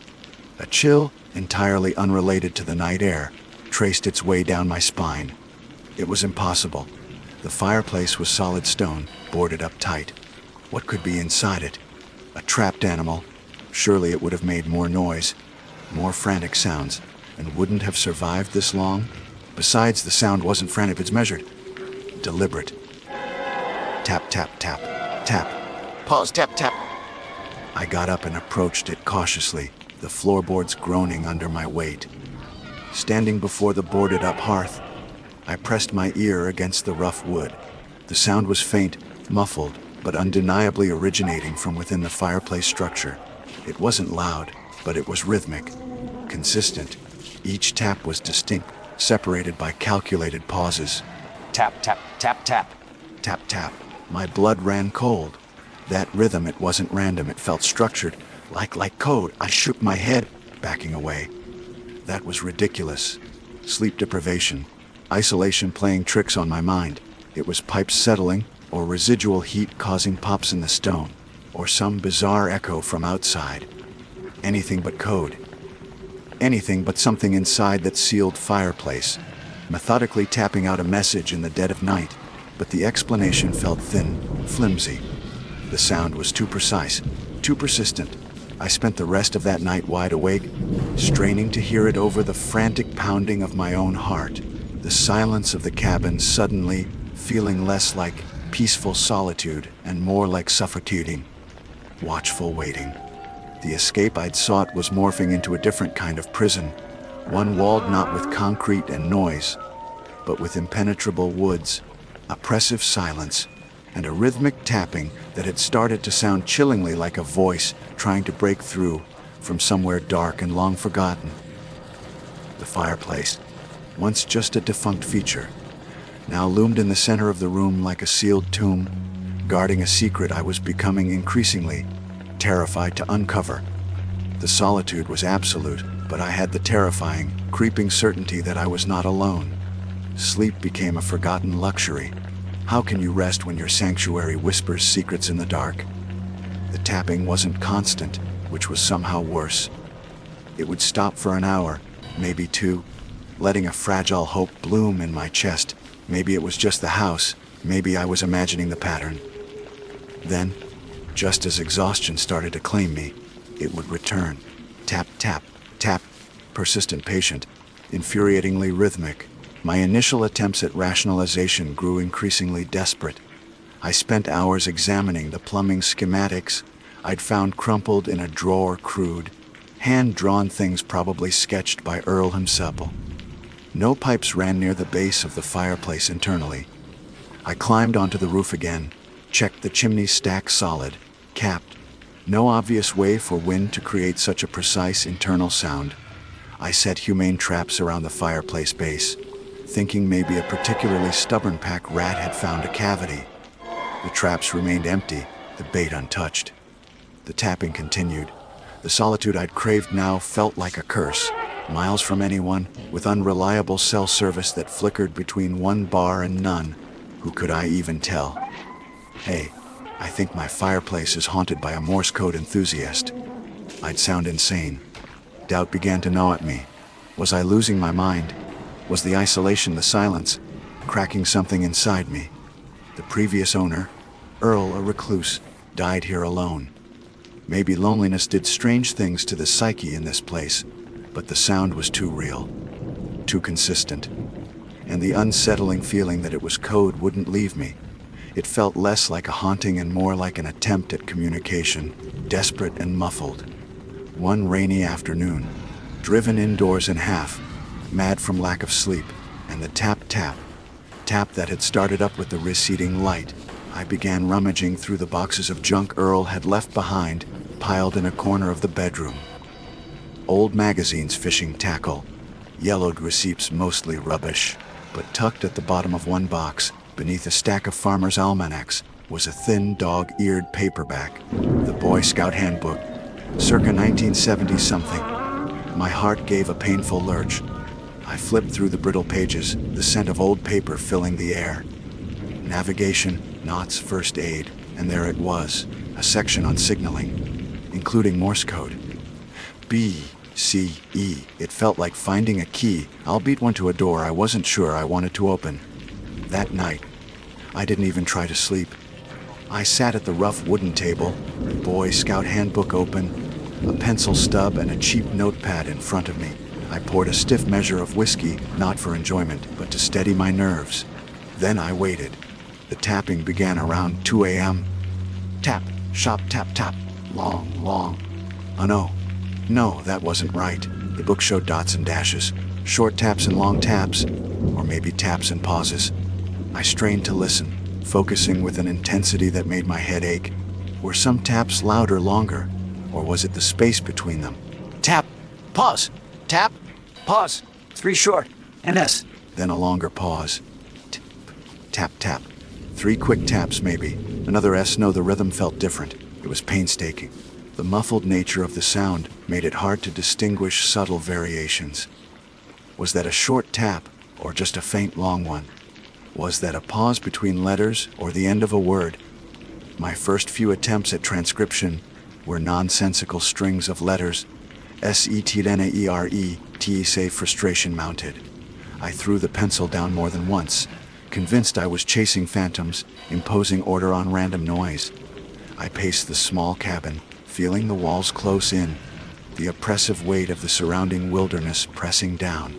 Speaker 2: A chill, entirely unrelated to the night air, traced its way down my spine. It was impossible. The fireplace was solid stone, boarded up tight. What could be inside it? A trapped animal. Surely it would have made more noise, more frantic sounds, and wouldn't have survived this long. Besides, the sound wasn't frantic, it's measured. Deliberate. Tap, tap, tap, tap.
Speaker 3: Pause. Tap, tap.
Speaker 2: I got up and approached it cautiously, the floorboards groaning under my weight. Standing before the boarded-up hearth, I pressed my ear against the rough wood. The sound was faint, muffled, but undeniably originating from within the fireplace structure. It wasn't loud, but it was rhythmic, consistent. Each tap was distinct, separated by calculated pauses.
Speaker 4: Tap, tap, tap, tap.
Speaker 2: Tap, tap. My blood ran cold. That rhythm, it wasn't random, it felt structured, like code. I shook my head, backing away. That was ridiculous. Sleep deprivation, isolation playing tricks on my mind. It was pipes settling, or residual heat causing pops in the stone, or some bizarre echo from outside. Anything but code. Anything but something inside that sealed fireplace, methodically tapping out a message in the dead of night. But the explanation felt thin, flimsy. The sound was too precise, too persistent. I spent the rest of that night wide awake, straining to hear it over the frantic pounding of my own heart. The silence of the cabin suddenly feeling less like peaceful solitude and more like suffocating, watchful waiting. The escape I'd sought was morphing into a different kind of prison, one walled not with concrete and noise, but with impenetrable woods, oppressive silence, and a rhythmic tapping that had started to sound chillingly like a voice trying to break through from somewhere dark and long forgotten. The fireplace, once just a defunct feature, now loomed in the center of the room like a sealed tomb, guarding a secret I was becoming increasingly terrified to uncover. The solitude was absolute, but I had the terrifying, creeping certainty that I was not alone. Sleep became a forgotten luxury. How can you rest when your sanctuary whispers secrets in the dark? The tapping wasn't constant, which was somehow worse. It would stop for an hour, maybe two, letting a fragile hope bloom in my chest. Maybe it was just the house, maybe I was imagining the pattern. Then, just as exhaustion started to claim me, it would return. Tap, tap, tap, persistent, patient, infuriatingly rhythmic. My initial attempts at rationalization grew increasingly desperate. I spent hours examining the plumbing schematics I'd found crumpled in a drawer, crude, hand-drawn things probably sketched by Earl himself. No pipes ran near the base of the fireplace internally. I climbed onto the roof again, checked the chimney stack solid, capped. No obvious way for wind to create such a precise internal sound. I set humane traps around the fireplace base, thinking maybe a particularly stubborn pack rat had found a cavity. The traps remained empty, the bait untouched. The tapping continued. The solitude I'd craved now felt like a curse, miles from anyone, with unreliable cell service that flickered between one bar and none. Who could I even tell? Hey, I think my fireplace is haunted by a Morse code enthusiast. I'd sound insane. Doubt began to gnaw at me. Was I losing my mind? Was the isolation, the silence, cracking something inside me? The previous owner, Earl, a recluse, died here alone. Maybe loneliness did strange things to the psyche in this place, but the sound was too real, too consistent, and the unsettling feeling that it was code wouldn't leave me. It felt less like a haunting and more like an attempt at communication, desperate and muffled. One rainy afternoon, driven indoors in half, mad from lack of sleep, and the tap-tap, tap that had started up with the receding light, I began rummaging through the boxes of junk Earl had left behind, piled in a corner of the bedroom. Old magazines, fishing tackle, yellowed receipts, mostly rubbish, but tucked at the bottom of one box, beneath a stack of farmers' almanacs, was a thin dog-eared paperback, the Boy Scout Handbook, circa 1970-something. My heart gave a painful lurch. I flipped through the brittle pages, the scent of old paper filling the air. Navigation, knots, first aid, and there it was, a section on signaling, including Morse code. B, C, E. It felt like finding a key, albeit one to a door I wasn't sure I wanted to open. That night, I didn't even try to sleep. I sat at the rough wooden table, the Boy Scout Handbook open, a pencil stub and a cheap notepad in front of me. I poured a stiff measure of whiskey, not for enjoyment, but to steady my nerves. Then I waited. The tapping began around 2 a.m. Tap, shop, tap, tap, long, long. Oh no, that wasn't right. The book showed dots and dashes, short taps and long taps, or maybe taps and pauses. I strained to listen, focusing with an intensity that made my head ache. Were some taps louder, longer, or was it the space between them?
Speaker 4: Tap, pause, tap, pause, 3 short, and S.
Speaker 2: Then a longer pause. Tap, tap. 3 quick taps, maybe. Another S. No, the rhythm felt different. It was painstaking. The muffled nature of the sound made it hard to distinguish subtle variations. Was that a short tap, or just a faint long one? Was that a pause between letters, or the end of a word? My first few attempts at transcription were nonsensical strings of letters. S-E-T-N-A-E-R-E, T-say frustration mounted. I threw the pencil down more than once, convinced I was chasing phantoms, imposing order on random noise. I paced the small cabin, feeling the walls close in, the oppressive weight of the surrounding wilderness pressing down.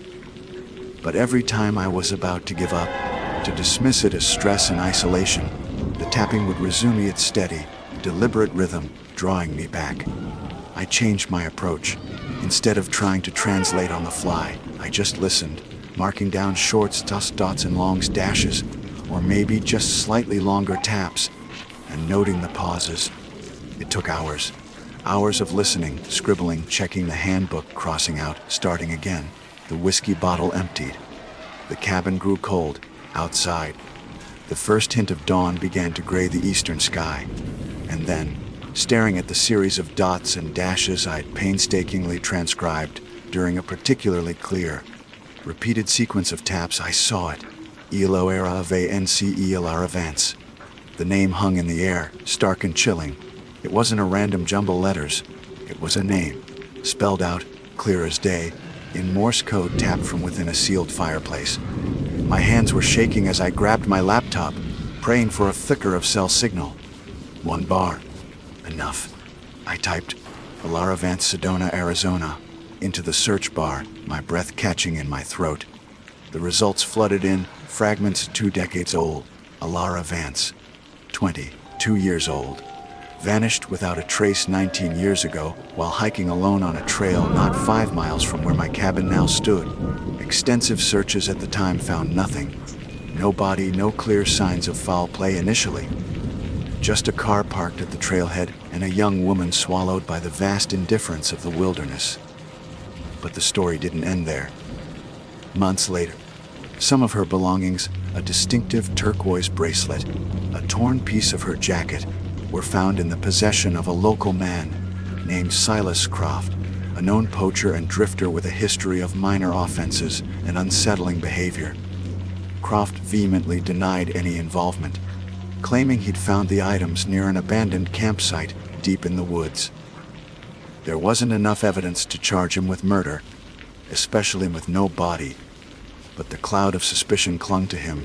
Speaker 2: But every time I was about to give up, to dismiss it as stress and isolation, tapping would resume its steady, deliberate rhythm, drawing me back. I changed my approach. Instead of trying to translate on the fly, I just listened, marking down short dots and long dashes, or maybe just slightly longer taps, and noting the pauses. It took hours. Hours of listening, scribbling, checking the handbook, crossing out, starting again. The whiskey bottle emptied. The cabin grew cold, outside. The first hint of dawn began to gray the eastern sky. And then, staring at the series of dots and dashes I'd painstakingly transcribed during a particularly clear, repeated sequence of taps, I saw it. Elo era vance elar avance. The name hung in the air, stark and chilling. It wasn't a random jumble letters. It was a name, spelled out, clear as day, in Morse code tapped from within a sealed fireplace. My hands were shaking as I grabbed my laptop, praying for a flicker of cell signal. One bar. Enough. I typed, Alara Vance, Sedona, Arizona, into the search bar, my breath catching in my throat. The results flooded in, fragments 2 decades old. Alara Vance, 22 years old. Vanished without a trace 19 years ago while hiking alone on a trail not 5 miles from where my cabin now stood. Extensive searches at the time found nothing. No body, no clear signs of foul play initially. Just a car parked at the trailhead and a young woman swallowed by the vast indifference of the wilderness. But the story didn't end there. Months later, some of her belongings, a distinctive turquoise bracelet, a torn piece of her jacket, were found in the possession of a local man named Silas Croft, a known poacher and drifter with a history of minor offenses and unsettling behavior. Croft vehemently denied any involvement, claiming he'd found the items near an abandoned campsite deep in the woods. There wasn't enough evidence to charge him with murder, especially with no body, but the cloud of suspicion clung to him.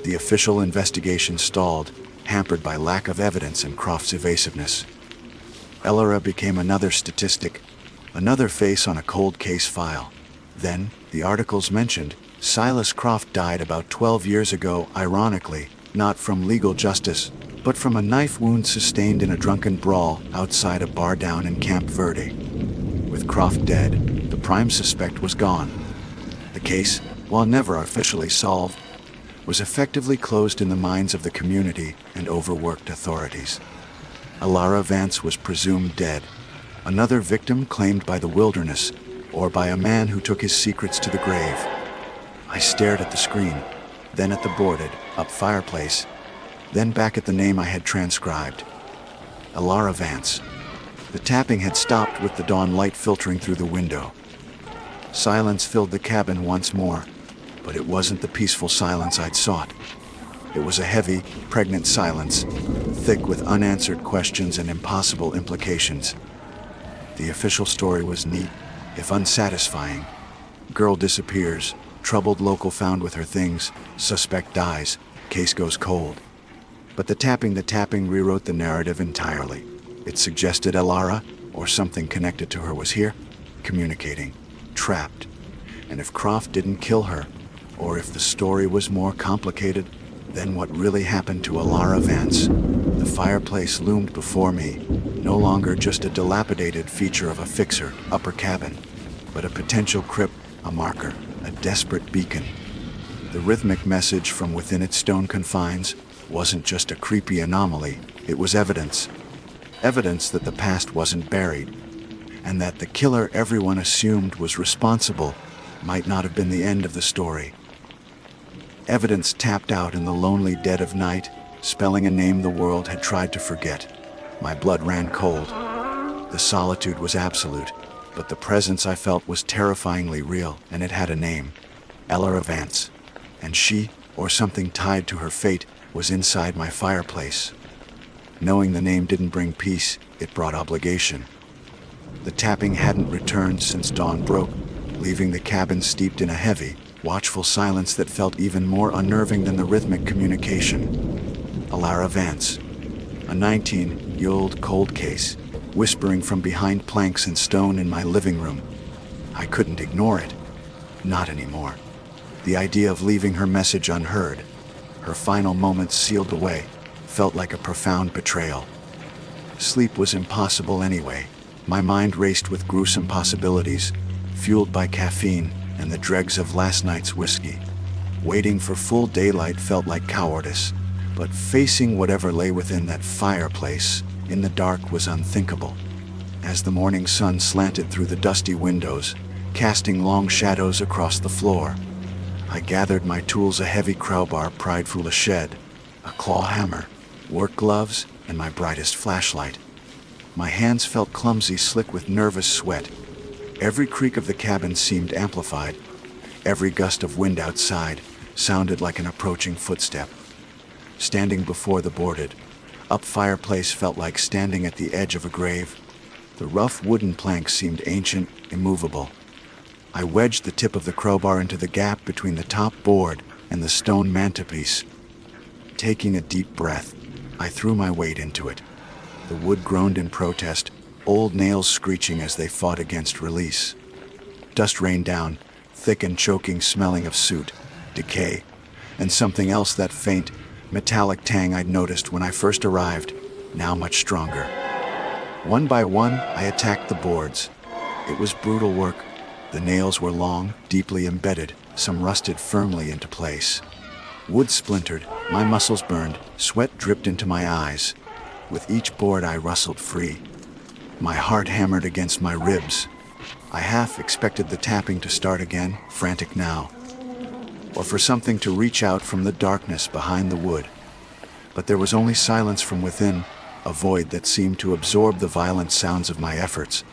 Speaker 2: The official investigation stalled, hampered by lack of evidence and Croft's evasiveness. Ellera became another statistic, another face on a cold case file. Then, the articles mentioned, Silas Croft died about 12 years ago, ironically, not from legal justice, but from a knife wound sustained in a drunken brawl outside a bar down in Camp Verde. With Croft dead, the prime suspect was gone. The case, while never officially solved, was effectively closed in the minds of the community and overworked authorities. Alara Vance was presumed dead, another victim claimed by the wilderness, or by a man who took his secrets to the grave. I stared at the screen, then at the boarded up fireplace, then back at the name I had transcribed. Alara Vance. The tapping had stopped with the dawn light filtering through the window. Silence filled the cabin once more, but it wasn't the peaceful silence I'd sought. It was a heavy, pregnant silence, thick with unanswered questions and impossible implications. The official story was neat, if unsatisfying. Girl disappears, troubled local found with her things, suspect dies, case goes cold. But the tapping rewrote the narrative entirely. It suggested Alara, or something connected to her, was here, communicating, trapped. And if Croft didn't kill her, or if the story was more complicated, then what really happened to Alara Vance? The fireplace loomed before me, no longer just a dilapidated feature of a fixer, upper cabin, but a potential crypt, a marker, a desperate beacon. The rhythmic message from within its stone confines wasn't just a creepy anomaly, it was evidence. Evidence that the past wasn't buried, and that the killer everyone assumed was responsible might not have been the end of the story. Evidence tapped out in the lonely dead of night, spelling a name the world had tried to forget. My blood ran cold. The solitude was absolute, but the presence I felt was terrifyingly real, and it had a name. Alara Vance. And she, or something tied to her fate, was inside my fireplace. Knowing the name didn't bring peace, it brought obligation. The tapping hadn't returned since dawn broke, leaving the cabin steeped in a heavy, watchful silence that felt even more unnerving than the rhythmic communication. Alara Vance, a 19-year-old cold case, whispering from behind planks and stone in my living room. I couldn't ignore it. Not anymore. The idea of leaving her message unheard, her final moments sealed away, felt like a profound betrayal. Sleep was impossible anyway. My mind raced with gruesome possibilities, fueled by caffeine and the dregs of last night's whiskey. Waiting for full daylight felt like cowardice, but facing whatever lay within that fireplace in the dark was unthinkable. As the morning sun slanted through the dusty windows, casting long shadows across the floor, I gathered my tools: a heavy crowbar pried through a shed, a claw hammer, work gloves, and my brightest flashlight. My hands felt clumsy, slick with nervous sweat. Every creak of the cabin seemed amplified. Every gust of wind outside sounded like an approaching footstep. Standing before the boarded up fireplace felt like standing at the edge of a grave. The rough wooden planks seemed ancient, immovable. I wedged the tip of the crowbar into the gap between the top board and the stone mantelpiece. Taking a deep breath, I threw my weight into it. The wood groaned in protest, old nails screeching as they fought against release. Dust rained down, thick and choking, smelling of soot, decay, and something else, that faint, metallic tang I'd noticed when I first arrived, now much stronger. One by one, I attacked the boards. It was brutal work. The nails were long, deeply embedded, some rusted firmly into place. Wood splintered, my muscles burned, sweat dripped into my eyes. With each board I rustled free. My heart hammered against my ribs. I half expected the tapping to start again, frantic now, or for something to reach out from the darkness behind the wood. But there was only silence from within, a void that seemed to absorb the violent sounds of my efforts.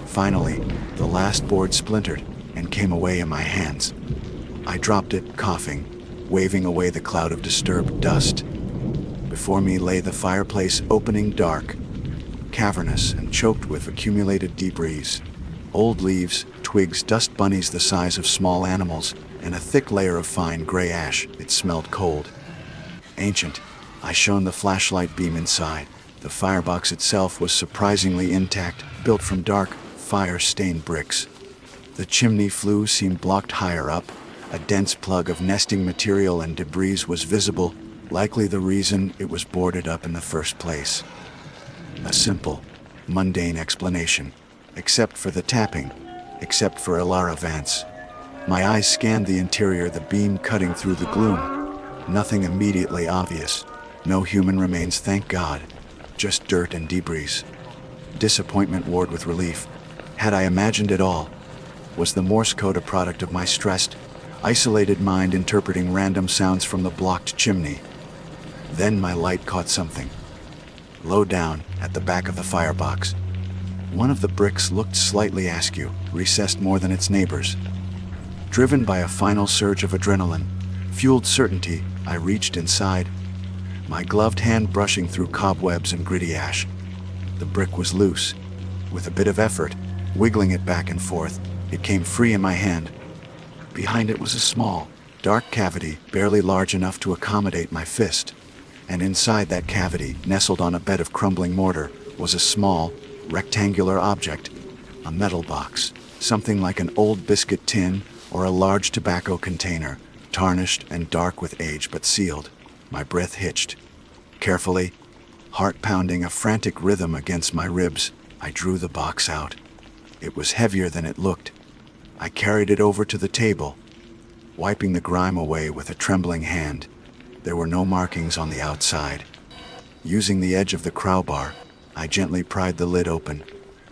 Speaker 2: Finally, the last board splintered and came away in my hands. I dropped it, coughing, waving away the cloud of disturbed dust. Before me lay the fireplace, opening dark, cavernous and choked with accumulated debris. Old leaves, twigs, dust bunnies the size of small animals, and a thick layer of fine gray ash. It smelled cold. Ancient. I shone the flashlight beam inside. The firebox itself was surprisingly intact, built from dark, fire-stained bricks. The chimney flue seemed blocked higher up. A dense plug of nesting material and debris was visible, likely the reason it was boarded up in the first place. A simple, mundane explanation, except for the tapping, except for Ilara Vance. My eyes scanned the interior, the beam cutting through the gloom. Nothing immediately obvious. No human remains, thank God. Just dirt and debris. Disappointment warred with relief. Had I imagined it all? Was the Morse code a product of my stressed, isolated mind interpreting random sounds from the blocked chimney? Then my light caught something. Low down, at the back of the firebox. One of the bricks looked slightly askew, recessed more than its neighbors. Driven by a final surge of adrenaline, fueled certainty, I reached inside, my gloved hand brushing through cobwebs and gritty ash. The brick was loose. With a bit of effort, wiggling it back and forth, it came free in my hand. Behind it was a small, dark cavity, barely large enough to accommodate my fist. And inside that cavity, nestled on a bed of crumbling mortar, was a small, rectangular object, a metal box, something like an old biscuit tin or a large tobacco container, tarnished and dark with age but sealed. My breath hitched. Carefully, heart pounding a frantic rhythm against my ribs, I drew the box out. It was heavier than it looked. I carried it over to the table, wiping the grime away with a trembling hand. There were no markings on the outside. Using the edge of the crowbar, I gently pried the lid open.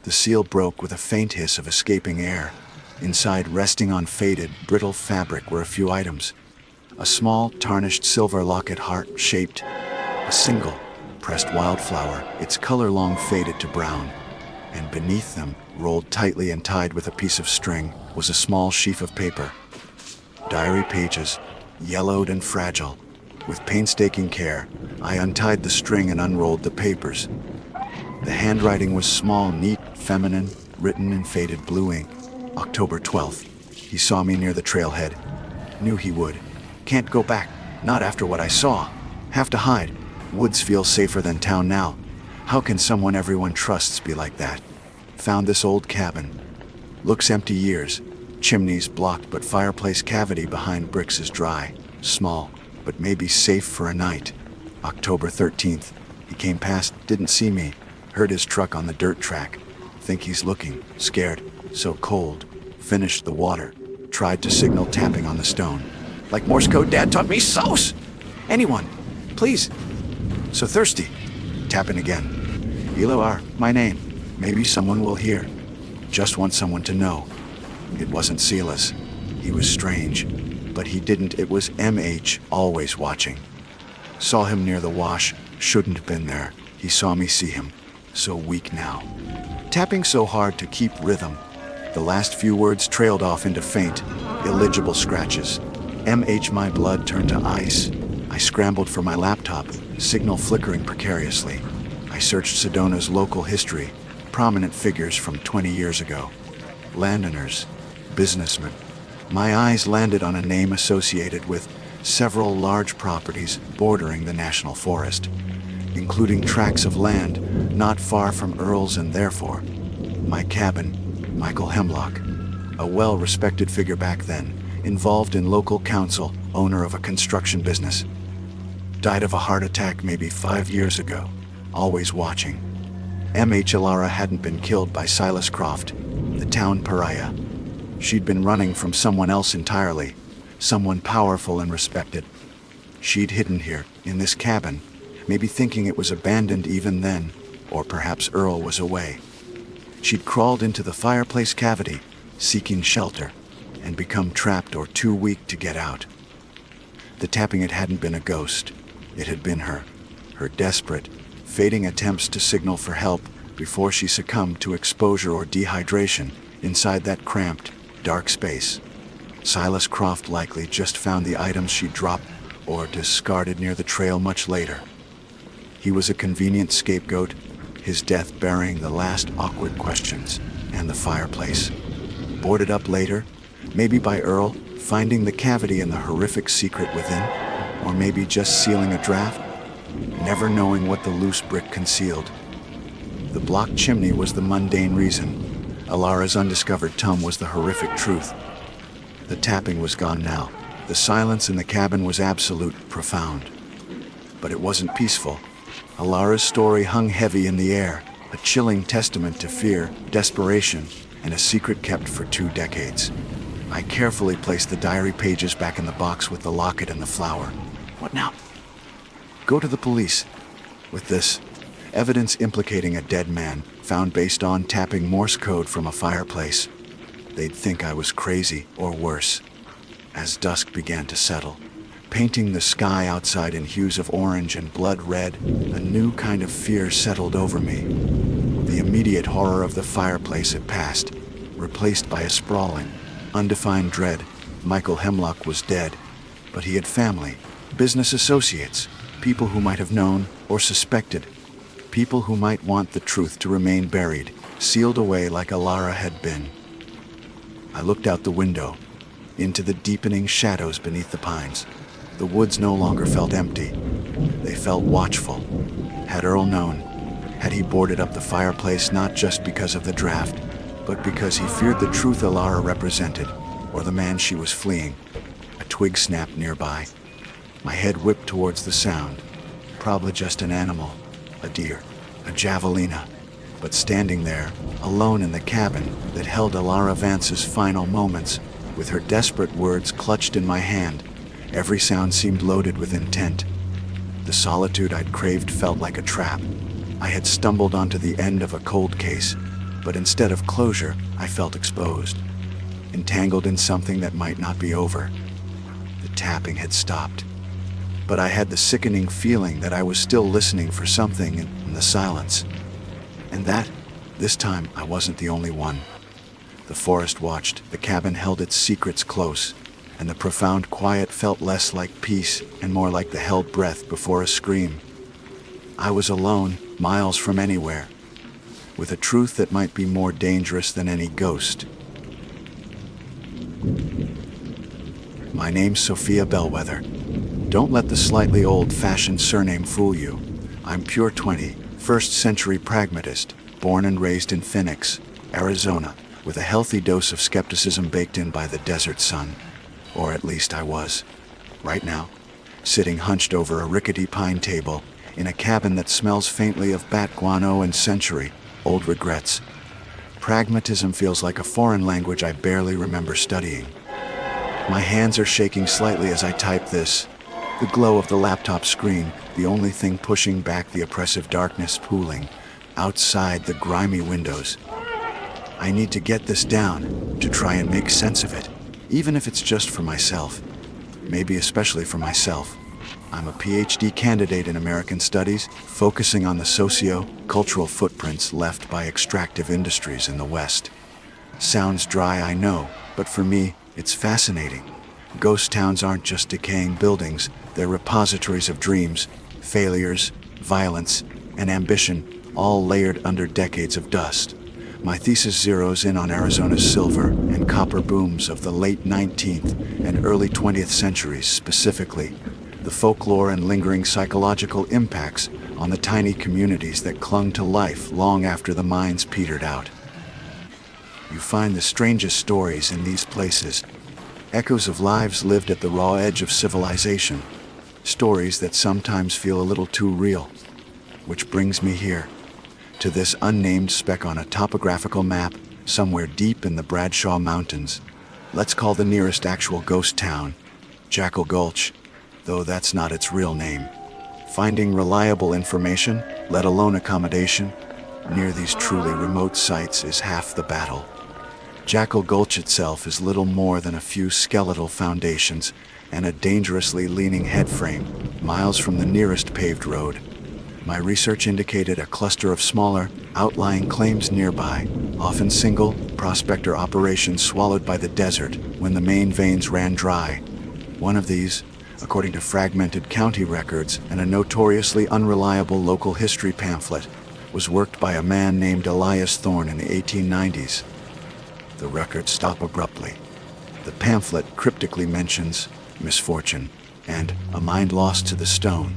Speaker 2: The seal broke with a faint hiss of escaping air. Inside, resting on faded, brittle fabric, were a few items. A small, tarnished silver locket, heart-shaped. A single, pressed wildflower, its color long faded to brown. And beneath them, rolled tightly and tied with a piece of string, was a small sheaf of paper. Diary pages, yellowed and fragile. With painstaking care, I untied the string and unrolled the papers. The handwriting was small, neat, feminine, written in faded blue ink. October 12th. He saw me near the trailhead. Knew he would. Can't go back. Not after what I saw. Have to hide. Woods feel safer than town now. How can someone everyone trusts be like that? Found this old cabin. Looks empty, years. Chimneys blocked, but fireplace cavity behind bricks is dry. Small, but maybe safe for a night. October 13th. He came past, didn't see me, heard his truck on the dirt track. Think he's looking, scared, so cold. Finished the water, tried to signal tapping on the stone.
Speaker 4: Like Morse code Dad taught me, Sos!
Speaker 2: Anyone, please. So thirsty. Tapping again. Eloar, my name. Maybe someone will hear. Just want someone to know. It wasn't Silas. He was strange. But he didn't. It was MH, always watching. Saw him near the wash. Shouldn't have been there. He saw me see him. So weak now. Tapping so hard to keep rhythm. The last few words trailed off into faint, illegible scratches. MH, my blood turned to ice. I scrambled for my laptop, signal flickering precariously. I searched Sedona's local history, prominent figures from 20 years ago. Landowners, businessmen. My eyes landed on a name associated with several large properties bordering the national forest, including tracts of land not far from Earl's and therefore my cabin, Michael Hemlock, a well-respected figure back then, involved in local council, owner of a construction business. Died of a heart attack maybe 5 years ago, always watching. M.H. Alara hadn't been killed by Silas Croft, the town pariah. She'd been running from someone else entirely, someone powerful and respected. She'd hidden here, in this cabin, maybe thinking it was abandoned even then, or perhaps Earl was away. She'd crawled into the fireplace cavity, seeking shelter, and become trapped or too weak to get out. The tapping, it hadn't been a ghost. It had been her desperate, fading attempts to signal for help before she succumbed to exposure or dehydration inside that cramped, dark space. Silas Croft likely just found the items she dropped or discarded near the trail much later. He was a convenient scapegoat, his death burying the last awkward questions and the fireplace. Boarded up later, maybe by Earl, finding the cavity and the horrific secret within, or maybe just sealing a draft, never knowing what the loose brick concealed. The blocked chimney was the mundane reason. Alara's undiscovered tomb was the horrific truth. The tapping was gone now. The silence in the cabin was absolute, profound. But it wasn't peaceful. Alara's story hung heavy in the air, a chilling testament to fear, desperation, and a secret kept for 2 decades. I carefully placed the diary pages back in the box with the locket and the flower.
Speaker 4: What now?
Speaker 2: Go to the police. With this, evidence implicating a dead man, found based on tapping Morse code from a fireplace. They'd think I was crazy, or worse. As dusk began to settle, painting the sky outside in hues of orange and blood red, a new kind of fear settled over me. The immediate horror of the fireplace had passed, replaced by a sprawling, undefined dread. Michael Hemlock was dead, but he had family, business associates, people who might have known or suspected, people who might want the truth to remain buried, sealed away like Alara had been. I looked out the window, into the deepening shadows beneath the pines. The woods no longer felt empty. They felt watchful. Had Earl known? Had he boarded up the fireplace not just because of the draft, but because he feared the truth Alara represented, or the man she was fleeing? A twig snapped nearby. My head whipped towards the sound. Probably just an animal, a deer, a javelina. But standing there, alone in the cabin that held Alara Vance's final moments, with her desperate words clutched in my hand, every sound seemed loaded with intent. The solitude I'd craved felt like a trap. I had stumbled onto the end of a cold case, but instead of closure, I felt exposed, entangled in something that might not be over. The tapping had stopped, but I had the sickening feeling that I was still listening for something in the silence. And that, this time, I wasn't the only one. The forest watched, the cabin held its secrets close, and the profound quiet felt less like peace and more like the held breath before a scream. I was alone, miles from anywhere, with a truth that might be more dangerous than any ghost. My name's Sophia Bellwether. Don't let the slightly old-fashioned surname fool you. I'm pure 20, first-century pragmatist, born and raised in Phoenix, Arizona, with a healthy dose of skepticism baked in by the desert sun. Or at least I was. Right now, sitting hunched over a rickety pine table in a cabin that smells faintly of bat guano and century-old regrets. Pragmatism feels like a foreign language I barely remember studying. My hands are shaking slightly as I type this, the glow of the laptop screen, the only thing pushing back the oppressive darkness pooling outside the grimy windows. I need to get this down to try and make sense of it, even if it's just for myself. Maybe especially for myself. I'm a PhD candidate in American Studies, focusing on the socio-cultural footprints left by extractive industries in the West. Sounds dry, I know, but for me, it's fascinating. Ghost towns aren't just decaying buildings, they're repositories of dreams, failures, violence, and ambition, all layered under decades of dust. My thesis zeroes in on Arizona's silver and copper booms of the late 19th and early 20th centuries specifically, the folklore and lingering psychological impacts on the tiny communities that clung to life long after the mines petered out. You find the strangest stories in these places, echoes of lives lived at the raw edge of civilization, stories that sometimes feel a little too real. Which brings me here, to this unnamed speck on a topographical map somewhere deep in the Bradshaw Mountains. Let's call the nearest actual ghost town Jackal Gulch, though that's not its real name. Finding reliable information, let alone accommodation, near these truly remote sites is half the battle. Jackal Gulch itself is little more than a few skeletal foundations and a dangerously leaning headframe, miles from the nearest paved road. My research indicated a cluster of smaller, outlying claims nearby, often single, prospector operations swallowed by the desert when the main veins ran dry. One of these, according to fragmented county records and a notoriously unreliable local history pamphlet, was worked by a man named Elias Thorne in the 1890s. The records stop abruptly. The pamphlet cryptically mentions misfortune and a mind lost to the stone.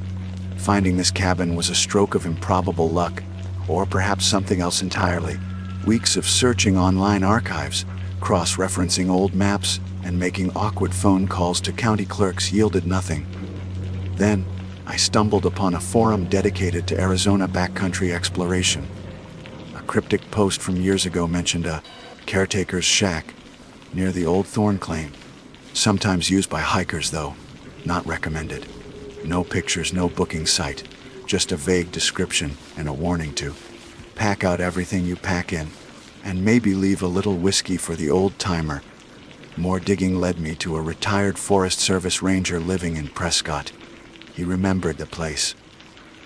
Speaker 2: Finding this cabin was a stroke of improbable luck, or perhaps something else entirely. Weeks of searching online archives, cross-referencing old maps, and making awkward phone calls to county clerks yielded nothing. Then, I stumbled upon a forum dedicated to Arizona backcountry exploration. A cryptic post from years ago mentioned a caretaker's shack near the old Thorn claim. Sometimes used by hikers, though. Not recommended. No pictures, no booking site. Just a vague description and a warning to pack out everything you pack in, and maybe leave a little whiskey for the old-timer. More digging led me to a retired Forest Service ranger living in Prescott. He remembered the place.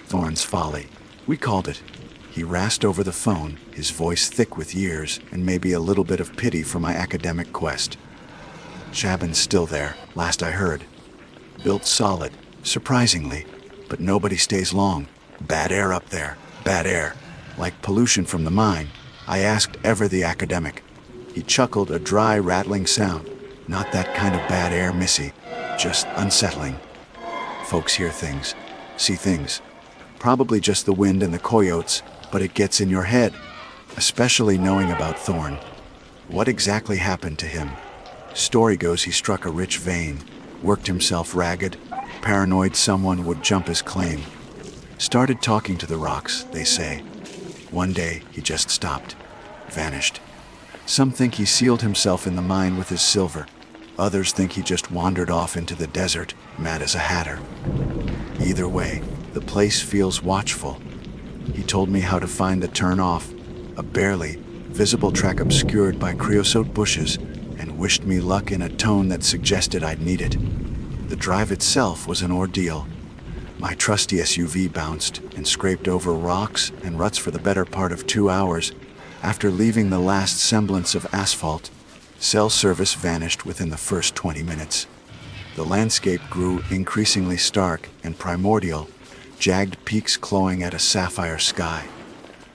Speaker 2: Thorn's Folly, we called it. He rasped over the phone, his voice thick with years and maybe a little bit of pity for my academic quest. Cabin's still there, last I heard. Built solid, surprisingly, but nobody stays long. Bad air up there, bad air. Like pollution from the mine. I asked Ever the academic. He chuckled, a dry, rattling sound. Not that kind of bad air, Missy. Just unsettling. Folks hear things, see things. Probably just the wind and the coyotes, but it gets in your head, especially knowing about Thorne. What exactly happened to him? Story goes he struck a rich vein, worked himself ragged, paranoid someone would jump his claim. Started talking to the rocks, they say. One day, he just stopped, vanished. Some think he sealed himself in the mine with his silver. Others think he just wandered off into the desert, mad as a hatter. Either way, the place feels watchful. He told me how to find the turn-off, a barely visible track obscured by creosote bushes, and wished me luck in a tone that suggested I'd need it. The drive itself was an ordeal. My trusty SUV bounced and scraped over rocks and ruts for the better part of 2 hours. After leaving the last semblance of asphalt, cell service vanished within the first 20 minutes. The landscape grew increasingly stark and primordial, jagged peaks clawing at a sapphire sky.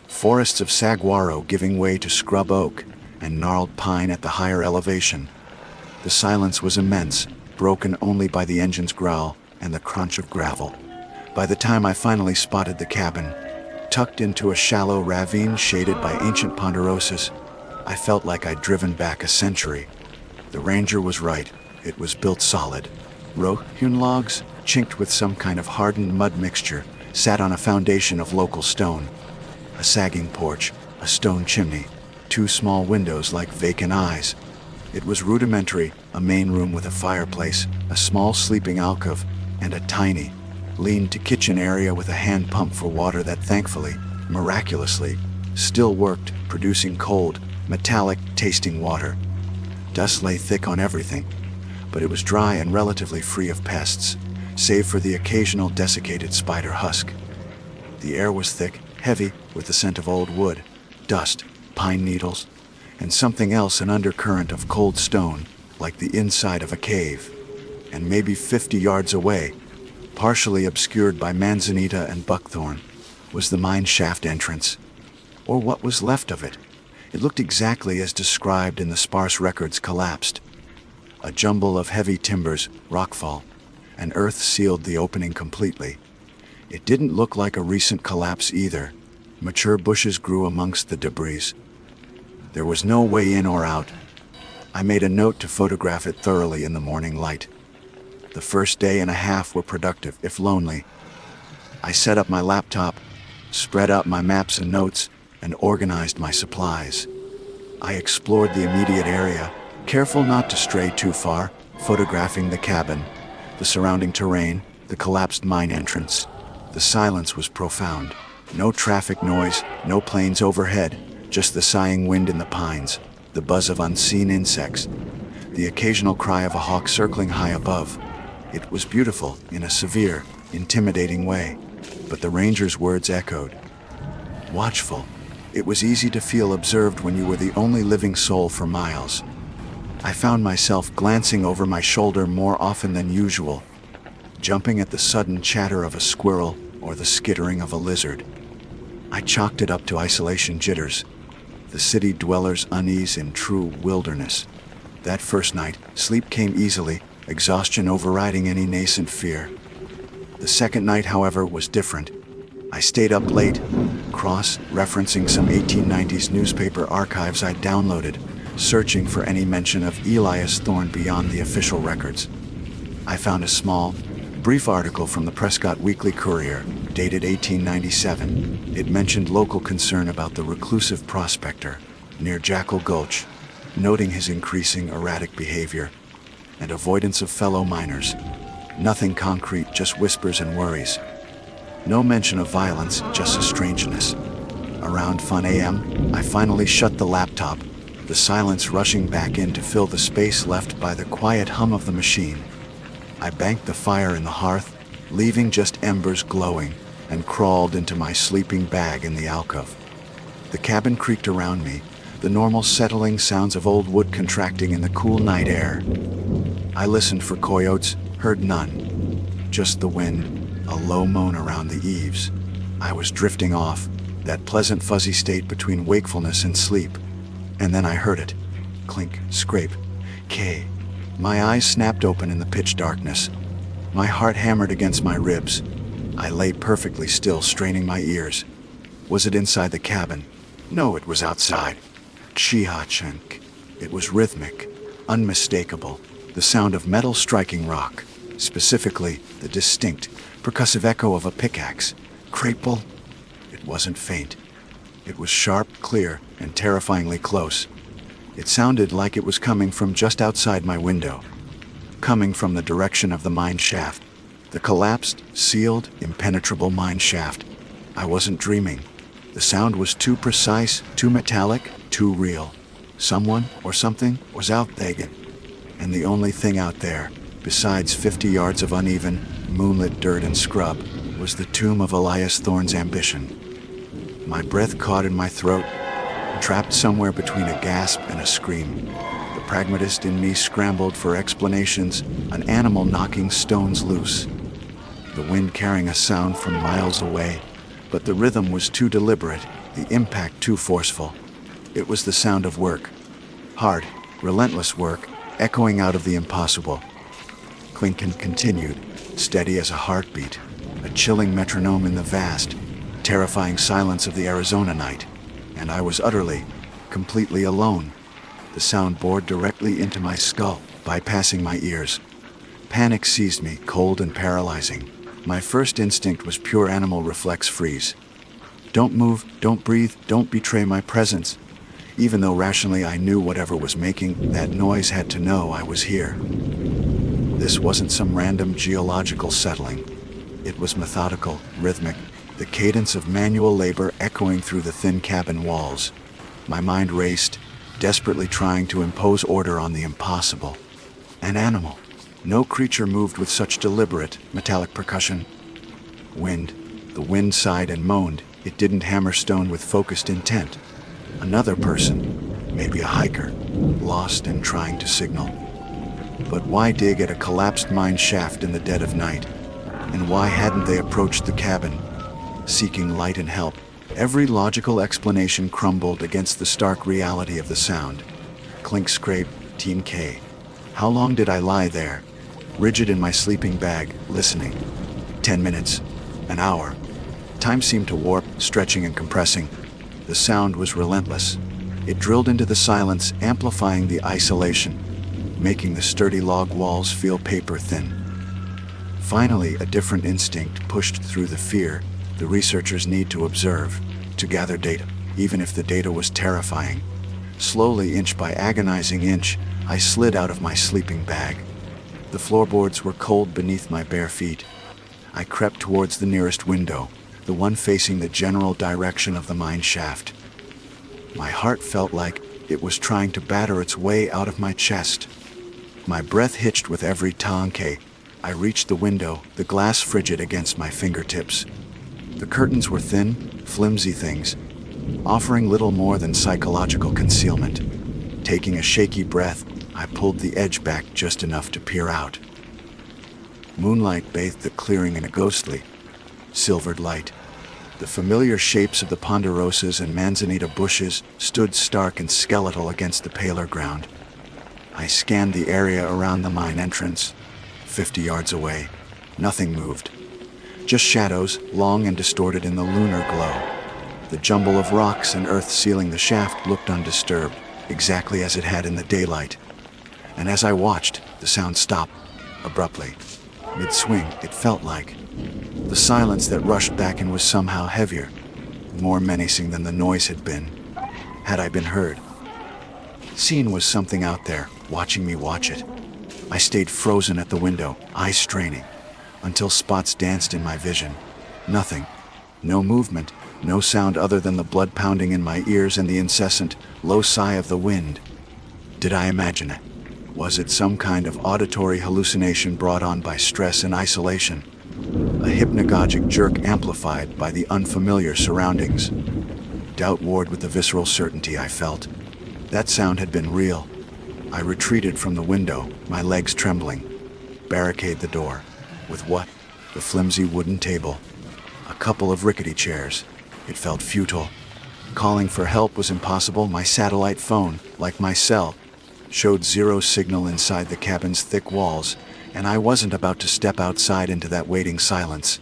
Speaker 2: Forests of saguaro giving way to scrub oak and gnarled pine at the higher elevation. The silence was immense, broken only by the engine's growl and the crunch of gravel. By the time I finally spotted the cabin, tucked into a shallow ravine shaded by ancient ponderosas, I felt like I'd driven back a century. The ranger was right. It was built solid. Row-hewn logs, chinked with some kind of hardened mud mixture, sat on a foundation of local stone. A sagging porch, a stone chimney, two small windows like vacant eyes. It was rudimentary, a main room with a fireplace, a small sleeping alcove, and a tiny, lean-to-kitchen area with a hand pump for water that thankfully, miraculously, still worked, producing cold, metallic-tasting water. Dust lay thick on everything, but it was dry and relatively free of pests, save for the occasional desiccated spider husk. The air was thick, heavy, with the scent of old wood, dust, pine needles, and something else, an undercurrent of cold stone, like the inside of a cave. And maybe 50 yards away, partially obscured by manzanita and buckthorn, was the mine shaft entrance, or what was left of it. It looked exactly as described in the sparse records collapsed. A jumble of heavy timbers, rockfall, and earth sealed the opening completely. It didn't look like a recent collapse either. Mature bushes grew amongst the debris. There was no way in or out. I made a note to photograph it thoroughly in the morning light. The first day and a half were productive, if lonely. I set up my laptop, spread out my maps and notes, and organized my supplies. I explored the immediate area, careful not to stray too far, photographing the cabin, the surrounding terrain, the collapsed mine entrance. The silence was profound. No traffic noise, no planes overhead, just the sighing wind in the pines, the buzz of unseen insects, the occasional cry of a hawk circling high above. It was beautiful in a severe, intimidating way, but the ranger's words echoed. Watchful. It was easy to feel observed when you were the only living soul for miles. I found myself glancing over my shoulder more often than usual, jumping at the sudden chatter of a squirrel or the skittering of a lizard. I chalked it up to isolation jitters, the city dweller's unease in true wilderness. That first night, sleep came easily, exhaustion overriding any nascent fear. The second night, however, was different. I stayed up late, cross-referencing some 1890s newspaper archives I'd downloaded, searching for any mention of Elias Thorne beyond the official records. I found a small, brief article from the Prescott Weekly Courier, dated 1897. It mentioned local concern about the reclusive prospector near Jackal Gulch, noting his increasing erratic behavior and avoidance of fellow miners. Nothing concrete, just whispers and worries. No mention of violence, just a strangeness. Around 1 a.m., I finally shut the laptop, the silence rushing back in to fill the space left by the quiet hum of the machine. I banked the fire in the hearth, leaving just embers glowing, and crawled into my sleeping bag in the alcove. The cabin creaked around me, the normal settling sounds of old wood contracting in the cool night air. I listened for coyotes, heard none. Just the wind, a low moan around the eaves. I was drifting off, that pleasant fuzzy state between wakefulness and sleep. And then I heard it. Clink, scrape, K. My eyes snapped open in the pitch darkness. My heart hammered against my ribs. I lay perfectly still, straining my ears. Was it inside the cabin? No, it was outside. Chi-ha-chunk. It was rhythmic, unmistakable. The sound of metal striking rock. Specifically, the distinct, percussive echo of a pickaxe. Crapple. It wasn't faint. It was sharp, clear, and terrifyingly close. It sounded like it was coming from just outside my window. Coming from the direction of the mine shaft. The collapsed, sealed, impenetrable mine shaft. I wasn't dreaming. The sound was too precise, too metallic, too real. Someone or something was out there. And the only thing out there, besides 50 yards of uneven, moonlit dirt and scrub, was the tomb of Elias Thorne's ambition. My breath caught in my throat, trapped somewhere between a gasp and a scream. The pragmatist in me scrambled for explanations, an animal knocking stones loose. The wind carrying a sound from miles away, but the rhythm was too deliberate, the impact too forceful. It was the sound of work. Hard, relentless work, echoing out of the impossible. Clinkin continued, steady as a heartbeat, a chilling metronome in the vast, terrifying silence of the Arizona night. And I was utterly, completely alone. The sound bored directly into my skull, bypassing my ears. Panic seized me, cold and paralyzing. My first instinct was pure animal reflex freeze. Don't move, don't breathe, don't betray my presence. Even though rationally I knew whatever was making that noise had to know I was here. This wasn't some random geological settling. It was methodical, rhythmic, the cadence of manual labor echoing through the thin cabin walls. My mind raced, desperately trying to impose order on the impossible. An animal. No creature moved with such deliberate, metallic percussion. Wind. The wind sighed and moaned. It didn't hammer stone with focused intent. Another person, maybe a hiker, lost and trying to signal. But why dig at a collapsed mine shaft in the dead of night? And why hadn't they approached the cabin, seeking light and help? Every logical explanation crumbled against the stark reality of the sound. Clink, scrape, Team K. How long did I lie there, rigid in my sleeping bag, listening? 10 minutes, an hour. Time seemed to warp, stretching and compressing. The sound was relentless. It drilled into the silence, amplifying the isolation, making the sturdy log walls feel paper thin. Finally, a different instinct pushed through the fear. The researchers need to observe, to gather data, even if the data was terrifying. Slowly, inch by agonizing inch, I slid out of my sleeping bag. The floorboards were cold beneath my bare feet. I crept towards the nearest window, the one facing the general direction of the mine shaft. My heart felt like it was trying to batter its way out of my chest. My breath hitched with every tanke. I reached the window, the glass frigid against my fingertips. The curtains were thin, flimsy things, offering little more than psychological concealment. Taking a shaky breath, I pulled the edge back just enough to peer out. Moonlight bathed the clearing in a ghostly, silvered light. The familiar shapes of the ponderosas and manzanita bushes stood stark and skeletal against the paler ground. I scanned the area around the mine entrance. 50 yards away, nothing moved. Just shadows, long and distorted in the lunar glow. The jumble of rocks and earth sealing the shaft looked undisturbed, exactly as it had in the daylight. And as I watched, the sound stopped, abruptly. Mid-swing, it felt like. The silence that rushed back in was somehow heavier, more menacing than the noise had been. Had I been heard? Seen was something out there, watching me watch it. I stayed frozen at the window, eyes straining, until spots danced in my vision. Nothing. No movement, no sound other than the blood pounding in my ears and the incessant, low sigh of the wind. Did I imagine it? Was it some kind of auditory hallucination brought on by stress and isolation? A hypnagogic jerk amplified by the unfamiliar surroundings. Doubt warred with the visceral certainty I felt. That sound had been real. I retreated from the window, my legs trembling. Barricade the door. With what? The flimsy wooden table. A couple of rickety chairs. It felt futile. Calling for help was impossible. My satellite phone, like my cell, showed zero signal inside the cabin's thick walls, and I wasn't about to step outside into that waiting silence.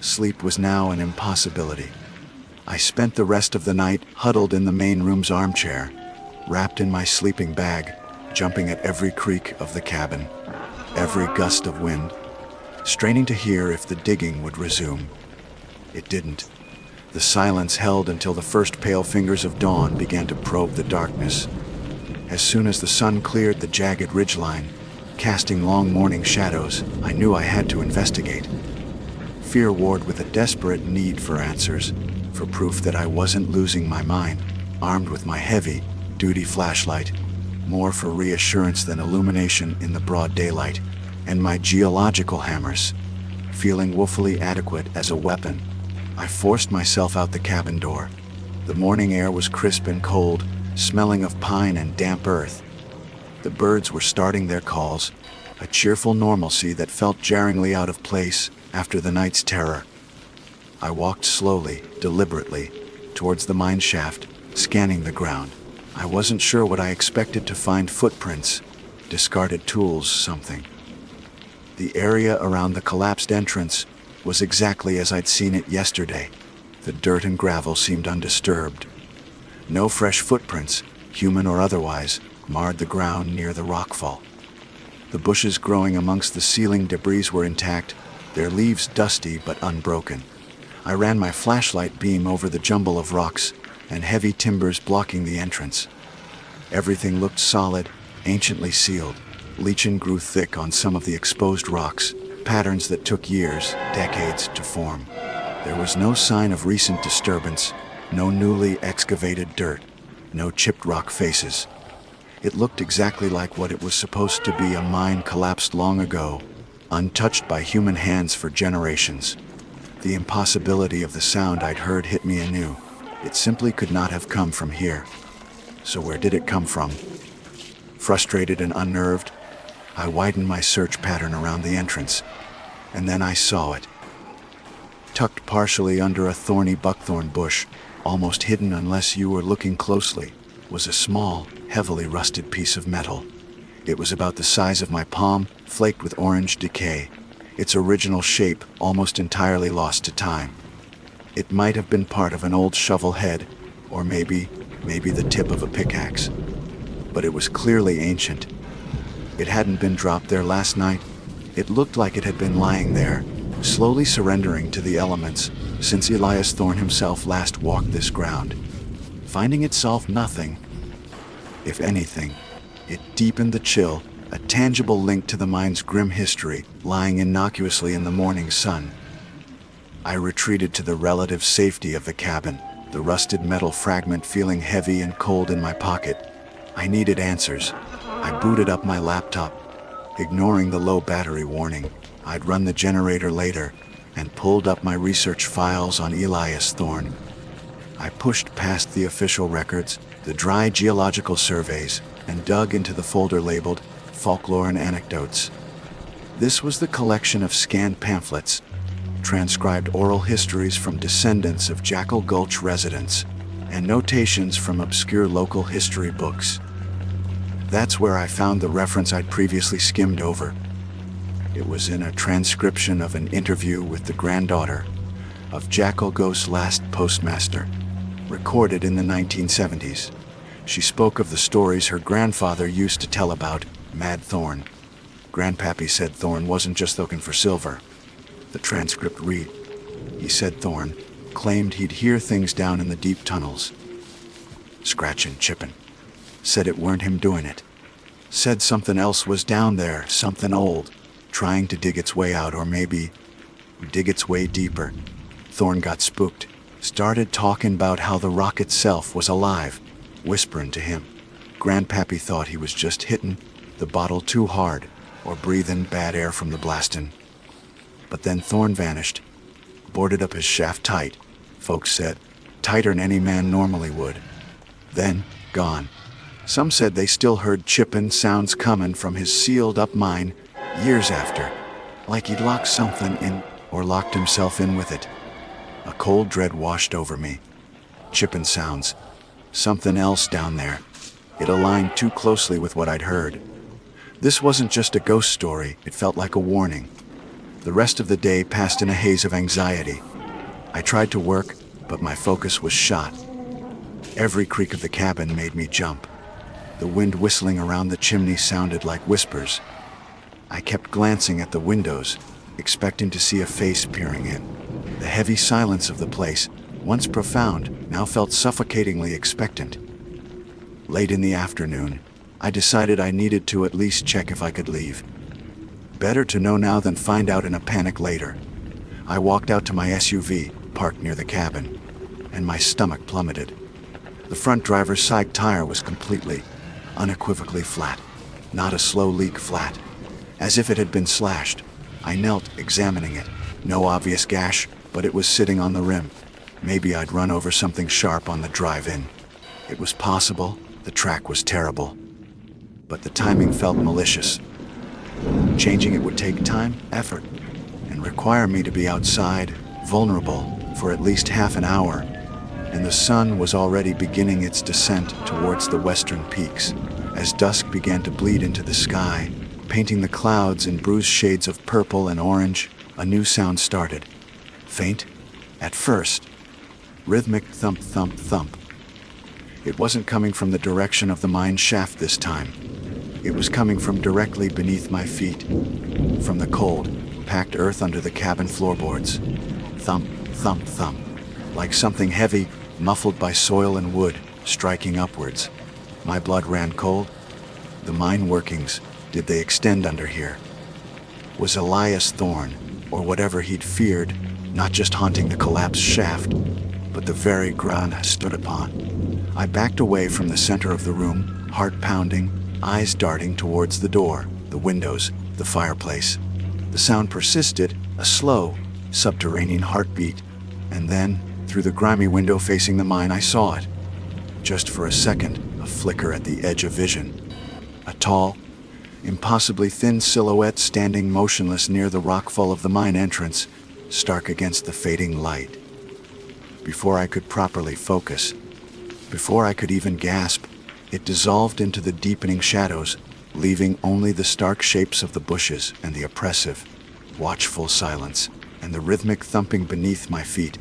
Speaker 2: Sleep was now an impossibility. I spent the rest of the night huddled in the main room's armchair, wrapped in my sleeping bag, jumping at every creak of the cabin, every gust of wind, straining to hear if the digging would resume. It didn't. The silence held until the first pale fingers of dawn began to probe the darkness. As soon as the sun cleared the jagged ridgeline, casting long morning shadows, I knew I had to investigate. Fear warred with a desperate need for answers, for proof that I wasn't losing my mind, armed with my heavy-duty flashlight, more for reassurance than illumination in the broad daylight, and my geological hammers, feeling woefully adequate as a weapon. I forced myself out the cabin door. The morning air was crisp and cold, smelling of pine and damp earth. The birds were starting their calls, a cheerful normalcy that felt jarringly out of place after the night's terror. I walked slowly, deliberately, towards the mine shaft, scanning the ground. I wasn't sure what I expected to find: footprints, discarded tools, something. The area around the collapsed entrance was exactly as I'd seen it yesterday. The dirt and gravel seemed undisturbed. No fresh footprints, human or otherwise, marred the ground near the rockfall. The bushes growing amongst the ceiling debris were intact, their leaves dusty but unbroken. I ran my flashlight beam over the jumble of rocks and heavy timbers blocking the entrance. Everything looked solid, anciently sealed. Lichen grew thick on some of the exposed rocks, patterns that took years, decades to form. There was no sign of recent disturbance, no newly excavated dirt, no chipped rock faces. It looked exactly like what it was supposed to be, a mine collapsed long ago, untouched by human hands for generations. The impossibility of the sound I'd heard hit me anew. It simply could not have come from here. So where did it come from? Frustrated and unnerved, I widened my search pattern around the entrance, and then I saw it. Tucked partially under a thorny buckthorn bush, almost hidden unless you were looking closely, was a small, heavily rusted piece of metal. It was about the size of my palm, flaked with orange decay, its original shape almost entirely lost to time. It might have been part of an old shovel head, or maybe the tip of a pickaxe. But it was clearly ancient. It hadn't been dropped there last night. It looked like it had been lying there, slowly surrendering to the elements since Elias Thorne himself last walked this ground. Finding itself nothing. If anything, it deepened the chill, a tangible link to the mine's grim history, lying innocuously in the morning sun. I retreated to the relative safety of the cabin, the rusted metal fragment feeling heavy and cold in my pocket. I needed answers. I booted up my laptop, ignoring the low battery warning. I'd run the generator later, and pulled up my research files on Elias Thorne. I pushed past the official records, the dry geological surveys, and dug into the folder labeled Folklore and Anecdotes. This was the collection of scanned pamphlets, transcribed oral histories from descendants of Jackal Gulch residents, and notations from obscure local history books. That's where I found the reference I'd previously skimmed over. It was in a transcription of an interview with the granddaughter of Jackal Ghost's last postmaster, recorded in the 1970s. She spoke of the stories her grandfather used to tell about Mad Thorne. Grandpappy said Thorne wasn't just looking for silver. The transcript read, he said Thorne claimed he'd hear things down in the deep tunnels. Scratching, chipping. Said it weren't him doing it. Said something else was down there, something old, trying to dig its way out, or maybe dig its way deeper. Thorne got spooked, started talking about how the rock itself was alive, whispering to him. Grandpappy thought he was just hitting the bottle too hard, or breathing bad air from the blasting. But then Thorne vanished, boarded up his shaft tight, folks said, tighter'n any man normally would. Then, gone. Some said they still heard chipping sounds coming from his sealed-up mine years after, like he'd locked something in or locked himself in with it. A cold dread washed over me. Chipping sounds. Something else down there. It aligned too closely with what I'd heard. This wasn't just a ghost story, it felt like a warning. The rest of the day passed in a haze of anxiety. I tried to work, but my focus was shot. Every creak of the cabin made me jump. The wind whistling around the chimney sounded like whispers. I kept glancing at the windows, expecting to see a face peering in. The heavy silence of the place, once profound, now felt suffocatingly expectant. Late in the afternoon, I decided I needed to at least check if I could leave. Better to know now than find out in a panic later. I walked out to my SUV, parked near the cabin, and my stomach plummeted. The front driver's side tire was completely, unequivocally flat. Not a slow leak, flat. As if it had been slashed. I knelt, examining it. No obvious gash, but it was sitting on the rim. Maybe I'd run over something sharp on the drive-in. It was possible. The track was terrible. But the timing felt malicious. Changing it would take time, effort, and require me to be outside, vulnerable, for at least half an hour. And the sun was already beginning its descent towards the western peaks. As dusk began to bleed into the sky, painting the clouds in bruised shades of purple and orange, a new sound started. Faint, at first. Rhythmic thump, thump, thump. It wasn't coming from the direction of the mine shaft this time. It was coming from directly beneath my feet, from the cold, packed earth under the cabin floorboards. Thump, thump, thump, like something heavy, muffled by soil and wood, striking upwards. My blood ran cold. The mine workings, did they extend under here? Was Elias Thorne, or whatever he'd feared, not just haunting the collapsed shaft, but the very ground I stood upon? I backed away from the center of the room, heart pounding, eyes darting towards the door, the windows, the fireplace. The sound persisted, a slow, subterranean heartbeat, and then, through the grimy window facing the mine, I saw it. Just for a second, a flicker at the edge of vision. A tall, impossibly thin silhouette standing motionless near the rockfall of the mine entrance, stark against the fading light. Before I could properly focus, before I could even gasp, it dissolved into the deepening shadows, leaving only the stark shapes of the bushes and the oppressive, watchful silence, and the rhythmic thumping beneath my feet.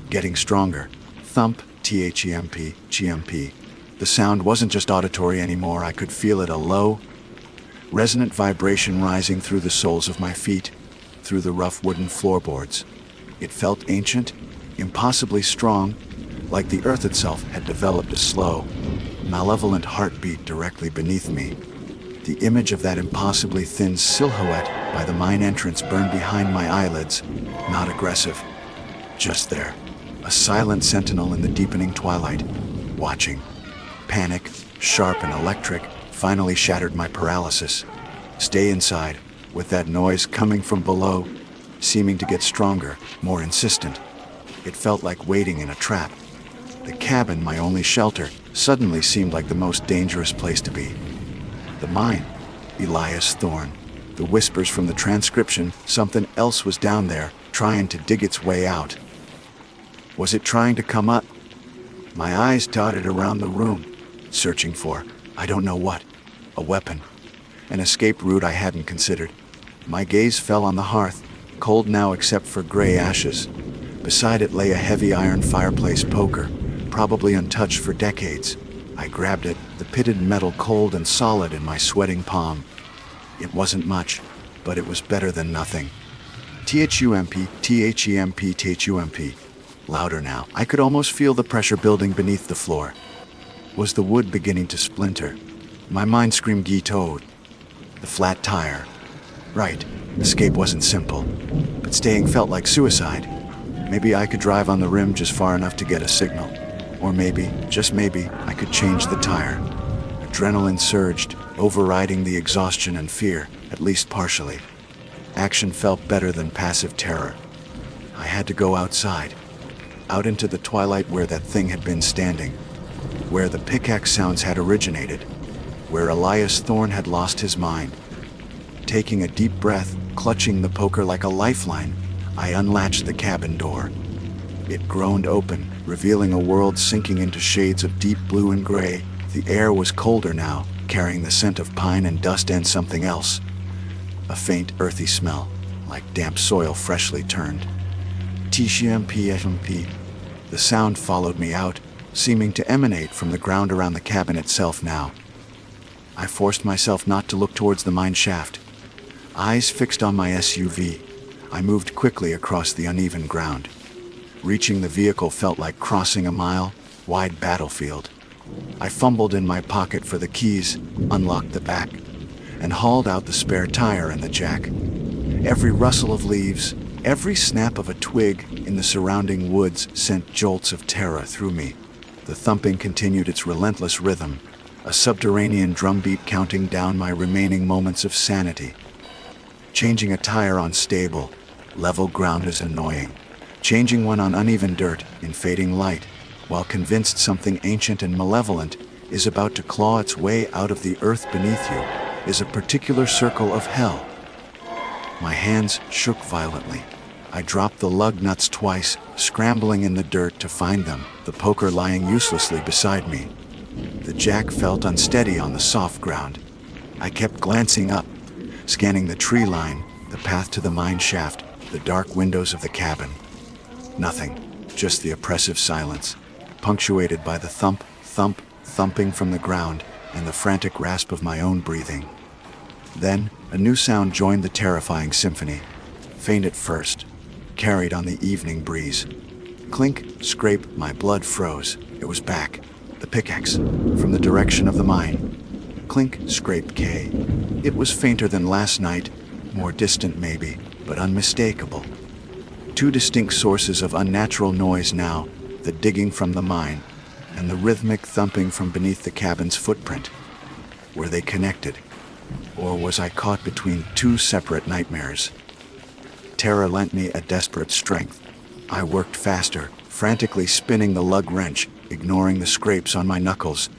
Speaker 2: Getting stronger. Thump, T-H-E-M-P, G-M-P. The sound wasn't just auditory anymore. I could feel it, a low, resonant vibration rising through the soles of my feet, through the rough wooden floorboards. It felt ancient, impossibly strong, like the earth itself had developed a slow, malevolent heartbeat directly beneath me. The image of that impossibly thin silhouette by the mine entrance burned behind my eyelids, not aggressive, just there, a silent sentinel in the deepening twilight, watching. Panic, sharp and electric, finally shattered my paralysis. Stay inside, with that noise coming from below, seeming to get stronger, more insistent. It felt like waiting in a trap. The cabin, my only shelter, suddenly seemed like the most dangerous place to be. The mine, Elias Thorne. The whispers from the transcription, something else was down there, trying to dig its way out. Was it trying to come up? My eyes dotted around the room, searching for, I don't know what, a weapon, an escape route I hadn't considered. My gaze fell on the hearth, cold now except for gray ashes. Beside it lay a heavy iron fireplace poker, probably untouched for decades. I grabbed it, the pitted metal cold and solid in my sweating palm. It wasn't much, but it was better than nothing. T-H-U-M-P, T-H-E-M-P, T-H-U-M-P. Louder now. I could almost feel the pressure building beneath the floor. Was the wood beginning to splinter? My mind screamed guitoed. The flat tire. Right, escape wasn't simple, but staying felt like suicide. Maybe I could drive on the rim just far enough to get a signal. Or maybe, just maybe, I could change the tire. Adrenaline surged, overriding the exhaustion and fear, at least partially. Action felt better than passive terror. I had to go outside, out into the twilight where that thing had been standing, where the pickaxe sounds had originated, where Elias Thorne had lost his mind. Taking a deep breath, clutching the poker like a lifeline, I unlatched the cabin door. It groaned open, revealing a world sinking into shades of deep blue and gray. The air was colder now, carrying the scent of pine and dust and something else. A faint, earthy smell, like damp soil freshly turned. T-H-M-P. The sound followed me out, seeming to emanate from the ground around the cabin itself now. I forced myself not to look towards the mine shaft. Eyes fixed on my SUV, I moved quickly across the uneven ground. Reaching the vehicle felt like crossing a mile-wide battlefield. I fumbled in my pocket for the keys, unlocked the back, and hauled out the spare tire and the jack. Every rustle of leaves, every snap of a twig in the surrounding woods sent jolts of terror through me. The thumping continued its relentless rhythm, a subterranean drumbeat counting down my remaining moments of sanity. Changing a tire on stable, level ground is annoying. Changing one on uneven dirt in fading light, while convinced something ancient and malevolent is about to claw its way out of the earth beneath you, is a particular circle of hell. My hands shook violently. I dropped the lug nuts twice, scrambling in the dirt to find them, the poker lying uselessly beside me. The jack felt unsteady on the soft ground. I kept glancing up, scanning the tree line, the path to the mine shaft, the dark windows of the cabin. Nothing, just the oppressive silence, punctuated by the thump, thump, thumping from the ground, and the frantic rasp of my own breathing. Then, a new sound joined the terrifying symphony, faint at first, carried on the evening breeze. Clink, scrape, my blood froze. It was back. The pickaxe, from the direction of the mine. Clink, scrape, K. It was fainter than last night, more distant maybe, but unmistakable. Two distinct sources of unnatural noise now, the digging from the mine, and the rhythmic thumping from beneath the cabin's footprint. Were they connected? Or was I caught between two separate nightmares? Terror lent me a desperate strength. I worked faster, frantically spinning the lug wrench, ignoring the scrapes on my knuckles.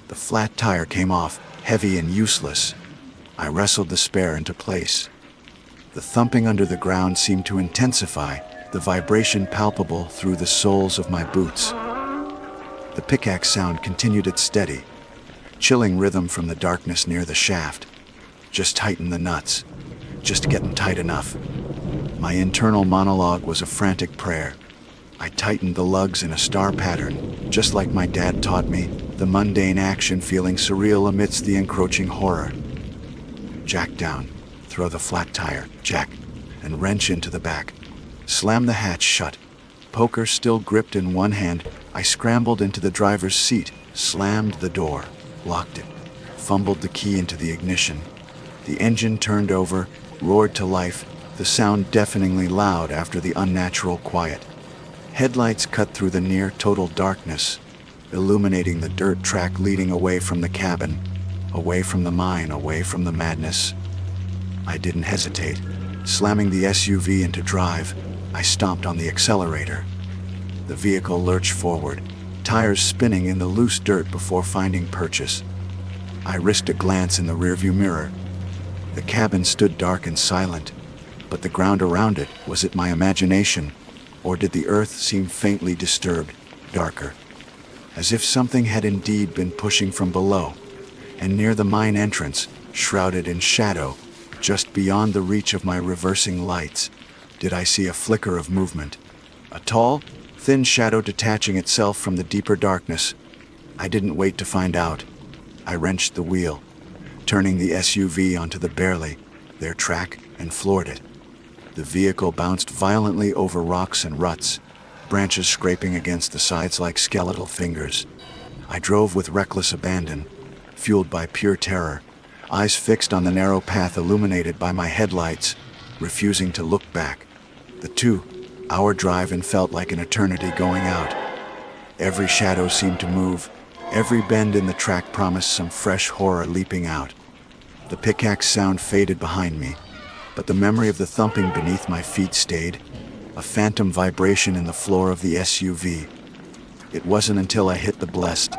Speaker 2: The flat tire came off, heavy and useless. I wrestled the spare into place. The thumping under the ground seemed to intensify, the vibration palpable through the soles of my boots. The pickaxe sound continued its steady, chilling rhythm from the darkness near the shaft. Just tighten the nuts. Just getting tight enough. My internal monologue was a frantic prayer. I tightened the lugs in a star pattern, just like my dad taught me, the mundane action feeling surreal amidst the encroaching horror. Jack down. Throw the flat tire, jack, and wrench into the back. Slam the hatch shut. Poker still gripped in one hand, I scrambled into the driver's seat, slammed the door, locked it, fumbled the key into the ignition. The engine turned over, roared to life, the sound deafeningly loud after the unnatural quiet. Headlights cut through the near-total darkness, illuminating the dirt track leading away from the cabin, away from the mine, away from the madness. I didn't hesitate. Slamming the SUV into drive, I stomped on the accelerator. The vehicle lurched forward, tires spinning in the loose dirt before finding purchase. I risked a glance in the rearview mirror. The cabin stood dark and silent, but the ground around it, was it my imagination, or did the earth seem faintly disturbed, darker? As if something had indeed been pushing from below, and near the mine entrance, shrouded in shadow, just beyond the reach of my reversing lights, did I see a flicker of movement. A tall, thin shadow detaching itself from the deeper darkness. I didn't wait to find out. I wrenched the wheel, turning the SUV onto the barely, their track, and floored it. The vehicle bounced violently over rocks and ruts, branches scraping against the sides like skeletal fingers. I drove with reckless abandon, fueled by pure terror, eyes fixed on the narrow path illuminated by my headlights, refusing to look back. The 2-hour drive and felt like an eternity going out. Every shadow seemed to move, every bend in the track promised some fresh horror leaping out. The pickaxe sound faded behind me, but the memory of the thumping beneath my feet stayed, a phantom vibration in the floor of the SUV. It wasn't until I hit the blessed,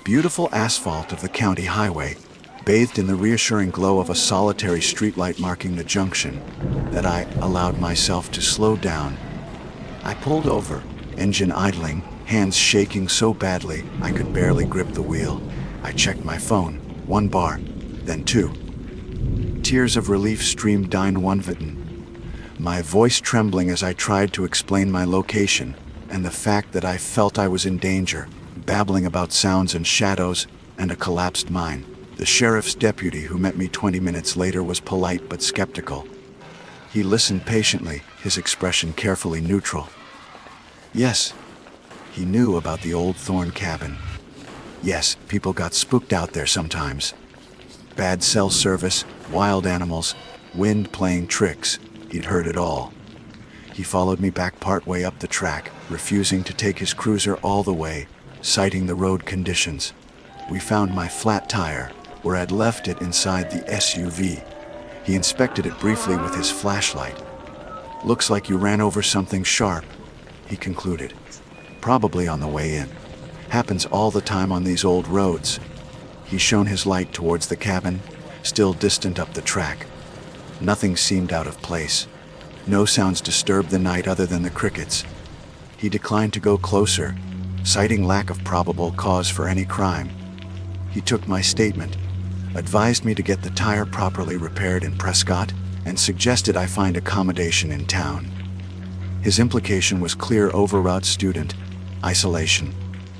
Speaker 2: beautiful asphalt of the county highway, bathed in the reassuring glow of a solitary streetlight marking the junction, that I allowed myself to slow down. I pulled over, engine idling, hands shaking so badly I could barely grip the wheel. I checked my phone, 1 bar, then 2. Tears of relief streamed down one vitten, my voice trembling as I tried to explain my location and the fact that I felt I was in danger, babbling about sounds and shadows and a collapsed mine. The sheriff's deputy who met me 20 minutes later was polite but skeptical. He listened patiently, his expression carefully neutral. Yes, he knew about the old Thorn cabin. Yes, people got spooked out there sometimes. Bad cell service, wild animals, wind playing tricks. He'd heard it all. He followed me back partway up the track, refusing to take his cruiser all the way, citing the road conditions. We found my flat tire, where I'd left it inside the SUV. He inspected it briefly with his flashlight. Looks like you ran over something sharp, he concluded. Probably on the way in. Happens all the time on these old roads. He shone his light towards the cabin, still distant up the track. Nothing seemed out of place. No sounds disturbed the night other than the crickets. He declined to go closer, citing lack of probable cause for any crime. He took my statement, advised me to get the tire properly repaired in Prescott, and suggested I find accommodation in town. His implication was clear: overwrought student, isolation,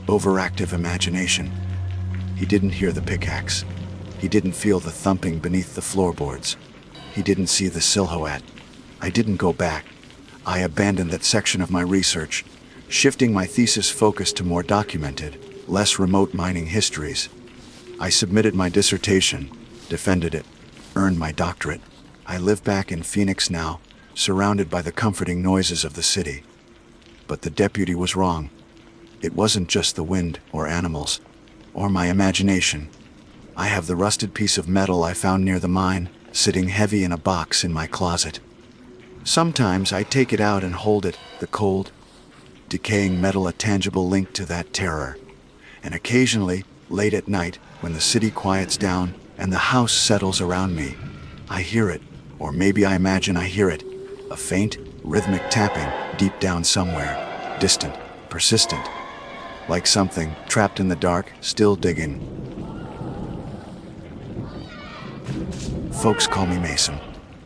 Speaker 2: overactive imagination. He didn't hear the pickaxe. He didn't feel the thumping beneath the floorboards. He didn't see the silhouette. I didn't go back. I abandoned that section of my research, shifting my thesis focus to more documented, less remote mining histories. I submitted my dissertation, defended it, earned my doctorate. I live back in Phoenix now, surrounded by the comforting noises of the city. But the deputy was wrong. It wasn't just the wind or animals, or my imagination. I have the rusted piece of metal I found near the mine, sitting heavy in a box in my closet. Sometimes I take it out and hold it, the cold, decaying metal a tangible link to that terror. And occasionally, late at night, when the city quiets down and the house settles around me, I hear it, or maybe I imagine I hear it, a faint, rhythmic tapping deep down somewhere, distant, persistent, like something trapped in the dark, still digging. Folks call me Mason,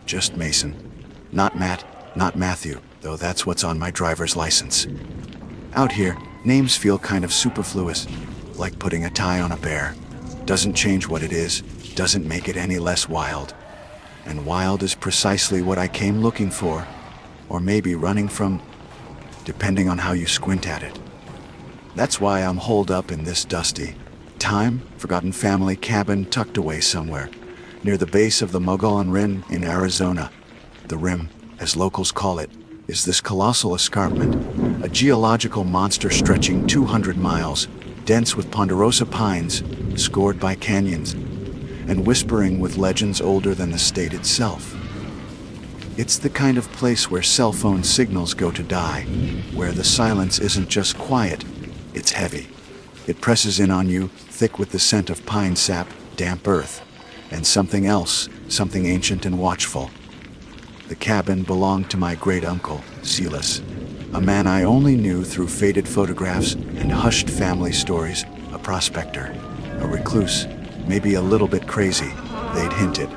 Speaker 2: just Mason. Not Matt, not Matthew, though that's what's on my driver's license. Out here, names feel kind of superfluous, like putting a tie on a bear. Doesn't change what it is, doesn't make it any less wild. And wild is precisely what I came looking for, or maybe running from, depending on how you squint at it. That's why I'm holed up in this dusty, time-forgotten family cabin tucked away somewhere, near the base of the Mogollon Rim in Arizona. The Rim, as locals call it, is this colossal escarpment, a geological monster stretching 200 miles, dense with ponderosa pines, scored by canyons, and whispering with legends older than the state itself. It's the kind of place where cell phone signals go to die, where the silence isn't just quiet, it's heavy. It presses in on you, thick with the scent of pine sap, damp earth, and something else, something ancient and watchful. The cabin belonged to my great-uncle, Silas, a man I only knew through faded photographs and hushed family stories, a prospector, a recluse, maybe a little bit crazy, they'd hinted.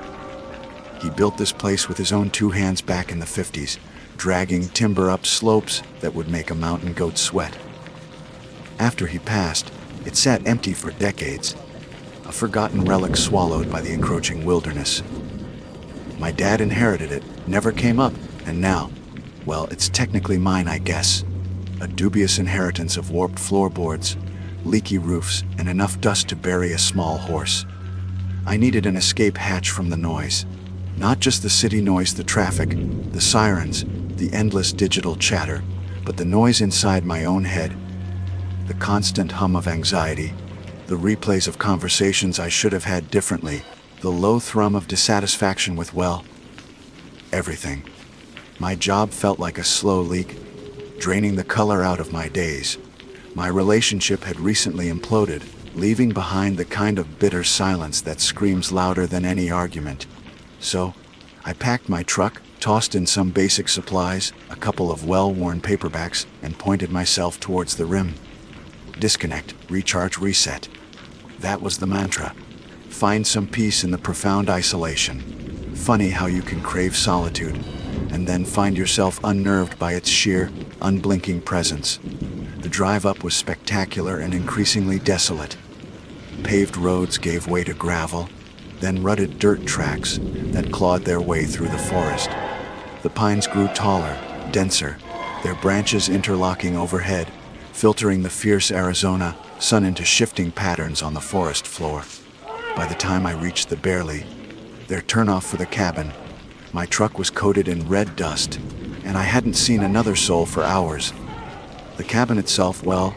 Speaker 2: He built this place with his own two hands back in the 50s, dragging timber up slopes that would make a mountain goat sweat. After he passed, it sat empty for decades, a forgotten relic swallowed by the encroaching wilderness. My dad inherited it, never came up, and now, well, it's technically mine, I guess. A dubious inheritance of warped floorboards, leaky roofs, and enough dust to bury a small horse. I needed an escape hatch from the noise. Not just the city noise, the traffic, the sirens, the endless digital chatter, but the noise inside my own head. The constant hum of anxiety, the replays of conversations I should have had differently, the low thrum of dissatisfaction with, well, everything. My job felt like a slow leak, draining the color out of my days. My relationship had recently imploded, leaving behind the kind of bitter silence that screams louder than any argument. So, I packed my truck, tossed in some basic supplies, a couple of well-worn paperbacks, and pointed myself towards the Rim. Disconnect, recharge, reset. That was the mantra. Find some peace in the profound isolation. Funny how you can crave solitude, and then find yourself unnerved by its sheer, unblinking presence. The drive up was spectacular and increasingly desolate. Paved roads gave way to gravel, then rutted dirt tracks that clawed their way through the forest. The pines grew taller, denser, their branches interlocking overhead, filtering the fierce Arizona sun into shifting patterns on the forest floor. By the time I reached the Barely, their turnoff for the cabin, my truck was coated in red dust, and I hadn't seen another soul for hours. The cabin itself, well,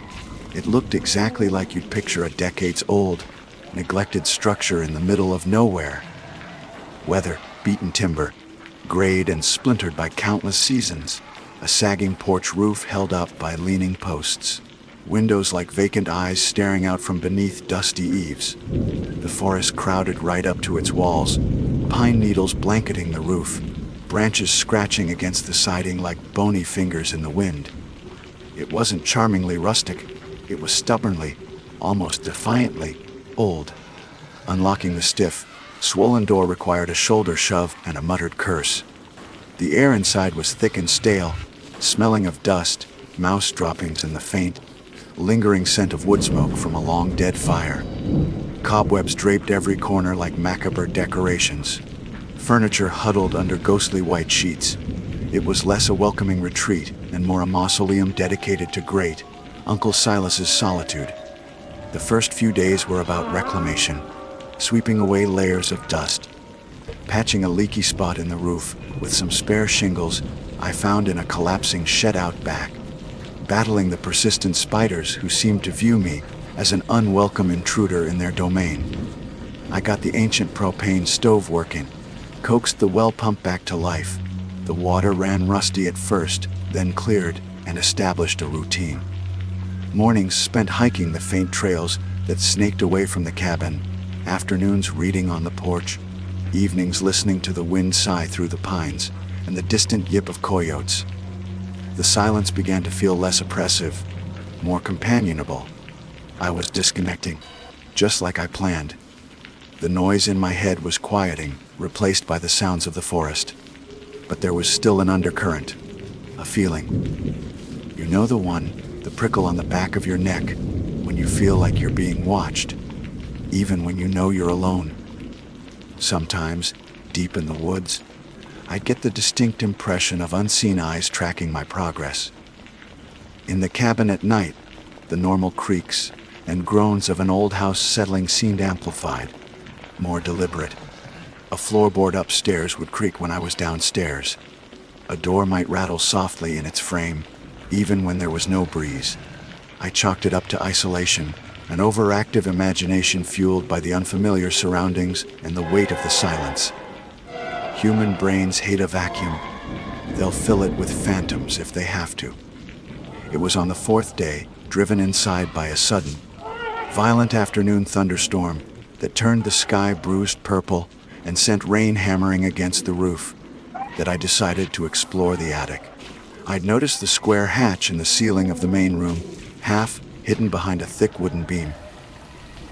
Speaker 2: it looked exactly like you'd picture a decades-old, neglected structure in the middle of nowhere. Weather, beaten timber, grayed and splintered by countless seasons. A sagging porch roof held up by leaning posts. Windows like vacant eyes staring out from beneath dusty eaves. The forest crowded right up to its walls, pine needles blanketing the roof, branches scratching against the siding like bony fingers in the wind. It wasn't charmingly rustic, it was stubbornly, almost defiantly, old. Unlocking the stiff, swollen door required a shoulder shove and a muttered curse. The air inside was thick and stale, smelling of dust, mouse droppings, and the faint, lingering scent of wood smoke from a long dead fire. Cobwebs draped every corner like macabre decorations. Furniture huddled under ghostly white sheets. It was less a welcoming retreat and more a mausoleum dedicated to great Uncle Silas's solitude. The first few days were about reclamation, sweeping away layers of dust, patching a leaky spot in the roof with some spare shingles I found in a collapsing shed out back, battling the persistent spiders who seemed to view me as an unwelcome intruder in their domain. I got the ancient propane stove working, coaxed the well pump back to life. The water ran rusty at first, then cleared and established a routine. Mornings spent hiking the faint trails that snaked away from the cabin, afternoons reading on the porch, evenings listening to the wind sigh through the pines and the distant yip of coyotes. The silence began to feel less oppressive, more companionable. I was disconnecting, just like I planned. The noise in my head was quieting, replaced by the sounds of the forest. But there was still an undercurrent, a feeling. You know the one, the prickle on the back of your neck, when you feel like you're being watched, even when you know you're alone. Sometimes, deep in the woods, I'd get the distinct impression of unseen eyes tracking my progress. In the cabin at night, the normal creaks and groans of an old house settling seemed amplified, more deliberate. A floorboard upstairs would creak when I was downstairs. A door might rattle softly in its frame, even when there was no breeze. I chalked it up to isolation, an overactive imagination fueled by the unfamiliar surroundings and the weight of the silence. Human brains hate a vacuum. They'll fill it with phantoms if they have to. It was on the fourth day, driven inside by a sudden, violent afternoon thunderstorm that turned the sky bruised purple and sent rain hammering against the roof, that I decided to explore the attic. I'd noticed the square hatch in the ceiling of the main room, half hidden behind a thick wooden beam.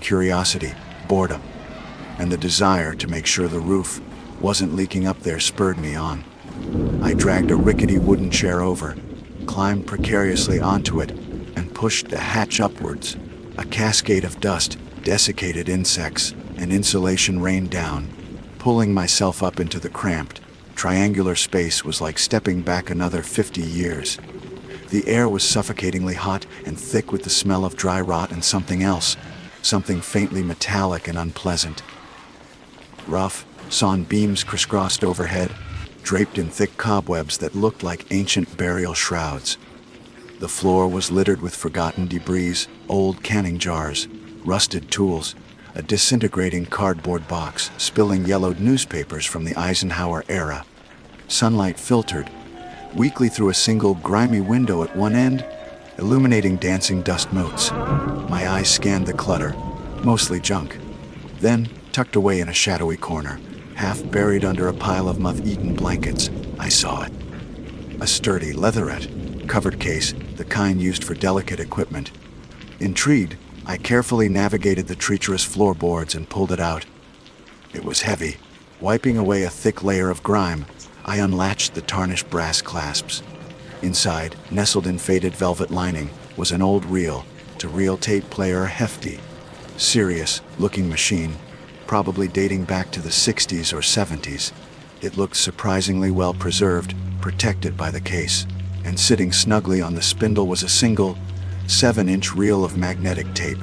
Speaker 2: Curiosity, boredom, and the desire to make sure the roof wasn't leaking up there spurred me on. I dragged a rickety wooden chair over, climbed precariously onto it, and pushed the hatch upwards. A cascade of dust, desiccated insects, and insulation rained down. Pulling myself up into the cramped, triangular space was like stepping back another 50 years. The air was suffocatingly hot and thick with the smell of dry rot and something else, something faintly metallic and unpleasant. Rough, sawn beams crisscrossed overhead, draped in thick cobwebs that looked like ancient burial shrouds. The floor was littered with forgotten debris, old canning jars, rusted tools, a disintegrating cardboard box spilling yellowed newspapers from the Eisenhower era. Sunlight filtered weakly through a single grimy window at one end, illuminating dancing dust motes. My eyes scanned the clutter, mostly junk. Then, tucked away in a shadowy corner, half buried under a pile of moth-eaten blankets, I saw it. A sturdy, leatherette, covered case, the kind used for delicate equipment. Intrigued, I carefully navigated the treacherous floorboards and pulled it out. It was heavy. Wiping away a thick layer of grime, I unlatched the tarnished brass clasps. Inside, nestled in faded velvet lining, was an old reel-to-reel tape player, a hefty, serious-looking machine, probably dating back to the 60s or 70s. It looked surprisingly well preserved, protected by the case, and sitting snugly on the spindle was a single, 7-inch reel of magnetic tape.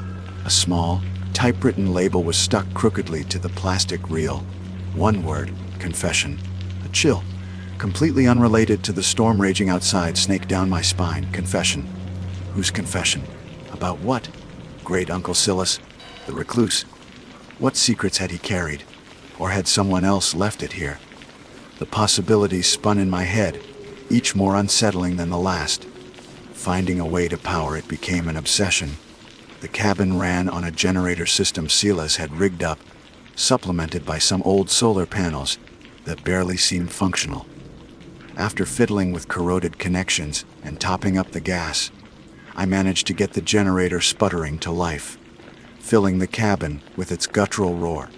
Speaker 2: A small, typewritten label was stuck crookedly to the plastic reel. One word, confession. A chill, completely unrelated to the storm raging outside, snaked down my spine. Confession. Whose confession? About what? Great Uncle Silas, the recluse. What secrets had he carried? Or had someone else left it here? The possibilities spun in my head, each more unsettling than the last. Finding a way to power it became an obsession. The cabin ran on a generator system Silas had rigged up, supplemented by some old solar panels that barely seemed functional. After fiddling with corroded connections and topping up the gas, I managed to get the generator sputtering to life, filling the cabin with its guttural roar.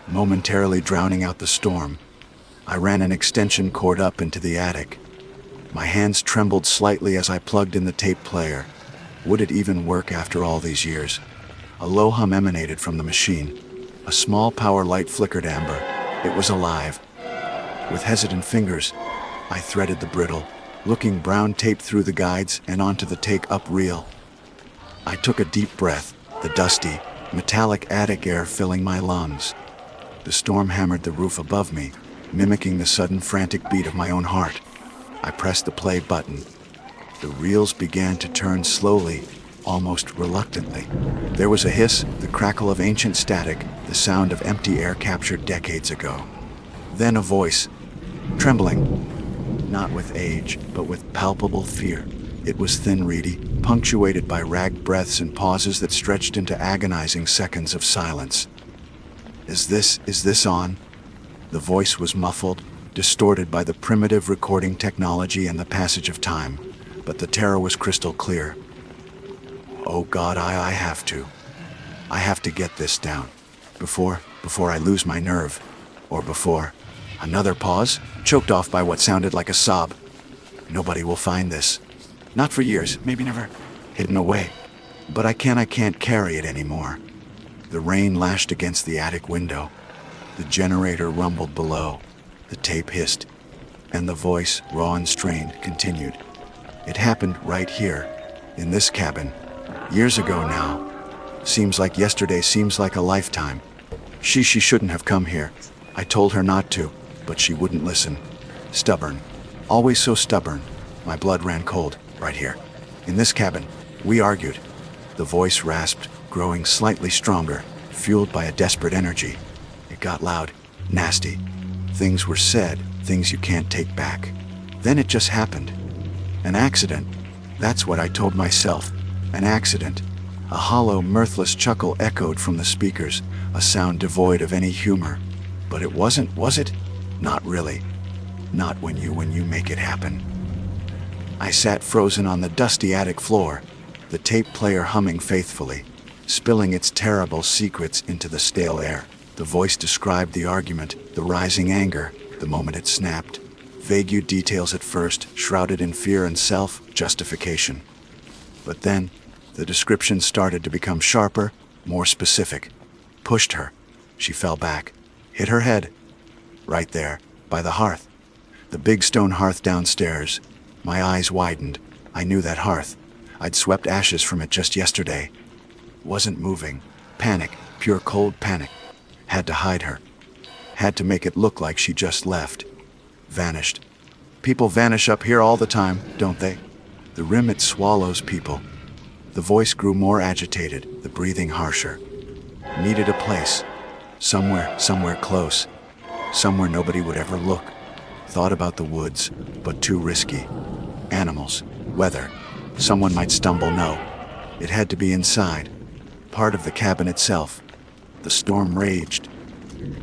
Speaker 2: Momentarily drowning out the storm, I ran an extension cord up into the attic. My hands trembled slightly as I plugged in the tape player. Would it even work after all these years? A low hum emanated from the machine. A small power light flickered amber. It was alive. With hesitant fingers, I threaded the brittle, looking brown tape through the guides and onto the take-up reel. I took a deep breath, the dusty, metallic attic air filling my lungs. The storm hammered the roof above me, mimicking the sudden frantic beat of my own heart. I pressed the play button. The reels began to turn slowly, almost reluctantly. There was a hiss, the crackle of ancient static, the sound of empty air captured decades ago. Then a voice, trembling, not with age, but with palpable fear. It was thin, reedy, punctuated by ragged breaths and pauses that stretched into agonizing seconds of silence. Is this on? The voice was muffled, distorted by the primitive recording technology and the passage of time, but the terror was crystal clear. Oh God, I have to. I have to get this down. Before I lose my nerve. Or before. Another pause, choked off by what sounded like a sob. Nobody will find this. Not for years, maybe never. Hidden away. But I can't carry it anymore. The rain lashed against the attic window. The generator rumbled below. The tape hissed. And the voice, raw and strained, continued. It happened right here, in this cabin. Years ago now. Seems like yesterday, seems like a lifetime. She shouldn't have come here. I told her not to, but she wouldn't listen. Stubborn. Always so stubborn. My blood ran cold, right here. In this cabin, we argued. The voice rasped, growing slightly stronger, fueled by a desperate energy. It got loud, nasty. Things were said, things you can't take back. Then it just happened. An accident. That's what I told myself. An accident. A hollow, mirthless chuckle echoed from the speakers, a sound devoid of any humor. But it wasn't, was it? Not really. Not when you make it happen. I sat frozen on the dusty attic floor, the tape player humming faithfully, spilling its terrible secrets into the stale air. The voice described the argument, the rising anger, the moment it snapped. Vague details at first, shrouded in fear and self-justification. But then, the description started to become sharper, more specific. Pushed her. She fell back, hit her head. Right there, by the hearth. The big stone hearth downstairs. My eyes widened. I knew that hearth. I'd swept ashes from it just yesterday. Wasn't moving. Panic, pure cold panic. Had to hide her. Had to make it look like she just left. Vanished. People vanish up here all the time, don't they? The remnant swallows people. The voice grew more agitated, the breathing harsher. Needed a place. Somewhere close. Somewhere nobody would ever look. Thought about the woods, but too risky. Animals, weather. Someone might stumble, no. It had to be inside. Part of the cabin itself. The storm raged.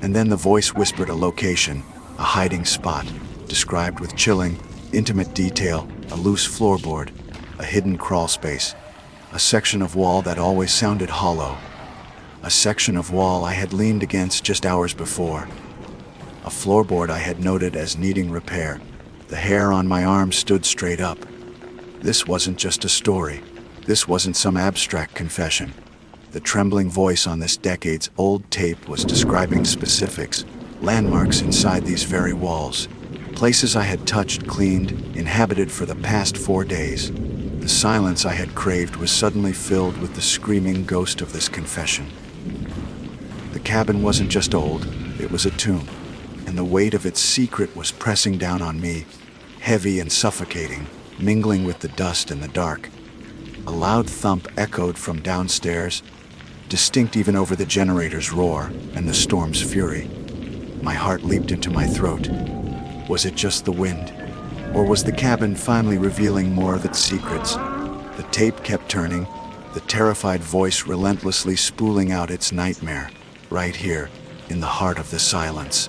Speaker 2: And then the voice whispered a location, a hiding spot, described with chilling, intimate detail, a loose floorboard, a hidden crawl space, a section of wall that always sounded hollow, a section of wall I had leaned against just hours before, a floorboard I had noted as needing repair. The hair on my arm stood straight up. This wasn't just a story. This wasn't some abstract confession. The trembling voice on this decades-old tape was describing specifics, landmarks inside these very walls, places I had touched, cleaned, inhabited for the past 4 days. The silence I had craved was suddenly filled with the screaming ghost of this confession. The cabin wasn't just old, it was a tomb, and the weight of its secret was pressing down on me, heavy and suffocating, mingling with the dust and the dark. A loud thump echoed from downstairs, distinct even over the generator's roar and the storm's fury. My heart leaped into my throat. Was it just the wind? Or was the cabin finally revealing more of its secrets? The tape kept turning, the terrified voice relentlessly spooling out its nightmare, right here, in the heart of the silence.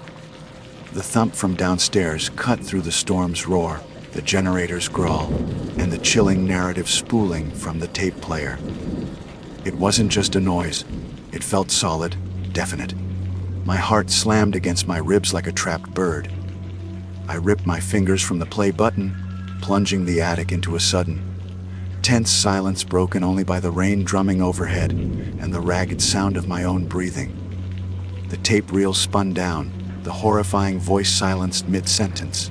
Speaker 2: The thump from downstairs cut through the storm's roar, the generator's growl, and the chilling narrative spooling from the tape player. It wasn't just a noise. It felt solid, definite. My heart slammed against my ribs like a trapped bird. I ripped my fingers from the play button, plunging the attic into a sudden, tense silence broken only by the rain drumming overhead and the ragged sound of my own breathing. The tape reel spun down, the horrifying voice silenced mid-sentence.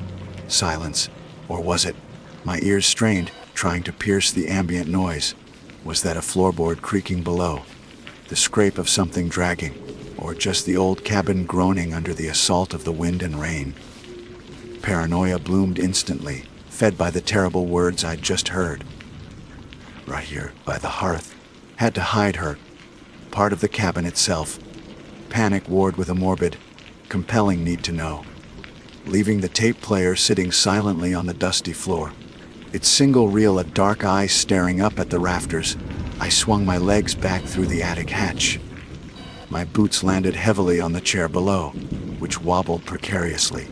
Speaker 2: Silence. Or was it? My ears strained, trying to pierce the ambient noise. Was that a floorboard creaking below? The scrape of something dragging? Or just the old cabin groaning under the assault of the wind and rain? Paranoia bloomed instantly, fed by the terrible words I'd just heard. Right here, by the hearth. Had to hide her. Part of the cabin itself. Panic warred with a morbid, compelling need to know. Leaving the tape player sitting silently on the dusty floor. Its single reel a dark eye staring up at the rafters, I swung my legs back through the attic hatch. My boots landed heavily on the chair below, which wobbled precariously.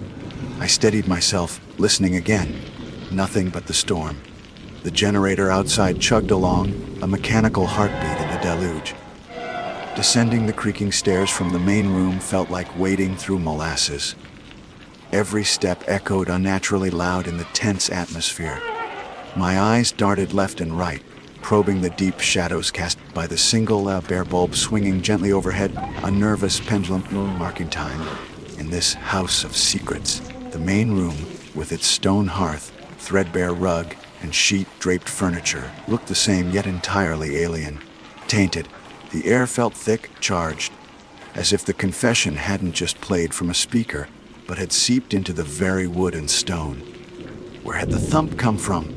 Speaker 2: I steadied myself, listening again. Nothing but the storm. The generator outside chugged along, a mechanical heartbeat in the deluge. Descending the creaking stairs from the main room felt like wading through molasses. Every step echoed unnaturally loud in the tense atmosphere. My eyes darted left and right, probing the deep shadows cast by the single bare bulb swinging gently overhead, a nervous pendulum marking time. In this house of secrets, the main room, with its stone hearth, threadbare rug, and sheet-draped furniture, looked the same yet entirely alien. Tainted, the air felt thick, charged, as if the confession hadn't just played from a speaker, but had seeped into the very wood and stone. Where had the thump come from?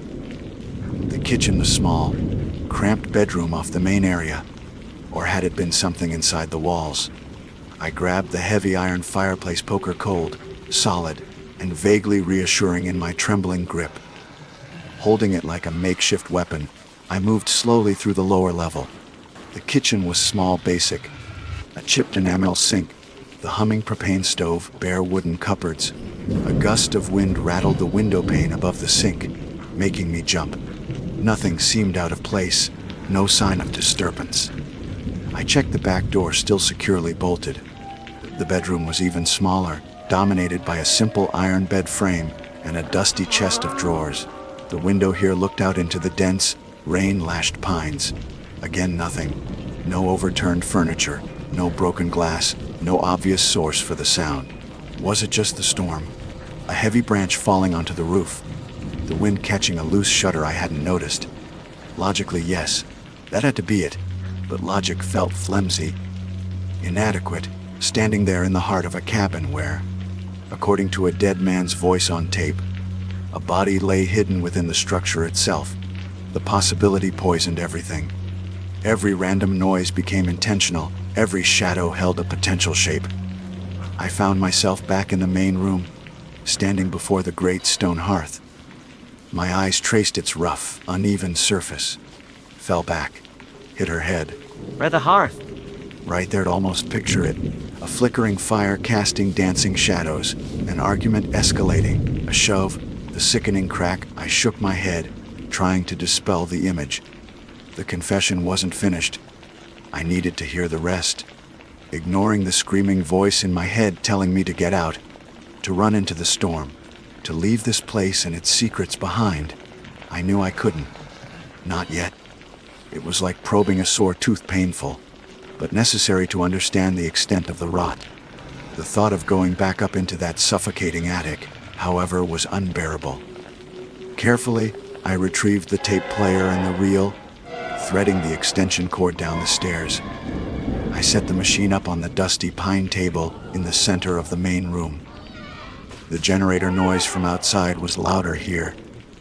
Speaker 2: The kitchen was small, cramped bedroom off the main area, or had it been something inside the walls? I grabbed the heavy iron fireplace poker cold, solid, and vaguely reassuring in my trembling grip. Holding it like a makeshift weapon, I moved slowly through the lower level. The kitchen was small, basic. A chipped enamel sink, the humming propane stove, bare wooden cupboards. A gust of wind rattled the window pane above the sink, making me jump. Nothing seemed out of place, no sign of disturbance. I checked the back door, still securely bolted. The bedroom was even smaller, dominated by a simple iron bed frame and a dusty chest of drawers. The window here looked out into the dense, rain-lashed pines. Again, nothing. No overturned furniture, no broken glass, no obvious source for the sound. Was it just the storm? A heavy branch falling onto the roof. The wind catching a loose shutter I hadn't noticed. Logically, yes, that had to be it, but logic felt flimsy, inadequate, standing there in the heart of a cabin where, according to a dead man's voice on tape, a body lay hidden within the structure itself. The possibility poisoned everything. Every random noise became intentional, every shadow held a potential shape. I found myself back in the main room, standing before the great stone hearth. My eyes traced its rough, uneven surface. Fell back, hit her head.
Speaker 4: Where the hearth?
Speaker 2: Right there'd almost picture it. A flickering fire casting dancing shadows, an argument escalating, a shove, the sickening crack. I shook my head, trying to dispel the image. The confession wasn't finished. I needed to hear the rest. Ignoring the screaming voice in my head telling me to get out, to run into the storm, to leave this place and its secrets behind, I knew I couldn't. Not yet. It was like probing a sore tooth, painful, but necessary to understand the extent of the rot. The thought of going back up into that suffocating attic, however, was unbearable. Carefully, I retrieved the tape player and the reel, threading the extension cord down the stairs. I set the machine up on the dusty pine table in the center of the main room. The generator noise from outside was louder here,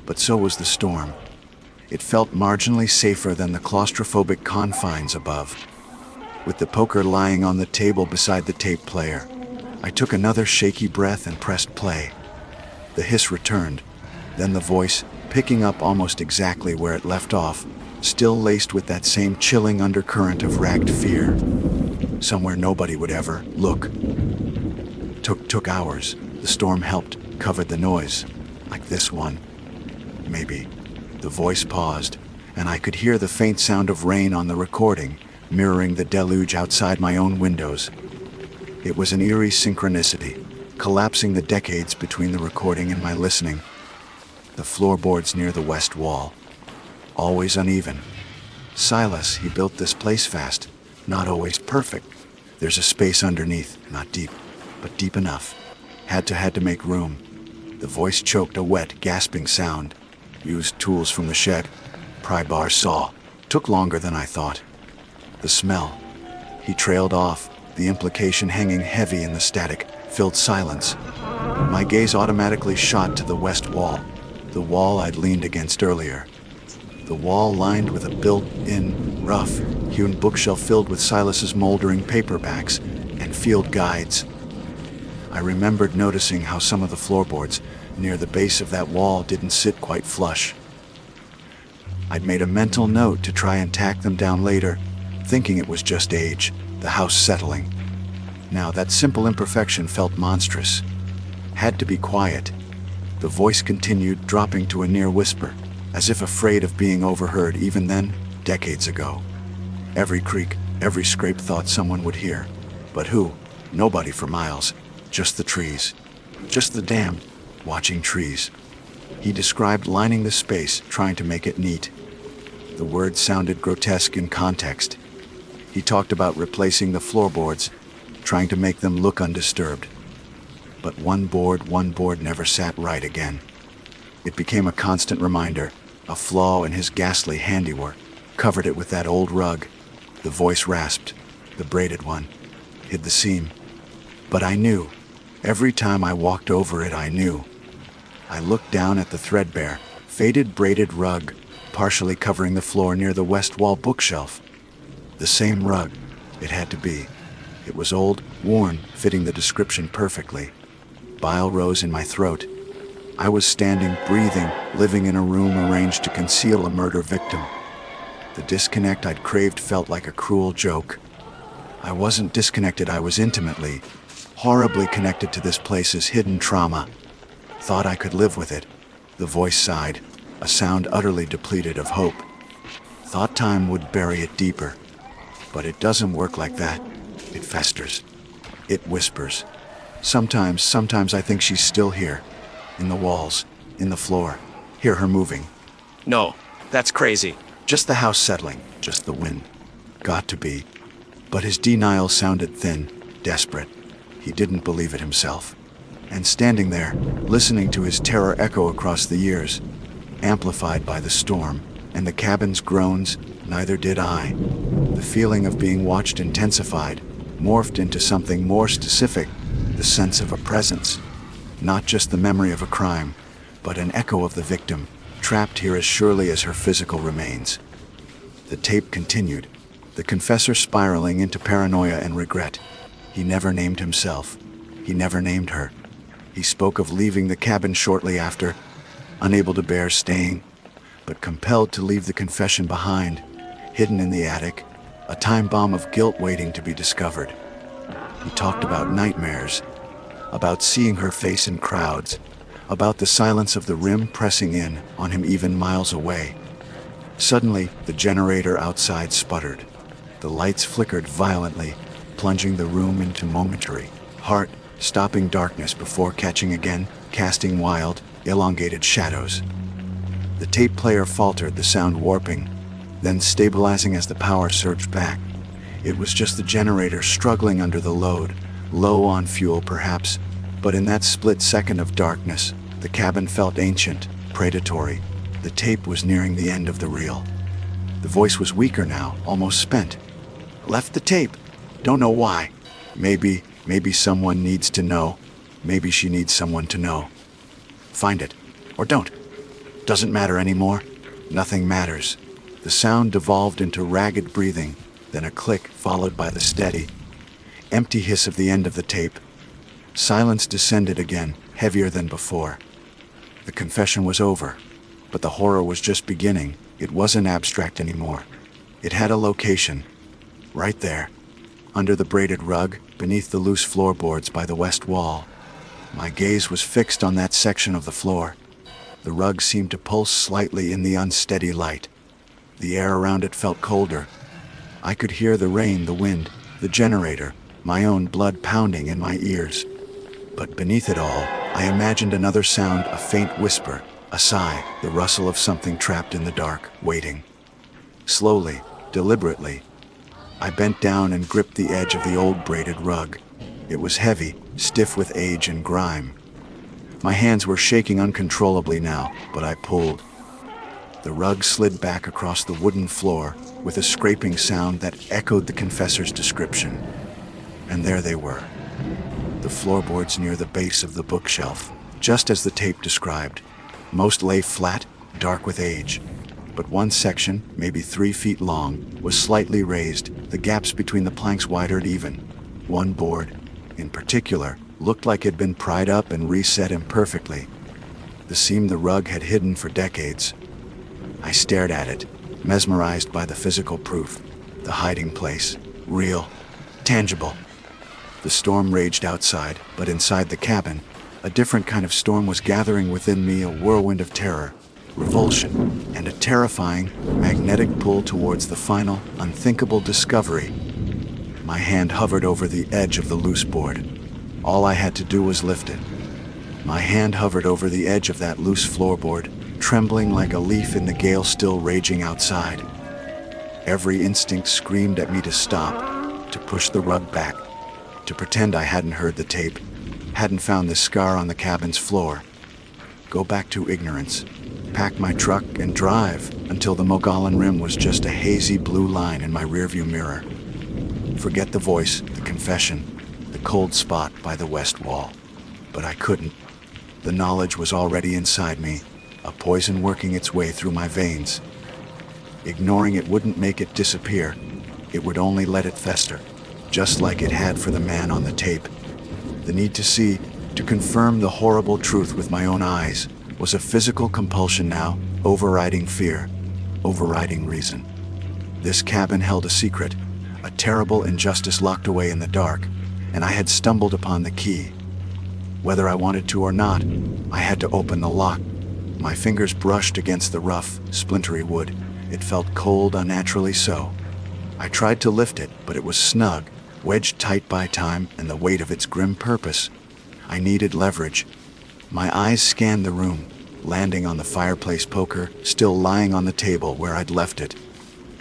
Speaker 2: but so was the storm. It felt marginally safer than the claustrophobic confines above. With the poker lying on the table beside the tape player, I took another shaky breath and pressed play. The hiss returned, then the voice, picking up almost exactly where it left off, still laced with that same chilling undercurrent of ragged fear. Somewhere nobody would ever look. Took hours. The storm helped, covered the noise. Like this one. Maybe. The voice paused, and I could hear the faint sound of rain on the recording, mirroring the deluge outside my own windows. It was an eerie synchronicity, collapsing the decades between the recording and my listening. The floorboards near the west wall. always uneven. Silas, he built this place fast, not always perfect. There's a space underneath, not deep, but deep enough. Had to make room. The voice choked a wet, gasping sound. Used tools from the shed. Pry bar saw. Took longer than I thought. The smell. He trailed off, the implication hanging heavy in the static, filled silence. My gaze automatically shot to the west wall, the wall I'd leaned against earlier. The wall lined with a built-in, rough-hewn bookshelf filled with Silas's moldering paperbacks and field guides. I remembered noticing how some of the floorboards near the base of that wall didn't sit quite flush. I'd made a mental note to try and tack them down later, thinking it was just age, the house settling. Now that simple imperfection felt monstrous. Had to be quiet. The voice continued, dropping to a near whisper, as if afraid of being overheard even then, decades ago. Every creak, every scrape thought someone would hear. But who? Nobody for miles. Just the trees. Just the damned, watching trees. He described lining the space, trying to make it neat. The words sounded grotesque in context. He talked about replacing the floorboards, trying to make them look undisturbed. But one board never sat right again. It became a constant reminder, a flaw in his ghastly handiwork. Covered it with that old rug. The voice rasped, the braided one, hid the seam. But I knew. Every time I walked over it, I knew. I looked down at the threadbare, faded braided rug, partially covering the floor near the west wall bookshelf. The same rug. It had to be. It was old, worn, fitting the description perfectly. Bile rose in my throat. I was standing, breathing, living in a room arranged to conceal a murder victim. The disconnect I'd craved felt like a cruel joke. I wasn't disconnected, I was intimately, horribly connected to this place's hidden trauma. Thought I could live with it. The voice sighed, a sound utterly depleted of hope. Thought time would bury it deeper. But it doesn't work like that. It festers. It whispers. Sometimes I think she's still here. In the walls, in the floor. Hear her moving.
Speaker 4: No, that's crazy.
Speaker 2: Just the house settling, just the wind. Got to be. But his denial sounded thin, desperate. He didn't believe it himself. And standing there, listening to his terror echo across the years, amplified by the storm and the cabin's groans, neither did I. The feeling of being watched intensified, morphed into something more specific, the sense of a presence. Not just the memory of a crime, but an echo of the victim, trapped here as surely as her physical remains. The tape continued, the confessor spiraling into paranoia and regret. He never named himself. He never named her. He spoke of leaving the cabin shortly after, unable to bear staying, but compelled to leave the confession behind, hidden in the attic, a time bomb of guilt waiting to be discovered. He talked about nightmares, about seeing her face in crowds, about the silence of the rim pressing in on him even miles away. Suddenly, the generator outside sputtered. The lights flickered violently, plunging the room into momentary, heart-stopping darkness before catching again, casting wild, elongated shadows. The tape player faltered, the sound warping, then stabilizing as the power surged back. It was just the generator struggling under the load, low on fuel perhaps, but in that split second of darkness, the cabin felt ancient, predatory. The tape was nearing the end of the reel. The voice was weaker now, almost spent. Left the tape. Don't know why. Maybe someone needs to know. Maybe she needs someone to know. Find it. Or don't. Doesn't matter anymore. Nothing matters. The sound devolved into ragged breathing, then a click followed by the steady, empty hiss of the end of the tape. Silence descended again, heavier than before. The confession was over, but the horror was just beginning. It wasn't abstract anymore. It had a location. Right there, under the braided rug, beneath the loose floorboards by the west wall. My gaze was fixed on that section of the floor. The rug seemed to pulse slightly in the unsteady light. The air around it felt colder. I could hear the rain, the wind, the generator, my own blood pounding in my ears. But beneath it all, I imagined another sound, a faint whisper, A sigh, the rustle of something trapped in the dark, waiting. Slowly, deliberately, I bent down and gripped the edge of the old braided rug. It was heavy, stiff with age and grime. My hands were shaking uncontrollably now, but I pulled. The rug slid back across the wooden floor with a scraping sound that echoed the confessor's description. And there they were, the floorboards near the base of the bookshelf, just as the tape described. Most lay flat, dark with age, but one section, maybe 3 feet long, was slightly raised, the gaps between the planks widered even. One board, in particular, looked like it had been pried up and reset imperfectly. The seam the rug had hidden for decades. I stared at it, mesmerized by the physical proof, the hiding place, real, tangible. The storm raged outside, but inside the cabin, a different kind of storm was gathering within me, a whirlwind of terror, revulsion, and a terrifying, magnetic pull towards the final, unthinkable discovery. My hand hovered over the edge of the loose board. All I had to do was lift it. My hand hovered over the edge of that loose floorboard, trembling like a leaf in the gale still raging outside. Every instinct screamed at me to stop, to push the rug back, to pretend I hadn't heard the tape, hadn't found the scar on the cabin's floor. Go back to ignorance, pack my truck and drive until the Mogollon Rim was just a hazy blue line in my rearview mirror. Forget the voice, the confession, the cold spot by the west wall. But I couldn't. The knowledge was already inside me, a poison working its way through my veins. Ignoring it wouldn't make it disappear. It would only let it fester, just like it had for the man on the tape. The need to see, to confirm the horrible truth with my own eyes, was a physical compulsion now, overriding fear, overriding reason. This cabin held a secret, a terrible injustice locked away in the dark, and I had stumbled upon the key. Whether I wanted to or not, I had to open the lock. My fingers brushed against the rough, splintery wood. It felt cold, unnaturally so. I tried to lift it, but it was snug, wedged tight by time and the weight of its grim purpose. I needed leverage. My eyes scanned the room, landing on the fireplace poker, still lying on the table where I'd left it.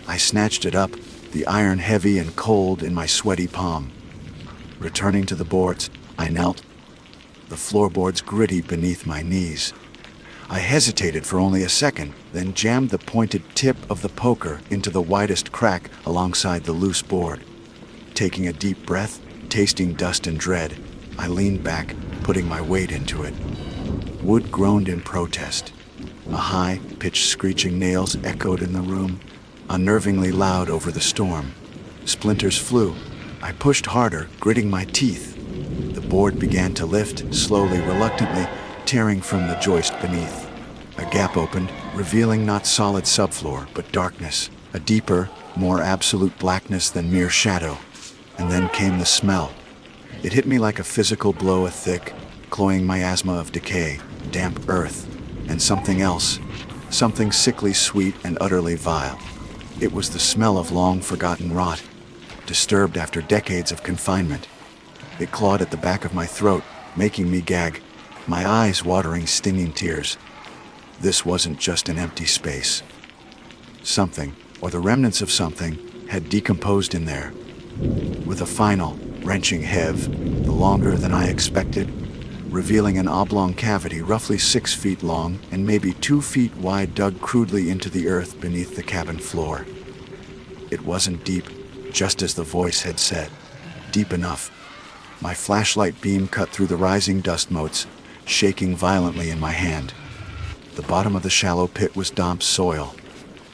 Speaker 2: I snatched it up, the iron heavy and cold in my sweaty palm. Returning to the boards, I knelt, the floorboards gritty beneath my knees. I hesitated for only a second, then jammed the pointed tip of the poker into the widest crack alongside the loose board. Taking a deep breath, tasting dust and dread, I leaned back, putting my weight into it. Wood groaned in protest. A high-pitched screeching nails echoed in the room, unnervingly loud over the storm. Splinters flew. I pushed harder, gritting my teeth. The board began to lift, slowly, reluctantly, tearing from the joist beneath. A gap opened, revealing not solid subfloor, but darkness, a deeper, more absolute blackness than mere shadow. And then came the smell. It hit me like a physical blow, a thick, cloying miasma of decay, damp earth, and something else, something sickly sweet and utterly vile. It was the smell of long-forgotten rot, disturbed after decades of confinement. It clawed at the back of my throat, making me gag, my eyes watering stinging tears. This wasn't just an empty space. Something, or the remnants of something, had decomposed in there. With a final, wrenching heave, the longer than I expected, revealing an oblong cavity roughly 6 feet long and maybe 2 feet wide dug crudely into the earth beneath the cabin floor. It wasn't deep, just as the voice had said. Deep enough. My flashlight beam cut through the rising dust motes, shaking violently in my hand. The bottom of the shallow pit was damp soil,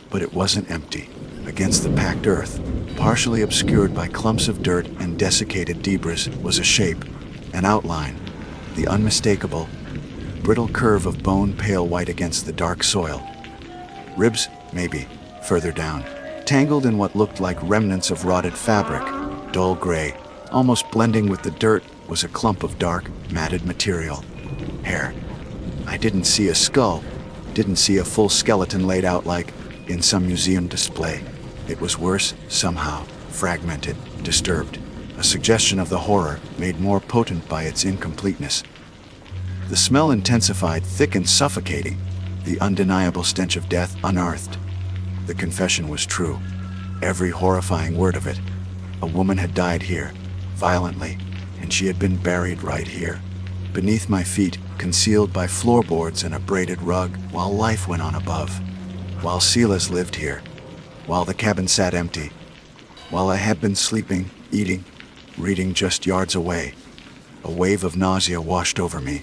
Speaker 2: but it wasn't empty. Against the packed earth, partially obscured by clumps of dirt and desiccated debris, was a shape, an outline, the unmistakable, brittle curve of bone pale white against the dark soil. Ribs, maybe, further down, tangled in what looked like remnants of rotted fabric, dull gray, almost blending with the dirt, was a clump of dark, matted material. Hair. I didn't see a skull, didn't see a full skeleton laid out like in some museum display. It was worse, somehow, fragmented, disturbed, a suggestion of the horror made more potent by its incompleteness. The smell intensified, thick and suffocating, the undeniable stench of death unearthed. The confession was true, every horrifying word of it. A woman had died here, violently, and she had been buried right here, beneath my feet, concealed by floorboards and a braided rug, while life went on above. While Silas lived here, while the cabin sat empty, while I had been sleeping, eating, reading just yards away. A wave of nausea washed over me.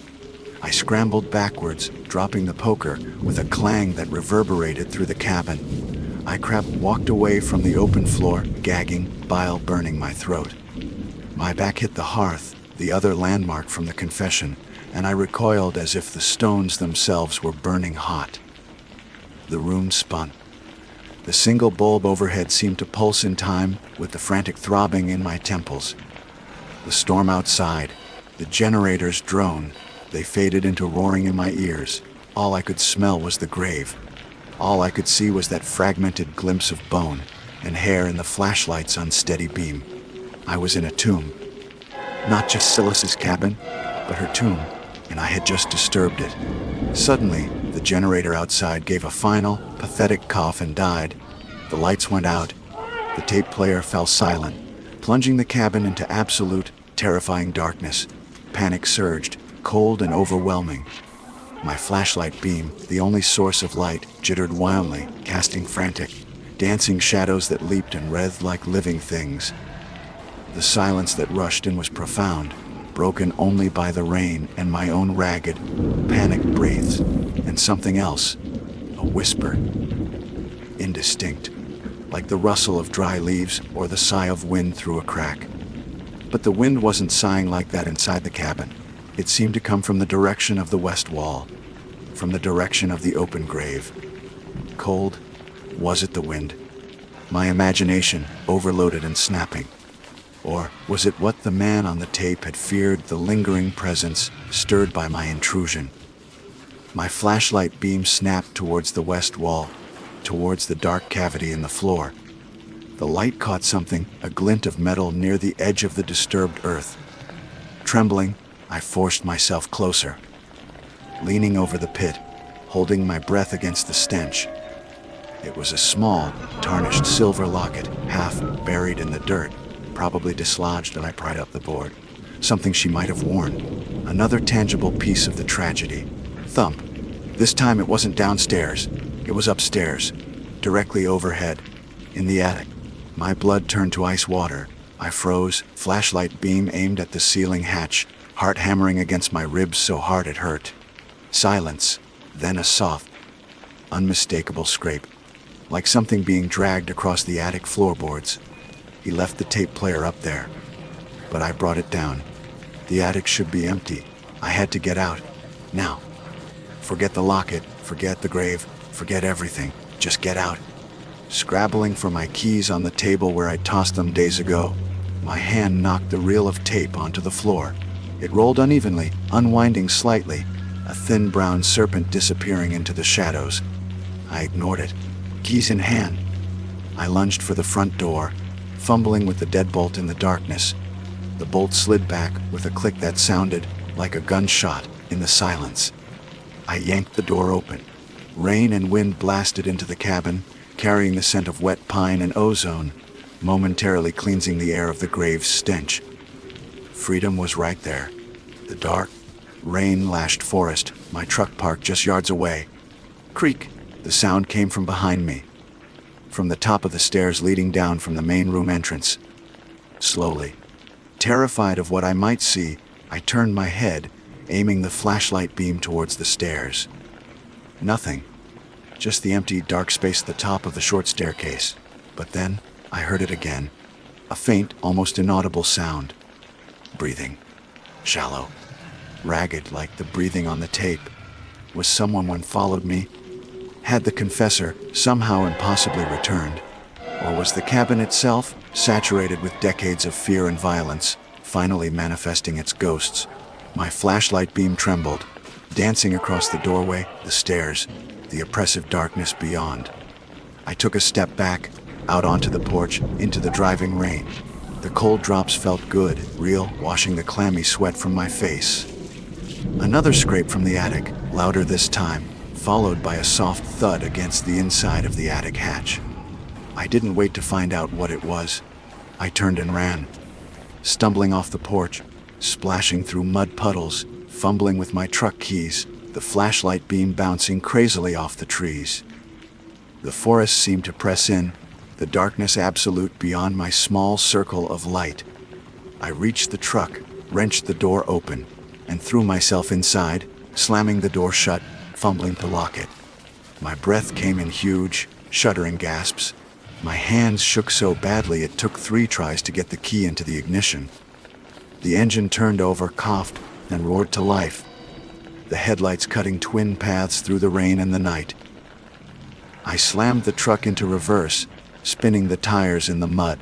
Speaker 2: I scrambled backwards, dropping the poker with a clang that reverberated through the cabin. I walked away from the open floor, gagging, bile burning my throat. My back hit the hearth, the other landmark from the confession, and I recoiled as if the stones themselves were burning hot. The room spun. The single bulb overhead seemed to pulse in time with the frantic throbbing in my temples. The storm outside, the generators drone. They faded into roaring in my ears. All I could smell was the grave. All I could see was that fragmented glimpse of bone and hair in the flashlight's unsteady beam. I was in a tomb. Not just Silas's cabin, but her tomb, and I had just disturbed it. Suddenly, the generator outside gave a final, pathetic cough and died. The lights went out. The tape player fell silent, plunging the cabin into absolute, terrifying darkness. Panic surged, cold and overwhelming. My flashlight beam, the only source of light, jittered wildly, casting frantic, dancing shadows that leaped and writhed like living things. The silence that rushed in was profound, broken only by the rain and my own ragged, panicked breaths, and something else, a whisper, indistinct, like the rustle of dry leaves or the sigh of wind through a crack. But the wind wasn't sighing like that inside the cabin. It seemed to come from the direction of the west wall, from the direction of the open grave. Cold? Was it the wind? My imagination, overloaded and snapping. Or was it what the man on the tape had feared, the lingering presence stirred by my intrusion? My flashlight beam snapped towards the west wall, towards the dark cavity in the floor. The light caught something, a glint of metal near the edge of the disturbed earth. Trembling, I forced myself closer, leaning over the pit, holding my breath against the stench. It was a small, tarnished silver locket, half buried in the dirt, probably dislodged, and I pried up the board. Something she might have worn. Another tangible piece of the tragedy. Thump. This time it wasn't downstairs. It was upstairs, directly overhead, in the attic. My blood turned to ice water. I froze, flashlight beam aimed at the ceiling hatch, heart hammering against my ribs so hard it hurt. Silence, then a soft, unmistakable scrape, like something being dragged across the attic floorboards. He left the tape player up there, but I brought it down. The attic should be empty. I had to get out, now. Forget the locket, forget the grave, forget everything. Just get out. Scrabbling for my keys on the table where I tossed them days ago, my hand knocked the reel of tape onto the floor. It rolled unevenly, unwinding slightly, a thin brown serpent disappearing into the shadows. I ignored it, keys in hand. I lunged for the front door, fumbling with the deadbolt in the darkness. The bolt slid back with a click that sounded like a gunshot in the silence. I yanked the door open. Rain and wind blasted into the cabin, carrying the scent of wet pine and ozone, momentarily cleansing the air of the grave's stench. Freedom was right there. The dark, rain-lashed forest, my truck parked just yards away. Creak! The sound came from behind me, from the top of the stairs leading down from the main room entrance. Slowly, terrified of what I might see, I turned my head, aiming the flashlight beam towards the stairs. Nothing. Just the empty, dark space at the top of the short staircase. But then, I heard it again. A faint, almost inaudible sound. Breathing. Shallow. Ragged, like the breathing on the tape. Was someone followed me? Had the confessor somehow impossibly returned? Or was the cabin itself, saturated with decades of fear and violence, finally manifesting its ghosts? My flashlight beam trembled, dancing across the doorway, the stairs, the oppressive darkness beyond. I took a step back, out onto the porch, into the driving rain. The cold drops felt good, real, washing the clammy sweat from my face. Another scrape from the attic, louder this time, followed by a soft thud against the inside of the attic hatch. I didn't wait to find out what it was. I turned and ran, stumbling off the porch, splashing through mud puddles, fumbling with my truck keys, the flashlight beam bouncing crazily off the trees. The forest seemed to press in, the darkness absolute beyond my small circle of light. I reached the truck, wrenched the door open, and threw myself inside, slamming the door shut, fumbling to lock it. My breath came in huge, shuddering gasps. My hands shook so badly it took 3 tries to get the key into the ignition. The engine turned over, coughed, and roared to life, the headlights cutting twin paths through the rain and the night. I slammed the truck into reverse, spinning the tires in the mud,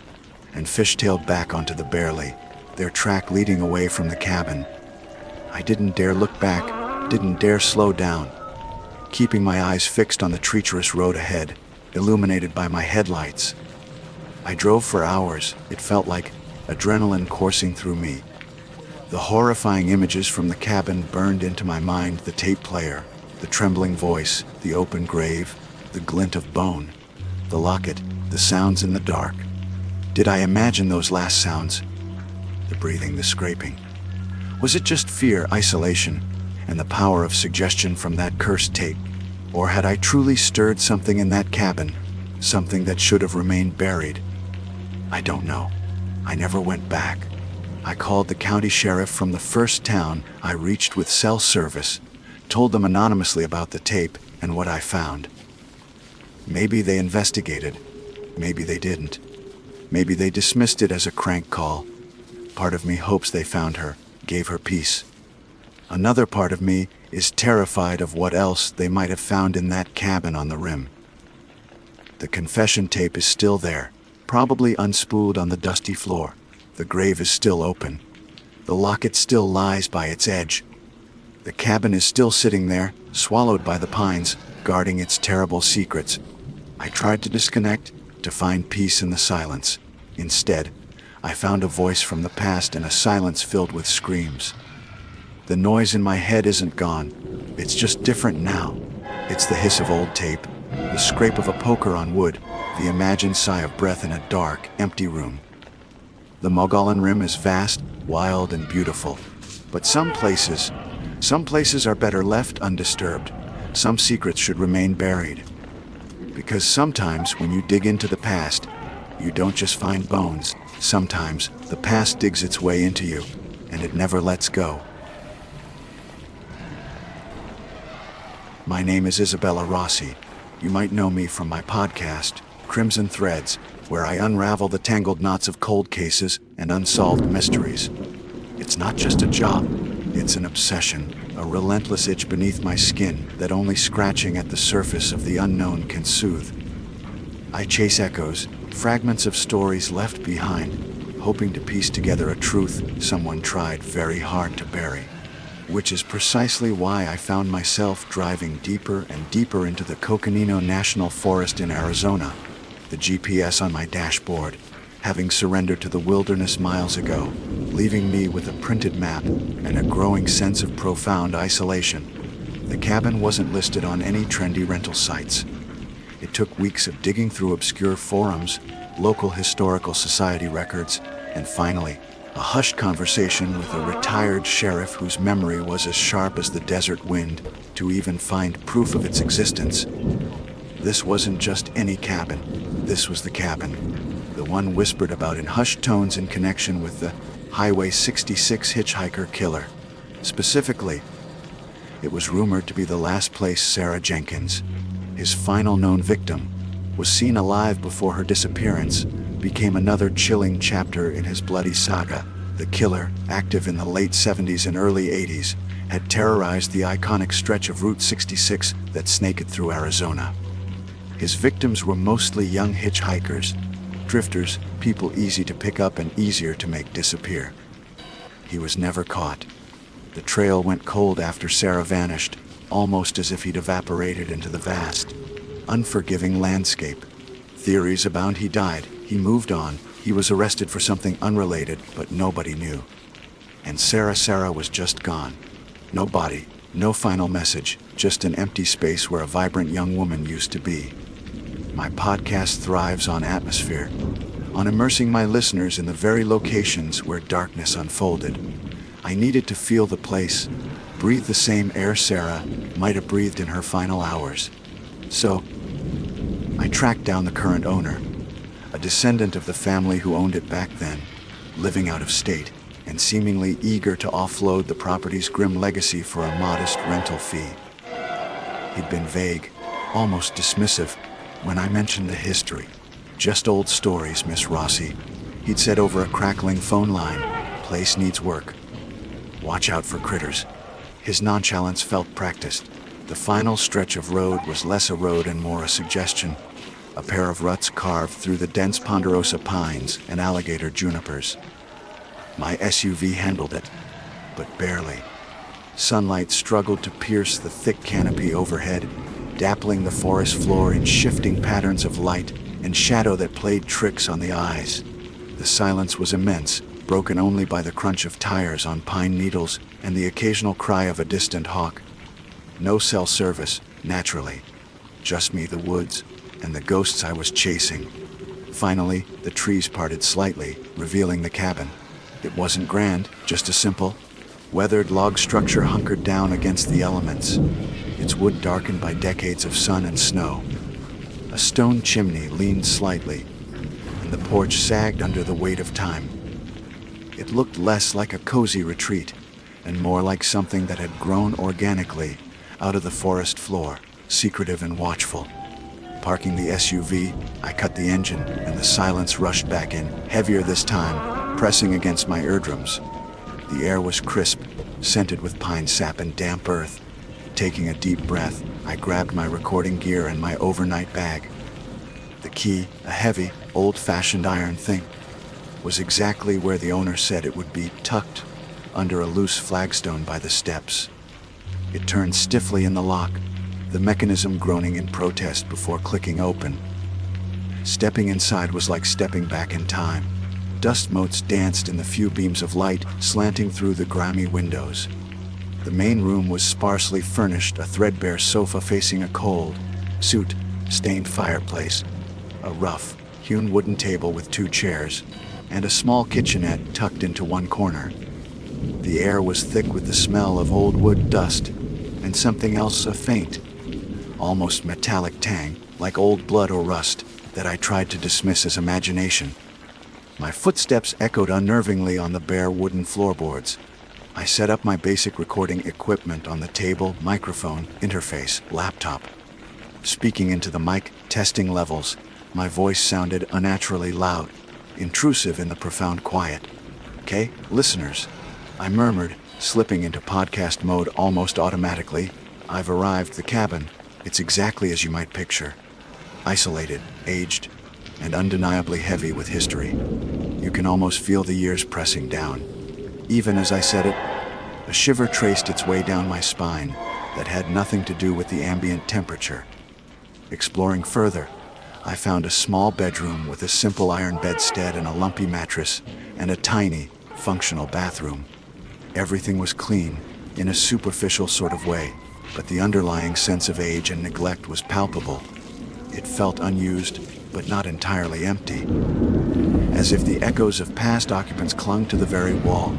Speaker 2: and fishtailed back onto the barely, their track leading away from the cabin. I didn't dare look back, didn't dare slow down, keeping my eyes fixed on the treacherous road ahead, illuminated by my headlights. I drove for hours, it felt like, adrenaline coursing through me. The horrifying images from the cabin burned into my mind, the tape player, the trembling voice, the open grave, the glint of bone, the locket, the sounds in the dark. Did I imagine those last sounds? The breathing, the scraping. Was it just fear, isolation, and the power of suggestion from that cursed tape? Or had I truly stirred something in that cabin, something that should have remained buried? I don't know. I never went back. I called the county sheriff from the first town I reached with cell service, told them anonymously about the tape and what I found. Maybe they investigated. Maybe they didn't. Maybe they dismissed it as a crank call. Part of me hopes they found her, gave her peace. Another part of me is terrified of what else they might have found in that cabin on the rim. The confession tape is still there, probably unspooled on the dusty floor. The grave is still open. The locket still lies by its edge. The cabin is still sitting there, swallowed by the pines, guarding its terrible secrets. I tried to disconnect, to find peace in the silence. Instead, I found a voice from the past and a silence filled with screams. The noise in my head isn't gone. It's just different now. It's the hiss of old tape, the scrape of a poker on wood, the imagined sigh of breath in a dark, empty room. The Mogollon Rim is vast, wild, and beautiful. But some places are better left undisturbed. Some secrets should remain buried. Because sometimes when you dig into the past, you don't just find bones. Sometimes the past digs its way into you, and it never lets go. My name is Isabella Rossi. You might know me from my podcast, Crimson Threads, where I unravel the tangled knots of cold cases and unsolved mysteries. It's not just a job, it's an obsession, a relentless itch beneath my skin that only scratching at the surface of the unknown can soothe. I chase echoes, fragments of stories left behind, hoping to piece together a truth someone tried very hard to bury. Which is precisely why I found myself driving deeper and deeper into the Coconino National Forest in Arizona, the GPS on my dashboard, having surrendered to the wilderness miles ago, leaving me with a printed map and a growing sense of profound isolation. The cabin wasn't listed on any trendy rental sites. It took weeks of digging through obscure forums, local historical society records, and finally, a hushed conversation with a retired sheriff whose memory was as sharp as the desert wind to even find proof of its existence. This wasn't just any cabin. This was the cabin, the one whispered about in hushed tones in connection with the Highway 66 hitchhiker killer. Specifically, it was rumored to be the last place Sarah Jenkins, his final known victim, was seen alive before her disappearance became another chilling chapter in his bloody saga. The killer, active in the late 70s and early 80s, had terrorized the iconic stretch of Route 66 that snaked through Arizona. His victims were mostly young hitchhikers, drifters, people easy to pick up and easier to make disappear. He was never caught. The trail went cold after Sarah vanished, almost as if he'd evaporated into the vast, unforgiving landscape. Theories abound he died, he moved on, he was arrested for something unrelated, but nobody knew. And Sarah was just gone. No body, No final message, just an empty space where a vibrant young woman used to be. My podcast thrives on atmosphere, on immersing my listeners in the very locations where darkness unfolded. I needed to feel the place, breathe the same air Sarah might have breathed in her final hours. So, I tracked down the current owner, a descendant of the family who owned it back then, living out of state, and seemingly eager to offload the property's grim legacy for a modest rental fee. He'd been vague, almost dismissive, when I mentioned the history. "Just old stories, Miss Rossi," he'd said over a crackling phone line. "Place needs work. Watch out for critters." His nonchalance felt practiced. The final stretch of road was less a road and more a suggestion. A pair of ruts carved through the dense ponderosa pines and alligator junipers. My SUV handled it, but barely. Sunlight struggled to pierce the thick canopy overhead, dappling the forest floor in shifting patterns of light and shadow that played tricks on the eyes. The silence was immense, broken only by the crunch of tires on pine needles and the occasional cry of a distant hawk. No cell service, naturally. Just me, the woods, and the ghosts I was chasing. Finally, the trees parted slightly, revealing the cabin. It wasn't grand, just a simple, weathered log structure hunkered down against the elements, its wood darkened by decades of sun and snow. A stone chimney leaned slightly, and the porch sagged under the weight of time. It looked less like a cozy retreat, and more like something that had grown organically out of the forest floor, secretive and watchful. Parking the SUV, I cut the engine, and the silence rushed back in, heavier this time, pressing against my eardrums. The air was crisp, scented with pine sap and damp earth. Taking a deep breath, I grabbed my recording gear and my overnight bag. The key, a heavy, old-fashioned iron thing, was exactly where the owner said it would be, tucked under a loose flagstone by the steps. It turned stiffly in the lock, the mechanism groaning in protest before clicking open. Stepping inside was like stepping back in time. Dust motes danced in the few beams of light slanting through the grimy windows. The main room was sparsely furnished, a threadbare sofa facing a cold, soot-stained fireplace, a rough, hewn wooden table with 2 chairs, and a small kitchenette tucked into one corner. The air was thick with the smell of old wood dust and something else, a faint, almost metallic tang, like old blood or rust, that I tried to dismiss as imagination. My footsteps echoed unnervingly on the bare wooden floorboards. I set up my basic recording equipment on the table, microphone, interface, laptop. Speaking into the mic, testing levels, my voice sounded unnaturally loud, intrusive in the profound quiet. "Okay, listeners," I murmured, slipping into podcast mode almost automatically. "I've arrived. The cabin. It's exactly as you might picture. Isolated, aged, and undeniably heavy with history. You can almost feel the years pressing down." Even as I said it, a shiver traced its way down my spine that had nothing to do with the ambient temperature. Exploring further, I found a small bedroom with a simple iron bedstead and a lumpy mattress, and a tiny, functional bathroom. Everything was clean, in a superficial sort of way, but the underlying sense of age and neglect was palpable. It felt unused, but not entirely empty, as if the echoes of past occupants clung to the very wall.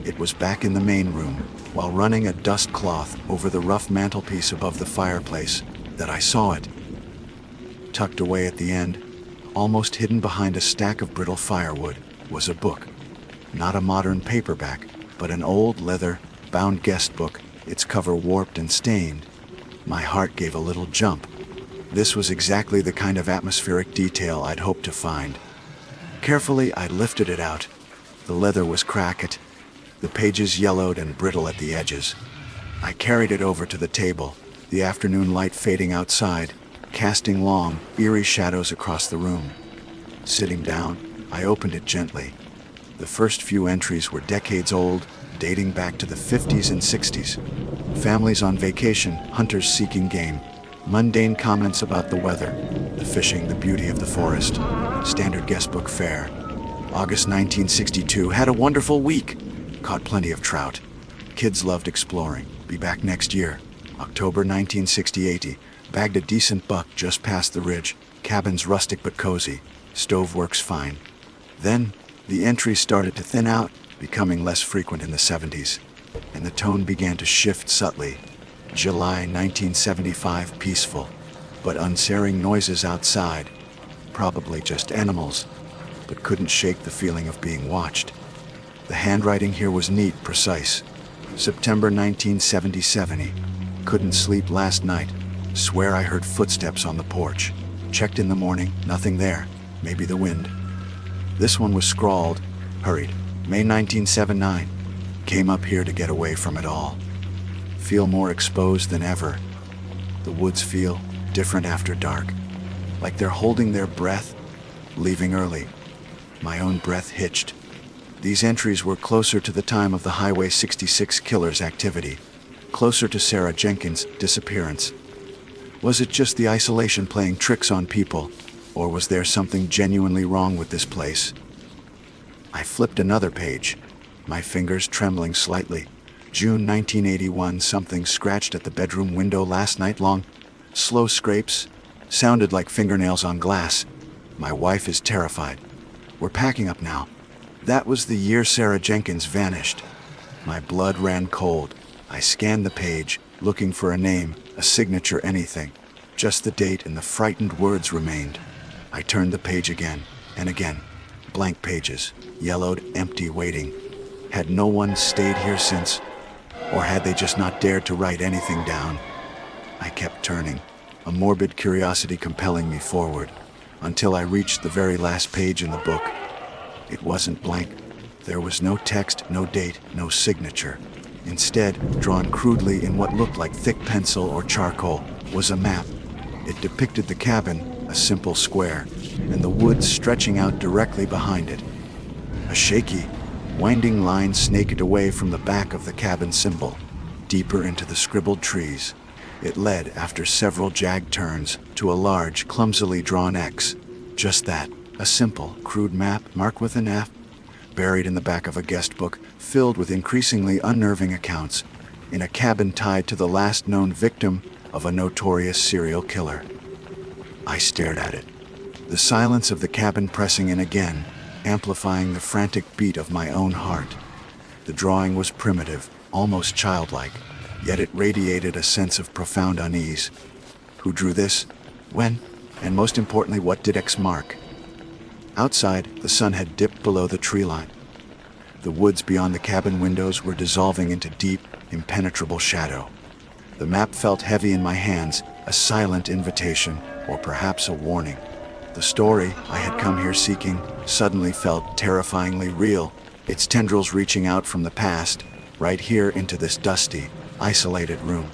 Speaker 2: It was back in the main room, while running a dust cloth over the rough mantelpiece above the fireplace, that I saw it. Tucked away at the end, almost hidden behind a stack of brittle firewood, was a book. Not a modern paperback, but an old leather-bound guest book, its cover warped and stained. My heart gave a little jump. This was exactly the kind of atmospheric detail I'd hoped to find. Carefully, I lifted it out. The leather was cracked, the pages yellowed and brittle at the edges. I carried it over to the table, the afternoon light fading outside, casting long, eerie shadows across the room. Sitting down, I opened it gently. The first few entries were decades old, dating back to the 50s and 60s. Families on vacation, hunters seeking game, mundane comments about the weather, the fishing, the beauty of the forest. Standard guestbook fare. August 1962, had a wonderful week. Caught plenty of trout. Kids loved exploring, Be back next year. October 1960-80. Bagged a decent buck just past the ridge. Cabin's rustic but cozy. Stove works fine. Then, the entries started to thin out, becoming less frequent in the 70s. And the tone began to shift subtly. July 1975, peaceful, but unsearing noises outside. Probably just animals, but couldn't shake the feeling of being watched. The handwriting here was neat, precise. September 1970. Couldn't sleep last night. Swear I heard footsteps on the porch. Checked in the morning, nothing there. Maybe the wind. This one was scrawled, hurried. May 1979. Came up here to get away from it all. Feel more exposed than ever. The woods feel different after dark. Like they're holding their breath, leaving early. My own breath hitched. These entries were closer to the time of the Highway 66 killer's activity. Closer to Sarah Jenkins' disappearance. Was it just the isolation playing tricks on people, or was there something genuinely wrong with this place? I flipped another page, my fingers trembling slightly. June 1981, something scratched at the bedroom window last night long. Slow scrapes, sounded like fingernails on glass. My wife is terrified. We're packing up now. That was the year Sarah Jenkins vanished. My blood ran cold. I scanned the page, looking for a name, a signature, anything. Just the date and the frightened words remained. I turned the page again and again. Blank pages, yellowed, empty, waiting. Had no one stayed here since? Or had they just not dared to write anything down? I kept turning, a morbid curiosity compelling me forward, until I reached the very last page in the book. It wasn't blank. There was no text, no date, no signature. Instead, drawn crudely in what looked like thick pencil or charcoal, was a map. It depicted the cabin, a simple square, and the woods stretching out directly behind it. A shaky, winding line snaked away from the back of the cabin symbol, deeper into the scribbled trees. It led, after several jagged turns, to a large, clumsily drawn X. Just that, a simple, crude map marked with an F, buried in the back of a guest book, filled with increasingly unnerving accounts, in a cabin tied to the last known victim of a notorious serial killer. I stared at it, the silence of the cabin pressing in again, amplifying the frantic beat of my own heart. The drawing was primitive, almost childlike, yet it radiated a sense of profound unease. Who drew this? When? And most importantly, what did X mark? Outside, the sun had dipped below the tree line. The woods beyond the cabin windows were dissolving into deep, impenetrable shadow. The map felt heavy in my hands, a silent invitation, or perhaps a warning. The story I had come here seeking suddenly felt terrifyingly real, its tendrils reaching out from the past, right here into this dusty, isolated room.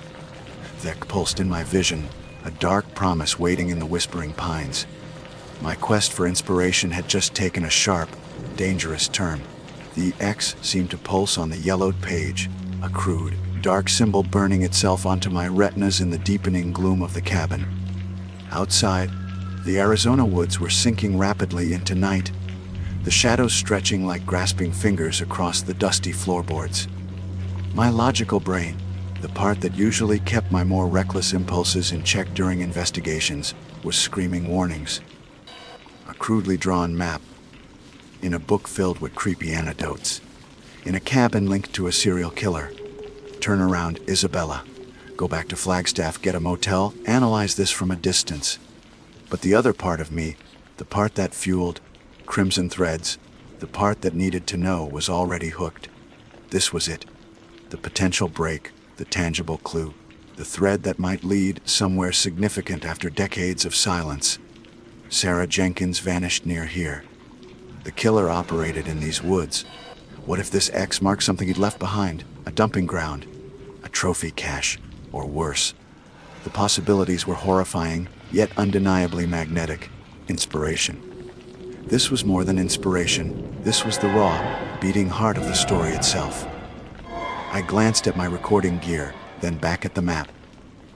Speaker 2: There pulsed in my vision, a dark promise waiting in the whispering pines. My quest for inspiration had just taken a sharp, dangerous turn. The X seemed to pulse on the yellowed page, a crude, dark symbol burning itself onto my retinas in the deepening gloom of the cabin. Outside, the Arizona woods were sinking rapidly into night, the shadows stretching like grasping fingers across the dusty floorboards. My logical brain, the part that usually kept my more reckless impulses in check during investigations, was screaming warnings. A crudely drawn map, in a book filled with creepy anecdotes, in a cabin linked to a serial killer. Turn around, Isabella. Go back to Flagstaff, get a motel, analyze this from a distance. But the other part of me, the part that fueled Crimson Threads, the part that needed to know, was already hooked. This was it. The potential break, the tangible clue, the thread that might lead somewhere significant after decades of silence. Sarah Jenkins vanished near here. The killer operated in these woods. What if this X marked something he'd left behind? A dumping ground, a trophy cache, or worse. The possibilities were horrifying, yet undeniably magnetic. Inspiration. This was more than inspiration. This was the raw, beating heart of the story itself. I glanced at my recording gear, then back at the map.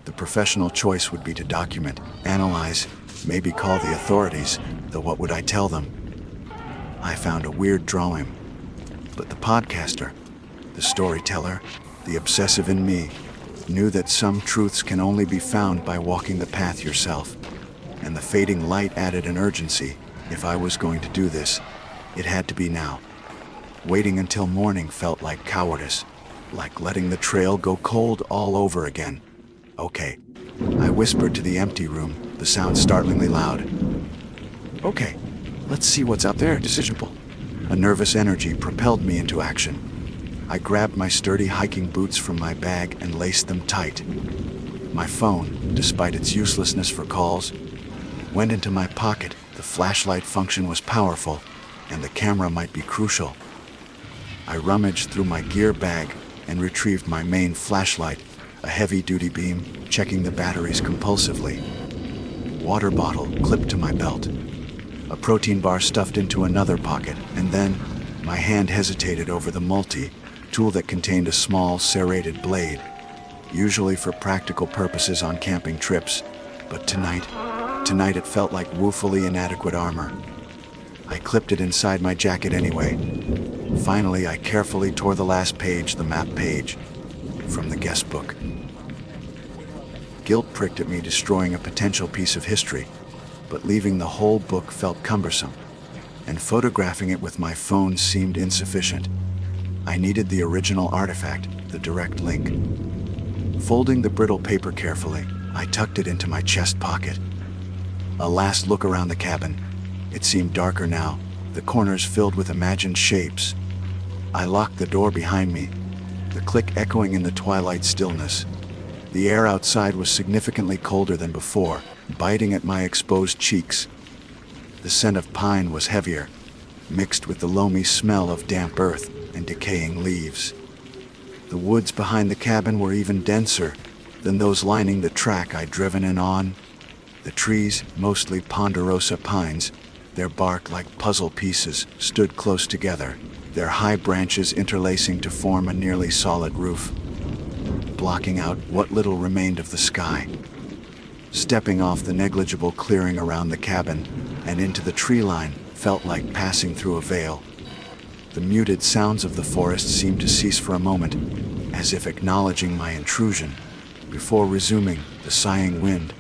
Speaker 2: The professional choice would be to document, analyze, maybe call the authorities, though what would I tell them? I found a weird drawing. But the podcaster, the storyteller, the obsessive in me, Knew that some truths can only be found by walking the path yourself. And the fading light added an urgency. If I was going to do this, it had to be now. Waiting until morning felt like cowardice, like letting the trail go cold all over again. Okay, I whispered to the empty room, the sound startlingly loud. Okay, let's see what's out there. Decisionable. A nervous energy propelled me into action. I grabbed my sturdy hiking boots from my bag and laced them tight. My phone, despite its uselessness for calls, went into my pocket. The flashlight function was powerful, and the camera might be crucial. I rummaged through my gear bag and retrieved my main flashlight, a heavy-duty beam, checking the batteries compulsively. Water bottle clipped to my belt. A protein bar stuffed into another pocket, and then my hand hesitated over the multi-tool that contained a small, serrated blade, usually for practical purposes on camping trips, but tonight it felt like woefully inadequate armor. I clipped it inside my jacket anyway. Finally, I carefully tore the last page, the map page, from the guest book. Guilt pricked at me, destroying a potential piece of history, but leaving the whole book felt cumbersome, and photographing it with my phone seemed insufficient. I needed the original artifact, the direct link. Folding the brittle paper carefully, I tucked it into my chest pocket. A last look around the cabin. It seemed darker now, the corners filled with imagined shapes. I locked the door behind me, the click echoing in the twilight stillness. The air outside was significantly colder than before, biting at my exposed cheeks. The scent of pine was heavier, mixed with the loamy smell of damp earth and decaying leaves. The woods behind the cabin were even denser than those lining the track I'd driven in on. The trees, mostly ponderosa pines, their bark like puzzle pieces, stood close together, their high branches interlacing to form a nearly solid roof, blocking out what little remained of the sky. Stepping off the negligible clearing around the cabin and into the tree line felt like passing through a veil. The muted sounds of the forest seemed to cease for a moment, as if acknowledging my intrusion, before resuming. The sighing wind,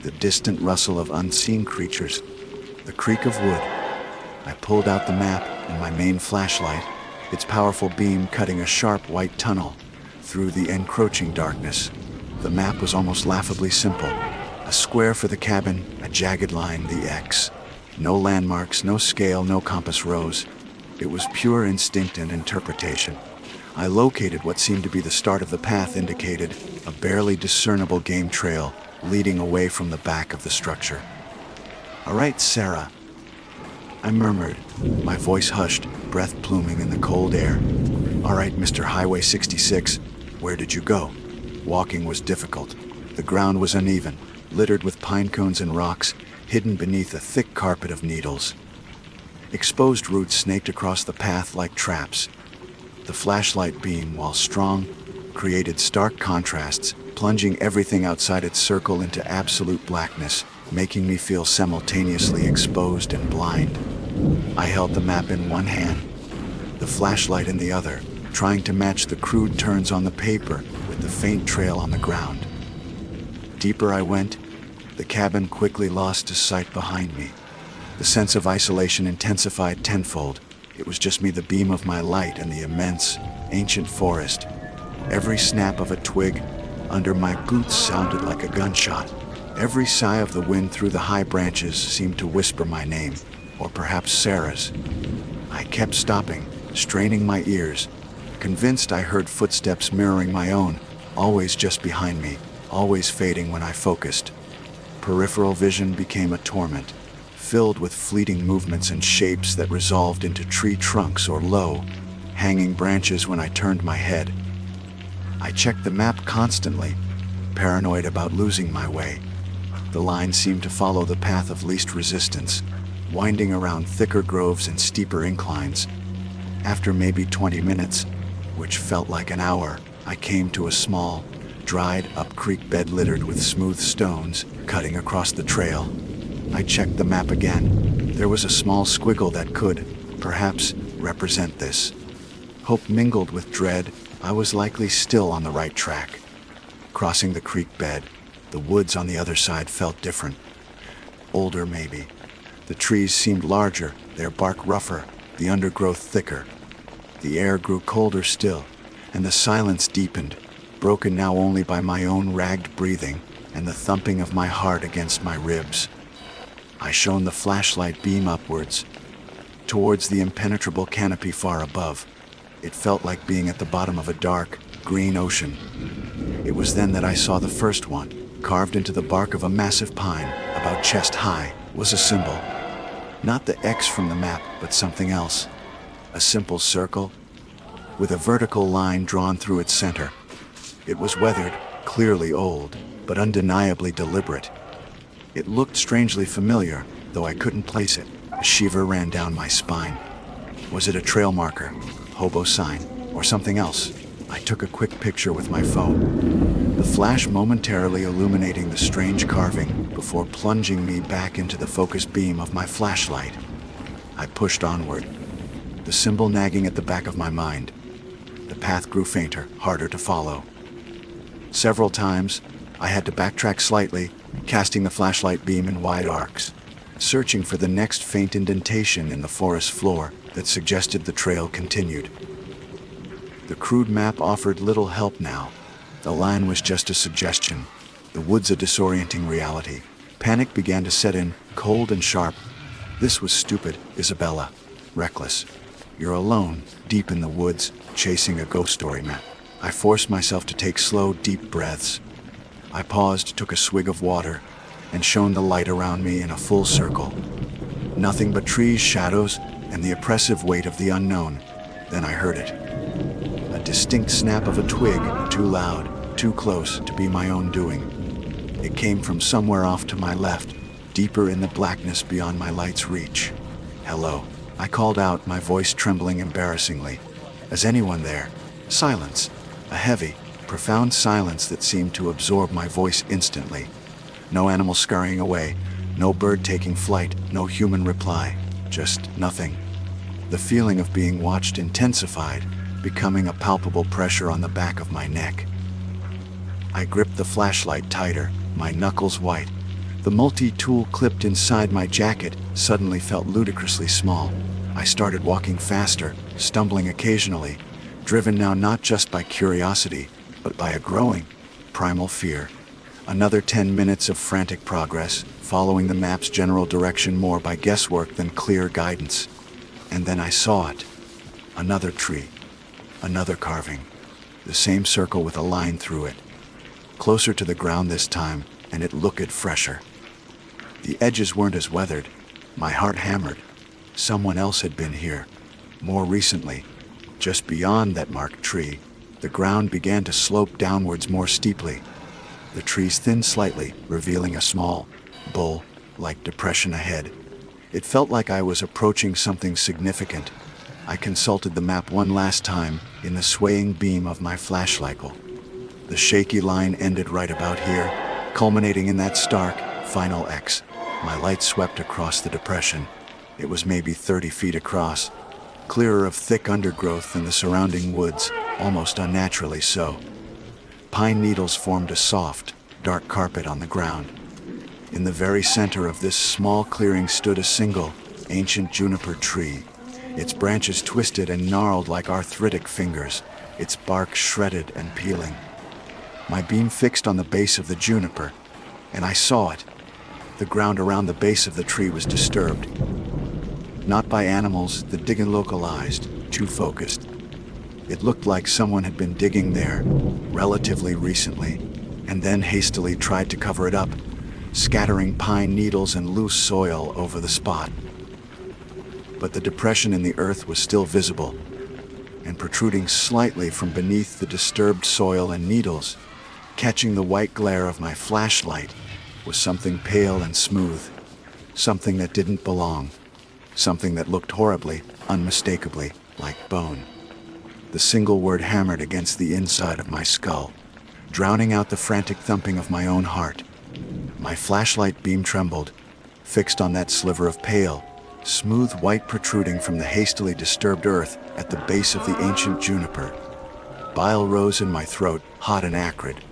Speaker 2: the distant rustle of unseen creatures, the creak of wood. I pulled out the map and my main flashlight, its powerful beam cutting a sharp white tunnel through the encroaching darkness. The map was almost laughably simple. A square for the cabin, a jagged line, the X. No landmarks, no scale, no compass rose. It was pure instinct and interpretation. I located what seemed to be the start of the path indicated, a barely discernible game trail leading away from the back of the structure. "All right, Sarah," I murmured, my voice hushed, breath pluming in the cold air. "All right, Mr. Highway 66, where did you go?" Walking was difficult. The ground was uneven, littered with pine cones and rocks, hidden beneath a thick carpet of needles. Exposed roots snaked across the path like traps. The flashlight beam, while strong, created stark contrasts, plunging everything outside its circle into absolute blackness, making me feel simultaneously exposed and blind. I held the map in one hand, the flashlight in the other, trying to match the crude turns on the paper with the faint trail on the ground. Deeper I went, the cabin quickly lost to sight behind me. The sense of isolation intensified tenfold. It was just me, the beam of my light, and the immense, ancient forest. Every snap of a twig under my boots sounded like a gunshot. Every sigh of the wind through the high branches seemed to whisper my name, or perhaps Sarah's. I kept stopping, straining my ears, convinced I heard footsteps mirroring my own, always just behind me, always fading when I focused. Peripheral vision became a torment, filled with fleeting movements and shapes that resolved into tree trunks or low, hanging branches when I turned my head. I checked the map constantly, paranoid about losing my way. The line seemed to follow the path of least resistance, winding around thicker groves and steeper inclines. After maybe 20 minutes, which felt like an hour, I came to a small, dried-up creek bed littered with smooth stones cutting across the trail. I checked the map again. There was a small squiggle that could, perhaps, represent this. Hope mingled with dread. I was likely still on the right track. crossing the creek bed. The woods on the other side felt different. Older, maybe. The trees seemed larger, their bark rougher, the undergrowth thicker. The air grew colder still, and the silence deepened, broken now only by my own ragged breathing and the thumping of my heart against my ribs. I shone the flashlight beam upwards, towards the impenetrable canopy far above. It felt like being at the bottom of a dark, green ocean. It was then that I saw the first one. Carved into the bark of a massive pine, about chest high, was a symbol. Not the X from the map, but something else. A simple circle, with a vertical line drawn through its center. It was weathered, clearly old, but undeniably deliberate. It looked strangely familiar, though I couldn't place it. A shiver ran down my spine. Was it a trail marker, hobo sign, or something else? I took a quick picture with my phone, the flash momentarily illuminating the strange carving before plunging me back into the focused beam of my flashlight. I pushed onward, the symbol nagging at the back of my mind. The path grew fainter, harder to follow. Several times, I had to backtrack slightly, casting the flashlight beam in wide arcs, searching for the next faint indentation in the forest floor that suggested the trail continued. The crude map offered little help now. The line was just a suggestion, the woods a disorienting reality. Panic began to set in, cold and sharp. This was stupid, Isabella. Reckless. You're alone, deep in the woods, chasing a ghost story map. I forced myself to take slow, deep breaths. I paused, took a swig of water, and shone the light around me in a full circle. Nothing but trees, shadows, and the oppressive weight of the unknown. Then I heard it. A distinct snap of a twig, too loud, too close to be my own doing. It came from somewhere off to my left, deeper in the blackness beyond my light's reach. Hello, I called out, my voice trembling embarrassingly. Is anyone there? Silence. A heavy, profound silence that seemed to absorb my voice instantly. No animal scurrying away, no bird taking flight, no human reply. Just nothing. The feeling of being watched intensified, becoming a palpable pressure on the back of my neck. I gripped the flashlight tighter, my knuckles white. The multi-tool clipped inside my jacket suddenly felt ludicrously small. I started walking faster, stumbling occasionally, driven now not just by curiosity, but by a growing, primal fear. Another 10 minutes of frantic progress, following the map's general direction more by guesswork than clear guidance. And then I saw it. Another tree. Another carving. The same circle with a line through it. Closer to the ground this time, and it looked fresher. The edges weren't as weathered. My heart hammered. Someone else had been here. More recently. Just beyond that marked tree, the ground began to slope downwards more steeply. The trees thinned slightly, revealing a small, bowl-like depression ahead. It felt like I was approaching something significant. I consulted the map one last time in the swaying beam of my flashlight. The shaky line ended right about here, culminating in that stark, final X. My light swept across the depression. It was maybe 30 feet across, clearer of thick undergrowth than the surrounding woods, almost unnaturally so. Pine needles formed a soft, dark carpet on the ground. In the very center of this small clearing stood a single, ancient juniper tree, its branches twisted and gnarled like arthritic fingers, its bark shredded and peeling. My beam fixed on the base of the juniper, and I saw it. The ground around the base of the tree was disturbed. Not by animals, the digging localized, too focused. It looked like someone had been digging there, relatively recently, and then hastily tried to cover it up, scattering pine needles and loose soil over the spot. But the depression in the earth was still visible, and protruding slightly from beneath the disturbed soil and needles, catching the white glare of my flashlight, was something pale and smooth, something that didn't belong, something that looked horribly, unmistakably, like bone. The single word hammered against the inside of my skull, drowning out the frantic thumping of my own heart. My flashlight beam trembled, fixed on that sliver of pale, smooth white protruding from the hastily disturbed earth at the base of the ancient juniper. Bile rose in my throat, hot and acrid.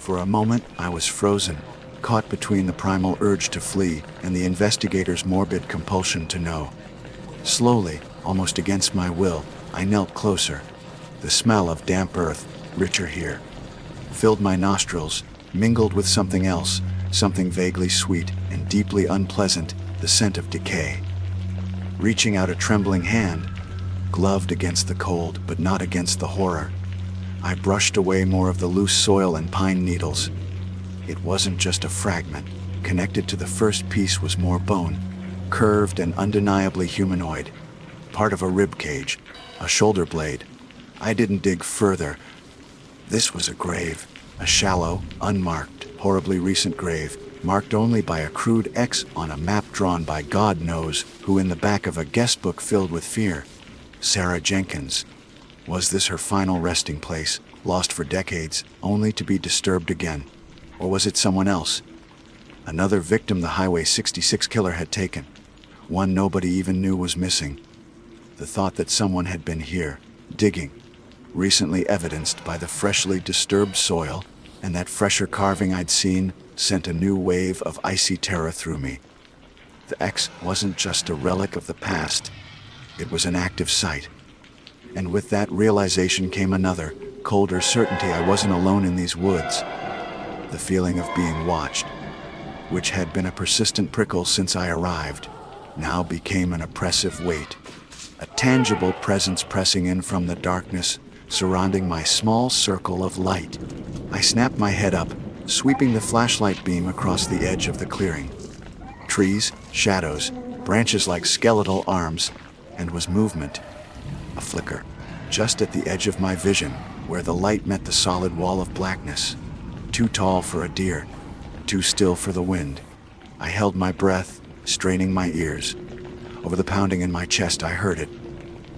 Speaker 2: For a moment, I was frozen, caught between the primal urge to flee and the investigator's morbid compulsion to know. Slowly, almost against my will, I knelt closer. The smell of damp earth, richer here, filled my nostrils, mingled with something else, something vaguely sweet and deeply unpleasant, the scent of decay. Reaching out a trembling hand, gloved against the cold but not against the horror, I brushed away more of the loose soil and pine needles. It wasn't just a fragment. Connected to the first piece was more bone, curved and undeniably humanoid. Part of a rib cage, a shoulder blade. I didn't dig further. This was a grave, a shallow, unmarked, horribly recent grave, marked only by a crude X on a map drawn by God knows who in the back of a guest book filled with fear. Sarah Jenkins. Was this her final resting place, lost for decades, only to be disturbed again? Or was it someone else? Another victim the Highway 66 killer had taken. One nobody even knew was missing. The thought that someone had been here, digging, recently evidenced by the freshly disturbed soil, and that fresher carving I'd seen, sent a new wave of icy terror through me. The X wasn't just a relic of the past. It was an active site. And with that realization came another, colder certainty I wasn't alone in these woods. The feeling of being watched, which had been a persistent prickle since I arrived, now became an oppressive weight. A tangible presence pressing in from the darkness, surrounding my small circle of light. I snapped my head up, sweeping the flashlight beam across the edge of the clearing. Trees, shadows, branches like skeletal arms, and was movement. A flicker, just at the edge of my vision, where the light met the solid wall of blackness. Too tall for a deer, too still for the wind. I held my breath, straining my ears. Over the pounding in my chest, I heard it.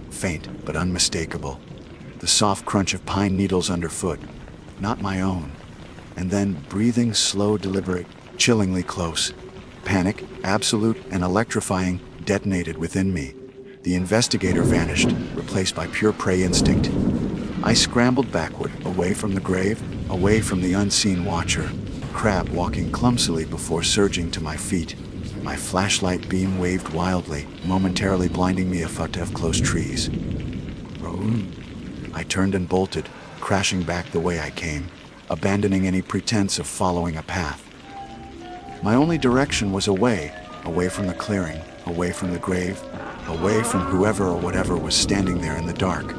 Speaker 2: Faint, but unmistakable. The soft crunch of pine needles underfoot, not my own. And then breathing slow, deliberate, chillingly close. Panic, absolute and electrifying, detonated within me. The investigator vanished, replaced by pure prey instinct. I scrambled backward, away from the grave, away from the unseen watcher, crab walking clumsily before surging to my feet. My flashlight beam waved wildly, momentarily blinding me a foot of close trees. I turned and bolted, crashing back the way I came, abandoning any pretense of following a path. My only direction was away from the clearing, away from the grave, away from whoever or whatever was standing there in the dark.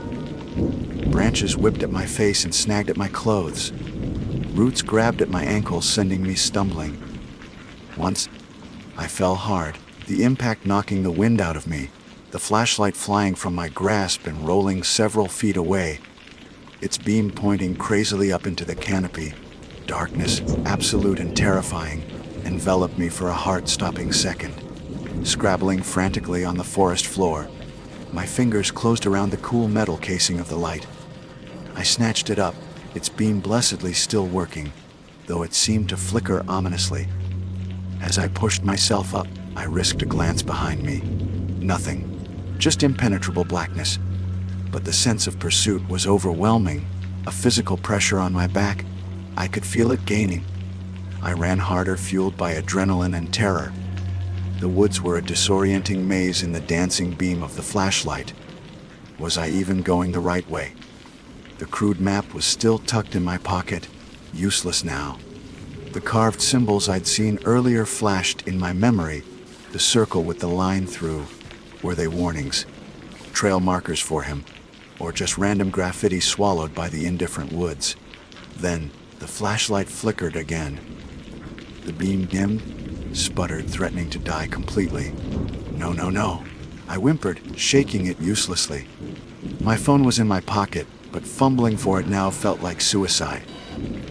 Speaker 2: Branches whipped at my face and snagged at my clothes. Roots grabbed at my ankles, sending me stumbling. Once, I fell hard, the impact knocking the wind out of me, the flashlight flying from my grasp and rolling several feet away, its beam pointing crazily up into the canopy. Darkness, absolute and terrifying, enveloped me for a heart-stopping second. Scrabbling frantically on the forest floor, my fingers closed around the cool metal casing of the light. I snatched it up, its beam blessedly still working, though it seemed to flicker ominously. As I pushed myself up, I risked a glance behind me. Nothing, just impenetrable blackness. But the sense of pursuit was overwhelming, a physical pressure on my back. I could feel it gaining. I ran harder, fueled by adrenaline and terror. The woods were a disorienting maze in the dancing beam of the flashlight. Was I even going the right way? The crude map was still tucked in my pocket, useless now. The carved symbols I'd seen earlier flashed in my memory, the circle with the line through. Were they warnings? Trail markers for him? Or just random graffiti swallowed by the indifferent woods? Then, the flashlight flickered again. The beam dimmed, sputtered, threatening to die completely. No, no, no. I whimpered, shaking it uselessly. My phone was in my pocket, but fumbling for it now felt like suicide.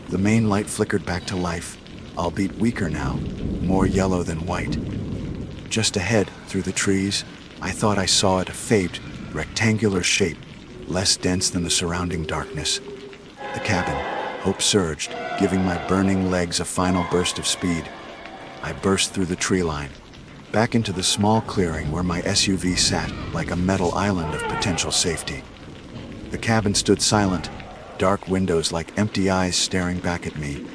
Speaker 2: The main light flickered back to life, albeit weaker now, more yellow than white. Just ahead, through the trees, I thought I saw it, a faint, rectangular shape, less dense than the surrounding darkness. The cabin. Hope surged, giving my burning legs a final burst of speed. I burst through the tree line, back into the small clearing where my SUV sat like a metal island of potential safety. The cabin stood silent, dark windows like empty eyes staring back at me,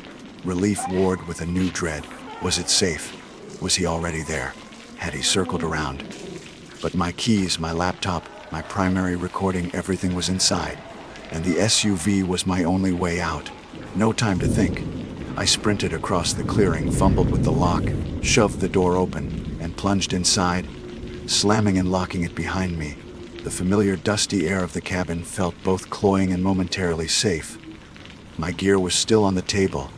Speaker 2: Relief warred with a new dread. Was it safe? Was he already there? Had he circled around? But my keys, my laptop, my primary recording, everything was inside. And the SUV was my only way out. No time to think. I sprinted across the clearing, fumbled with the lock, shoved the door open, and plunged inside, slamming and locking it behind me. The familiar dusty air of the cabin felt both cloying and momentarily safe. My gear was still on the table.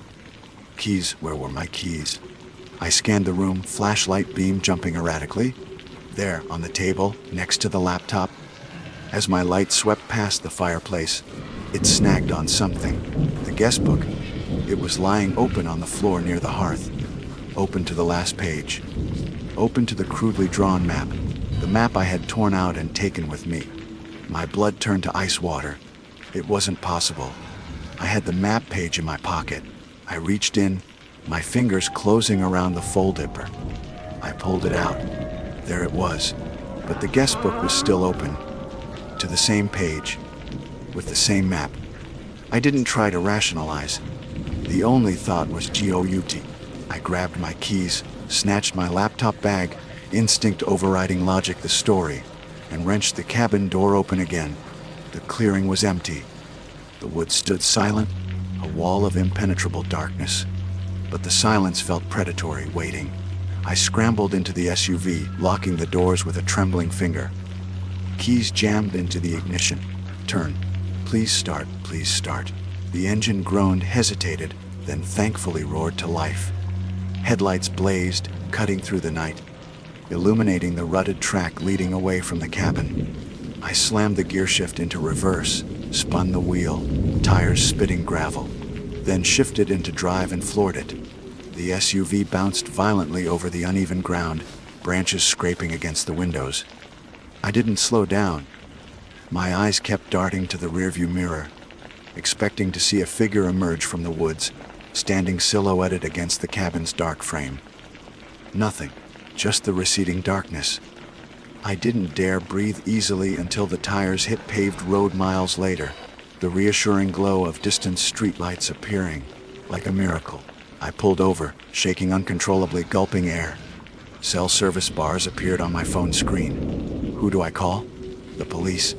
Speaker 2: Keys, where were my keys? I scanned the room, flashlight beam jumping erratically. There, on the table, next to the laptop. As my light swept past the fireplace, it snagged on something. The guest book. It was lying open on the floor near the hearth. Open to the last page. Open to the crudely drawn map. The map I had torn out and taken with me. My blood turned to ice water. It wasn't possible. I had the map page in my pocket. I reached in, my fingers closing around the fold zipper. I pulled it out. There it was. But the guest book was still open. To the same page. With the same map. I didn't try to rationalize. The only thought was GOUT. I grabbed my keys, snatched my laptop bag, instinct overriding logic, the story, and wrenched the cabin door open again. The clearing was empty. The woods stood silent, a wall of impenetrable darkness. But the silence felt predatory, waiting. I scrambled into the SUV, locking the doors with a trembling finger. Keys jammed into the ignition. Turn. Please start, please start. The engine groaned, hesitated, then thankfully roared to life. Headlights blazed, cutting through the night, illuminating the rutted track leading away from the cabin. I slammed the gear shift into reverse, spun the wheel, tires spitting gravel, then shifted into drive and floored it. The SUV bounced violently over the uneven ground, branches scraping against the windows. I didn't slow down. My eyes kept darting to the rearview mirror, expecting to see a figure emerge from the woods, standing silhouetted against the cabin's dark frame. Nothing, just the receding darkness. I didn't dare breathe easily until the tires hit paved road miles later, the reassuring glow of distant streetlights appearing like a miracle. I pulled over, shaking uncontrollably, gulping air. Cell service bars appeared on my phone screen. Who do I call? The police.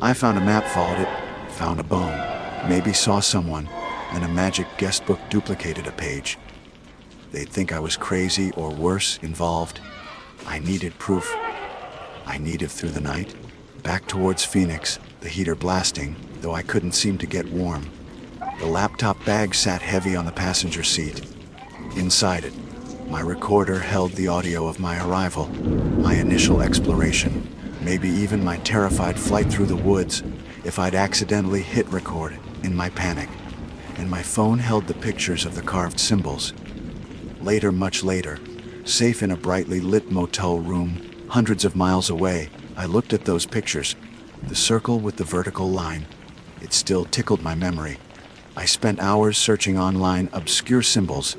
Speaker 2: I found a map, followed it, found a bone, maybe saw someone, and a magic guest book duplicated a page. They'd think I was crazy or worse, involved. I needed proof. I needed through the night, back towards Phoenix, the heater blasting, though I couldn't seem to get warm. The laptop bag sat heavy on the passenger seat. Inside it, my recorder held the audio of my arrival, my initial exploration, maybe even my terrified flight through the woods if I'd accidentally hit record in my panic. And my phone held the pictures of the carved symbols. Later, much later, safe in a brightly lit motel room, hundreds of miles away, I looked at those pictures. The circle with the vertical line. It still tickled my memory. I spent hours searching online obscure symbols,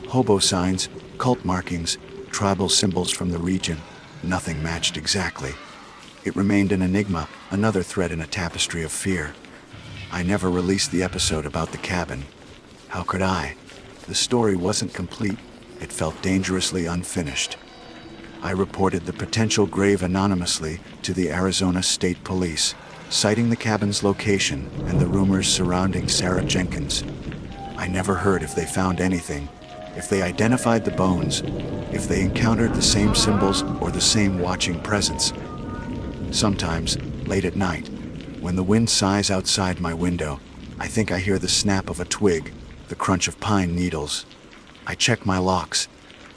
Speaker 2: hobo signs, cult markings, tribal symbols from the region. Nothing matched exactly. It remained an enigma, another thread in a tapestry of fear. I never released the episode about the cabin. How could I? The story wasn't complete. It felt dangerously unfinished. I reported the potential grave anonymously to the Arizona State Police, citing the cabin's location and the rumors surrounding Sarah Jenkins. I never heard if they found anything, if they identified the bones, if they encountered the same symbols or the same watching presence. Sometimes, late at night, when the wind sighs outside my window, I think I hear the snap of a twig, the crunch of pine needles. I check my locks.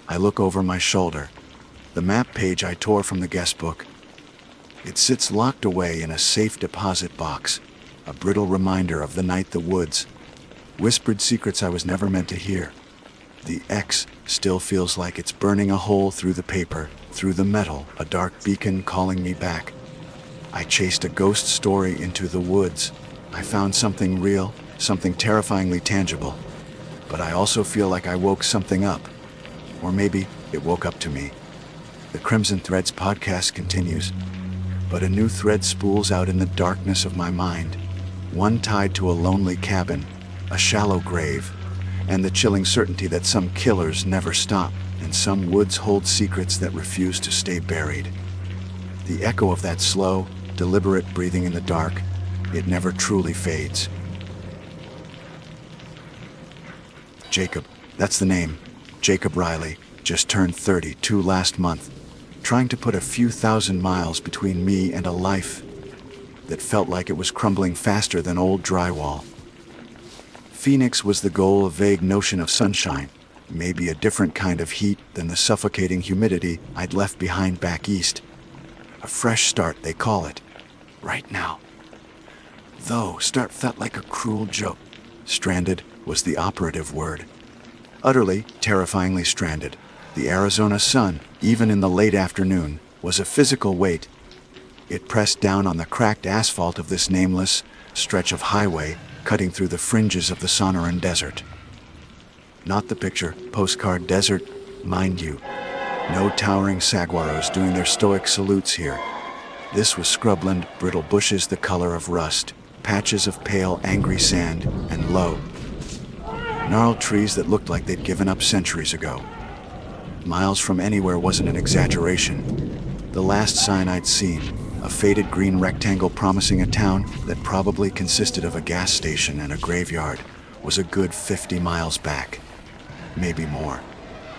Speaker 2: I look over my shoulder. The map page I tore from the guest book. It sits locked away in a safe deposit box, a brittle reminder of the night, the woods, whispered secrets I was never meant to hear. The X still feels like it's burning a hole through the paper, through the metal, a dark beacon calling me back. I chased a ghost story into the woods. I found something real, something terrifyingly tangible. But I also feel like I woke something up. Or maybe it woke up to me. The Crimson Threads podcast continues. But a new thread spools out in the darkness of my mind. One tied to a lonely cabin, a shallow grave, and the chilling certainty that some killers never stop, and some woods hold secrets that refuse to stay buried. The echo of that slow, deliberate breathing in the dark, it never truly fades. Jacob, that's the name. Jacob Riley, just turned 32 last month, trying to put a few thousand miles between me and a life that felt like it was crumbling faster than old drywall. Phoenix was the goal, a vague notion of sunshine, maybe a different kind of heat than the suffocating humidity I'd left behind back east. A fresh start, they call it. Right now. Though start felt like a cruel joke. Stranded was the operative word. Utterly, terrifyingly stranded. The Arizona sun, even in the late afternoon, was a physical weight. It pressed down on the cracked asphalt of this nameless stretch of highway, cutting through the fringes of the Sonoran Desert. Not the picture postcard desert, mind you. No towering saguaros doing their stoic salutes here. This was scrubland, brittle bushes the color of rust, patches of pale, angry sand, and low, gnarled trees that looked like they'd given up centuries ago. Miles from anywhere wasn't an exaggeration. The last sign I'd seen, a faded green rectangle promising a town that probably consisted of a gas station and a graveyard, was a good 50 miles back. Maybe more.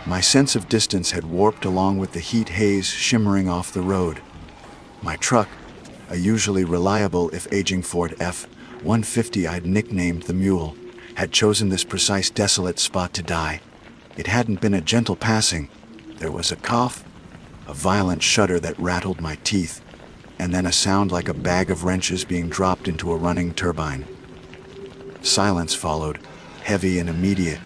Speaker 2: My sense of distance had warped along with the heat haze shimmering off the road. My truck, a usually reliable if aging Ford F-150 I'd nicknamed the Mule, had chosen this precise desolate spot to die. It hadn't been a gentle passing. There was a cough, a violent shudder that rattled my teeth, and then a sound like a bag of wrenches being dropped into a running turbine. Silence followed, heavy and immediate,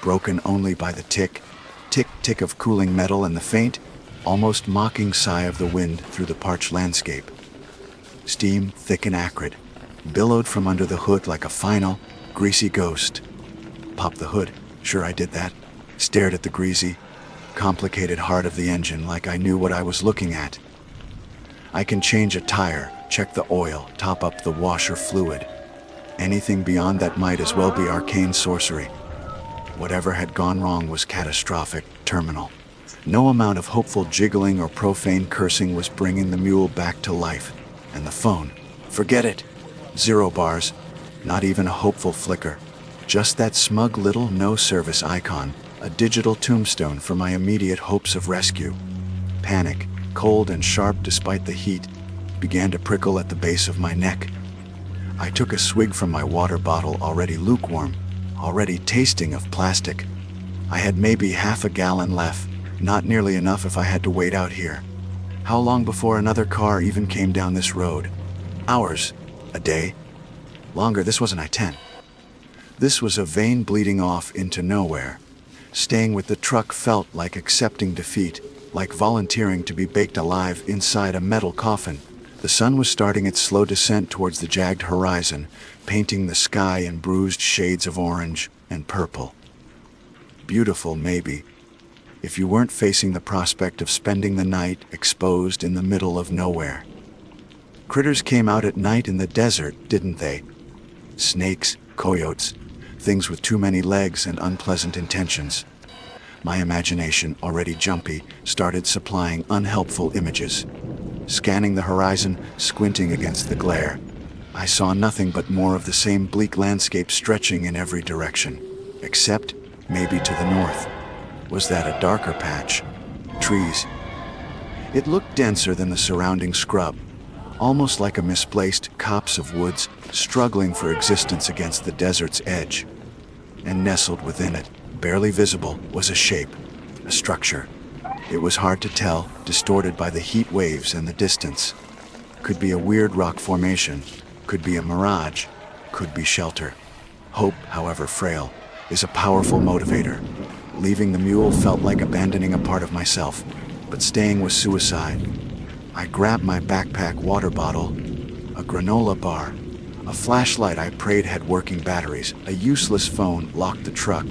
Speaker 2: broken only by the tick-tick of cooling metal and the faint, almost mocking sigh of the wind through the parched landscape. Steam, thick and acrid, billowed from under the hood like a final, greasy ghost. Popped the hood, sure I did that. Stared at the greasy, complicated heart of the engine like I knew what I was looking at. I can change a tire, check the oil, top up the washer fluid. Anything beyond that might as well be arcane sorcery. Whatever had gone wrong was catastrophic, terminal. No amount of hopeful jiggling or profane cursing was bringing the Mule back to life. And the phone, forget it. 0 bars, not even a hopeful flicker. Just that smug little no-service icon, a digital tombstone for my immediate hopes of rescue. Panic, cold and sharp despite the heat, began to prickle at the base of my neck. I took a swig from my water bottle, already lukewarm, already tasting of plastic. I had maybe half a gallon left, not nearly enough if I had to wait out here. How long before another car even came down this road? Hours? A day? Longer, this wasn't I-10. This was a vein bleeding off into nowhere. Staying with the truck felt like accepting defeat, like volunteering to be baked alive inside a metal coffin. The sun was starting its slow descent towards the jagged horizon, painting the sky in bruised shades of orange and purple. Beautiful, maybe, if you weren't facing the prospect of spending the night exposed in the middle of nowhere. Critters came out at night in the desert, didn't they? Snakes, coyotes, things with too many legs and unpleasant intentions. My imagination, already jumpy, started supplying unhelpful images. Scanning the horizon, squinting against the glare, I saw nothing but more of the same bleak landscape stretching in every direction, except maybe to the north. Was that a darker patch? Trees. It looked denser than the surrounding scrub, almost like a misplaced copse of woods struggling for existence against the desert's edge. And nestled within it, barely visible, was a shape, a structure. It was hard to tell, distorted by the heat waves and the distance. Could be a weird rock formation, could be a mirage, could be shelter. Hope, however frail, is a powerful motivator. Leaving the Mule felt like abandoning a part of myself, but staying was suicide. I grabbed my backpack water bottle, a granola bar, a flashlight I prayed had working batteries, a useless phone locked the truck,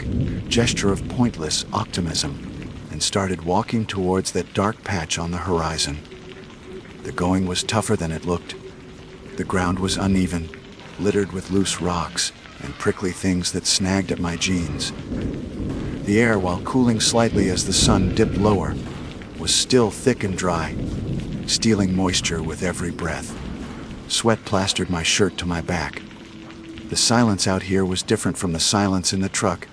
Speaker 2: gesture of pointless optimism, and started walking towards that dark patch on the horizon. The going was tougher than it looked. The ground was uneven, littered with loose rocks, and prickly things that snagged at my jeans. The air, while cooling slightly as the sun dipped lower, was still thick and dry, stealing moisture with every breath. Sweat plastered my shirt to my back. The silence out here was different from the silence in the truck.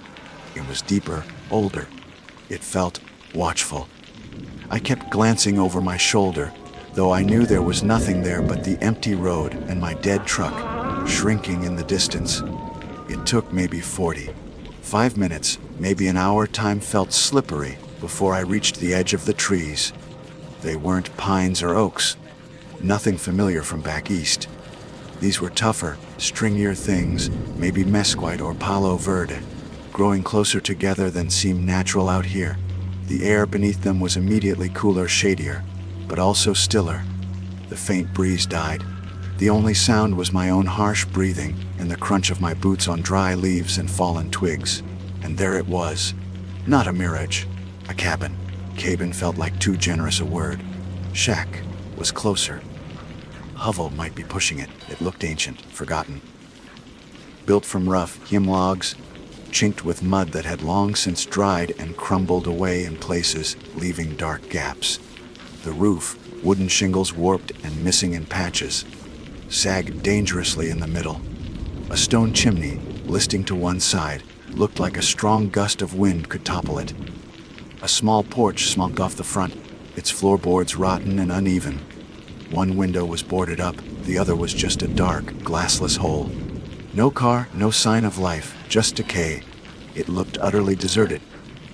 Speaker 2: It was deeper, older. It felt watchful. I kept glancing over my shoulder, though I knew there was nothing there but the empty road and my dead truck, shrinking in the distance. It took maybe 5 minutes, maybe an hour. Time felt slippery before I reached the edge of the trees. They weren't pines or oaks, nothing familiar from back east. These were tougher, stringier things, maybe mesquite or palo verde, growing closer together than seemed natural out here. The air beneath them was immediately cooler, shadier, but also stiller. The faint breeze died. The only sound was my own harsh breathing and the crunch of my boots on dry leaves and fallen twigs. And there it was. Not a mirage. A cabin. Cabin felt like too generous a word. Shack was closer. Hovel might be pushing it. It looked ancient, forgotten. Built from rough hewn logs, chinked with mud that had long since dried and crumbled away in places, leaving dark gaps. The roof, wooden shingles warped and missing in patches, sagged dangerously in the middle. A stone chimney, listing to one side, looked like a strong gust of wind could topple it. A small porch smocked off the front, its floorboards rotten and uneven. One window was boarded up, the other was just a dark, glassless hole. No car, no sign of life, just decay. It looked utterly deserted,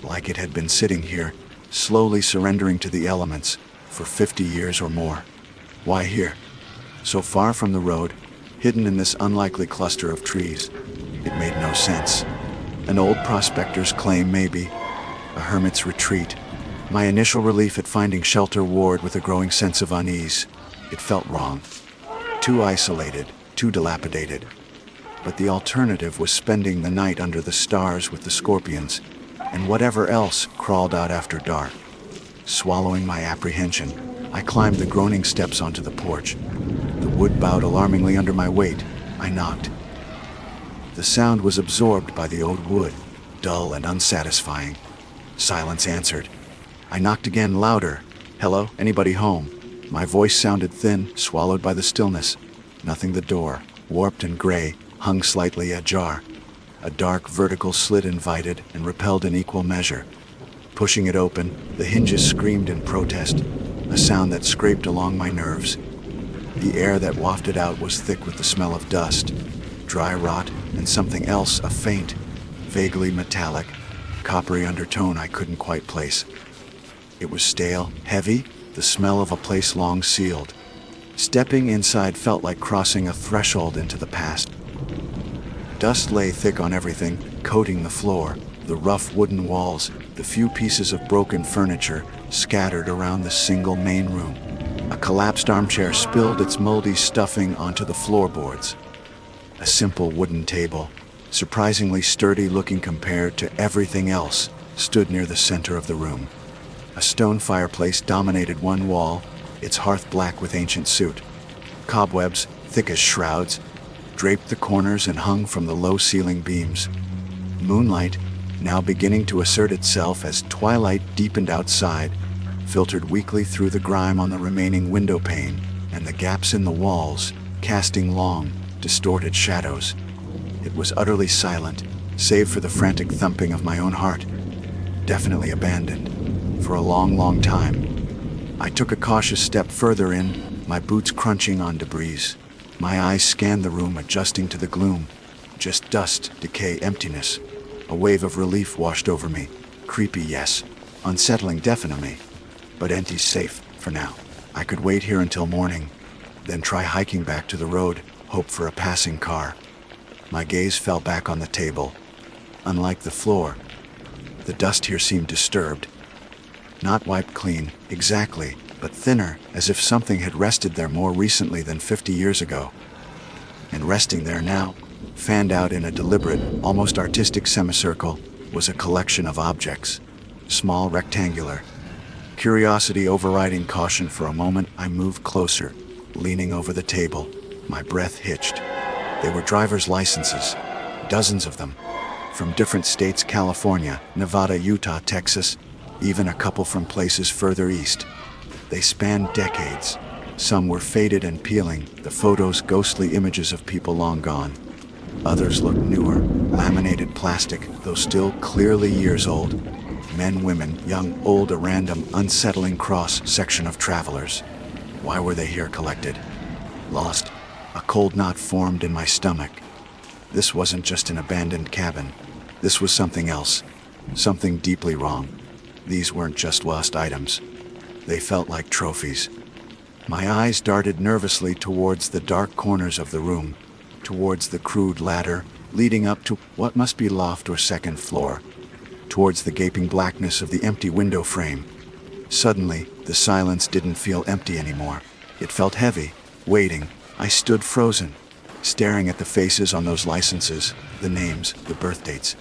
Speaker 2: like it had been sitting here, slowly surrendering to the elements, for 50 years or more. Why here? So far from the road, hidden in this unlikely cluster of trees. It made no sense. An old prospector's claim, maybe. A hermit's retreat. My initial relief at finding shelter warred with a growing sense of unease. It felt wrong. Too isolated, too dilapidated. But the alternative was spending the night under the stars with the scorpions, and whatever else crawled out after dark. Swallowing my apprehension, I climbed the groaning steps onto the porch. The wood bowed alarmingly under my weight. I knocked. The sound was absorbed by the old wood, dull and unsatisfying. Silence answered. I knocked again, louder. Hello, anybody home? My voice sounded thin, swallowed by the stillness. Nothing. The door, warped and gray, hung slightly ajar. A dark vertical slit invited and repelled in equal measure. Pushing it open, the hinges screamed in protest, a sound that scraped along my nerves. The air that wafted out was thick with the smell of dust, dry rot, and something else, a faint, vaguely metallic, coppery undertone I couldn't quite place. It was stale, heavy, the smell of a place long sealed. Stepping inside felt like crossing a threshold into the past. Dust lay thick on everything, coating the floor, the rough wooden walls, the few pieces of broken furniture scattered around the single main room. A collapsed armchair spilled its moldy stuffing onto the floorboards. A simple wooden table, surprisingly sturdy looking compared to everything else, stood near the center of the room. A stone fireplace dominated one wall, its hearth black with ancient soot. Cobwebs, thick as shrouds, draped the corners and hung from the low ceiling beams. Moonlight, now beginning to assert itself as twilight deepened outside, filtered weakly through the grime on the remaining window pane and the gaps in the walls, casting long, distorted shadows. It was utterly silent, save for the frantic thumping of my own heart. Definitely abandoned. For a long, long time. I took a cautious step further in, my boots crunching on debris. My eyes scanned the room, adjusting to the gloom. Just dust, decay, emptiness. A wave of relief washed over me. Creepy, yes. Unsettling, definitely. But empty's safe, for now. I could wait here until morning, then try hiking back to the road, hope for a passing car. My gaze fell back on the table. Unlike the floor, the dust here seemed disturbed. Not wiped clean, exactly, but thinner, as if something had rested there more recently than 50 years ago. And resting there now, fanned out in a deliberate, almost artistic semicircle, was a collection of objects. Small, rectangular. Curiosity overriding caution for a moment, I moved closer, leaning over the table. My breath hitched. They were driver's licenses, Dozens of them. From different states: California, Nevada, Utah, Texas, even a couple from places further east. They spanned decades. Some were faded and peeling, the photos ghostly images of people long gone. Others looked newer, laminated plastic, though still clearly years old. Men, women, young, old, a random, unsettling cross-section of travelers. Why were they here collected? Lost. A cold knot formed in my stomach. This wasn't just an abandoned cabin. This was something else. Something deeply wrong. These weren't just lost items. They felt like trophies. My eyes darted nervously towards the dark corners of the room, towards the crude ladder leading up to what must be loft or second floor, towards the gaping blackness of the empty window frame. Suddenly, the silence didn't feel empty anymore. It felt heavy, waiting. I stood frozen, staring at the faces on those licenses, the names, the birth dates.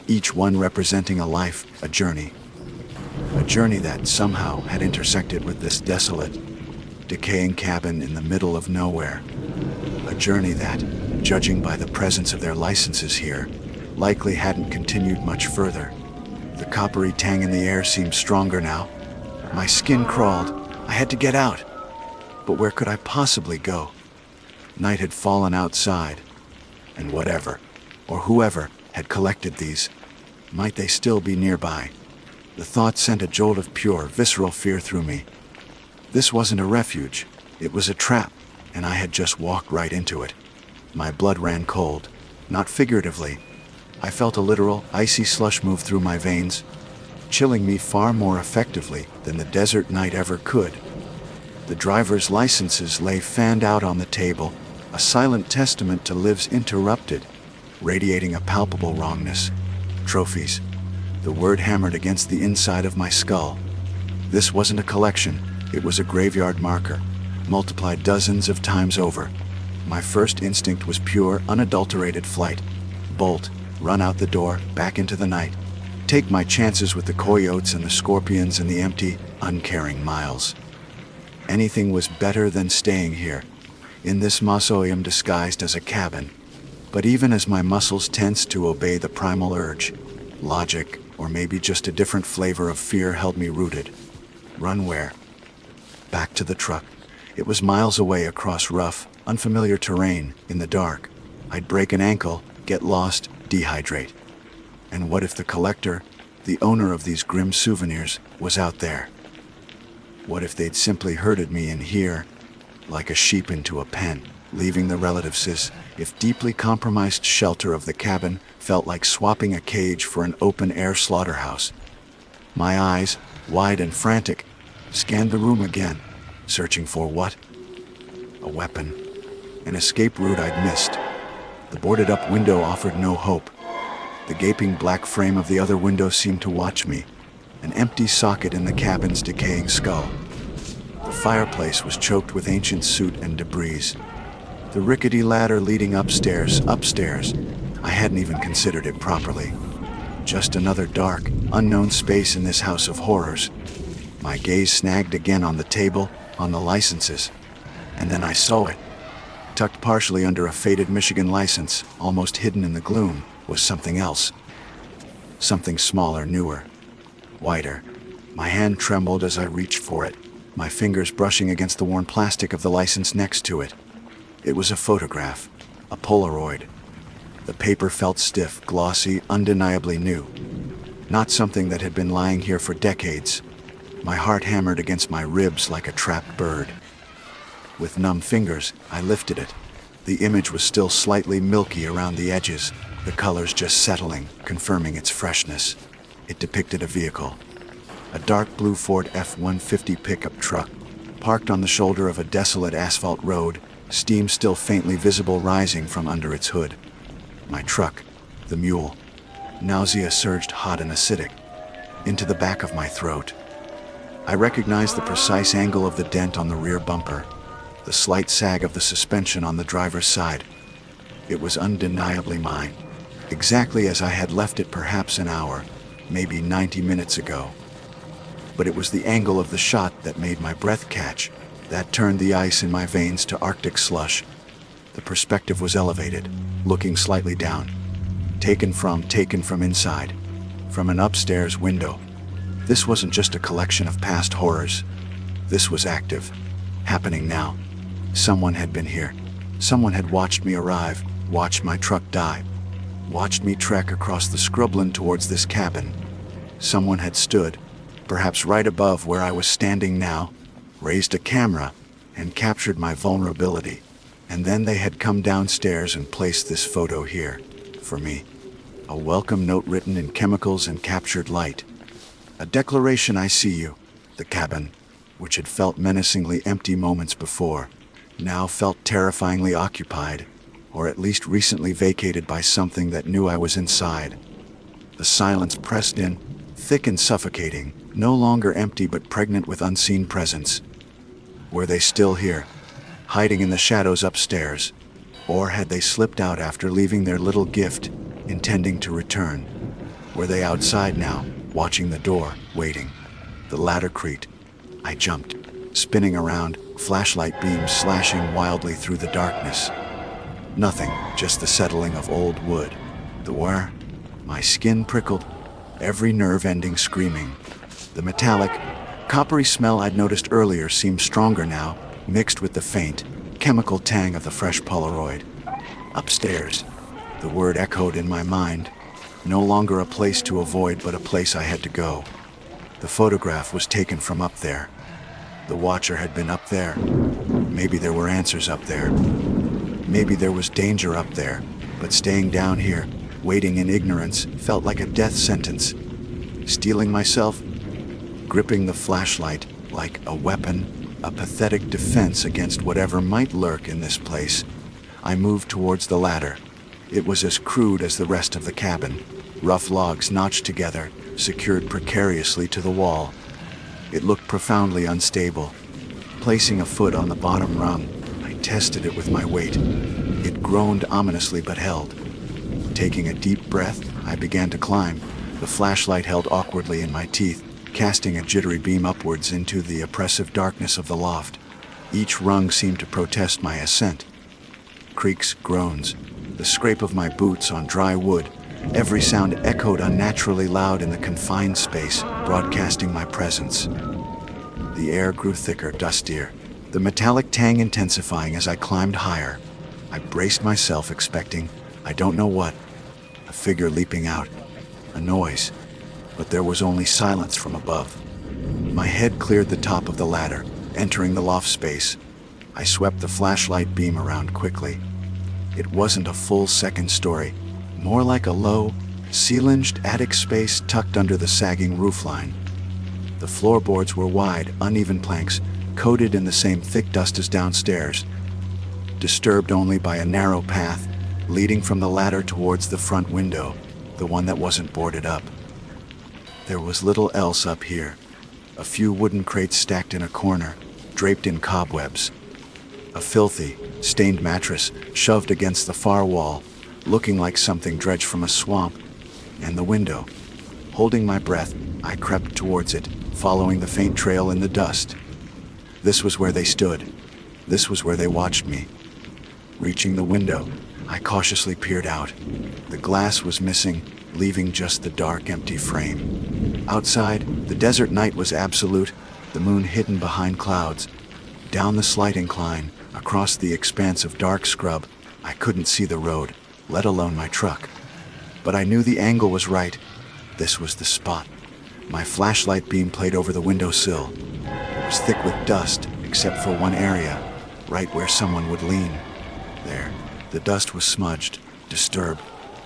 Speaker 2: Each one representing a life, a journey. A journey that somehow had intersected with this desolate, decaying cabin in the middle of nowhere. A journey that, judging by the presence of their licenses here, likely hadn't continued much further. The coppery tang in the air seemed stronger now. My skin crawled. I had to get out. But where could I possibly go? Night had fallen outside, and whatever, or whoever, had collected these, might they still be nearby? The thought sent a jolt of pure, visceral fear through me. This wasn't a refuge. It was a trap, and I had just walked right into it. My blood ran cold, not figuratively. I felt a literal, icy slush move through my veins, chilling me far more effectively than the desert night ever could. The driver's licenses lay fanned out on the table, a silent testament to lives interrupted, radiating a palpable wrongness. Trophies. The word hammered against the inside of my skull. This wasn't a collection, it was a graveyard marker, multiplied dozens of times over. My first instinct was pure, unadulterated flight. Bolt, run out the door, back into the night. Take my chances with the coyotes and the scorpions and the empty, uncaring miles. Anything was better than staying here, in this mausoleum disguised as a cabin. But even as my muscles tensed to obey the primal urge, logic, or maybe just a different flavor of fear, held me rooted. Run where? Back to the truck. It was miles away across rough, unfamiliar terrain, in the dark. I'd break an ankle, get lost, dehydrate. And what if the collector, the owner of these grim souvenirs, was out there? What if they'd simply herded me in here, like a sheep into a pen, leaving the relatives? If deeply compromised shelter of the cabin felt like swapping a cage for an open-air slaughterhouse. My eyes, wide and frantic, scanned the room again, searching for what? A weapon. An escape route I'd missed. The boarded-up window offered no hope. The gaping black frame of the other window seemed to watch me, an empty socket in the cabin's decaying skull. The fireplace was choked with ancient soot and debris. The rickety ladder leading upstairs, I hadn't even considered it properly. Just another dark, unknown space in this house of horrors. My gaze snagged again on the table, on the licenses. And then I saw it. Tucked partially under a faded Michigan license, almost hidden in the gloom, was something else. Something smaller, newer, whiter. My hand trembled as I reached for it, my fingers brushing against the worn plastic of the license next to it. It was a photograph, a Polaroid. The paper felt stiff, glossy, undeniably new. Not something that had been lying here for decades. My heart hammered against my ribs like a trapped bird. With numb fingers, I lifted it. The image was still slightly milky around the edges, the colors just settling, confirming its freshness. It depicted a vehicle. A dark blue Ford F-150 pickup truck, parked on the shoulder of a desolate asphalt road, steam still faintly visible rising from under its hood. My truck, the mule. Nausea surged hot and acidic, into the back of my throat. I recognized the precise angle of the dent on the rear bumper, the slight sag of the suspension on the driver's side. It was undeniably mine, exactly as I had left it perhaps an hour, maybe 90 minutes ago. But it was the angle of the shot that made my breath catch, that turned the ice in my veins to Arctic slush. The perspective was elevated, looking slightly down, taken from inside, from an upstairs window. This wasn't just a collection of past horrors. This was active, happening now. Someone had been here. Someone had watched me arrive, watched my truck die, watched me trek across the scrubland towards this cabin. Someone had stood, perhaps right above where I was standing now, raised a camera, and captured my vulnerability. And then they had come downstairs and placed this photo here, for me. A welcome note written in chemicals and captured light. A declaration: I see you. The cabin, which had felt menacingly empty moments before, now felt terrifyingly occupied, or at least recently vacated by something that knew I was inside. The silence pressed in, thick and suffocating, no longer empty but pregnant with unseen presence. Were they still here, hiding in the shadows upstairs? Or had they slipped out after leaving their little gift, intending to return? Were they outside now, watching the door, waiting? The ladder creaked. I jumped, spinning around, flashlight beams slashing wildly through the darkness. Nothing, just the settling of old wood. The whir. My skin prickled, every nerve ending screaming. The metallic, coppery smell I'd noticed earlier seemed stronger now, mixed with the faint, chemical tang of the fresh Polaroid. Upstairs. The word echoed in my mind. No longer a place to avoid, but a place I had to go. The photograph was taken from up there. The watcher had been up there. Maybe there were answers up there. Maybe there was danger up there, but staying down here, waiting in ignorance, felt like a death sentence. Steeling myself, gripping the flashlight like a weapon, a pathetic defense against whatever might lurk in this place, I moved towards the ladder. It was as crude as the rest of the cabin, rough logs notched together, secured precariously to the wall. It looked profoundly unstable. Placing a foot on the bottom rung, I tested it with my weight. It groaned ominously but held. Taking a deep breath, I began to climb, the flashlight held awkwardly in my teeth, casting a jittery beam upwards into the oppressive darkness of the loft. Each rung seemed to protest my ascent. Creaks, groans, the scrape of my boots on dry wood, every sound echoed unnaturally loud in the confined space, broadcasting my presence. The air grew thicker, dustier, the metallic tang intensifying as I climbed higher. I braced myself, expecting, I don't know what, a figure leaping out, a noise, but there was only silence from above. My head cleared the top of the ladder, entering the loft space. I swept the flashlight beam around quickly. It wasn't a full second story, more like a low, ceilinged attic space tucked under the sagging roofline. The floorboards were wide, uneven planks, coated in the same thick dust as downstairs, disturbed only by a narrow path leading from the ladder towards the front window, the one that wasn't boarded up. There was little else up here. A few wooden crates stacked in a corner, draped in cobwebs. A filthy, stained mattress shoved against the far wall, looking like something dredged from a swamp, and the window. Holding my breath, I crept towards it, following the faint trail in the dust. This was where they stood. This was where they watched me. Reaching the window, I cautiously peered out. The glass was missing, leaving just the dark, empty frame. Outside, the desert night was absolute, the moon hidden behind clouds. Down the slight incline, across the expanse of dark scrub, I couldn't see the road, let alone my truck. But I knew the angle was right. This was the spot. My flashlight beam played over the windowsill. It was thick with dust, except for one area, right where someone would lean. There, the dust was smudged, disturbed,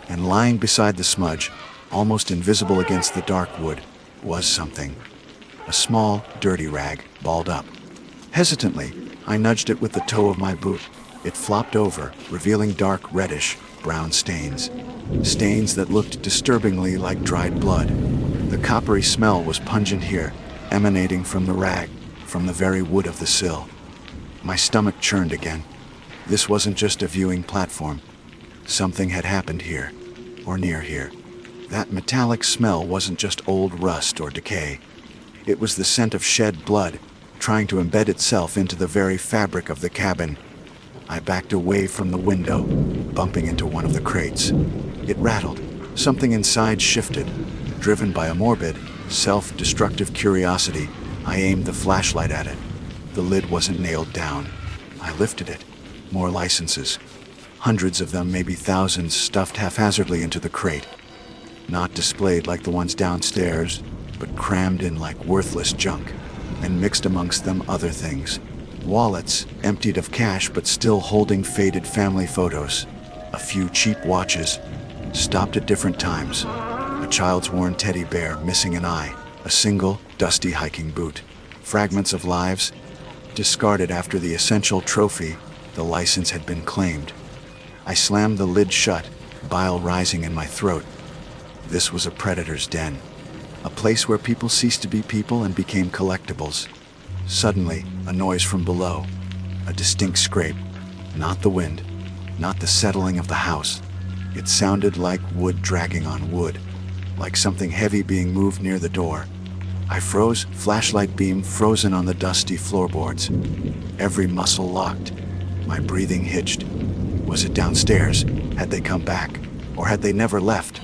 Speaker 2: and lying beside the smudge, almost invisible against the dark wood, was something. A small, dirty rag, balled up. Hesitantly, I nudged it with the toe of my boot. It flopped over, revealing dark, reddish, brown stains. Stains that looked disturbingly like dried blood. The coppery smell was pungent here, emanating from the rag, from the very wood of the sill. My stomach churned again. This wasn't just a viewing platform. Something had happened here, or near here. That metallic smell wasn't just old rust or decay. It was the scent of shed blood, trying to embed itself into the very fabric of the cabin. I backed away from the window, bumping into one of the crates. It rattled, Something inside shifted. Driven by a morbid, self-destructive curiosity, I aimed the flashlight at it. The lid wasn't nailed down. I lifted it. More licenses. Hundreds of them, maybe thousands, stuffed haphazardly into the crate. Not displayed like the ones downstairs, but crammed in like worthless junk, and mixed amongst them other things. Wallets, emptied of cash but still holding faded family photos. A few cheap watches, stopped at different times. A child's worn teddy bear missing an eye. A single, dusty hiking boot. Fragments of lives, discarded after the essential trophy, the license had been claimed. I slammed the lid shut, bile rising in my throat. This was a predator's den. A place where people ceased to be people and became collectibles. Suddenly, a noise from below. A distinct scrape. Not the wind. Not the settling of the house. It sounded like wood dragging on wood. Like something heavy being moved near the door. I froze, flashlight beam frozen on the dusty floorboards. Every muscle locked. My breathing hitched. Was it downstairs? Had they come back? Or had they never left?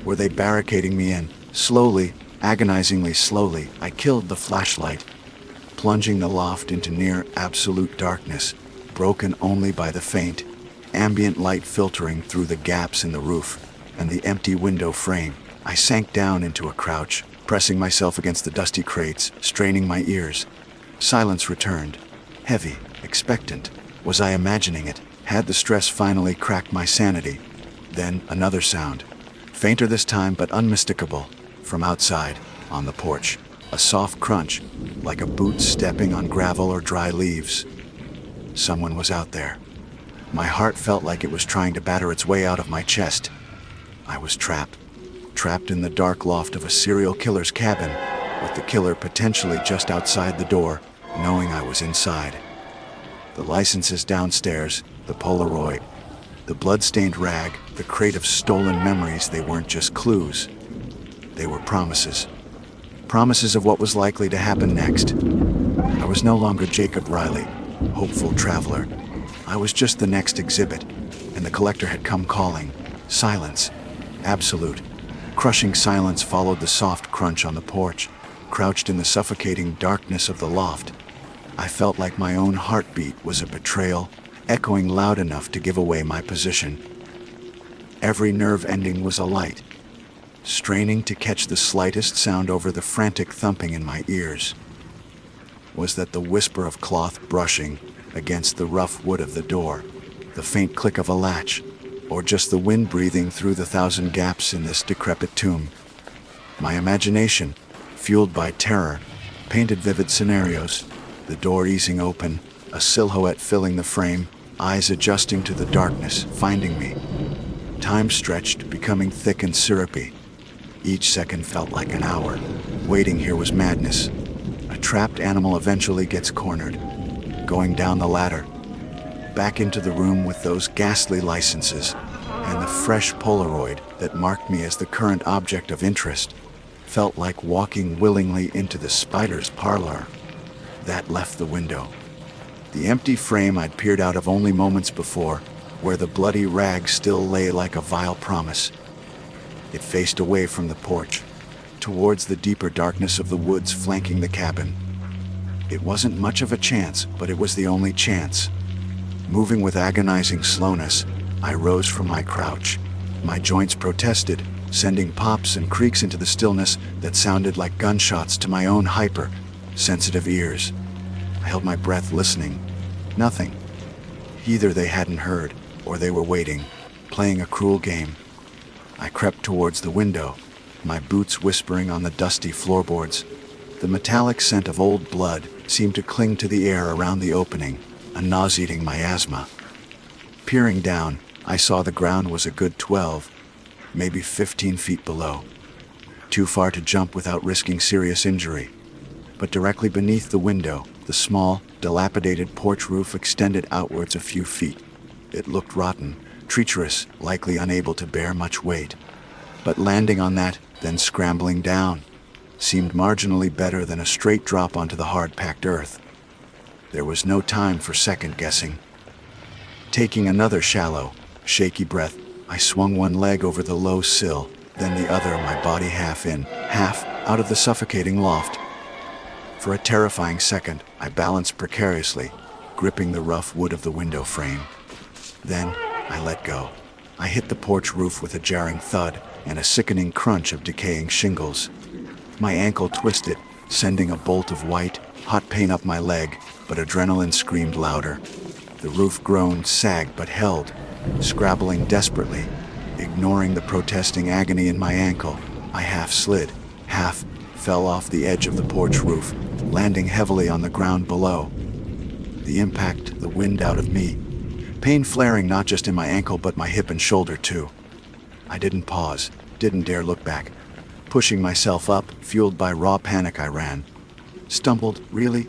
Speaker 2: Were they barricading me in? Slowly, agonizingly slowly, I killed the flashlight, plunging the loft into near absolute darkness, broken only by the faint, ambient light filtering through the gaps in the roof and the empty window frame. I sank down into a crouch, pressing myself against the dusty crates, straining my ears. Silence returned, heavy, expectant. Was I imagining it? Had the stress finally cracked my sanity? Then another sound, fainter this time but unmistakable, from outside, on the porch. A soft crunch, like a boot stepping on gravel or dry leaves. Someone was out there. My heart felt like it was trying to batter its way out of my chest. I was trapped in the dark loft of a serial killer's cabin, with the killer potentially just outside the door, knowing I was inside. The licenses downstairs, the Polaroid, the blood-stained rag, the crate of stolen memories, they weren't just clues. They were promises. Promises of what was likely to happen next. I was no longer Jacob Riley, hopeful traveler. I was just the next exhibit, and the collector had come calling. Silence. Absolute. Crushing silence followed the soft crunch on the porch, crouched in the suffocating darkness of the loft. I felt like my own heartbeat was a betrayal, echoing loud enough to give away my position. Every nerve ending was alight, straining to catch the slightest sound over the frantic thumping in my ears. Was that the whisper of cloth brushing against the rough wood of the door, the faint click of a latch, or just the wind breathing through the thousand gaps in this decrepit tomb? My imagination, fueled by terror, painted vivid scenarios, the door easing open, a silhouette filling the frame, eyes adjusting to the darkness, finding me. Time stretched, becoming thick and syrupy. Each second felt like an hour. Waiting here was madness. A trapped animal eventually gets cornered. Going down the ladder. Back into the room with those ghastly licenses, and the fresh Polaroid that marked me as the current object of interest. Felt like walking willingly into the spider's parlor. That left the window. The empty frame I'd peered out of only moments before, where the bloody rag still lay like a vile promise. It faced away from the porch, towards the deeper darkness of the woods flanking the cabin. It wasn't much of a chance, but it was the only chance. Moving with agonizing slowness, I rose from my crouch. My joints protested, sending pops and creaks into the stillness that sounded like gunshots to my own hyper-sensitive ears. I held my breath listening. Nothing. Either they hadn't heard, or they were waiting, playing a cruel game. I crept towards the window, my boots whispering on the dusty floorboards. The metallic scent of old blood seemed to cling to the air around the opening, a nauseating miasma. Peering down, I saw the ground was a good 12, maybe 15 feet below. Too far to jump without risking serious injury. But directly beneath the window, the small, dilapidated porch roof extended outwards a few feet. It looked rotten, treacherous, likely unable to bear much weight. But landing on that, then scrambling down, seemed marginally better than a straight drop onto the hard-packed earth. There was no time for second-guessing. Taking another shallow, shaky breath, I swung one leg over the low sill, then the other, my body half in, half out of the suffocating loft. For a terrifying second, I balanced precariously, gripping the rough wood of the window frame. Then, I let go. I hit the porch roof with a jarring thud and a sickening crunch of decaying shingles. My ankle twisted, sending a bolt of white, hot pain up my leg, but adrenaline screamed louder. The roof groaned, sagged, but held, scrabbling desperately. Ignoring the protesting agony in my ankle, I half slid, half fell off the edge of the porch roof, landing heavily on the ground below. The impact, the wind out of me, pain flaring not just in my ankle but my hip and shoulder too. I didn't pause, didn't dare look back. Pushing myself up, fueled by raw panic, I ran. Stumbled, really,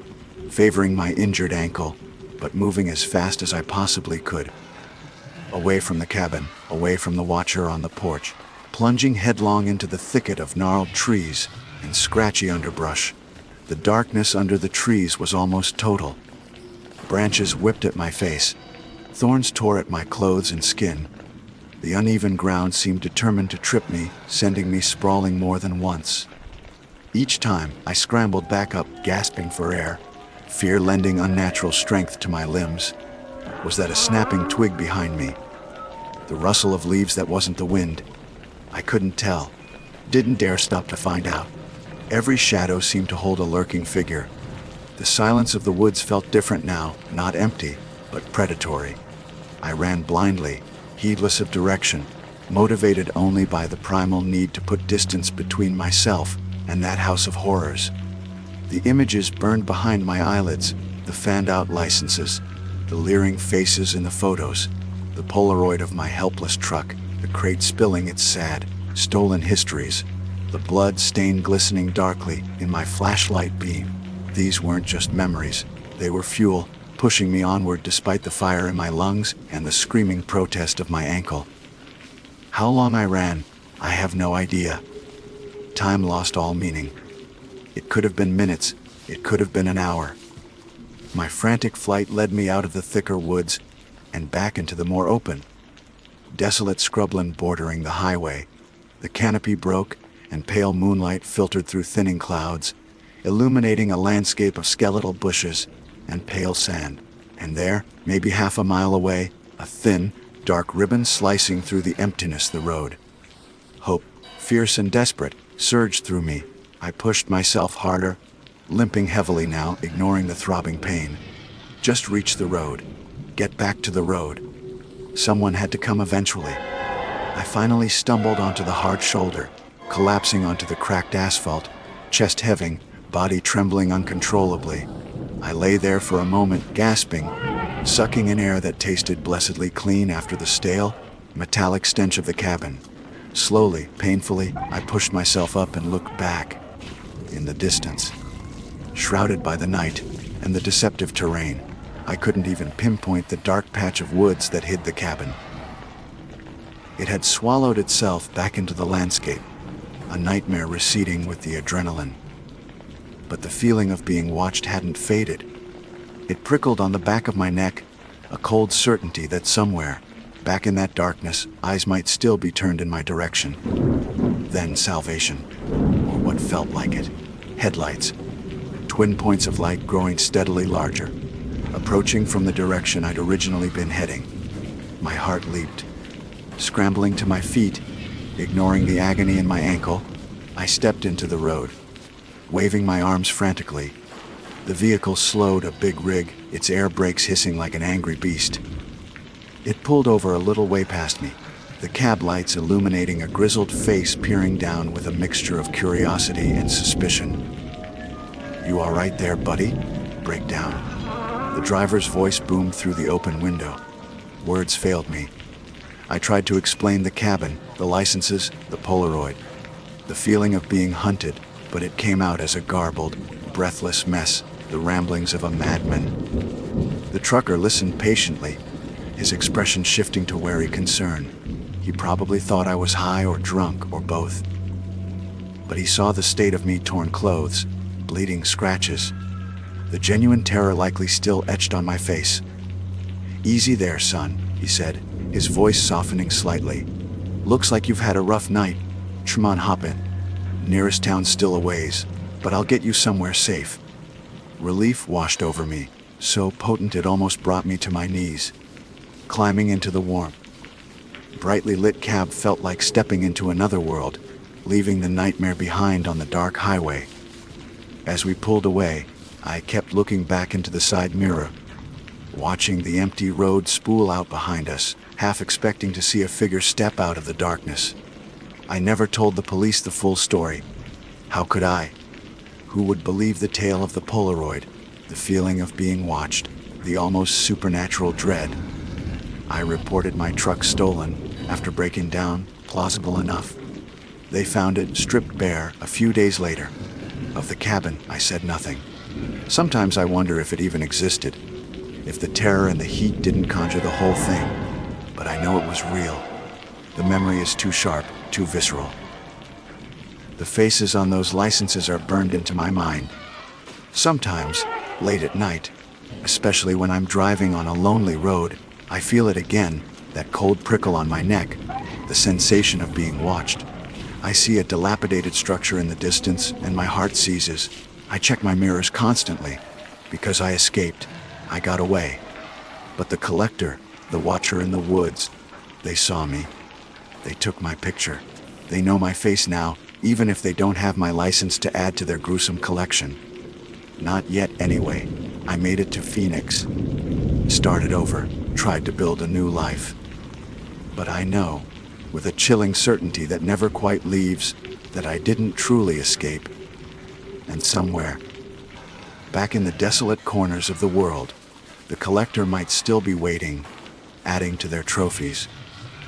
Speaker 2: favoring my injured ankle, but moving as fast as I possibly could. Away from the cabin, away from the watcher on the porch, plunging headlong into the thicket of gnarled trees and scratchy underbrush. The darkness under the trees was almost total. Branches whipped at my face. Thorns tore at my clothes and skin. The uneven ground seemed determined to trip me, sending me sprawling more than once. Each time, I scrambled back up, gasping for air, fear lending unnatural strength to my limbs. Was that a snapping twig behind me? The rustle of leaves that wasn't the wind? I couldn't tell. Didn't dare stop to find out. Every shadow seemed to hold a lurking figure. The silence of the woods felt different now, not empty, but predatory. I ran blindly, heedless of direction, motivated only by the primal need to put distance between myself and that house of horrors. The images burned behind my eyelids, the fanned-out licenses, the leering faces in the photos, the Polaroid of my helpless truck, the crate spilling its sad, stolen histories, the blood stain glistening darkly in my flashlight beam. These weren't just memories, they were fuel, pushing me onward despite the fire in my lungs and the screaming protest of my ankle. How long I ran, I have no idea. Time lost all meaning. It could have been minutes, it could have been an hour. My frantic flight led me out of the thicker woods and back into the more open, desolate scrubland bordering the highway. The canopy broke and pale moonlight filtered through thinning clouds, illuminating a landscape of skeletal bushes and pale sand. And there, maybe half a mile away, a thin, dark ribbon slicing through the emptiness the road. Hope, fierce and desperate, surged through me. I pushed myself harder, limping heavily now, ignoring the throbbing pain. Just reach the road. Get back to the road. Someone had to come eventually. I finally stumbled onto the hard shoulder, collapsing onto the cracked asphalt, chest heaving, body trembling uncontrollably. I lay there for a moment, gasping, sucking in air that tasted blessedly clean after the stale, metallic stench of the cabin. Slowly, painfully, I pushed myself up and looked back. In the distance, shrouded by the night and the deceptive terrain, I couldn't even pinpoint the dark patch of woods that hid the cabin. It had swallowed itself back into the landscape, a nightmare receding with the adrenaline. But the feeling of being watched hadn't faded. It prickled on the back of my neck, a cold certainty that somewhere, back in that darkness, eyes might still be turned in my direction. Then salvation, or what felt like it. Headlights, twin points of light growing steadily larger, approaching from the direction I'd originally been heading. My heart leaped. Scrambling to my feet, ignoring the agony in my ankle, I stepped into the road, waving my arms frantically. The vehicle slowed, a big rig, its air brakes hissing like an angry beast. It pulled over a little way past me, the cab lights illuminating a grizzled face peering down with a mixture of curiosity and suspicion. "You all right there, buddy?" Break down. The driver's voice boomed through the open window. Words failed me. I tried to explain the cabin, the licenses, the Polaroid, the feeling of being hunted, but it came out as a garbled, breathless mess, the ramblings of a madman. The trucker listened patiently, his expression shifting to wary concern. He probably thought I was high or drunk or both. But he saw the state of me, torn clothes, bleeding scratches, the genuine terror likely still etched on my face. "Easy there, son," he said, his voice softening slightly. "Looks like you've had a rough night. Tremont, hop in. Nearest town's still a ways, but I'll get you somewhere safe. Relief washed over me, so potent it almost brought me to my knees. Climbing into the warmth. Brightly lit cab felt like stepping into another world, leaving the nightmare behind on the dark highway. As we pulled away, I kept looking back into the side mirror, watching the empty road spool out behind us, half expecting to see a figure step out of the darkness. I never told the police the full story. How could I? Who would believe the tale of the Polaroid, the feeling of being watched, the almost supernatural dread? I reported my truck stolen after breaking down, plausible enough. They found it stripped bare a few days later. Of the cabin, I said nothing. Sometimes I wonder if it even existed, if the terror and the heat didn't conjure the whole thing. But I know it was real. The memory is too sharp, too visceral. The faces on those licenses are burned into my mind. Sometimes, late at night, especially when I'm driving on a lonely road, I feel it again, that cold prickle on my neck, the sensation of being watched. I see a dilapidated structure in the distance, and my heart seizes. I check my mirrors constantly. Because I escaped, I got away. But the collector, the watcher in the woods, they saw me. They took my picture. They know my face now, even if they don't have my license to add to their gruesome collection. Not yet, anyway. I made it to Phoenix. Started over, tried to build a new life. But I know, with a chilling certainty that never quite leaves, that I didn't truly escape. And somewhere, back in the desolate corners of the world, the collector might still be waiting, adding to their trophies,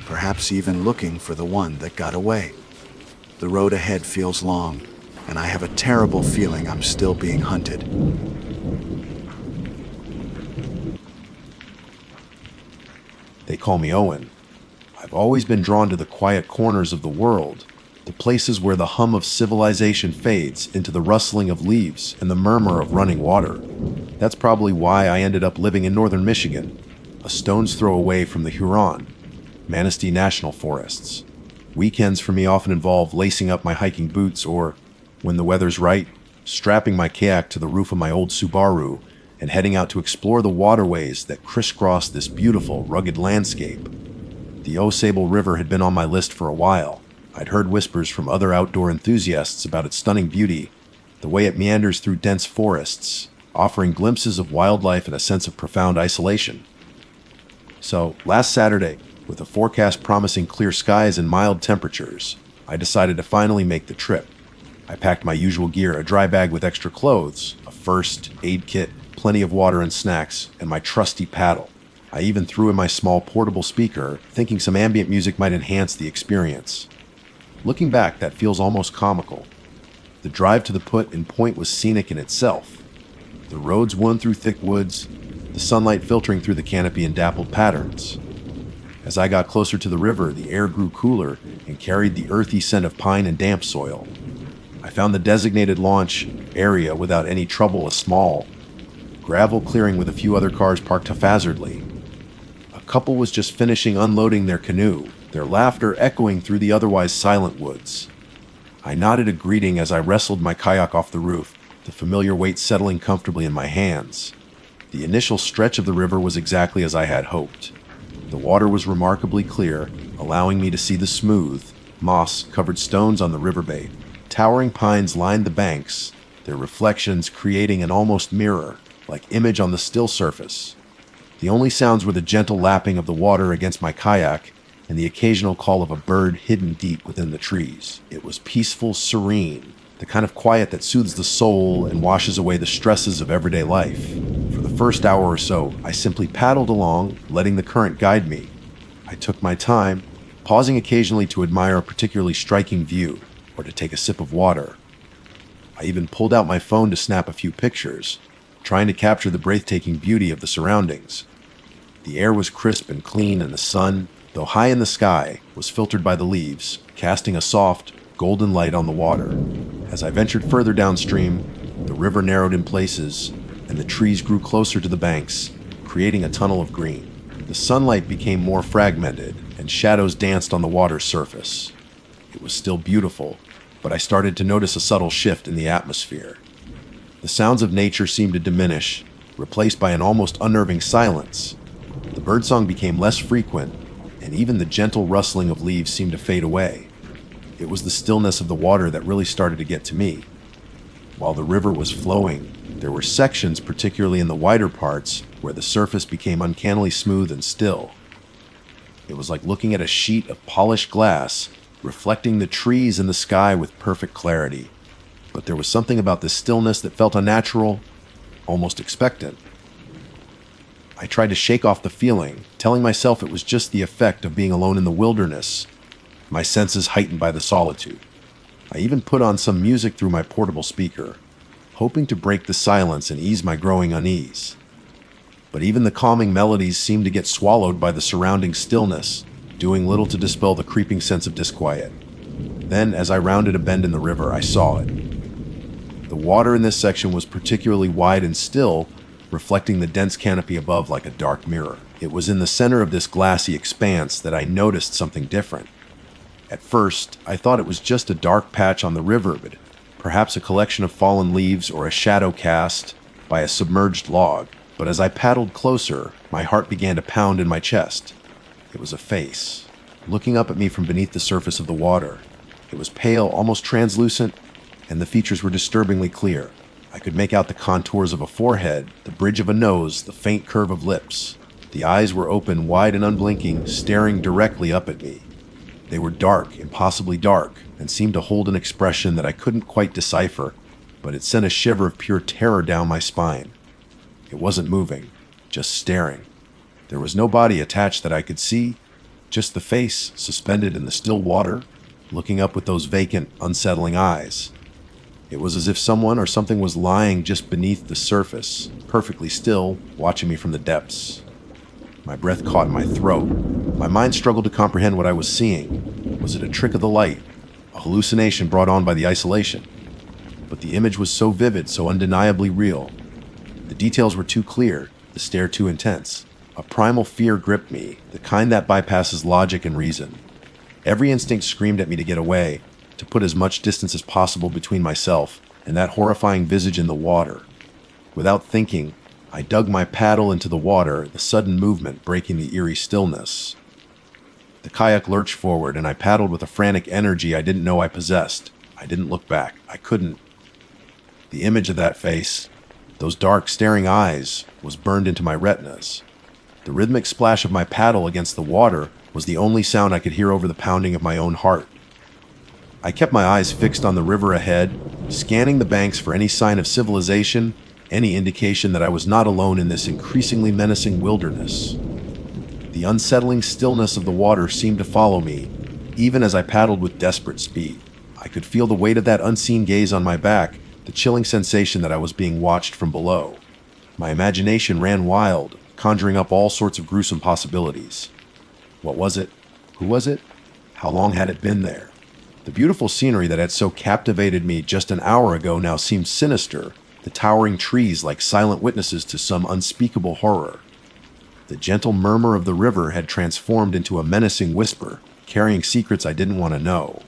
Speaker 2: perhaps even looking for the one that got away. The road ahead feels long, and I have a terrible feeling I'm still being hunted.
Speaker 1: They call me Owen. I've always been drawn to the quiet corners of the world, the places where the hum of civilization fades into the rustling of leaves and the murmur of running water. That's probably why I ended up living in northern Michigan, a stone's throw away from the Huron, Manistee National Forests. Weekends for me often involve lacing up my hiking boots or, when the weather's right, strapping my kayak to the roof of my old Subaru and heading out to explore the waterways that crisscross this beautiful, rugged landscape. The Osable River had been on my list for a while. I'd heard whispers from other outdoor enthusiasts about its stunning beauty, the way it meanders through dense forests, offering glimpses of wildlife and a sense of profound isolation. So, last Saturday, with a forecast promising clear skies and mild temperatures, I decided to finally make the trip. I packed my usual gear, a dry bag with extra clothes, a first aid kit, plenty of water and snacks, and my trusty paddle. I even threw in my small portable speaker, thinking some ambient music might enhance the experience. Looking back, that feels almost comical. The drive to the put and point was scenic in itself. The roads wound through thick woods, the sunlight filtering through the canopy in dappled patterns. As I got closer to the river, the air grew cooler and carried the earthy scent of pine and damp soil. I found the designated launch area without any trouble, a small gravel clearing with a few other cars parked haphazardly. A couple was just finishing unloading their canoe, their laughter echoing through the otherwise silent woods. I nodded a greeting as I wrestled my kayak off the roof, the familiar weight settling comfortably in my hands. The initial stretch of the river was exactly as I had hoped. The water was remarkably clear, allowing me to see the smooth, moss-covered stones on the riverbed. Towering pines lined the banks, their reflections creating an almost mirror, like image on the still surface. The only sounds were the gentle lapping of the water against my kayak and the occasional call of a bird hidden deep within the trees. It was peaceful, serene, the kind of quiet that soothes the soul and washes away the stresses of everyday life. For the first hour or so, I simply paddled along, letting the current guide me. I took my time, pausing occasionally to admire a particularly striking view or to take a sip of water. I even pulled out my phone to snap a few pictures, trying to capture the breathtaking beauty of the surroundings. The air was crisp and clean, and the sun, though high in the sky, was filtered by the leaves, casting a soft, golden light on the water. As I ventured further downstream, the river narrowed in places, and the trees grew closer to the banks, creating a tunnel of green. The sunlight became more fragmented, and shadows danced on the water's surface. It was still beautiful, but I started to notice a subtle shift in the atmosphere. The sounds of nature seemed to diminish, replaced by an almost unnerving silence. The birdsong became less frequent, and even the gentle rustling of leaves seemed to fade away. It was the stillness of the water that really started to get to me. While the river was flowing, there were sections, particularly in the wider parts, where the surface became uncannily smooth and still. It was like looking at a sheet of polished glass, reflecting the trees and the sky with perfect clarity. But there was something about this stillness that felt unnatural, almost expectant. I tried to shake off the feeling, telling myself it was just the effect of being alone in the wilderness, my senses heightened by the solitude. I even put on some music through my portable speaker, hoping to break the silence and ease my growing unease. But even the calming melodies seemed to get swallowed by the surrounding stillness, doing little to dispel the creeping sense of disquiet. Then, as I rounded a bend in the river, I saw it. The water in this section was particularly wide and still, reflecting the dense canopy above like a dark mirror. It was in the center of this glassy expanse that I noticed something different. At first, I thought it was just a dark patch on the river, but perhaps a collection of fallen leaves or a shadow cast by a submerged log. But as I paddled closer, my heart began to pound in my chest. It was a face, looking up at me from beneath the surface of the water. It was pale, almost translucent, and the features were disturbingly clear. I could make out the contours of a forehead, the bridge of a nose, the faint curve of lips. The eyes were open, wide and unblinking, staring directly up at me. They were dark, impossibly dark, and seemed to hold an expression that I couldn't quite decipher, but it sent a shiver of pure terror down my spine. It wasn't moving, just staring. There was no body attached that I could see, just the face suspended in the still water, looking up with those vacant, unsettling eyes. It was as if someone or something was lying just beneath the surface, perfectly still, watching me from the depths. My breath caught in my throat. My mind struggled to comprehend what I was seeing. Was it a trick of the light? A hallucination brought on by the isolation? But the image was so vivid, so undeniably real. The details were too clear, the stare too intense. A primal fear gripped me, the kind that bypasses logic and reason. Every instinct screamed at me to get away, to put as much distance as possible between myself and that horrifying visage in the water. Without thinking, I dug my paddle into the water, the sudden movement breaking the eerie stillness. The kayak lurched forward, and I paddled with a frantic energy I didn't know I possessed. I didn't look back. I couldn't. The image of that face, those dark, staring eyes, was burned into my retinas. The rhythmic splash of my paddle against the water was the only sound I could hear over the pounding of my own heart. I kept my eyes fixed on the river ahead, scanning the banks for any sign of civilization, any indication that I was not alone in this increasingly menacing wilderness. The unsettling stillness of the water seemed to follow me, even as I paddled with desperate speed. I could feel the weight of that unseen gaze on my back, the chilling sensation that I was being watched from below. My imagination ran wild, conjuring up all sorts of gruesome possibilities. What was it? Who was it? How long had it been there? The beautiful scenery that had so captivated me just an hour ago now seemed sinister, the towering trees like silent witnesses to some unspeakable horror. The gentle murmur of the river had transformed into a menacing whisper, carrying secrets I didn't want to know.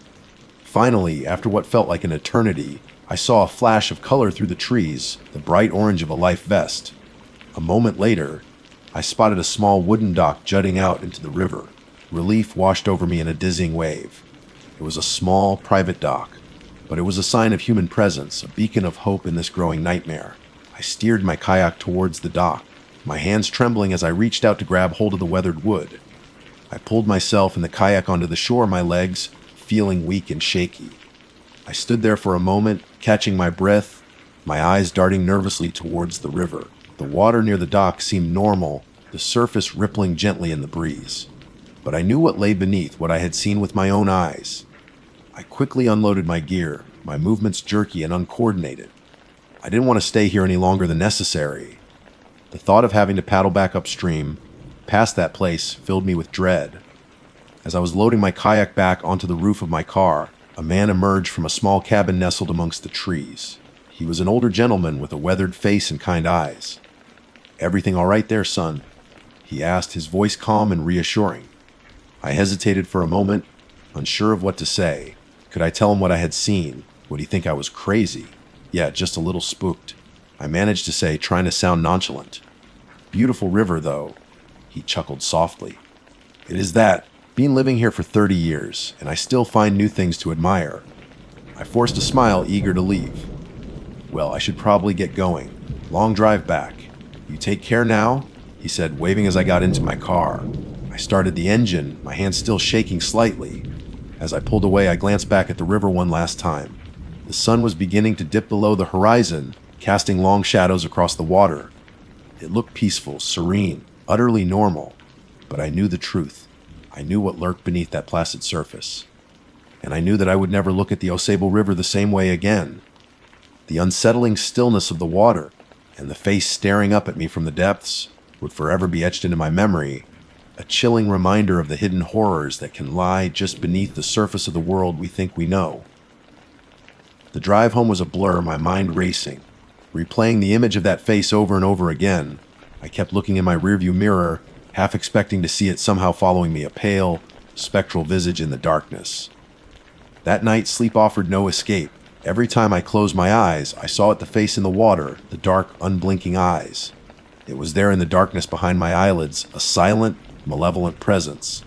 Speaker 1: Finally, after what felt like an eternity, I saw a flash of color through the trees, the bright orange of a life vest. A moment later, I spotted a small wooden dock jutting out into the river. Relief washed over me in a dizzying wave. It was a small, private dock, but it was a sign of human presence, a beacon of hope in this growing nightmare. I steered my kayak towards the dock, my hands trembling as I reached out to grab hold of the weathered wood. I pulled myself and the kayak onto the shore, my legs feeling weak and shaky. I stood there for a moment, catching my breath, my eyes darting nervously towards the river. The water near the dock seemed normal, the surface rippling gently in the breeze. But I knew what lay beneath, what I had seen with my own eyes. I quickly unloaded my gear, my movements jerky and uncoordinated. I didn't want to stay here any longer than necessary. The thought of having to paddle back upstream, past that place, filled me with dread. As I was loading my kayak back onto the roof of my car, a man emerged from a small cabin nestled amongst the trees. He was an older gentleman with a weathered face and kind eyes. "Everything all right there, son?" he asked, his voice calm and reassuring. I hesitated for a moment, unsure of what to say. Could I tell him what I had seen? Would he think I was crazy? Yeah, just a little spooked. I managed to say, trying to sound nonchalant. Beautiful river, though. He chuckled softly. It is that. Been living here for 30 years, and I still find new things to admire. I forced a smile, eager to leave. Well, I should probably get going. Long drive back. You take care now? He said, waving as I got into my car. I started the engine, my hand still shaking slightly. As I pulled away, I glanced back at the river one last time. The sun was beginning to dip below the horizon, casting long shadows across the water. It looked peaceful, serene, utterly normal. But I knew the truth. I knew what lurked beneath that placid surface. And I knew that I would never look at the Osable River the same way again. The unsettling stillness of the water, and the face staring up at me from the depths, would forever be etched into my memory, a chilling reminder of the hidden horrors that can lie just beneath the surface of the world we think we know. The drive home was a blur, my mind racing. Replaying the image of that face over and over again, I kept looking in my rearview mirror, half expecting to see it somehow following me, a pale, spectral visage in the darkness. That night, sleep offered no escape. Every time I closed my eyes, I saw it, the face in the water, the dark, unblinking eyes. It was there in the darkness behind my eyelids, a silent, malevolent presence.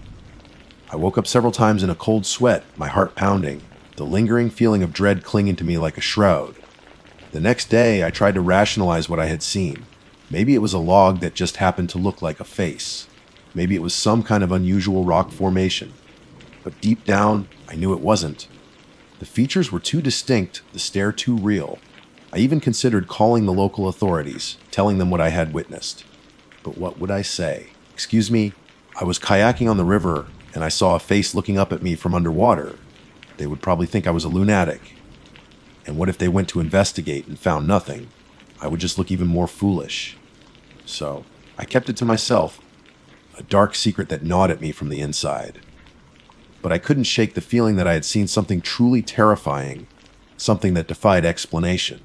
Speaker 1: I woke up several times in a cold sweat, my heart pounding, the lingering feeling of dread clinging to me like a shroud. The next day, I tried to rationalize what I had seen. Maybe it was a log that just happened to look like a face. Maybe it was some kind of unusual rock formation. But deep down, I knew it wasn't. The features were too distinct, the stare too real. I even considered calling the local authorities, telling them what I had witnessed. But what would I say? Excuse me, I was kayaking on the river, and I saw a face looking up at me from underwater. They would probably think I was a lunatic. And what if they went to investigate and found nothing? I would just look even more foolish. So, I kept it to myself, a dark secret that gnawed at me from the inside. But I couldn't shake the feeling that I had seen something truly terrifying, something that defied explanation.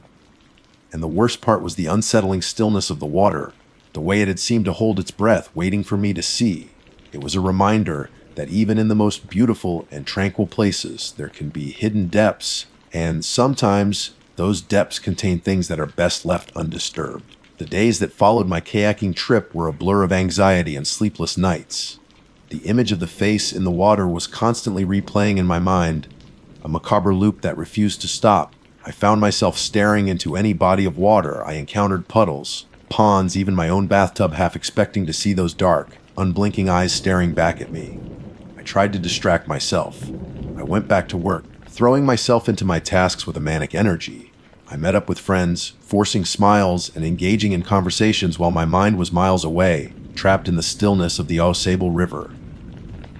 Speaker 1: And the worst part was the unsettling stillness of the water, the way it had seemed to hold its breath, waiting for me to see. It was a reminder that even in the most beautiful and tranquil places, there can be hidden depths, and sometimes those depths contain things that are best left undisturbed. The days that followed my kayaking trip were a blur of anxiety and sleepless nights. The image of the face in the water was constantly replaying in my mind, a macabre loop that refused to stop. I found myself staring into any body of water I encountered, puddles, ponds, even my own bathtub, half expecting to see those dark, unblinking eyes staring back at me. I tried to distract myself. I went back to work, throwing myself into my tasks with a manic energy. I met up with friends, forcing smiles and engaging in conversations while my mind was miles away, trapped in the stillness of the Osable River.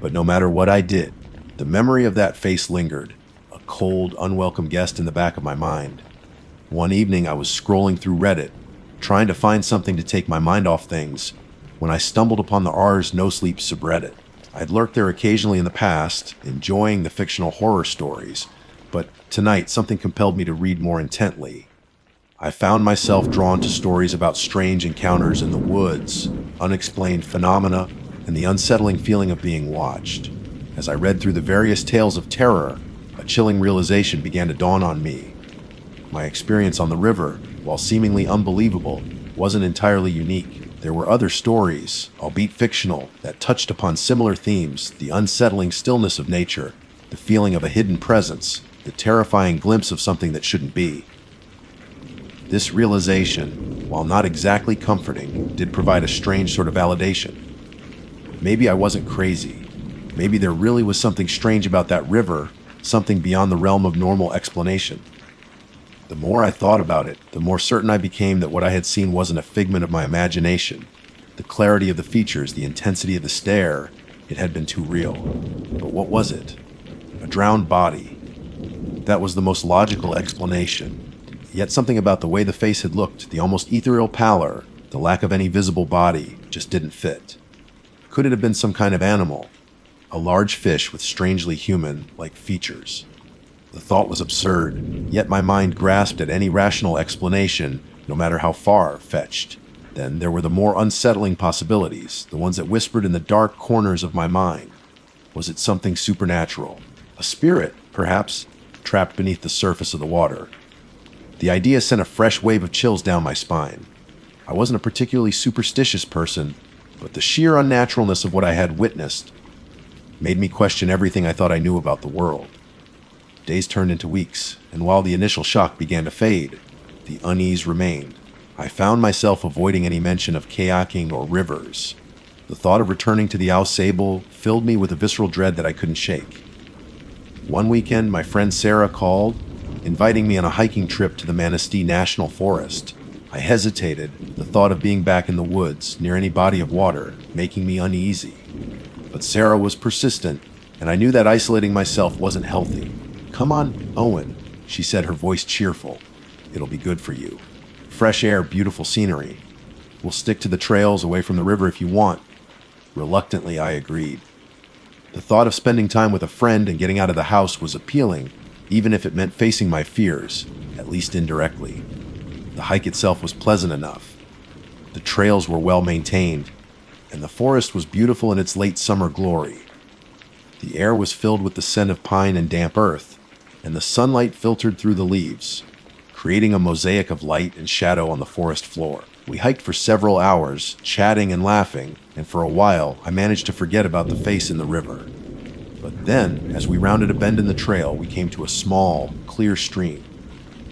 Speaker 1: But no matter what I did, the memory of that face lingered, a cold, unwelcome guest in the back of my mind. One evening I was scrolling through Reddit, trying to find something to take my mind off things, when I stumbled upon the R's No Sleep subreddit. I'd lurked there occasionally in the past, enjoying the fictional horror stories, but tonight something compelled me to read more intently. I found myself drawn to stories about strange encounters in the woods, unexplained phenomena, and the unsettling feeling of being watched. As I read through the various tales of terror, a chilling realization began to dawn on me. My experience on the river, while seemingly unbelievable, wasn't entirely unique. There were other stories, albeit fictional, that touched upon similar themes: the unsettling stillness of nature, the feeling of a hidden presence, the terrifying glimpse of something that shouldn't be. This realization, while not exactly comforting, did provide a strange sort of validation. Maybe I wasn't crazy. Maybe there really was something strange about that river, something beyond the realm of normal explanation. The more I thought about it, the more certain I became that what I had seen wasn't a figment of my imagination. The clarity of the features, the intensity of the stare, it had been too real. But what was it? A drowned body. That was the most logical explanation. Yet something about the way the face had looked, the almost ethereal pallor, the lack of any visible body, just didn't fit. Could it have been some kind of animal? A large fish with strangely human-like features. The thought was absurd, yet my mind grasped at any rational explanation, no matter how far-fetched. Then there were the more unsettling possibilities, the ones that whispered in the dark corners of my mind. Was it something supernatural? A spirit, perhaps, trapped beneath the surface of the water. The idea sent a fresh wave of chills down my spine. I wasn't a particularly superstitious person, but the sheer unnaturalness of what I had witnessed made me question everything I thought I knew about the world. Days turned into weeks, and while the initial shock began to fade, the unease remained. I found myself avoiding any mention of kayaking or rivers. The thought of returning to the Au Sable filled me with a visceral dread that I couldn't shake. One weekend, my friend Sarah called, inviting me on a hiking trip to the Manistee National Forest. I hesitated, the thought of being back in the woods, near any body of water, making me uneasy. But Sarah was persistent, and I knew that isolating myself wasn't healthy. "Come on, Owen," she said, her voice cheerful. "It'll be good for you. Fresh air, beautiful scenery. We'll stick to the trails away from the river if you want." Reluctantly, I agreed. The thought of spending time with a friend and getting out of the house was appealing, even if it meant facing my fears, at least indirectly. The hike itself was pleasant enough. The trails were well maintained, and the forest was beautiful in its late summer glory. The air was filled with the scent of pine and damp earth, and the sunlight filtered through the leaves, creating a mosaic of light and shadow on the forest floor. We hiked for several hours, chatting and laughing, and for a while I managed to forget about the face in the river. But then, as we rounded a bend in the trail, we came to a small, clear stream.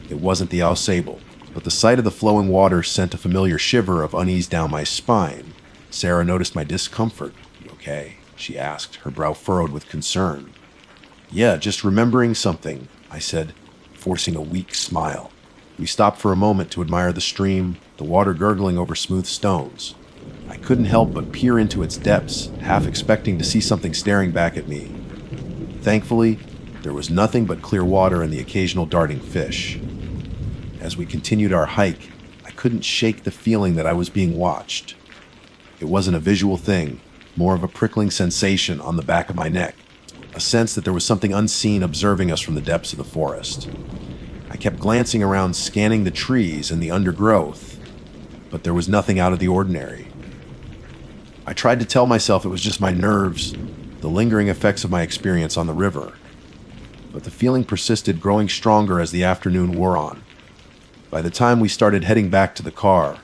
Speaker 1: It wasn't the Au Sable, but the sight of the flowing water sent a familiar shiver of unease down my spine. Sarah noticed my discomfort. "You okay?" she asked, her brow furrowed with concern. "Yeah, just remembering something," I said, forcing a weak smile. We stopped for a moment to admire the stream, the water gurgling over smooth stones. I couldn't help but peer into its depths, half expecting to see something staring back at me. Thankfully, there was nothing but clear water and the occasional darting fish. As we continued our hike, I couldn't shake the feeling that I was being watched. It wasn't a visual thing, more of a prickling sensation on the back of my neck, a sense that there was something unseen observing us from the depths of the forest. I kept glancing around, scanning the trees and the undergrowth, but there was nothing out of the ordinary. I tried to tell myself it was just my nerves, the lingering effects of my experience on the river, but the feeling persisted, growing stronger as the afternoon wore on. By the time we started heading back to the car,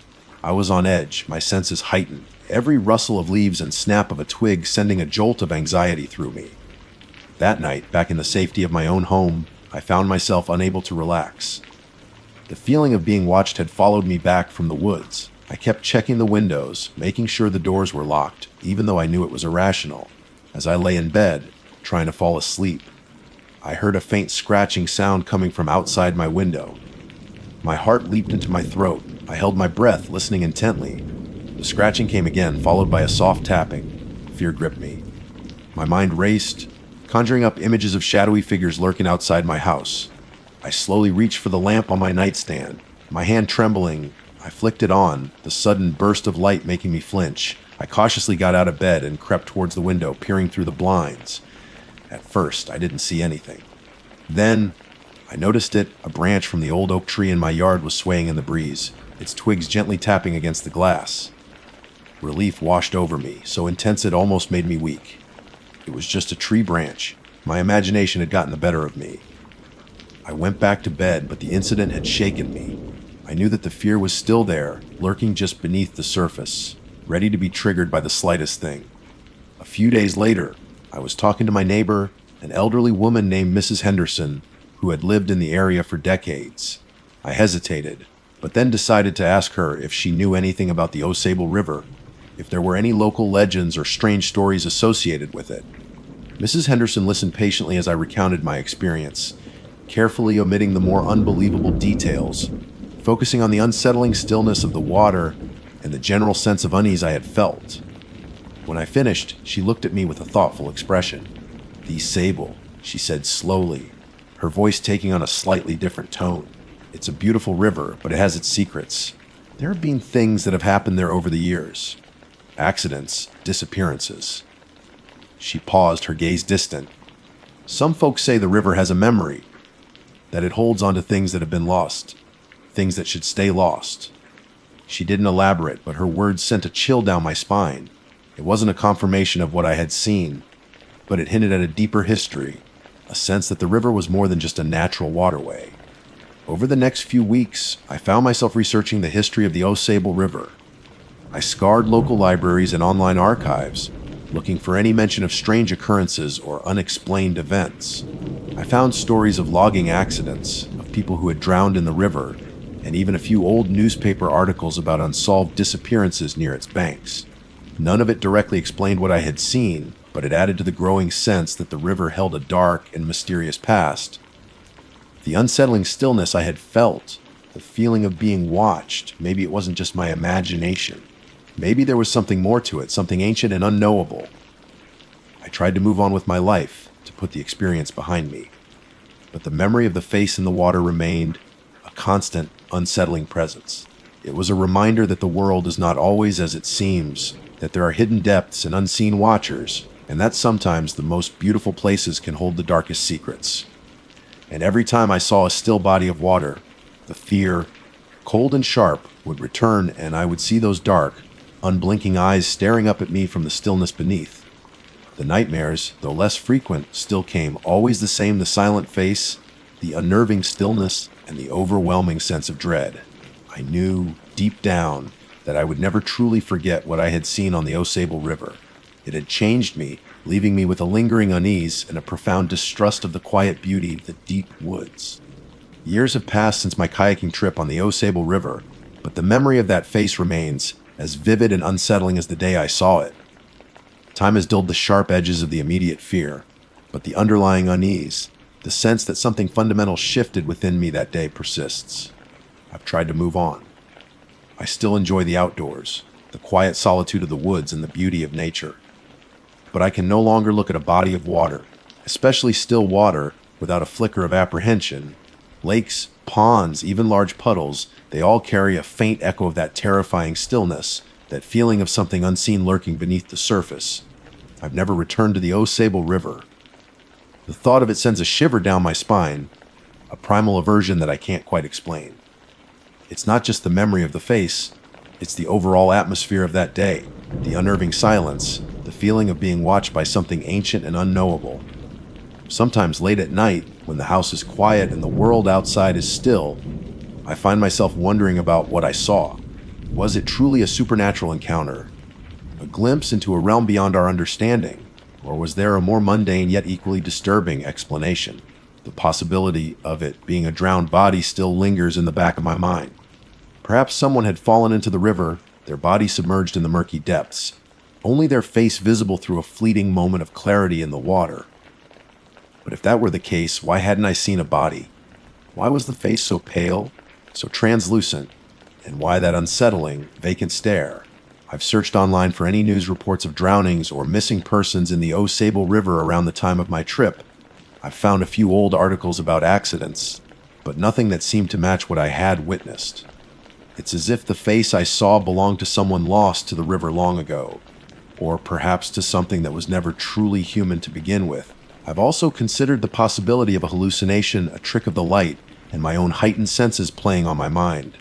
Speaker 1: I was on edge, my senses heightened, every rustle of leaves and snap of a twig sending a jolt of anxiety through me. That night, back in the safety of my own home, I found myself unable to relax. The feeling of being watched had followed me back from the woods. I kept checking the windows, making sure the doors were locked, even though I knew it was irrational. As I lay in bed, trying to fall asleep, I heard a faint scratching sound coming from outside my window. My heart leaped into my throat. I held my breath, listening intently. The scratching came again, followed by a soft tapping. Fear gripped me. My mind raced, conjuring up images of shadowy figures lurking outside my house. I slowly reached for the lamp on my nightstand. My hand trembling, I flicked it on, the sudden burst of light making me flinch. I cautiously got out of bed and crept towards the window, peering through the blinds. At first, I didn't see anything. Then, I noticed it. A branch from the old oak tree in my yard was swaying in the breeze, its twigs gently tapping against the glass. Relief washed over me, so intense it almost made me weak. It was just a tree branch. My imagination had gotten the better of me. I went back to bed, but the incident had shaken me. I knew that the fear was still there, lurking just beneath the surface, ready to be triggered by the slightest thing. A few days later, I was talking to my neighbor, an elderly woman named Mrs. Henderson, who had lived in the area for decades. I hesitated, but then decided to ask her if she knew anything about the Au Sable River, if there were any local legends or strange stories associated with it. Mrs. Henderson listened patiently as I recounted my experience, carefully omitting the more unbelievable details, focusing on the unsettling stillness of the water and the general sense of unease I had felt. When I finished, she looked at me with a thoughtful expression. "The Sable," she said slowly, her voice taking on a slightly different tone. "It's a beautiful river, but it has its secrets. There have been things that have happened there over the years. Accidents, disappearances." She paused, her gaze distant. "Some folks say the river has a memory, that it holds on to things that have been lost, things that should stay lost." She didn't elaborate, but her words sent a chill down my spine. It wasn't a confirmation of what I had seen, but it hinted at a deeper history, a sense that the river was more than just a natural waterway. Over the next few weeks, I found myself researching the history of the Osable River. I scoured local libraries and online archives, looking for any mention of strange occurrences or unexplained events. I found stories of logging accidents, of people who had drowned in the river, and even a few old newspaper articles about unsolved disappearances near its banks. None of it directly explained what I had seen, but it added to the growing sense that the river held a dark and mysterious past. The unsettling stillness I had felt, the feeling of being watched, maybe it wasn't just my imagination. Maybe there was something more to it, something ancient and unknowable. I tried to move on with my life, to put the experience behind me. But the memory of the face in the water remained a constant, unsettling presence. It was a reminder that the world is not always as it seems, that there are hidden depths and unseen watchers, and that sometimes the most beautiful places can hold the darkest secrets. And every time I saw a still body of water, the fear, cold and sharp, would return, and I would see those dark, unblinking eyes staring up at me from the stillness beneath. The nightmares, though less frequent, still came, always the same: the silent face, the unnerving stillness, and the overwhelming sense of dread. I knew, deep down, that I would never truly forget what I had seen on the Osable River. It had changed me, leaving me with a lingering unease and a profound distrust of the quiet beauty of the deep woods. Years have passed since my kayaking trip on the Osable River, but the memory of that face remains as vivid and unsettling as the day I saw it. Time has dulled the sharp edges of the immediate fear, but the underlying unease, the sense that something fundamental shifted within me that day, persists. I've tried to move on. I still enjoy the outdoors, the quiet solitude of the woods and the beauty of nature. But I can no longer look at a body of water, especially still water, without a flicker of apprehension. Lakes, ponds, even large puddles, they all carry a faint echo of that terrifying stillness, that feeling of something unseen lurking beneath the surface. I've never returned to the Osable River. The thought of it sends a shiver down my spine, a primal aversion that I can't quite explain. It's not just the memory of the face, it's the overall atmosphere of that day, the unnerving silence, the feeling of being watched by something ancient and unknowable. Sometimes late at night, when the house is quiet and the world outside is still, I find myself wondering about what I saw. Was it truly a supernatural encounter, a glimpse into a realm beyond our understanding, or was there a more mundane yet equally disturbing explanation? The possibility of it being a drowned body still lingers in the back of my mind. Perhaps someone had fallen into the river, their body submerged in the murky depths, only their face visible through a fleeting moment of clarity in the water. But if that were the case, why hadn't I seen a body? Why was the face so pale, so translucent, and why that unsettling, vacant stare? I've searched online for any news reports of drownings or missing persons in the Osable River around the time of my trip. I've found a few old articles about accidents, but nothing that seemed to match what I had witnessed. It's as if the face I saw belonged to someone lost to the river long ago, or perhaps to something that was never truly human to begin with. I've also considered the possibility of a hallucination, a trick of the light, and my own heightened senses playing on my mind.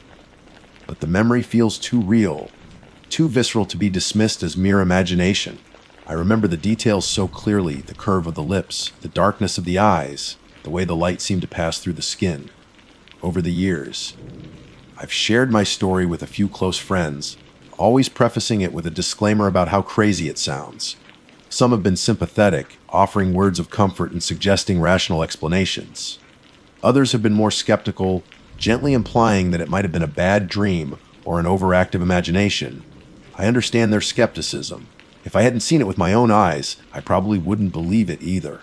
Speaker 1: But the memory feels too real, too visceral to be dismissed as mere imagination. I remember the details so clearly: the curve of the lips, the darkness of the eyes, the way the light seemed to pass through the skin. Over the years, I've shared my story with a few close friends, always prefacing it with a disclaimer about how crazy it sounds. Some have been sympathetic, offering words of comfort and suggesting rational explanations. Others have been more skeptical, gently implying that it might have been a bad dream or an overactive imagination. I understand their skepticism. If I hadn't seen it with my own eyes, I probably wouldn't believe it either.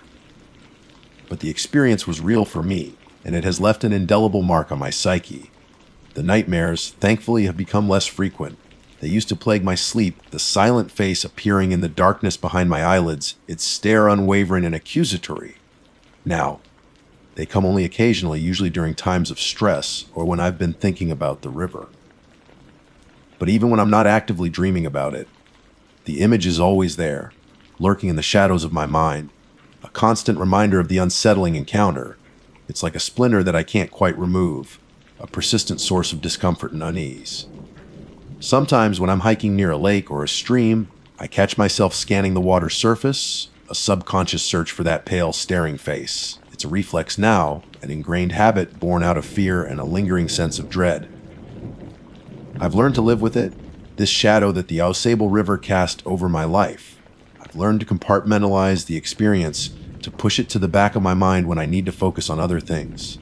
Speaker 1: But the experience was real for me, and it has left an indelible mark on my psyche. The nightmares, thankfully, have become less frequent. They used to plague my sleep, the silent face appearing in the darkness behind my eyelids, its stare unwavering and accusatory. Now, they come only occasionally, usually during times of stress or when I've been thinking about the river. But even when I'm not actively dreaming about it, the image is always there, lurking in the shadows of my mind, a constant reminder of the unsettling encounter. It's like a splinter that I can't quite remove, a persistent source of discomfort and unease. Sometimes when I'm hiking near a lake or a stream, I catch myself scanning the water's surface, a subconscious search for that pale, staring face. It's a reflex now, an ingrained habit born out of fear and a lingering sense of dread. I've learned to live with it, this shadow that the Ausable River cast over my life. I've learned to compartmentalize the experience, to push it to the back of my mind when I need to focus on other things.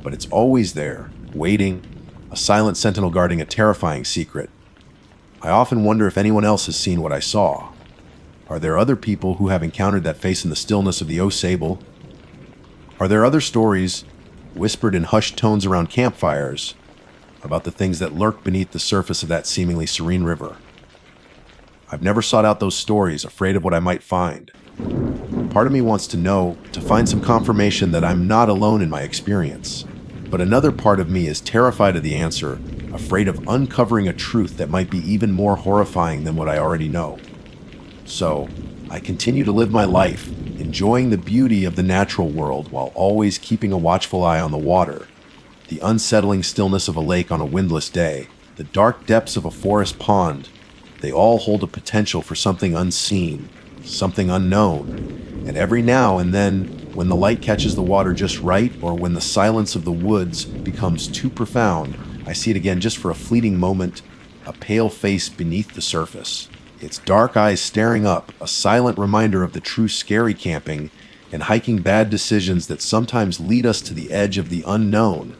Speaker 1: But it's always there, waiting, a silent sentinel guarding a terrifying secret. I often wonder if anyone else has seen what I saw. Are there other people who have encountered that face in the stillness of the Ausable? Are there other stories, whispered in hushed tones around campfires, about the things that lurk beneath the surface of that seemingly serene river? I've never sought out those stories, afraid of what I might find. Part of me wants to know, to find some confirmation that I'm not alone in my experience. But another part of me is terrified of the answer, afraid of uncovering a truth that might be even more horrifying than what I already know. So, I continue to live my life, enjoying the beauty of the natural world while always keeping a watchful eye on the water, the unsettling stillness of a lake on a windless day, the dark depths of a forest pond. They all hold a potential for something unseen, something unknown, and every now and then, when the light catches the water just right, or when the silence of the woods becomes too profound, I see it again just for a fleeting moment, a pale face beneath the surface. Its dark eyes staring up, a silent reminder of the true scary camping and hiking bad decisions that sometimes lead us to the edge of the unknown,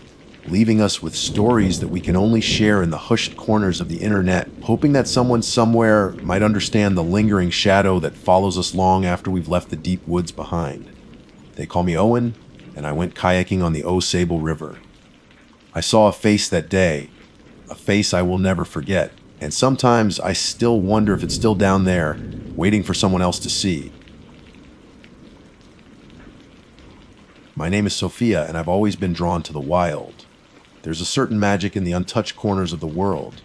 Speaker 1: leaving us with stories that we can only share in the hushed corners of the internet, hoping that someone somewhere might understand the lingering shadow that follows us long after we've left the deep woods behind. They call me Owen, and I went kayaking on the Ausable River. I saw a face that day, a face I will never forget, and sometimes I still wonder if it's still down there, waiting for someone else to see. My name is Sophia, and I've always been drawn to the wild. There's a certain magic in the untouched corners of the world,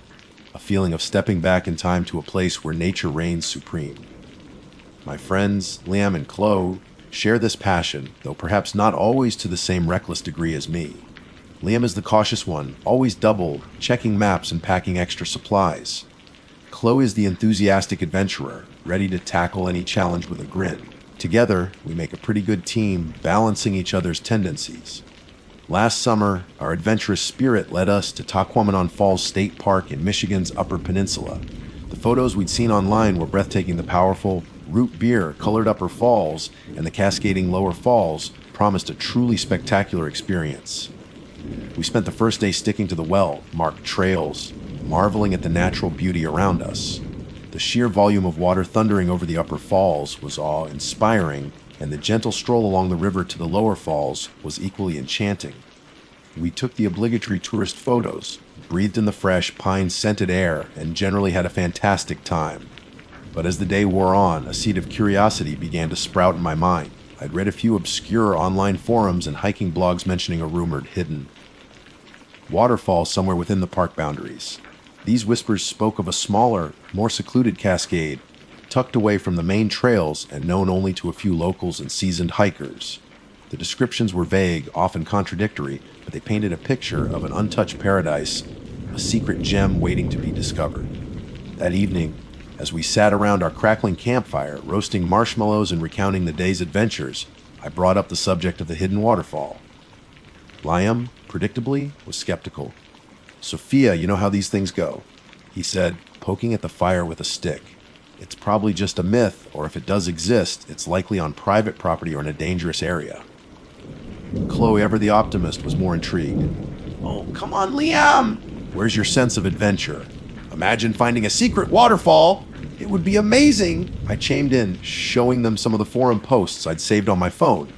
Speaker 1: a feeling of stepping back in time to a place where nature reigns supreme. My friends, Liam and Chloe, share this passion, though perhaps not always to the same reckless degree as me. Liam is the cautious one, always double, checking maps and packing extra supplies. Chloe is the enthusiastic adventurer, ready to tackle any challenge with a grin. Together, we make a pretty good team, balancing each other's tendencies. Last summer, our adventurous spirit led us to Tahquamenon Falls State Park in Michigan's Upper Peninsula. The photos we'd seen online were breathtaking. The powerful, root beer colored Upper Falls and the cascading Lower Falls promised a truly spectacular experience. We spent the first day sticking to the well-marked trails, marveling at the natural beauty around us. The sheer volume of water thundering over the Upper Falls was awe-inspiring, and the gentle stroll along the river to the Lower Falls was equally enchanting. We took the obligatory tourist photos, breathed in the fresh, pine-scented air, and generally had a fantastic time. But as the day wore on, a seed of curiosity began to sprout in my mind. I'd read a few obscure online forums and hiking blogs mentioning a rumored hidden waterfall somewhere within the park boundaries. These whispers spoke of a smaller, more secluded cascade, tucked away from the main trails and known only to a few locals and seasoned hikers. The descriptions were vague, often contradictory, but they painted a picture of an untouched paradise, a secret gem waiting to be discovered. That evening, as we sat around our crackling campfire, roasting marshmallows and recounting the day's adventures, I brought up the subject of the hidden waterfall. Liam, predictably, was skeptical. "Sophia, you know how these things go," he said, poking at the fire with a stick. "It's probably just a myth, or if it does exist, it's likely on private property or in a dangerous area." Chloe, ever the optimist, was more intrigued. "Oh, come on, Liam! Where's your sense of adventure? Imagine finding a secret waterfall! It would be amazing!" I chimed in, showing them some of the forum posts I'd saved on my phone.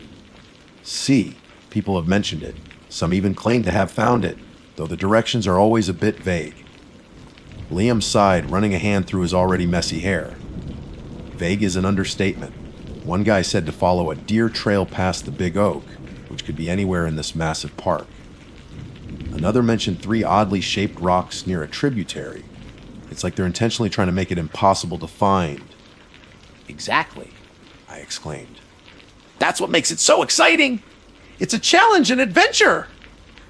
Speaker 1: "See, people have mentioned it. Some even claim to have found it, though the directions are always a bit vague." Liam sighed, running a hand through his already messy hair. Vague is an understatement. One guy said to follow a deer trail past the Big Oak, which could be anywhere in this massive park. Another mentioned 3 oddly shaped rocks near a tributary. It's like they're intentionally trying to make it impossible to find. "Exactly," I exclaimed. "That's what makes it so exciting! It's a challenge and adventure!"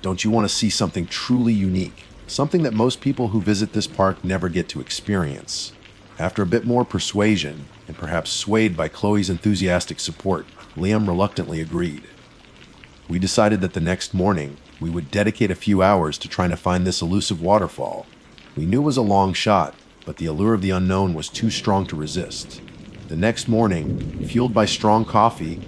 Speaker 1: Don't you want to see something truly unique? Something that most people who visit this park never get to experience? After a bit more persuasion, and perhaps swayed by Chloe's enthusiastic support, Liam reluctantly agreed. We decided that the next morning, we would dedicate a few hours to trying to find this elusive waterfall. We knew it was a long shot, but the allure of the unknown was too strong to resist. The next morning, fueled by strong coffee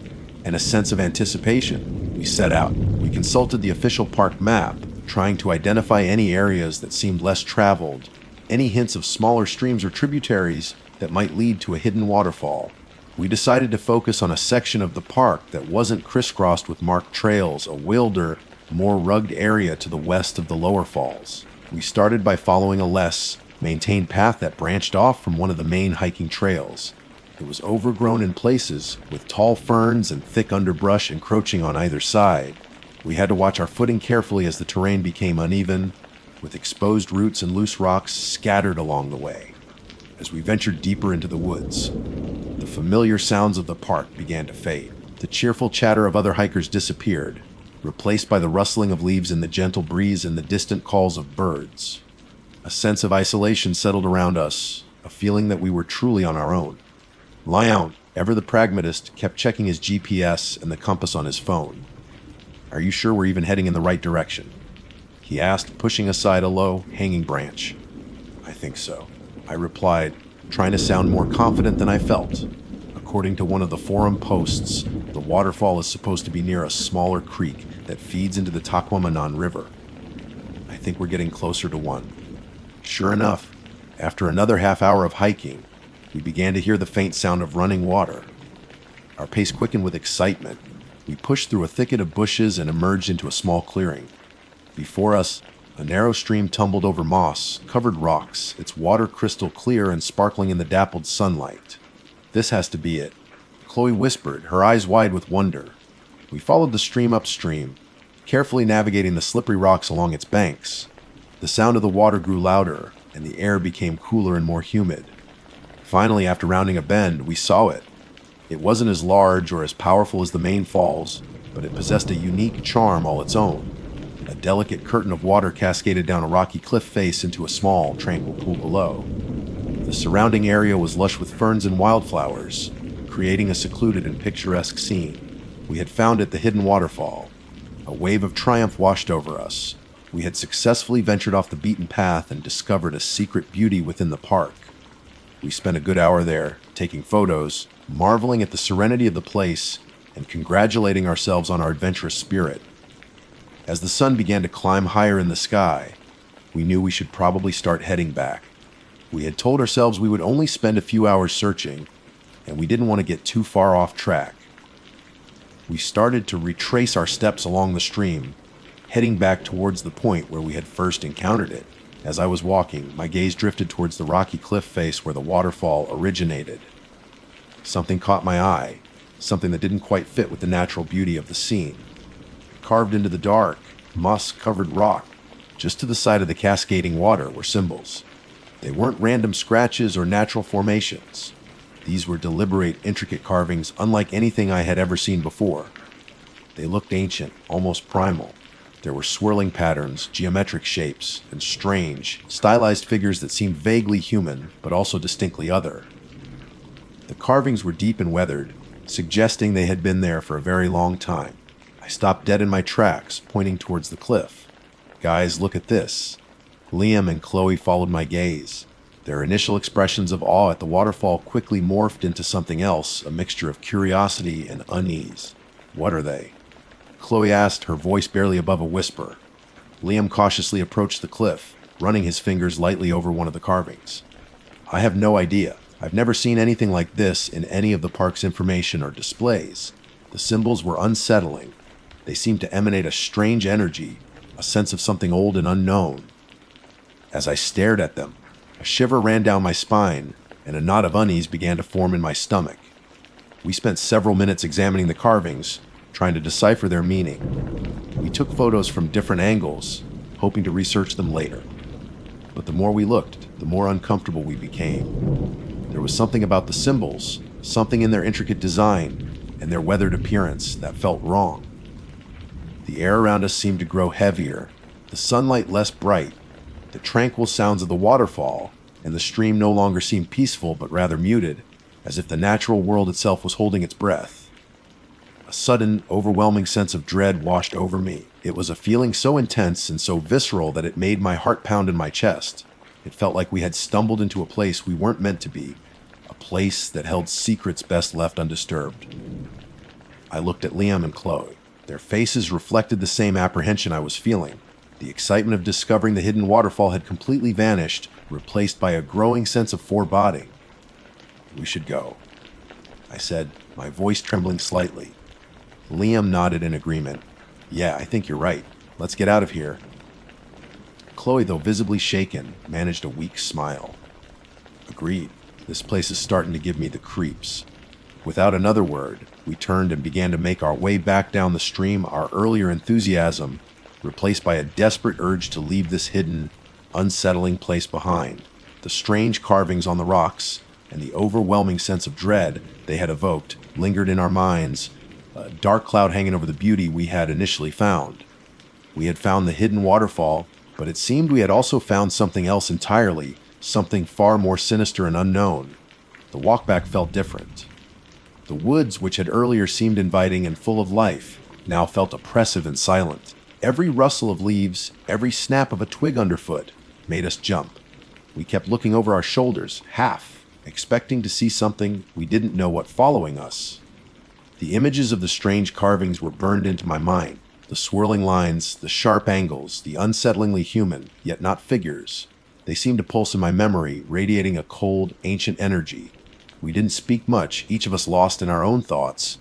Speaker 1: and a sense of anticipation, we set out. We consulted the official park map, trying to identify any areas that seemed less traveled, any hints of smaller streams or tributaries that might lead to a hidden waterfall. We decided to focus on a section of the park that wasn't crisscrossed with marked trails, a wilder, more rugged area to the west of the lower falls. We started by following a less maintained path that branched off from one of the main hiking trails. It was overgrown in places, with tall ferns and thick underbrush encroaching on either side. We had to watch our footing carefully as the terrain became uneven, with exposed roots and loose rocks scattered along the way. As we ventured deeper into the woods, the familiar sounds of the park began to fade. The cheerful chatter of other hikers disappeared, replaced by the rustling of leaves in the gentle breeze and the distant calls of birds. A sense of isolation settled around us, a feeling that we were truly on our own. Liam, ever the pragmatist, kept checking his GPS and the compass on his phone. "Are you sure we're even heading in the right direction?" he asked, pushing aside a low, hanging branch. "I think so," I replied, trying to sound more confident than I felt. According to one of the forum posts, the waterfall is supposed to be near a smaller creek that feeds into the Taquamanon River. "I think we're getting closer to one." Sure enough, after another half hour of hiking, we began to hear the faint sound of running water. Our pace quickened with excitement. We pushed through a thicket of bushes and emerged into a small clearing. Before us, a narrow stream tumbled over moss-covered rocks, its water crystal clear and sparkling in the dappled sunlight. "This has to be it," Chloe whispered, her eyes wide with wonder. We followed the stream upstream, carefully navigating the slippery rocks along its banks. The sound of the water grew louder, and the air became cooler and more humid. Finally, after rounding a bend, we saw it. It wasn't as large or as powerful as the main falls, but it possessed a unique charm all its own. A delicate curtain of water cascaded down a rocky cliff face into a small, tranquil pool below. The surrounding area was lush with ferns and wildflowers, creating a secluded and picturesque scene. We had found it, the hidden waterfall. A wave of triumph washed over us. We had successfully ventured off the beaten path and discovered a secret beauty within the park. We spent a good hour there, taking photos, marveling at the serenity of the place, and congratulating ourselves on our adventurous spirit. As the sun began to climb higher in the sky, we knew we should probably start heading back. We had told ourselves we would only spend a few hours searching, and we didn't want to get too far off track. We started to retrace our steps along the stream, heading back towards the point where we had first encountered it. As I was walking, my gaze drifted towards the rocky cliff face where the waterfall originated. Something caught my eye, something that didn't quite fit with the natural beauty of the scene. Carved into the dark, moss-covered rock, just to the side of the cascading water, were symbols. They weren't random scratches or natural formations. These were deliberate, intricate carvings unlike anything I had ever seen before. They looked ancient, almost primal. There were swirling patterns, geometric shapes, and strange, stylized figures that seemed vaguely human, but also distinctly other. The carvings were deep and weathered, suggesting they had been there for a very long time. I stopped dead in my tracks, pointing towards the cliff. "Guys, look at this." Liam and Chloe followed my gaze. Their initial expressions of awe at the waterfall quickly morphed into something else, a mixture of curiosity and unease. "What are they?" Chloe asked, her voice barely above a whisper. Liam cautiously approached the cliff, running his fingers lightly over one of the carvings. "I have no idea. I've never seen anything like this in any of the park's information or displays." The symbols were unsettling. They seemed to emanate a strange energy, a sense of something old and unknown. As I stared at them, a shiver ran down my spine, and a knot of unease began to form in my stomach. We spent several minutes examining the carvings, trying to decipher their meaning. We took photos from different angles, hoping to research them later. But the more we looked, the more uncomfortable we became. There was something about the symbols, something in their intricate design, and their weathered appearance that felt wrong. The air around us seemed to grow heavier, the sunlight less bright, the tranquil sounds of the waterfall, and the stream no longer seemed peaceful but rather muted, as if the natural world itself was holding its breath. A sudden, overwhelming sense of dread washed over me. It was a feeling so intense and so visceral that it made my heart pound in my chest. It felt like we had stumbled into a place we weren't meant to be, a place that held secrets best left undisturbed. I looked at Liam and Chloe. Their faces reflected the same apprehension I was feeling. The excitement of discovering the hidden waterfall had completely vanished, replaced by a growing sense of foreboding. "We should go," I said, my voice trembling slightly. Liam nodded in agreement. "Yeah, I think you're right. Let's get out of here." Chloe, though visibly shaken, managed a weak smile. "Agreed. This place is starting to give me the creeps." Without another word, we turned and began to make our way back down the stream, our earlier enthusiasm replaced by a desperate urge to leave this hidden, unsettling place behind. The strange carvings on the rocks and the overwhelming sense of dread they had evoked lingered in our minds, a dark cloud hanging over the beauty we had initially found. We had found the hidden waterfall, but it seemed we had also found something else entirely, something far more sinister and unknown. The walk back felt different. The woods, which had earlier seemed inviting and full of life, now felt oppressive and silent. Every rustle of leaves, every snap of a twig underfoot, made us jump. We kept looking over our shoulders, half, expecting to see something we didn't know what following us. The images of the strange carvings were burned into my mind. The swirling lines, the sharp angles, the unsettlingly human, yet not figures. They seemed to pulse in my memory, radiating a cold, ancient energy. We didn't speak much, each of us lost in our own thoughts,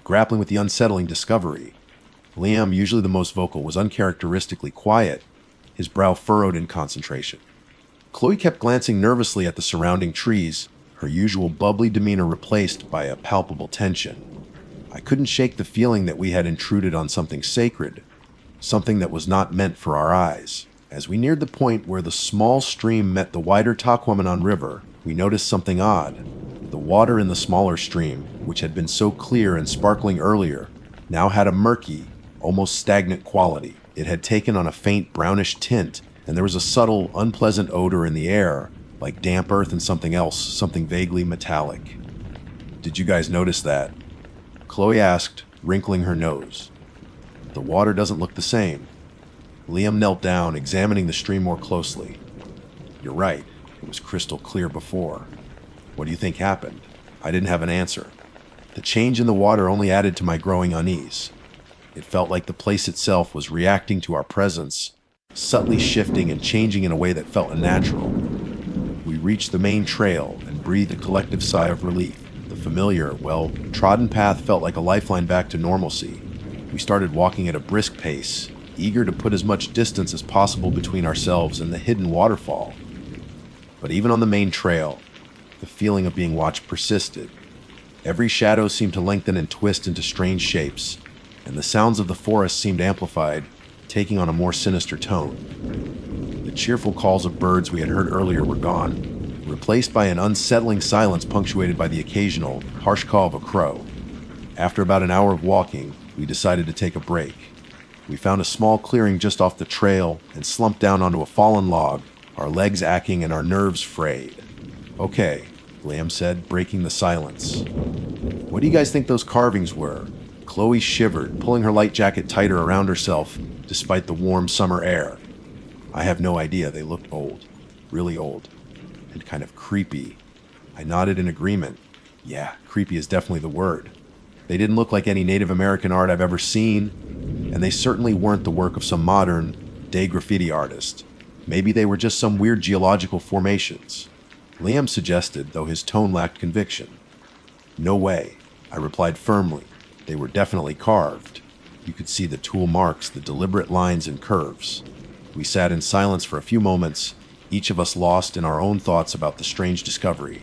Speaker 1: grappling with the unsettling discovery. Liam, usually the most vocal, was uncharacteristically quiet, his brow furrowed in concentration. Chloe kept glancing nervously at the surrounding trees, her usual bubbly demeanor replaced by a palpable tension. I couldn't shake the feeling that we had intruded on something sacred, something that was not meant for our eyes. As we neared the point where the small stream met the wider Taquamenon River, we noticed something odd. The water in the smaller stream, which had been so clear and sparkling earlier, now had a murky, almost stagnant quality. It had taken on a faint brownish tint, and there was a subtle, unpleasant odor in the air, like damp earth and something else, something vaguely metallic. "Did you guys notice that?" Chloe asked, wrinkling her nose. "The water doesn't look the same." Liam knelt down, examining the stream more closely. "You're right. It was crystal clear before. What do you think happened?" I didn't have an answer. The change in the water only added to my growing unease. It felt like the place itself was reacting to our presence, subtly shifting and changing in a way that felt unnatural. We reached the main trail and breathed a collective sigh of relief. The familiar, well-trodden path felt like a lifeline back to normalcy. We started walking at a brisk pace, eager to put as much distance as possible between ourselves and the hidden waterfall. But even on the main trail, the feeling of being watched persisted. Every shadow seemed to lengthen and twist into strange shapes, and the sounds of the forest seemed amplified, taking on a more sinister tone. The cheerful calls of birds we had heard earlier were gone, replaced by an unsettling silence punctuated by the occasional, harsh call of a crow. After about an hour of walking, we decided to take a break. We found a small clearing just off the trail and slumped down onto a fallen log, our legs aching and our nerves frayed. "Okay," Liam said, breaking the silence. "What do you guys think those carvings were?" Chloe shivered, pulling her light jacket tighter around herself despite the warm summer air. "I have no idea. They looked old. Really old. And kind of creepy." I nodded in agreement. Yeah, creepy is definitely the word. They didn't look like any Native American art I've ever seen, and they certainly weren't the work of some modern, day graffiti artist. Maybe they were just some weird geological formations. Liam suggested, though his tone lacked conviction. "No way," I replied firmly. They were definitely carved. You could see the tool marks, the deliberate lines and curves. We sat in silence for a few moments, each of us lost in our own thoughts about the strange discovery.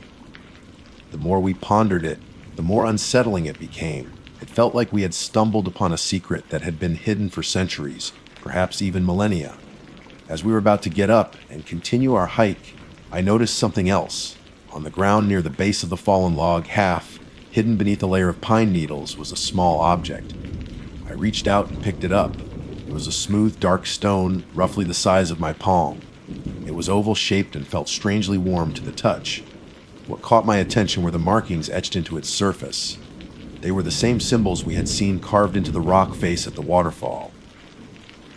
Speaker 1: The more we pondered it, the more unsettling it became. It felt like we had stumbled upon a secret that had been hidden for centuries, perhaps even millennia. As we were about to get up and continue our hike, I noticed something else. On the ground near the base of the fallen log, half hidden beneath a layer of pine needles, was a small object. I reached out and picked it up. It was a smooth, dark stone, roughly the size of my palm. It was oval-shaped and felt strangely warm to the touch. What caught my attention were the markings etched into its surface. They were the same symbols we had seen carved into the rock face at the waterfall.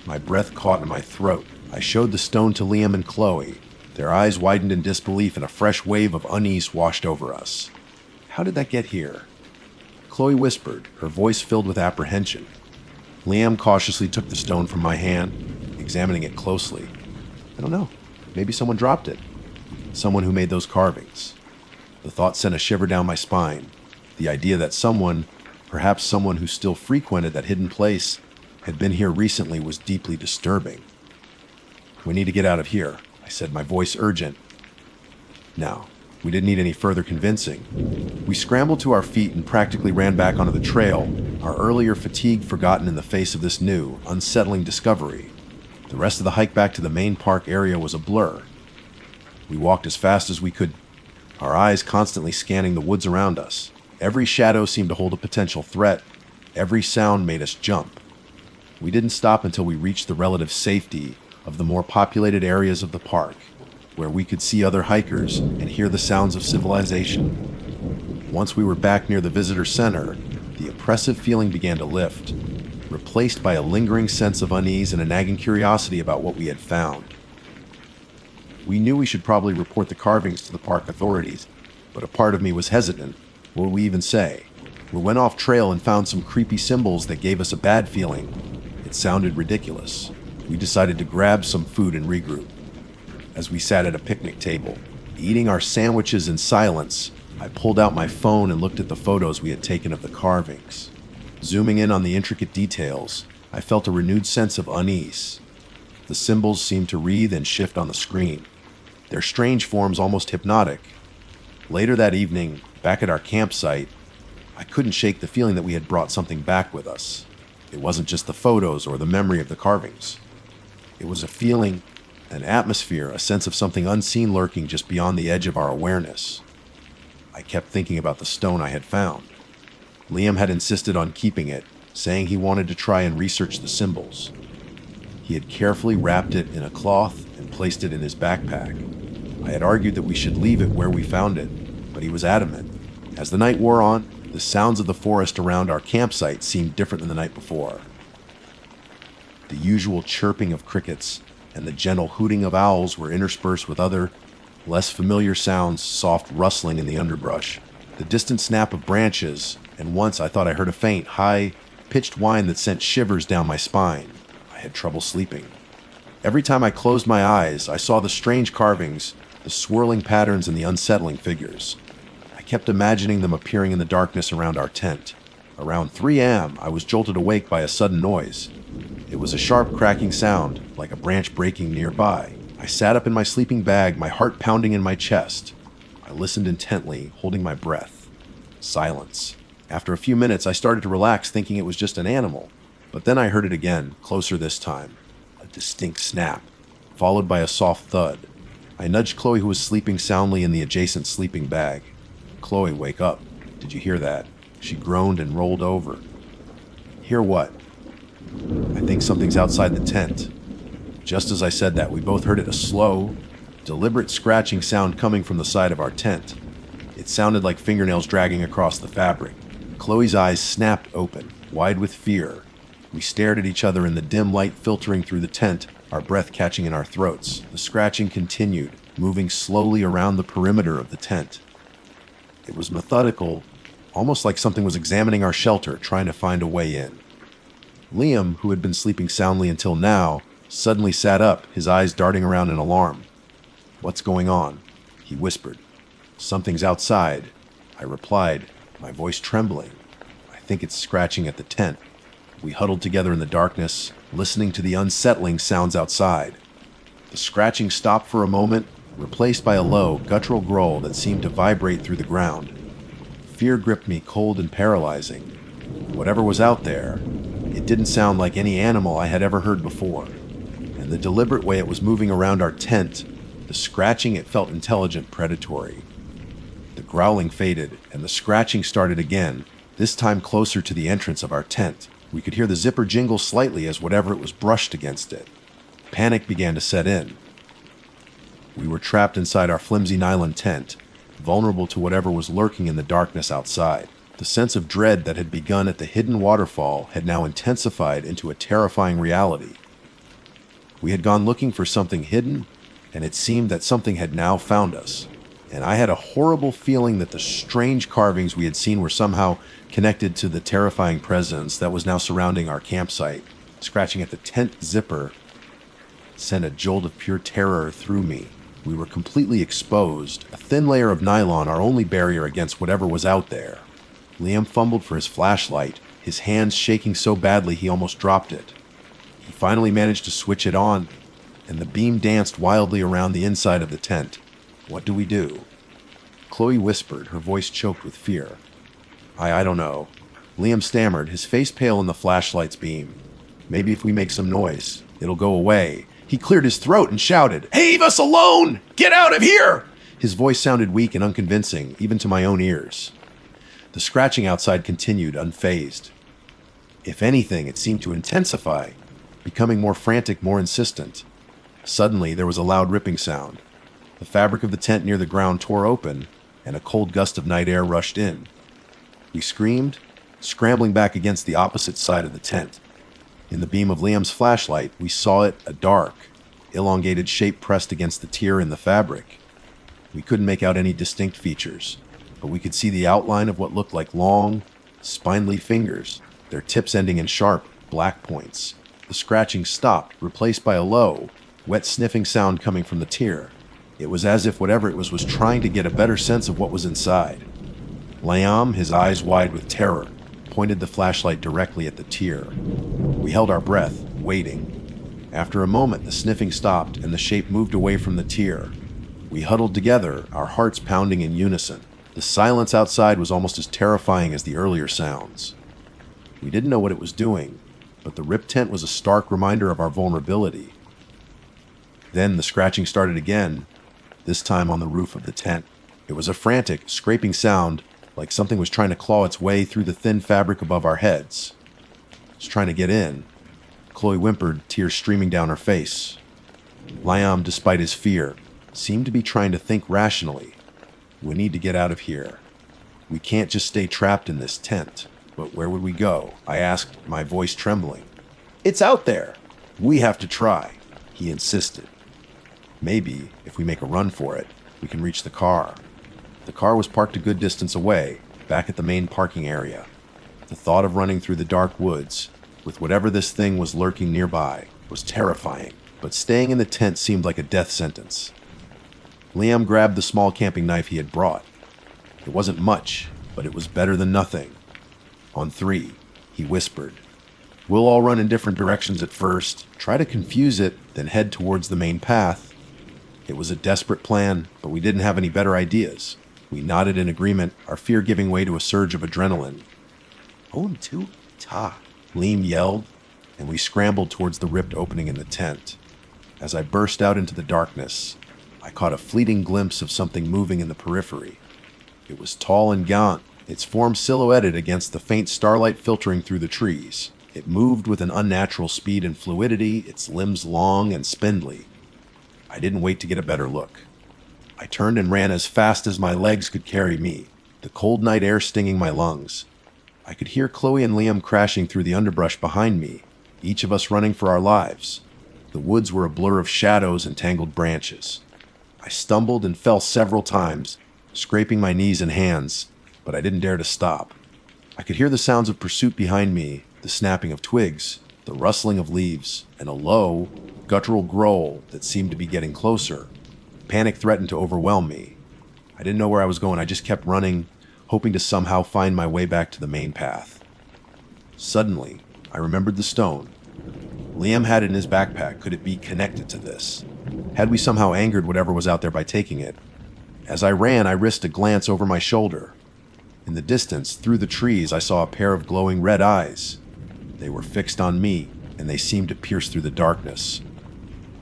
Speaker 1: My breath caught in my throat. I showed the stone to Liam and Chloe. Their eyes widened in disbelief, and a fresh wave of unease washed over us. How did that get here? Chloe whispered, her voice filled with apprehension. Liam cautiously took the stone from my hand, examining it closely. I don't know. Maybe someone dropped it. Someone who made those carvings. The thought sent a shiver down my spine. The idea that someone, perhaps someone who still frequented that hidden place, had been here recently was deeply disturbing. We need to get out of here, I said, my voice urgent. Now, we didn't need any further convincing. We scrambled to our feet and practically ran back onto the trail, our earlier fatigue forgotten in the face of this new, unsettling discovery. The rest of the hike back to the main park area was a blur. We walked as fast as we could, our eyes constantly scanning the woods around us. Every shadow seemed to hold a potential threat. Every sound made us jump. We didn't stop until we reached the relative safety of the more populated areas of the park, where we could see other hikers and hear the sounds of civilization. Once we were back near the visitor center, the oppressive feeling began to lift, replaced by a lingering sense of unease and a nagging curiosity about what we had found. We knew we should probably report the carvings to the park authorities, but a part of me was hesitant. What would we even say? We went off trail and found some creepy symbols that gave us a bad feeling. It sounded ridiculous. We decided to grab some food and regroup. As we sat at a picnic table, eating our sandwiches in silence, I pulled out my phone and looked at the photos we had taken of the carvings. Zooming in on the intricate details, I felt a renewed sense of unease. The symbols seemed to wreathe and shift on the screen, their strange forms almost hypnotic. Later that evening, back at our campsite, I couldn't shake the feeling that we had brought something back with us. It wasn't just the photos or the memory of the carvings. It was a feeling, an atmosphere, a sense of something unseen lurking just beyond the edge of our awareness. I kept thinking about the stone I had found. Liam had insisted on keeping it, saying he wanted to try and research the symbols. He had carefully wrapped it in a cloth and placed it in his backpack. I had argued that we should leave it where we found it, but he was adamant. As the night wore on, the sounds of the forest around our campsite seemed different than the night before. The usual chirping of crickets and the gentle hooting of owls were interspersed with other, less familiar sounds, soft rustling in the underbrush, the distant snap of branches, and once I thought I heard a faint, high-pitched whine that sent shivers down my spine. I had trouble sleeping. Every time I closed my eyes, I saw the strange carvings, the swirling patterns, and the unsettling figures. I kept imagining them appearing in the darkness around our tent. Around 3 a.m., I was jolted awake by a sudden noise. It was a sharp cracking sound, like a branch breaking nearby. I sat up in my sleeping bag, my heart pounding in my chest. I listened intently, holding my breath. Silence. After a few minutes, I started to relax, thinking it was just an animal. But then I heard it again, closer this time. A distinct snap, followed by a soft thud. I nudged Chloe, who was sleeping soundly in the adjacent sleeping bag. "Chloe, wake up. Did you hear that?" She groaned and rolled over. "Hear what?" "I think something's outside the tent." Just as I said that, we both heard it, a slow, deliberate scratching sound coming from the side of our tent. It sounded like fingernails dragging across the fabric. Chloe's eyes snapped open, wide with fear. We stared at each other in the dim light filtering through the tent, our breath catching in our throats. The scratching continued, moving slowly around the perimeter of the tent. It was methodical, almost like something was examining our shelter, trying to find a way in. Liam, who had been sleeping soundly until now, suddenly sat up, his eyes darting around in alarm. "What's going on?" he whispered. "Something's outside," I replied, my voice trembling. "I think it's scratching at the tent." We huddled together in the darkness, listening to the unsettling sounds outside. The scratching stopped for a moment, replaced by a low, guttural growl that seemed to vibrate through the ground. Fear gripped me, cold and paralyzing. Whatever was out there, it didn't sound like any animal I had ever heard before. And the deliberate way it was moving around our tent, the scratching, it felt intelligent, predatory. The growling faded, and the scratching started again, this time closer to the entrance of our tent. We could hear the zipper jingle slightly as whatever it was brushed against it. Panic began to set in. We were trapped inside our flimsy nylon tent, vulnerable to whatever was lurking in the darkness outside. The sense of dread that had begun at the hidden waterfall had now intensified into a terrifying reality. We had gone looking for something hidden, and it seemed that something had now found us. And I had a horrible feeling that the strange carvings we had seen were somehow connected to the terrifying presence that was now surrounding our campsite. Scratching at the tent zipper sent a jolt of pure terror through me. We were completely exposed, a thin layer of nylon our only barrier against whatever was out there. Liam fumbled for his flashlight, his hands shaking so badly he almost dropped it. He finally managed to switch it on, and the beam danced wildly around the inside of the tent. What do we do? Chloe whispered, her voice choked with fear. I don't know. Liam stammered, his face pale in the flashlight's beam. Maybe if we make some noise, it'll go away. He cleared his throat and shouted, "Leave us alone! Get out of here!" His voice sounded weak and unconvincing, even to my own ears. The scratching outside continued, unfazed. If anything, it seemed to intensify, becoming more frantic, more insistent. Suddenly, there was a loud ripping sound. The fabric of the tent near the ground tore open, and a cold gust of night air rushed in. We screamed, scrambling back against the opposite side of the tent. In the beam of Liam's flashlight, we saw it, a dark, elongated shape pressed against the tear in the fabric. We couldn't make out any distinct features, but we could see the outline of what looked like long, spindly fingers, their tips ending in sharp, black points. The scratching stopped, replaced by a low, wet sniffing sound coming from the tear. It was as if whatever it was trying to get a better sense of what was inside. Liam, his eyes wide with terror, pointed the flashlight directly at the tear. We held our breath, waiting. After a moment, the sniffing stopped and the shape moved away from the tear. We huddled together, our hearts pounding in unison. The silence outside was almost as terrifying as the earlier sounds. We didn't know what it was doing, but the ripped tent was a stark reminder of our vulnerability. Then the scratching started again, this time on the roof of the tent. It was a frantic, scraping sound, like something was trying to claw its way through the thin fabric above our heads. It was trying to get in. Chloe whimpered, tears streaming down her face. Liam, despite his fear, seemed to be trying to think rationally. We need to get out of here. We can't just stay trapped in this tent. But where would we go? I asked, my voice trembling. It's out there. We have to try, he insisted. Maybe, if we make a run for it, we can reach the car. The car was parked a good distance away, back at the main parking area. The thought of running through the dark woods, with whatever this thing was lurking nearby, was terrifying, but staying in the tent seemed like a death sentence. Liam grabbed the small camping knife he had brought. It wasn't much, but it was better than nothing. On 3, he whispered. We'll all run in different directions at first, try to confuse it, then head towards the main path. It was a desperate plan, but we didn't have any better ideas. We nodded in agreement, our fear giving way to a surge of adrenaline. "On to ta," Liam yelled, and we scrambled towards the ripped opening in the tent. As I burst out into the darkness, I caught a fleeting glimpse of something moving in the periphery. It was tall and gaunt, its form silhouetted against the faint starlight filtering through the trees. It moved with an unnatural speed and fluidity, its limbs long and spindly. I didn't wait to get a better look. I turned and ran as fast as my legs could carry me, the cold night air stinging my lungs. I could hear Chloe and Liam crashing through the underbrush behind me, each of us running for our lives. The woods were a blur of shadows and tangled branches. I stumbled and fell several times, scraping my knees and hands, but I didn't dare to stop. I could hear the sounds of pursuit behind me, the snapping of twigs, the rustling of leaves, and a low, guttural growl that seemed to be getting closer. Panic threatened to overwhelm me. I didn't know where I was going. I just kept running, hoping to somehow find my way back to the main path. Suddenly, I remembered the stone. Liam had it in his backpack. Could it be connected to this? Had we somehow angered whatever was out there by taking it? As I ran, I risked a glance over my shoulder. In the distance, through the trees, I saw a pair of glowing red eyes. They were fixed on me, and they seemed to pierce through the darkness.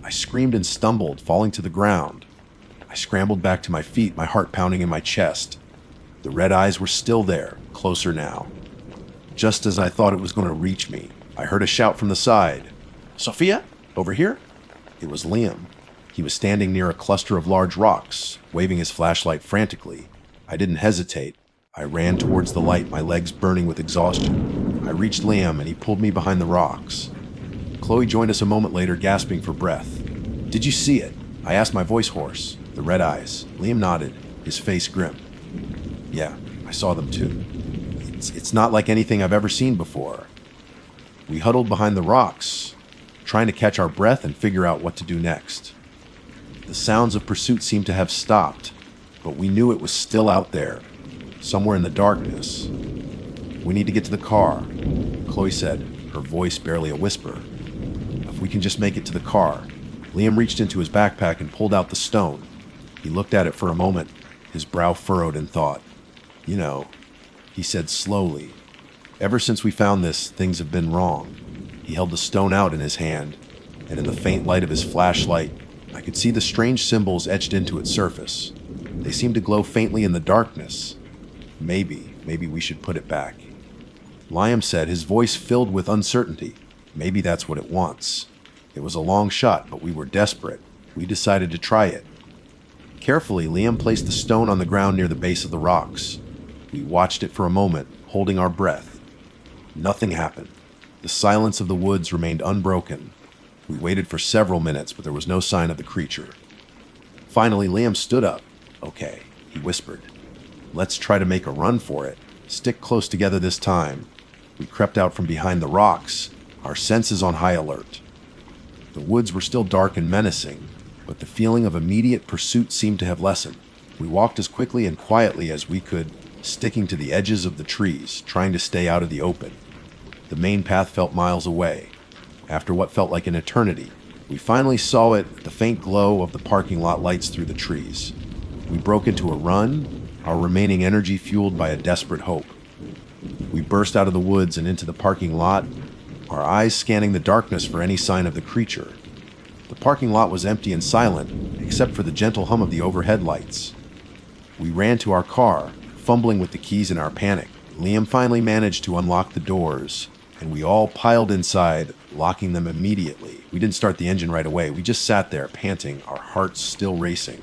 Speaker 1: I screamed and stumbled, falling to the ground. I scrambled back to my feet, my heart pounding in my chest. The red eyes were still there, closer now. Just as I thought it was going to reach me, I heard a shout from the side. "Sophia? Over here?" It was Liam. He was standing near a cluster of large rocks, waving his flashlight frantically. I didn't hesitate. I ran towards the light, my legs burning with exhaustion. I reached Liam and he pulled me behind the rocks. Chloe joined us a moment later, gasping for breath. "Did you see it?" I asked, my voice hoarse. The red eyes. Liam nodded, his face grim. "Yeah, I saw them too. It's not like anything I've ever seen before." We huddled behind the rocks, trying to catch our breath and figure out what to do next. The sounds of pursuit seemed to have stopped, but we knew it was still out there, somewhere in the darkness. "We need to get to the car," Chloe said, her voice barely a whisper. "If we can just make it to the car." Liam reached into his backpack and pulled out the stone. He looked at it for a moment, his brow furrowed in thought. "You know," he said slowly, "ever since we found this, things have been wrong." He held the stone out in his hand, and in the faint light of his flashlight, I could see the strange symbols etched into its surface. They seemed to glow faintly in the darkness. Maybe we should put it back." Liam said, his voice filled with uncertainty. "Maybe that's what it wants." It was a long shot, but we were desperate. We decided to try it. Carefully, Liam placed the stone on the ground near the base of the rocks. We watched it for a moment, holding our breath. Nothing happened. The silence of the woods remained unbroken. We waited for several minutes, but there was no sign of the creature. Finally, Liam stood up. "Okay," he whispered. "Let's try to make a run for it. Stick close together this time." We crept out from behind the rocks, our senses on high alert. The woods were still dark and menacing, but the feeling of immediate pursuit seemed to have lessened. We walked as quickly and quietly as we could, sticking to the edges of the trees, trying to stay out of the open. The main path felt miles away. After what felt like an eternity, we finally saw it, the faint glow of the parking lot lights through the trees. We broke into a run, our remaining energy fueled by a desperate hope. We burst out of the woods and into the parking lot, our eyes scanning the darkness for any sign of the creature. The parking lot was empty and silent, except for the gentle hum of the overhead lights. We ran to our car, fumbling with the keys in our panic. Liam finally managed to unlock the doors, and we all piled inside, locking them immediately. We didn't start the engine right away. We just sat there, panting, our hearts still racing.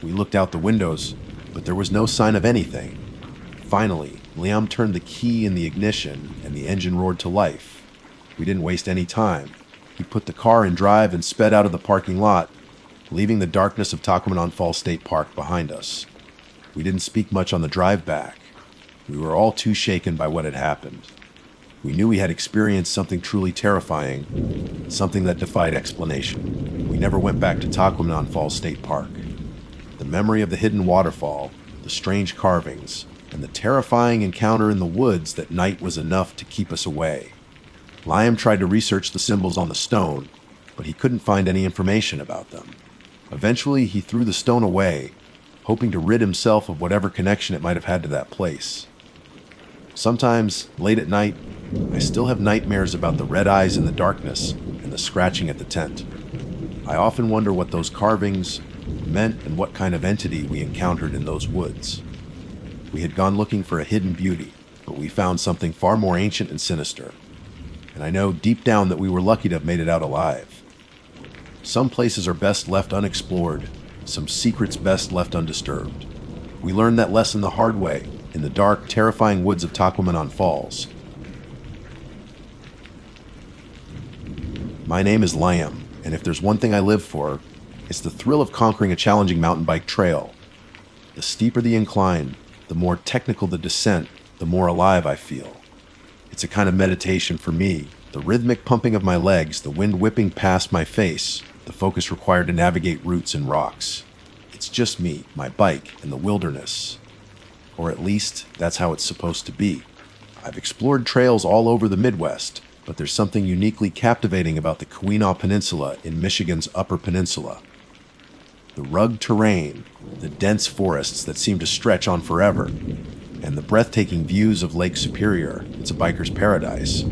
Speaker 1: We looked out the windows, but there was no sign of anything. Finally, Liam turned the key in the ignition, and the engine roared to life. We didn't waste any time. He put the car in drive and sped out of the parking lot, leaving the darkness of Tahquamenon Falls State Park behind us. We didn't speak much on the drive back. We were all too shaken by what had happened. We knew we had experienced something truly terrifying, something that defied explanation. We never went back to Tahquamenon Falls State Park. The memory of the hidden waterfall, the strange carvings, and the terrifying encounter in the woods that night was enough to keep us away. Liam tried to research the symbols on the stone, but he couldn't find any information about them. Eventually, he threw the stone away, hoping to rid himself of whatever connection it might have had to that place. Sometimes, late at night, I still have nightmares about the red eyes in the darkness and the scratching at the tent. I often wonder what those carvings meant and what kind of entity we encountered in those woods. We had gone looking for a hidden beauty, but we found something far more ancient and sinister. And I know deep down that we were lucky to have made it out alive. Some places are best left unexplored, some secrets best left undisturbed. We learned that lesson the hard way in the dark, terrifying woods of Tahquamenon Falls. My name is Liam, and if there's one thing I live for, it's the thrill of conquering a challenging mountain bike trail. The steeper the incline, the more technical the descent, the more alive I feel. It's a kind of meditation for me. The rhythmic pumping of my legs, the wind whipping past my face, the focus required to navigate roots and rocks. It's just me, my bike, and the wilderness. Or at least, that's how it's supposed to be. I've explored trails all over the Midwest, but there's something uniquely captivating about the Keweenaw Peninsula in Michigan's Upper Peninsula. The rugged terrain, the dense forests that seem to stretch on forever, and the breathtaking views of Lake Superior. It's a biker's paradise.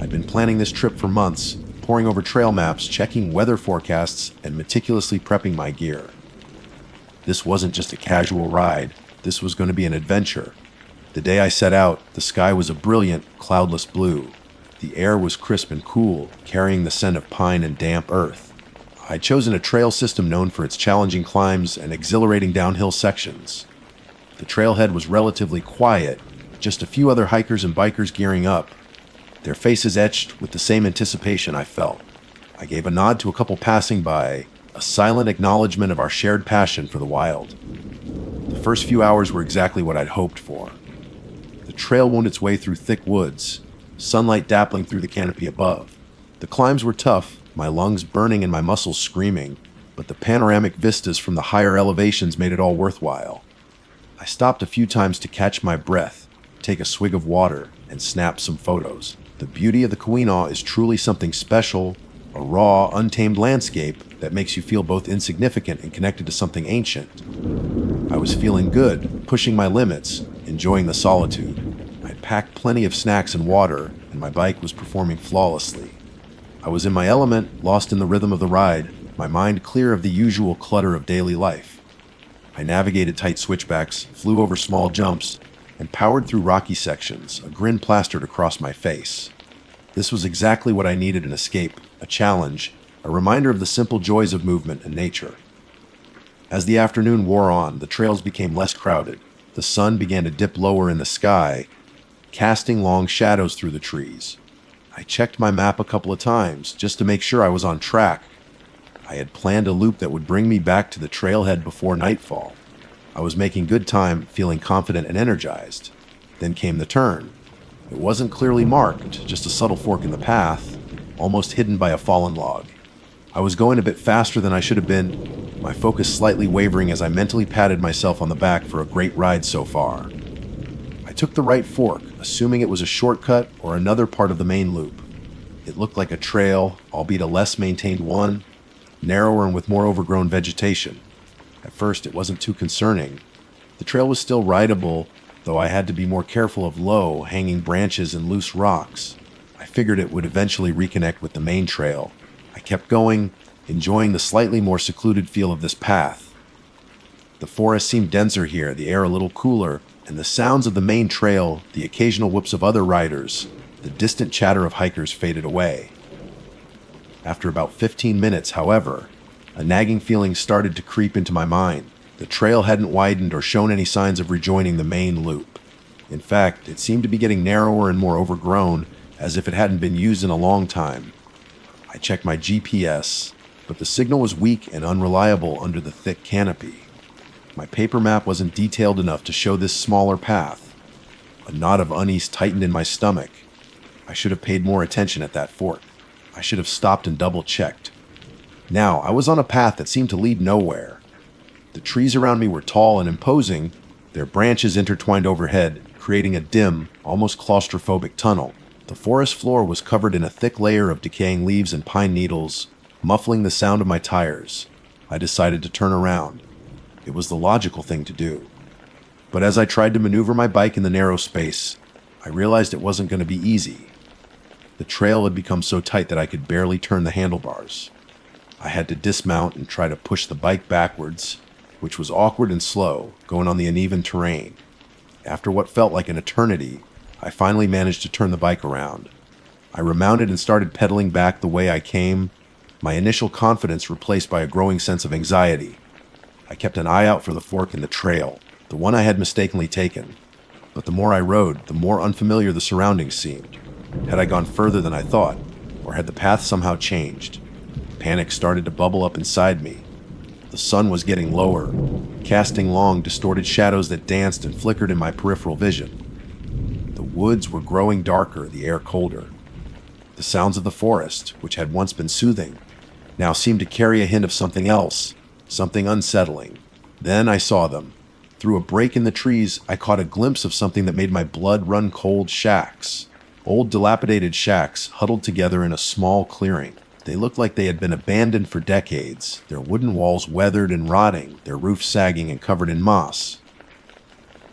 Speaker 1: I've been planning this trip for months, poring over trail maps, checking weather forecasts, and meticulously prepping my gear. This wasn't just a casual ride. This was going to be an adventure. The day I set out, the sky was a brilliant, cloudless blue. The air was crisp and cool, carrying the scent of pine and damp earth. I'd chosen a trail system known for its challenging climbs and exhilarating downhill sections. The trailhead was relatively quiet, just a few other hikers and bikers gearing up, their faces etched with the same anticipation I felt. I gave a nod to a couple passing by, a silent acknowledgement of our shared passion for the wild. The first few hours were exactly what I'd hoped for. The trail wound its way through thick woods, sunlight dappling through the canopy above. The climbs were tough, my lungs burning and my muscles screaming, but the panoramic vistas from the higher elevations made it all worthwhile. I stopped a few times to catch my breath, take a swig of water, and snap some photos. The beauty of the Keweenaw is truly something special, a raw, untamed landscape that makes you feel both insignificant and connected to something ancient. I was feeling good, pushing my limits, enjoying the solitude. I'd packed plenty of snacks and water, and my bike was performing flawlessly. I was in my element, lost in the rhythm of the ride, my mind clear of the usual clutter of daily life. I navigated tight switchbacks, flew over small jumps, and powered through rocky sections, a grin plastered across my face. This was exactly what I needed: an escape, a challenge, a reminder of the simple joys of movement and nature. As the afternoon wore on, the trails became less crowded. The sun began to dip lower in the sky, casting long shadows through the trees. I checked my map a couple of times just to make sure I was on track. I had planned a loop that would bring me back to the trailhead before nightfall. I was making good time, feeling confident and energized. Then came the turn. It wasn't clearly marked, just a subtle fork in the path, almost hidden by a fallen log. I was going a bit faster than I should have been, my focus slightly wavering as I mentally patted myself on the back for a great ride so far. I took the right fork, assuming it was a shortcut or another part of the main loop. It looked like a trail, albeit a less maintained one, narrower and with more overgrown vegetation. At first, it wasn't too concerning. The trail was still rideable, though I had to be more careful of low, hanging branches and loose rocks. I figured it would eventually reconnect with the main trail. I kept going, enjoying the slightly more secluded feel of this path. The forest seemed denser here, the air a little cooler, and the sounds of the main trail, the occasional whoops of other riders, the distant chatter of hikers faded away. After about 15 minutes, however, a nagging feeling started to creep into my mind. The trail hadn't widened or shown any signs of rejoining the main loop. In fact, it seemed to be getting narrower and more overgrown, as if it hadn't been used in a long time. I checked my GPS, but the signal was weak and unreliable under the thick canopy. My paper map wasn't detailed enough to show this smaller path. A knot of unease tightened in my stomach. I should have paid more attention at that fork. I should have stopped and double-checked. Now, I was on a path that seemed to lead nowhere. The trees around me were tall and imposing, their branches intertwined overhead, creating a dim, almost claustrophobic tunnel. The forest floor was covered in a thick layer of decaying leaves and pine needles, muffling the sound of my tires. I decided to turn around. It was the logical thing to do. But as I tried to maneuver my bike in the narrow space, I realized it wasn't going to be easy. The trail had become so tight that I could barely turn the handlebars. I had to dismount and try to push the bike backwards, which was awkward and slow, going on the uneven terrain. After what felt like an eternity, I finally managed to turn the bike around. I remounted and started pedaling back the way I came, my initial confidence replaced by a growing sense of anxiety. I kept an eye out for the fork in the trail, the one I had mistakenly taken. But the more I rode, the more unfamiliar the surroundings seemed. Had I gone further than I thought, or had the path somehow changed? Panic started to bubble up inside me. The sun was getting lower, casting long, distorted shadows that danced and flickered in my peripheral vision. The woods were growing darker, the air colder. The sounds of the forest, which had once been soothing, now seemed to carry a hint of something else, something unsettling. Then I saw them. Through a break in the trees, I caught a glimpse of something that made my blood run cold: shacks. Old dilapidated shacks huddled together in a small clearing. They looked like they had been abandoned for decades, their wooden walls weathered and rotting, their roofs sagging and covered in moss.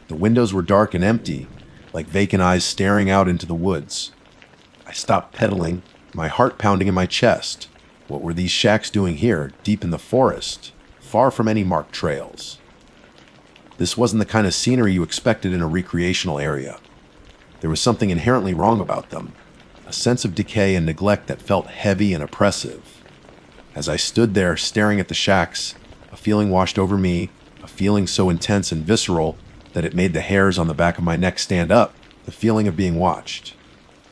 Speaker 1: The windows were dark and empty, like vacant eyes staring out into the woods. I stopped pedaling, my heart pounding in my chest. What were these shacks doing here, deep in the forest, far from any marked trails? This wasn't the kind of scenery you expected in a recreational area. There was something inherently wrong about them, a sense of decay and neglect that felt heavy and oppressive. As I stood there staring at the shacks, a feeling washed over me, a feeling so intense and visceral that it made the hairs on the back of my neck stand up, the feeling of being watched.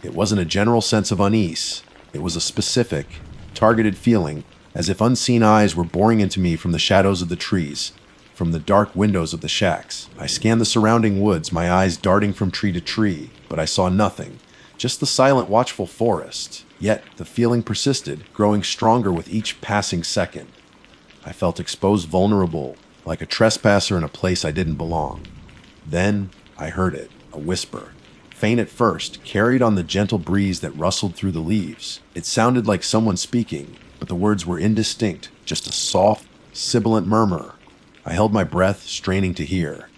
Speaker 1: It wasn't a general sense of unease. It was a specific, targeted feeling, as if unseen eyes were boring into me from the shadows of the trees, from the dark windows of the shacks. I scanned the surrounding woods, my eyes darting from tree to tree, but I saw nothing, just the silent, watchful forest. Yet the feeling persisted, growing stronger with each passing second. I felt exposed, vulnerable, like a trespasser in a place I didn't belong. Then I heard it, a whisper. Faint at first, carried on the gentle breeze that rustled through the leaves. It sounded like someone speaking, but the words were indistinct, just a soft, sibilant murmur. I held my breath, straining to hear.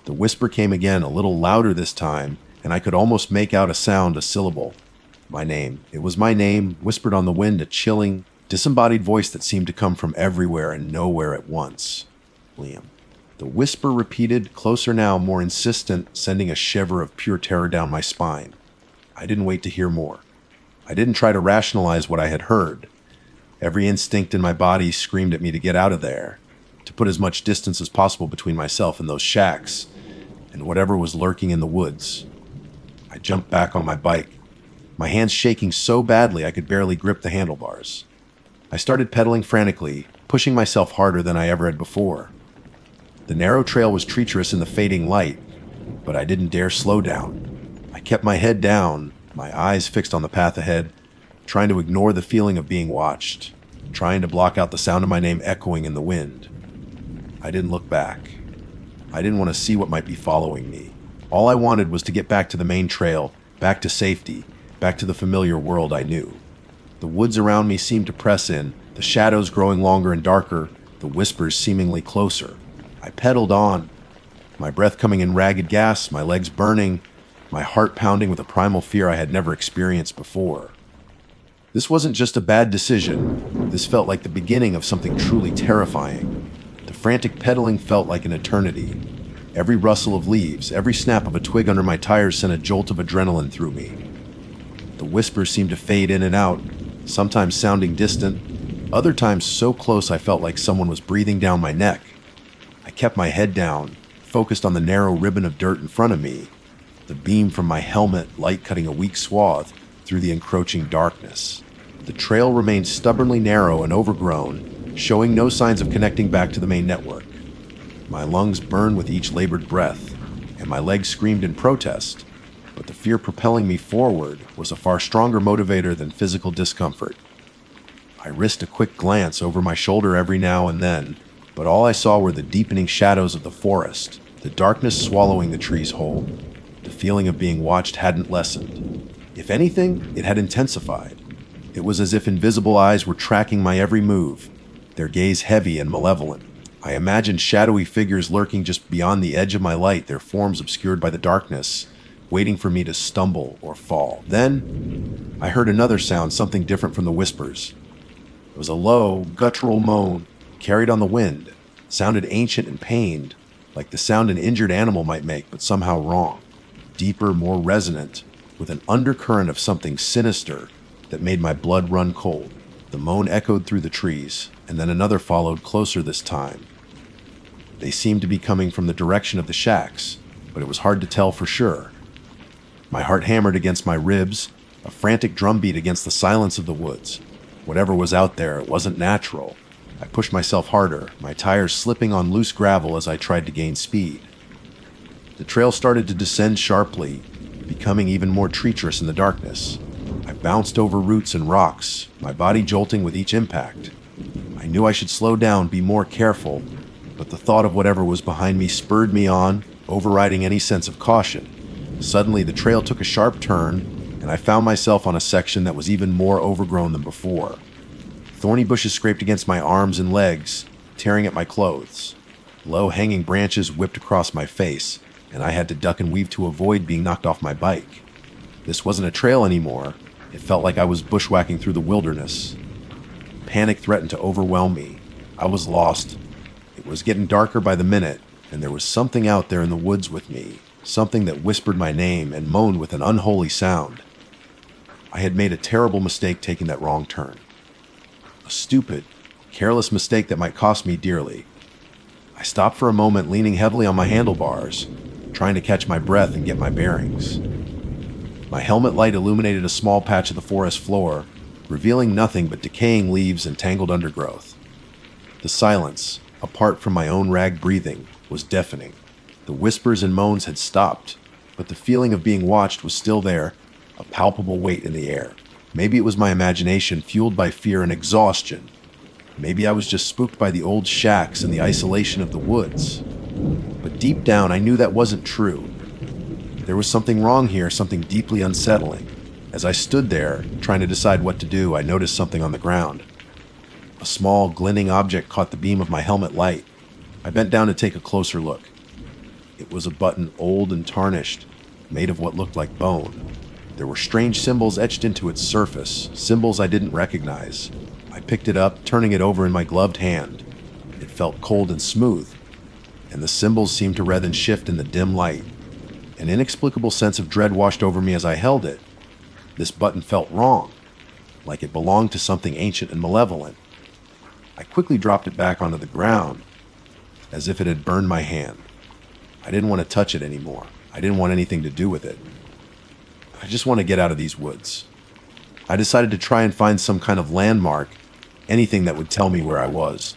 Speaker 1: The whisper came again, a little louder this time, and I could almost make out a sound, a syllable. My name. It was my name, whispered on the wind, a chilling, disembodied voice that seemed to come from everywhere and nowhere at once. Liam. The whisper repeated, closer now, more insistent, sending a shiver of pure terror down my spine. I didn't wait to hear more. I didn't try to rationalize what I had heard. Every instinct in my body screamed at me to get out of there, to put as much distance as possible between myself and those shacks, and whatever was lurking in the woods. I jumped back on my bike, my hands shaking so badly I could barely grip the handlebars. I started pedaling frantically, pushing myself harder than I ever had before. The narrow trail was treacherous in the fading light, but I didn't dare slow down. I kept my head down, my eyes fixed on the path ahead, trying to ignore the feeling of being watched, trying to block out the sound of my name echoing in the wind. I didn't look back. I didn't want to see what might be following me. All I wanted was to get back to the main trail, back to safety, back to the familiar world I knew. The woods around me seemed to press in, the shadows growing longer and darker, the whispers seemingly closer. I pedaled on, my breath coming in ragged gasps, my legs burning, my heart pounding with a primal fear I had never experienced before. This wasn't just a bad decision. This felt like the beginning of something truly terrifying. The frantic pedaling felt like an eternity. Every rustle of leaves, every snap of a twig under my tires sent a jolt of adrenaline through me. The whispers seemed to fade in and out, sometimes sounding distant, other times so close I felt like someone was breathing down my neck. I kept my head down, focused on the narrow ribbon of dirt in front of me, the beam from my helmet, light cutting a weak swath through the encroaching darkness. The trail remained stubbornly narrow and overgrown, showing no signs of connecting back to the main network. My lungs burned with each labored breath, and my legs screamed in protest, but the fear propelling me forward was a far stronger motivator than physical discomfort. I risked a quick glance over my shoulder every now and then, but all I saw were the deepening shadows of the forest, the darkness swallowing the trees whole. The feeling of being watched hadn't lessened. If anything, it had intensified. It was as if invisible eyes were tracking my every move, their gaze heavy and malevolent. I imagined shadowy figures lurking just beyond the edge of my light, their forms obscured by the darkness, waiting for me to stumble or fall. Then, I heard another sound, something different from the whispers. It was a low, guttural moan, carried on the wind. It sounded ancient and pained, like the sound an injured animal might make, but somehow wrong. Deeper, more resonant, with an undercurrent of something sinister that made my blood run cold. The moan echoed through the trees, and then another followed, closer this time. They seemed to be coming from the direction of the shacks, but it was hard to tell for sure. My heart hammered against my ribs, a frantic drumbeat against the silence of the woods. Whatever was out there, it wasn't natural. I pushed myself harder, my tires slipping on loose gravel as I tried to gain speed. The trail started to descend sharply, becoming even more treacherous in the darkness. I bounced over roots and rocks, my body jolting with each impact. I knew I should slow down, be more careful, but the thought of whatever was behind me spurred me on, overriding any sense of caution. Suddenly, the trail took a sharp turn, and I found myself on a section that was even more overgrown than before. Thorny bushes scraped against my arms and legs, tearing at my clothes. Low hanging branches whipped across my face, and I had to duck and weave to avoid being knocked off my bike. This wasn't a trail anymore. It felt like I was bushwhacking through the wilderness. Panic threatened to overwhelm me. I was lost. It was getting darker by the minute, and there was something out there in the woods with me, something that whispered my name and moaned with an unholy sound. I had made a terrible mistake taking that wrong turn. A stupid, careless mistake that might cost me dearly. I stopped for a moment, leaning heavily on my handlebars, trying to catch my breath and get my bearings. My helmet light illuminated a small patch of the forest floor, revealing nothing but decaying leaves and tangled undergrowth. The silence, apart from my own ragged breathing, was deafening. The whispers and moans had stopped, but the feeling of being watched was still there, a palpable weight in the air. Maybe it was my imagination fueled by fear and exhaustion. Maybe I was just spooked by the old shacks and the isolation of the woods. But deep down, I knew that wasn't true. There was something wrong here, something deeply unsettling. As I stood there, trying to decide what to do, I noticed something on the ground. A small, glinting object caught the beam of my helmet light. I bent down to take a closer look. It was a button old and tarnished, made of what looked like bone. There were strange symbols etched into its surface, symbols I didn't recognize. I picked it up, turning it over in my gloved hand. It felt cold and smooth, and the symbols seemed to writhe and shift in the dim light. An inexplicable sense of dread washed over me as I held it. This button felt wrong, like it belonged to something ancient and malevolent. I quickly dropped it back onto the ground, as if it had burned my hand. I didn't want to touch it anymore. I didn't want anything to do with it. I just want to get out of these woods. I decided to try and find some kind of landmark, anything that would tell me where I was.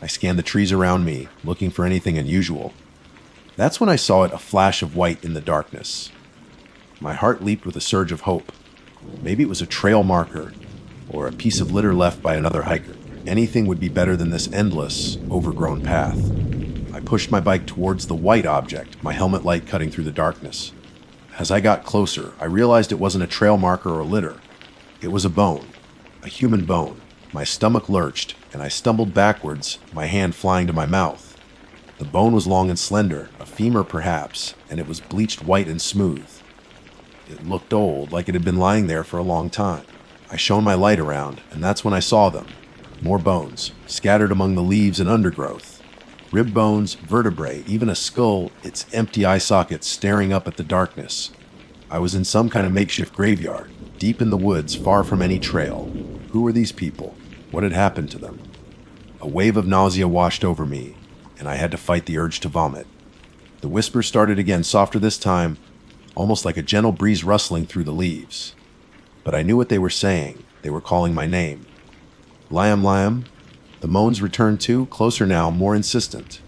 Speaker 1: I scanned the trees around me, looking for anything unusual. That's when I saw it, a flash of white in the darkness. My heart leaped with a surge of hope. Maybe it was a trail marker, or a piece of litter left by another hiker. Anything would be better than this endless, overgrown path. I pushed my bike towards the white object, my helmet light cutting through the darkness. As I got closer, I realized it wasn't a trail marker or litter. It was a bone, a human bone. My stomach lurched, and I stumbled backwards, my hand flying to my mouth. The bone was long and slender, a femur perhaps, and it was bleached white and smooth. It looked old, like it had been lying there for a long time. I shone my light around, and that's when I saw them. More bones, scattered among the leaves and undergrowth. Rib bones, vertebrae, even a skull, its empty eye sockets staring up at the darkness. I was in some kind of makeshift graveyard, deep in the woods, far from any trail. Who were these people? What had happened to them? A wave of nausea washed over me, and I had to fight the urge to vomit. The whispers started again, softer this time, almost like a gentle breeze rustling through the leaves. But I knew what they were saying. They were calling my name. Liam, Liam. The moans returned too, closer now, more insistent.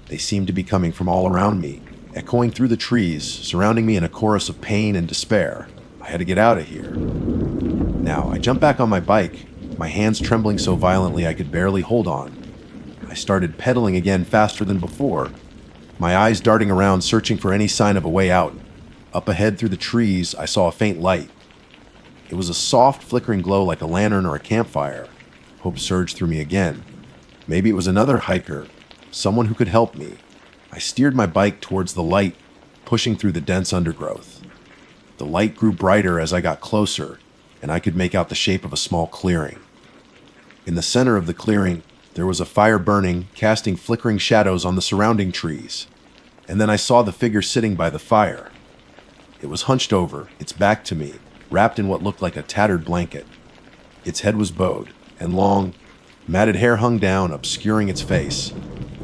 Speaker 1: They seemed to be coming from all around me, echoing through the trees, surrounding me in a chorus of pain and despair. I had to get out of here. Now, I jumped back on my bike, my hands trembling so violently I could barely hold on. I started pedaling again faster than before, my eyes darting around, searching for any sign of a way out. Up ahead through the trees, I saw a faint light. It was a soft, flickering glow like a lantern or a campfire. Hope surged through me again. Maybe it was another hiker, someone who could help me. I steered my bike towards the light, pushing through the dense undergrowth. The light grew brighter as I got closer, and I could make out the shape of a small clearing. In the center of the clearing, there was a fire burning, casting flickering shadows on the surrounding trees. And then I saw the figure sitting by the fire. It was hunched over, its back to me, wrapped in what looked like a tattered blanket. Its head was bowed, and long, matted hair hung down, obscuring its face.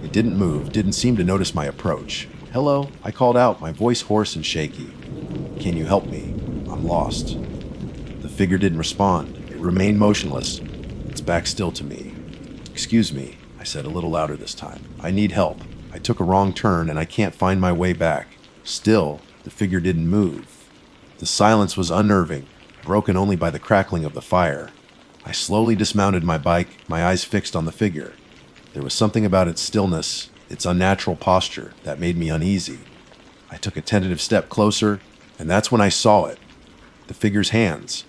Speaker 1: It didn't move, didn't seem to notice my approach. "Hello," I called out, my voice hoarse and shaky. "Can you help me? I'm lost." The figure didn't respond. It remained motionless, its back still to me. "Excuse me," I said a little louder this time. "I need help. I took a wrong turn and I can't find my way back." Still, the figure didn't move. The silence was unnerving, broken only by the crackling of the fire. I slowly dismounted my bike, my eyes fixed on the figure. There was something about its stillness, its unnatural posture, that made me uneasy. I took a tentative step closer, and that's when I saw it. The figure's hands.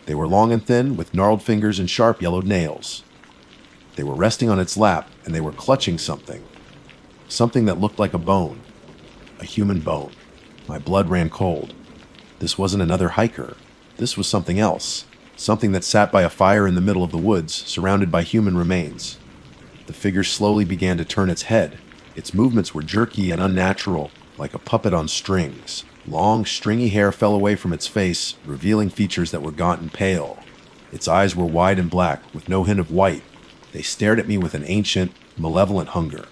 Speaker 1: They were long and thin, with gnarled fingers and sharp yellowed nails. They were resting on its lap, and they were clutching something. Something that looked like a bone. A human bone. My blood ran cold. This wasn't another hiker. This was something else. Something that sat by a fire in the middle of the woods, surrounded by human remains. The figure slowly began to turn its head. Its movements were jerky and unnatural, like a puppet on strings. Long, stringy hair fell away from its face, revealing features that were gaunt and pale. Its eyes were wide and black, with no hint of white. They stared at me with an ancient, malevolent hunger.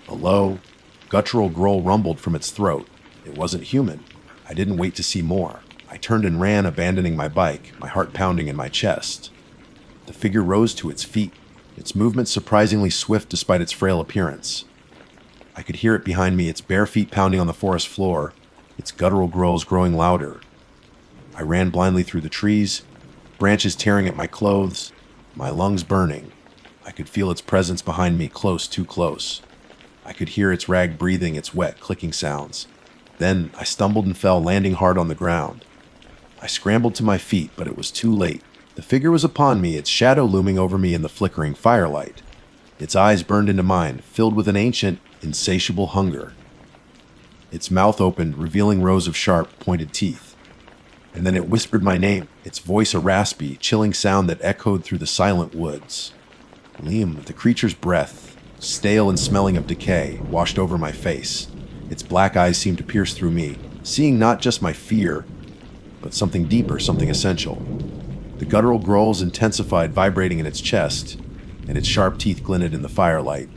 Speaker 1: A low, guttural growl rumbled from its throat. It wasn't human. I didn't wait to see more. I turned and ran, abandoning my bike, my heart pounding in my chest. The figure rose to its feet, its movement surprisingly swift despite its frail appearance. I could hear it behind me, its bare feet pounding on the forest floor, its guttural growls growing louder. I ran blindly through the trees, branches tearing at my clothes, my lungs burning. I could feel its presence behind me, close, too close. I could hear its rag breathing, its wet, clicking sounds. Then I stumbled and fell, landing hard on the ground. I scrambled to my feet, but it was too late. The figure was upon me, its shadow looming over me in the flickering firelight. Its eyes burned into mine, filled with an ancient, insatiable hunger. Its mouth opened, revealing rows of sharp, pointed teeth. And then it whispered my name, its voice a raspy, chilling sound that echoed through the silent woods. Liam, the creature's breath, stale and smelling of decay, washed over my face. Its black eyes seemed to pierce through me, seeing not just my fear, but something deeper, something essential. The guttural growls intensified, vibrating in its chest, and its sharp teeth glinted in the firelight.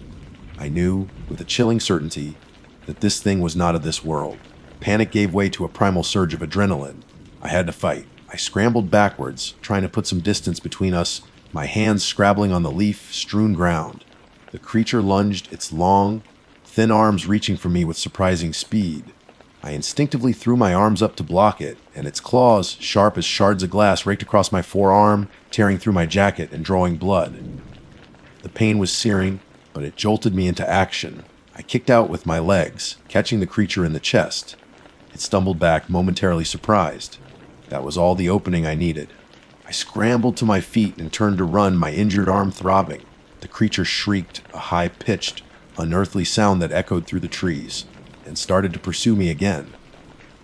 Speaker 1: I knew, with a chilling certainty, that this thing was not of this world. Panic gave way to a primal surge of adrenaline. I had to fight. I scrambled backwards, trying to put some distance between us, my hands scrabbling on the leaf-strewn ground. The creature lunged, its long, thin arms reaching for me with surprising speed. I instinctively threw my arms up to block it, and its claws, sharp as shards of glass, raked across my forearm, tearing through my jacket and drawing blood. The pain was searing, but it jolted me into action. I kicked out with my legs, catching the creature in the chest. It stumbled back, momentarily surprised. That was all the opening I needed. I scrambled to my feet and turned to run, my injured arm throbbing. The creature shrieked, a high-pitched, unearthly sound that echoed through the trees, and started to pursue me again.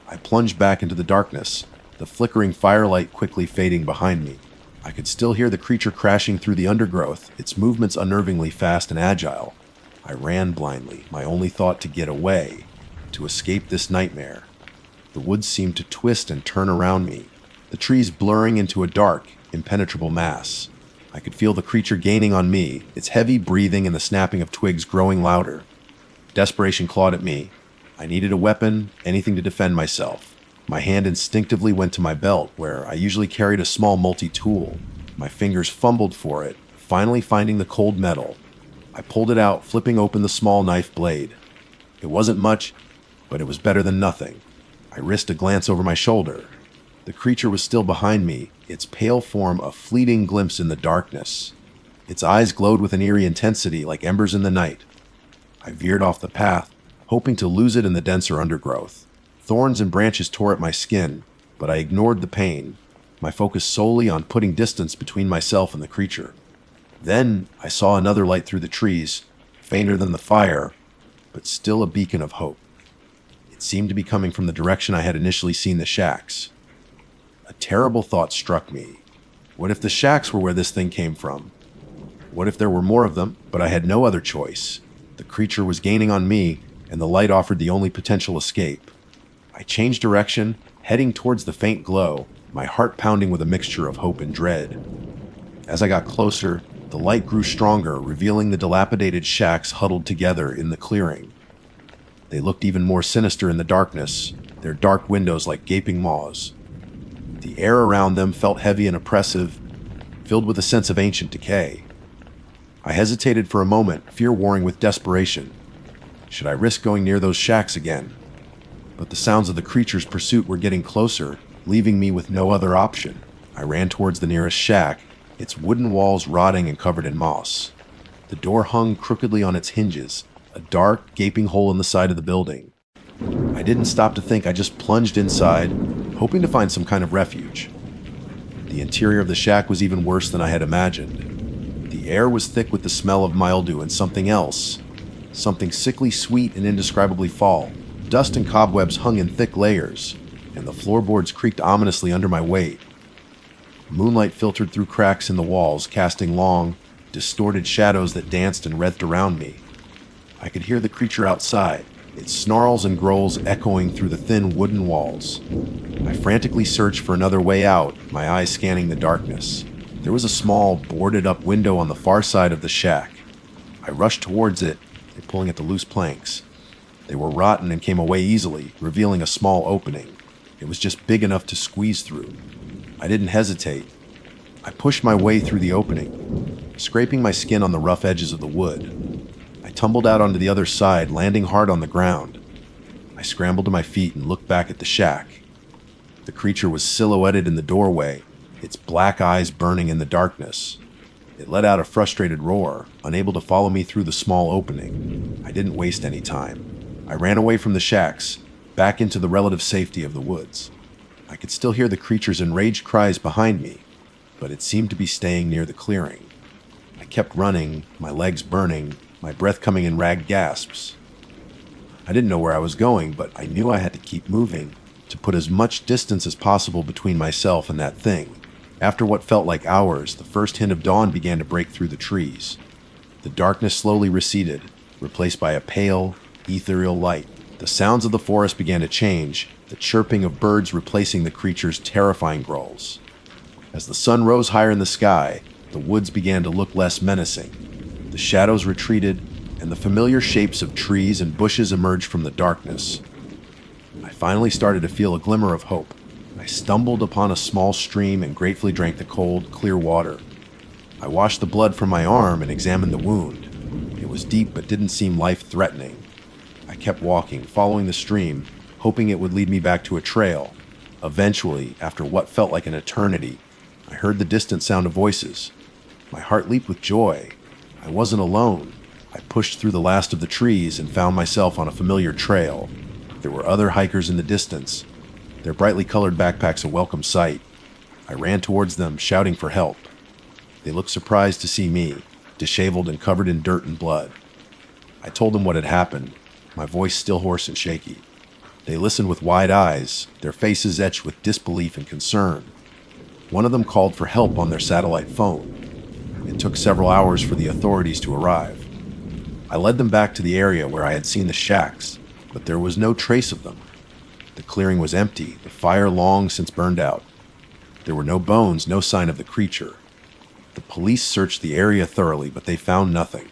Speaker 1: I plunged back into the darkness, the flickering firelight quickly fading behind me. I could still hear the creature crashing through the undergrowth, its movements unnervingly fast and agile. I ran blindly, my only thought to get away, to escape this nightmare. The woods seemed to twist and turn around me, the trees blurring into a dark, impenetrable mass. I could feel the creature gaining on me, its heavy breathing and the snapping of twigs growing louder. Desperation clawed at me. I needed a weapon, anything to defend myself. My hand instinctively went to my belt, where I usually carried a small multi-tool. My fingers fumbled for it, finally finding the cold metal. I pulled it out, flipping open the small knife blade. It wasn't much, but it was better than nothing. I risked a glance over my shoulder. The creature was still behind me, its pale form a fleeting glimpse in the darkness. Its eyes glowed with an eerie intensity, like embers in the night. I veered off the path, hoping to lose it in the denser undergrowth. Thorns and branches tore at my skin, but I ignored the pain, my focus solely on putting distance between myself and the creature. Then I saw another light through the trees, fainter than the fire, but still a beacon of hope. It seemed to be coming from the direction I had initially seen the shacks. A terrible thought struck me. What if the shacks were where this thing came from? What if there were more of them, but I had no other choice? The creature was gaining on me, and the light offered the only potential escape. I changed direction, heading towards the faint glow, my heart pounding with a mixture of hope and dread. As I got closer, the light grew stronger, revealing the dilapidated shacks huddled together in the clearing. They looked even more sinister in the darkness, their dark windows like gaping maws. The air around them felt heavy and oppressive, filled with a sense of ancient decay. I hesitated for a moment, fear warring with desperation. Should I risk going near those shacks again? But the sounds of the creature's pursuit were getting closer, leaving me with no other option. I ran towards the nearest shack, its wooden walls rotting and covered in moss. The door hung crookedly on its hinges, a dark, gaping hole in the side of the building. I didn't stop to think, I just plunged inside, hoping to find some kind of refuge. The interior of the shack was even worse than I had imagined. The air was thick with the smell of mildew and something else, something sickly sweet and indescribably fall. Dust and cobwebs hung in thick layers, and the floorboards creaked ominously under my weight. Moonlight filtered through cracks in the walls, casting long, distorted shadows that danced and wreathed around me. I could hear the creature outside, its snarls and growls echoing through the thin wooden walls. I frantically searched for another way out, my eyes scanning the darkness. There was a small, boarded-up window on the far side of the shack. I rushed towards it, pulling at the loose planks. They were rotten and came away easily, revealing a small opening. It was just big enough to squeeze through. I didn't hesitate. I pushed my way through the opening, scraping my skin on the rough edges of the wood. I tumbled out onto the other side, landing hard on the ground. I scrambled to my feet and looked back at the shack. The creature was silhouetted in the doorway, its black eyes burning in the darkness. It let out a frustrated roar, unable to follow me through the small opening. I didn't waste any time. I ran away from the shacks, back into the relative safety of the woods. I could still hear the creature's enraged cries behind me, but it seemed to be staying near the clearing. I kept running, my legs burning, my breath coming in ragged gasps. I didn't know where I was going, but I knew I had to keep moving, to put as much distance as possible between myself and that thing. After what felt like hours, the first hint of dawn began to break through the trees. The darkness slowly receded, replaced by a pale, ethereal light. The sounds of the forest began to change, the chirping of birds replacing the creature's terrifying growls. As the sun rose higher in the sky, the woods began to look less menacing. The shadows retreated, and the familiar shapes of trees and bushes emerged from the darkness. I finally started to feel a glimmer of hope. I stumbled upon a small stream and gratefully drank the cold, clear water. I washed the blood from my arm and examined the wound. It was deep but didn't seem life-threatening. I kept walking, following the stream, hoping it would lead me back to a trail. Eventually, after what felt like an eternity, I heard the distant sound of voices. My heart leaped with joy. I wasn't alone. I pushed through the last of the trees and found myself on a familiar trail. There were other hikers in the distance, their brightly colored backpacks a welcome sight. I ran towards them, shouting for help. They looked surprised to see me, disheveled and covered in dirt and blood. I told them what had happened, my voice still hoarse and shaky. They listened with wide eyes, their faces etched with disbelief and concern. One of them called for help on their satellite phone. It took several hours for the authorities to arrive. I led them back to the area where I had seen the shacks, but there was no trace of them. The clearing was empty, the fire long since burned out. There were no bones, no sign of the creature. The police searched the area thoroughly, but they found nothing.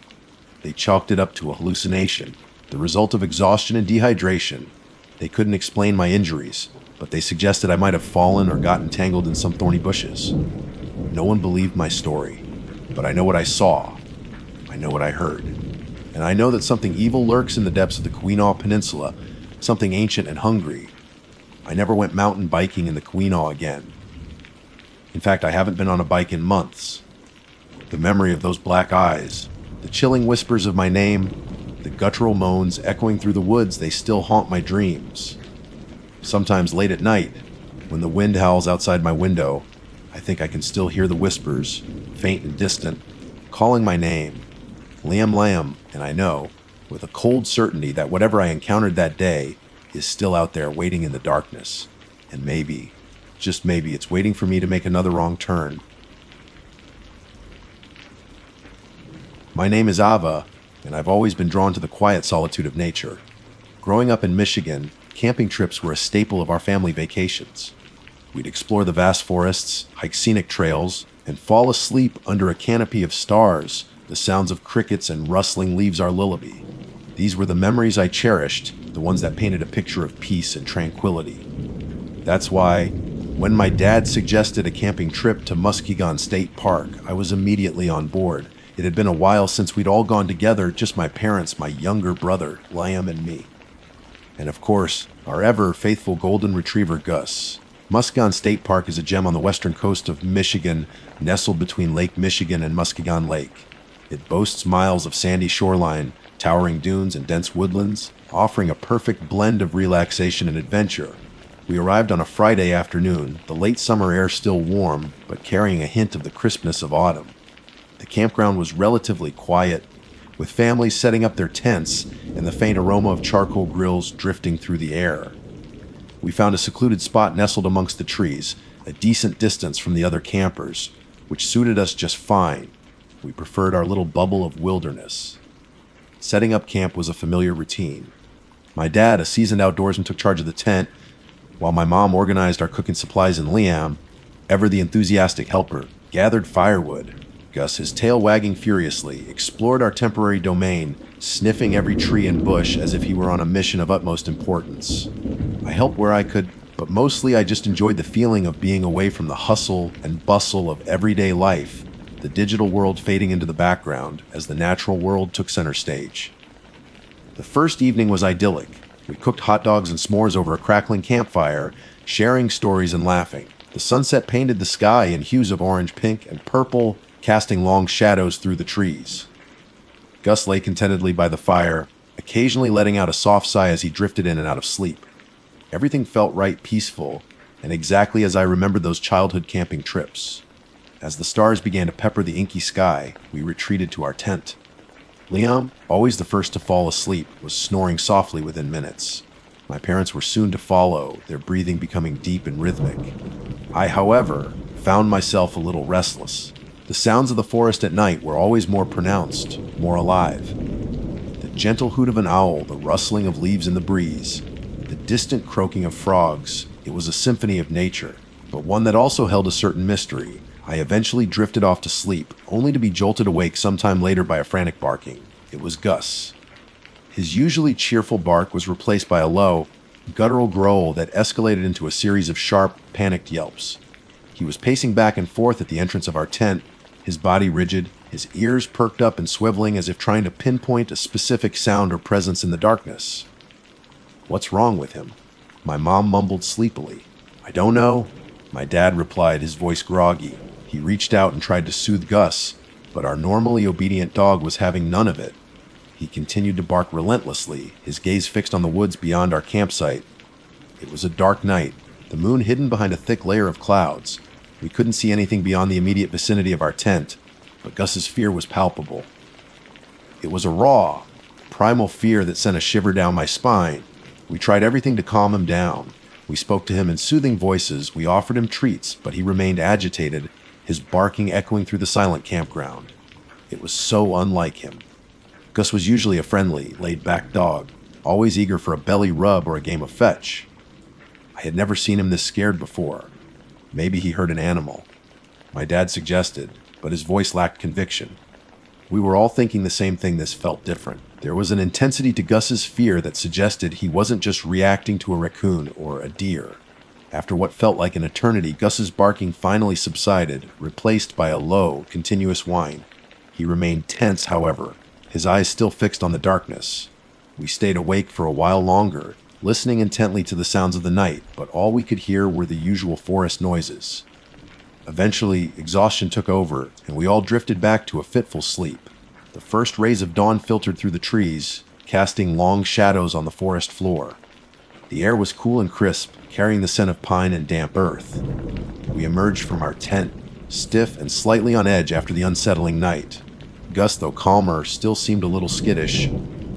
Speaker 1: They chalked it up to a hallucination, the result of exhaustion and dehydration. They couldn't explain my injuries, but they suggested I might have fallen or gotten tangled in some thorny bushes. No one believed my story, but I know what I saw. I know what I heard. And I know that something evil lurks in the depths of the Quinaw Peninsula, something ancient and hungry. I never went mountain biking in the Quinaw again. In fact, I haven't been on a bike in months. The memory of those black eyes, the chilling whispers of my name, the guttural moans echoing through the woods, they still haunt my dreams. Sometimes late at night, when the wind howls outside my window, I think I can still hear the whispers, faint and distant, calling my name, Liam Lamb, and I know, with a cold certainty, that whatever I encountered that day is still out there waiting in the darkness. And maybe, just maybe, it's waiting for me to make another wrong turn. My name is Ava, and I've always been drawn to the quiet solitude of nature. Growing up in Michigan, camping trips were a staple of our family vacations. We'd explore the vast forests, hike scenic trails, and fall asleep under a canopy of stars, the sounds of crickets and rustling leaves our lullaby. These were the memories I cherished, the ones that painted a picture of peace and tranquility. That's why, when my dad suggested a camping trip to Muskegon State Park, I was immediately on board. It had been a while since we'd all gone together, just my parents, my younger brother, Liam, and me. And of course, our ever-faithful golden retriever, Gus. Muskegon State Park is a gem on the western coast of Michigan, nestled between Lake Michigan and Muskegon Lake. It boasts miles of sandy shoreline, towering dunes, and dense woodlands, offering a perfect blend of relaxation and adventure. We arrived on a Friday afternoon, the late summer air still warm, but carrying a hint of the crispness of autumn. The campground was relatively quiet, with families setting up their tents and the faint aroma of charcoal grills drifting through the air. We found a secluded spot nestled amongst the trees, a decent distance from the other campers, which suited us just fine. We preferred our little bubble of wilderness. Setting up camp was a familiar routine. My dad, a seasoned outdoorsman, took charge of the tent, while my mom organized our cooking supplies, and Liam, ever the enthusiastic helper, gathered firewood. Gus, his tail wagging furiously, explored our temporary domain, sniffing every tree and bush as if he were on a mission of utmost importance. I helped where I could, but mostly I just enjoyed the feeling of being away from the hustle and bustle of everyday life, the digital world fading into the background as the natural world took center stage. The first evening was idyllic. We cooked hot dogs and s'mores over a crackling campfire, sharing stories and laughing. The sunset painted the sky in hues of orange, pink, and purple, casting long shadows through the trees. Gus lay contentedly by the fire, occasionally letting out a soft sigh as he drifted in and out of sleep. Everything felt right, peaceful, and exactly as I remembered those childhood camping trips. As the stars began to pepper the inky sky, we retreated to our tent. Liam, always the first to fall asleep, was snoring softly within minutes. My parents were soon to follow, their breathing becoming deep and rhythmic. I, however, found myself a little restless. The sounds of the forest at night were always more pronounced, more alive. The gentle hoot of an owl, the rustling of leaves in the breeze, the distant croaking of frogs. It was a symphony of nature, but one that also held a certain mystery. I eventually drifted off to sleep, only to be jolted awake sometime later by a frantic barking. It was Gus. His usually cheerful bark was replaced by a low, guttural growl that escalated into a series of sharp, panicked yelps. He was pacing back and forth at the entrance of our tent, his body rigid, his ears perked up and swiveling as if trying to pinpoint a specific sound or presence in the darkness. "What's wrong with him?" My mom mumbled sleepily. "I don't know." My dad replied, his voice groggy. He reached out and tried to soothe Gus, but our normally obedient dog was having none of it. He continued to bark relentlessly, his gaze fixed on the woods beyond our campsite. It was a dark night, the moon hidden behind a thick layer of clouds. We couldn't see anything beyond the immediate vicinity of our tent, but Gus's fear was palpable. It was a raw, primal fear that sent a shiver down my spine. We tried everything to calm him down. We spoke to him in soothing voices, we offered him treats, but he remained agitated, his barking echoing through the silent campground. It was so unlike him. Gus was usually a friendly, laid-back dog, always eager for a belly rub or a game of fetch. I had never seen him this scared before. Maybe he heard an animal. My dad suggested, but his voice lacked conviction. We were all thinking the same thing. This felt different. There was an intensity to Gus's fear that suggested he wasn't just reacting to a raccoon or a deer. After what felt like an eternity, Gus's barking finally subsided, replaced by a low, continuous whine. He remained tense, however, his eyes still fixed on the darkness. We stayed awake for a while longer, listening intently to the sounds of the night, but all we could hear were the usual forest noises. Eventually, exhaustion took over, and we all drifted back to a fitful sleep. The first rays of dawn filtered through the trees, casting long shadows on the forest floor. The air was cool and crisp, carrying the scent of pine and damp earth. We emerged from our tent, stiff and slightly on edge after the unsettling night. Gus, though calmer, still seemed a little skittish,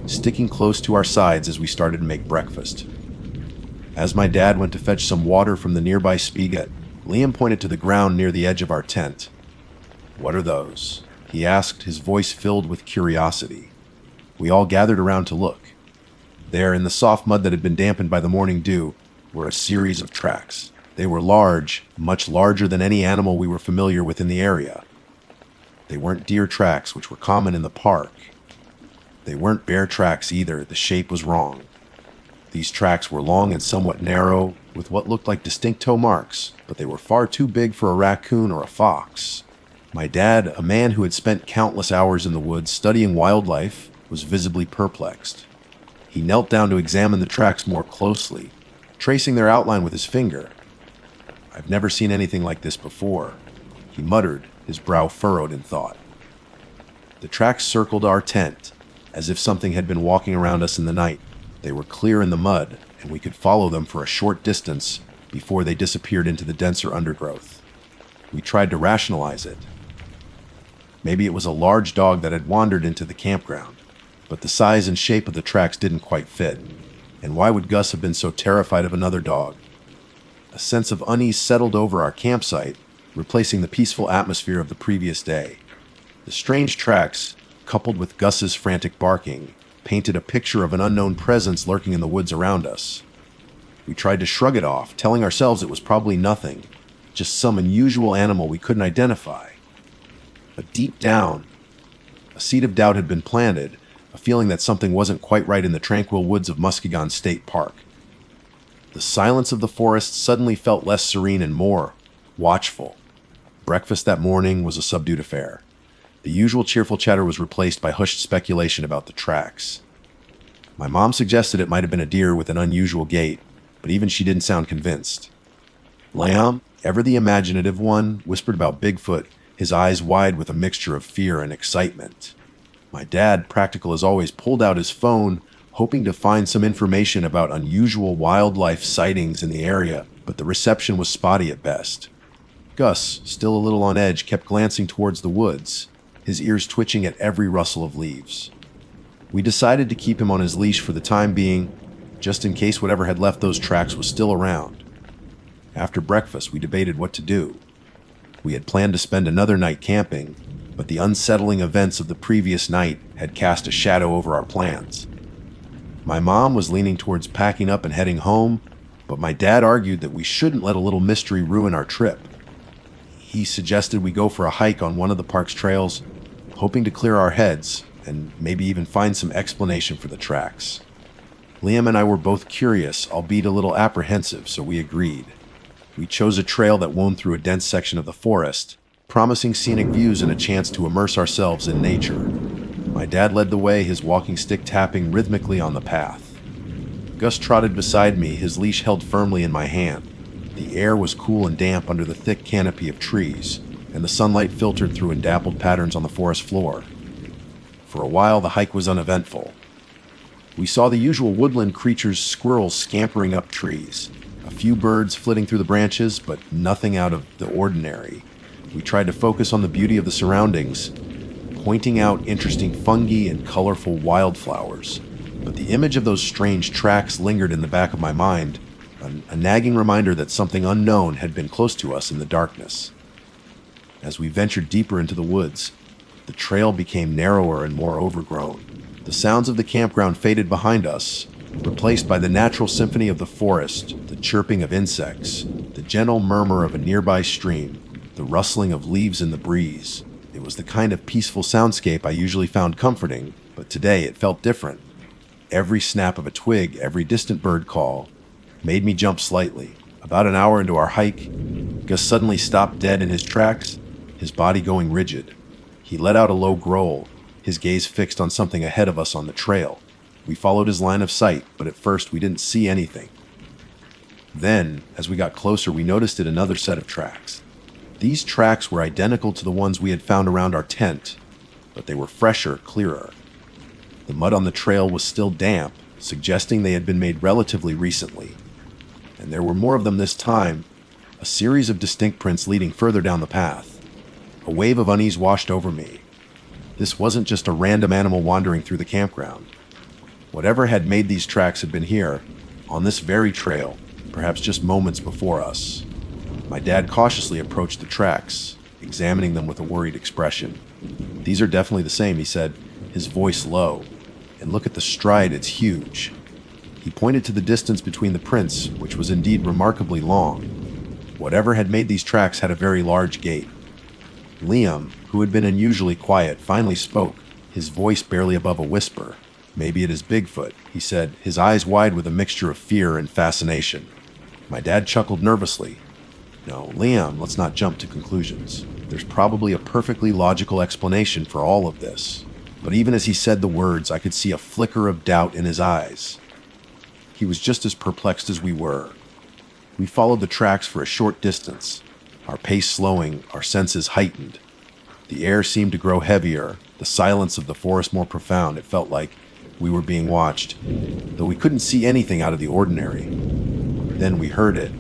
Speaker 1: sticking close to our sides as we started to make breakfast. As my dad went to fetch some water from the nearby spigot, Liam pointed to the ground near the edge of our tent. "What are those?" he asked, his voice filled with curiosity. We all gathered around to look. There, in the soft mud that had been dampened by the morning dew, were a series of tracks. They were large, much larger than any animal we were familiar with in the area. They weren't deer tracks, which were common in the park. They weren't bear tracks either. The shape was wrong. These tracks were long and somewhat narrow, with what looked like distinct toe marks, but they were far too big for a raccoon or a fox. My dad, a man who had spent countless hours in the woods studying wildlife, was visibly perplexed. He knelt down to examine the tracks more closely, tracing their outline with his finger. "I've never seen anything like this before," he muttered, his brow furrowed in thought. The tracks circled our tent, as if something had been walking around us in the night. They were clear in the mud, and we could follow them for a short distance before they disappeared into the denser undergrowth. We tried to rationalize it. Maybe it was a large dog that had wandered into the campground, but the size and shape of the tracks didn't quite fit. And why would Gus have been so terrified of another dog? A sense of unease settled over our campsite, replacing the peaceful atmosphere of the previous day. The strange tracks, coupled with Gus's frantic barking, painted a picture of an unknown presence lurking in the woods around us. We tried to shrug it off, telling ourselves it was probably nothing, just some unusual animal we couldn't identify. But deep down, a seed of doubt had been planted, a feeling that something wasn't quite right in the tranquil woods of Muskegon State Park. The silence of the forest suddenly felt less serene and more watchful. Breakfast that morning was a subdued affair. The usual cheerful chatter was replaced by hushed speculation about the tracks. My mom suggested it might have been a deer with an unusual gait, but even she didn't sound convinced. Liam, ever the imaginative one, whispered about Bigfoot, his eyes wide with a mixture of fear and excitement. My dad, practical as always, pulled out his phone, hoping to find some information about unusual wildlife sightings in the area, but the reception was spotty at best. Gus, still a little on edge, kept glancing towards the woods, his ears twitching at every rustle of leaves. We decided to keep him on his leash for the time being, just in case whatever had left those tracks was still around. After breakfast, we debated what to do. We had planned to spend another night camping, but the unsettling events of the previous night had cast a shadow over our plans. My mom was leaning towards packing up and heading home, but my dad argued that we shouldn't let a little mystery ruin our trip. He suggested we go for a hike on one of the park's trails, hoping to clear our heads and maybe even find some explanation for the tracks. Liam and I were both curious, albeit a little apprehensive, so we agreed. We chose a trail that wound through a dense section of the forest, promising scenic views and a chance to immerse ourselves in nature. My dad led the way, his walking stick tapping rhythmically on the path. Gus trotted beside me, his leash held firmly in my hand. The air was cool and damp under the thick canopy of trees, and the sunlight filtered through in dappled patterns on the forest floor. For a while, the hike was uneventful. We saw the usual woodland creatures, squirrels scampering up trees, a few birds flitting through the branches, but nothing out of the ordinary. We tried to focus on the beauty of the surroundings, pointing out interesting fungi and colorful wildflowers. But the image of those strange tracks lingered in the back of my mind, a nagging reminder that something unknown had been close to us in the darkness. As we ventured deeper into the woods, the trail became narrower and more overgrown. The sounds of the campground faded behind us, replaced by the natural symphony of the forest, the chirping of insects, the gentle murmur of a nearby stream, the rustling of leaves in the breeze. It was the kind of peaceful soundscape I usually found comforting, but today it felt different. Every snap of a twig, every distant bird call, made me jump slightly. About an hour into our hike, Gus suddenly stopped dead in his tracks, his body going rigid. He let out a low growl, his gaze fixed on something ahead of us on the trail. We followed his line of sight, but at first we didn't see anything. Then, as we got closer, we noticed another set of tracks. These tracks were identical to the ones we had found around our tent, but they were fresher, clearer. The mud on the trail was still damp, suggesting they had been made relatively recently. And there were more of them this time, a series of distinct prints leading further down the path. A wave of unease washed over me. This wasn't just a random animal wandering through the campground. Whatever had made these tracks had been here, on this very trail, perhaps just moments before us. My dad cautiously approached the tracks, examining them with a worried expression. "These are definitely the same," he said, his voice low. "And look at the stride, it's huge." He pointed to the distance between the prints, which was indeed remarkably long. Whatever had made these tracks had a very large gait. Liam, who had been unusually quiet, finally spoke, his voice barely above a whisper. "Maybe it is Bigfoot," he said, his eyes wide with a mixture of fear and fascination. My dad chuckled nervously. "No, Liam, let's not jump to conclusions. There's probably a perfectly logical explanation for all of this." But even as he said the words, I could see a flicker of doubt in his eyes. He was just as perplexed as we were. We followed the tracks for a short distance, our pace slowing, our senses heightened. The air seemed to grow heavier, the silence of the forest more profound. It felt like we were being watched, though we couldn't see anything out of the ordinary. Then we heard it,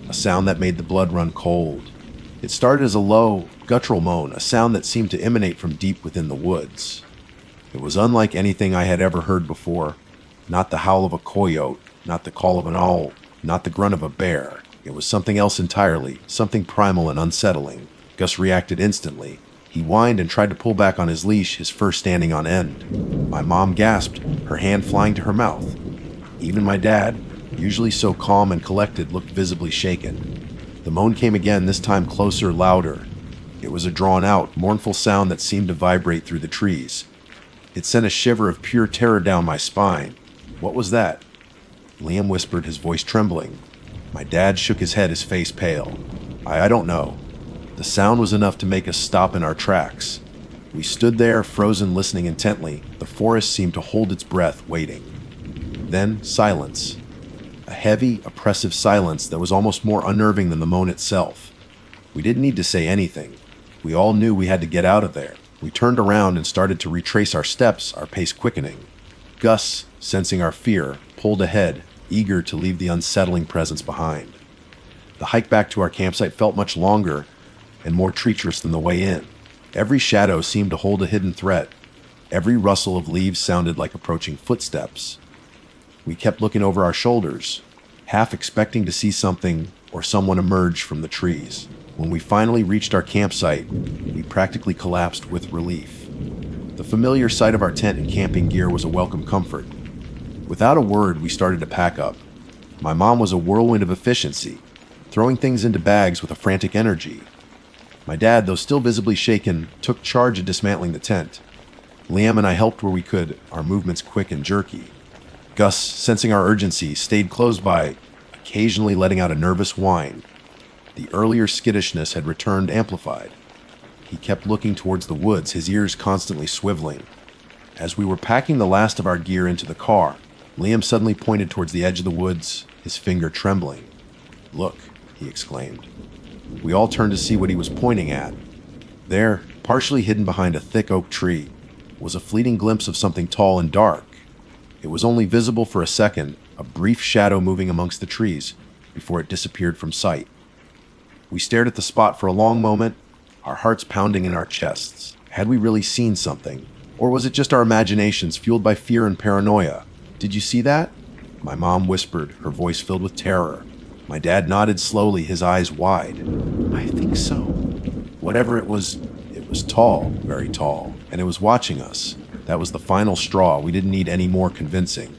Speaker 1: a sound that made the blood run cold. It started as a low, guttural moan, a sound that seemed to emanate from deep within the woods. It was unlike anything I had ever heard before. Not the howl of a coyote, not the call of an owl, not the grunt of a bear. It was something else entirely, something primal and unsettling. Gus reacted instantly. He whined and tried to pull back on his leash, his fur standing on end. My mom gasped, her hand flying to her mouth. Even my dad, usually so calm and collected, looked visibly shaken. The moan came again, this time closer, louder. It was a drawn-out, mournful sound that seemed to vibrate through the trees. It sent a shiver of pure terror down my spine. What was that? Liam whispered, his voice trembling. My dad shook his head, his face pale. I don't know. The sound was enough to make us stop in our tracks. We stood there, frozen, listening intently. The forest seemed to hold its breath, waiting. Then, silence. A heavy, oppressive silence that was almost more unnerving than the moan itself. We didn't need to say anything. We all knew we had to get out of there. We turned around and started to retrace our steps, our pace quickening. Gus, sensing our fear, pulled ahead, eager to leave the unsettling presence behind. The hike back to our campsite felt much longer and more treacherous than the way in. Every shadow seemed to hold a hidden threat. Every rustle of leaves sounded like approaching footsteps. We kept looking over our shoulders, half expecting to see something or someone emerge from the trees. When we finally reached our campsite, we practically collapsed with relief. The familiar sight of our tent and camping gear was a welcome comfort. Without a word, we started to pack up. My mom was a whirlwind of efficiency, throwing things into bags with a frantic energy. My dad, though still visibly shaken, took charge of dismantling the tent. Liam and I helped where we could, our movements quick and jerky. Gus, sensing our urgency, stayed close by, occasionally letting out a nervous whine. The earlier skittishness had returned amplified. He kept looking towards the woods, his ears constantly swiveling. As we were packing the last of our gear into the car, Liam suddenly pointed towards the edge of the woods, his finger trembling. "Look," he exclaimed. We all turned to see what he was pointing at. There, partially hidden behind a thick oak tree, was a fleeting glimpse of something tall and dark. It was only visible for a second, a brief shadow moving amongst the trees, before it disappeared from sight. We stared at the spot for a long moment, our hearts pounding in our chests. Had we really seen something? Or was it just our imaginations fueled by fear and paranoia? "Did you see that?" My mom whispered, her voice filled with terror. My dad nodded slowly, his eyes wide. "I think so." Whatever it was tall, very tall, and it was watching us. That was the final straw. We didn't need any more convincing.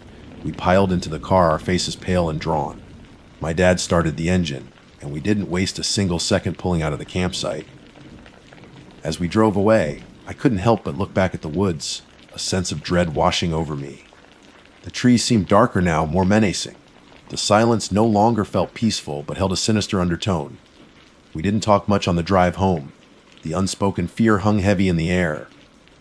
Speaker 1: We piled into the car, our faces pale and drawn. My dad started the engine, and we didn't waste a single second pulling out of the campsite. As we drove away, I couldn't help but look back at the woods, a sense of dread washing over me. The trees seemed darker now, more menacing. The silence no longer felt peaceful, but held a sinister undertone. We didn't talk much on the drive home. The unspoken fear hung heavy in the air.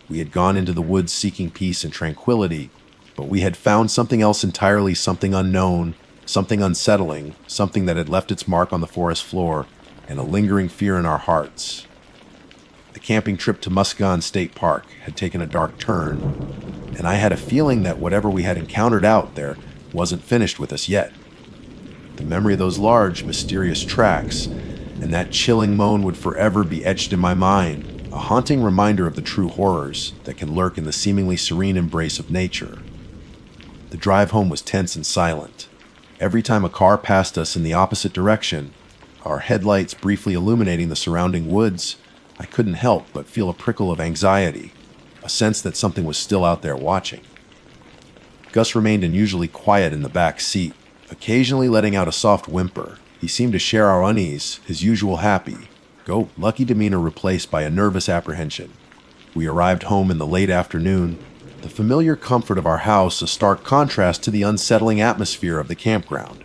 Speaker 1: We had gone into the woods seeking peace and tranquility, but we had found something else entirely, something unknown, something unsettling, something that had left its mark on the forest floor, and a lingering fear in our hearts. The camping trip to Muskegon State Park had taken a dark turn, and I had a feeling that whatever we had encountered out there wasn't finished with us yet. The memory of those large, mysterious tracks and that chilling moan would forever be etched in my mind, a haunting reminder of the true horrors that can lurk in the seemingly serene embrace of nature. The drive home was tense and silent. Every time a car passed us in the opposite direction, our headlights briefly illuminating the surrounding woods, I couldn't help but feel a prickle of anxiety, a sense that something was still out there watching. Gus remained unusually quiet in the back seat, occasionally letting out a soft whimper. He seemed to share our unease, his usual happy-go-lucky demeanor replaced by a nervous apprehension. We arrived home in the late afternoon, the familiar comfort of our house a stark contrast to the unsettling atmosphere of the campground.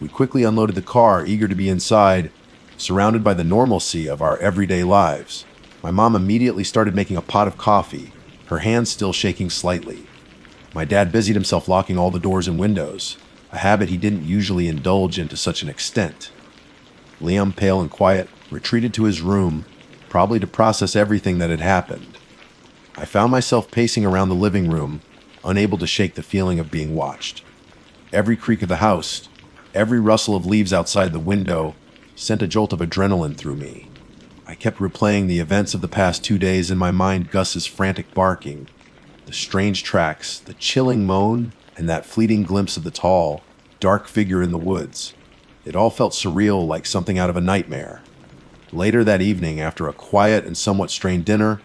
Speaker 1: We quickly unloaded the car, eager to be inside, surrounded by the normalcy of our everyday lives. My mom immediately started making a pot of coffee, her hands still shaking slightly. My dad busied himself locking all the doors and windows, a habit he didn't usually indulge in to such an extent. Liam, pale and quiet, retreated to his room, probably to process everything that had happened. I found myself pacing around the living room, unable to shake the feeling of being watched. Every creak of the house, every rustle of leaves outside the window, sent a jolt of adrenaline through me. I kept replaying the events of the past 2 days in my mind, Gus's frantic barking, the strange tracks, the chilling moan, and that fleeting glimpse of the tall, dark figure in the woods. It all felt surreal, like something out of a nightmare. Later that evening, after a quiet and somewhat strained dinner,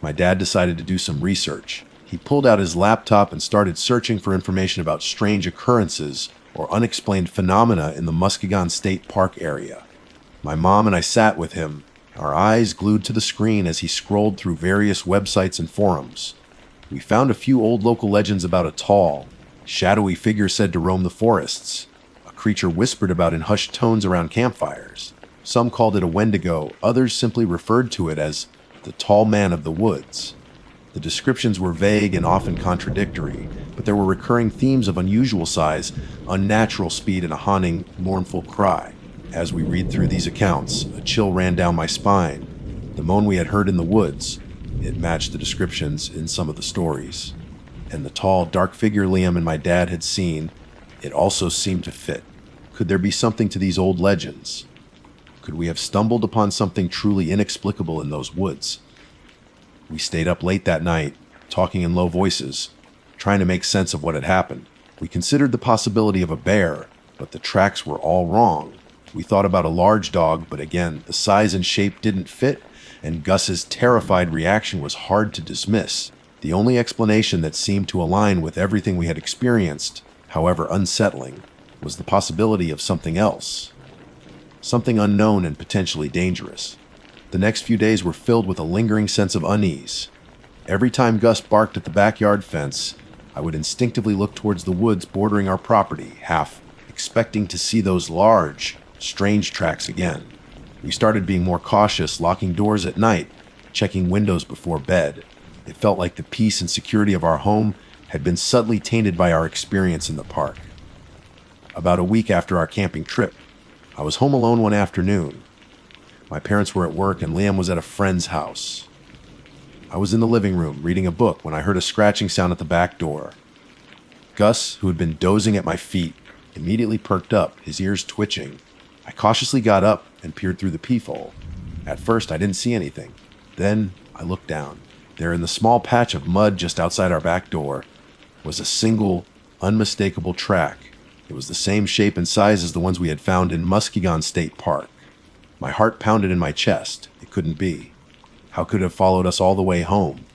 Speaker 1: my dad decided to do some research. He pulled out his laptop and started searching for information about strange occurrences or unexplained phenomena in the Muskegon State Park area. My mom and I sat with him, our eyes glued to the screen as he scrolled through various websites and forums. We found a few old local legends about a tall, shadowy figure said to roam the forests, a creature whispered about in hushed tones around campfires. Some called it a wendigo, others simply referred to it as the tall man of the woods. The descriptions were vague and often contradictory, but there were recurring themes of unusual size, unnatural speed, and a haunting, mournful cry. As we read through these accounts, a chill ran down my spine. The moan we had heard in the woods, it matched the descriptions in some of the stories. And the tall, dark figure Liam and my dad had seen, it also seemed to fit. Could there be something to these old legends? Could we have stumbled upon something truly inexplicable in those woods? We stayed up late that night, talking in low voices, trying to make sense of what had happened. We considered the possibility of a bear, but the tracks were all wrong. We thought about a large dog, but again, the size and shape didn't fit, and Gus's terrified reaction was hard to dismiss. The only explanation that seemed to align with everything we had experienced, however unsettling, was the possibility of something else. Something unknown and potentially dangerous. The next few days were filled with a lingering sense of unease. Every time Gus barked at the backyard fence, I would instinctively look towards the woods bordering our property, half expecting to see those large, strange tracks again. We started being more cautious, locking doors at night, checking windows before bed. It felt like the peace and security of our home had been subtly tainted by our experience in the park. About a week after our camping trip, I was home alone one afternoon. My parents were at work and Liam was at a friend's house. I was in the living room reading a book when I heard a scratching sound at the back door. Gus, who had been dozing at my feet, immediately perked up, his ears twitching. I cautiously got up and peered through the peephole. At first, I didn't see anything. Then I looked down. There in the small patch of mud just outside our back door was a single, unmistakable track. It was the same shape and size as the ones we had found in Muskegon State Park. My heart pounded in my chest. It couldn't be. How could it have followed us all the way home?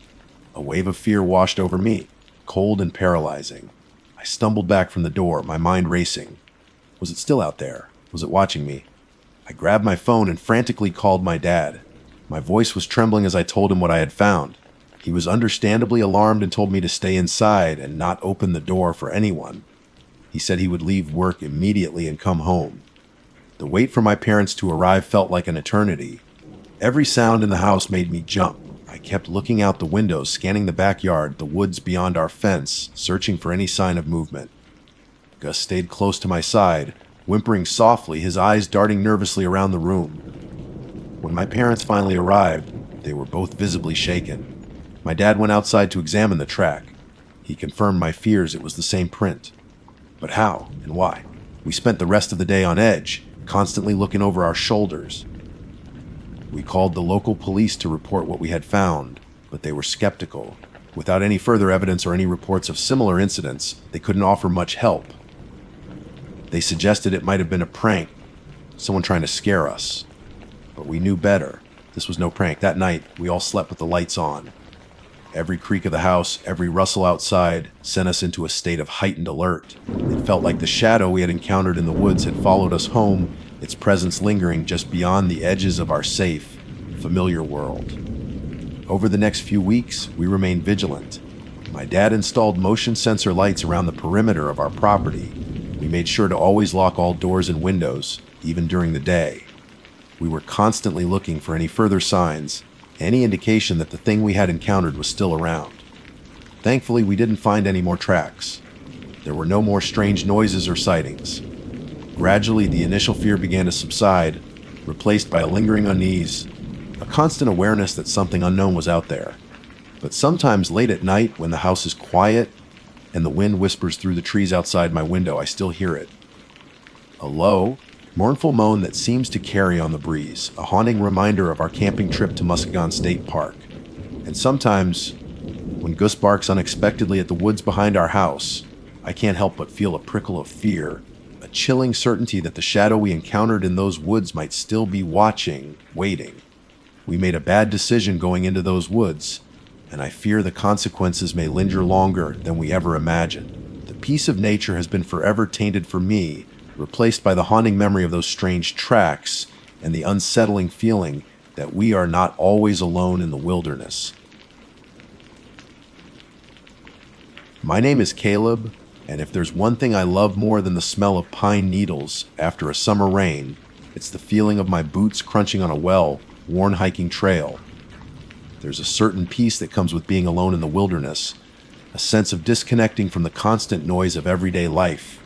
Speaker 1: A wave of fear washed over me, cold and paralyzing. I stumbled back from the door, my mind racing. Was it still out there? Was it watching me? I grabbed my phone and frantically called my dad. My voice was trembling as I told him what I had found. He was understandably alarmed and told me to stay inside and not open the door for anyone. He said he would leave work immediately and come home. The wait for my parents to arrive felt like an eternity. Every sound in the house made me jump. I kept looking out the windows, scanning the backyard, the woods beyond our fence, searching for any sign of movement. Gus stayed close to my side, whimpering softly, his eyes darting nervously around the room. When my parents finally arrived, they were both visibly shaken. My dad went outside to examine the track. He confirmed my fears it was the same print. But how and why? We spent the rest of the day on edge, constantly looking over our shoulders. We called the local police to report what we had found, but they were skeptical. Without any further evidence or any reports of similar incidents, they couldn't offer much help. They suggested it might have been a prank, someone trying to scare us. But we knew better. This was no prank. That night, we all slept with the lights on. Every creak of the house, every rustle outside, sent us into a state of heightened alert. It felt like the shadow we had encountered in the woods had followed us home, its presence lingering just beyond the edges of our safe, familiar world. Over the next few weeks, we remained vigilant. My dad installed motion sensor lights around the perimeter of our property. We made sure to always lock all doors and windows, even during the day. We were constantly looking for any further signs, any indication that the thing we had encountered was still around. Thankfully, we didn't find any more tracks. There were no more strange noises or sightings. Gradually, the initial fear began to subside, replaced by a lingering unease, a constant awareness that something unknown was out there. But sometimes late at night, when the house is quiet and the wind whispers through the trees outside my window, I still hear it. A low, mournful moan that seems to carry on the breeze, a haunting reminder of our camping trip to Muskegon State Park. And sometimes, when Gus barks unexpectedly at the woods behind our house, I can't help but feel a prickle of fear, a chilling certainty that the shadow we encountered in those woods might still be watching, waiting. We made a bad decision going into those woods, and I fear the consequences may linger longer than we ever imagined. The peace of nature has been forever tainted for me, replaced by the haunting memory of those strange tracks and the unsettling feeling that we are not always alone in the wilderness. My name is Caleb, and if there's one thing I love more than the smell of pine needles after a summer rain, it's the feeling of my boots crunching on a well-worn hiking trail. There's a certain peace that comes with being alone in the wilderness, a sense of disconnecting from the constant noise of everyday life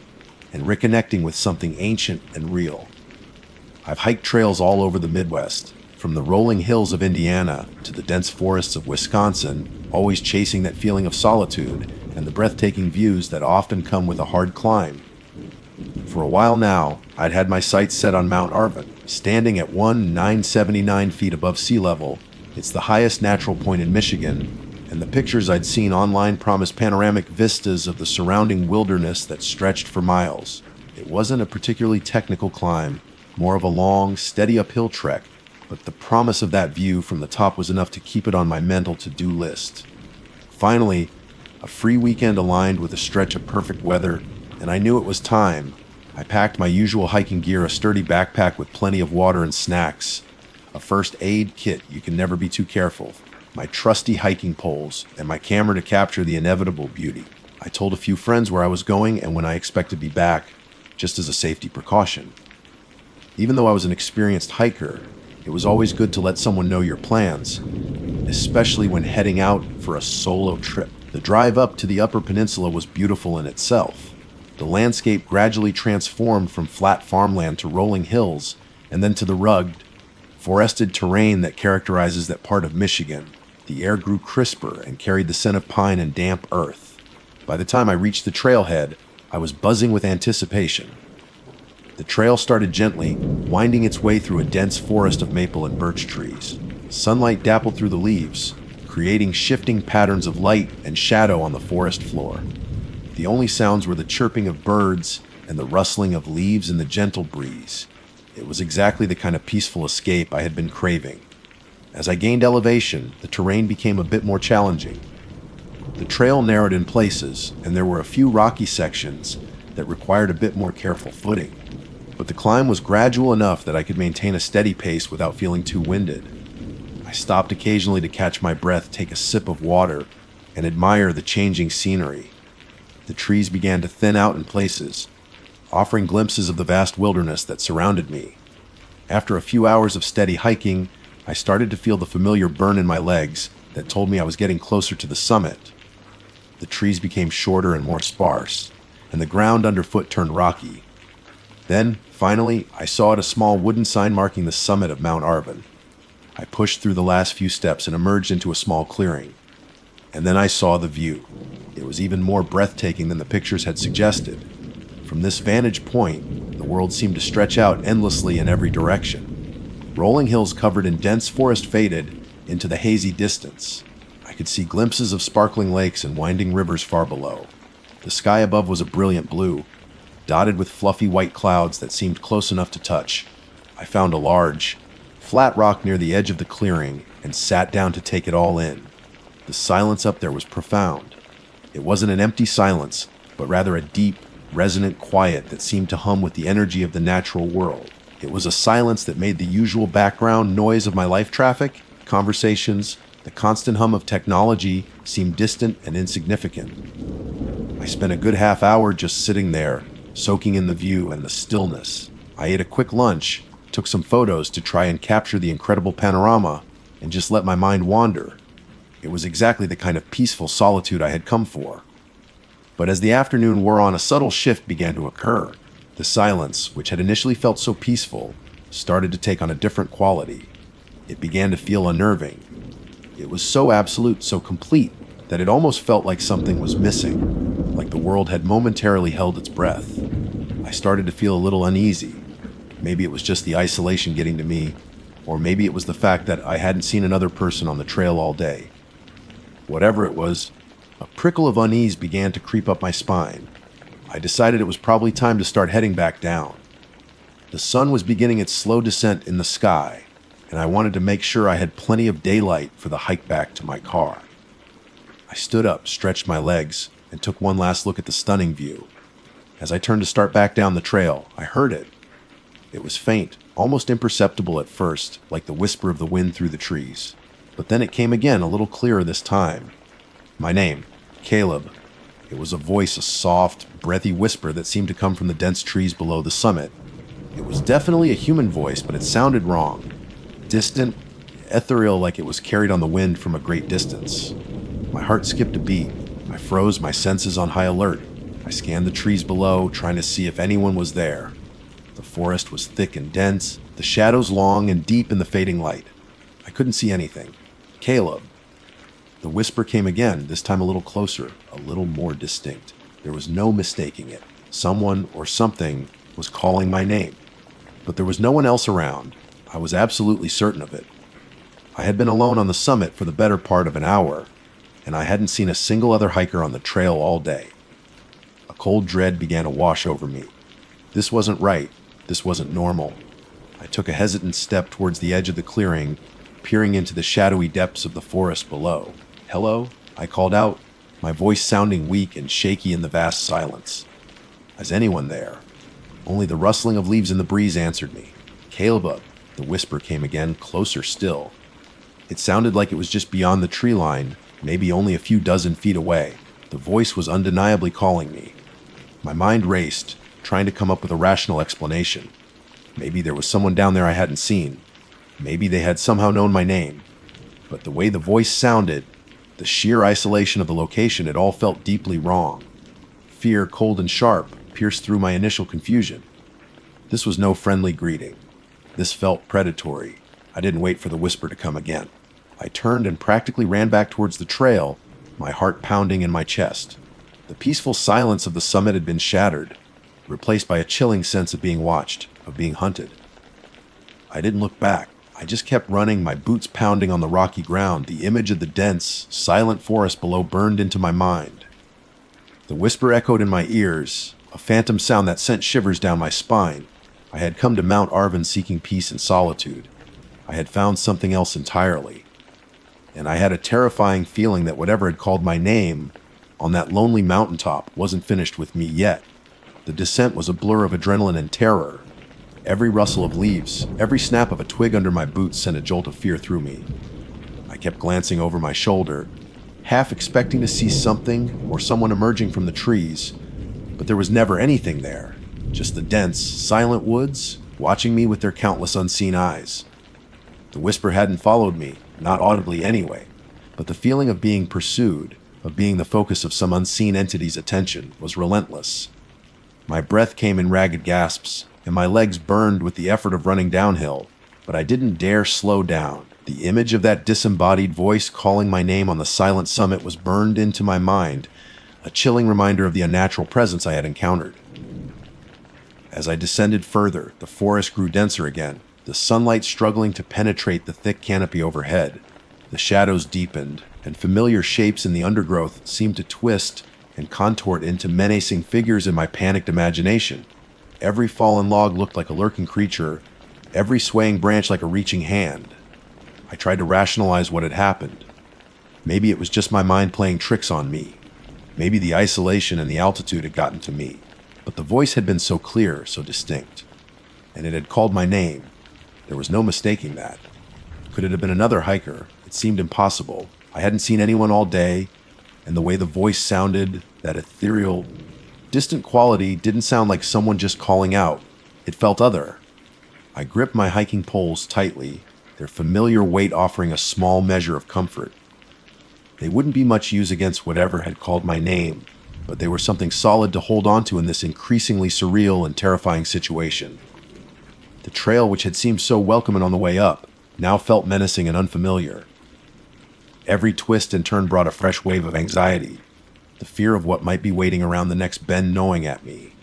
Speaker 1: and reconnecting with something ancient and real. I've hiked trails all over the Midwest, from the rolling hills of Indiana to the dense forests of Wisconsin, always chasing that feeling of solitude and the breathtaking views that often come with a hard climb. For a while now, I'd had my sights set on Mount Arvin, standing at 979 feet above sea level. It's the highest natural point in Michigan, and the pictures I'd seen online promised panoramic vistas of the surrounding wilderness that stretched for miles. It wasn't a particularly technical climb, more of a long, steady uphill trek, but the promise of that view from the top was enough to keep it on my mental to-do list. Finally, a free weekend aligned with a stretch of perfect weather, and I knew it was time. I packed my usual hiking gear, a sturdy backpack with plenty of water and snacks, a first aid kit, you can never be too careful, my trusty hiking poles, and my camera to capture the inevitable beauty. I told a few friends where I was going and when I expect to be back, just as a safety precaution. Even though I was an experienced hiker, it was always good to let someone know your plans, especially when heading out for a solo trip. The drive up to the Upper Peninsula was beautiful in itself. The landscape gradually transformed from flat farmland to rolling hills, and then to the rugged, forested terrain that characterizes that part of Michigan. The air grew crisper and carried the scent of pine and damp earth. By the time I reached the trailhead, I was buzzing with anticipation. The trail started gently, winding its way through a dense forest of maple and birch trees. Sunlight dappled through the leaves, creating shifting patterns of light and shadow on the forest floor. The only sounds were the chirping of birds and the rustling of leaves in the gentle breeze. It was exactly the kind of peaceful escape I had been craving. As I gained elevation, the terrain became a bit more challenging. The trail narrowed in places, and there were a few rocky sections that required a bit more careful footing. But the climb was gradual enough that I could maintain a steady pace without feeling too winded. I stopped occasionally to catch my breath, take a sip of water, and admire the changing scenery. The trees began to thin out in places, offering glimpses of the vast wilderness that surrounded me. After a few hours of steady hiking, I started to feel the familiar burn in my legs that told me I was getting closer to the summit. The trees became shorter and more sparse, and the ground underfoot turned rocky. Then, finally, I saw a small wooden sign marking the summit of Mount Arvin. I pushed through the last few steps and emerged into a small clearing. And then I saw the view. It was even more breathtaking than the pictures had suggested. From this vantage point, the world seemed to stretch out endlessly in every direction. Rolling hills covered in dense forest faded into the hazy distance. I could see glimpses of sparkling lakes and winding rivers far below. The sky above was a brilliant blue, dotted with fluffy white clouds that seemed close enough to touch. I found a large, flat rock near the edge of the clearing and sat down to take it all in. The silence up there was profound. It wasn't an empty silence, but rather a deep, resonant quiet that seemed to hum with the energy of the natural world. It was a silence that made the usual background noise of my life traffic, conversations, the constant hum of technology seem distant and insignificant. I spent a good half hour just sitting there, soaking in the view and the stillness. I ate a quick lunch, took some photos to try and capture the incredible panorama, and just let my mind wander. It was exactly the kind of peaceful solitude I had come for. But as the afternoon wore on, a subtle shift began to occur. The silence, which had initially felt so peaceful, started to take on a different quality. It began to feel unnerving. It was so absolute, so complete, that it almost felt like something was missing, like the world had momentarily held its breath. I started to feel a little uneasy. Maybe it was just the isolation getting to me, or maybe it was the fact that I hadn't seen another person on the trail all day. Whatever it was, a prickle of unease began to creep up my spine. I decided it was probably time to start heading back down. The sun was beginning its slow descent in the sky, and I wanted to make sure I had plenty of daylight for the hike back to my car. I stood up, stretched my legs, and took one last look at the stunning view. As I turned to start back down the trail, I heard it. It was faint, almost imperceptible at first, like the whisper of the wind through the trees. But then it came again, a little clearer this time. My name, Caleb. It was a voice, a soft, breathy whisper that seemed to come from the dense trees below the summit. It was definitely a human voice, but it sounded wrong. Distant, ethereal, like it was carried on the wind from a great distance. My heart skipped a beat. I froze, my senses on high alert. I scanned the trees below, trying to see if anyone was there. The forest was thick and dense, the shadows long and deep in the fading light. I couldn't see anything. Caleb. The whisper came again, this time a little closer, a little more distinct. There was no mistaking it. Someone or something was calling my name. But there was no one else around. I was absolutely certain of it. I had been alone on the summit for the better part of an hour, and I hadn't seen a single other hiker on the trail all day. A cold dread began to wash over me. This wasn't right. This wasn't normal. I took a hesitant step towards the edge of the clearing, peering into the shadowy depths of the forest below. "Hello?" I called out, my voice sounding weak and shaky in the vast silence. Is anyone there? Only the rustling of leaves in the breeze answered me. "Caleb," the whisper came again, closer still. It sounded like it was just beyond the tree line, maybe only a few dozen feet away. The voice was undeniably calling me. My mind raced, trying to come up with a rational explanation. Maybe there was someone down there I hadn't seen. Maybe they had somehow known my name. But the way the voice sounded, the sheer isolation of the location, it all felt deeply wrong. Fear, cold and sharp, pierced through my initial confusion. This was no friendly greeting. This felt predatory. I didn't wait for the whisper to come again. I turned and practically ran back towards the trail, my heart pounding in my chest. The peaceful silence of the summit had been shattered, replaced by a chilling sense of being watched, of being hunted. I didn't look back. I just kept running, my boots pounding on the rocky ground. The image of the dense, silent forest below burned into my mind. The whisper echoed in my ears, a phantom sound that sent shivers down my spine. I had come to Mount Arvin seeking peace and solitude. I had found something else entirely. And I had a terrifying feeling that whatever had called my name on that lonely mountaintop wasn't finished with me yet. The descent was a blur of adrenaline and terror. Every rustle of leaves, every snap of a twig under my boots sent a jolt of fear through me. I kept glancing over my shoulder, half expecting to see something or someone emerging from the trees, but there was never anything there, just the dense, silent woods watching me with their countless unseen eyes. The whisper hadn't followed me, not audibly anyway, but the feeling of being pursued, of being the focus of some unseen entity's attention, was relentless. My breath came in ragged gasps, and my legs burned with the effort of running downhill, but I didn't dare slow down. The image of that disembodied voice calling my name on the silent summit was burned into my mind, a chilling reminder of the unnatural presence I had encountered. As I descended further, the forest grew denser again, the sunlight struggling to penetrate the thick canopy overhead. The shadows deepened, and familiar shapes in the undergrowth seemed to twist and contort into menacing figures in my panicked imagination. Every fallen log looked like a lurking creature, every swaying branch like a reaching hand. I tried to rationalize what had happened. Maybe it was just my mind playing tricks on me. Maybe the isolation and the altitude had gotten to me. But the voice had been so clear, so distinct. And it had called my name. There was no mistaking that. Could it have been another hiker? It seemed impossible. I hadn't seen anyone all day, and the way the voice sounded, that ethereal, distant quality, didn't sound like someone just calling out. It felt other. I gripped my hiking poles tightly, their familiar weight offering a small measure of comfort. They wouldn't be much use against whatever had called my name, but they were something solid to hold onto in this increasingly surreal and terrifying situation. The trail, which had seemed so welcoming on the way up, now felt menacing and unfamiliar. Every twist and turn brought a fresh wave of anxiety, the fear of what might be waiting around the next bend gnawing at me.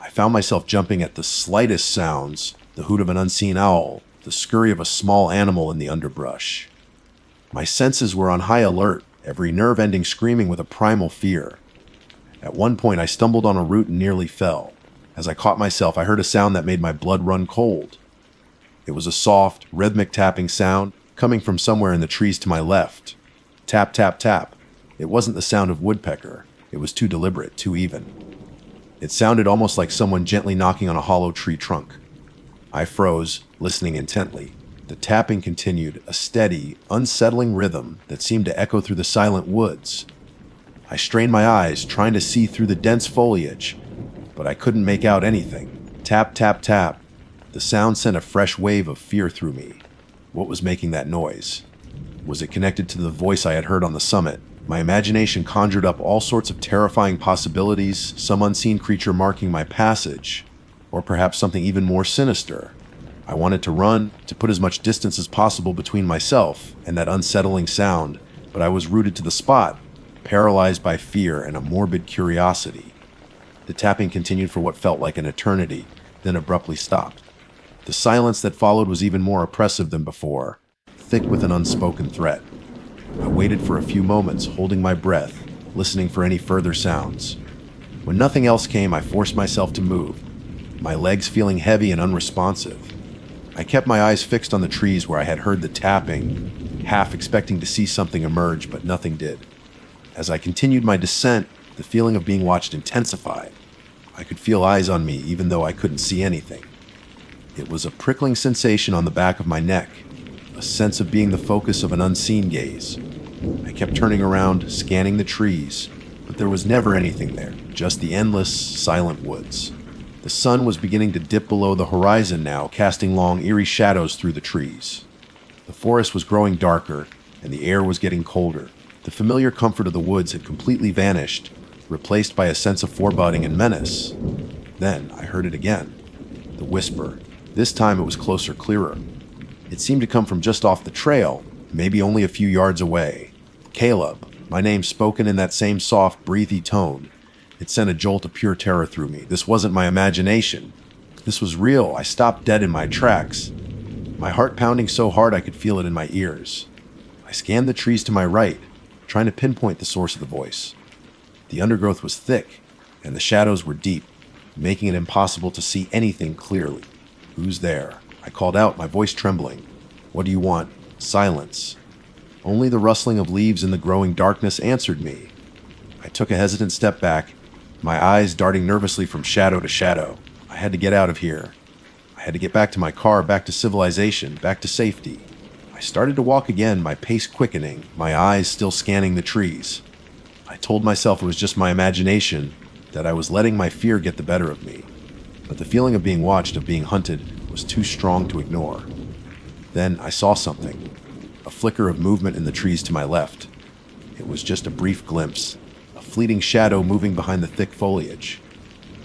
Speaker 1: I found myself jumping at the slightest sounds, the hoot of an unseen owl, the scurry of a small animal in the underbrush. My senses were on high alert, every nerve ending screaming with a primal fear. At one point I stumbled on a root and nearly fell. As I caught myself, I heard a sound that made my blood run cold. It was a soft, rhythmic tapping sound coming from somewhere in the trees to my left. Tap, tap, tap. It wasn't the sound of woodpecker. It was too deliberate, too even. It sounded almost like someone gently knocking on a hollow tree trunk. I froze, listening intently. The tapping continued, a steady, unsettling rhythm that seemed to echo through the silent woods. I strained my eyes, trying to see through the dense foliage, but I couldn't make out anything. Tap, tap, tap. The sound sent a fresh wave of fear through me. What was making that noise? Was it connected to the voice I had heard on the summit? My imagination conjured up all sorts of terrifying possibilities, some unseen creature marking my passage, or perhaps something even more sinister. I wanted to run, to put as much distance as possible between myself and that unsettling sound, but I was rooted to the spot, paralyzed by fear and a morbid curiosity. The tapping continued for what felt like an eternity, then abruptly stopped. The silence that followed was even more oppressive than before, thick with an unspoken threat. I waited for a few moments, holding my breath, listening for any further sounds. When nothing else came, I forced myself to move, my legs feeling heavy and unresponsive. I kept my eyes fixed on the trees where I had heard the tapping, half expecting to see something emerge, but nothing did. As I continued my descent, the feeling of being watched intensified. I could feel eyes on me, even though I couldn't see anything. It was a prickling sensation on the back of my neck, a sense of being the focus of an unseen gaze. I kept turning around, scanning the trees, but there was never anything there, just the endless, silent woods. The sun was beginning to dip below the horizon now, casting long, eerie shadows through the trees. The forest was growing darker, and the air was getting colder. The familiar comfort of the woods had completely vanished, replaced by a sense of foreboding and menace. Then I heard it again. The whisper. This time it was closer, clearer. It seemed to come from just off the trail, maybe only a few yards away. Caleb, my name spoken in that same soft, breathy tone. It sent a jolt of pure terror through me. This wasn't my imagination. This was real. I stopped dead in my tracks, my heart pounding so hard I could feel it in my ears. I scanned the trees to my right, trying to pinpoint the source of the voice. The undergrowth was thick, and the shadows were deep, making it impossible to see anything clearly. "Who's there?" I called out, my voice trembling. "What do you want?" Silence. Only the rustling of leaves in the growing darkness answered me. I took a hesitant step back, my eyes darting nervously from shadow to shadow. I had to get out of here. I had to get back to my car, back to civilization, back to safety. I started to walk again, my pace quickening, my eyes still scanning the trees. I told myself it was just my imagination, that I was letting my fear get the better of me. But the feeling of being watched, of being hunted, was too strong to ignore. Then I saw something, a flicker of movement in the trees to my left. It was just a brief glimpse, a fleeting shadow moving behind the thick foliage.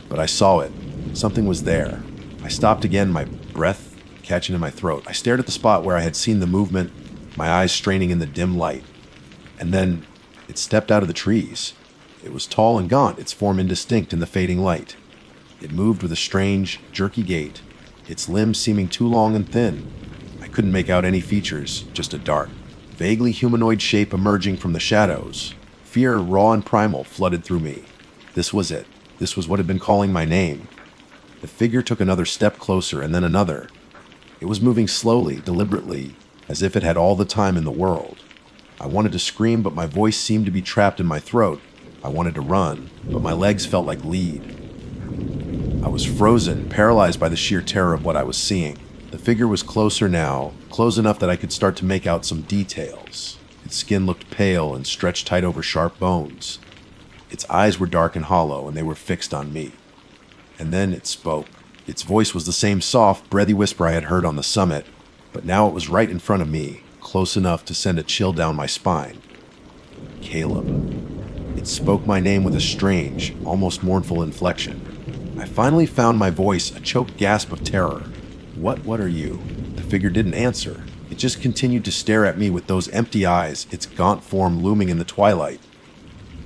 Speaker 1: But I saw it. Something was there. I stopped again, my breath catching in my throat. I stared at the spot where I had seen the movement, my eyes straining in the dim light. And then it stepped out of the trees. It was tall and gaunt, its form indistinct in the fading light. It moved with a strange, jerky gait, its limbs seeming too long and thin. I couldn't make out any features, just a dark, vaguely humanoid shape emerging from the shadows. Fear, raw and primal, flooded through me. This was it. This was what had been calling my name. The figure took another step closer, and then another. It was moving slowly, deliberately, as if it had all the time in the world. I wanted to scream, but my voice seemed to be trapped in my throat. I wanted to run, but my legs felt like lead. I was frozen, paralyzed by the sheer terror of what I was seeing. The figure was closer now, close enough that I could start to make out some details. Its skin looked pale and stretched tight over sharp bones. Its eyes were dark and hollow, and they were fixed on me. And then it spoke. Its voice was the same soft, breathy whisper I had heard on the summit, but now it was right in front of me, close enough to send a chill down my spine. Caleb. It spoke my name with a strange, almost mournful inflection. I finally found my voice, a choked gasp of terror. What are you?" The figure didn't answer. It just continued to stare at me with those empty eyes, its gaunt form looming in the twilight.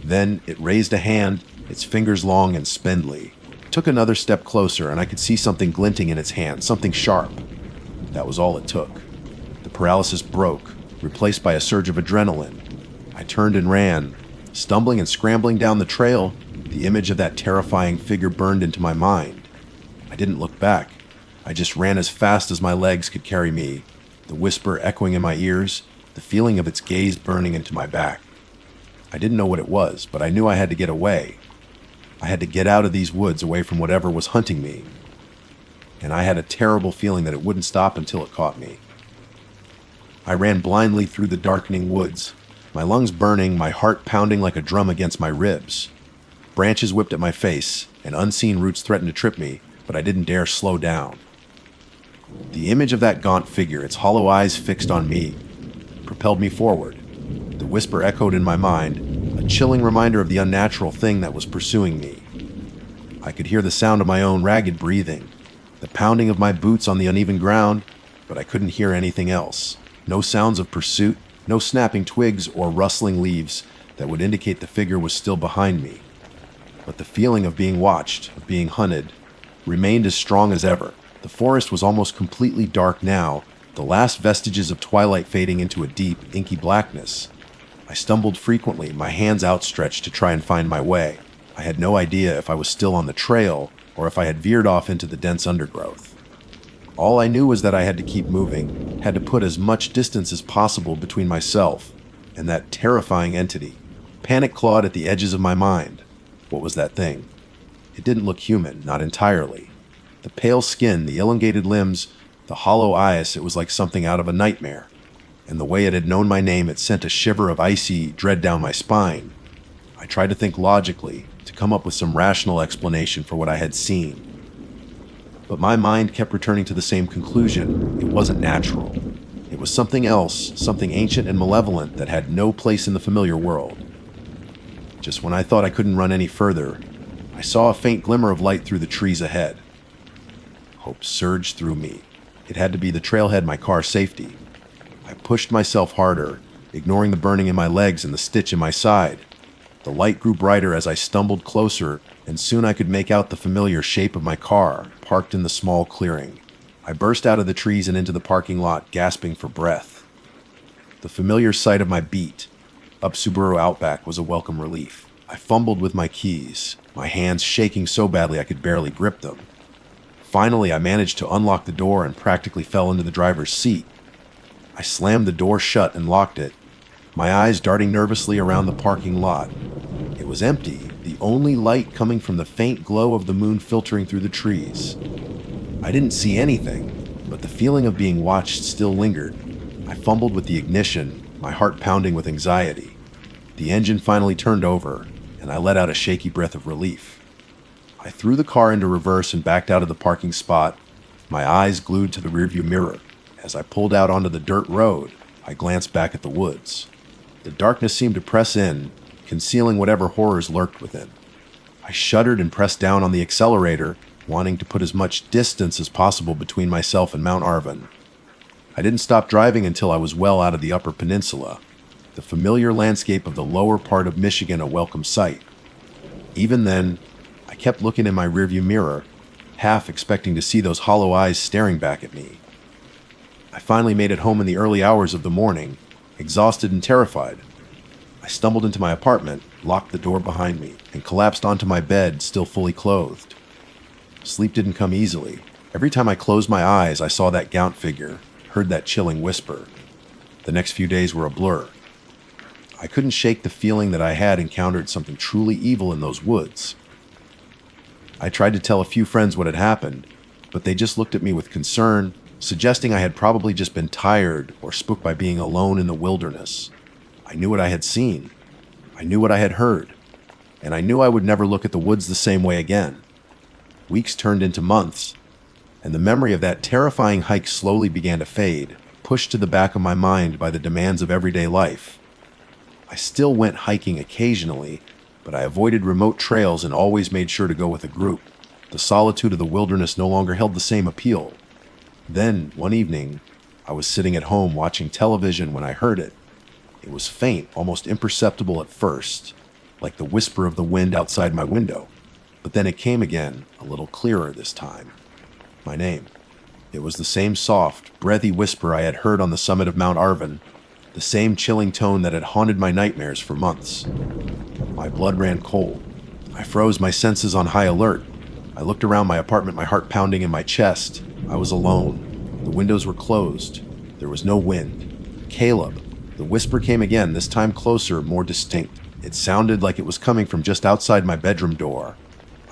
Speaker 1: Then it raised a hand, its fingers long and spindly. It took another step closer, and I could see something glinting in its hand, something sharp. That was all it took. The paralysis broke, replaced by a surge of adrenaline. I turned and ran. Stumbling and scrambling down the trail, the image of that terrifying figure burned into my mind. I didn't look back. I just ran as fast as my legs could carry me, the whisper echoing in my ears, the feeling of its gaze burning into my back. I didn't know what it was, but I knew I had to get away. I had to get out of these woods, away from whatever was hunting me. and I had a terrible feeling that it wouldn't stop until it caught me. I ran blindly through the darkening woods, my lungs burning, my heart pounding like a drum against my ribs. Branches whipped at my face, and unseen roots threatened to trip me, but I didn't dare slow down. The image of that gaunt figure, its hollow eyes fixed on me, propelled me forward. The whisper echoed in my mind, a chilling reminder of the unnatural thing that was pursuing me. I could hear the sound of my own ragged breathing, the pounding of my boots on the uneven ground, but I couldn't hear anything else. No sounds of pursuit, no snapping twigs or rustling leaves that would indicate the figure was still behind me. But the feeling of being watched, of being hunted, remained as strong as ever. The forest was almost completely dark now, the last vestiges of twilight fading into a deep, inky blackness. I stumbled frequently, my hands outstretched to try and find my way. I had no idea if I was still on the trail or if I had veered off into the dense undergrowth. All I knew was that I had to keep moving, had to put as much distance as possible between myself and that terrifying entity. Panic clawed at the edges of my mind. What was that thing? It didn't look human, not entirely. The pale skin, the elongated limbs, the hollow eyes, it was like something out of a nightmare. And the way it had known my name, it sent a shiver of icy dread down my spine. I tried to think logically, to come up with some rational explanation for what I had seen. But my mind kept returning to the same conclusion. It wasn't natural. It was something else, something ancient and malevolent that had no place in the familiar world. Just when I thought I couldn't run any further, I saw a faint glimmer of light through the trees ahead. Hope surged through me. It had to be the trailhead, my car's safety. I pushed myself harder, ignoring the burning in my legs and the stitch in my side. The light grew brighter as I stumbled closer, and soon I could make out the familiar shape of my car, parked in the small clearing. I burst out of the trees and into the parking lot, gasping for breath. The familiar sight of my beat, up Subaru Outback, was a welcome relief. I fumbled with my keys, my hands shaking so badly I could barely grip them. Finally, I managed to unlock the door and practically fell into the driver's seat. I slammed the door shut and locked it, my eyes darting nervously around the parking lot. It was empty, the only light coming from the faint glow of the moon filtering through the trees. I didn't see anything, but the feeling of being watched still lingered. I fumbled with the ignition, my heart pounding with anxiety. The engine finally turned over, and I let out a shaky breath of relief. I threw the car into reverse and backed out of the parking spot, my eyes glued to the rearview mirror. As I pulled out onto the dirt road, I glanced back at the woods. The darkness seemed to press in, concealing whatever horrors lurked within. I shuddered and pressed down on the accelerator, wanting to put as much distance as possible between myself and Mount Arvin. I didn't stop driving until I was well out of the Upper Peninsula, the familiar landscape of the lower part of Michigan a welcome sight. Even then, I kept looking in my rearview mirror, half expecting to see those hollow eyes staring back at me. I finally made it home in the early hours of the morning, exhausted and terrified. I stumbled into my apartment, locked the door behind me, and collapsed onto my bed, still fully clothed. Sleep didn't come easily. Every time I closed my eyes, I saw that gaunt figure, heard that chilling whisper. The next few days were a blur. I couldn't shake the feeling that I had encountered something truly evil in those woods. I tried to tell a few friends what had happened, but they just looked at me with concern, suggesting I had probably just been tired or spooked by being alone in the wilderness. I knew what I had seen. I knew what I had heard. And I knew I would never look at the woods the same way again. Weeks turned into months, and the memory of that terrifying hike slowly began to fade, pushed to the back of my mind by the demands of everyday life. I still went hiking occasionally, but I avoided remote trails and always made sure to go with a group. The solitude of the wilderness no longer held the same appeal. Then, one evening, I was sitting at home watching television when I heard it. It was faint, almost imperceptible at first, like the whisper of the wind outside my window. But then it came again, a little clearer this time. My name. It was the same soft, breathy whisper I had heard on the summit of Mount Arvin, the same chilling tone that had haunted my nightmares for months. My blood ran cold. I froze, my senses on high alert. I looked around my apartment, my heart pounding in my chest. I was alone. The windows were closed. There was no wind. Caleb. The whisper came again, this time closer, more distinct. It sounded like it was coming from just outside my bedroom door.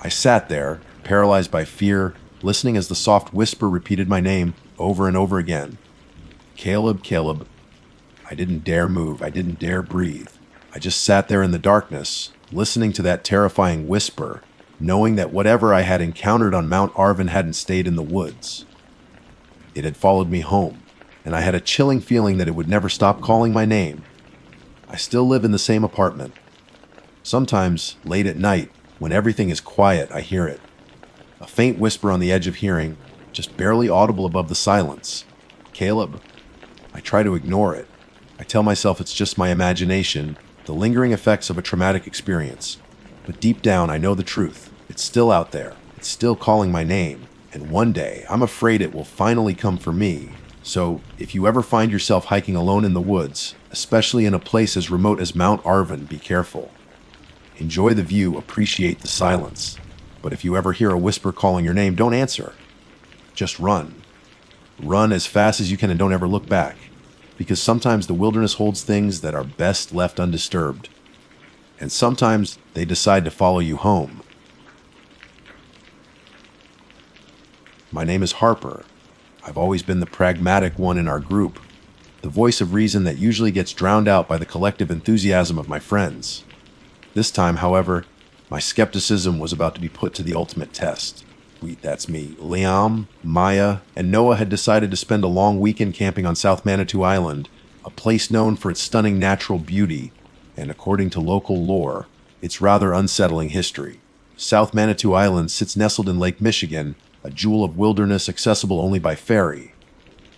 Speaker 1: I sat there, paralyzed by fear, listening as the soft whisper repeated my name over and over again. Caleb, Caleb. I didn't dare move. I didn't dare breathe. I just sat there in the darkness, listening to that terrifying whisper, knowing that whatever I had encountered on Mount Arvin hadn't stayed in the woods. It had followed me home, and I had a chilling feeling that it would never stop calling my name. I still live in the same apartment. Sometimes, late at night, when everything is quiet, I hear it. A faint whisper on the edge of hearing, just barely audible above the silence. Caleb. I try to ignore it. I tell myself it's just my imagination, the lingering effects of a traumatic experience. But deep down, I know the truth. It's still out there. It's still calling my name. And one day, I'm afraid it will finally come for me. So, if you ever find yourself hiking alone in the woods, especially in a place as remote as Mount Arvin, be careful. Enjoy the view, appreciate the silence. But if you ever hear a whisper calling your name, don't answer. Just run. Run as fast as you can and don't ever look back. Because sometimes the wilderness holds things that are best left undisturbed. And sometimes they decide to follow you home. My name is Harper. I've always been the pragmatic one in our group, the voice of reason that usually gets drowned out by the collective enthusiasm of my friends. This time, however, my skepticism was about to be put to the ultimate test. That's me. Liam, Maya, and Noah had decided to spend a long weekend camping on South Manitou Island, a place known for its stunning natural beauty, and according to local lore, its rather unsettling history. South Manitou Island sits nestled in Lake Michigan, a jewel of wilderness accessible only by ferry.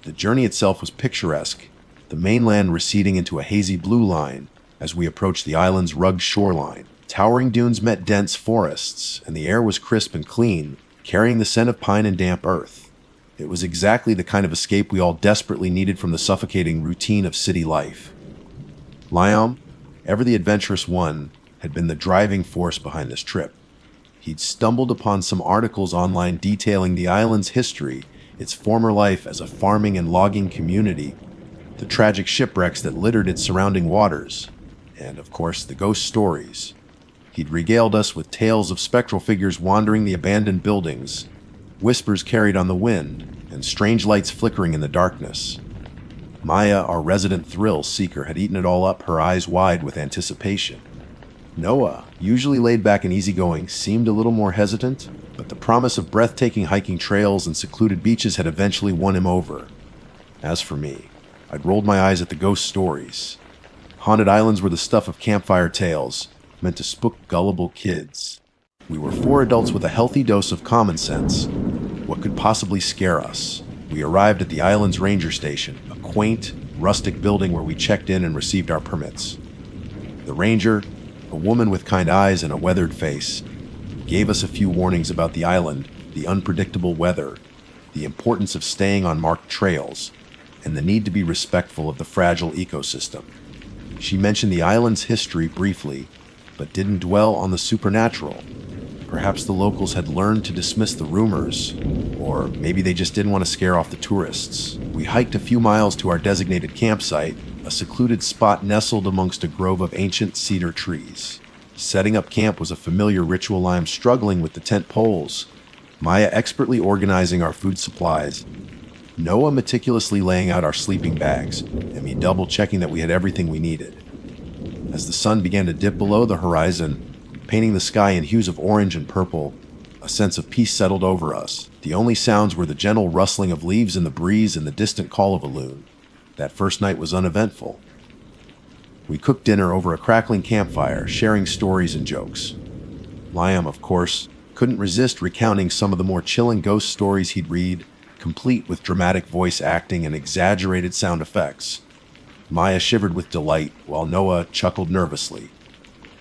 Speaker 1: The journey itself was picturesque, the mainland receding into a hazy blue line as we approached the island's rugged shoreline. Towering dunes met dense forests, and the air was crisp and clean, carrying the scent of pine and damp earth. It was exactly the kind of escape we all desperately needed from the suffocating routine of city life. Liam, ever the adventurous one, had been the driving force behind this trip. He'd stumbled upon some articles online detailing the island's history, its former life as a farming and logging community, the tragic shipwrecks that littered its surrounding waters, and, of course, the ghost stories. He'd regaled us with tales of spectral figures wandering the abandoned buildings, whispers carried on the wind, and strange lights flickering in the darkness. Maya, our resident thrill seeker, had eaten it all up, her eyes wide with anticipation. Noah, usually laid back and easygoing, seemed a little more hesitant, but the promise of breathtaking hiking trails and secluded beaches had eventually won him over. As for me, I'd rolled my eyes at the ghost stories. Haunted islands were the stuff of campfire tales, meant to spook gullible kids. We were 4 adults with a healthy dose of common sense. What could possibly scare us? We arrived at the island's ranger station, a quaint, rustic building where we checked in and received our permits. The ranger, a woman with kind eyes and a weathered face, gave us a few warnings about the island, the unpredictable weather, the importance of staying on marked trails, and the need to be respectful of the fragile ecosystem. She mentioned the island's history briefly, but didn't dwell on the supernatural. Perhaps the locals had learned to dismiss the rumors, or maybe they just didn't want to scare off the tourists. We hiked a few miles to our designated campsite, a secluded spot nestled amongst a grove of ancient cedar trees. Setting up camp was a familiar ritual. I'm struggling with the tent poles, Maya expertly organizing our food supplies, Noah meticulously laying out our sleeping bags, and me double-checking that we had everything we needed. As the sun began to dip below the horizon, painting the sky in hues of orange and purple, a sense of peace settled over us. The only sounds were the gentle rustling of leaves in the breeze and the distant call of a loon. That first night was uneventful. We cooked dinner over a crackling campfire, sharing stories and jokes. Liam, of course, couldn't resist recounting some of the more chilling ghost stories he'd read, complete with dramatic voice acting and exaggerated sound effects. Maya shivered with delight, while Noah chuckled nervously.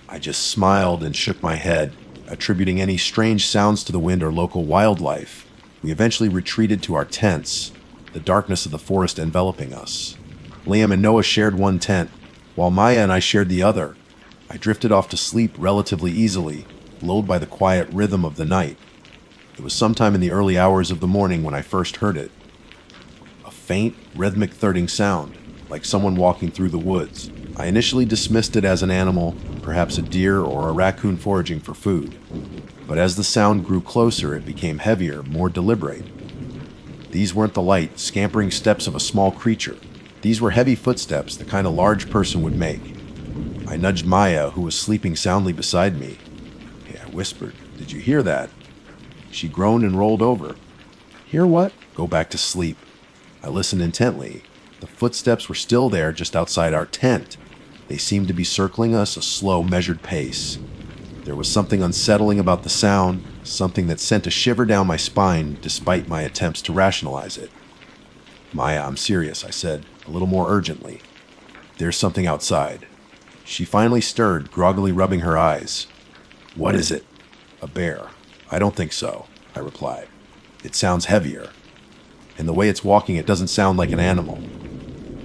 Speaker 1: I just smiled and shook my head, attributing any strange sounds to the wind or local wildlife. We eventually retreated to our tents, the darkness of the forest enveloping us. Liam and Noah shared one tent, while Maya and I shared the other. I drifted off to sleep relatively easily, lulled by the quiet rhythm of the night. It was sometime in the early hours of the morning when I first heard it. A faint, rhythmic thudding sound, like someone walking through the woods. I initially dismissed it as an animal, perhaps a deer or a raccoon foraging for food. But as the sound grew closer, it became heavier, more deliberate. These weren't the light, scampering steps of a small creature. These were heavy footsteps, the kind a large person would make. I nudged Maya, who was sleeping soundly beside me. I whispered, "Did you hear that?" She groaned and rolled over. "Hear what?" "Go back to sleep." I listened intently. The footsteps were still there, just outside our tent. They seemed to be circling us, a slow, measured pace. There was something unsettling about the sound, something that sent a shiver down my spine despite my attempts to rationalize it. "Maya, I'm serious," I said, a little more urgently. "There's something outside." She finally stirred, groggily rubbing her eyes. "What is it?" "A bear." "I don't think so," I replied. "It sounds heavier. And the way it's walking, it doesn't sound like an animal."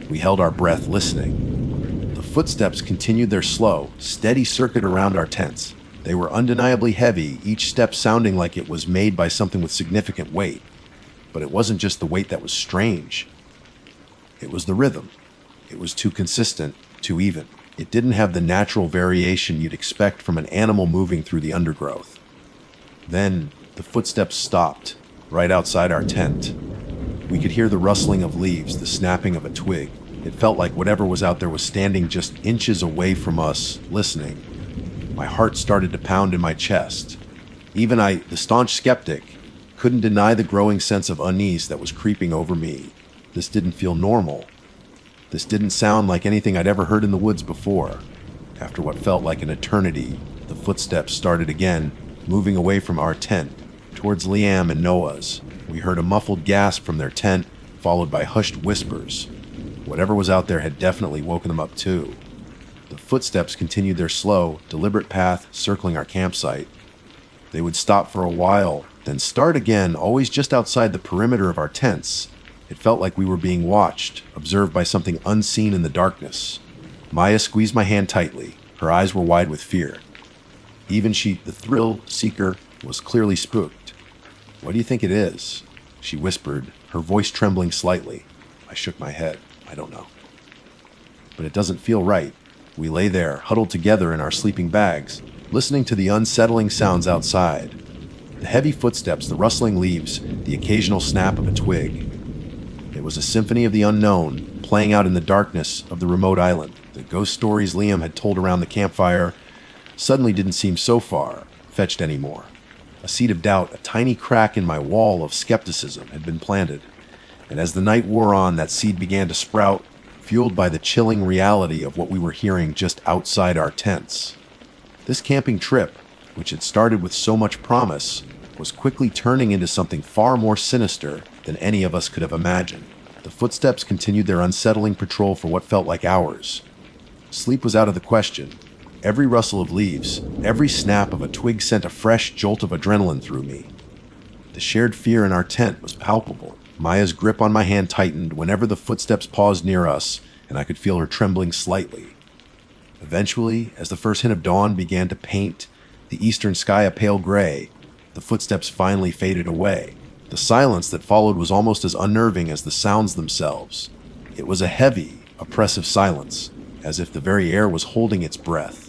Speaker 1: We held our breath, listening. The footsteps continued their slow, steady circuit around our tents. They were undeniably heavy, each step sounding like it was made by something with significant weight. But it wasn't just the weight that was strange. It was the rhythm. It was too consistent, too even. It didn't have the natural variation you'd expect from an animal moving through the undergrowth. Then the footsteps stopped, right outside our tent. We could hear the rustling of leaves, the snapping of a twig. It felt like whatever was out there was standing just inches away from us, listening. My heart started to pound in my chest. Even I, the staunch skeptic, couldn't deny the growing sense of unease that was creeping over me. This didn't feel normal. This didn't sound like anything I'd ever heard in the woods before. After what felt like an eternity, the footsteps started again, moving away from our tent, towards Liam and Noah's. We heard a muffled gasp from their tent, followed by hushed whispers. Whatever was out there had definitely woken them up too. The footsteps continued their slow, deliberate path, circling our campsite. They would stop for a while, then start again, always just outside the perimeter of our tents. It felt like we were being watched, observed by something unseen in the darkness. Maya squeezed my hand tightly. Her eyes were wide with fear. Even she, the thrill seeker, was clearly spooked. "What do you think it is?" she whispered, her voice trembling slightly. I shook my head. "I don't know." "But it doesn't feel right." We lay there, huddled together in our sleeping bags, listening to the unsettling sounds outside. The heavy footsteps, the rustling leaves, the occasional snap of a twig. It was a symphony of the unknown, playing out in the darkness of the remote island. The ghost stories Liam had told around the campfire suddenly didn't seem so far-fetched anymore. A seed of doubt, a tiny crack in my wall of skepticism had been planted. And as the night wore on, that seed began to sprout, fueled by the chilling reality of what we were hearing just outside our tents. This camping trip, which had started with so much promise, was quickly turning into something far more sinister than any of us could have imagined. The footsteps continued their unsettling patrol for what felt like hours. Sleep was out of the question. Every rustle of leaves, every snap of a twig sent a fresh jolt of adrenaline through me. The shared fear in our tent was palpable. Maya's grip on my hand tightened whenever the footsteps paused near us, and I could feel her trembling slightly. Eventually, as the first hint of dawn began to paint the eastern sky a pale gray, the footsteps finally faded away. The silence that followed was almost as unnerving as the sounds themselves. It was a heavy, oppressive silence, as if the very air was holding its breath.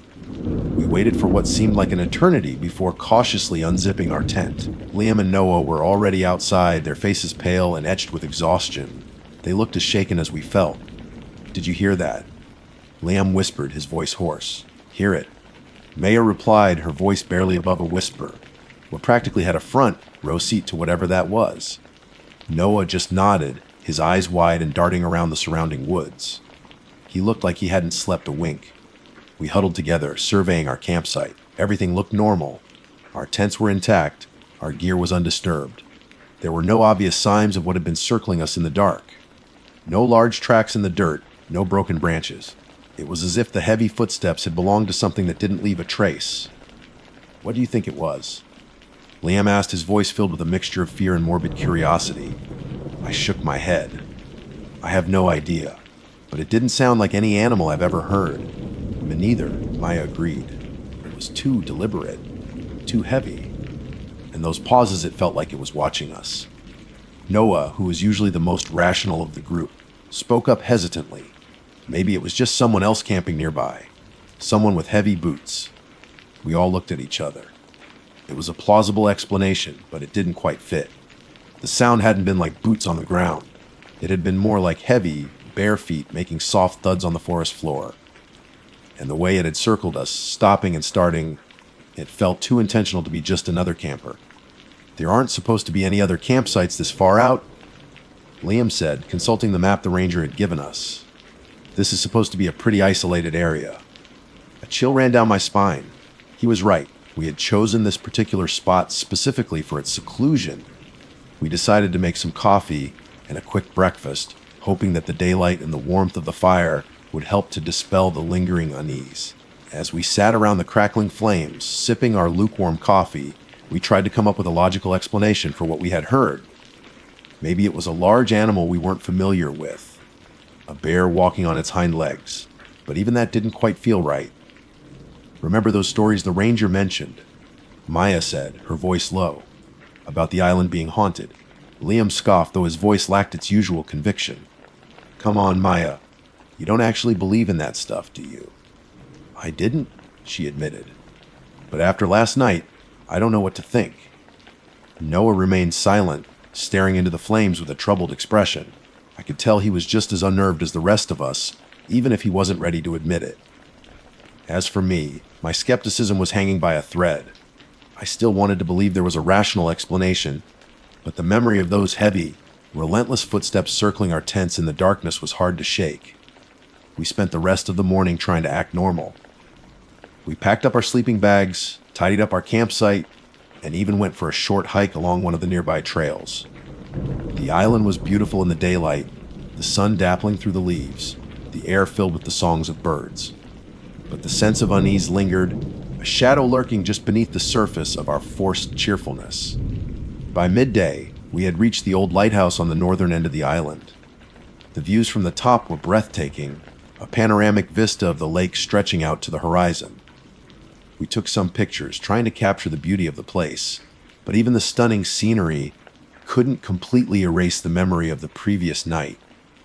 Speaker 1: We waited for what seemed like an eternity before cautiously unzipping our tent. Liam and Noah were already outside, their faces pale and etched with exhaustion. They looked as shaken as we felt. "Did you hear that?" Liam whispered, his voice hoarse. "Hear it?" Maya replied, her voice barely above a whisper. What practically had a front row seat to whatever that was. Noah just nodded, his eyes wide and darting around the surrounding woods. He looked like he hadn't slept a wink. We huddled together, surveying our campsite. Everything looked normal. Our tents were intact. Our gear was undisturbed. There were no obvious signs of what had been circling us in the dark. No large tracks in the dirt, no broken branches. It was as if the heavy footsteps had belonged to something that didn't leave a trace. "What do you think it was?" Liam asked, his voice filled with a mixture of fear and morbid curiosity. I shook my head. "I have no idea, but it didn't sound like any animal I've ever heard." "Me neither," Maya agreed. "It was too deliberate, too heavy." In those pauses, it felt like it was watching us. Noah, who was usually the most rational of the group, spoke up hesitantly. Maybe it was just someone else camping nearby. Someone with heavy boots. We all looked at each other. It was a plausible explanation, but it didn't quite fit. The sound hadn't been like boots on the ground. It had been more like heavy, bare feet making soft thuds on the forest floor. And the way it had circled us, stopping and starting, it felt too intentional to be just another camper. There aren't supposed to be any other campsites this far out, Liam said, consulting the map the ranger had given us. This is supposed to be a pretty isolated area. A chill ran down my spine. He was right. We had chosen this particular spot specifically for its seclusion. We decided to make some coffee and a quick breakfast, hoping that the daylight and the warmth of the fire would help to dispel the lingering unease. As we sat around the crackling flames, sipping our lukewarm coffee, we tried to come up with a logical explanation for what we had heard. Maybe it was a large animal we weren't familiar with, a bear walking on its hind legs, but even that didn't quite feel right. Remember those stories the ranger mentioned? Maya said, her voice low, about the island being haunted. Liam scoffed, though his voice lacked its usual conviction. Come on, Maya. You don't actually believe in that stuff, do you? I didn't, she admitted. But after last night, I don't know what to think. Noah remained silent, staring into the flames with a troubled expression. I could tell he was just as unnerved as the rest of us, even if he wasn't ready to admit it. As for me, my skepticism was hanging by a thread. I still wanted to believe there was a rational explanation, but the memory of those heavy, relentless footsteps circling our tents in the darkness was hard to shake. We spent the rest of the morning trying to act normal. We packed up our sleeping bags, tidied up our campsite, and even went for a short hike along one of the nearby trails. The island was beautiful in the daylight, the sun dappling through the leaves, the air filled with the songs of birds. But the sense of unease lingered, a shadow lurking just beneath the surface of our forced cheerfulness. By midday, we had reached the old lighthouse on the northern end of the island. The views from the top were breathtaking, a panoramic vista of the lake stretching out to the horizon. We took some pictures, trying to capture the beauty of the place, but even the stunning scenery couldn't completely erase the memory of the previous night.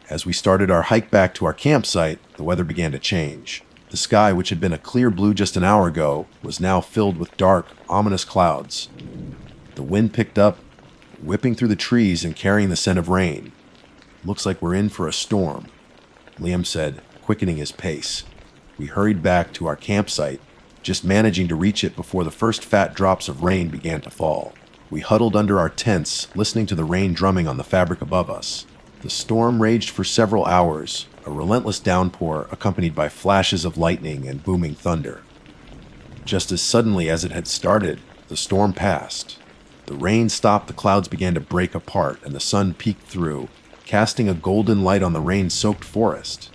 Speaker 1: As we started our hike back to our campsite, the weather began to change. The sky, which had been a clear blue just an hour ago, was now filled with dark, ominous clouds. The wind picked up, whipping through the trees and carrying the scent of rain. Looks like we're in for a storm, Liam said, quickening his pace. We hurried back to our campsite, just managing to reach it before the first fat drops of rain began to fall. We huddled under our tents, listening to the rain drumming on the fabric above us. The storm raged for several hours, a relentless downpour accompanied by flashes of lightning and booming thunder. Just as suddenly as it had started, the storm passed. The rain stopped, the clouds began to break apart, and the sun peeked through, casting a golden light on the rain-soaked forest.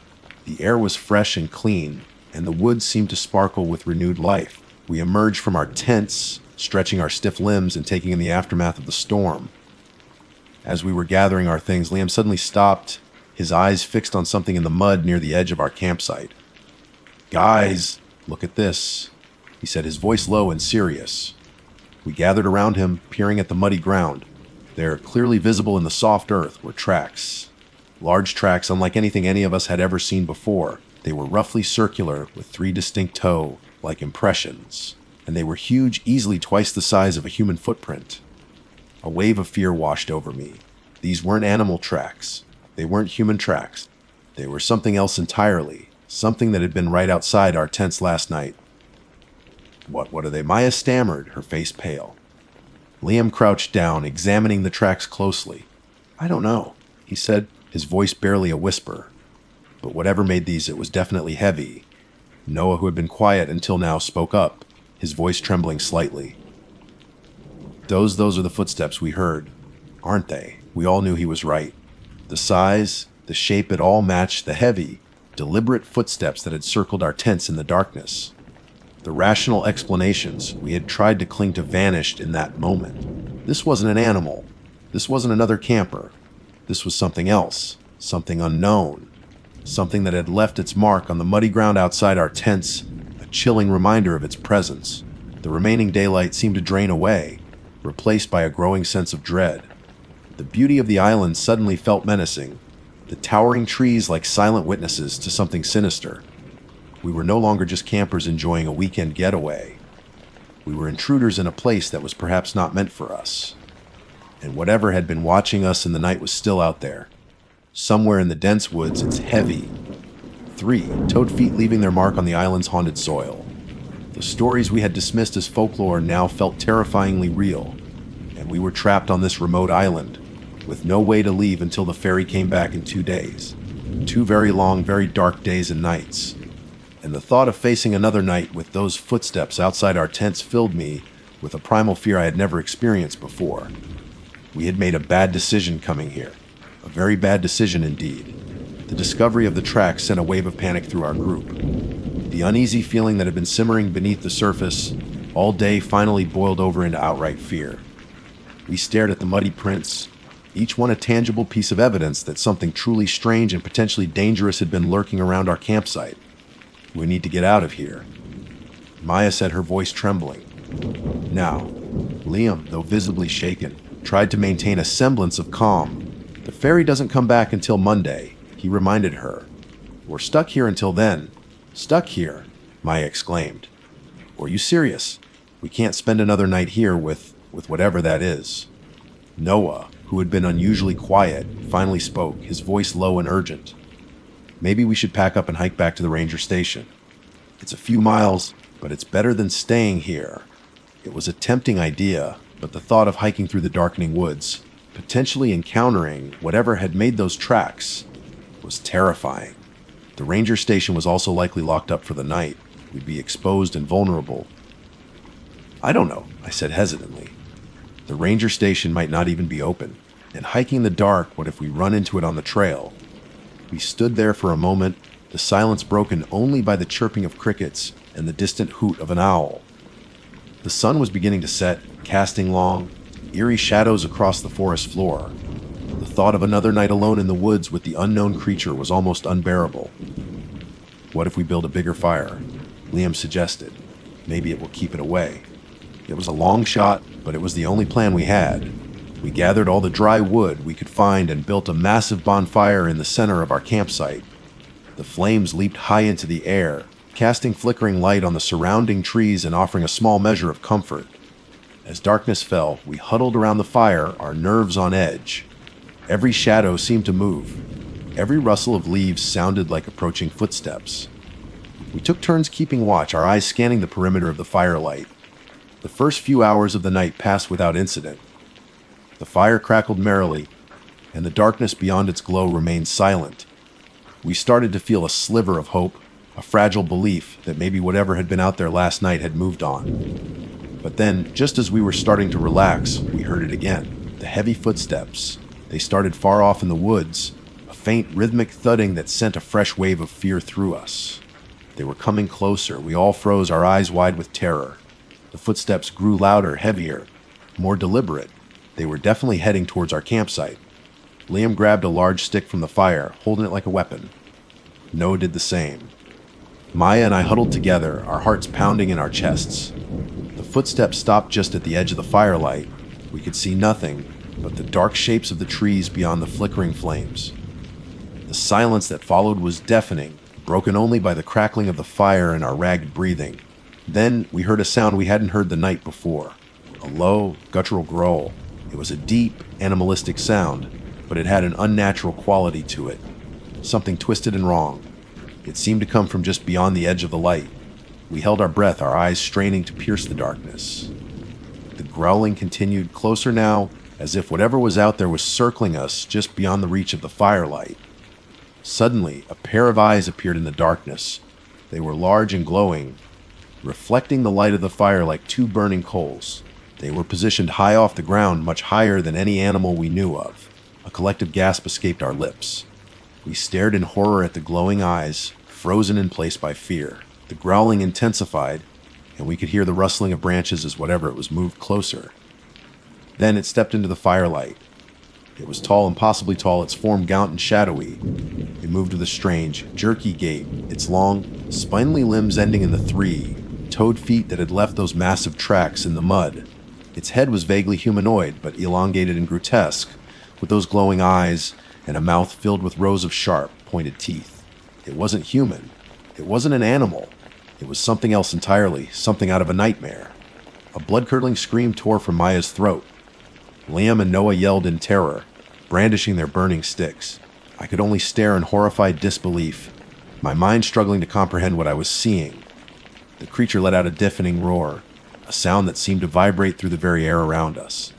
Speaker 1: The air was fresh and clean, and the woods seemed to sparkle with renewed life. We emerged from our tents, stretching our stiff limbs and taking in the aftermath of the storm. As we were gathering our things, Liam suddenly stopped, his eyes fixed on something in the mud near the edge of our campsite. Guys, look at this, he said, his voice low and serious. We gathered around him, peering at the muddy ground. There, clearly visible in the soft earth, were tracks. Large tracks unlike anything any of us had ever seen before. They were roughly circular, with 3 distinct toe-like impressions, and they were huge, easily twice the size of a human footprint. A wave of fear washed over me. These weren't animal tracks. They weren't human tracks. They were something else entirely, something that had been right outside our tents last night. What are they? Maya stammered, her face pale. Liam crouched down, examining the tracks closely. I don't know, he said, his voice barely a whisper. But whatever made these, it was definitely heavy. Noah, who had been quiet until now, spoke up, his voice trembling slightly. Those are the footsteps we heard, aren't they? We all knew he was right. The size, the shape, it all matched the heavy, deliberate footsteps that had circled our tents in the darkness. The rational explanations we had tried to cling to vanished in that moment. This wasn't an animal. This wasn't another camper. This was something else, something unknown. Something that had left its mark on the muddy ground outside our tents, a chilling reminder of its presence. The remaining daylight seemed to drain away, replaced by a growing sense of dread. The beauty of the island suddenly felt menacing, the towering trees like silent witnesses to something sinister. We were no longer just campers enjoying a weekend getaway. We were intruders in a place that was perhaps not meant for us. And whatever had been watching us in the night was still out there. Somewhere in the dense woods, it's heavy. 3 toed feet leaving their mark on the island's haunted soil. The stories we had dismissed as folklore now felt terrifyingly real, and we were trapped on this remote island, with no way to leave until the ferry came back in 2 days. 2 very long, very dark days and nights. And the thought of facing another night with those footsteps outside our tents filled me with a primal fear I had never experienced before. We had made a bad decision coming here. A very bad decision indeed. The discovery of the tracks sent a wave of panic through our group. The uneasy feeling that had been simmering beneath the surface all day finally boiled over into outright fear. We stared at the muddy prints, each one a tangible piece of evidence that something truly strange and potentially dangerous had been lurking around our campsite. We need to get out of here. Maya said, her voice trembling. Now, Liam, though visibly shaken, tried to maintain a semblance of calm. The ferry doesn't come back until Monday, he reminded her. We're stuck here until then. Stuck here, Maya exclaimed. Are you serious? We can't spend another night here with whatever that is. Noah, who had been unusually quiet, finally spoke, his voice low and urgent. Maybe we should pack up and hike back to the ranger station. It's a few miles, but it's better than staying here. It was a tempting idea, but the thought of hiking through the darkening woods, potentially encountering whatever had made those tracks, was terrifying. The ranger station was also likely locked up for the night. We'd be exposed and vulnerable. I don't know, I said hesitantly. The ranger station might not even be open, and hiking in the dark, what if we run into it on the trail? We stood there for a moment, the silence broken only by the chirping of crickets and the distant hoot of an owl. The sun was beginning to set, casting long, eerie shadows across the forest floor. The thought of another night alone in the woods with the unknown creature was almost unbearable. What if we build a bigger fire? Liam suggested. Maybe it will keep it away. It was a long shot, but it was the only plan we had. We gathered all the dry wood we could find and built a massive bonfire in the center of our campsite. The flames leaped high into the air, casting flickering light on the surrounding trees and offering a small measure of comfort. As darkness fell, we huddled around the fire, our nerves on edge. Every shadow seemed to move. Every rustle of leaves sounded like approaching footsteps. We took turns keeping watch, our eyes scanning the perimeter of the firelight. The first few hours of the night passed without incident. The fire crackled merrily, and the darkness beyond its glow remained silent. We started to feel a sliver of hope, a fragile belief that maybe whatever had been out there last night had moved on. But then, just as we were starting to relax, we heard it again. The heavy footsteps. They started far off in the woods, a faint rhythmic thudding that sent a fresh wave of fear through us. They were coming closer. We all froze, our eyes wide with terror. The footsteps grew louder, heavier, more deliberate. They were definitely heading towards our campsite. Liam grabbed a large stick from the fire, holding it like a weapon. Noah did the same. Maya and I huddled together, our hearts pounding in our chests. The footsteps stopped just at the edge of the firelight. We could see nothing but the dark shapes of the trees beyond the flickering flames. The silence that followed was deafening, broken only by the crackling of the fire and our ragged breathing. Then we heard a sound we hadn't heard the night before. A low, guttural growl. It was a deep, animalistic sound, but it had an unnatural quality to it. Something twisted and wrong. It seemed to come from just beyond the edge of the light. We held our breath, our eyes straining to pierce the darkness. The growling continued, closer now, as if whatever was out there was circling us just beyond the reach of the firelight. Suddenly, a pair of eyes appeared in the darkness. They were large and glowing, reflecting the light of the fire like 2 burning coals. They were positioned high off the ground, much higher than any animal we knew of. A collective gasp escaped our lips. We stared in horror at the glowing eyes, frozen in place by fear. The growling intensified, and we could hear the rustling of branches as whatever it was moved closer. Then it stepped into the firelight. It was tall, impossibly tall, its form gaunt and shadowy. It moved with a strange, jerky gait, its long, spindly limbs ending in the 3 toed feet that had left those massive tracks in the mud. Its head was vaguely humanoid, but elongated and grotesque, with those glowing eyes and a mouth filled with rows of sharp, pointed teeth. It wasn't human. It wasn't an animal. It was something else entirely, something out of a nightmare. A blood-curdling scream tore from Maya's throat. Liam and Noah yelled in terror, brandishing their burning sticks. I could only stare in horrified disbelief, my mind struggling to comprehend what I was seeing. The creature let out a deafening roar, a sound that seemed to vibrate through the very air around us.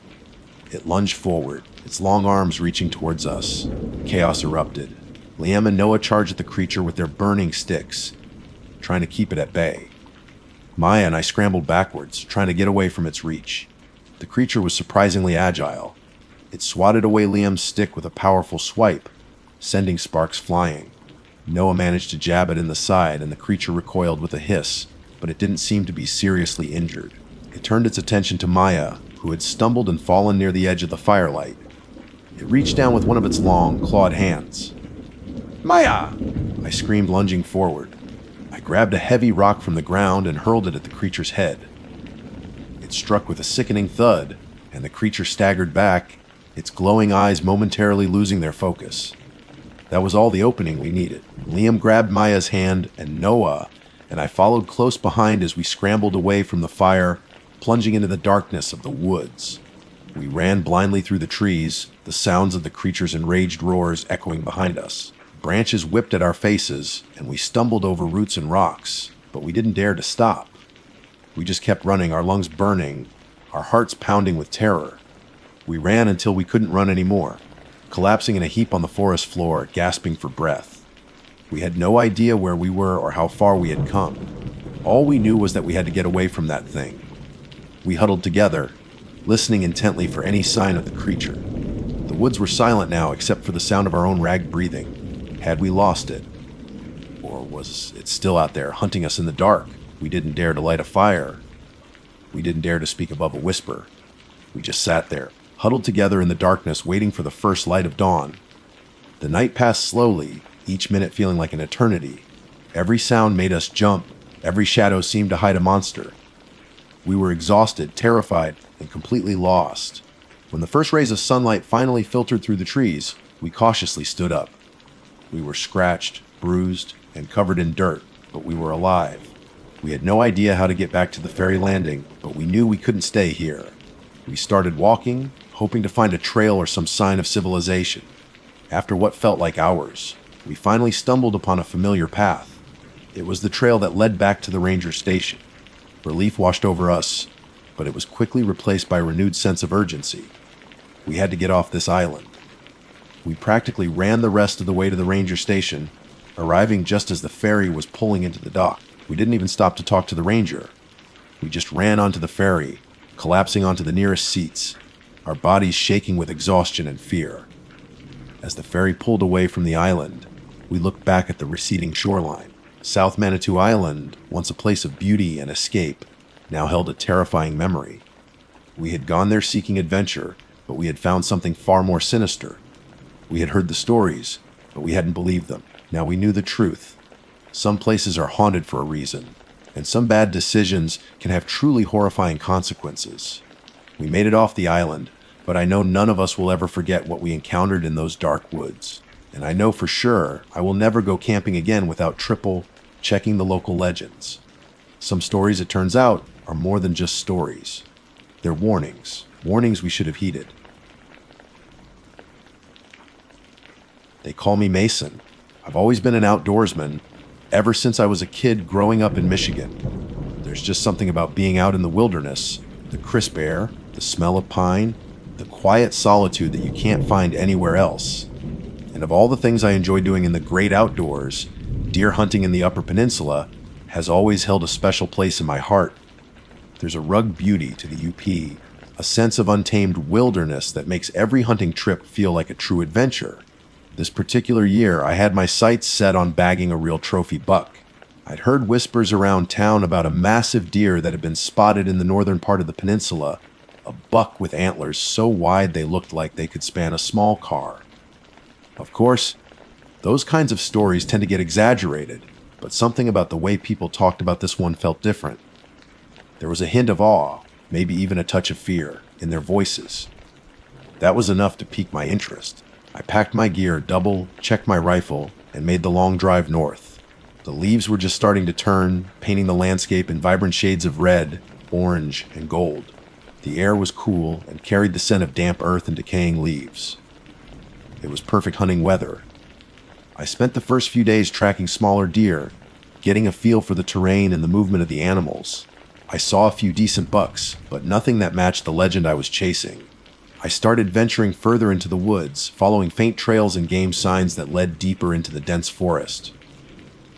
Speaker 1: It lunged forward, its long arms reaching towards us. Chaos erupted. Liam and Noah charged at the creature with their burning sticks, trying to keep it at bay. Maya and I scrambled backwards, trying to get away from its reach. The creature was surprisingly agile. It swatted away Liam's stick with a powerful swipe, sending sparks flying. Noah managed to jab it in the side, and the creature recoiled with a hiss, but it didn't seem to be seriously injured. It turned its attention to Maya, who had stumbled and fallen near the edge of the firelight. It reached down with one of its long, clawed hands. "Maya!" I screamed, lunging forward. I grabbed a heavy rock from the ground and hurled it at the creature's head. It struck with a sickening thud, and the creature staggered back, its glowing eyes momentarily losing their focus. That was all the opening we needed. Liam grabbed Maya's hand, and Noah and I followed close behind as we scrambled away from the fire, plunging into the darkness of the woods. We ran blindly through the trees, the sounds of the creature's enraged roars echoing behind us. Branches whipped at our faces, and we stumbled over roots and rocks, but we didn't dare to stop. We just kept running, our lungs burning, our hearts pounding with terror. We ran until we couldn't run anymore, collapsing in a heap on the forest floor, gasping for breath. We had no idea where we were or how far we had come. All we knew was that we had to get away from that thing. We huddled together, listening intently for any sign of the creature. The woods were silent now except for the sound of our own ragged breathing. Had we lost it? Or was it still out there, hunting us in the dark? We didn't dare to light a fire. We didn't dare to speak above a whisper. We just sat there, huddled together in the darkness, waiting for the first light of dawn. The night passed slowly, each minute feeling like an eternity. Every sound made us jump. Every shadow seemed to hide a monster. We were exhausted, terrified, and completely lost. When the first rays of sunlight finally filtered through the trees, we cautiously stood up. We were scratched, bruised, and covered in dirt, but we were alive. We had no idea how to get back to the ferry landing, but we knew we couldn't stay here. We started walking, hoping to find a trail or some sign of civilization. After what felt like hours, we finally stumbled upon a familiar path. It was the trail that led back to the ranger station. Relief washed over us, but it was quickly replaced by a renewed sense of urgency. We had to get off this island. We practically ran the rest of the way to the ranger station, arriving just as the ferry was pulling into the dock. We didn't even stop to talk to the ranger. We just ran onto the ferry, collapsing onto the nearest seats, our bodies shaking with exhaustion and fear. As the ferry pulled away from the island, we looked back at the receding shoreline. South Manitou Island, once a place of beauty and escape, now held a terrifying memory. We had gone there seeking adventure, but we had found something far more sinister. We had heard the stories, but we hadn't believed them. Now we knew the truth. Some places are haunted for a reason, and some bad decisions can have truly horrifying consequences. We made it off the island, but I know none of us will ever forget what we encountered in those dark woods. And I know for sure I will never go camping again without triple checking the local legends. Some stories, it turns out, are more than just stories. They're warnings. Warnings we should have heeded. They call me Mason. I've always been an outdoorsman, ever since I was a kid growing up in Michigan. There's just something about being out in the wilderness, the crisp air, the smell of pine, the quiet solitude that you can't find anywhere else. And of all the things I enjoy doing in the great outdoors, deer hunting in the Upper Peninsula has always held a special place in my heart. There's a rugged beauty to the UP, a sense of untamed wilderness that makes every hunting trip feel like a true adventure. This particular year, I had my sights set on bagging a real trophy buck. I'd heard whispers around town about a massive deer that had been spotted in the northern part of the peninsula, a buck with antlers so wide they looked like they could span a small car. Of course, those kinds of stories tend to get exaggerated, but something about the way people talked about this one felt different. There was a hint of awe, maybe even a touch of fear, in their voices. That was enough to pique my interest. I packed my gear double, checked my rifle, and made the long drive north. The leaves were just starting to turn, painting the landscape in vibrant shades of red, orange, and gold. The air was cool and carried the scent of damp earth and decaying leaves. It was perfect hunting weather. I spent the first few days tracking smaller deer, getting a feel for the terrain and the movement of the animals. I saw a few decent bucks, but nothing that matched the legend I was chasing. I started venturing further into the woods, following faint trails and game signs that led deeper into the dense forest.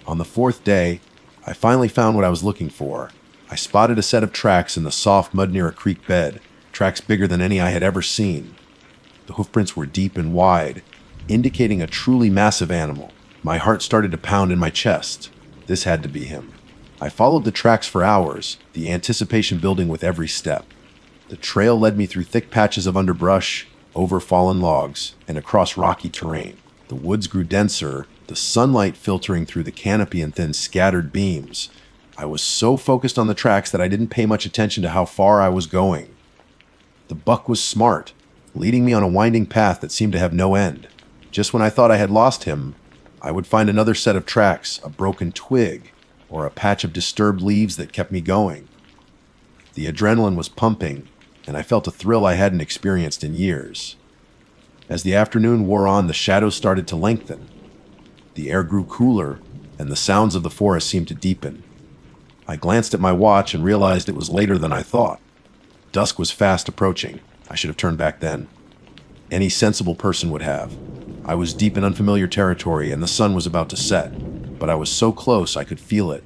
Speaker 1: On the fourth day, I finally found what I was looking for. I spotted a set of tracks in the soft mud near a creek bed, tracks bigger than any I had ever seen. The hoofprints were deep and wide, indicating a truly massive animal. My heart started to pound in my chest. This had to be him. I followed the tracks for hours, the anticipation building with every step. The trail led me through thick patches of underbrush, over fallen logs, and across rocky terrain. The woods grew denser, the sunlight filtering through the canopy in thin scattered beams. I was so focused on the tracks that I didn't pay much attention to how far I was going. The buck was smart, leading me on a winding path that seemed to have no end. Just when I thought I had lost him, I would find another set of tracks, a broken twig, or a patch of disturbed leaves that kept me going. The adrenaline was pumping, and I felt a thrill I hadn't experienced in years. As the afternoon wore on, the shadows started to lengthen. The air grew cooler, and the sounds of the forest seemed to deepen. I glanced at my watch and realized it was later than I thought. Dusk was fast approaching. I should have turned back then. Any sensible person would have. I was deep in unfamiliar territory, and the sun was about to set, but I was so close I could feel it.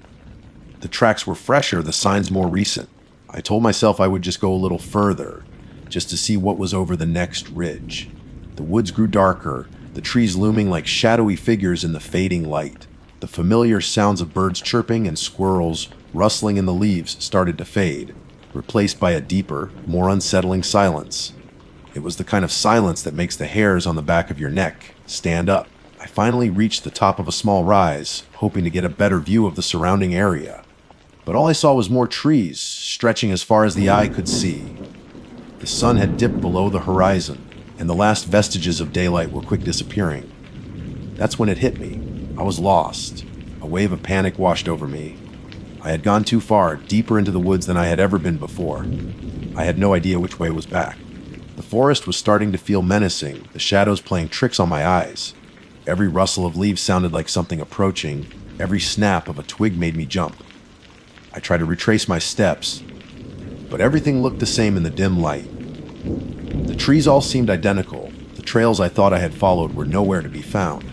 Speaker 1: The tracks were fresher, the signs more recent. I told myself I would just go a little further, just to see what was over the next ridge. The woods grew darker, the trees looming like shadowy figures in the fading light. The familiar sounds of birds chirping and squirrels rustling in the leaves started to fade, replaced by a deeper, more unsettling silence. It was the kind of silence that makes the hairs on the back of your neck stand up. I finally reached the top of a small rise, hoping to get a better view of the surrounding area. But all I saw was more trees, stretching as far as the eye could see. The sun had dipped below the horizon, and the last vestiges of daylight were quick disappearing. That's when it hit me. I was lost. A wave of panic washed over me. I had gone too far, deeper into the woods than I had ever been before. I had no idea which way was back. The forest was starting to feel menacing, the shadows playing tricks on my eyes. Every rustle of leaves sounded like something approaching. Every snap of a twig made me jump. I tried to retrace my steps, but everything looked the same in the dim light. The trees all seemed identical. The trails I thought I had followed were nowhere to be found.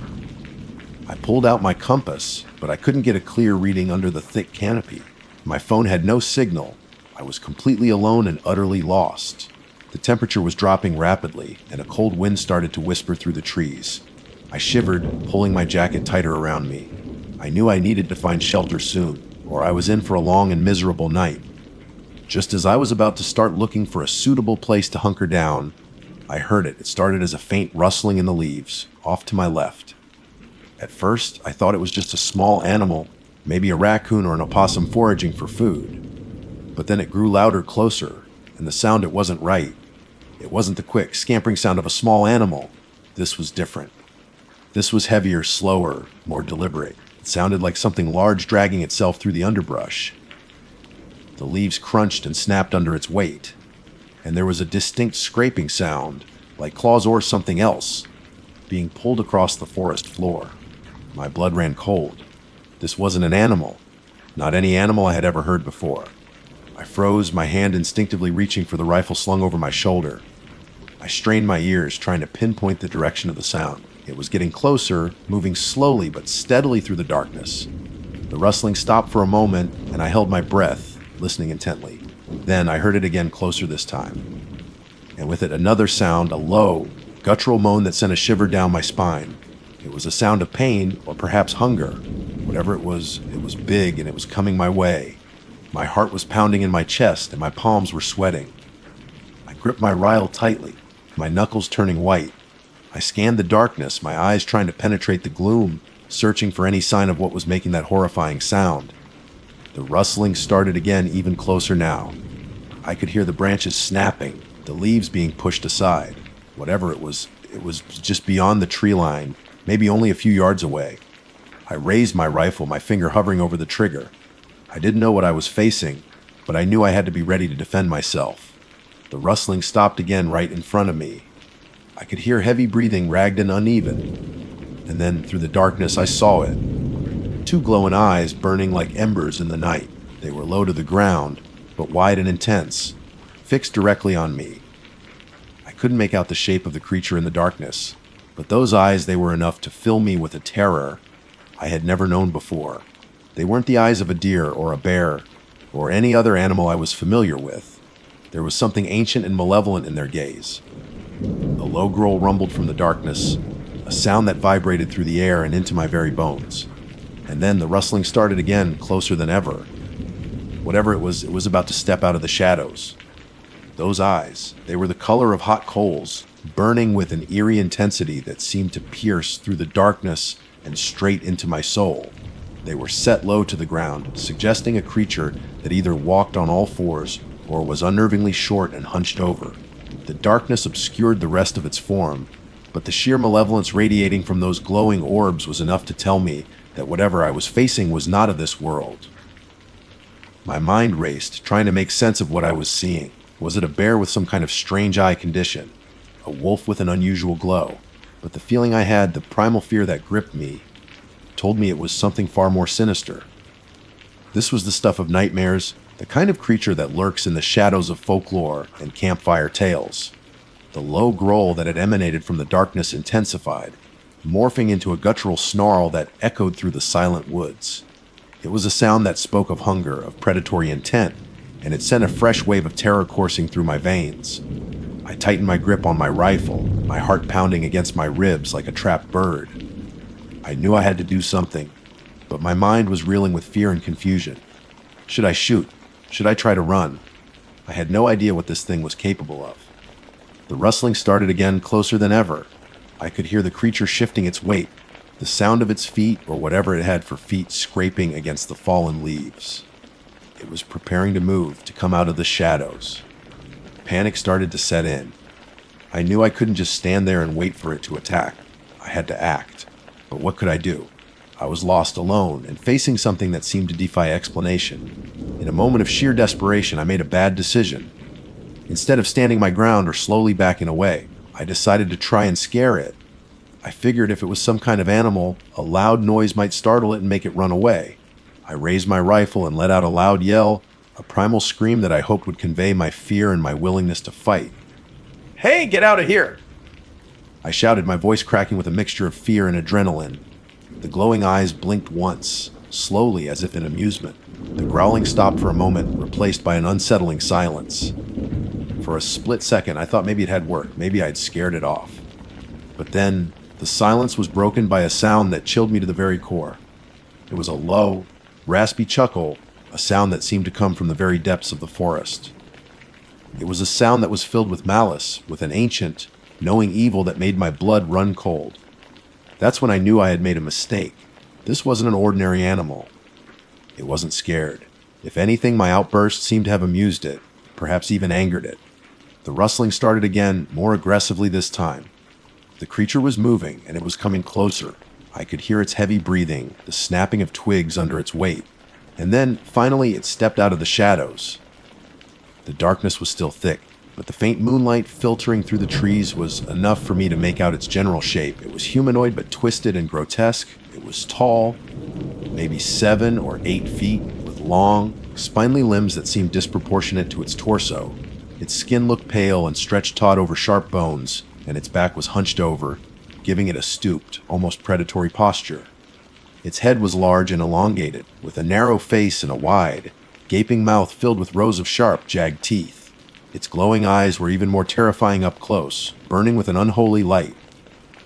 Speaker 1: I pulled out my compass, but I couldn't get a clear reading under the thick canopy. My phone had no signal. I was completely alone and utterly lost. The temperature was dropping rapidly, and a cold wind started to whisper through the trees. I shivered, pulling my jacket tighter around me. I knew I needed to find shelter soon, or I was in for a long and miserable night. Just as I was about to start looking for a suitable place to hunker down, I heard it. It started as a faint rustling in the leaves, off to my left. At first, I thought it was just a small animal, maybe a raccoon or an opossum foraging for food. But then it grew louder, closer, and the sound, it wasn't right. It wasn't the quick, scampering sound of a small animal. This was different. This was heavier, slower, more deliberate. It sounded like something large dragging itself through the underbrush. The leaves crunched and snapped under its weight, and there was a distinct scraping sound, like claws or something else, being pulled across the forest floor. My blood ran cold. This wasn't an animal, not any animal I had ever heard before. I froze, my hand instinctively reaching for the rifle slung over my shoulder. I strained my ears, trying to pinpoint the direction of the sound. It was getting closer, moving slowly but steadily through the darkness. The rustling stopped for a moment, and I held my breath, listening intently. Then I heard it again, closer this time. And with it another sound, a low, guttural moan that sent a shiver down my spine. It was a sound of pain, or perhaps hunger. Whatever it was big, and it was coming my way. My heart was pounding in my chest, and my palms were sweating. I gripped my rifle tightly, my knuckles turning white. I scanned the darkness, my eyes trying to penetrate the gloom, searching for any sign of what was making that horrifying sound. The rustling started again, even closer now. I could hear the branches snapping, the leaves being pushed aside. Whatever it was just beyond the tree line, maybe only a few yards away. I raised my rifle, my finger hovering over the trigger. I didn't know what I was facing, but I knew I had to be ready to defend myself. The rustling stopped again right in front of me. I could hear heavy breathing, ragged and uneven. And then, through the darkness, I saw it. Two glowing eyes burning like embers in the night. They were low to the ground, but wide and intense, fixed directly on me. I couldn't make out the shape of the creature in the darkness, but those eyes, they were enough to fill me with a terror I had never known before. They weren't the eyes of a deer or a bear or any other animal I was familiar with. There was something ancient and malevolent in their gaze. A low growl rumbled from the darkness, a sound that vibrated through the air and into my very bones. And then the rustling started again, closer than ever. Whatever it was about to step out of the shadows. Those eyes, they were the color of hot coals, burning with an eerie intensity that seemed to pierce through the darkness and straight into my soul. They were set low to the ground, suggesting a creature that either walked on all fours or was unnervingly short and hunched over. The darkness obscured the rest of its form, but the sheer malevolence radiating from those glowing orbs was enough to tell me that whatever I was facing was not of this world. My mind raced, trying to make sense of what I was seeing. Was it a bear with some kind of strange eye condition? A wolf with an unusual glow? But the feeling I had, the primal fear that gripped me, told me it was something far more sinister. This was the stuff of nightmares, the kind of creature that lurks in the shadows of folklore and campfire tales. The low growl that had emanated from the darkness intensified, morphing into a guttural snarl that echoed through the silent woods. It was a sound that spoke of hunger, of predatory intent, and it sent a fresh wave of terror coursing through my veins. I tightened my grip on my rifle, my heart pounding against my ribs like a trapped bird. I knew I had to do something, but my mind was reeling with fear and confusion. Should I shoot? Should I try to run? I had no idea what this thing was capable of. The rustling started again, closer than ever. I could hear the creature shifting its weight, the sound of its feet, or whatever it had for feet, scraping against the fallen leaves. It was preparing to move, to come out of the shadows. Panic started to set in. I knew I couldn't just stand there and wait for it to attack. I had to act. But what could I do? I was lost, alone, and facing something that seemed to defy explanation. In a moment of sheer desperation, I made a bad decision. Instead of standing my ground or slowly backing away, I decided to try and scare it. I figured if it was some kind of animal, a loud noise might startle it and make it run away. I raised my rifle and let out a loud yell, a primal scream that I hoped would convey my fear and my willingness to fight. "Hey, get out of here!" I shouted, my voice cracking with a mixture of fear and adrenaline. The glowing eyes blinked once, slowly as if in amusement. The growling stopped for a moment, replaced by an unsettling silence. For a split second, I thought maybe it had worked, maybe I'd scared it off. But then, the silence was broken by a sound that chilled me to the very core. It was a low, raspy chuckle, a sound that seemed to come from the very depths of the forest. It was a sound that was filled with malice, with an ancient, knowing evil that made my blood run cold. That's when I knew I had made a mistake. This wasn't an ordinary animal. It wasn't scared. If anything, my outburst seemed to have amused it, perhaps even angered it. The rustling started again, more aggressively this time. The creature was moving, and it was coming closer. I could hear its heavy breathing, the snapping of twigs under its weight. And then, finally, it stepped out of the shadows. The darkness was still thick, but the faint moonlight filtering through the trees was enough for me to make out its general shape. It was humanoid, but twisted and grotesque. It was tall, maybe 7 or 8 feet, with long, spindly limbs that seemed disproportionate to its torso. Its skin looked pale and stretched taut over sharp bones, and its back was hunched over, giving it a stooped, almost predatory posture. Its head was large and elongated, with a narrow face and a wide, gaping mouth filled with rows of sharp, jagged teeth. Its glowing eyes were even more terrifying up close, burning with an unholy light.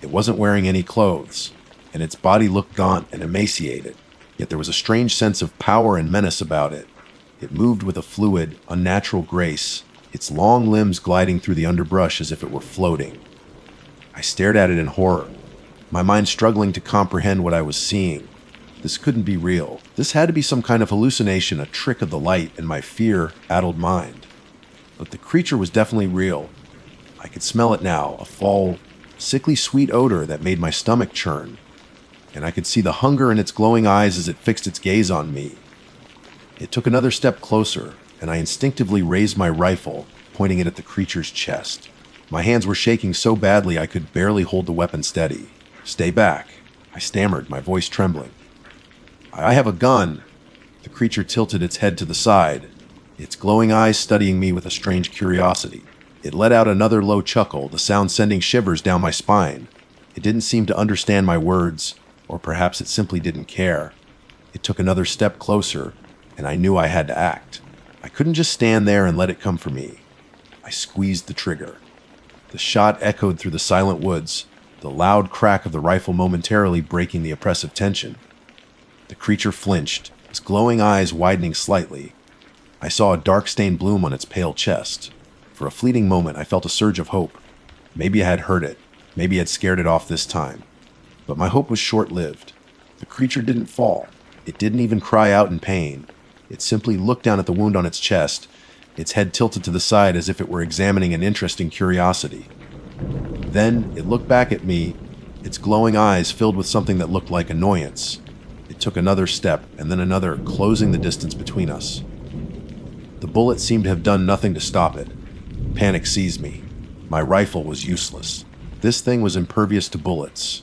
Speaker 1: It wasn't wearing any clothes, and its body looked gaunt and emaciated, yet there was a strange sense of power and menace about it. It moved with a fluid, unnatural grace, its long limbs gliding through the underbrush as if it were floating. I stared at it in horror, my mind struggling to comprehend what I was seeing. This couldn't be real. This had to be some kind of hallucination, a trick of the light and my fear-addled mind. But the creature was definitely real. I could smell it now, a foul, sickly sweet odor that made my stomach churn. and I could see the hunger in its glowing eyes as it fixed its gaze on me. It took another step closer, and I instinctively raised my rifle, pointing it at the creature's chest. My hands were shaking so badly I could barely hold the weapon steady. "Stay back," I stammered, my voice trembling. "I have a gun." The creature tilted its head to the side, its glowing eyes studying me with a strange curiosity. It let out another low chuckle, the sound sending shivers down my spine. It didn't seem to understand my words, or perhaps it simply didn't care. It took another step closer, and I knew I had to act. I couldn't just stand there and let it come for me. I squeezed the trigger. The shot echoed through the silent woods, the loud crack of the rifle momentarily breaking the oppressive tension. The creature flinched, its glowing eyes widening slightly. I saw a dark stained bloom on its pale chest. For a fleeting moment, I felt a surge of hope. Maybe I had heard it. Maybe I had scared it off this time. But my hope was short-lived. The creature didn't fall. It didn't even cry out in pain. It simply looked down at the wound on its chest, its head tilted to the side as if it were examining an interesting curiosity. Then it looked back at me, its glowing eyes filled with something that looked like annoyance. It took another step, and then another, closing the distance between us. The bullet seemed to have done nothing to stop it. Panic seized me. My rifle was useless. This thing was impervious to bullets.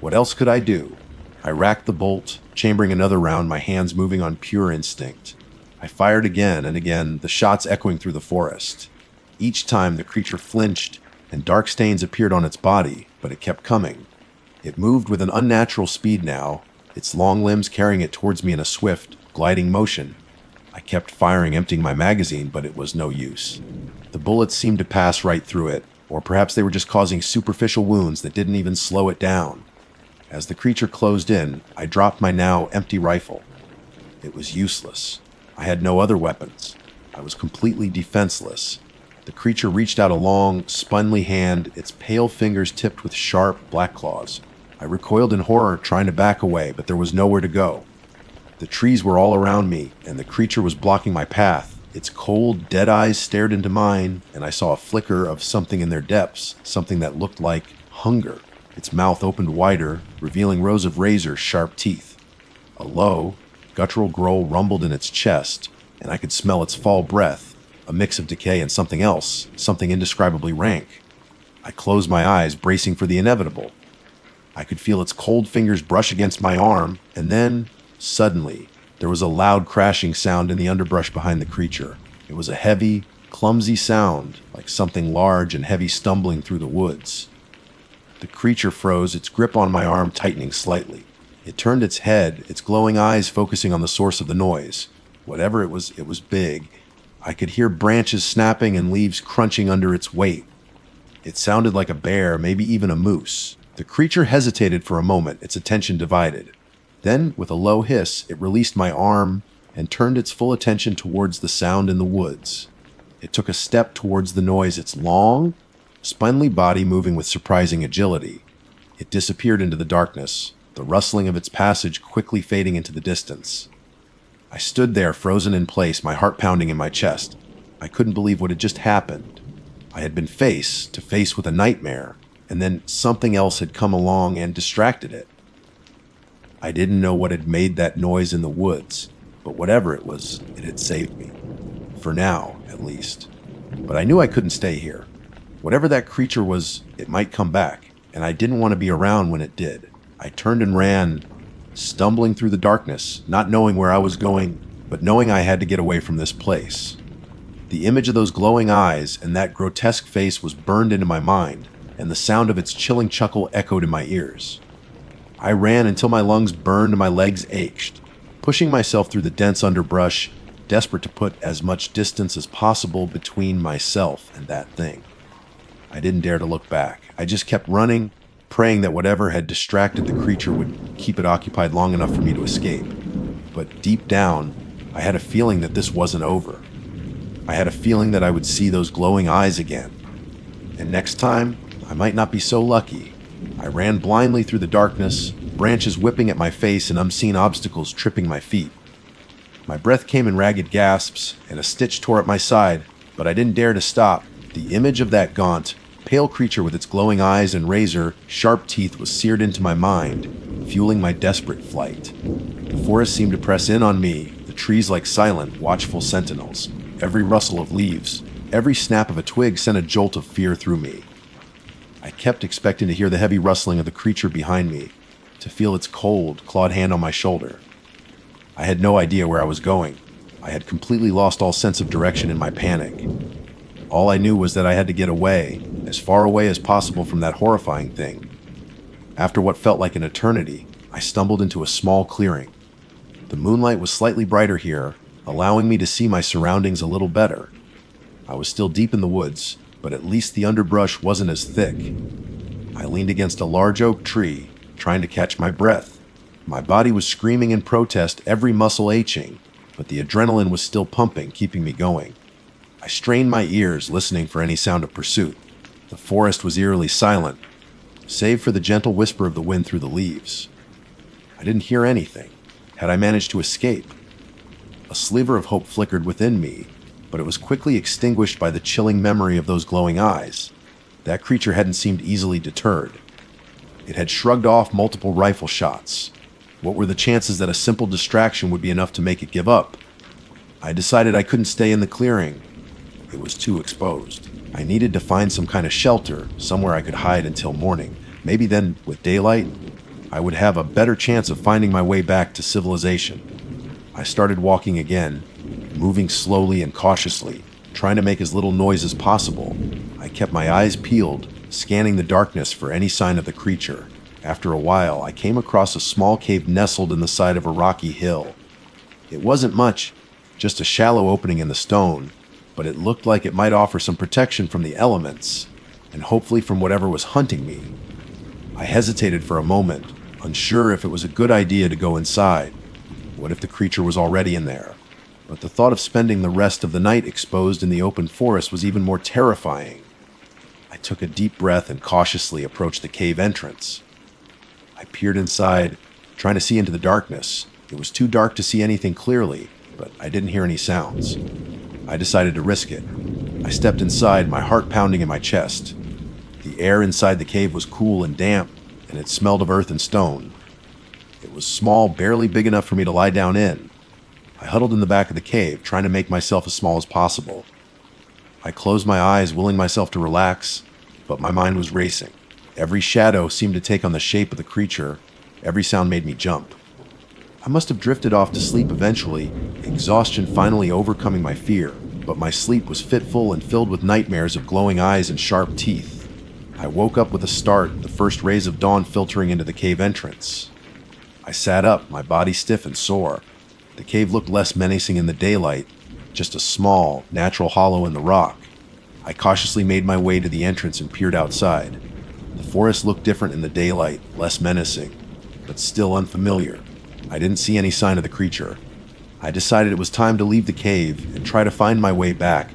Speaker 1: What else could I do? I racked the bolt, chambering another round, my hands moving on pure instinct. I fired again and again, the shots echoing through the forest. Each time the creature flinched, and dark stains appeared on its body, but it kept coming. It moved with an unnatural speed now, its long limbs carrying it towards me in a swift, gliding motion. I kept firing, emptying my magazine, but it was no use. The bullets seemed to pass right through it, or perhaps they were just causing superficial wounds that didn't even slow it down. As the creature closed in, I dropped my now empty rifle. It was useless. I had no other weapons. I was completely defenseless. The creature reached out a long, spindly hand, its pale fingers tipped with sharp, black claws. I recoiled in horror, trying to back away, but there was nowhere to go. The trees were all around me, and the creature was blocking my path. Its cold, dead eyes stared into mine, and I saw a flicker of something in their depths, something that looked like hunger. Its mouth opened wider, revealing rows of razor-sharp teeth. A low, guttural growl rumbled in its chest, and I could smell its fall breath, a mix of decay and something else, something indescribably rank. I closed my eyes, bracing for the inevitable. I could feel its cold fingers brush against my arm, and then, suddenly, there was a loud crashing sound in the underbrush behind the creature. It was a heavy, clumsy sound, like something large and heavy stumbling through the woods. The creature froze, its grip on my arm tightening slightly. It turned its head, its glowing eyes focusing on the source of the noise. Whatever it was big. I could hear branches snapping and leaves crunching under its weight. It sounded like a bear, maybe even a moose. The creature hesitated for a moment, its attention divided. Then, with a low hiss, it released my arm and turned its full attention towards the sound in the woods. It took a step towards the noise, its long, spindly body moving with surprising agility. It disappeared into the darkness, the rustling of its passage quickly fading into the distance. I stood there, frozen in place, my heart pounding in my chest. I couldn't believe what had just happened. I had been face to face with a nightmare, and then something else had come along and distracted it. I didn't know what had made that noise in the woods, but whatever it was, it had saved me. For now, at least. But I knew I couldn't stay here. Whatever that creature was, it might come back, and I didn't want to be around when it did. I turned and ran, stumbling through the darkness, not knowing where I was going, but knowing I had to get away from this place. The image of those glowing eyes and that grotesque face was burned into my mind, and the sound of its chilling chuckle echoed in my ears. I ran until my lungs burned and my legs ached, pushing myself through the dense underbrush, desperate to put as much distance as possible between myself and that thing. I didn't dare to look back. I just kept running, praying that whatever had distracted the creature would keep it occupied long enough for me to escape. But deep down, I had a feeling that this wasn't over. I had a feeling that I would see those glowing eyes again. And next time, I might not be so lucky. I ran blindly through the darkness, branches whipping at my face and unseen obstacles tripping my feet. My breath came in ragged gasps, and a stitch tore at my side, but I didn't dare to stop. The image of that gaunt, pale creature with its glowing eyes and razor-sharp teeth was seared into my mind, fueling my desperate flight. The forest seemed to press in on me, the trees like silent, watchful sentinels. Every rustle of leaves, every snap of a twig sent a jolt of fear through me. I kept expecting to hear the heavy rustling of the creature behind me, to feel its cold, clawed hand on my shoulder. I had no idea where I was going. I had completely lost all sense of direction in my panic. All I knew was that I had to get away, as far away as possible from that horrifying thing. After what felt like an eternity, I stumbled into a small clearing. The moonlight was slightly brighter here, allowing me to see my surroundings a little better. I was still deep in the woods, but at least the underbrush wasn't as thick. I leaned against a large oak tree, trying to catch my breath. My body was screaming in protest, every muscle aching, but the adrenaline was still pumping, keeping me going. I strained my ears, listening for any sound of pursuit. The forest was eerily silent, save for the gentle whisper of the wind through the leaves. I didn't hear anything. Had I managed to escape? A sliver of hope flickered within me, but it was quickly extinguished by the chilling memory of those glowing eyes. That creature hadn't seemed easily deterred. It had shrugged off multiple rifle shots. What were the chances that a simple distraction would be enough to make it give up? I decided I couldn't stay in the clearing. It was too exposed. I needed to find some kind of shelter, somewhere I could hide until morning. Maybe then, with daylight, I would have a better chance of finding my way back to civilization. I started walking again, moving slowly and cautiously, trying to make as little noise as possible. I kept my eyes peeled, scanning the darkness for any sign of the creature. After a while, I came across a small cave nestled in the side of a rocky hill. It wasn't much, just a shallow opening in the stone, but it looked like it might offer some protection from the elements, and hopefully from whatever was hunting me. I hesitated for a moment, unsure if it was a good idea to go inside. What if the creature was already in there? But the thought of spending the rest of the night exposed in the open forest was even more terrifying. I took a deep breath and cautiously approached the cave entrance. I peered inside, trying to see into the darkness. It was too dark to see anything clearly, but I didn't hear any sounds. I decided to risk it. I stepped inside, my heart pounding in my chest. The air inside the cave was cool and damp, and it smelled of earth and stone. It was small, barely big enough for me to lie down in. I huddled in the back of the cave, trying to make myself as small as possible. I closed my eyes, willing myself to relax, but my mind was racing. Every shadow seemed to take on the shape of the creature. Every sound made me jump. I must have drifted off to sleep eventually, exhaustion finally overcoming my fear, but my sleep was fitful and filled with nightmares of glowing eyes and sharp teeth. I woke up with a start, the first rays of dawn filtering into the cave entrance. I sat up, my body stiff and sore. The cave looked less menacing in the daylight, just a small, natural hollow in the rock. I cautiously made my way to the entrance and peered outside. The forest looked different in the daylight, less menacing, but still unfamiliar. I didn't see any sign of the creature. I decided it was time to leave the cave and try to find my way back.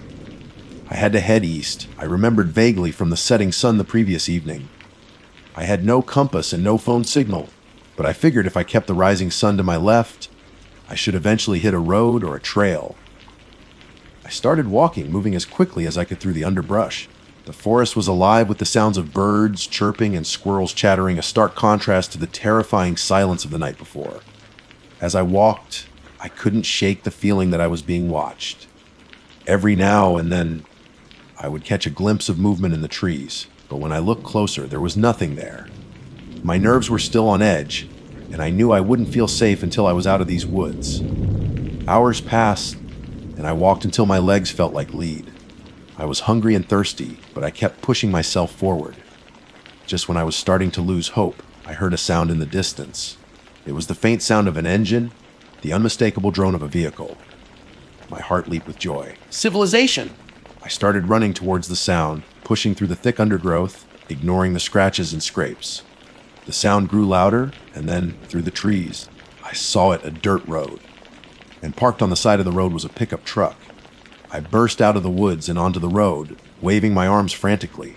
Speaker 1: I had to head east. I remembered vaguely from the setting sun the previous evening. I had no compass and no phone signal, but I figured if I kept the rising sun to my left, I should eventually hit a road or a trail. I started walking, moving as quickly as I could through the underbrush. The forest was alive with the sounds of birds chirping and squirrels chattering, a stark contrast to the terrifying silence of the night before. As I walked, I couldn't shake the feeling that I was being watched. Every now and then, I would catch a glimpse of movement in the trees, but when I looked closer, there was nothing there. My nerves were still on edge, and I knew I wouldn't feel safe until I was out of these woods. Hours passed, and I walked until my legs felt like lead. I was hungry and thirsty, but I kept pushing myself forward. Just when I was starting to lose hope, I heard a sound in the distance. It was the faint sound of an engine, the unmistakable drone of a vehicle. My heart leaped with joy. Civilization! I started running towards the sound, pushing through the thick undergrowth, ignoring the scratches and scrapes. The sound grew louder, and then, through the trees, I saw it, a dirt road. And parked on the side of the road was a pickup truck. I burst out of the woods and onto the road, waving my arms frantically.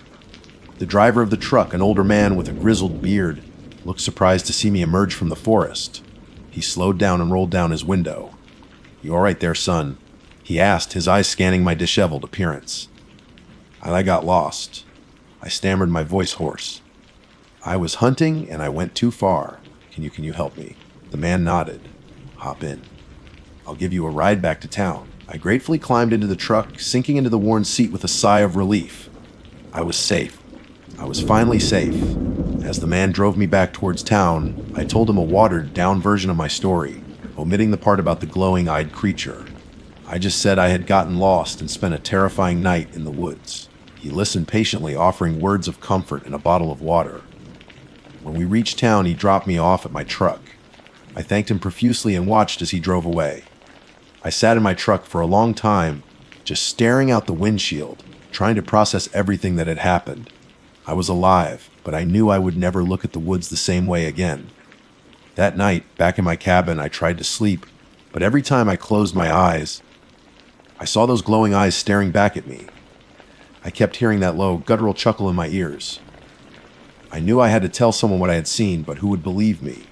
Speaker 1: The driver of the truck, an older man with a grizzled beard, looked surprised to see me emerge from the forest. He slowed down and rolled down his window. "You all right there, son?" he asked, his eyes scanning my disheveled appearance. I got lost. I stammered, my voice hoarse. "I was hunting and I went too far. Can you help me?" The man nodded. "Hop in. I'll give you a ride back to town." I gratefully climbed into the truck, sinking into the worn seat with a sigh of relief. I was safe. I was finally safe. As the man drove me back towards town, I told him a watered-down version of my story, omitting the part about the glowing-eyed creature. I just said I had gotten lost and spent a terrifying night in the woods. He listened patiently, offering words of comfort and a bottle of water. When we reached town, he dropped me off at my truck. I thanked him profusely and watched as he drove away. I sat in my truck for a long time, just staring out the windshield, trying to process everything that had happened. I was alive, but I knew I would never look at the woods the same way again. That night, back in my cabin, I tried to sleep, but every time I closed my eyes, I saw those glowing eyes staring back at me. I kept hearing that low, guttural chuckle in my ears. I knew I had to tell someone what I had seen, but who would believe me?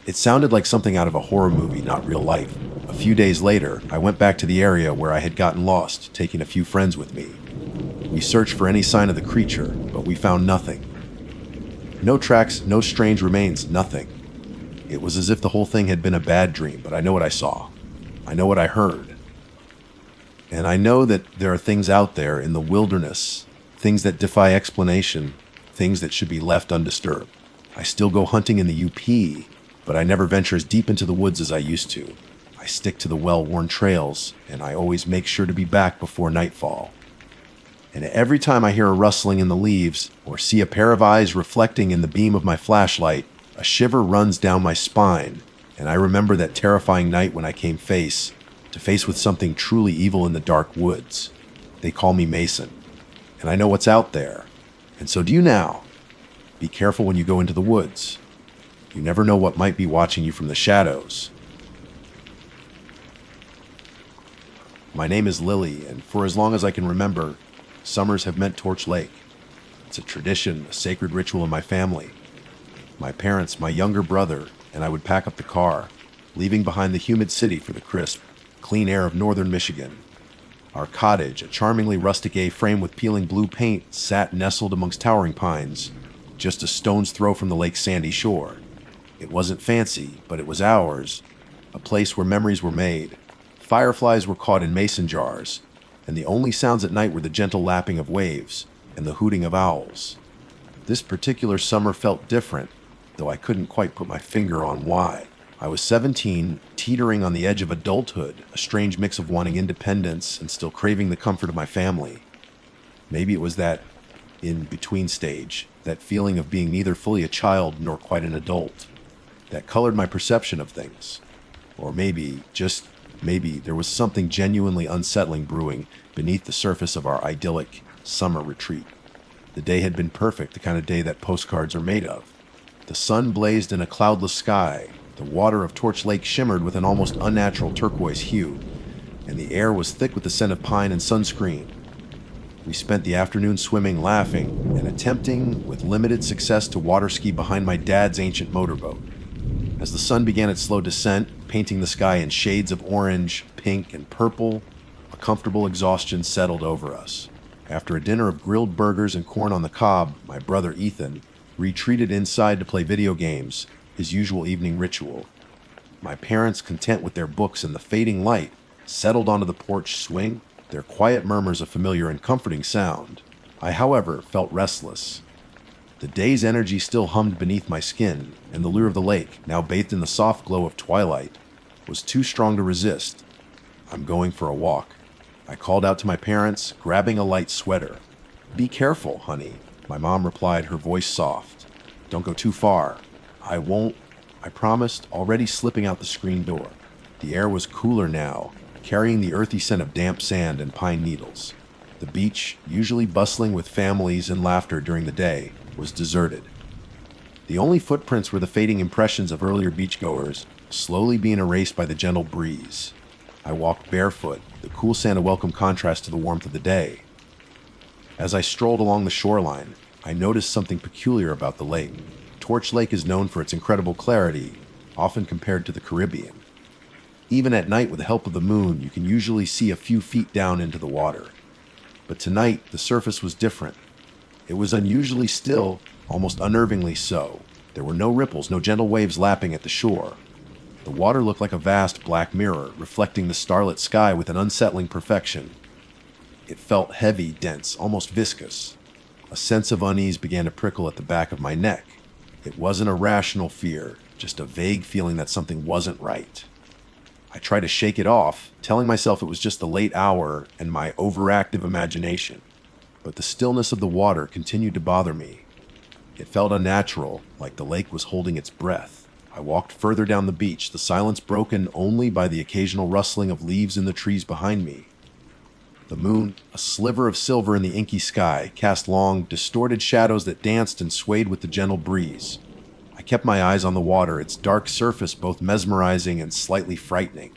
Speaker 1: It sounded like something out of a horror movie, not real life. A few days later, I went back to the area where I had gotten lost, taking a few friends with me. We searched for any sign of the creature, but we found nothing. No tracks, no strange remains, nothing. It was as if the whole thing had been a bad dream, but I know what I saw. I know what I heard. And I know that there are things out there in the wilderness, things that defy explanation, things that should be left undisturbed. I still go hunting in the UP, but I never venture as deep into the woods as I used to. I stick to the well-worn trails, and I always make sure to be back before nightfall. And every time I hear a rustling in the leaves or see a pair of eyes reflecting in the beam of my flashlight, a shiver runs down my spine, and I remember that terrifying night when I came face to face with something truly evil in the dark woods. They call me Mason, and I know what's out there, and so do you now. Be careful when you go into the woods. You never know what might be watching you from the shadows. My name is Lily, and for as long as I can remember, summers have meant Torch Lake. It's a tradition, a sacred ritual in my family. My parents, my younger brother, and I would pack up the car, leaving behind the humid city for the crisp, clean air of northern Michigan. Our cottage, a charmingly rustic A-frame with peeling blue paint, sat nestled amongst towering pines, just a stone's throw from the lake's sandy shore. It wasn't fancy, but it was ours, a place where memories were made. Fireflies were caught in mason jars, and the only sounds at night were the gentle lapping of waves and the hooting of owls. This particular summer felt different, though I couldn't quite put my finger on why. I was 17, teetering on the edge of adulthood, a strange mix of wanting independence and still craving the comfort of my family. Maybe it was that in-between stage, that feeling of being neither fully a child nor quite an adult, that colored my perception of things. Or maybe, just maybe, there was something genuinely unsettling brewing beneath the surface of our idyllic summer retreat. The day had been perfect, the kind of day that postcards are made of. The sun blazed in a cloudless sky, the water of Torch Lake shimmered with an almost unnatural turquoise hue, and the air was thick with the scent of pine and sunscreen. We spent the afternoon swimming, laughing, and attempting, with limited success, to water ski behind my dad's ancient motorboat. As the sun began its slow descent, painting the sky in shades of orange, pink, and purple, a comfortable exhaustion settled over us. After a dinner of grilled burgers and corn on the cob, my brother Ethan retreated inside to play video games, his usual evening ritual. My parents, content with their books and the fading light, settled onto the porch swing, their quiet murmurs a familiar and comforting sound. I, however, felt restless. The day's energy still hummed beneath my skin, and the lure of the lake, now bathed in the soft glow of twilight, was too strong to resist. "I'm going for a walk," I called out to my parents, grabbing a light sweater. "Be careful, honey," my mom replied, her voice soft. "Don't go too far." "I won't," I promised, already slipping out the screen door. The air was cooler now, carrying the earthy scent of damp sand and pine needles. The beach, usually bustling with families and laughter during the day, was deserted. The only footprints were the fading impressions of earlier beachgoers, slowly being erased by the gentle breeze. I walked barefoot, the cool sand a welcome contrast to the warmth of the day. As I strolled along the shoreline, I noticed something peculiar about the lake. Torch Lake is known for its incredible clarity, often compared to the Caribbean. Even at night, with the help of the moon, you can usually see a few feet down into the water. But tonight, the surface was different. It was unusually still, almost unnervingly so. There were no ripples, no gentle waves lapping at the shore. The water looked like a vast black mirror, reflecting the starlit sky with an unsettling perfection. It felt heavy, dense, almost viscous. A sense of unease began to prickle at the back of my neck. It wasn't a rational fear, just a vague feeling that something wasn't right. I tried to shake it off, telling myself it was just the late hour and my overactive imagination. But the stillness of the water continued to bother me. It felt unnatural, like the lake was holding its breath. I walked further down the beach, the silence broken only by the occasional rustling of leaves in the trees behind me. The moon, a sliver of silver in the inky sky, cast long, distorted shadows that danced and swayed with the gentle breeze. I kept my eyes on the water, its dark surface both mesmerizing and slightly frightening.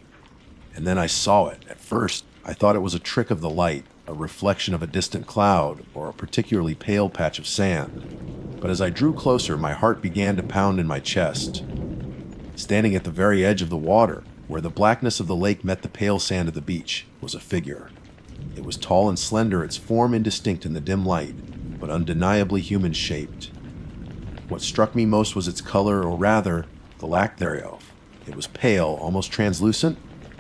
Speaker 1: And then I saw it. At first, I thought it was a trick of the light, a reflection of a distant cloud, or a particularly pale patch of sand. But as I drew closer, my heart began to pound in my chest. Standing at the very edge of the water, where the blackness of the lake met the pale sand of the beach, was a figure. It was tall and slender, its form indistinct in the dim light, but undeniably human-shaped. What struck me most was its color, or rather, the lack thereof. It was pale, almost translucent,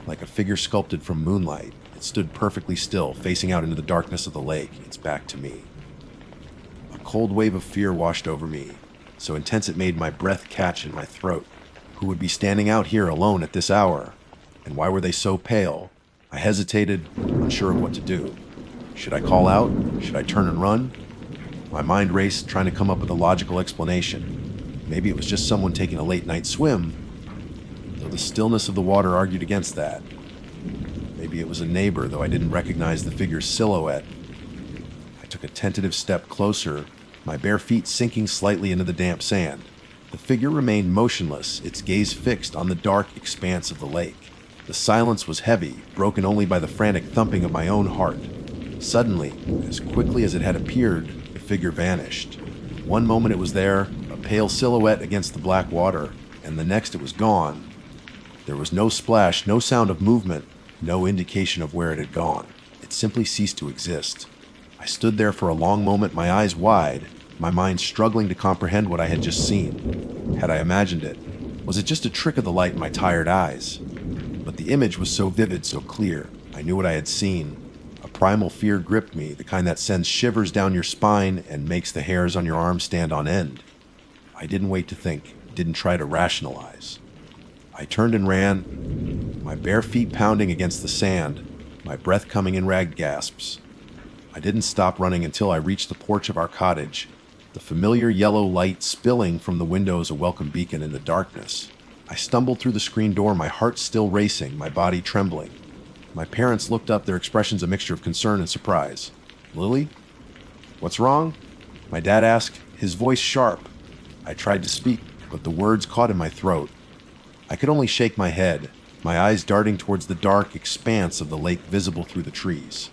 Speaker 1: like a figure sculpted from moonlight. It stood perfectly still, facing out into the darkness of the lake, its back to me. A cold wave of fear washed over me, so intense it made my breath catch in my throat. Who would be standing out here alone at this hour? And why were they so pale? I hesitated, unsure of what to do. Should I call out? Should I turn and run? My mind raced, trying to come up with a logical explanation. Maybe it was just someone taking a late-night swim, though the stillness of the water argued against that. Maybe it was a neighbor, though I didn't recognize the figure's silhouette. I took a tentative step closer, my bare feet sinking slightly into the damp sand. The figure remained motionless, its gaze fixed on the dark expanse of the lake. The silence was heavy, broken only by the frantic thumping of my own heart. Suddenly, as quickly as it had appeared, the figure vanished. One moment it was there, a pale silhouette against the black water, and the next it was gone. There was no splash, no sound of movement, no indication of where it had gone. It simply ceased to exist. I stood there for a long moment, my eyes wide, my mind struggling to comprehend what I had just seen. Had I imagined it? Was it just a trick of the light in my tired eyes? But the image was so vivid, so clear. I knew what I had seen. A primal fear gripped me, the kind that sends shivers down your spine and makes the hairs on your arms stand on end. I didn't wait to think, didn't try to rationalize. I turned and ran, my bare feet pounding against the sand, my breath coming in ragged gasps. I didn't stop running until I reached the porch of our cottage, the familiar yellow light spilling from the windows a welcome beacon in the darkness. I stumbled through the screen door, my heart still racing, my body trembling. My parents looked up, their expressions a mixture of concern and surprise. "Lily? What's wrong?" My dad asked, his voice sharp. I tried to speak, but the words caught in my throat. I could only shake my head, my eyes darting towards the dark expanse of the lake visible through the trees.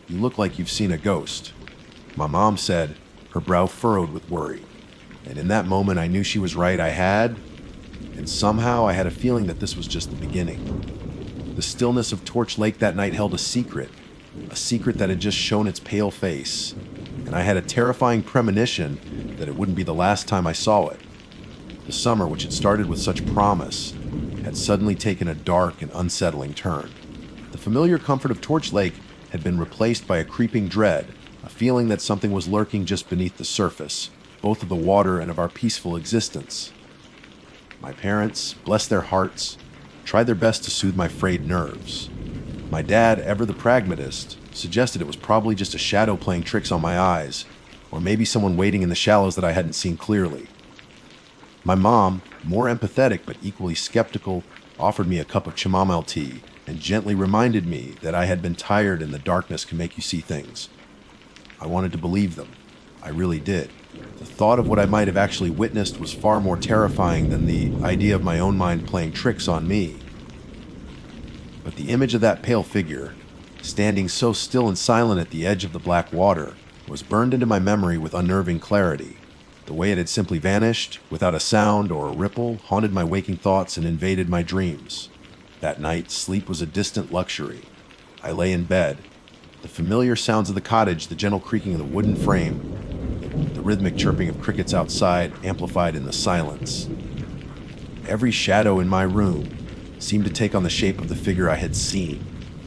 Speaker 1: "You look like you've seen a ghost," my mom said, her brow furrowed with worry. And in that moment I knew she was right. And somehow I had a feeling that this was just the beginning. The stillness of Torch Lake that night held a secret that had just shown its pale face, and I had a terrifying premonition that it wouldn't be the last time I saw it. The summer, which had started with such promise, had suddenly taken a dark and unsettling turn. The familiar comfort of Torch Lake had been replaced by a creeping dread, a feeling that something was lurking just beneath the surface, both of the water and of our peaceful existence. My parents, bless their hearts, tried their best to soothe my frayed nerves. My dad, ever the pragmatist, suggested it was probably just a shadow playing tricks on my eyes, or maybe someone waiting in the shallows that I hadn't seen clearly. My mom, more empathetic but equally skeptical, offered me a cup of chamomile tea and gently reminded me that I had been tired and the darkness can make you see things. I wanted to believe them. I really did. The thought of what I might have actually witnessed was far more terrifying than the idea of my own mind playing tricks on me. But the image of that pale figure, standing so still and silent at the edge of the black water, was burned into my memory with unnerving clarity. The way it had simply vanished, without a sound or a ripple, haunted my waking thoughts and invaded my dreams. That night, sleep was a distant luxury. I lay in bed. The familiar sounds of the cottage, the gentle creaking of the wooden frame, rhythmic chirping of crickets outside amplified in the silence. Every shadow in my room seemed to take on the shape of the figure I had seen.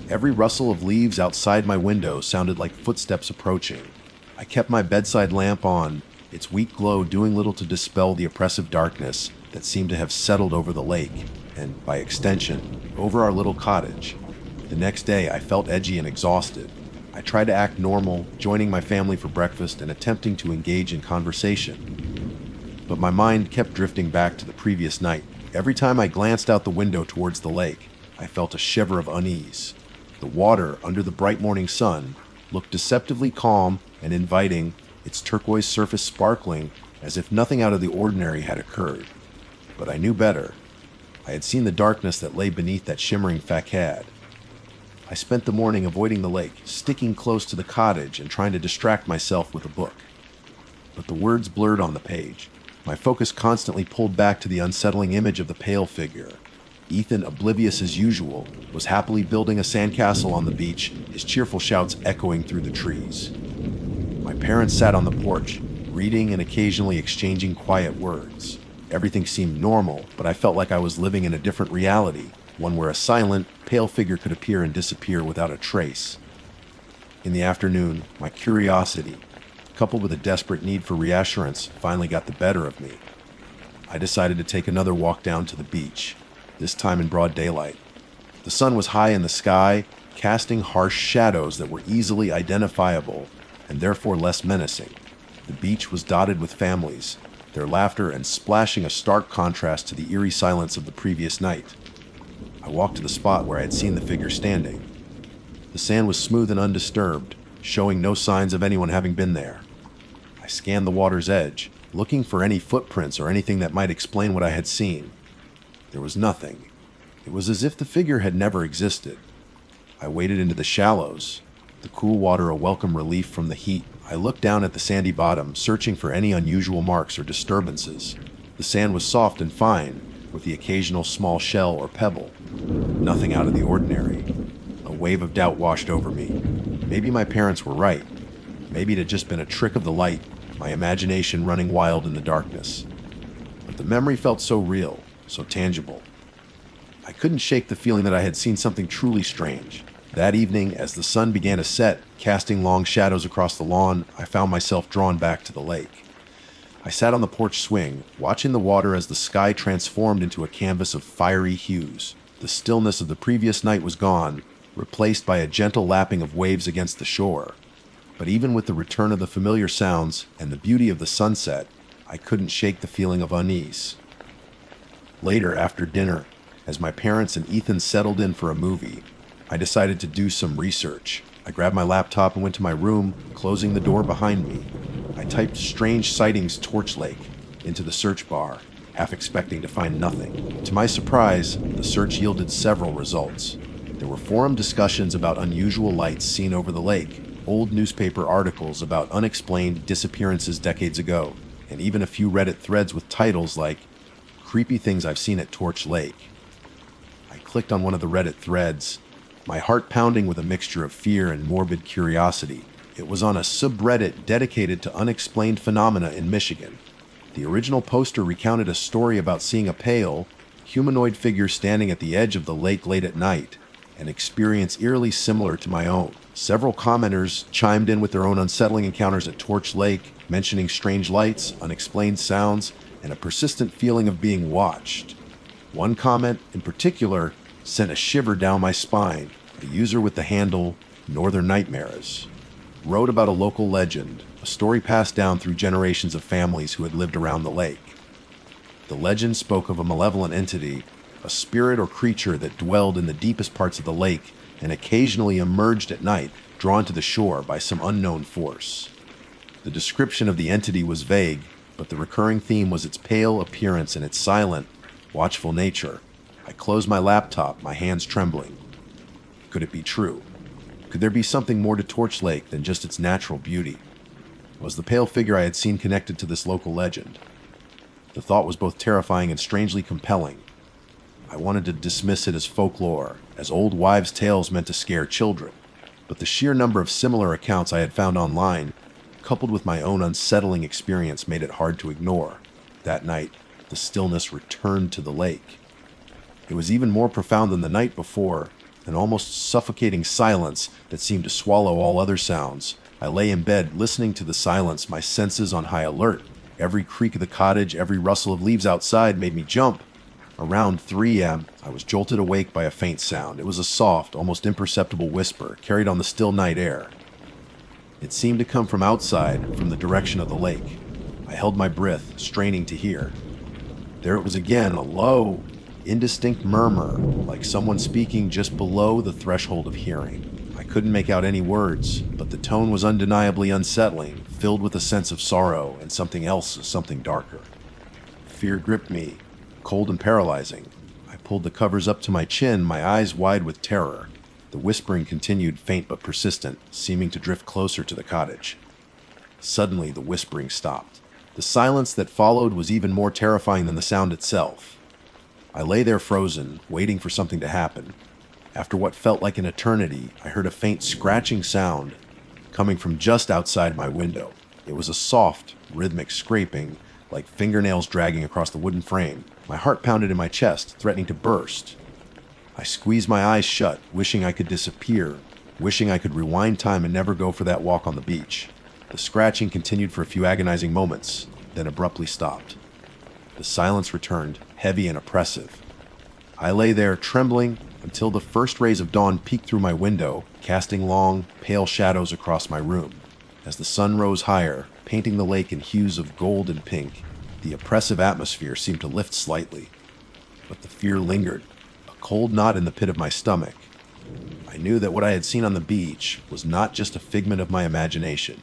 Speaker 1: Every rustle of leaves outside my window sounded like footsteps approaching. I kept my bedside lamp on, its weak glow doing little to dispel the oppressive darkness that seemed to have settled over the lake, and, by extension, over our little cottage. The next day, I felt edgy and exhausted. I tried to act normal, joining my family for breakfast and attempting to engage in conversation. But my mind kept drifting back to the previous night. Every time I glanced out the window towards the lake, I felt a shiver of unease. The water, under the bright morning sun, looked deceptively calm and inviting, its turquoise surface sparkling as if nothing out of the ordinary had occurred. But I knew better. I had seen the darkness that lay beneath that shimmering facade. I spent the morning avoiding the lake, sticking close to the cottage and trying to distract myself with a book. But the words blurred on the page. My focus constantly pulled back to the unsettling image of the pale figure. Ethan, oblivious as usual, was happily building a sandcastle on the beach, his cheerful shouts echoing through the trees. My parents sat on the porch, reading and occasionally exchanging quiet words. Everything seemed normal, but I felt like I was living in a different reality, one where a silent, pale figure could appear and disappear without a trace. In the afternoon, my curiosity, coupled with a desperate need for reassurance, finally got the better of me. I decided to take another walk down to the beach, this time in broad daylight. The sun was high in the sky, casting harsh shadows that were easily identifiable and therefore less menacing. The beach was dotted with families, their laughter and splashing a stark contrast to the eerie silence of the previous night. I walked to the spot where I had seen the figure standing. The sand was smooth and undisturbed, showing no signs of anyone having been there. I scanned the water's edge, looking for any footprints or anything that might explain what I had seen. There was nothing. It was as if the figure had never existed. I waded into the shallows, the cool water a welcome relief from the heat. I looked down at the sandy bottom, searching for any unusual marks or disturbances. The sand was soft and fine, with the occasional small shell or pebble. Nothing out of the ordinary. A wave of doubt washed over me. Maybe my parents were right. Maybe it had just been a trick of the light, my imagination running wild in the darkness. But the memory felt so real, so tangible. I couldn't shake the feeling that I had seen something truly strange. That evening, as the sun began to set, casting long shadows across the lawn, I found myself drawn back to the lake. I sat on the porch swing, watching the water as the sky transformed into a canvas of fiery hues. The stillness of the previous night was gone, replaced by a gentle lapping of waves against the shore. But even with the return of the familiar sounds and the beauty of the sunset, I couldn't shake the feeling of unease. Later, after dinner, as my parents and Ethan settled in for a movie, I decided to do some research. I grabbed my laptop and went to my room, closing the door behind me. I typed "strange sightings Torch Lake" into the search bar, half expecting to find nothing. To my surprise, the search yielded several results. There were forum discussions about unusual lights seen over the lake, old newspaper articles about unexplained disappearances decades ago, and even a few Reddit threads with titles like "Creepy Things I've Seen at Torch Lake." I clicked on one of the Reddit threads, my heart pounding with a mixture of fear and morbid curiosity. It was on a subreddit dedicated to unexplained phenomena in Michigan. The original poster recounted a story about seeing a pale, humanoid figure standing at the edge of the lake late at night, an experience eerily similar to my own. Several commenters chimed in with their own unsettling encounters at Torch Lake, mentioning strange lights, unexplained sounds, and a persistent feeling of being watched. One comment, in particular, sent a shiver down my spine. The user with the handle Northern Nightmares wrote about a local legend, a story passed down through generations of families who had lived around the lake. The legend spoke of a malevolent entity, a spirit or creature that dwelled in the deepest parts of the lake and occasionally emerged at night, drawn to the shore by some unknown force. The description of the entity was vague, but the recurring theme was its pale appearance and its silent, watchful nature. I closed my laptop, my hands trembling. Could it be true? Could there be something more to Torch Lake than just its natural beauty? Was the pale figure I had seen connected to this local legend? The thought was both terrifying and strangely compelling. I wanted to dismiss it as folklore, as old wives' tales meant to scare children, but the sheer number of similar accounts I had found online coupled with my own unsettling experience, made it hard to ignore. That night, the stillness returned to the lake. It was even more profound than the night before, an almost suffocating silence that seemed to swallow all other sounds. I lay in bed, listening to the silence, my senses on high alert. Every creak of the cottage, every rustle of leaves outside made me jump. Around 3 a.m., I was jolted awake by a faint sound. It was a soft, almost imperceptible whisper, carried on the still night air. It seemed to come from outside, from the direction of the lake. I held my breath, straining to hear. There it was again, a low, indistinct murmur, like someone speaking just below the threshold of hearing. I couldn't make out any words, but the tone was undeniably unsettling, filled with a sense of sorrow and something else, something darker. Fear gripped me, cold and paralyzing. I pulled the covers up to my chin, my eyes wide with terror. The whispering continued, faint but persistent, seeming to drift closer to the cottage. Suddenly, the whispering stopped. The silence that followed was even more terrifying than the sound itself. I lay there frozen, waiting for something to happen. After what felt like an eternity, I heard a faint scratching sound coming from just outside my window. It was a soft, rhythmic scraping, like fingernails dragging across the wooden frame. My heart pounded in my chest, threatening to burst. I squeezed my eyes shut, wishing I could disappear, wishing I could rewind time and never go for that walk on the beach. The scratching continued for a few agonizing moments, then abruptly stopped. The silence returned, heavy and oppressive. I lay there, trembling, until the first rays of dawn peeked through my window, casting long, pale shadows across my room. As the sun rose higher, painting the lake in hues of gold and pink, the oppressive atmosphere seemed to lift slightly. But the fear lingered, a cold knot in the pit of my stomach. I knew that what I had seen on the beach was not just a figment of my imagination.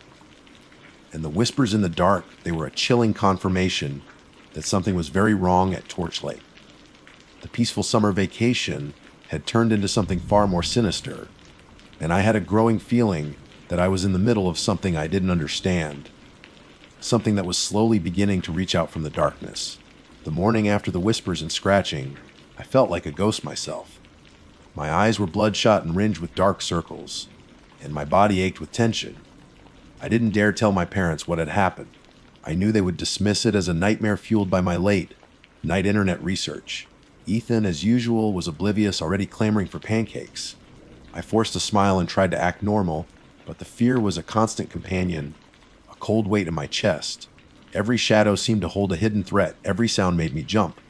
Speaker 1: And the whispers in the dark, they were a chilling confirmation that something was very wrong at Torch Lake. The peaceful summer vacation had turned into something far more sinister, and I had a growing feeling that I was in the middle of something I didn't understand, something that was slowly beginning to reach out from the darkness. The morning after the whispers and scratching, I felt like a ghost myself. My eyes were bloodshot and ringed with dark circles, and my body ached with tension. I didn't dare tell my parents what had happened. I knew they would dismiss it as a nightmare fueled by my late night internet research. Ethan, as usual, was oblivious, already clamoring for pancakes. I forced a smile and tried to act normal, but the fear was a constant companion, a cold weight in my chest. Every shadow seemed to hold a hidden threat. Every sound made me jump.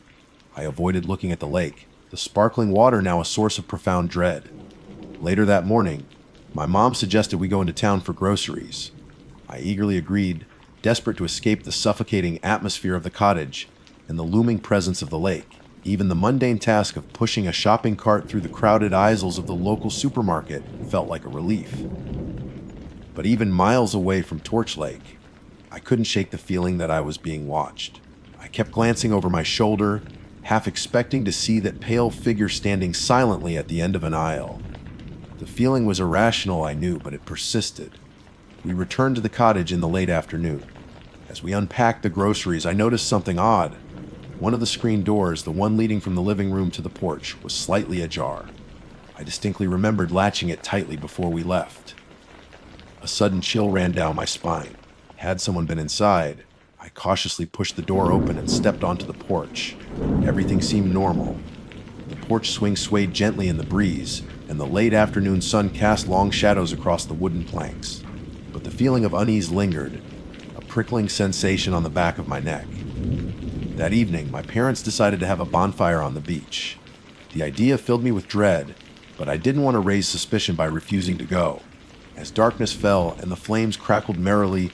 Speaker 1: I avoided looking at the lake, the sparkling water now a source of profound dread. Later that morning, my mom suggested we go into town for groceries. I eagerly agreed, desperate to escape the suffocating atmosphere of the cottage and the looming presence of the lake. Even the mundane task of pushing a shopping cart through the crowded aisles of the local supermarket felt like a relief. But even miles away from Torch Lake, I couldn't shake the feeling that I was being watched. I kept glancing over my shoulder, half expecting to see that pale figure standing silently at the end of an aisle. The feeling was irrational, I knew, but it persisted. We returned to the cottage in the late afternoon. As we unpacked the groceries, I noticed something odd. One of the screen doors, the one leading from the living room to the porch, was slightly ajar. I distinctly remembered latching it tightly before we left. A sudden chill ran down my spine. Had someone been inside, I cautiously pushed the door open and stepped onto the porch. Everything seemed normal. The porch swing swayed gently in the breeze, and the late afternoon sun cast long shadows across the wooden planks. But the feeling of unease lingered, a prickling sensation on the back of my neck. That evening, my parents decided to have a bonfire on the beach. The idea filled me with dread, but I didn't want to raise suspicion by refusing to go. As darkness fell and the flames crackled merrily,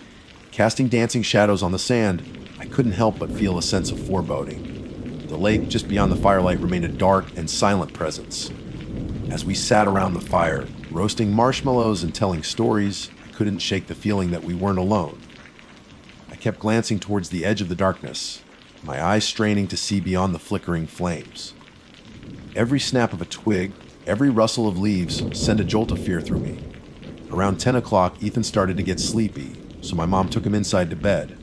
Speaker 1: casting dancing shadows on the sand, I couldn't help but feel a sense of foreboding. The lake just beyond the firelight remained a dark and silent presence. As we sat around the fire, roasting marshmallows and telling stories, I couldn't shake the feeling that we weren't alone. I kept glancing towards the edge of the darkness, my eyes straining to see beyond the flickering flames. Every snap of a twig, every rustle of leaves sent a jolt of fear through me. Around 10 o'clock, Ethan started to get sleepy, so my mom took him inside to bed.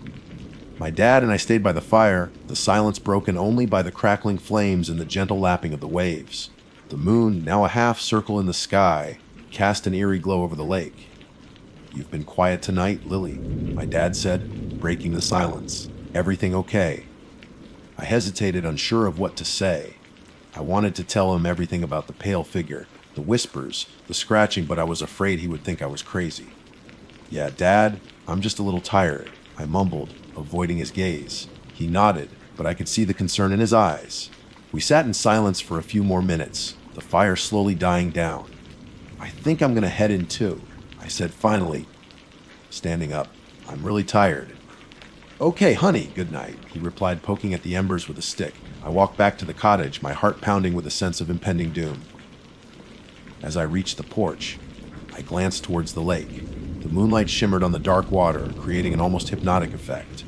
Speaker 1: My dad and I stayed by the fire, the silence broken only by the crackling flames and the gentle lapping of the waves. The moon, now a half circle in the sky, cast an eerie glow over the lake. "You've been quiet tonight, Lily," my dad said, breaking the silence. "Everything okay?" I hesitated, unsure of what to say. I wanted to tell him everything about the pale figure, the whispers, the scratching, but I was afraid he would think I was crazy. "Yeah, Dad, I'm just a little tired," I mumbled, avoiding his gaze. He nodded, but I could see the concern in his eyes. We sat in silence for a few more minutes, the fire slowly dying down. "I think I'm going to head in too," I said finally, standing up. "I'm really tired." "Okay, honey, good night," he replied, poking at the embers with a stick. I walked back to the cottage, my heart pounding with a sense of impending doom. As I reached the porch, I glanced towards the lake. The moonlight shimmered on the dark water, creating an almost hypnotic effect.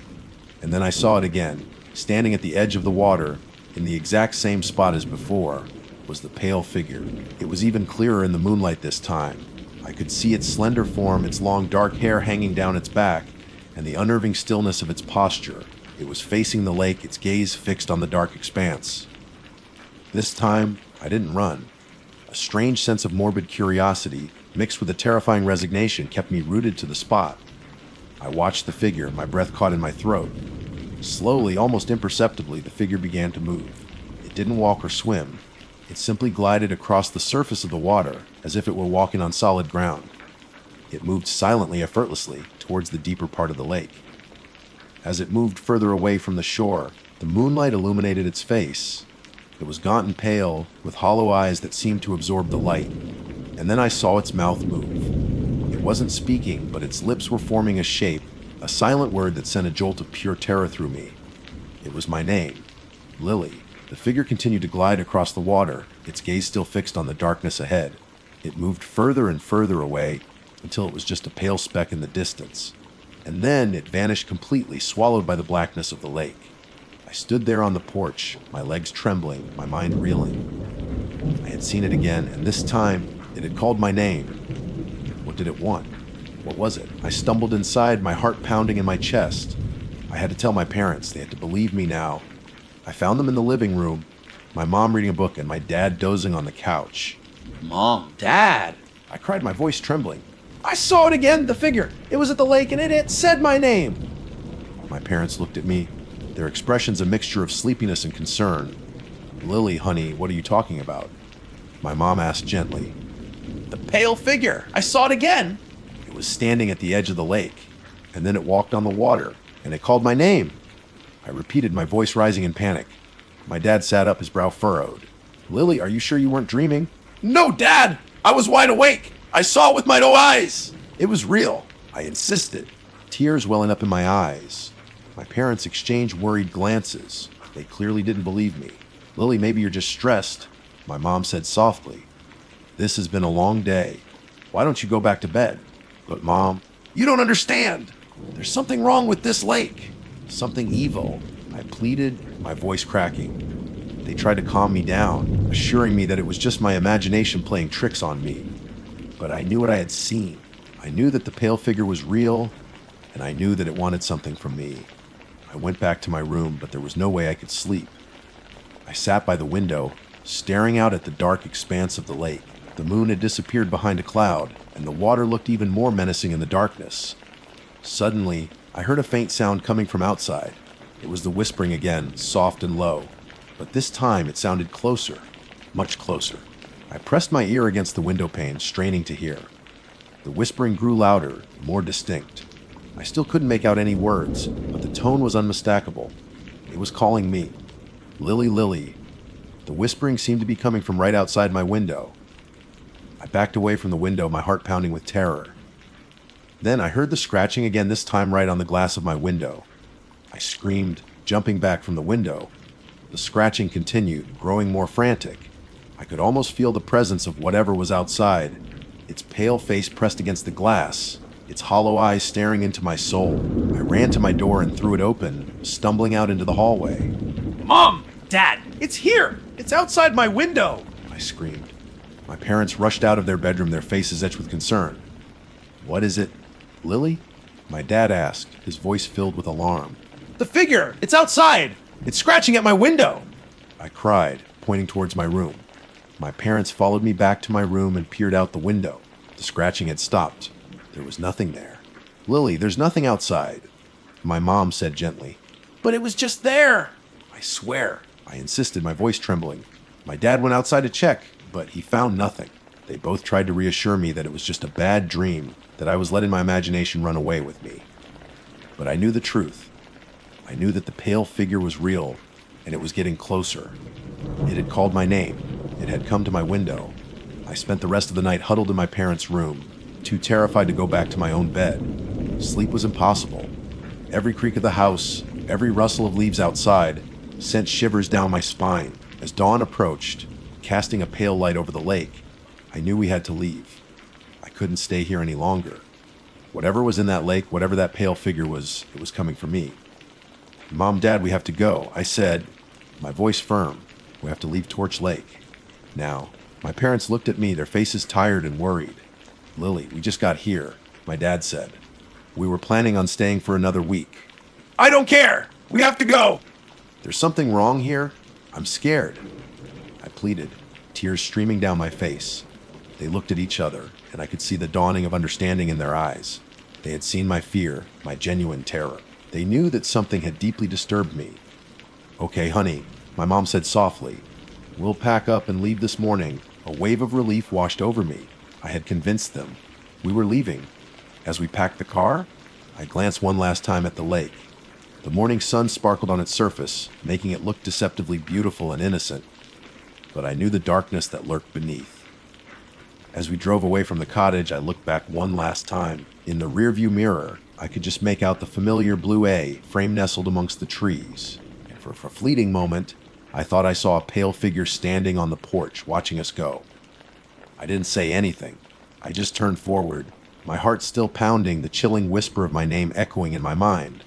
Speaker 1: And then I saw it again. Standing at the edge of the water, in the exact same spot as before, was the pale figure. It was even clearer in the moonlight this time. I could see its slender form, its long dark hair hanging down its back, and the unnerving stillness of its posture. It was facing the lake, its gaze fixed on the dark expanse. This time, I didn't run. A strange sense of morbid curiosity, mixed with a terrifying resignation, kept me rooted to the spot. I watched the figure, my breath caught in my throat. Slowly, almost imperceptibly, the figure began to move. It didn't walk or swim. It simply glided across the surface of the water, as if it were walking on solid ground. It moved silently, effortlessly, towards the deeper part of the lake. As it moved further away from the shore, the moonlight illuminated its face. It was gaunt and pale, with hollow eyes that seemed to absorb the light. And then I saw its mouth move. It wasn't speaking, but its lips were forming a shape, a silent word that sent a jolt of pure terror through me. It was my name, Lily. The figure continued to glide across the water, its gaze still fixed on the darkness ahead. It moved further and further away, until it was just a pale speck in the distance. And then it vanished completely, swallowed by the blackness of the lake. I stood there on the porch, my legs trembling, my mind reeling. I had seen it again, and this time it had called my name. What did it want? What was it? I stumbled inside, my heart pounding in my chest. I had to tell my parents. They had to believe me now. I found them in the living room, my mom reading a book and my dad dozing on the couch.
Speaker 4: Mom, Dad!
Speaker 1: I cried, my voice trembling. "I saw it again, the figure. It was at the lake and it said my name." My parents looked at me, their expressions a mixture of sleepiness and concern. "Lily, honey, what are you talking about?" My mom asked gently. "The pale figure. I saw it again." It was standing at the edge of the lake, and then it walked on the water, and it called my name. I repeated, my voice rising in panic. My dad sat up, his brow furrowed. "Lily, are you sure you weren't dreaming?" "No, Dad! I was wide awake! I saw it with my own eyes!" It was real, I insisted, tears welling up in my eyes. My parents exchanged worried glances. They clearly didn't believe me. "Lily, maybe you're just stressed," my mom said softly. "This has been a long day. Why don't you go back to bed?" "But Mom..." "You don't understand. There's something wrong with this lake. Something evil," I pleaded, my voice cracking. They tried to calm me down, assuring me that it was just my imagination playing tricks on me. But I knew what I had seen. I knew that the pale figure was real, and I knew that it wanted something from me. I went back to my room, but there was no way I could sleep. I sat by the window, staring out at the dark expanse of the lake. The moon had disappeared behind a cloud, and the water looked even more menacing in the darkness. Suddenly, I heard a faint sound coming from outside. It was the whispering again, soft and low. But this time it sounded closer, much closer. I pressed my ear against the window pane, straining to hear. The whispering grew louder, more distinct. I still couldn't make out any words, but the tone was unmistakable. It was calling me. "Lily, Lily." The whispering seemed to be coming from right outside my window. I backed away from the window, my heart pounding with terror. Then I heard the scratching again, this time right on the glass of my window. I screamed, jumping back from the window. The scratching continued, growing more frantic. I could almost feel the presence of whatever was outside, its pale face pressed against the glass, its hollow eyes staring into my soul. I ran to my door and threw it open, stumbling out into the hallway.
Speaker 4: Mom! Dad!
Speaker 1: "It's here! It's outside my window!" I screamed. My parents rushed out of their bedroom, their faces etched with concern. "What is it, Lily?" my dad asked, his voice filled with alarm. "The figure! It's outside! It's scratching at my window!" I cried, pointing towards my room. My parents followed me back to my room and peered out the window. The scratching had stopped. There was nothing there. "Lily, there's nothing outside," my mom said gently. "But it was just there." "I swear," I insisted, my voice trembling. "My dad went outside to check, but he found nothing." They both tried to reassure me that it was just a bad dream, that I was letting my imagination run away with me. But I knew the truth. I knew that the pale figure was real, and it was getting closer. It had called my name. It had come to my window. I spent the rest of the night huddled in my parents' room, too terrified to go back to my own bed. Sleep was impossible. Every creak of the house, every rustle of leaves outside, sent shivers down my spine. As dawn approached, casting a pale light over the lake, I knew we had to leave. I couldn't stay here any longer. Whatever was in that lake, whatever that pale figure was, it was coming for me. "Mom, Dad, we have to go," I said, my voice firm. "We have to leave Torch Lake now." My parents looked at me, their faces tired and worried. "Lily, we just got here," my dad said. "We were planning on staying for another week." "I don't care! We have to go!" "There's something wrong here. I'm scared," I pleaded, tears streaming down my face. They looked at each other, and I could see the dawning of understanding in their eyes. They had seen my fear, my genuine terror. They knew that something had deeply disturbed me. "Okay, honey," my mom said softly. "We'll pack up and leave this morning." A wave of relief washed over me. I had convinced them. We were leaving. As we packed the car, I glanced one last time at the lake. The morning sun sparkled on its surface, making it look deceptively beautiful and innocent. But I knew the darkness that lurked beneath. As we drove away from the cottage, I looked back one last time. In the rearview mirror, I could just make out the familiar blue A frame nestled amongst the trees. And for a fleeting moment, I thought I saw a pale figure standing on the porch, watching us go. I didn't say anything. I just turned forward, my heart still pounding, the chilling whisper of my name echoing in my mind.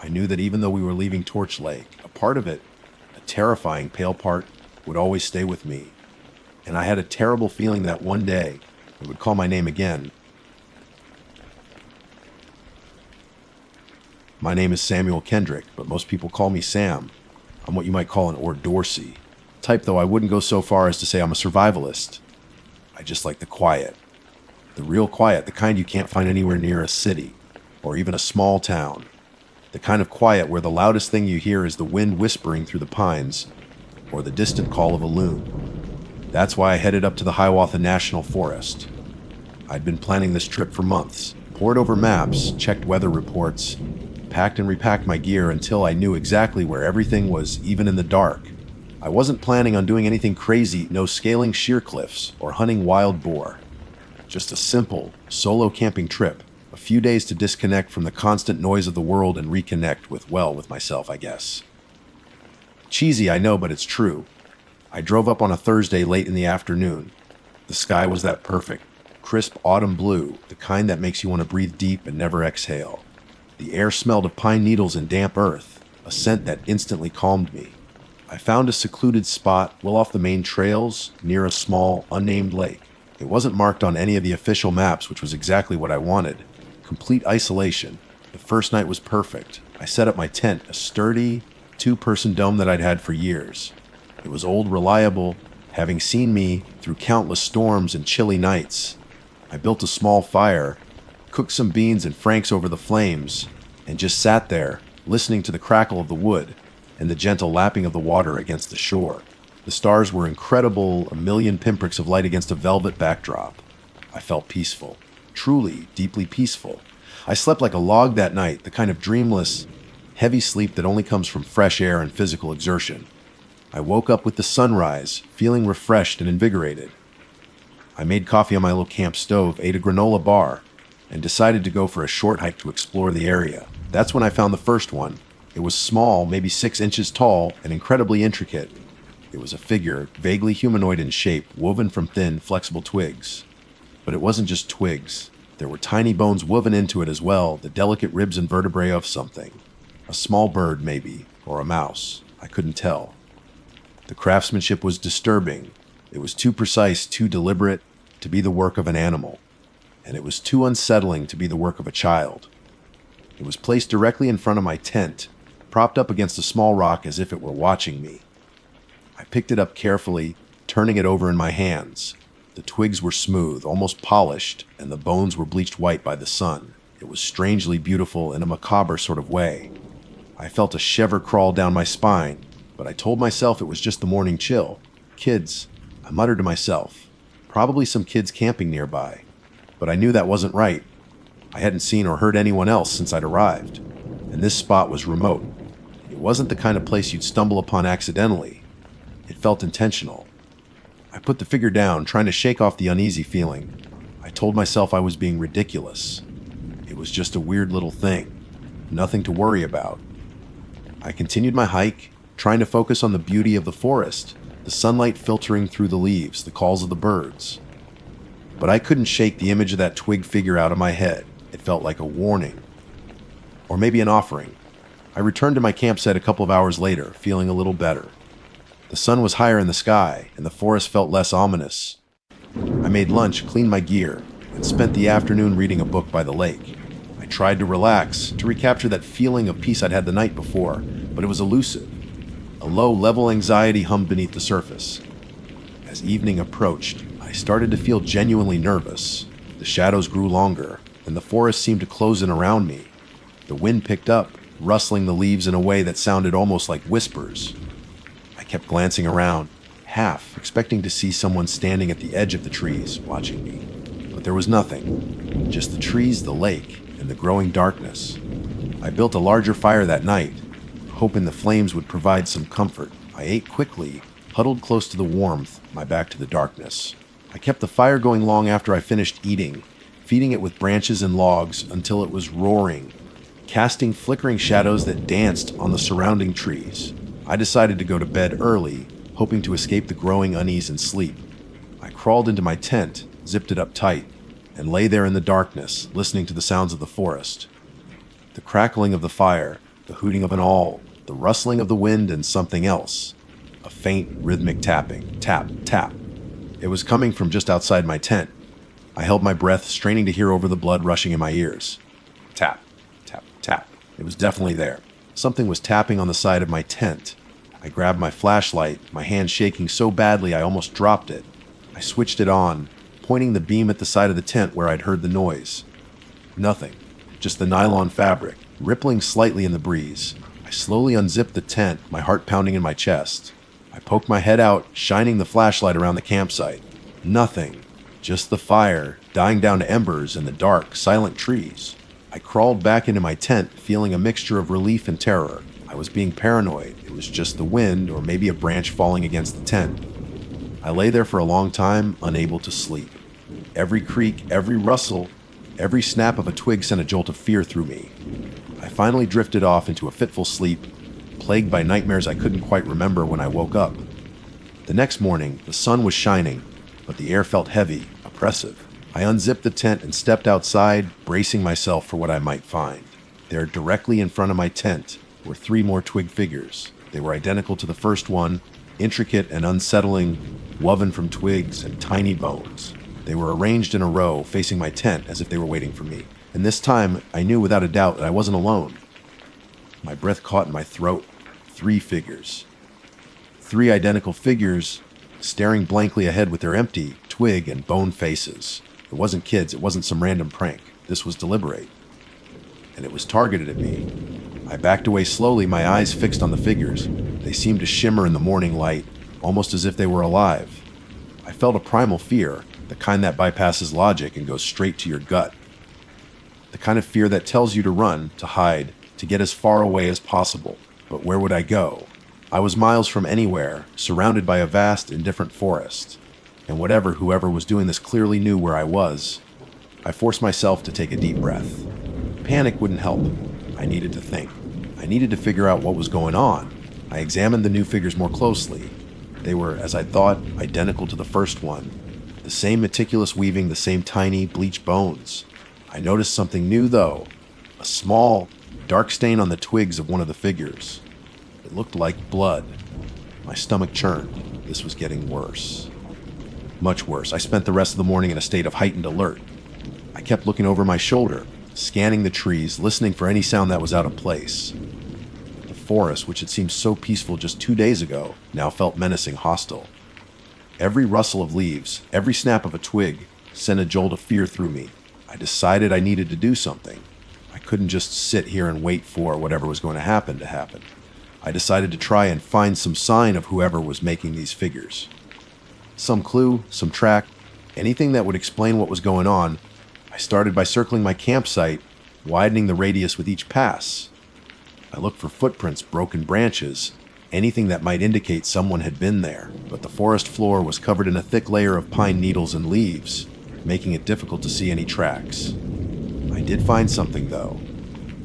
Speaker 1: I knew that even though we were leaving Torch Lake, a part of it, a terrifying pale part, would always stay with me. And I had a terrible feeling that one day it would call my name again. My name is Samuel Kendrick, but most people call me Sam. I'm what you might call an Dorsey type, though I wouldn't go so far as to say I'm a survivalist. I just like the quiet. The real quiet, the kind you can't find anywhere near a city, or even a small town. The kind of quiet where the loudest thing you hear is the wind whispering through the pines, or the distant call of a loon. That's why I headed up to the Hiawatha National Forest. I'd been planning this trip for months, pored over maps, checked weather reports, packed and repacked my gear until I knew exactly where everything was, even in the dark. I wasn't planning on doing anything crazy, no scaling sheer cliffs or hunting wild boar. Just a simple, solo camping trip, a few days to disconnect from the constant noise of the world and reconnect with myself, I guess. Cheesy, I know, but it's true. I drove up on a Thursday late in the afternoon. The sky was that perfect, crisp autumn blue, the kind that makes you want to breathe deep and never exhale. The air smelled of pine needles and damp earth, a scent that instantly calmed me. I found a secluded spot well off the main trails near a small, unnamed lake. It wasn't marked on any of the official maps, which was exactly what I wanted. Complete isolation. The first night was perfect. I set up my tent, a sturdy, two-person dome that I'd had for years. It was old, reliable, having seen me through countless storms and chilly nights. I built a small fire, cooked some beans and franks over the flames, and just sat there, listening to the crackle of the wood and the gentle lapping of the water against the shore. The stars were incredible, a million pinpricks of light against a velvet backdrop. I felt peaceful, truly, deeply peaceful. I slept like a log that night, the kind of dreamless, heavy sleep that only comes from fresh air and physical exertion. I woke up with the sunrise, feeling refreshed and invigorated. I made coffee on my little camp stove, ate a granola bar, and decided to go for a short hike to explore the area. That's when I found the first one. It was small, maybe 6 inches tall, and incredibly intricate. It was a figure, vaguely humanoid in shape, woven from thin, flexible twigs. But it wasn't just twigs. There were tiny bones woven into it as well, the delicate ribs and vertebrae of something. A small bird, maybe, or a mouse. I couldn't tell. The craftsmanship was disturbing. It was too precise, too deliberate to be the work of an animal. And it was too unsettling to be the work of a child. It was placed directly in front of my tent, propped up against a small rock as if it were watching me. I picked it up carefully, turning it over in my hands. The twigs were smooth, almost polished, and the bones were bleached white by the sun. It was strangely beautiful in a macabre sort of way. I felt a shiver crawl down my spine, but I told myself it was just the morning chill. Kids, I muttered to myself. Probably some kids camping nearby. But I knew that wasn't right. I hadn't seen or heard anyone else since I'd arrived, and this spot was remote. It wasn't the kind of place you'd stumble upon accidentally. It felt intentional. I put the figure down, trying to shake off the uneasy feeling. I told myself I was being ridiculous. It was just a weird little thing. Nothing to worry about. I continued my hike, trying to focus on the beauty of the forest, the sunlight filtering through the leaves, the calls of the birds. But I couldn't shake the image of that twig figure out of my head. It felt like a warning. Or maybe an offering. I returned to my campsite a couple of hours later, feeling a little better. The sun was higher in the sky, and the forest felt less ominous. I made lunch, cleaned my gear, and spent the afternoon reading a book by the lake. I tried to relax, to recapture that feeling of peace I'd had the night before, but it was elusive. A low-level anxiety hummed beneath the surface. As evening approached, I started to feel genuinely nervous. The shadows grew longer, and the forest seemed to close in around me. The wind picked up, rustling the leaves in a way that sounded almost like whispers. I kept glancing around, half expecting to see someone standing at the edge of the trees, watching me. But there was nothing, just the trees, the lake, and the growing darkness. I built a larger fire that night, hoping the flames would provide some comfort. I ate quickly, huddled close to the warmth, my back to the darkness. I kept the fire going long after I finished eating, feeding it with branches and logs until it was roaring, casting flickering shadows that danced on the surrounding trees. I decided to go to bed early, hoping to escape the growing unease and sleep. I crawled into my tent, zipped it up tight, and lay there in the darkness, listening to the sounds of the forest. The crackling of the fire, the hooting of an owl, the rustling of the wind, and something else. A faint, rhythmic tapping. Tap, tap. It was coming from just outside my tent. I held my breath, straining to hear over the blood rushing in my ears. Tap, tap, tap. It was definitely there. Something was tapping on the side of my tent. I grabbed my flashlight, my hand shaking so badly I almost dropped it. I switched it on, pointing the beam at the side of the tent where I'd heard the noise. Nothing, just the nylon fabric, rippling slightly in the breeze. I slowly unzipped the tent, my heart pounding in my chest. I poked my head out, shining the flashlight around the campsite. Nothing, just the fire, dying down to embers in the dark, silent trees. I crawled back into my tent, feeling a mixture of relief and terror. I was being paranoid. It was just the wind, or maybe a branch falling against the tent. I lay there for a long time, unable to sleep. Every creak, every rustle, every snap of a twig sent a jolt of fear through me. I finally drifted off into a fitful sleep, plagued by nightmares I couldn't quite remember when I woke up. The next morning, the sun was shining, but the air felt heavy, oppressive. I unzipped the tent and stepped outside, bracing myself for what I might find. There, directly in front of my tent, were 3 more twig figures. They were identical to the first one, intricate and unsettling, woven from twigs and tiny bones. They were arranged in a row, facing my tent as if they were waiting for me. And this time, I knew without a doubt that I wasn't alone. My breath caught in my throat. 3 figures. 3 identical figures, staring blankly ahead with their empty, twig and bone faces. It wasn't kids, it wasn't some random prank. This was deliberate. And it was targeted at me. I backed away slowly, my eyes fixed on the figures. They seemed to shimmer in the morning light, almost as if they were alive. I felt a primal fear, the kind that bypasses logic and goes straight to your gut. The kind of fear that tells you to run, to hide, to get as far away as possible. But where would I go? I was miles from anywhere, surrounded by a vast, indifferent forest. And whoever was doing this clearly knew where I was. I forced myself to take a deep breath. Panic wouldn't help. I needed to think. I needed to figure out what was going on. I examined the new figures more closely. They were, as I thought, identical to the first one. The same meticulous weaving, the same tiny, bleached bones. I noticed something new, though. A small, dark stain on the twigs of one of the figures. It looked like blood. My stomach churned. This was getting worse. Much worse. I spent the rest of the morning in a state of heightened alert. I kept looking over my shoulder, scanning the trees, listening for any sound that was out of place. The forest, which had seemed so peaceful just 2 days ago, now felt menacing, hostile. Every rustle of leaves, every snap of a twig sent a jolt of fear through me. I decided I needed to do something. I couldn't just sit here and wait for whatever was going to happen. I decided to try and find some sign of whoever was making these figures. Some clue, some track, anything that would explain what was going on. I started by circling my campsite, widening the radius with each pass. I looked for footprints, broken branches, anything that might indicate someone had been there, but the forest floor was covered in a thick layer of pine needles and leaves, making it difficult to see any tracks. I did find something, though.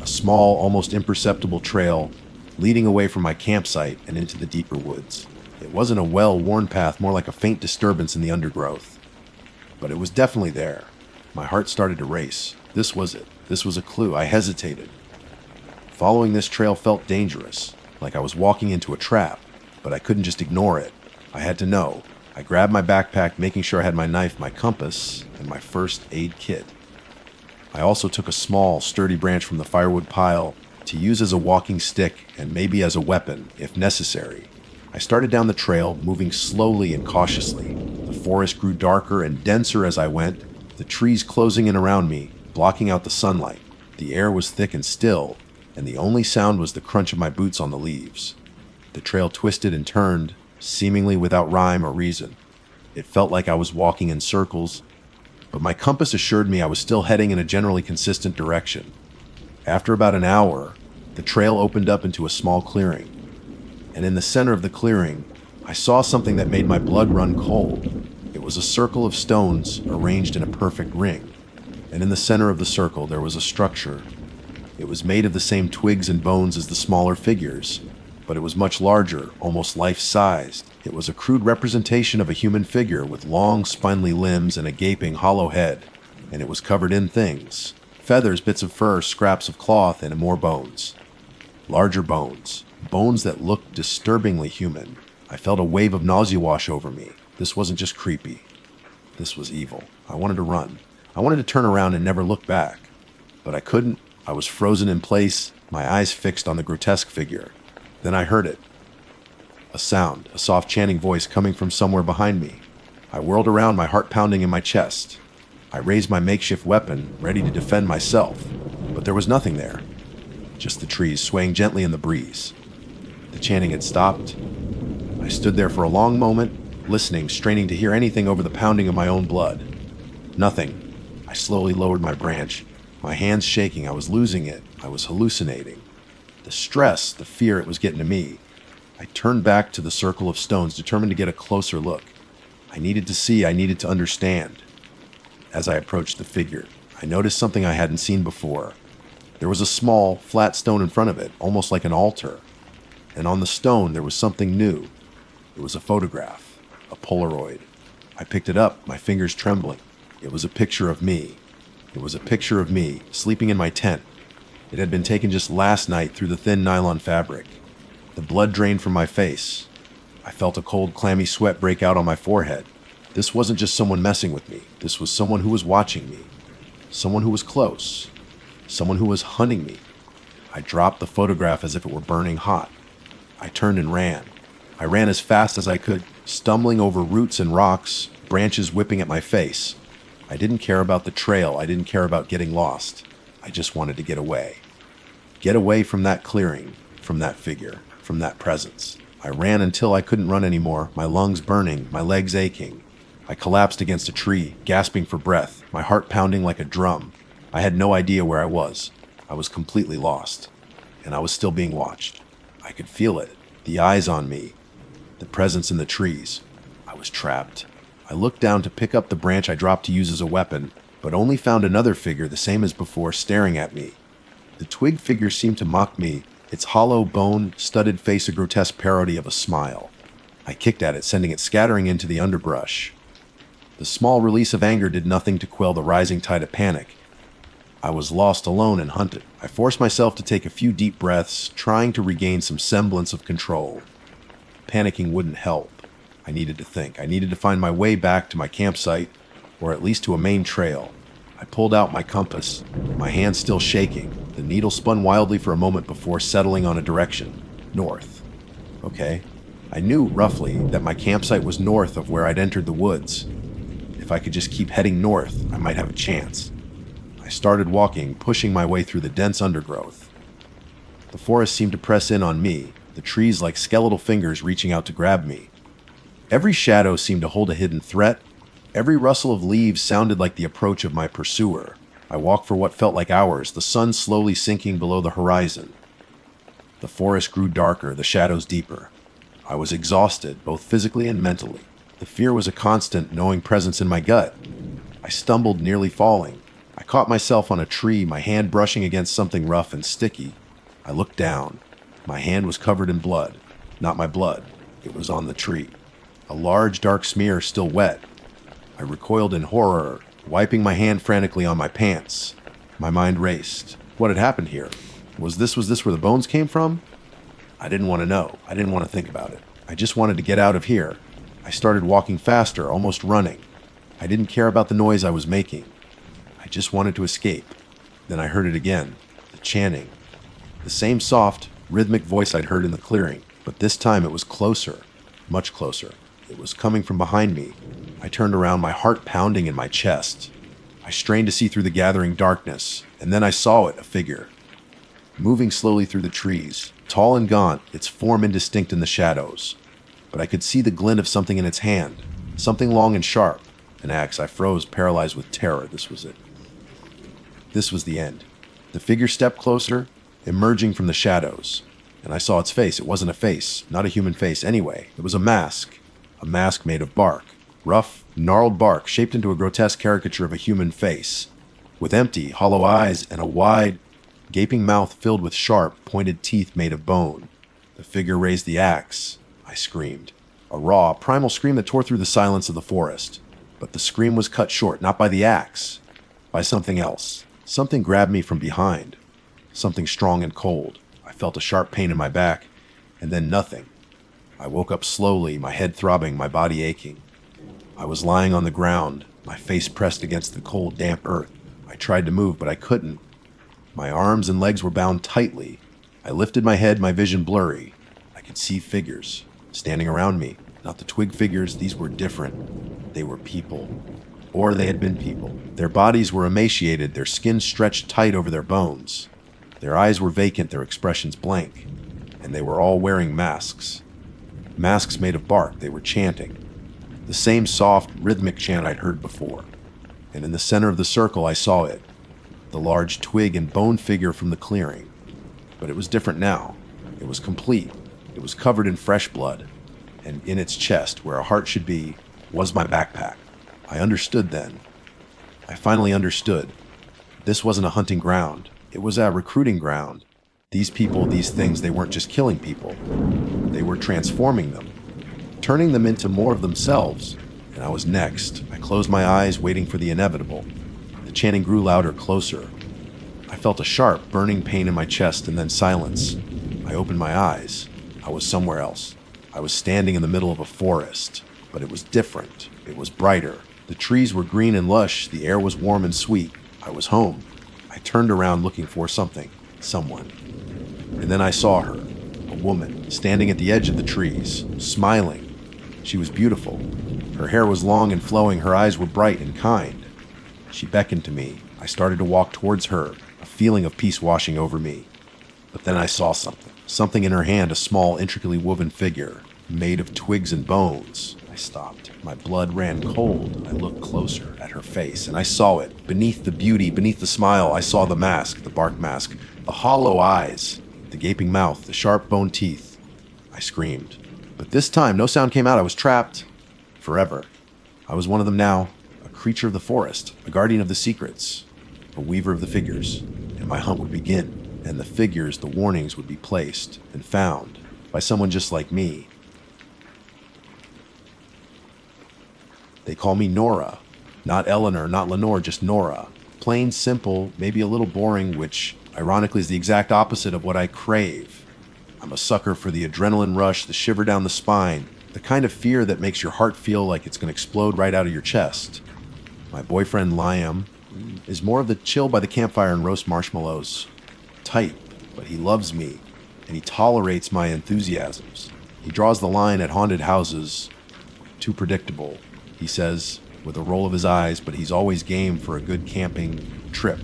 Speaker 1: A small, almost imperceptible trail leading away from my campsite and into the deeper woods. It wasn't a well-worn path, more like a faint disturbance in the undergrowth. But it was definitely there. My heart started to race. This was it. This was a clue. I hesitated. Following this trail felt dangerous, like I was walking into a trap, but I couldn't just ignore it. I had to know. I grabbed my backpack, making sure I had my knife, my compass, and my first aid kit. I also took a small, sturdy branch from the firewood pile to use as a walking stick and maybe as a weapon, if necessary. I started down the trail, moving slowly and cautiously. The forest grew darker and denser as I went, the trees closing in around me, blocking out the sunlight. The air was thick and still, and the only sound was the crunch of my boots on the leaves. The trail twisted and turned, seemingly without rhyme or reason. It felt like I was walking in circles, but my compass assured me I was still heading in a generally consistent direction. After about an hour, the trail opened up into a small clearing, and in the center of the clearing, I saw something that made my blood run cold. It was a circle of stones arranged in a perfect ring, and in the center of the circle there was a structure. It was made of the same twigs and bones as the smaller figures, but it was much larger, almost life-sized. It was a crude representation of a human figure with long, spindly limbs and a gaping, hollow head, and it was covered in things. Feathers, bits of fur, scraps of cloth, and more bones. Larger bones. Bones that looked disturbingly human. I felt a wave of nausea wash over me. This wasn't just creepy. This was evil. I wanted to run. I wanted to turn around and never look back. But I couldn't. I was frozen in place, my eyes fixed on the grotesque figure. Then I heard it. A sound, a soft chanting voice coming from somewhere behind me. I whirled around, my heart pounding in my chest. I raised my makeshift weapon, ready to defend myself, but there was nothing there. Just the trees swaying gently in the breeze. The chanting had stopped. I stood there for a long moment, listening, straining to hear anything over the pounding of my own blood. Nothing. I slowly lowered my branch. My hands shaking, I was losing it. I was hallucinating. The stress, the fear, it was getting to me. I turned back to the circle of stones, determined to get a closer look. I needed to see, I needed to understand. As I approached the figure, I noticed something I hadn't seen before. There was a small, flat stone in front of it, almost like an altar. And on the stone, there was something new. It was a photograph, a Polaroid. I picked it up, my fingers trembling. It was a picture of me. It was a picture of me, sleeping in my tent. It had been taken just last night through the thin nylon fabric. The blood drained from my face. I felt a cold, clammy sweat break out on my forehead. This wasn't just someone messing with me. This was someone who was watching me. Someone who was close. Someone who was hunting me. I dropped the photograph as if it were burning hot. I turned and ran. I ran as fast as I could, stumbling over roots and rocks, branches whipping at my face. I didn't care about the trail. I didn't care about getting lost. I just wanted to get away. Get away from that clearing, from that figure, from that presence. I ran until I couldn't run anymore, my lungs burning, my legs aching. I collapsed against a tree, gasping for breath, my heart pounding like a drum. I had no idea where I was. I was completely lost. And I was still being watched. I could feel it, the eyes on me, the presence in the trees. I was trapped. I looked down to pick up the branch I dropped to use as a weapon, but only found another figure the same as before staring at me. The twig figure seemed to mock me, its hollow, bone-studded face a grotesque parody of a smile. I kicked at it, sending it scattering into the underbrush. The small release of anger did nothing to quell the rising tide of panic. I was lost, alone, and hunted. I forced myself to take a few deep breaths, trying to regain some semblance of control. Panicking wouldn't help. I needed to think. I needed to find my way back to my campsite, or at least to a main trail. I pulled out my compass, my hand still shaking. The needle spun wildly for a moment before settling on a direction. North. Okay, I knew, roughly, that my campsite was north of where I'd entered the woods. If I could just keep heading north, I might have a chance. I started walking, pushing my way through the dense undergrowth. The forest seemed to press in on me, the trees like skeletal fingers reaching out to grab me. Every shadow seemed to hold a hidden threat. Every rustle of leaves sounded like the approach of my pursuer. I walked for what felt like hours, the sun slowly sinking below the horizon. The forest grew darker, the shadows deeper. I was exhausted, both physically and mentally. The fear was a constant, knowing presence in my gut. I stumbled, nearly falling. I caught myself on a tree, my hand brushing against something rough and sticky. I looked down. My hand was covered in blood. Not my blood. It was on the tree. A large, dark smear, still wet. I recoiled in horror, wiping my hand frantically on my pants. My mind raced. What had happened here? Was this where the bones came from? I didn't want to know. I didn't want to think about it. I just wanted to get out of here. I started walking faster, almost running. I didn't care about the noise I was making. I just wanted to escape. Then I heard it again. The chanting. The same soft, rhythmic voice I'd heard in the clearing, but this time it was closer. Much closer. It was coming from behind me. I turned around, my heart pounding in my chest. I strained to see through the gathering darkness, and then I saw it, a figure. Moving slowly through the trees, tall and gaunt, its form indistinct in the shadows. But I could see the glint of something in its hand, something long and sharp. An axe. I froze, paralyzed with terror. This was it. This was the end. The figure stepped closer, emerging from the shadows, and I saw its face. It wasn't a face, not a human face anyway. It was a mask made of bark. Rough, gnarled bark shaped into a grotesque caricature of a human face, with empty, hollow eyes and a wide, gaping mouth filled with sharp, pointed teeth made of bone. The figure raised the axe. I screamed. A raw, primal scream that tore through the silence of the forest. But the scream was cut short, not by the axe, by something else. Something grabbed me from behind. Something strong and cold. I felt a sharp pain in my back, and then nothing. I woke up slowly, my head throbbing, my body aching. I was lying on the ground, my face pressed against the cold, damp earth. I tried to move, but I couldn't. My arms and legs were bound tightly. I lifted my head, my vision blurry. I could see figures standing around me. Not the twig figures, these were different. They were people. Or they had been people. Their bodies were emaciated, their skin stretched tight over their bones. Their eyes were vacant, their expressions blank. And they were all wearing masks. Masks made of bark. They were chanting. The same soft, rhythmic chant I'd heard before. And in the center of the circle, I saw it. The large twig and bone figure from the clearing. But it was different now. It was complete. It was covered in fresh blood. And in its chest, where a heart should be, was my backpack. I understood then. I finally understood. This wasn't a hunting ground. It was a recruiting ground. These people, these things, they weren't just killing people. They were transforming them, turning them into more of themselves. And I was next. I closed my eyes, waiting for the inevitable. The chanting grew louder, closer. I felt a sharp, burning pain in my chest, and then silence. I opened my eyes. I was somewhere else. I was standing in the middle of a forest, but it was different. It was brighter. The trees were green and lush. The air was warm and sweet. I was home. I turned around looking for something, someone. And then I saw her, a woman, standing at the edge of the trees, smiling. She was beautiful. Her hair was long and flowing. Her eyes were bright and kind. She beckoned to me. I started to walk towards her, a feeling of peace washing over me. But then I saw something. Something in her hand, a small, intricately woven figure, made of twigs and bones. I stopped. My blood ran cold. I looked closer at her face, and I saw it. Beneath the beauty, beneath the smile, I saw the mask, the bark mask, the hollow eyes, the gaping mouth, the sharp bone teeth. I screamed. But this time, no sound came out. I was trapped. Forever. I was one of them now, a creature of the forest, a guardian of the secrets, a weaver of the figures, and my hunt would begin. And the figures, the warnings would be placed and found by someone just like me. They call me Nora. Not Eleanor, not Lenore, just Nora. Plain, simple, maybe a little boring, which ironically is the exact opposite of what I crave. I'm a sucker for the adrenaline rush, the shiver down the spine, the kind of fear that makes your heart feel like it's going to explode right out of your chest. My boyfriend Liam is more of the chill by the campfire and roast marshmallows type, but he loves me, and he tolerates my enthusiasms. He draws the line at haunted houses. Too predictable, he says, with a roll of his eyes, but he's always game for a good camping trip,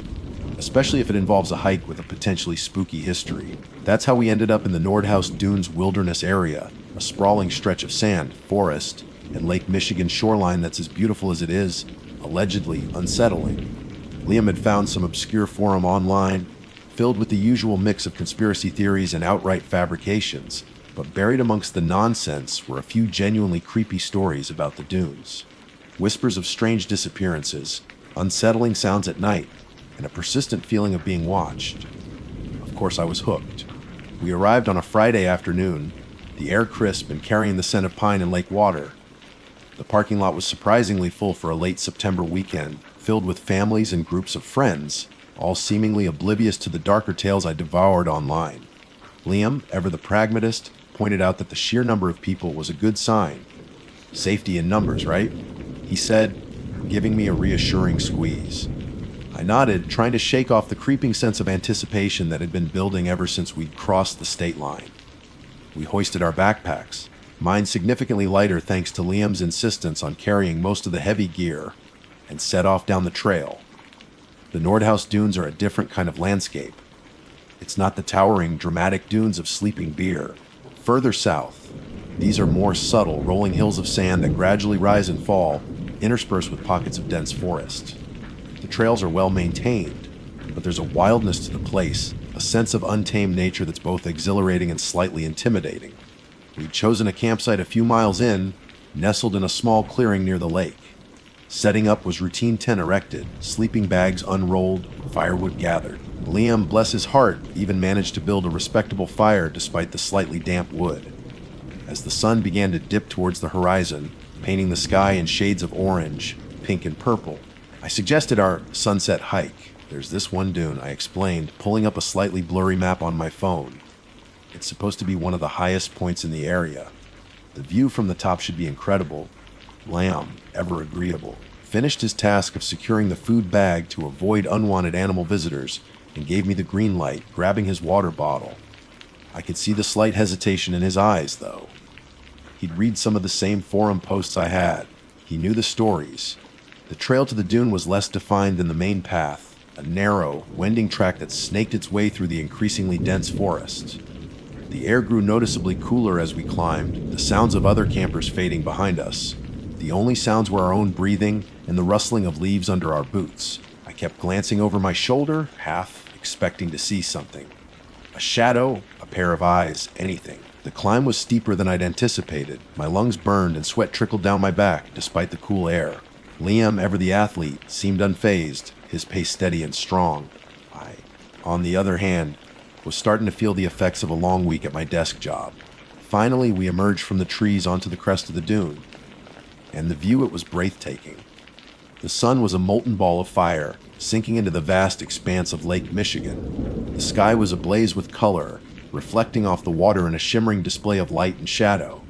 Speaker 1: especially if it involves a hike with a potentially spooky history. That's how we ended up in the Nordhaus Dunes wilderness area, a sprawling stretch of sand, forest, and Lake Michigan shoreline that's as beautiful as it is, allegedly unsettling. Liam had found some obscure forum online, filled with the usual mix of conspiracy theories and outright fabrications, but buried amongst the nonsense were a few genuinely creepy stories about the dunes. Whispers of strange disappearances, unsettling sounds at night, and a persistent feeling of being watched. Of course, I was hooked. We arrived on a Friday afternoon, the air crisp and carrying the scent of pine and lake water. The parking lot was surprisingly full for a late September weekend, filled with families and groups of friends, all seemingly oblivious to the darker tales I devoured online. Liam, ever the pragmatist, pointed out that the sheer number of people was a good sign. Safety in numbers, right? He said, giving me a reassuring squeeze. I nodded, trying to shake off the creeping sense of anticipation that had been building ever since we'd crossed the state line. We hoisted our backpacks, mine significantly lighter thanks to Liam's insistence on carrying most of the heavy gear, and set off down the trail. The Nordhaus Dunes are a different kind of landscape. It's not the towering, dramatic dunes of Sleeping Bear. Further south, these are more subtle, rolling hills of sand that gradually rise and fall, interspersed with pockets of dense forest. The trails are well maintained, but there's a wildness to the place, a sense of untamed nature that's both exhilarating and slightly intimidating. We'd chosen a campsite a few miles in, nestled in a small clearing near the lake. Setting up was routine tent erected, sleeping bags unrolled, firewood gathered. Liam, bless his heart, even managed to build a respectable fire despite the slightly damp wood. As the sun began to dip towards the horizon, painting the sky in shades of orange, pink, and purple, I suggested our sunset hike. There's this one dune, I explained, pulling up a slightly blurry map on my phone. It's supposed to be one of the highest points in the area. The view from the top should be incredible. Liam, ever agreeable, finished his task of securing the food bag to avoid unwanted animal visitors and gave me the green light, grabbing his water bottle. I could see the slight hesitation in his eyes, though. He'd read some of the same forum posts I had. He knew the stories. The trail to the dune was less defined than the main path, a narrow, winding track that snaked its way through the increasingly dense forest. The air grew noticeably cooler as we climbed, the sounds of other campers fading behind us. The only sounds were our own breathing and the rustling of leaves under our boots. I kept glancing over my shoulder, half expecting to see something. A shadow, a pair of eyes, anything. The climb was steeper than I'd anticipated. My lungs burned and sweat trickled down my back despite the cool air. Liam, ever the athlete, seemed unfazed, his pace steady and strong. I, on the other hand, was starting to feel the effects of a long week at my desk job. Finally, we emerged from the trees onto the crest of the dune, and the view, it was breathtaking. The sun was a molten ball of fire, sinking into the vast expanse of Lake Michigan. The sky was ablaze with color, reflecting off the water in a shimmering display of light and shadow.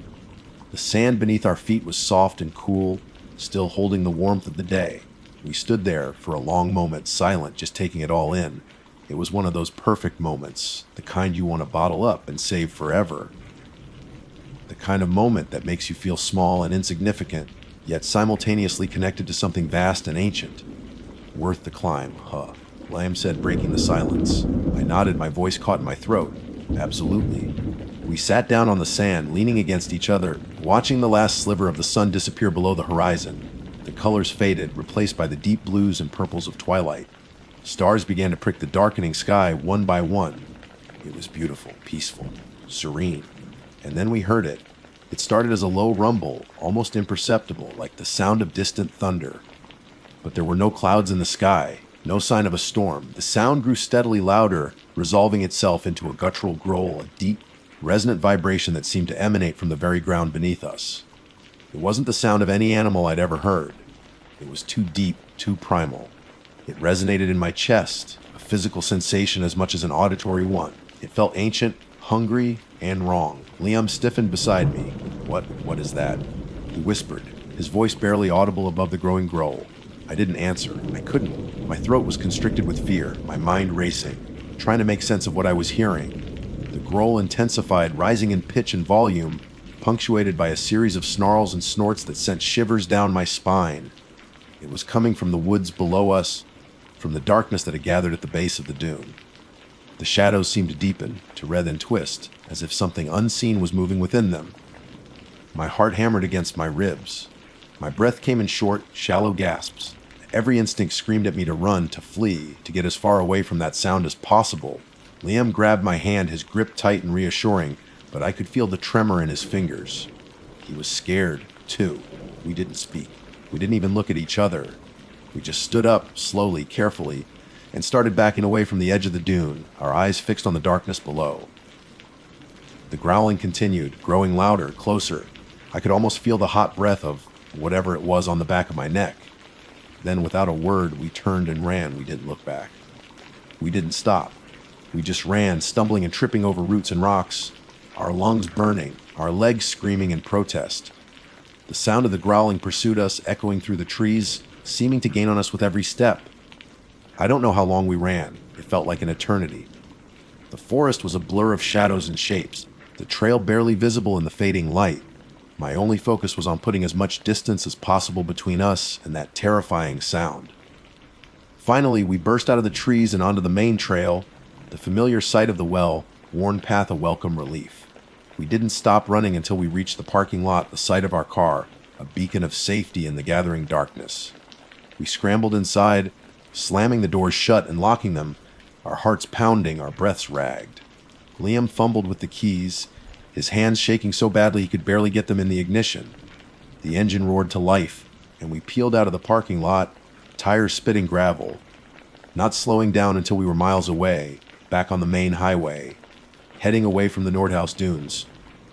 Speaker 1: The sand beneath our feet was soft and cool, still holding the warmth of the day. We stood there for a long moment, silent, just taking it all in. It was one of those perfect moments, the kind you want to bottle up and save forever. The kind of moment that makes you feel small and insignificant, yet simultaneously connected to something vast and ancient. Worth the climb, huh? Liam said, breaking the silence. I nodded, my voice caught in my throat. Absolutely. We sat down on the sand, leaning against each other, watching the last sliver of the sun disappear below the horizon. The colors faded, replaced by the deep blues and purples of twilight. Stars began to prick the darkening sky one by one. It was beautiful, peaceful, serene. And then we heard it. It started as a low rumble, almost imperceptible, like the sound of distant thunder. But there were no clouds in the sky, no sign of a storm. The sound grew steadily louder, resolving itself into a guttural growl, a deep, resonant vibration that seemed to emanate from the very ground beneath us. It wasn't the sound of any animal I'd ever heard. It was too deep, too primal. It resonated in my chest, a physical sensation as much as an auditory one. It felt ancient, hungry, and wrong. Liam stiffened beside me. What is that? He whispered, his voice barely audible above the growing growl. I didn't answer. I couldn't. My throat was constricted with fear, my mind racing, trying to make sense of what I was hearing. The growl intensified, rising in pitch and volume, punctuated by a series of snarls and snorts that sent shivers down my spine. It was coming from the woods below us, from the darkness that had gathered at the base of the dune. The shadows seemed to deepen, to writhe and twist, as if something unseen was moving within them. My heart hammered against my ribs. My breath came in short, shallow gasps. Every instinct screamed at me to run, to flee, to get as far away from that sound as possible. Liam grabbed my hand, his grip tight and reassuring, but I could feel the tremor in his fingers. He was scared, too. We didn't speak. We didn't even look at each other. We just stood up, slowly, carefully, and started backing away from the edge of the dune, our eyes fixed on the darkness below. The growling continued, growing louder, closer. I could almost feel the hot breath of whatever it was on the back of my neck. Then, without a word, we turned and ran. We didn't look back. We didn't stop. We just ran, stumbling and tripping over roots and rocks, our lungs burning, our legs screaming in protest. The sound of the growling pursued us, echoing through the trees, seeming to gain on us with every step. I don't know how long we ran. It felt like an eternity. The forest was a blur of shadows and shapes, the trail barely visible in the fading light. My only focus was on putting as much distance as possible between us and that terrifying sound. Finally, we burst out of the trees and onto the main trail, the familiar sight of the well, worn path a welcome relief. We didn't stop running until we reached the parking lot, the site of our car, a beacon of safety in the gathering darkness. We scrambled inside, slamming the doors shut and locking them, our hearts pounding, our breaths ragged. Liam fumbled with the keys, his hands shaking so badly he could barely get them in the ignition. The engine roared to life, and we peeled out of the parking lot, tires spitting gravel, not slowing down until we were miles away, back on the main highway, heading away from the Nordhaus dunes,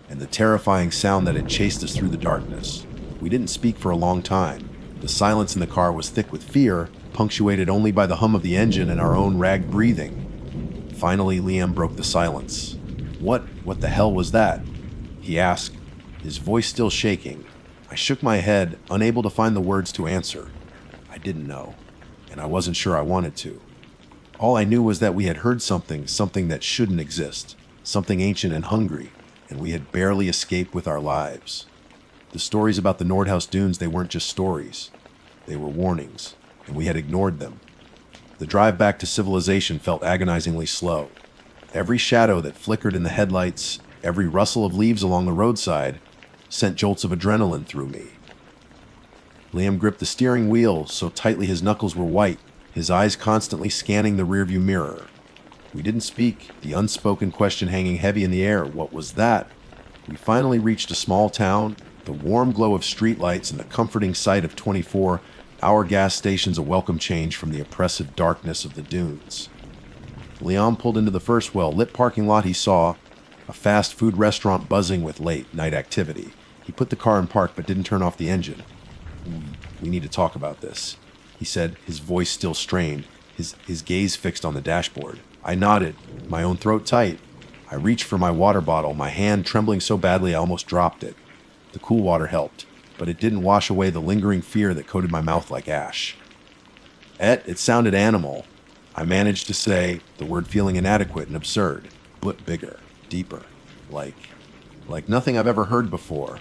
Speaker 1: and the terrifying sound that had chased us through the darkness. We didn't speak for a long time. The silence in the car was thick with fear, punctuated only by the hum of the engine and our own ragged breathing. Finally, Liam broke the silence. What the hell was that?" he asked, his voice still shaking. I shook my head, unable to find the words to answer. I didn't know, and I wasn't sure I wanted to. All I knew was that we had heard something that shouldn't exist, something ancient and hungry, and we had barely escaped with our lives. The stories about the Nordhaus dunes, they weren't just stories. They were warnings, and we had ignored them. The drive back to civilization felt agonizingly slow. Every shadow that flickered in the headlights, every rustle of leaves along the roadside, sent jolts of adrenaline through me. Liam gripped the steering wheel so tightly his knuckles were white, his eyes constantly scanning the rearview mirror. We didn't speak, the unspoken question hanging heavy in the air. What was that? We finally reached a small town, the warm glow of streetlights and the comforting sight of 24-hour gas stations a welcome change from the oppressive darkness of the dunes. Liam pulled into the first well-lit parking lot he saw, a fast food restaurant buzzing with late-night activity. He put the car in park but didn't turn off the engine. "We need to talk about this," he said, his voice still strained, his gaze fixed on the dashboard. I nodded, my own throat tight. I reached for my water bottle, my hand trembling so badly I almost dropped it. The cool water helped, but it didn't wash away the lingering fear that coated my mouth like ash. It sounded animal. I managed to say, the word feeling inadequate and absurd, but bigger, deeper, like nothing I've ever heard before.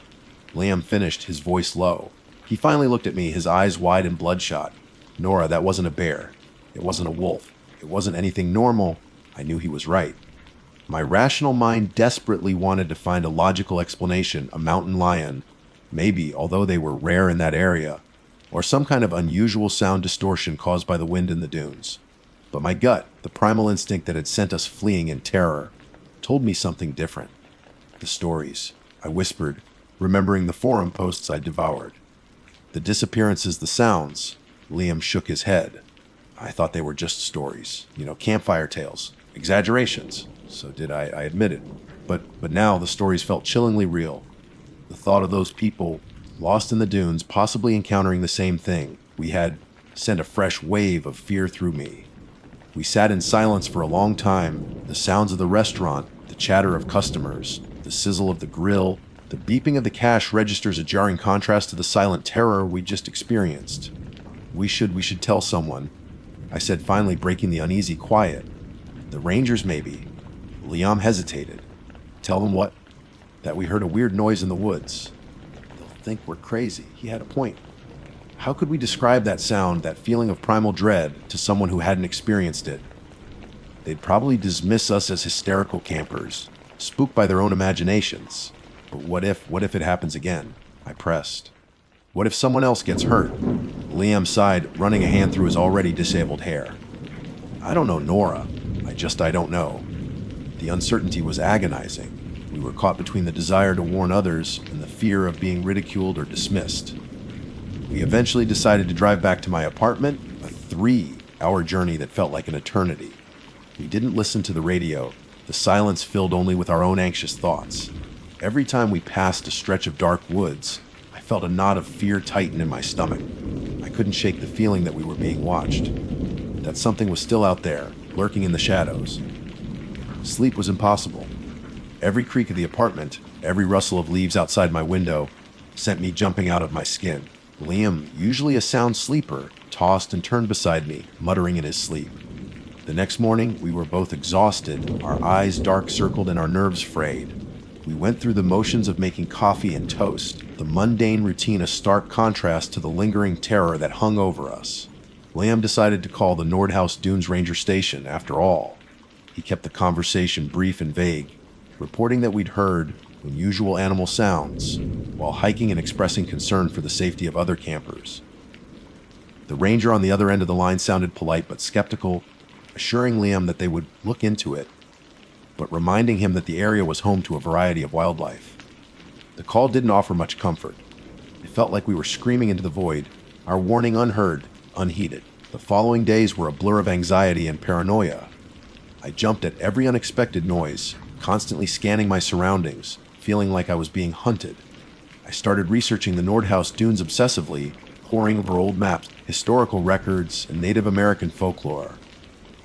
Speaker 1: Liam finished, his voice low. He finally looked at me, his eyes wide and bloodshot. "Nora, that wasn't a bear. It wasn't a wolf. It wasn't anything normal." I knew he was right. My rational mind desperately wanted to find a logical explanation, a mountain lion, maybe, although they were rare in that area, or some kind of unusual sound distortion caused by the wind in the dunes. But my gut, the primal instinct that had sent us fleeing in terror, told me something different. The stories, I whispered, remembering the forum posts I'd devoured. The disappearances, the sounds. Liam shook his head. I thought they were just stories, campfire tales, exaggerations. So did I admitted. But now the stories felt chillingly real. The thought of those people, lost in the dunes, possibly encountering the same thing we had, sent a fresh wave of fear through me. We sat in silence for a long time, the sounds of the restaurant, the chatter of customers, the sizzle of the grill, the beeping of the cash registers a jarring contrast to the silent terror we just experienced. We should tell someone, I said, finally breaking the uneasy quiet. The Rangers, maybe. Liam hesitated. Tell them what? that we heard a weird noise in the woods. They'll think we're crazy. He had a point. How could we describe that sound, that feeling of primal dread, to someone who hadn't experienced it? They'd probably dismiss us as hysterical campers, spooked by their own imaginations. But what if it happens again? I pressed. What if someone else gets hurt? Liam sighed, running a hand through his already disabled hair. I don't know, Nora. I don't know. The uncertainty was agonizing. We were caught between the desire to warn others and the fear of being ridiculed or dismissed. We eventually decided to drive back to my apartment, a 3-hour journey that felt like an eternity. We didn't listen to the radio, the silence filled only with our own anxious thoughts. Every time we passed a stretch of dark woods, I felt a knot of fear tighten in my stomach. I couldn't shake the feeling that we were being watched, that something was still out there, lurking in the shadows. Sleep was impossible. Every creak of the apartment, every rustle of leaves outside my window, sent me jumping out of my skin. Liam, usually a sound sleeper, tossed and turned beside me, muttering in his sleep. The next morning, we were both exhausted, our eyes dark-circled and our nerves frayed. We went through the motions of making coffee and toast, the mundane routine a stark contrast to the lingering terror that hung over us. Liam decided to call the Nordhaus Dunes Ranger Station, after all. He kept the conversation brief and vague, reporting that we'd heard unusual animal sounds, while hiking and expressing concern for the safety of other campers. The ranger on the other end of the line sounded polite but skeptical, assuring Liam that they would look into it, but reminding him that the area was home to a variety of wildlife. The call didn't offer much comfort. It felt like we were screaming into the void, our warning unheard, unheeded. The following days were a blur of anxiety and paranoia. I jumped at every unexpected noise, constantly scanning my surroundings, feeling like I was being hunted. I started researching the Nordhaus Dunes obsessively, poring over old maps, historical records, and Native American folklore.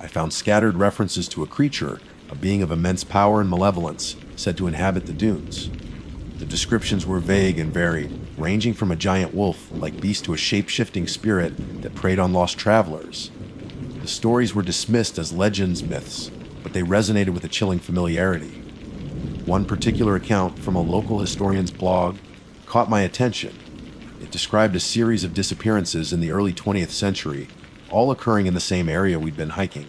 Speaker 1: I found scattered references to a creature, a being of immense power and malevolence, said to inhabit the dunes. The descriptions were vague and varied, ranging from a giant wolf-like beast to a shape-shifting spirit that preyed on lost travelers. The stories were dismissed as legends, myths, but they resonated with a chilling familiarity. One particular account from a local historian's blog caught my attention. It described a series of disappearances in the early 20th century, all occurring in the same area we'd been hiking.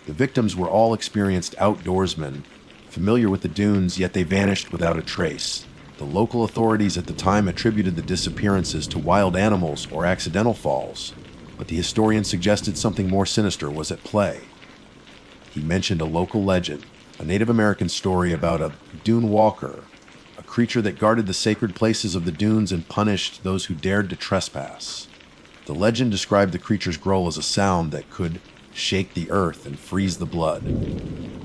Speaker 1: The victims were all experienced outdoorsmen, familiar with the dunes, yet they vanished without a trace. The local authorities at the time attributed the disappearances to wild animals or accidental falls, but the historian suggested something more sinister was at play. He mentioned a local legend, a Native American story about a dune walker, a creature that guarded the sacred places of the dunes and punished those who dared to trespass. The legend described the creature's growl as a sound that could shake the earth and freeze the blood.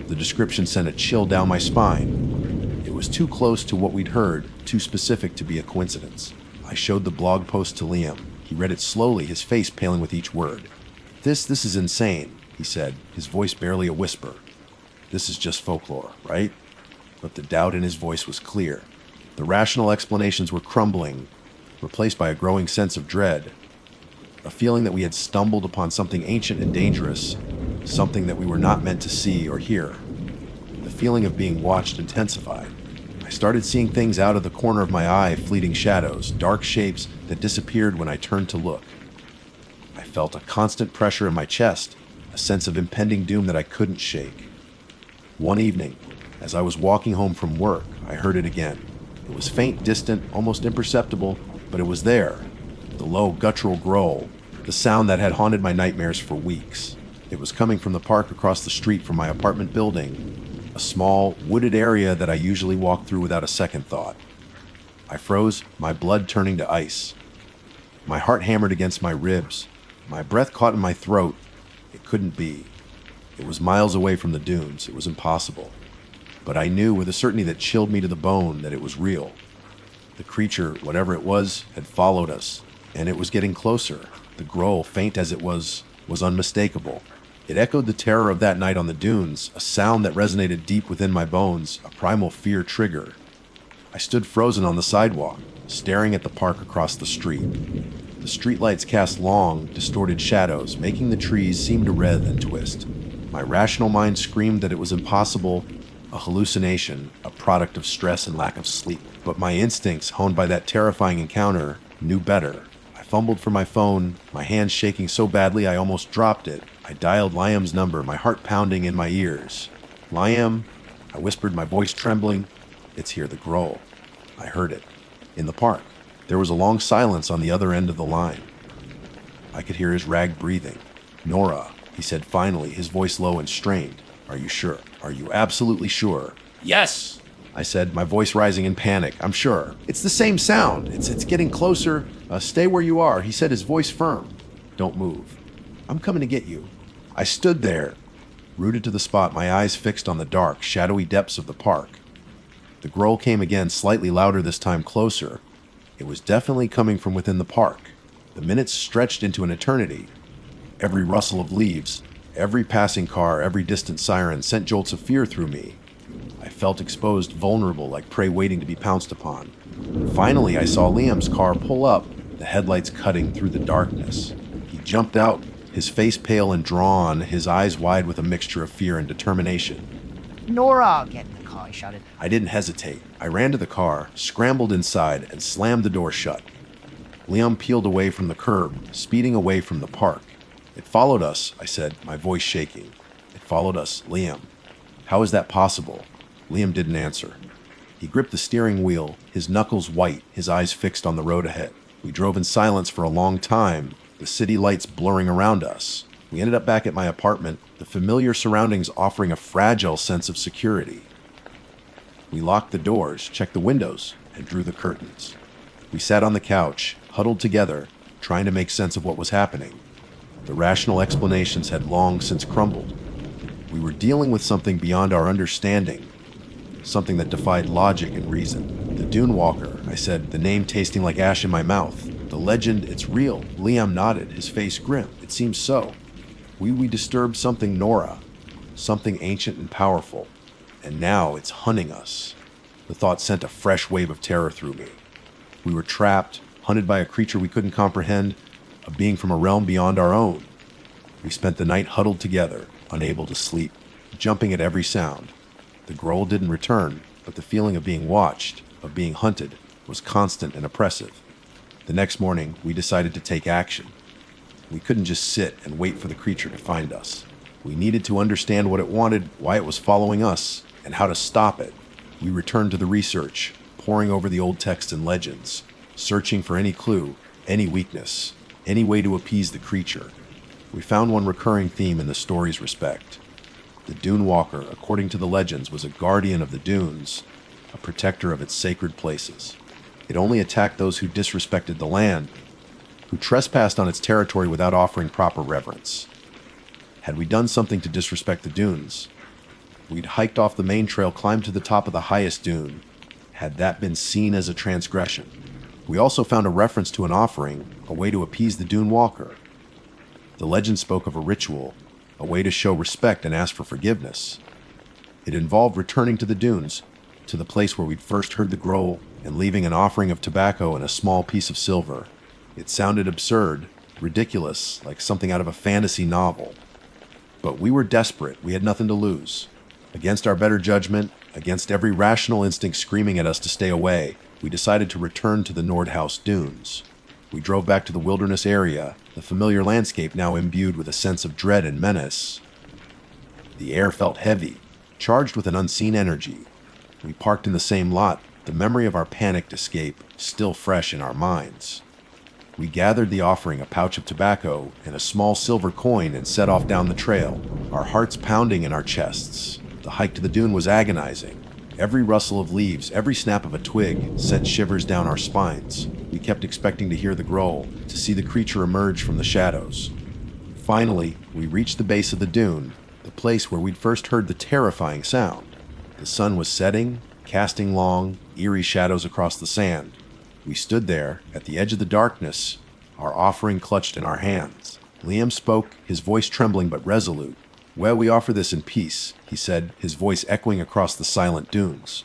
Speaker 1: The description sent a chill down my spine. It was too close to what we'd heard, too specific to be a coincidence. I showed the blog post to Liam. He read it slowly, his face paling with each word. This is insane, he said, his voice barely a whisper. This is just folklore, right? But the doubt in his voice was clear. The rational explanations were crumbling, replaced by a growing sense of dread. A feeling that we had stumbled upon something ancient and dangerous, something that we were not meant to see or hear. The feeling of being watched intensified. I started seeing things out of the corner of my eye, fleeting shadows, dark shapes that disappeared when I turned to look. I felt a constant pressure in my chest, a sense of impending doom that I couldn't shake. One evening, as I was walking home from work, I heard it again. It was faint, distant, almost imperceptible, but it was there. The low, guttural growl, the sound that had haunted my nightmares for weeks. It was coming from the park across the street from my apartment building, a small, wooded area that I usually walk through without a second thought. I froze, my blood turning to ice. My heart hammered against my ribs. My breath caught in my throat. It couldn't be. It was miles away from the dunes. It was impossible. But I knew with a certainty that chilled me to the bone that it was real. The creature, whatever it was, had followed us. And it was getting closer. The growl, faint as it was unmistakable. It echoed the terror of that night on the dunes, a sound that resonated deep within my bones, a primal fear trigger. I stood frozen on the sidewalk, staring at the park across the street. The streetlights cast long, distorted shadows, making the trees seem to writhe and twist. My rational mind screamed that it was impossible, a hallucination, a product of stress and lack of sleep. But my instincts, honed by that terrifying encounter, knew better. I fumbled for my phone, my hands shaking so badly I almost dropped it. I dialed Liam's number, my heart pounding in my ears. "Liam," I whispered, my voice trembling. "It's here, the Grohl." I heard it. In the park. There was a long silence on the other end of the line. I could hear his ragged breathing. "Nora," he said finally, his voice low and strained. "Are you sure? Are you absolutely sure?"
Speaker 5: Yes,
Speaker 1: I said, my voice rising in panic. "I'm sure. It's the same sound. It's getting closer. Stay where you are," he said, his voice firm. "Don't move. I'm coming to get you." I stood there, rooted to the spot, my eyes fixed on the dark, shadowy depths of the park. The growl came again, slightly louder this time, closer. It was definitely coming from within the park. The minutes stretched into an eternity. Every rustle of leaves, every passing car, every distant siren sent jolts of fear through me. I felt exposed, vulnerable, like prey waiting to be pounced upon. Finally, I saw Liam's car pull up, the headlights cutting through the darkness. He jumped out, his face pale and drawn, his eyes wide with a mixture of fear and determination.
Speaker 6: "Nora, get in the car," I shouted.
Speaker 1: I didn't hesitate. I ran to the car, scrambled inside, and slammed the door shut. Liam peeled away from the curb, speeding away from the park. "It followed us," I said, my voice shaking. "It followed us, Liam." "How is that possible?" Liam didn't answer. He gripped the steering wheel, his knuckles white, his eyes fixed on the road ahead. We drove in silence for a long time, the city lights blurring around us. We ended up back at my apartment, the familiar surroundings offering a fragile sense of security. We locked the doors, checked the windows, and drew the curtains. We sat on the couch, huddled together, trying to make sense of what was happening. The rational explanations had long since crumbled. We were dealing with something beyond our understanding, something that defied logic and reason. "The Dune Walker," I said, the name tasting like ash in my mouth. "The legend, it's real." Liam nodded, his face grim. "It seems so. We disturbed something, Nora, something ancient and powerful, and now it's hunting us." The thought sent a fresh wave of terror through me. We were trapped, hunted by a creature we couldn't comprehend, a being from a realm beyond our own. We spent the night huddled together, unable to sleep, jumping at every sound. The growl didn't return, but the feeling of being watched, of being hunted, was constant and oppressive. The next morning, we decided to take action. We couldn't just sit and wait for the creature to find us. We needed to understand what it wanted, why it was following us, and how to stop it. We returned to the research, poring over the old texts and legends, searching for any clue, any weakness, any way to appease the creature. We found one recurring theme in the story's respect. The Dune Walker, according to the legends, was a guardian of the dunes, a protector of its sacred places. It only attacked those who disrespected the land, who trespassed on its territory without offering proper reverence. Had we done something to disrespect the dunes, we'd hiked off the main trail, climbed to the top of the highest dune. Had that been seen as a transgression? We also found a reference to an offering, a way to appease the Dune Walker. The legend spoke of a ritual, a way to show respect and ask for forgiveness. It involved returning to the dunes, to the place where we'd first heard the growl, and leaving an offering of tobacco and a small piece of silver. It sounded absurd, ridiculous, like something out of a fantasy novel. But we were desperate. We had nothing to lose. Against our better judgment, against every rational instinct screaming at us to stay away, we decided to return to the Nordhaus Dunes. We drove back to the wilderness area, the familiar landscape now imbued with a sense of dread and menace. The air felt heavy, charged with an unseen energy. We parked in the same lot, the memory of our panicked escape still fresh in our minds. We gathered the offering, a pouch of tobacco, and a small silver coin, and set off down the trail, our hearts pounding in our chests. The hike to the dune was agonizing. Every rustle of leaves, every snap of a twig sent shivers down our spines. We kept expecting to hear the growl, to see the creature emerge from the shadows. Finally, we reached the base of the dune, the place where we'd first heard the terrifying sound. The sun was setting, casting long, eerie shadows across the sand. We stood there, at the edge of the darkness, our offering clutched in our hands. Liam spoke, his voice trembling but resolute. "Well, we offer this in peace," he said, his voice echoing across the silent dunes.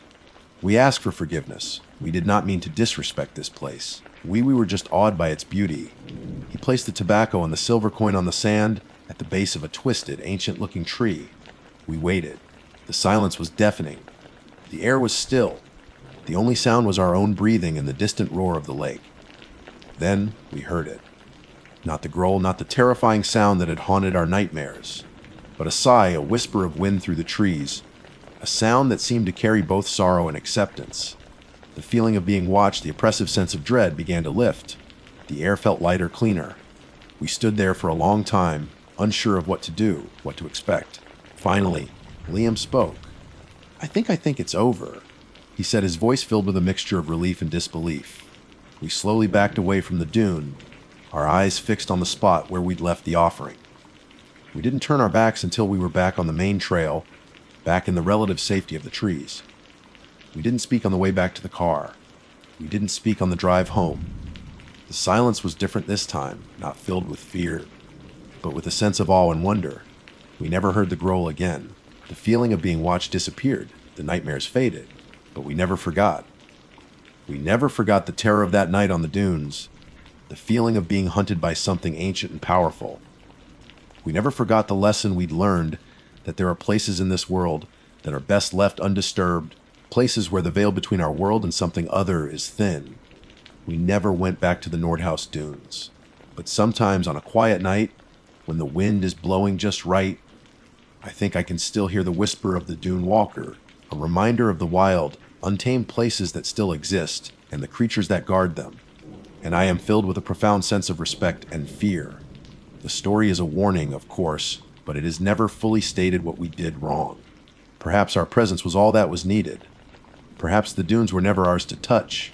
Speaker 1: "We ask for forgiveness. We did not mean to disrespect this place. We were just awed by its beauty." He placed the tobacco and the silver coin on the sand at the base of a twisted, ancient-looking tree. We waited. The silence was deafening. The air was still. The only sound was our own breathing and the distant roar of the lake. Then we heard it. Not the growl, not the terrifying sound that had haunted our nightmares, but a sigh, a whisper of wind through the trees, a sound that seemed to carry both sorrow and acceptance. The feeling of being watched, the oppressive sense of dread began to lift. The air felt lighter, cleaner. We stood there for a long time, unsure of what to do, what to expect. Finally, Liam spoke. I think it's over," he said, his voice filled with a mixture of relief and disbelief. We slowly backed away from the dune, our eyes fixed on the spot where we'd left the offering. We didn't turn our backs until we were back on the main trail, back in the relative safety of the trees. We didn't speak on the way back to the car. We didn't speak on the drive home. The silence was different this time, not filled with fear, but with a sense of awe and wonder. We never heard the growl again. The feeling of being watched disappeared. The nightmares faded, but we never forgot. We never forgot the terror of that night on the dunes, the feeling of being hunted by something ancient and powerful. We never forgot the lesson we'd learned that there are places in this world that are best left undisturbed, places where the veil between our world and something other is thin. We never went back to the Nordhaus dunes. But sometimes on a quiet night, when the wind is blowing just right, I think I can still hear the whisper of the dune walker, a reminder of the wild, untamed places that still exist and the creatures that guard them. And I am filled with a profound sense of respect and fear. The story is a warning, of course, but it has never fully stated what we did wrong. Perhaps our presence was all that was needed. Perhaps the dunes were never ours to touch,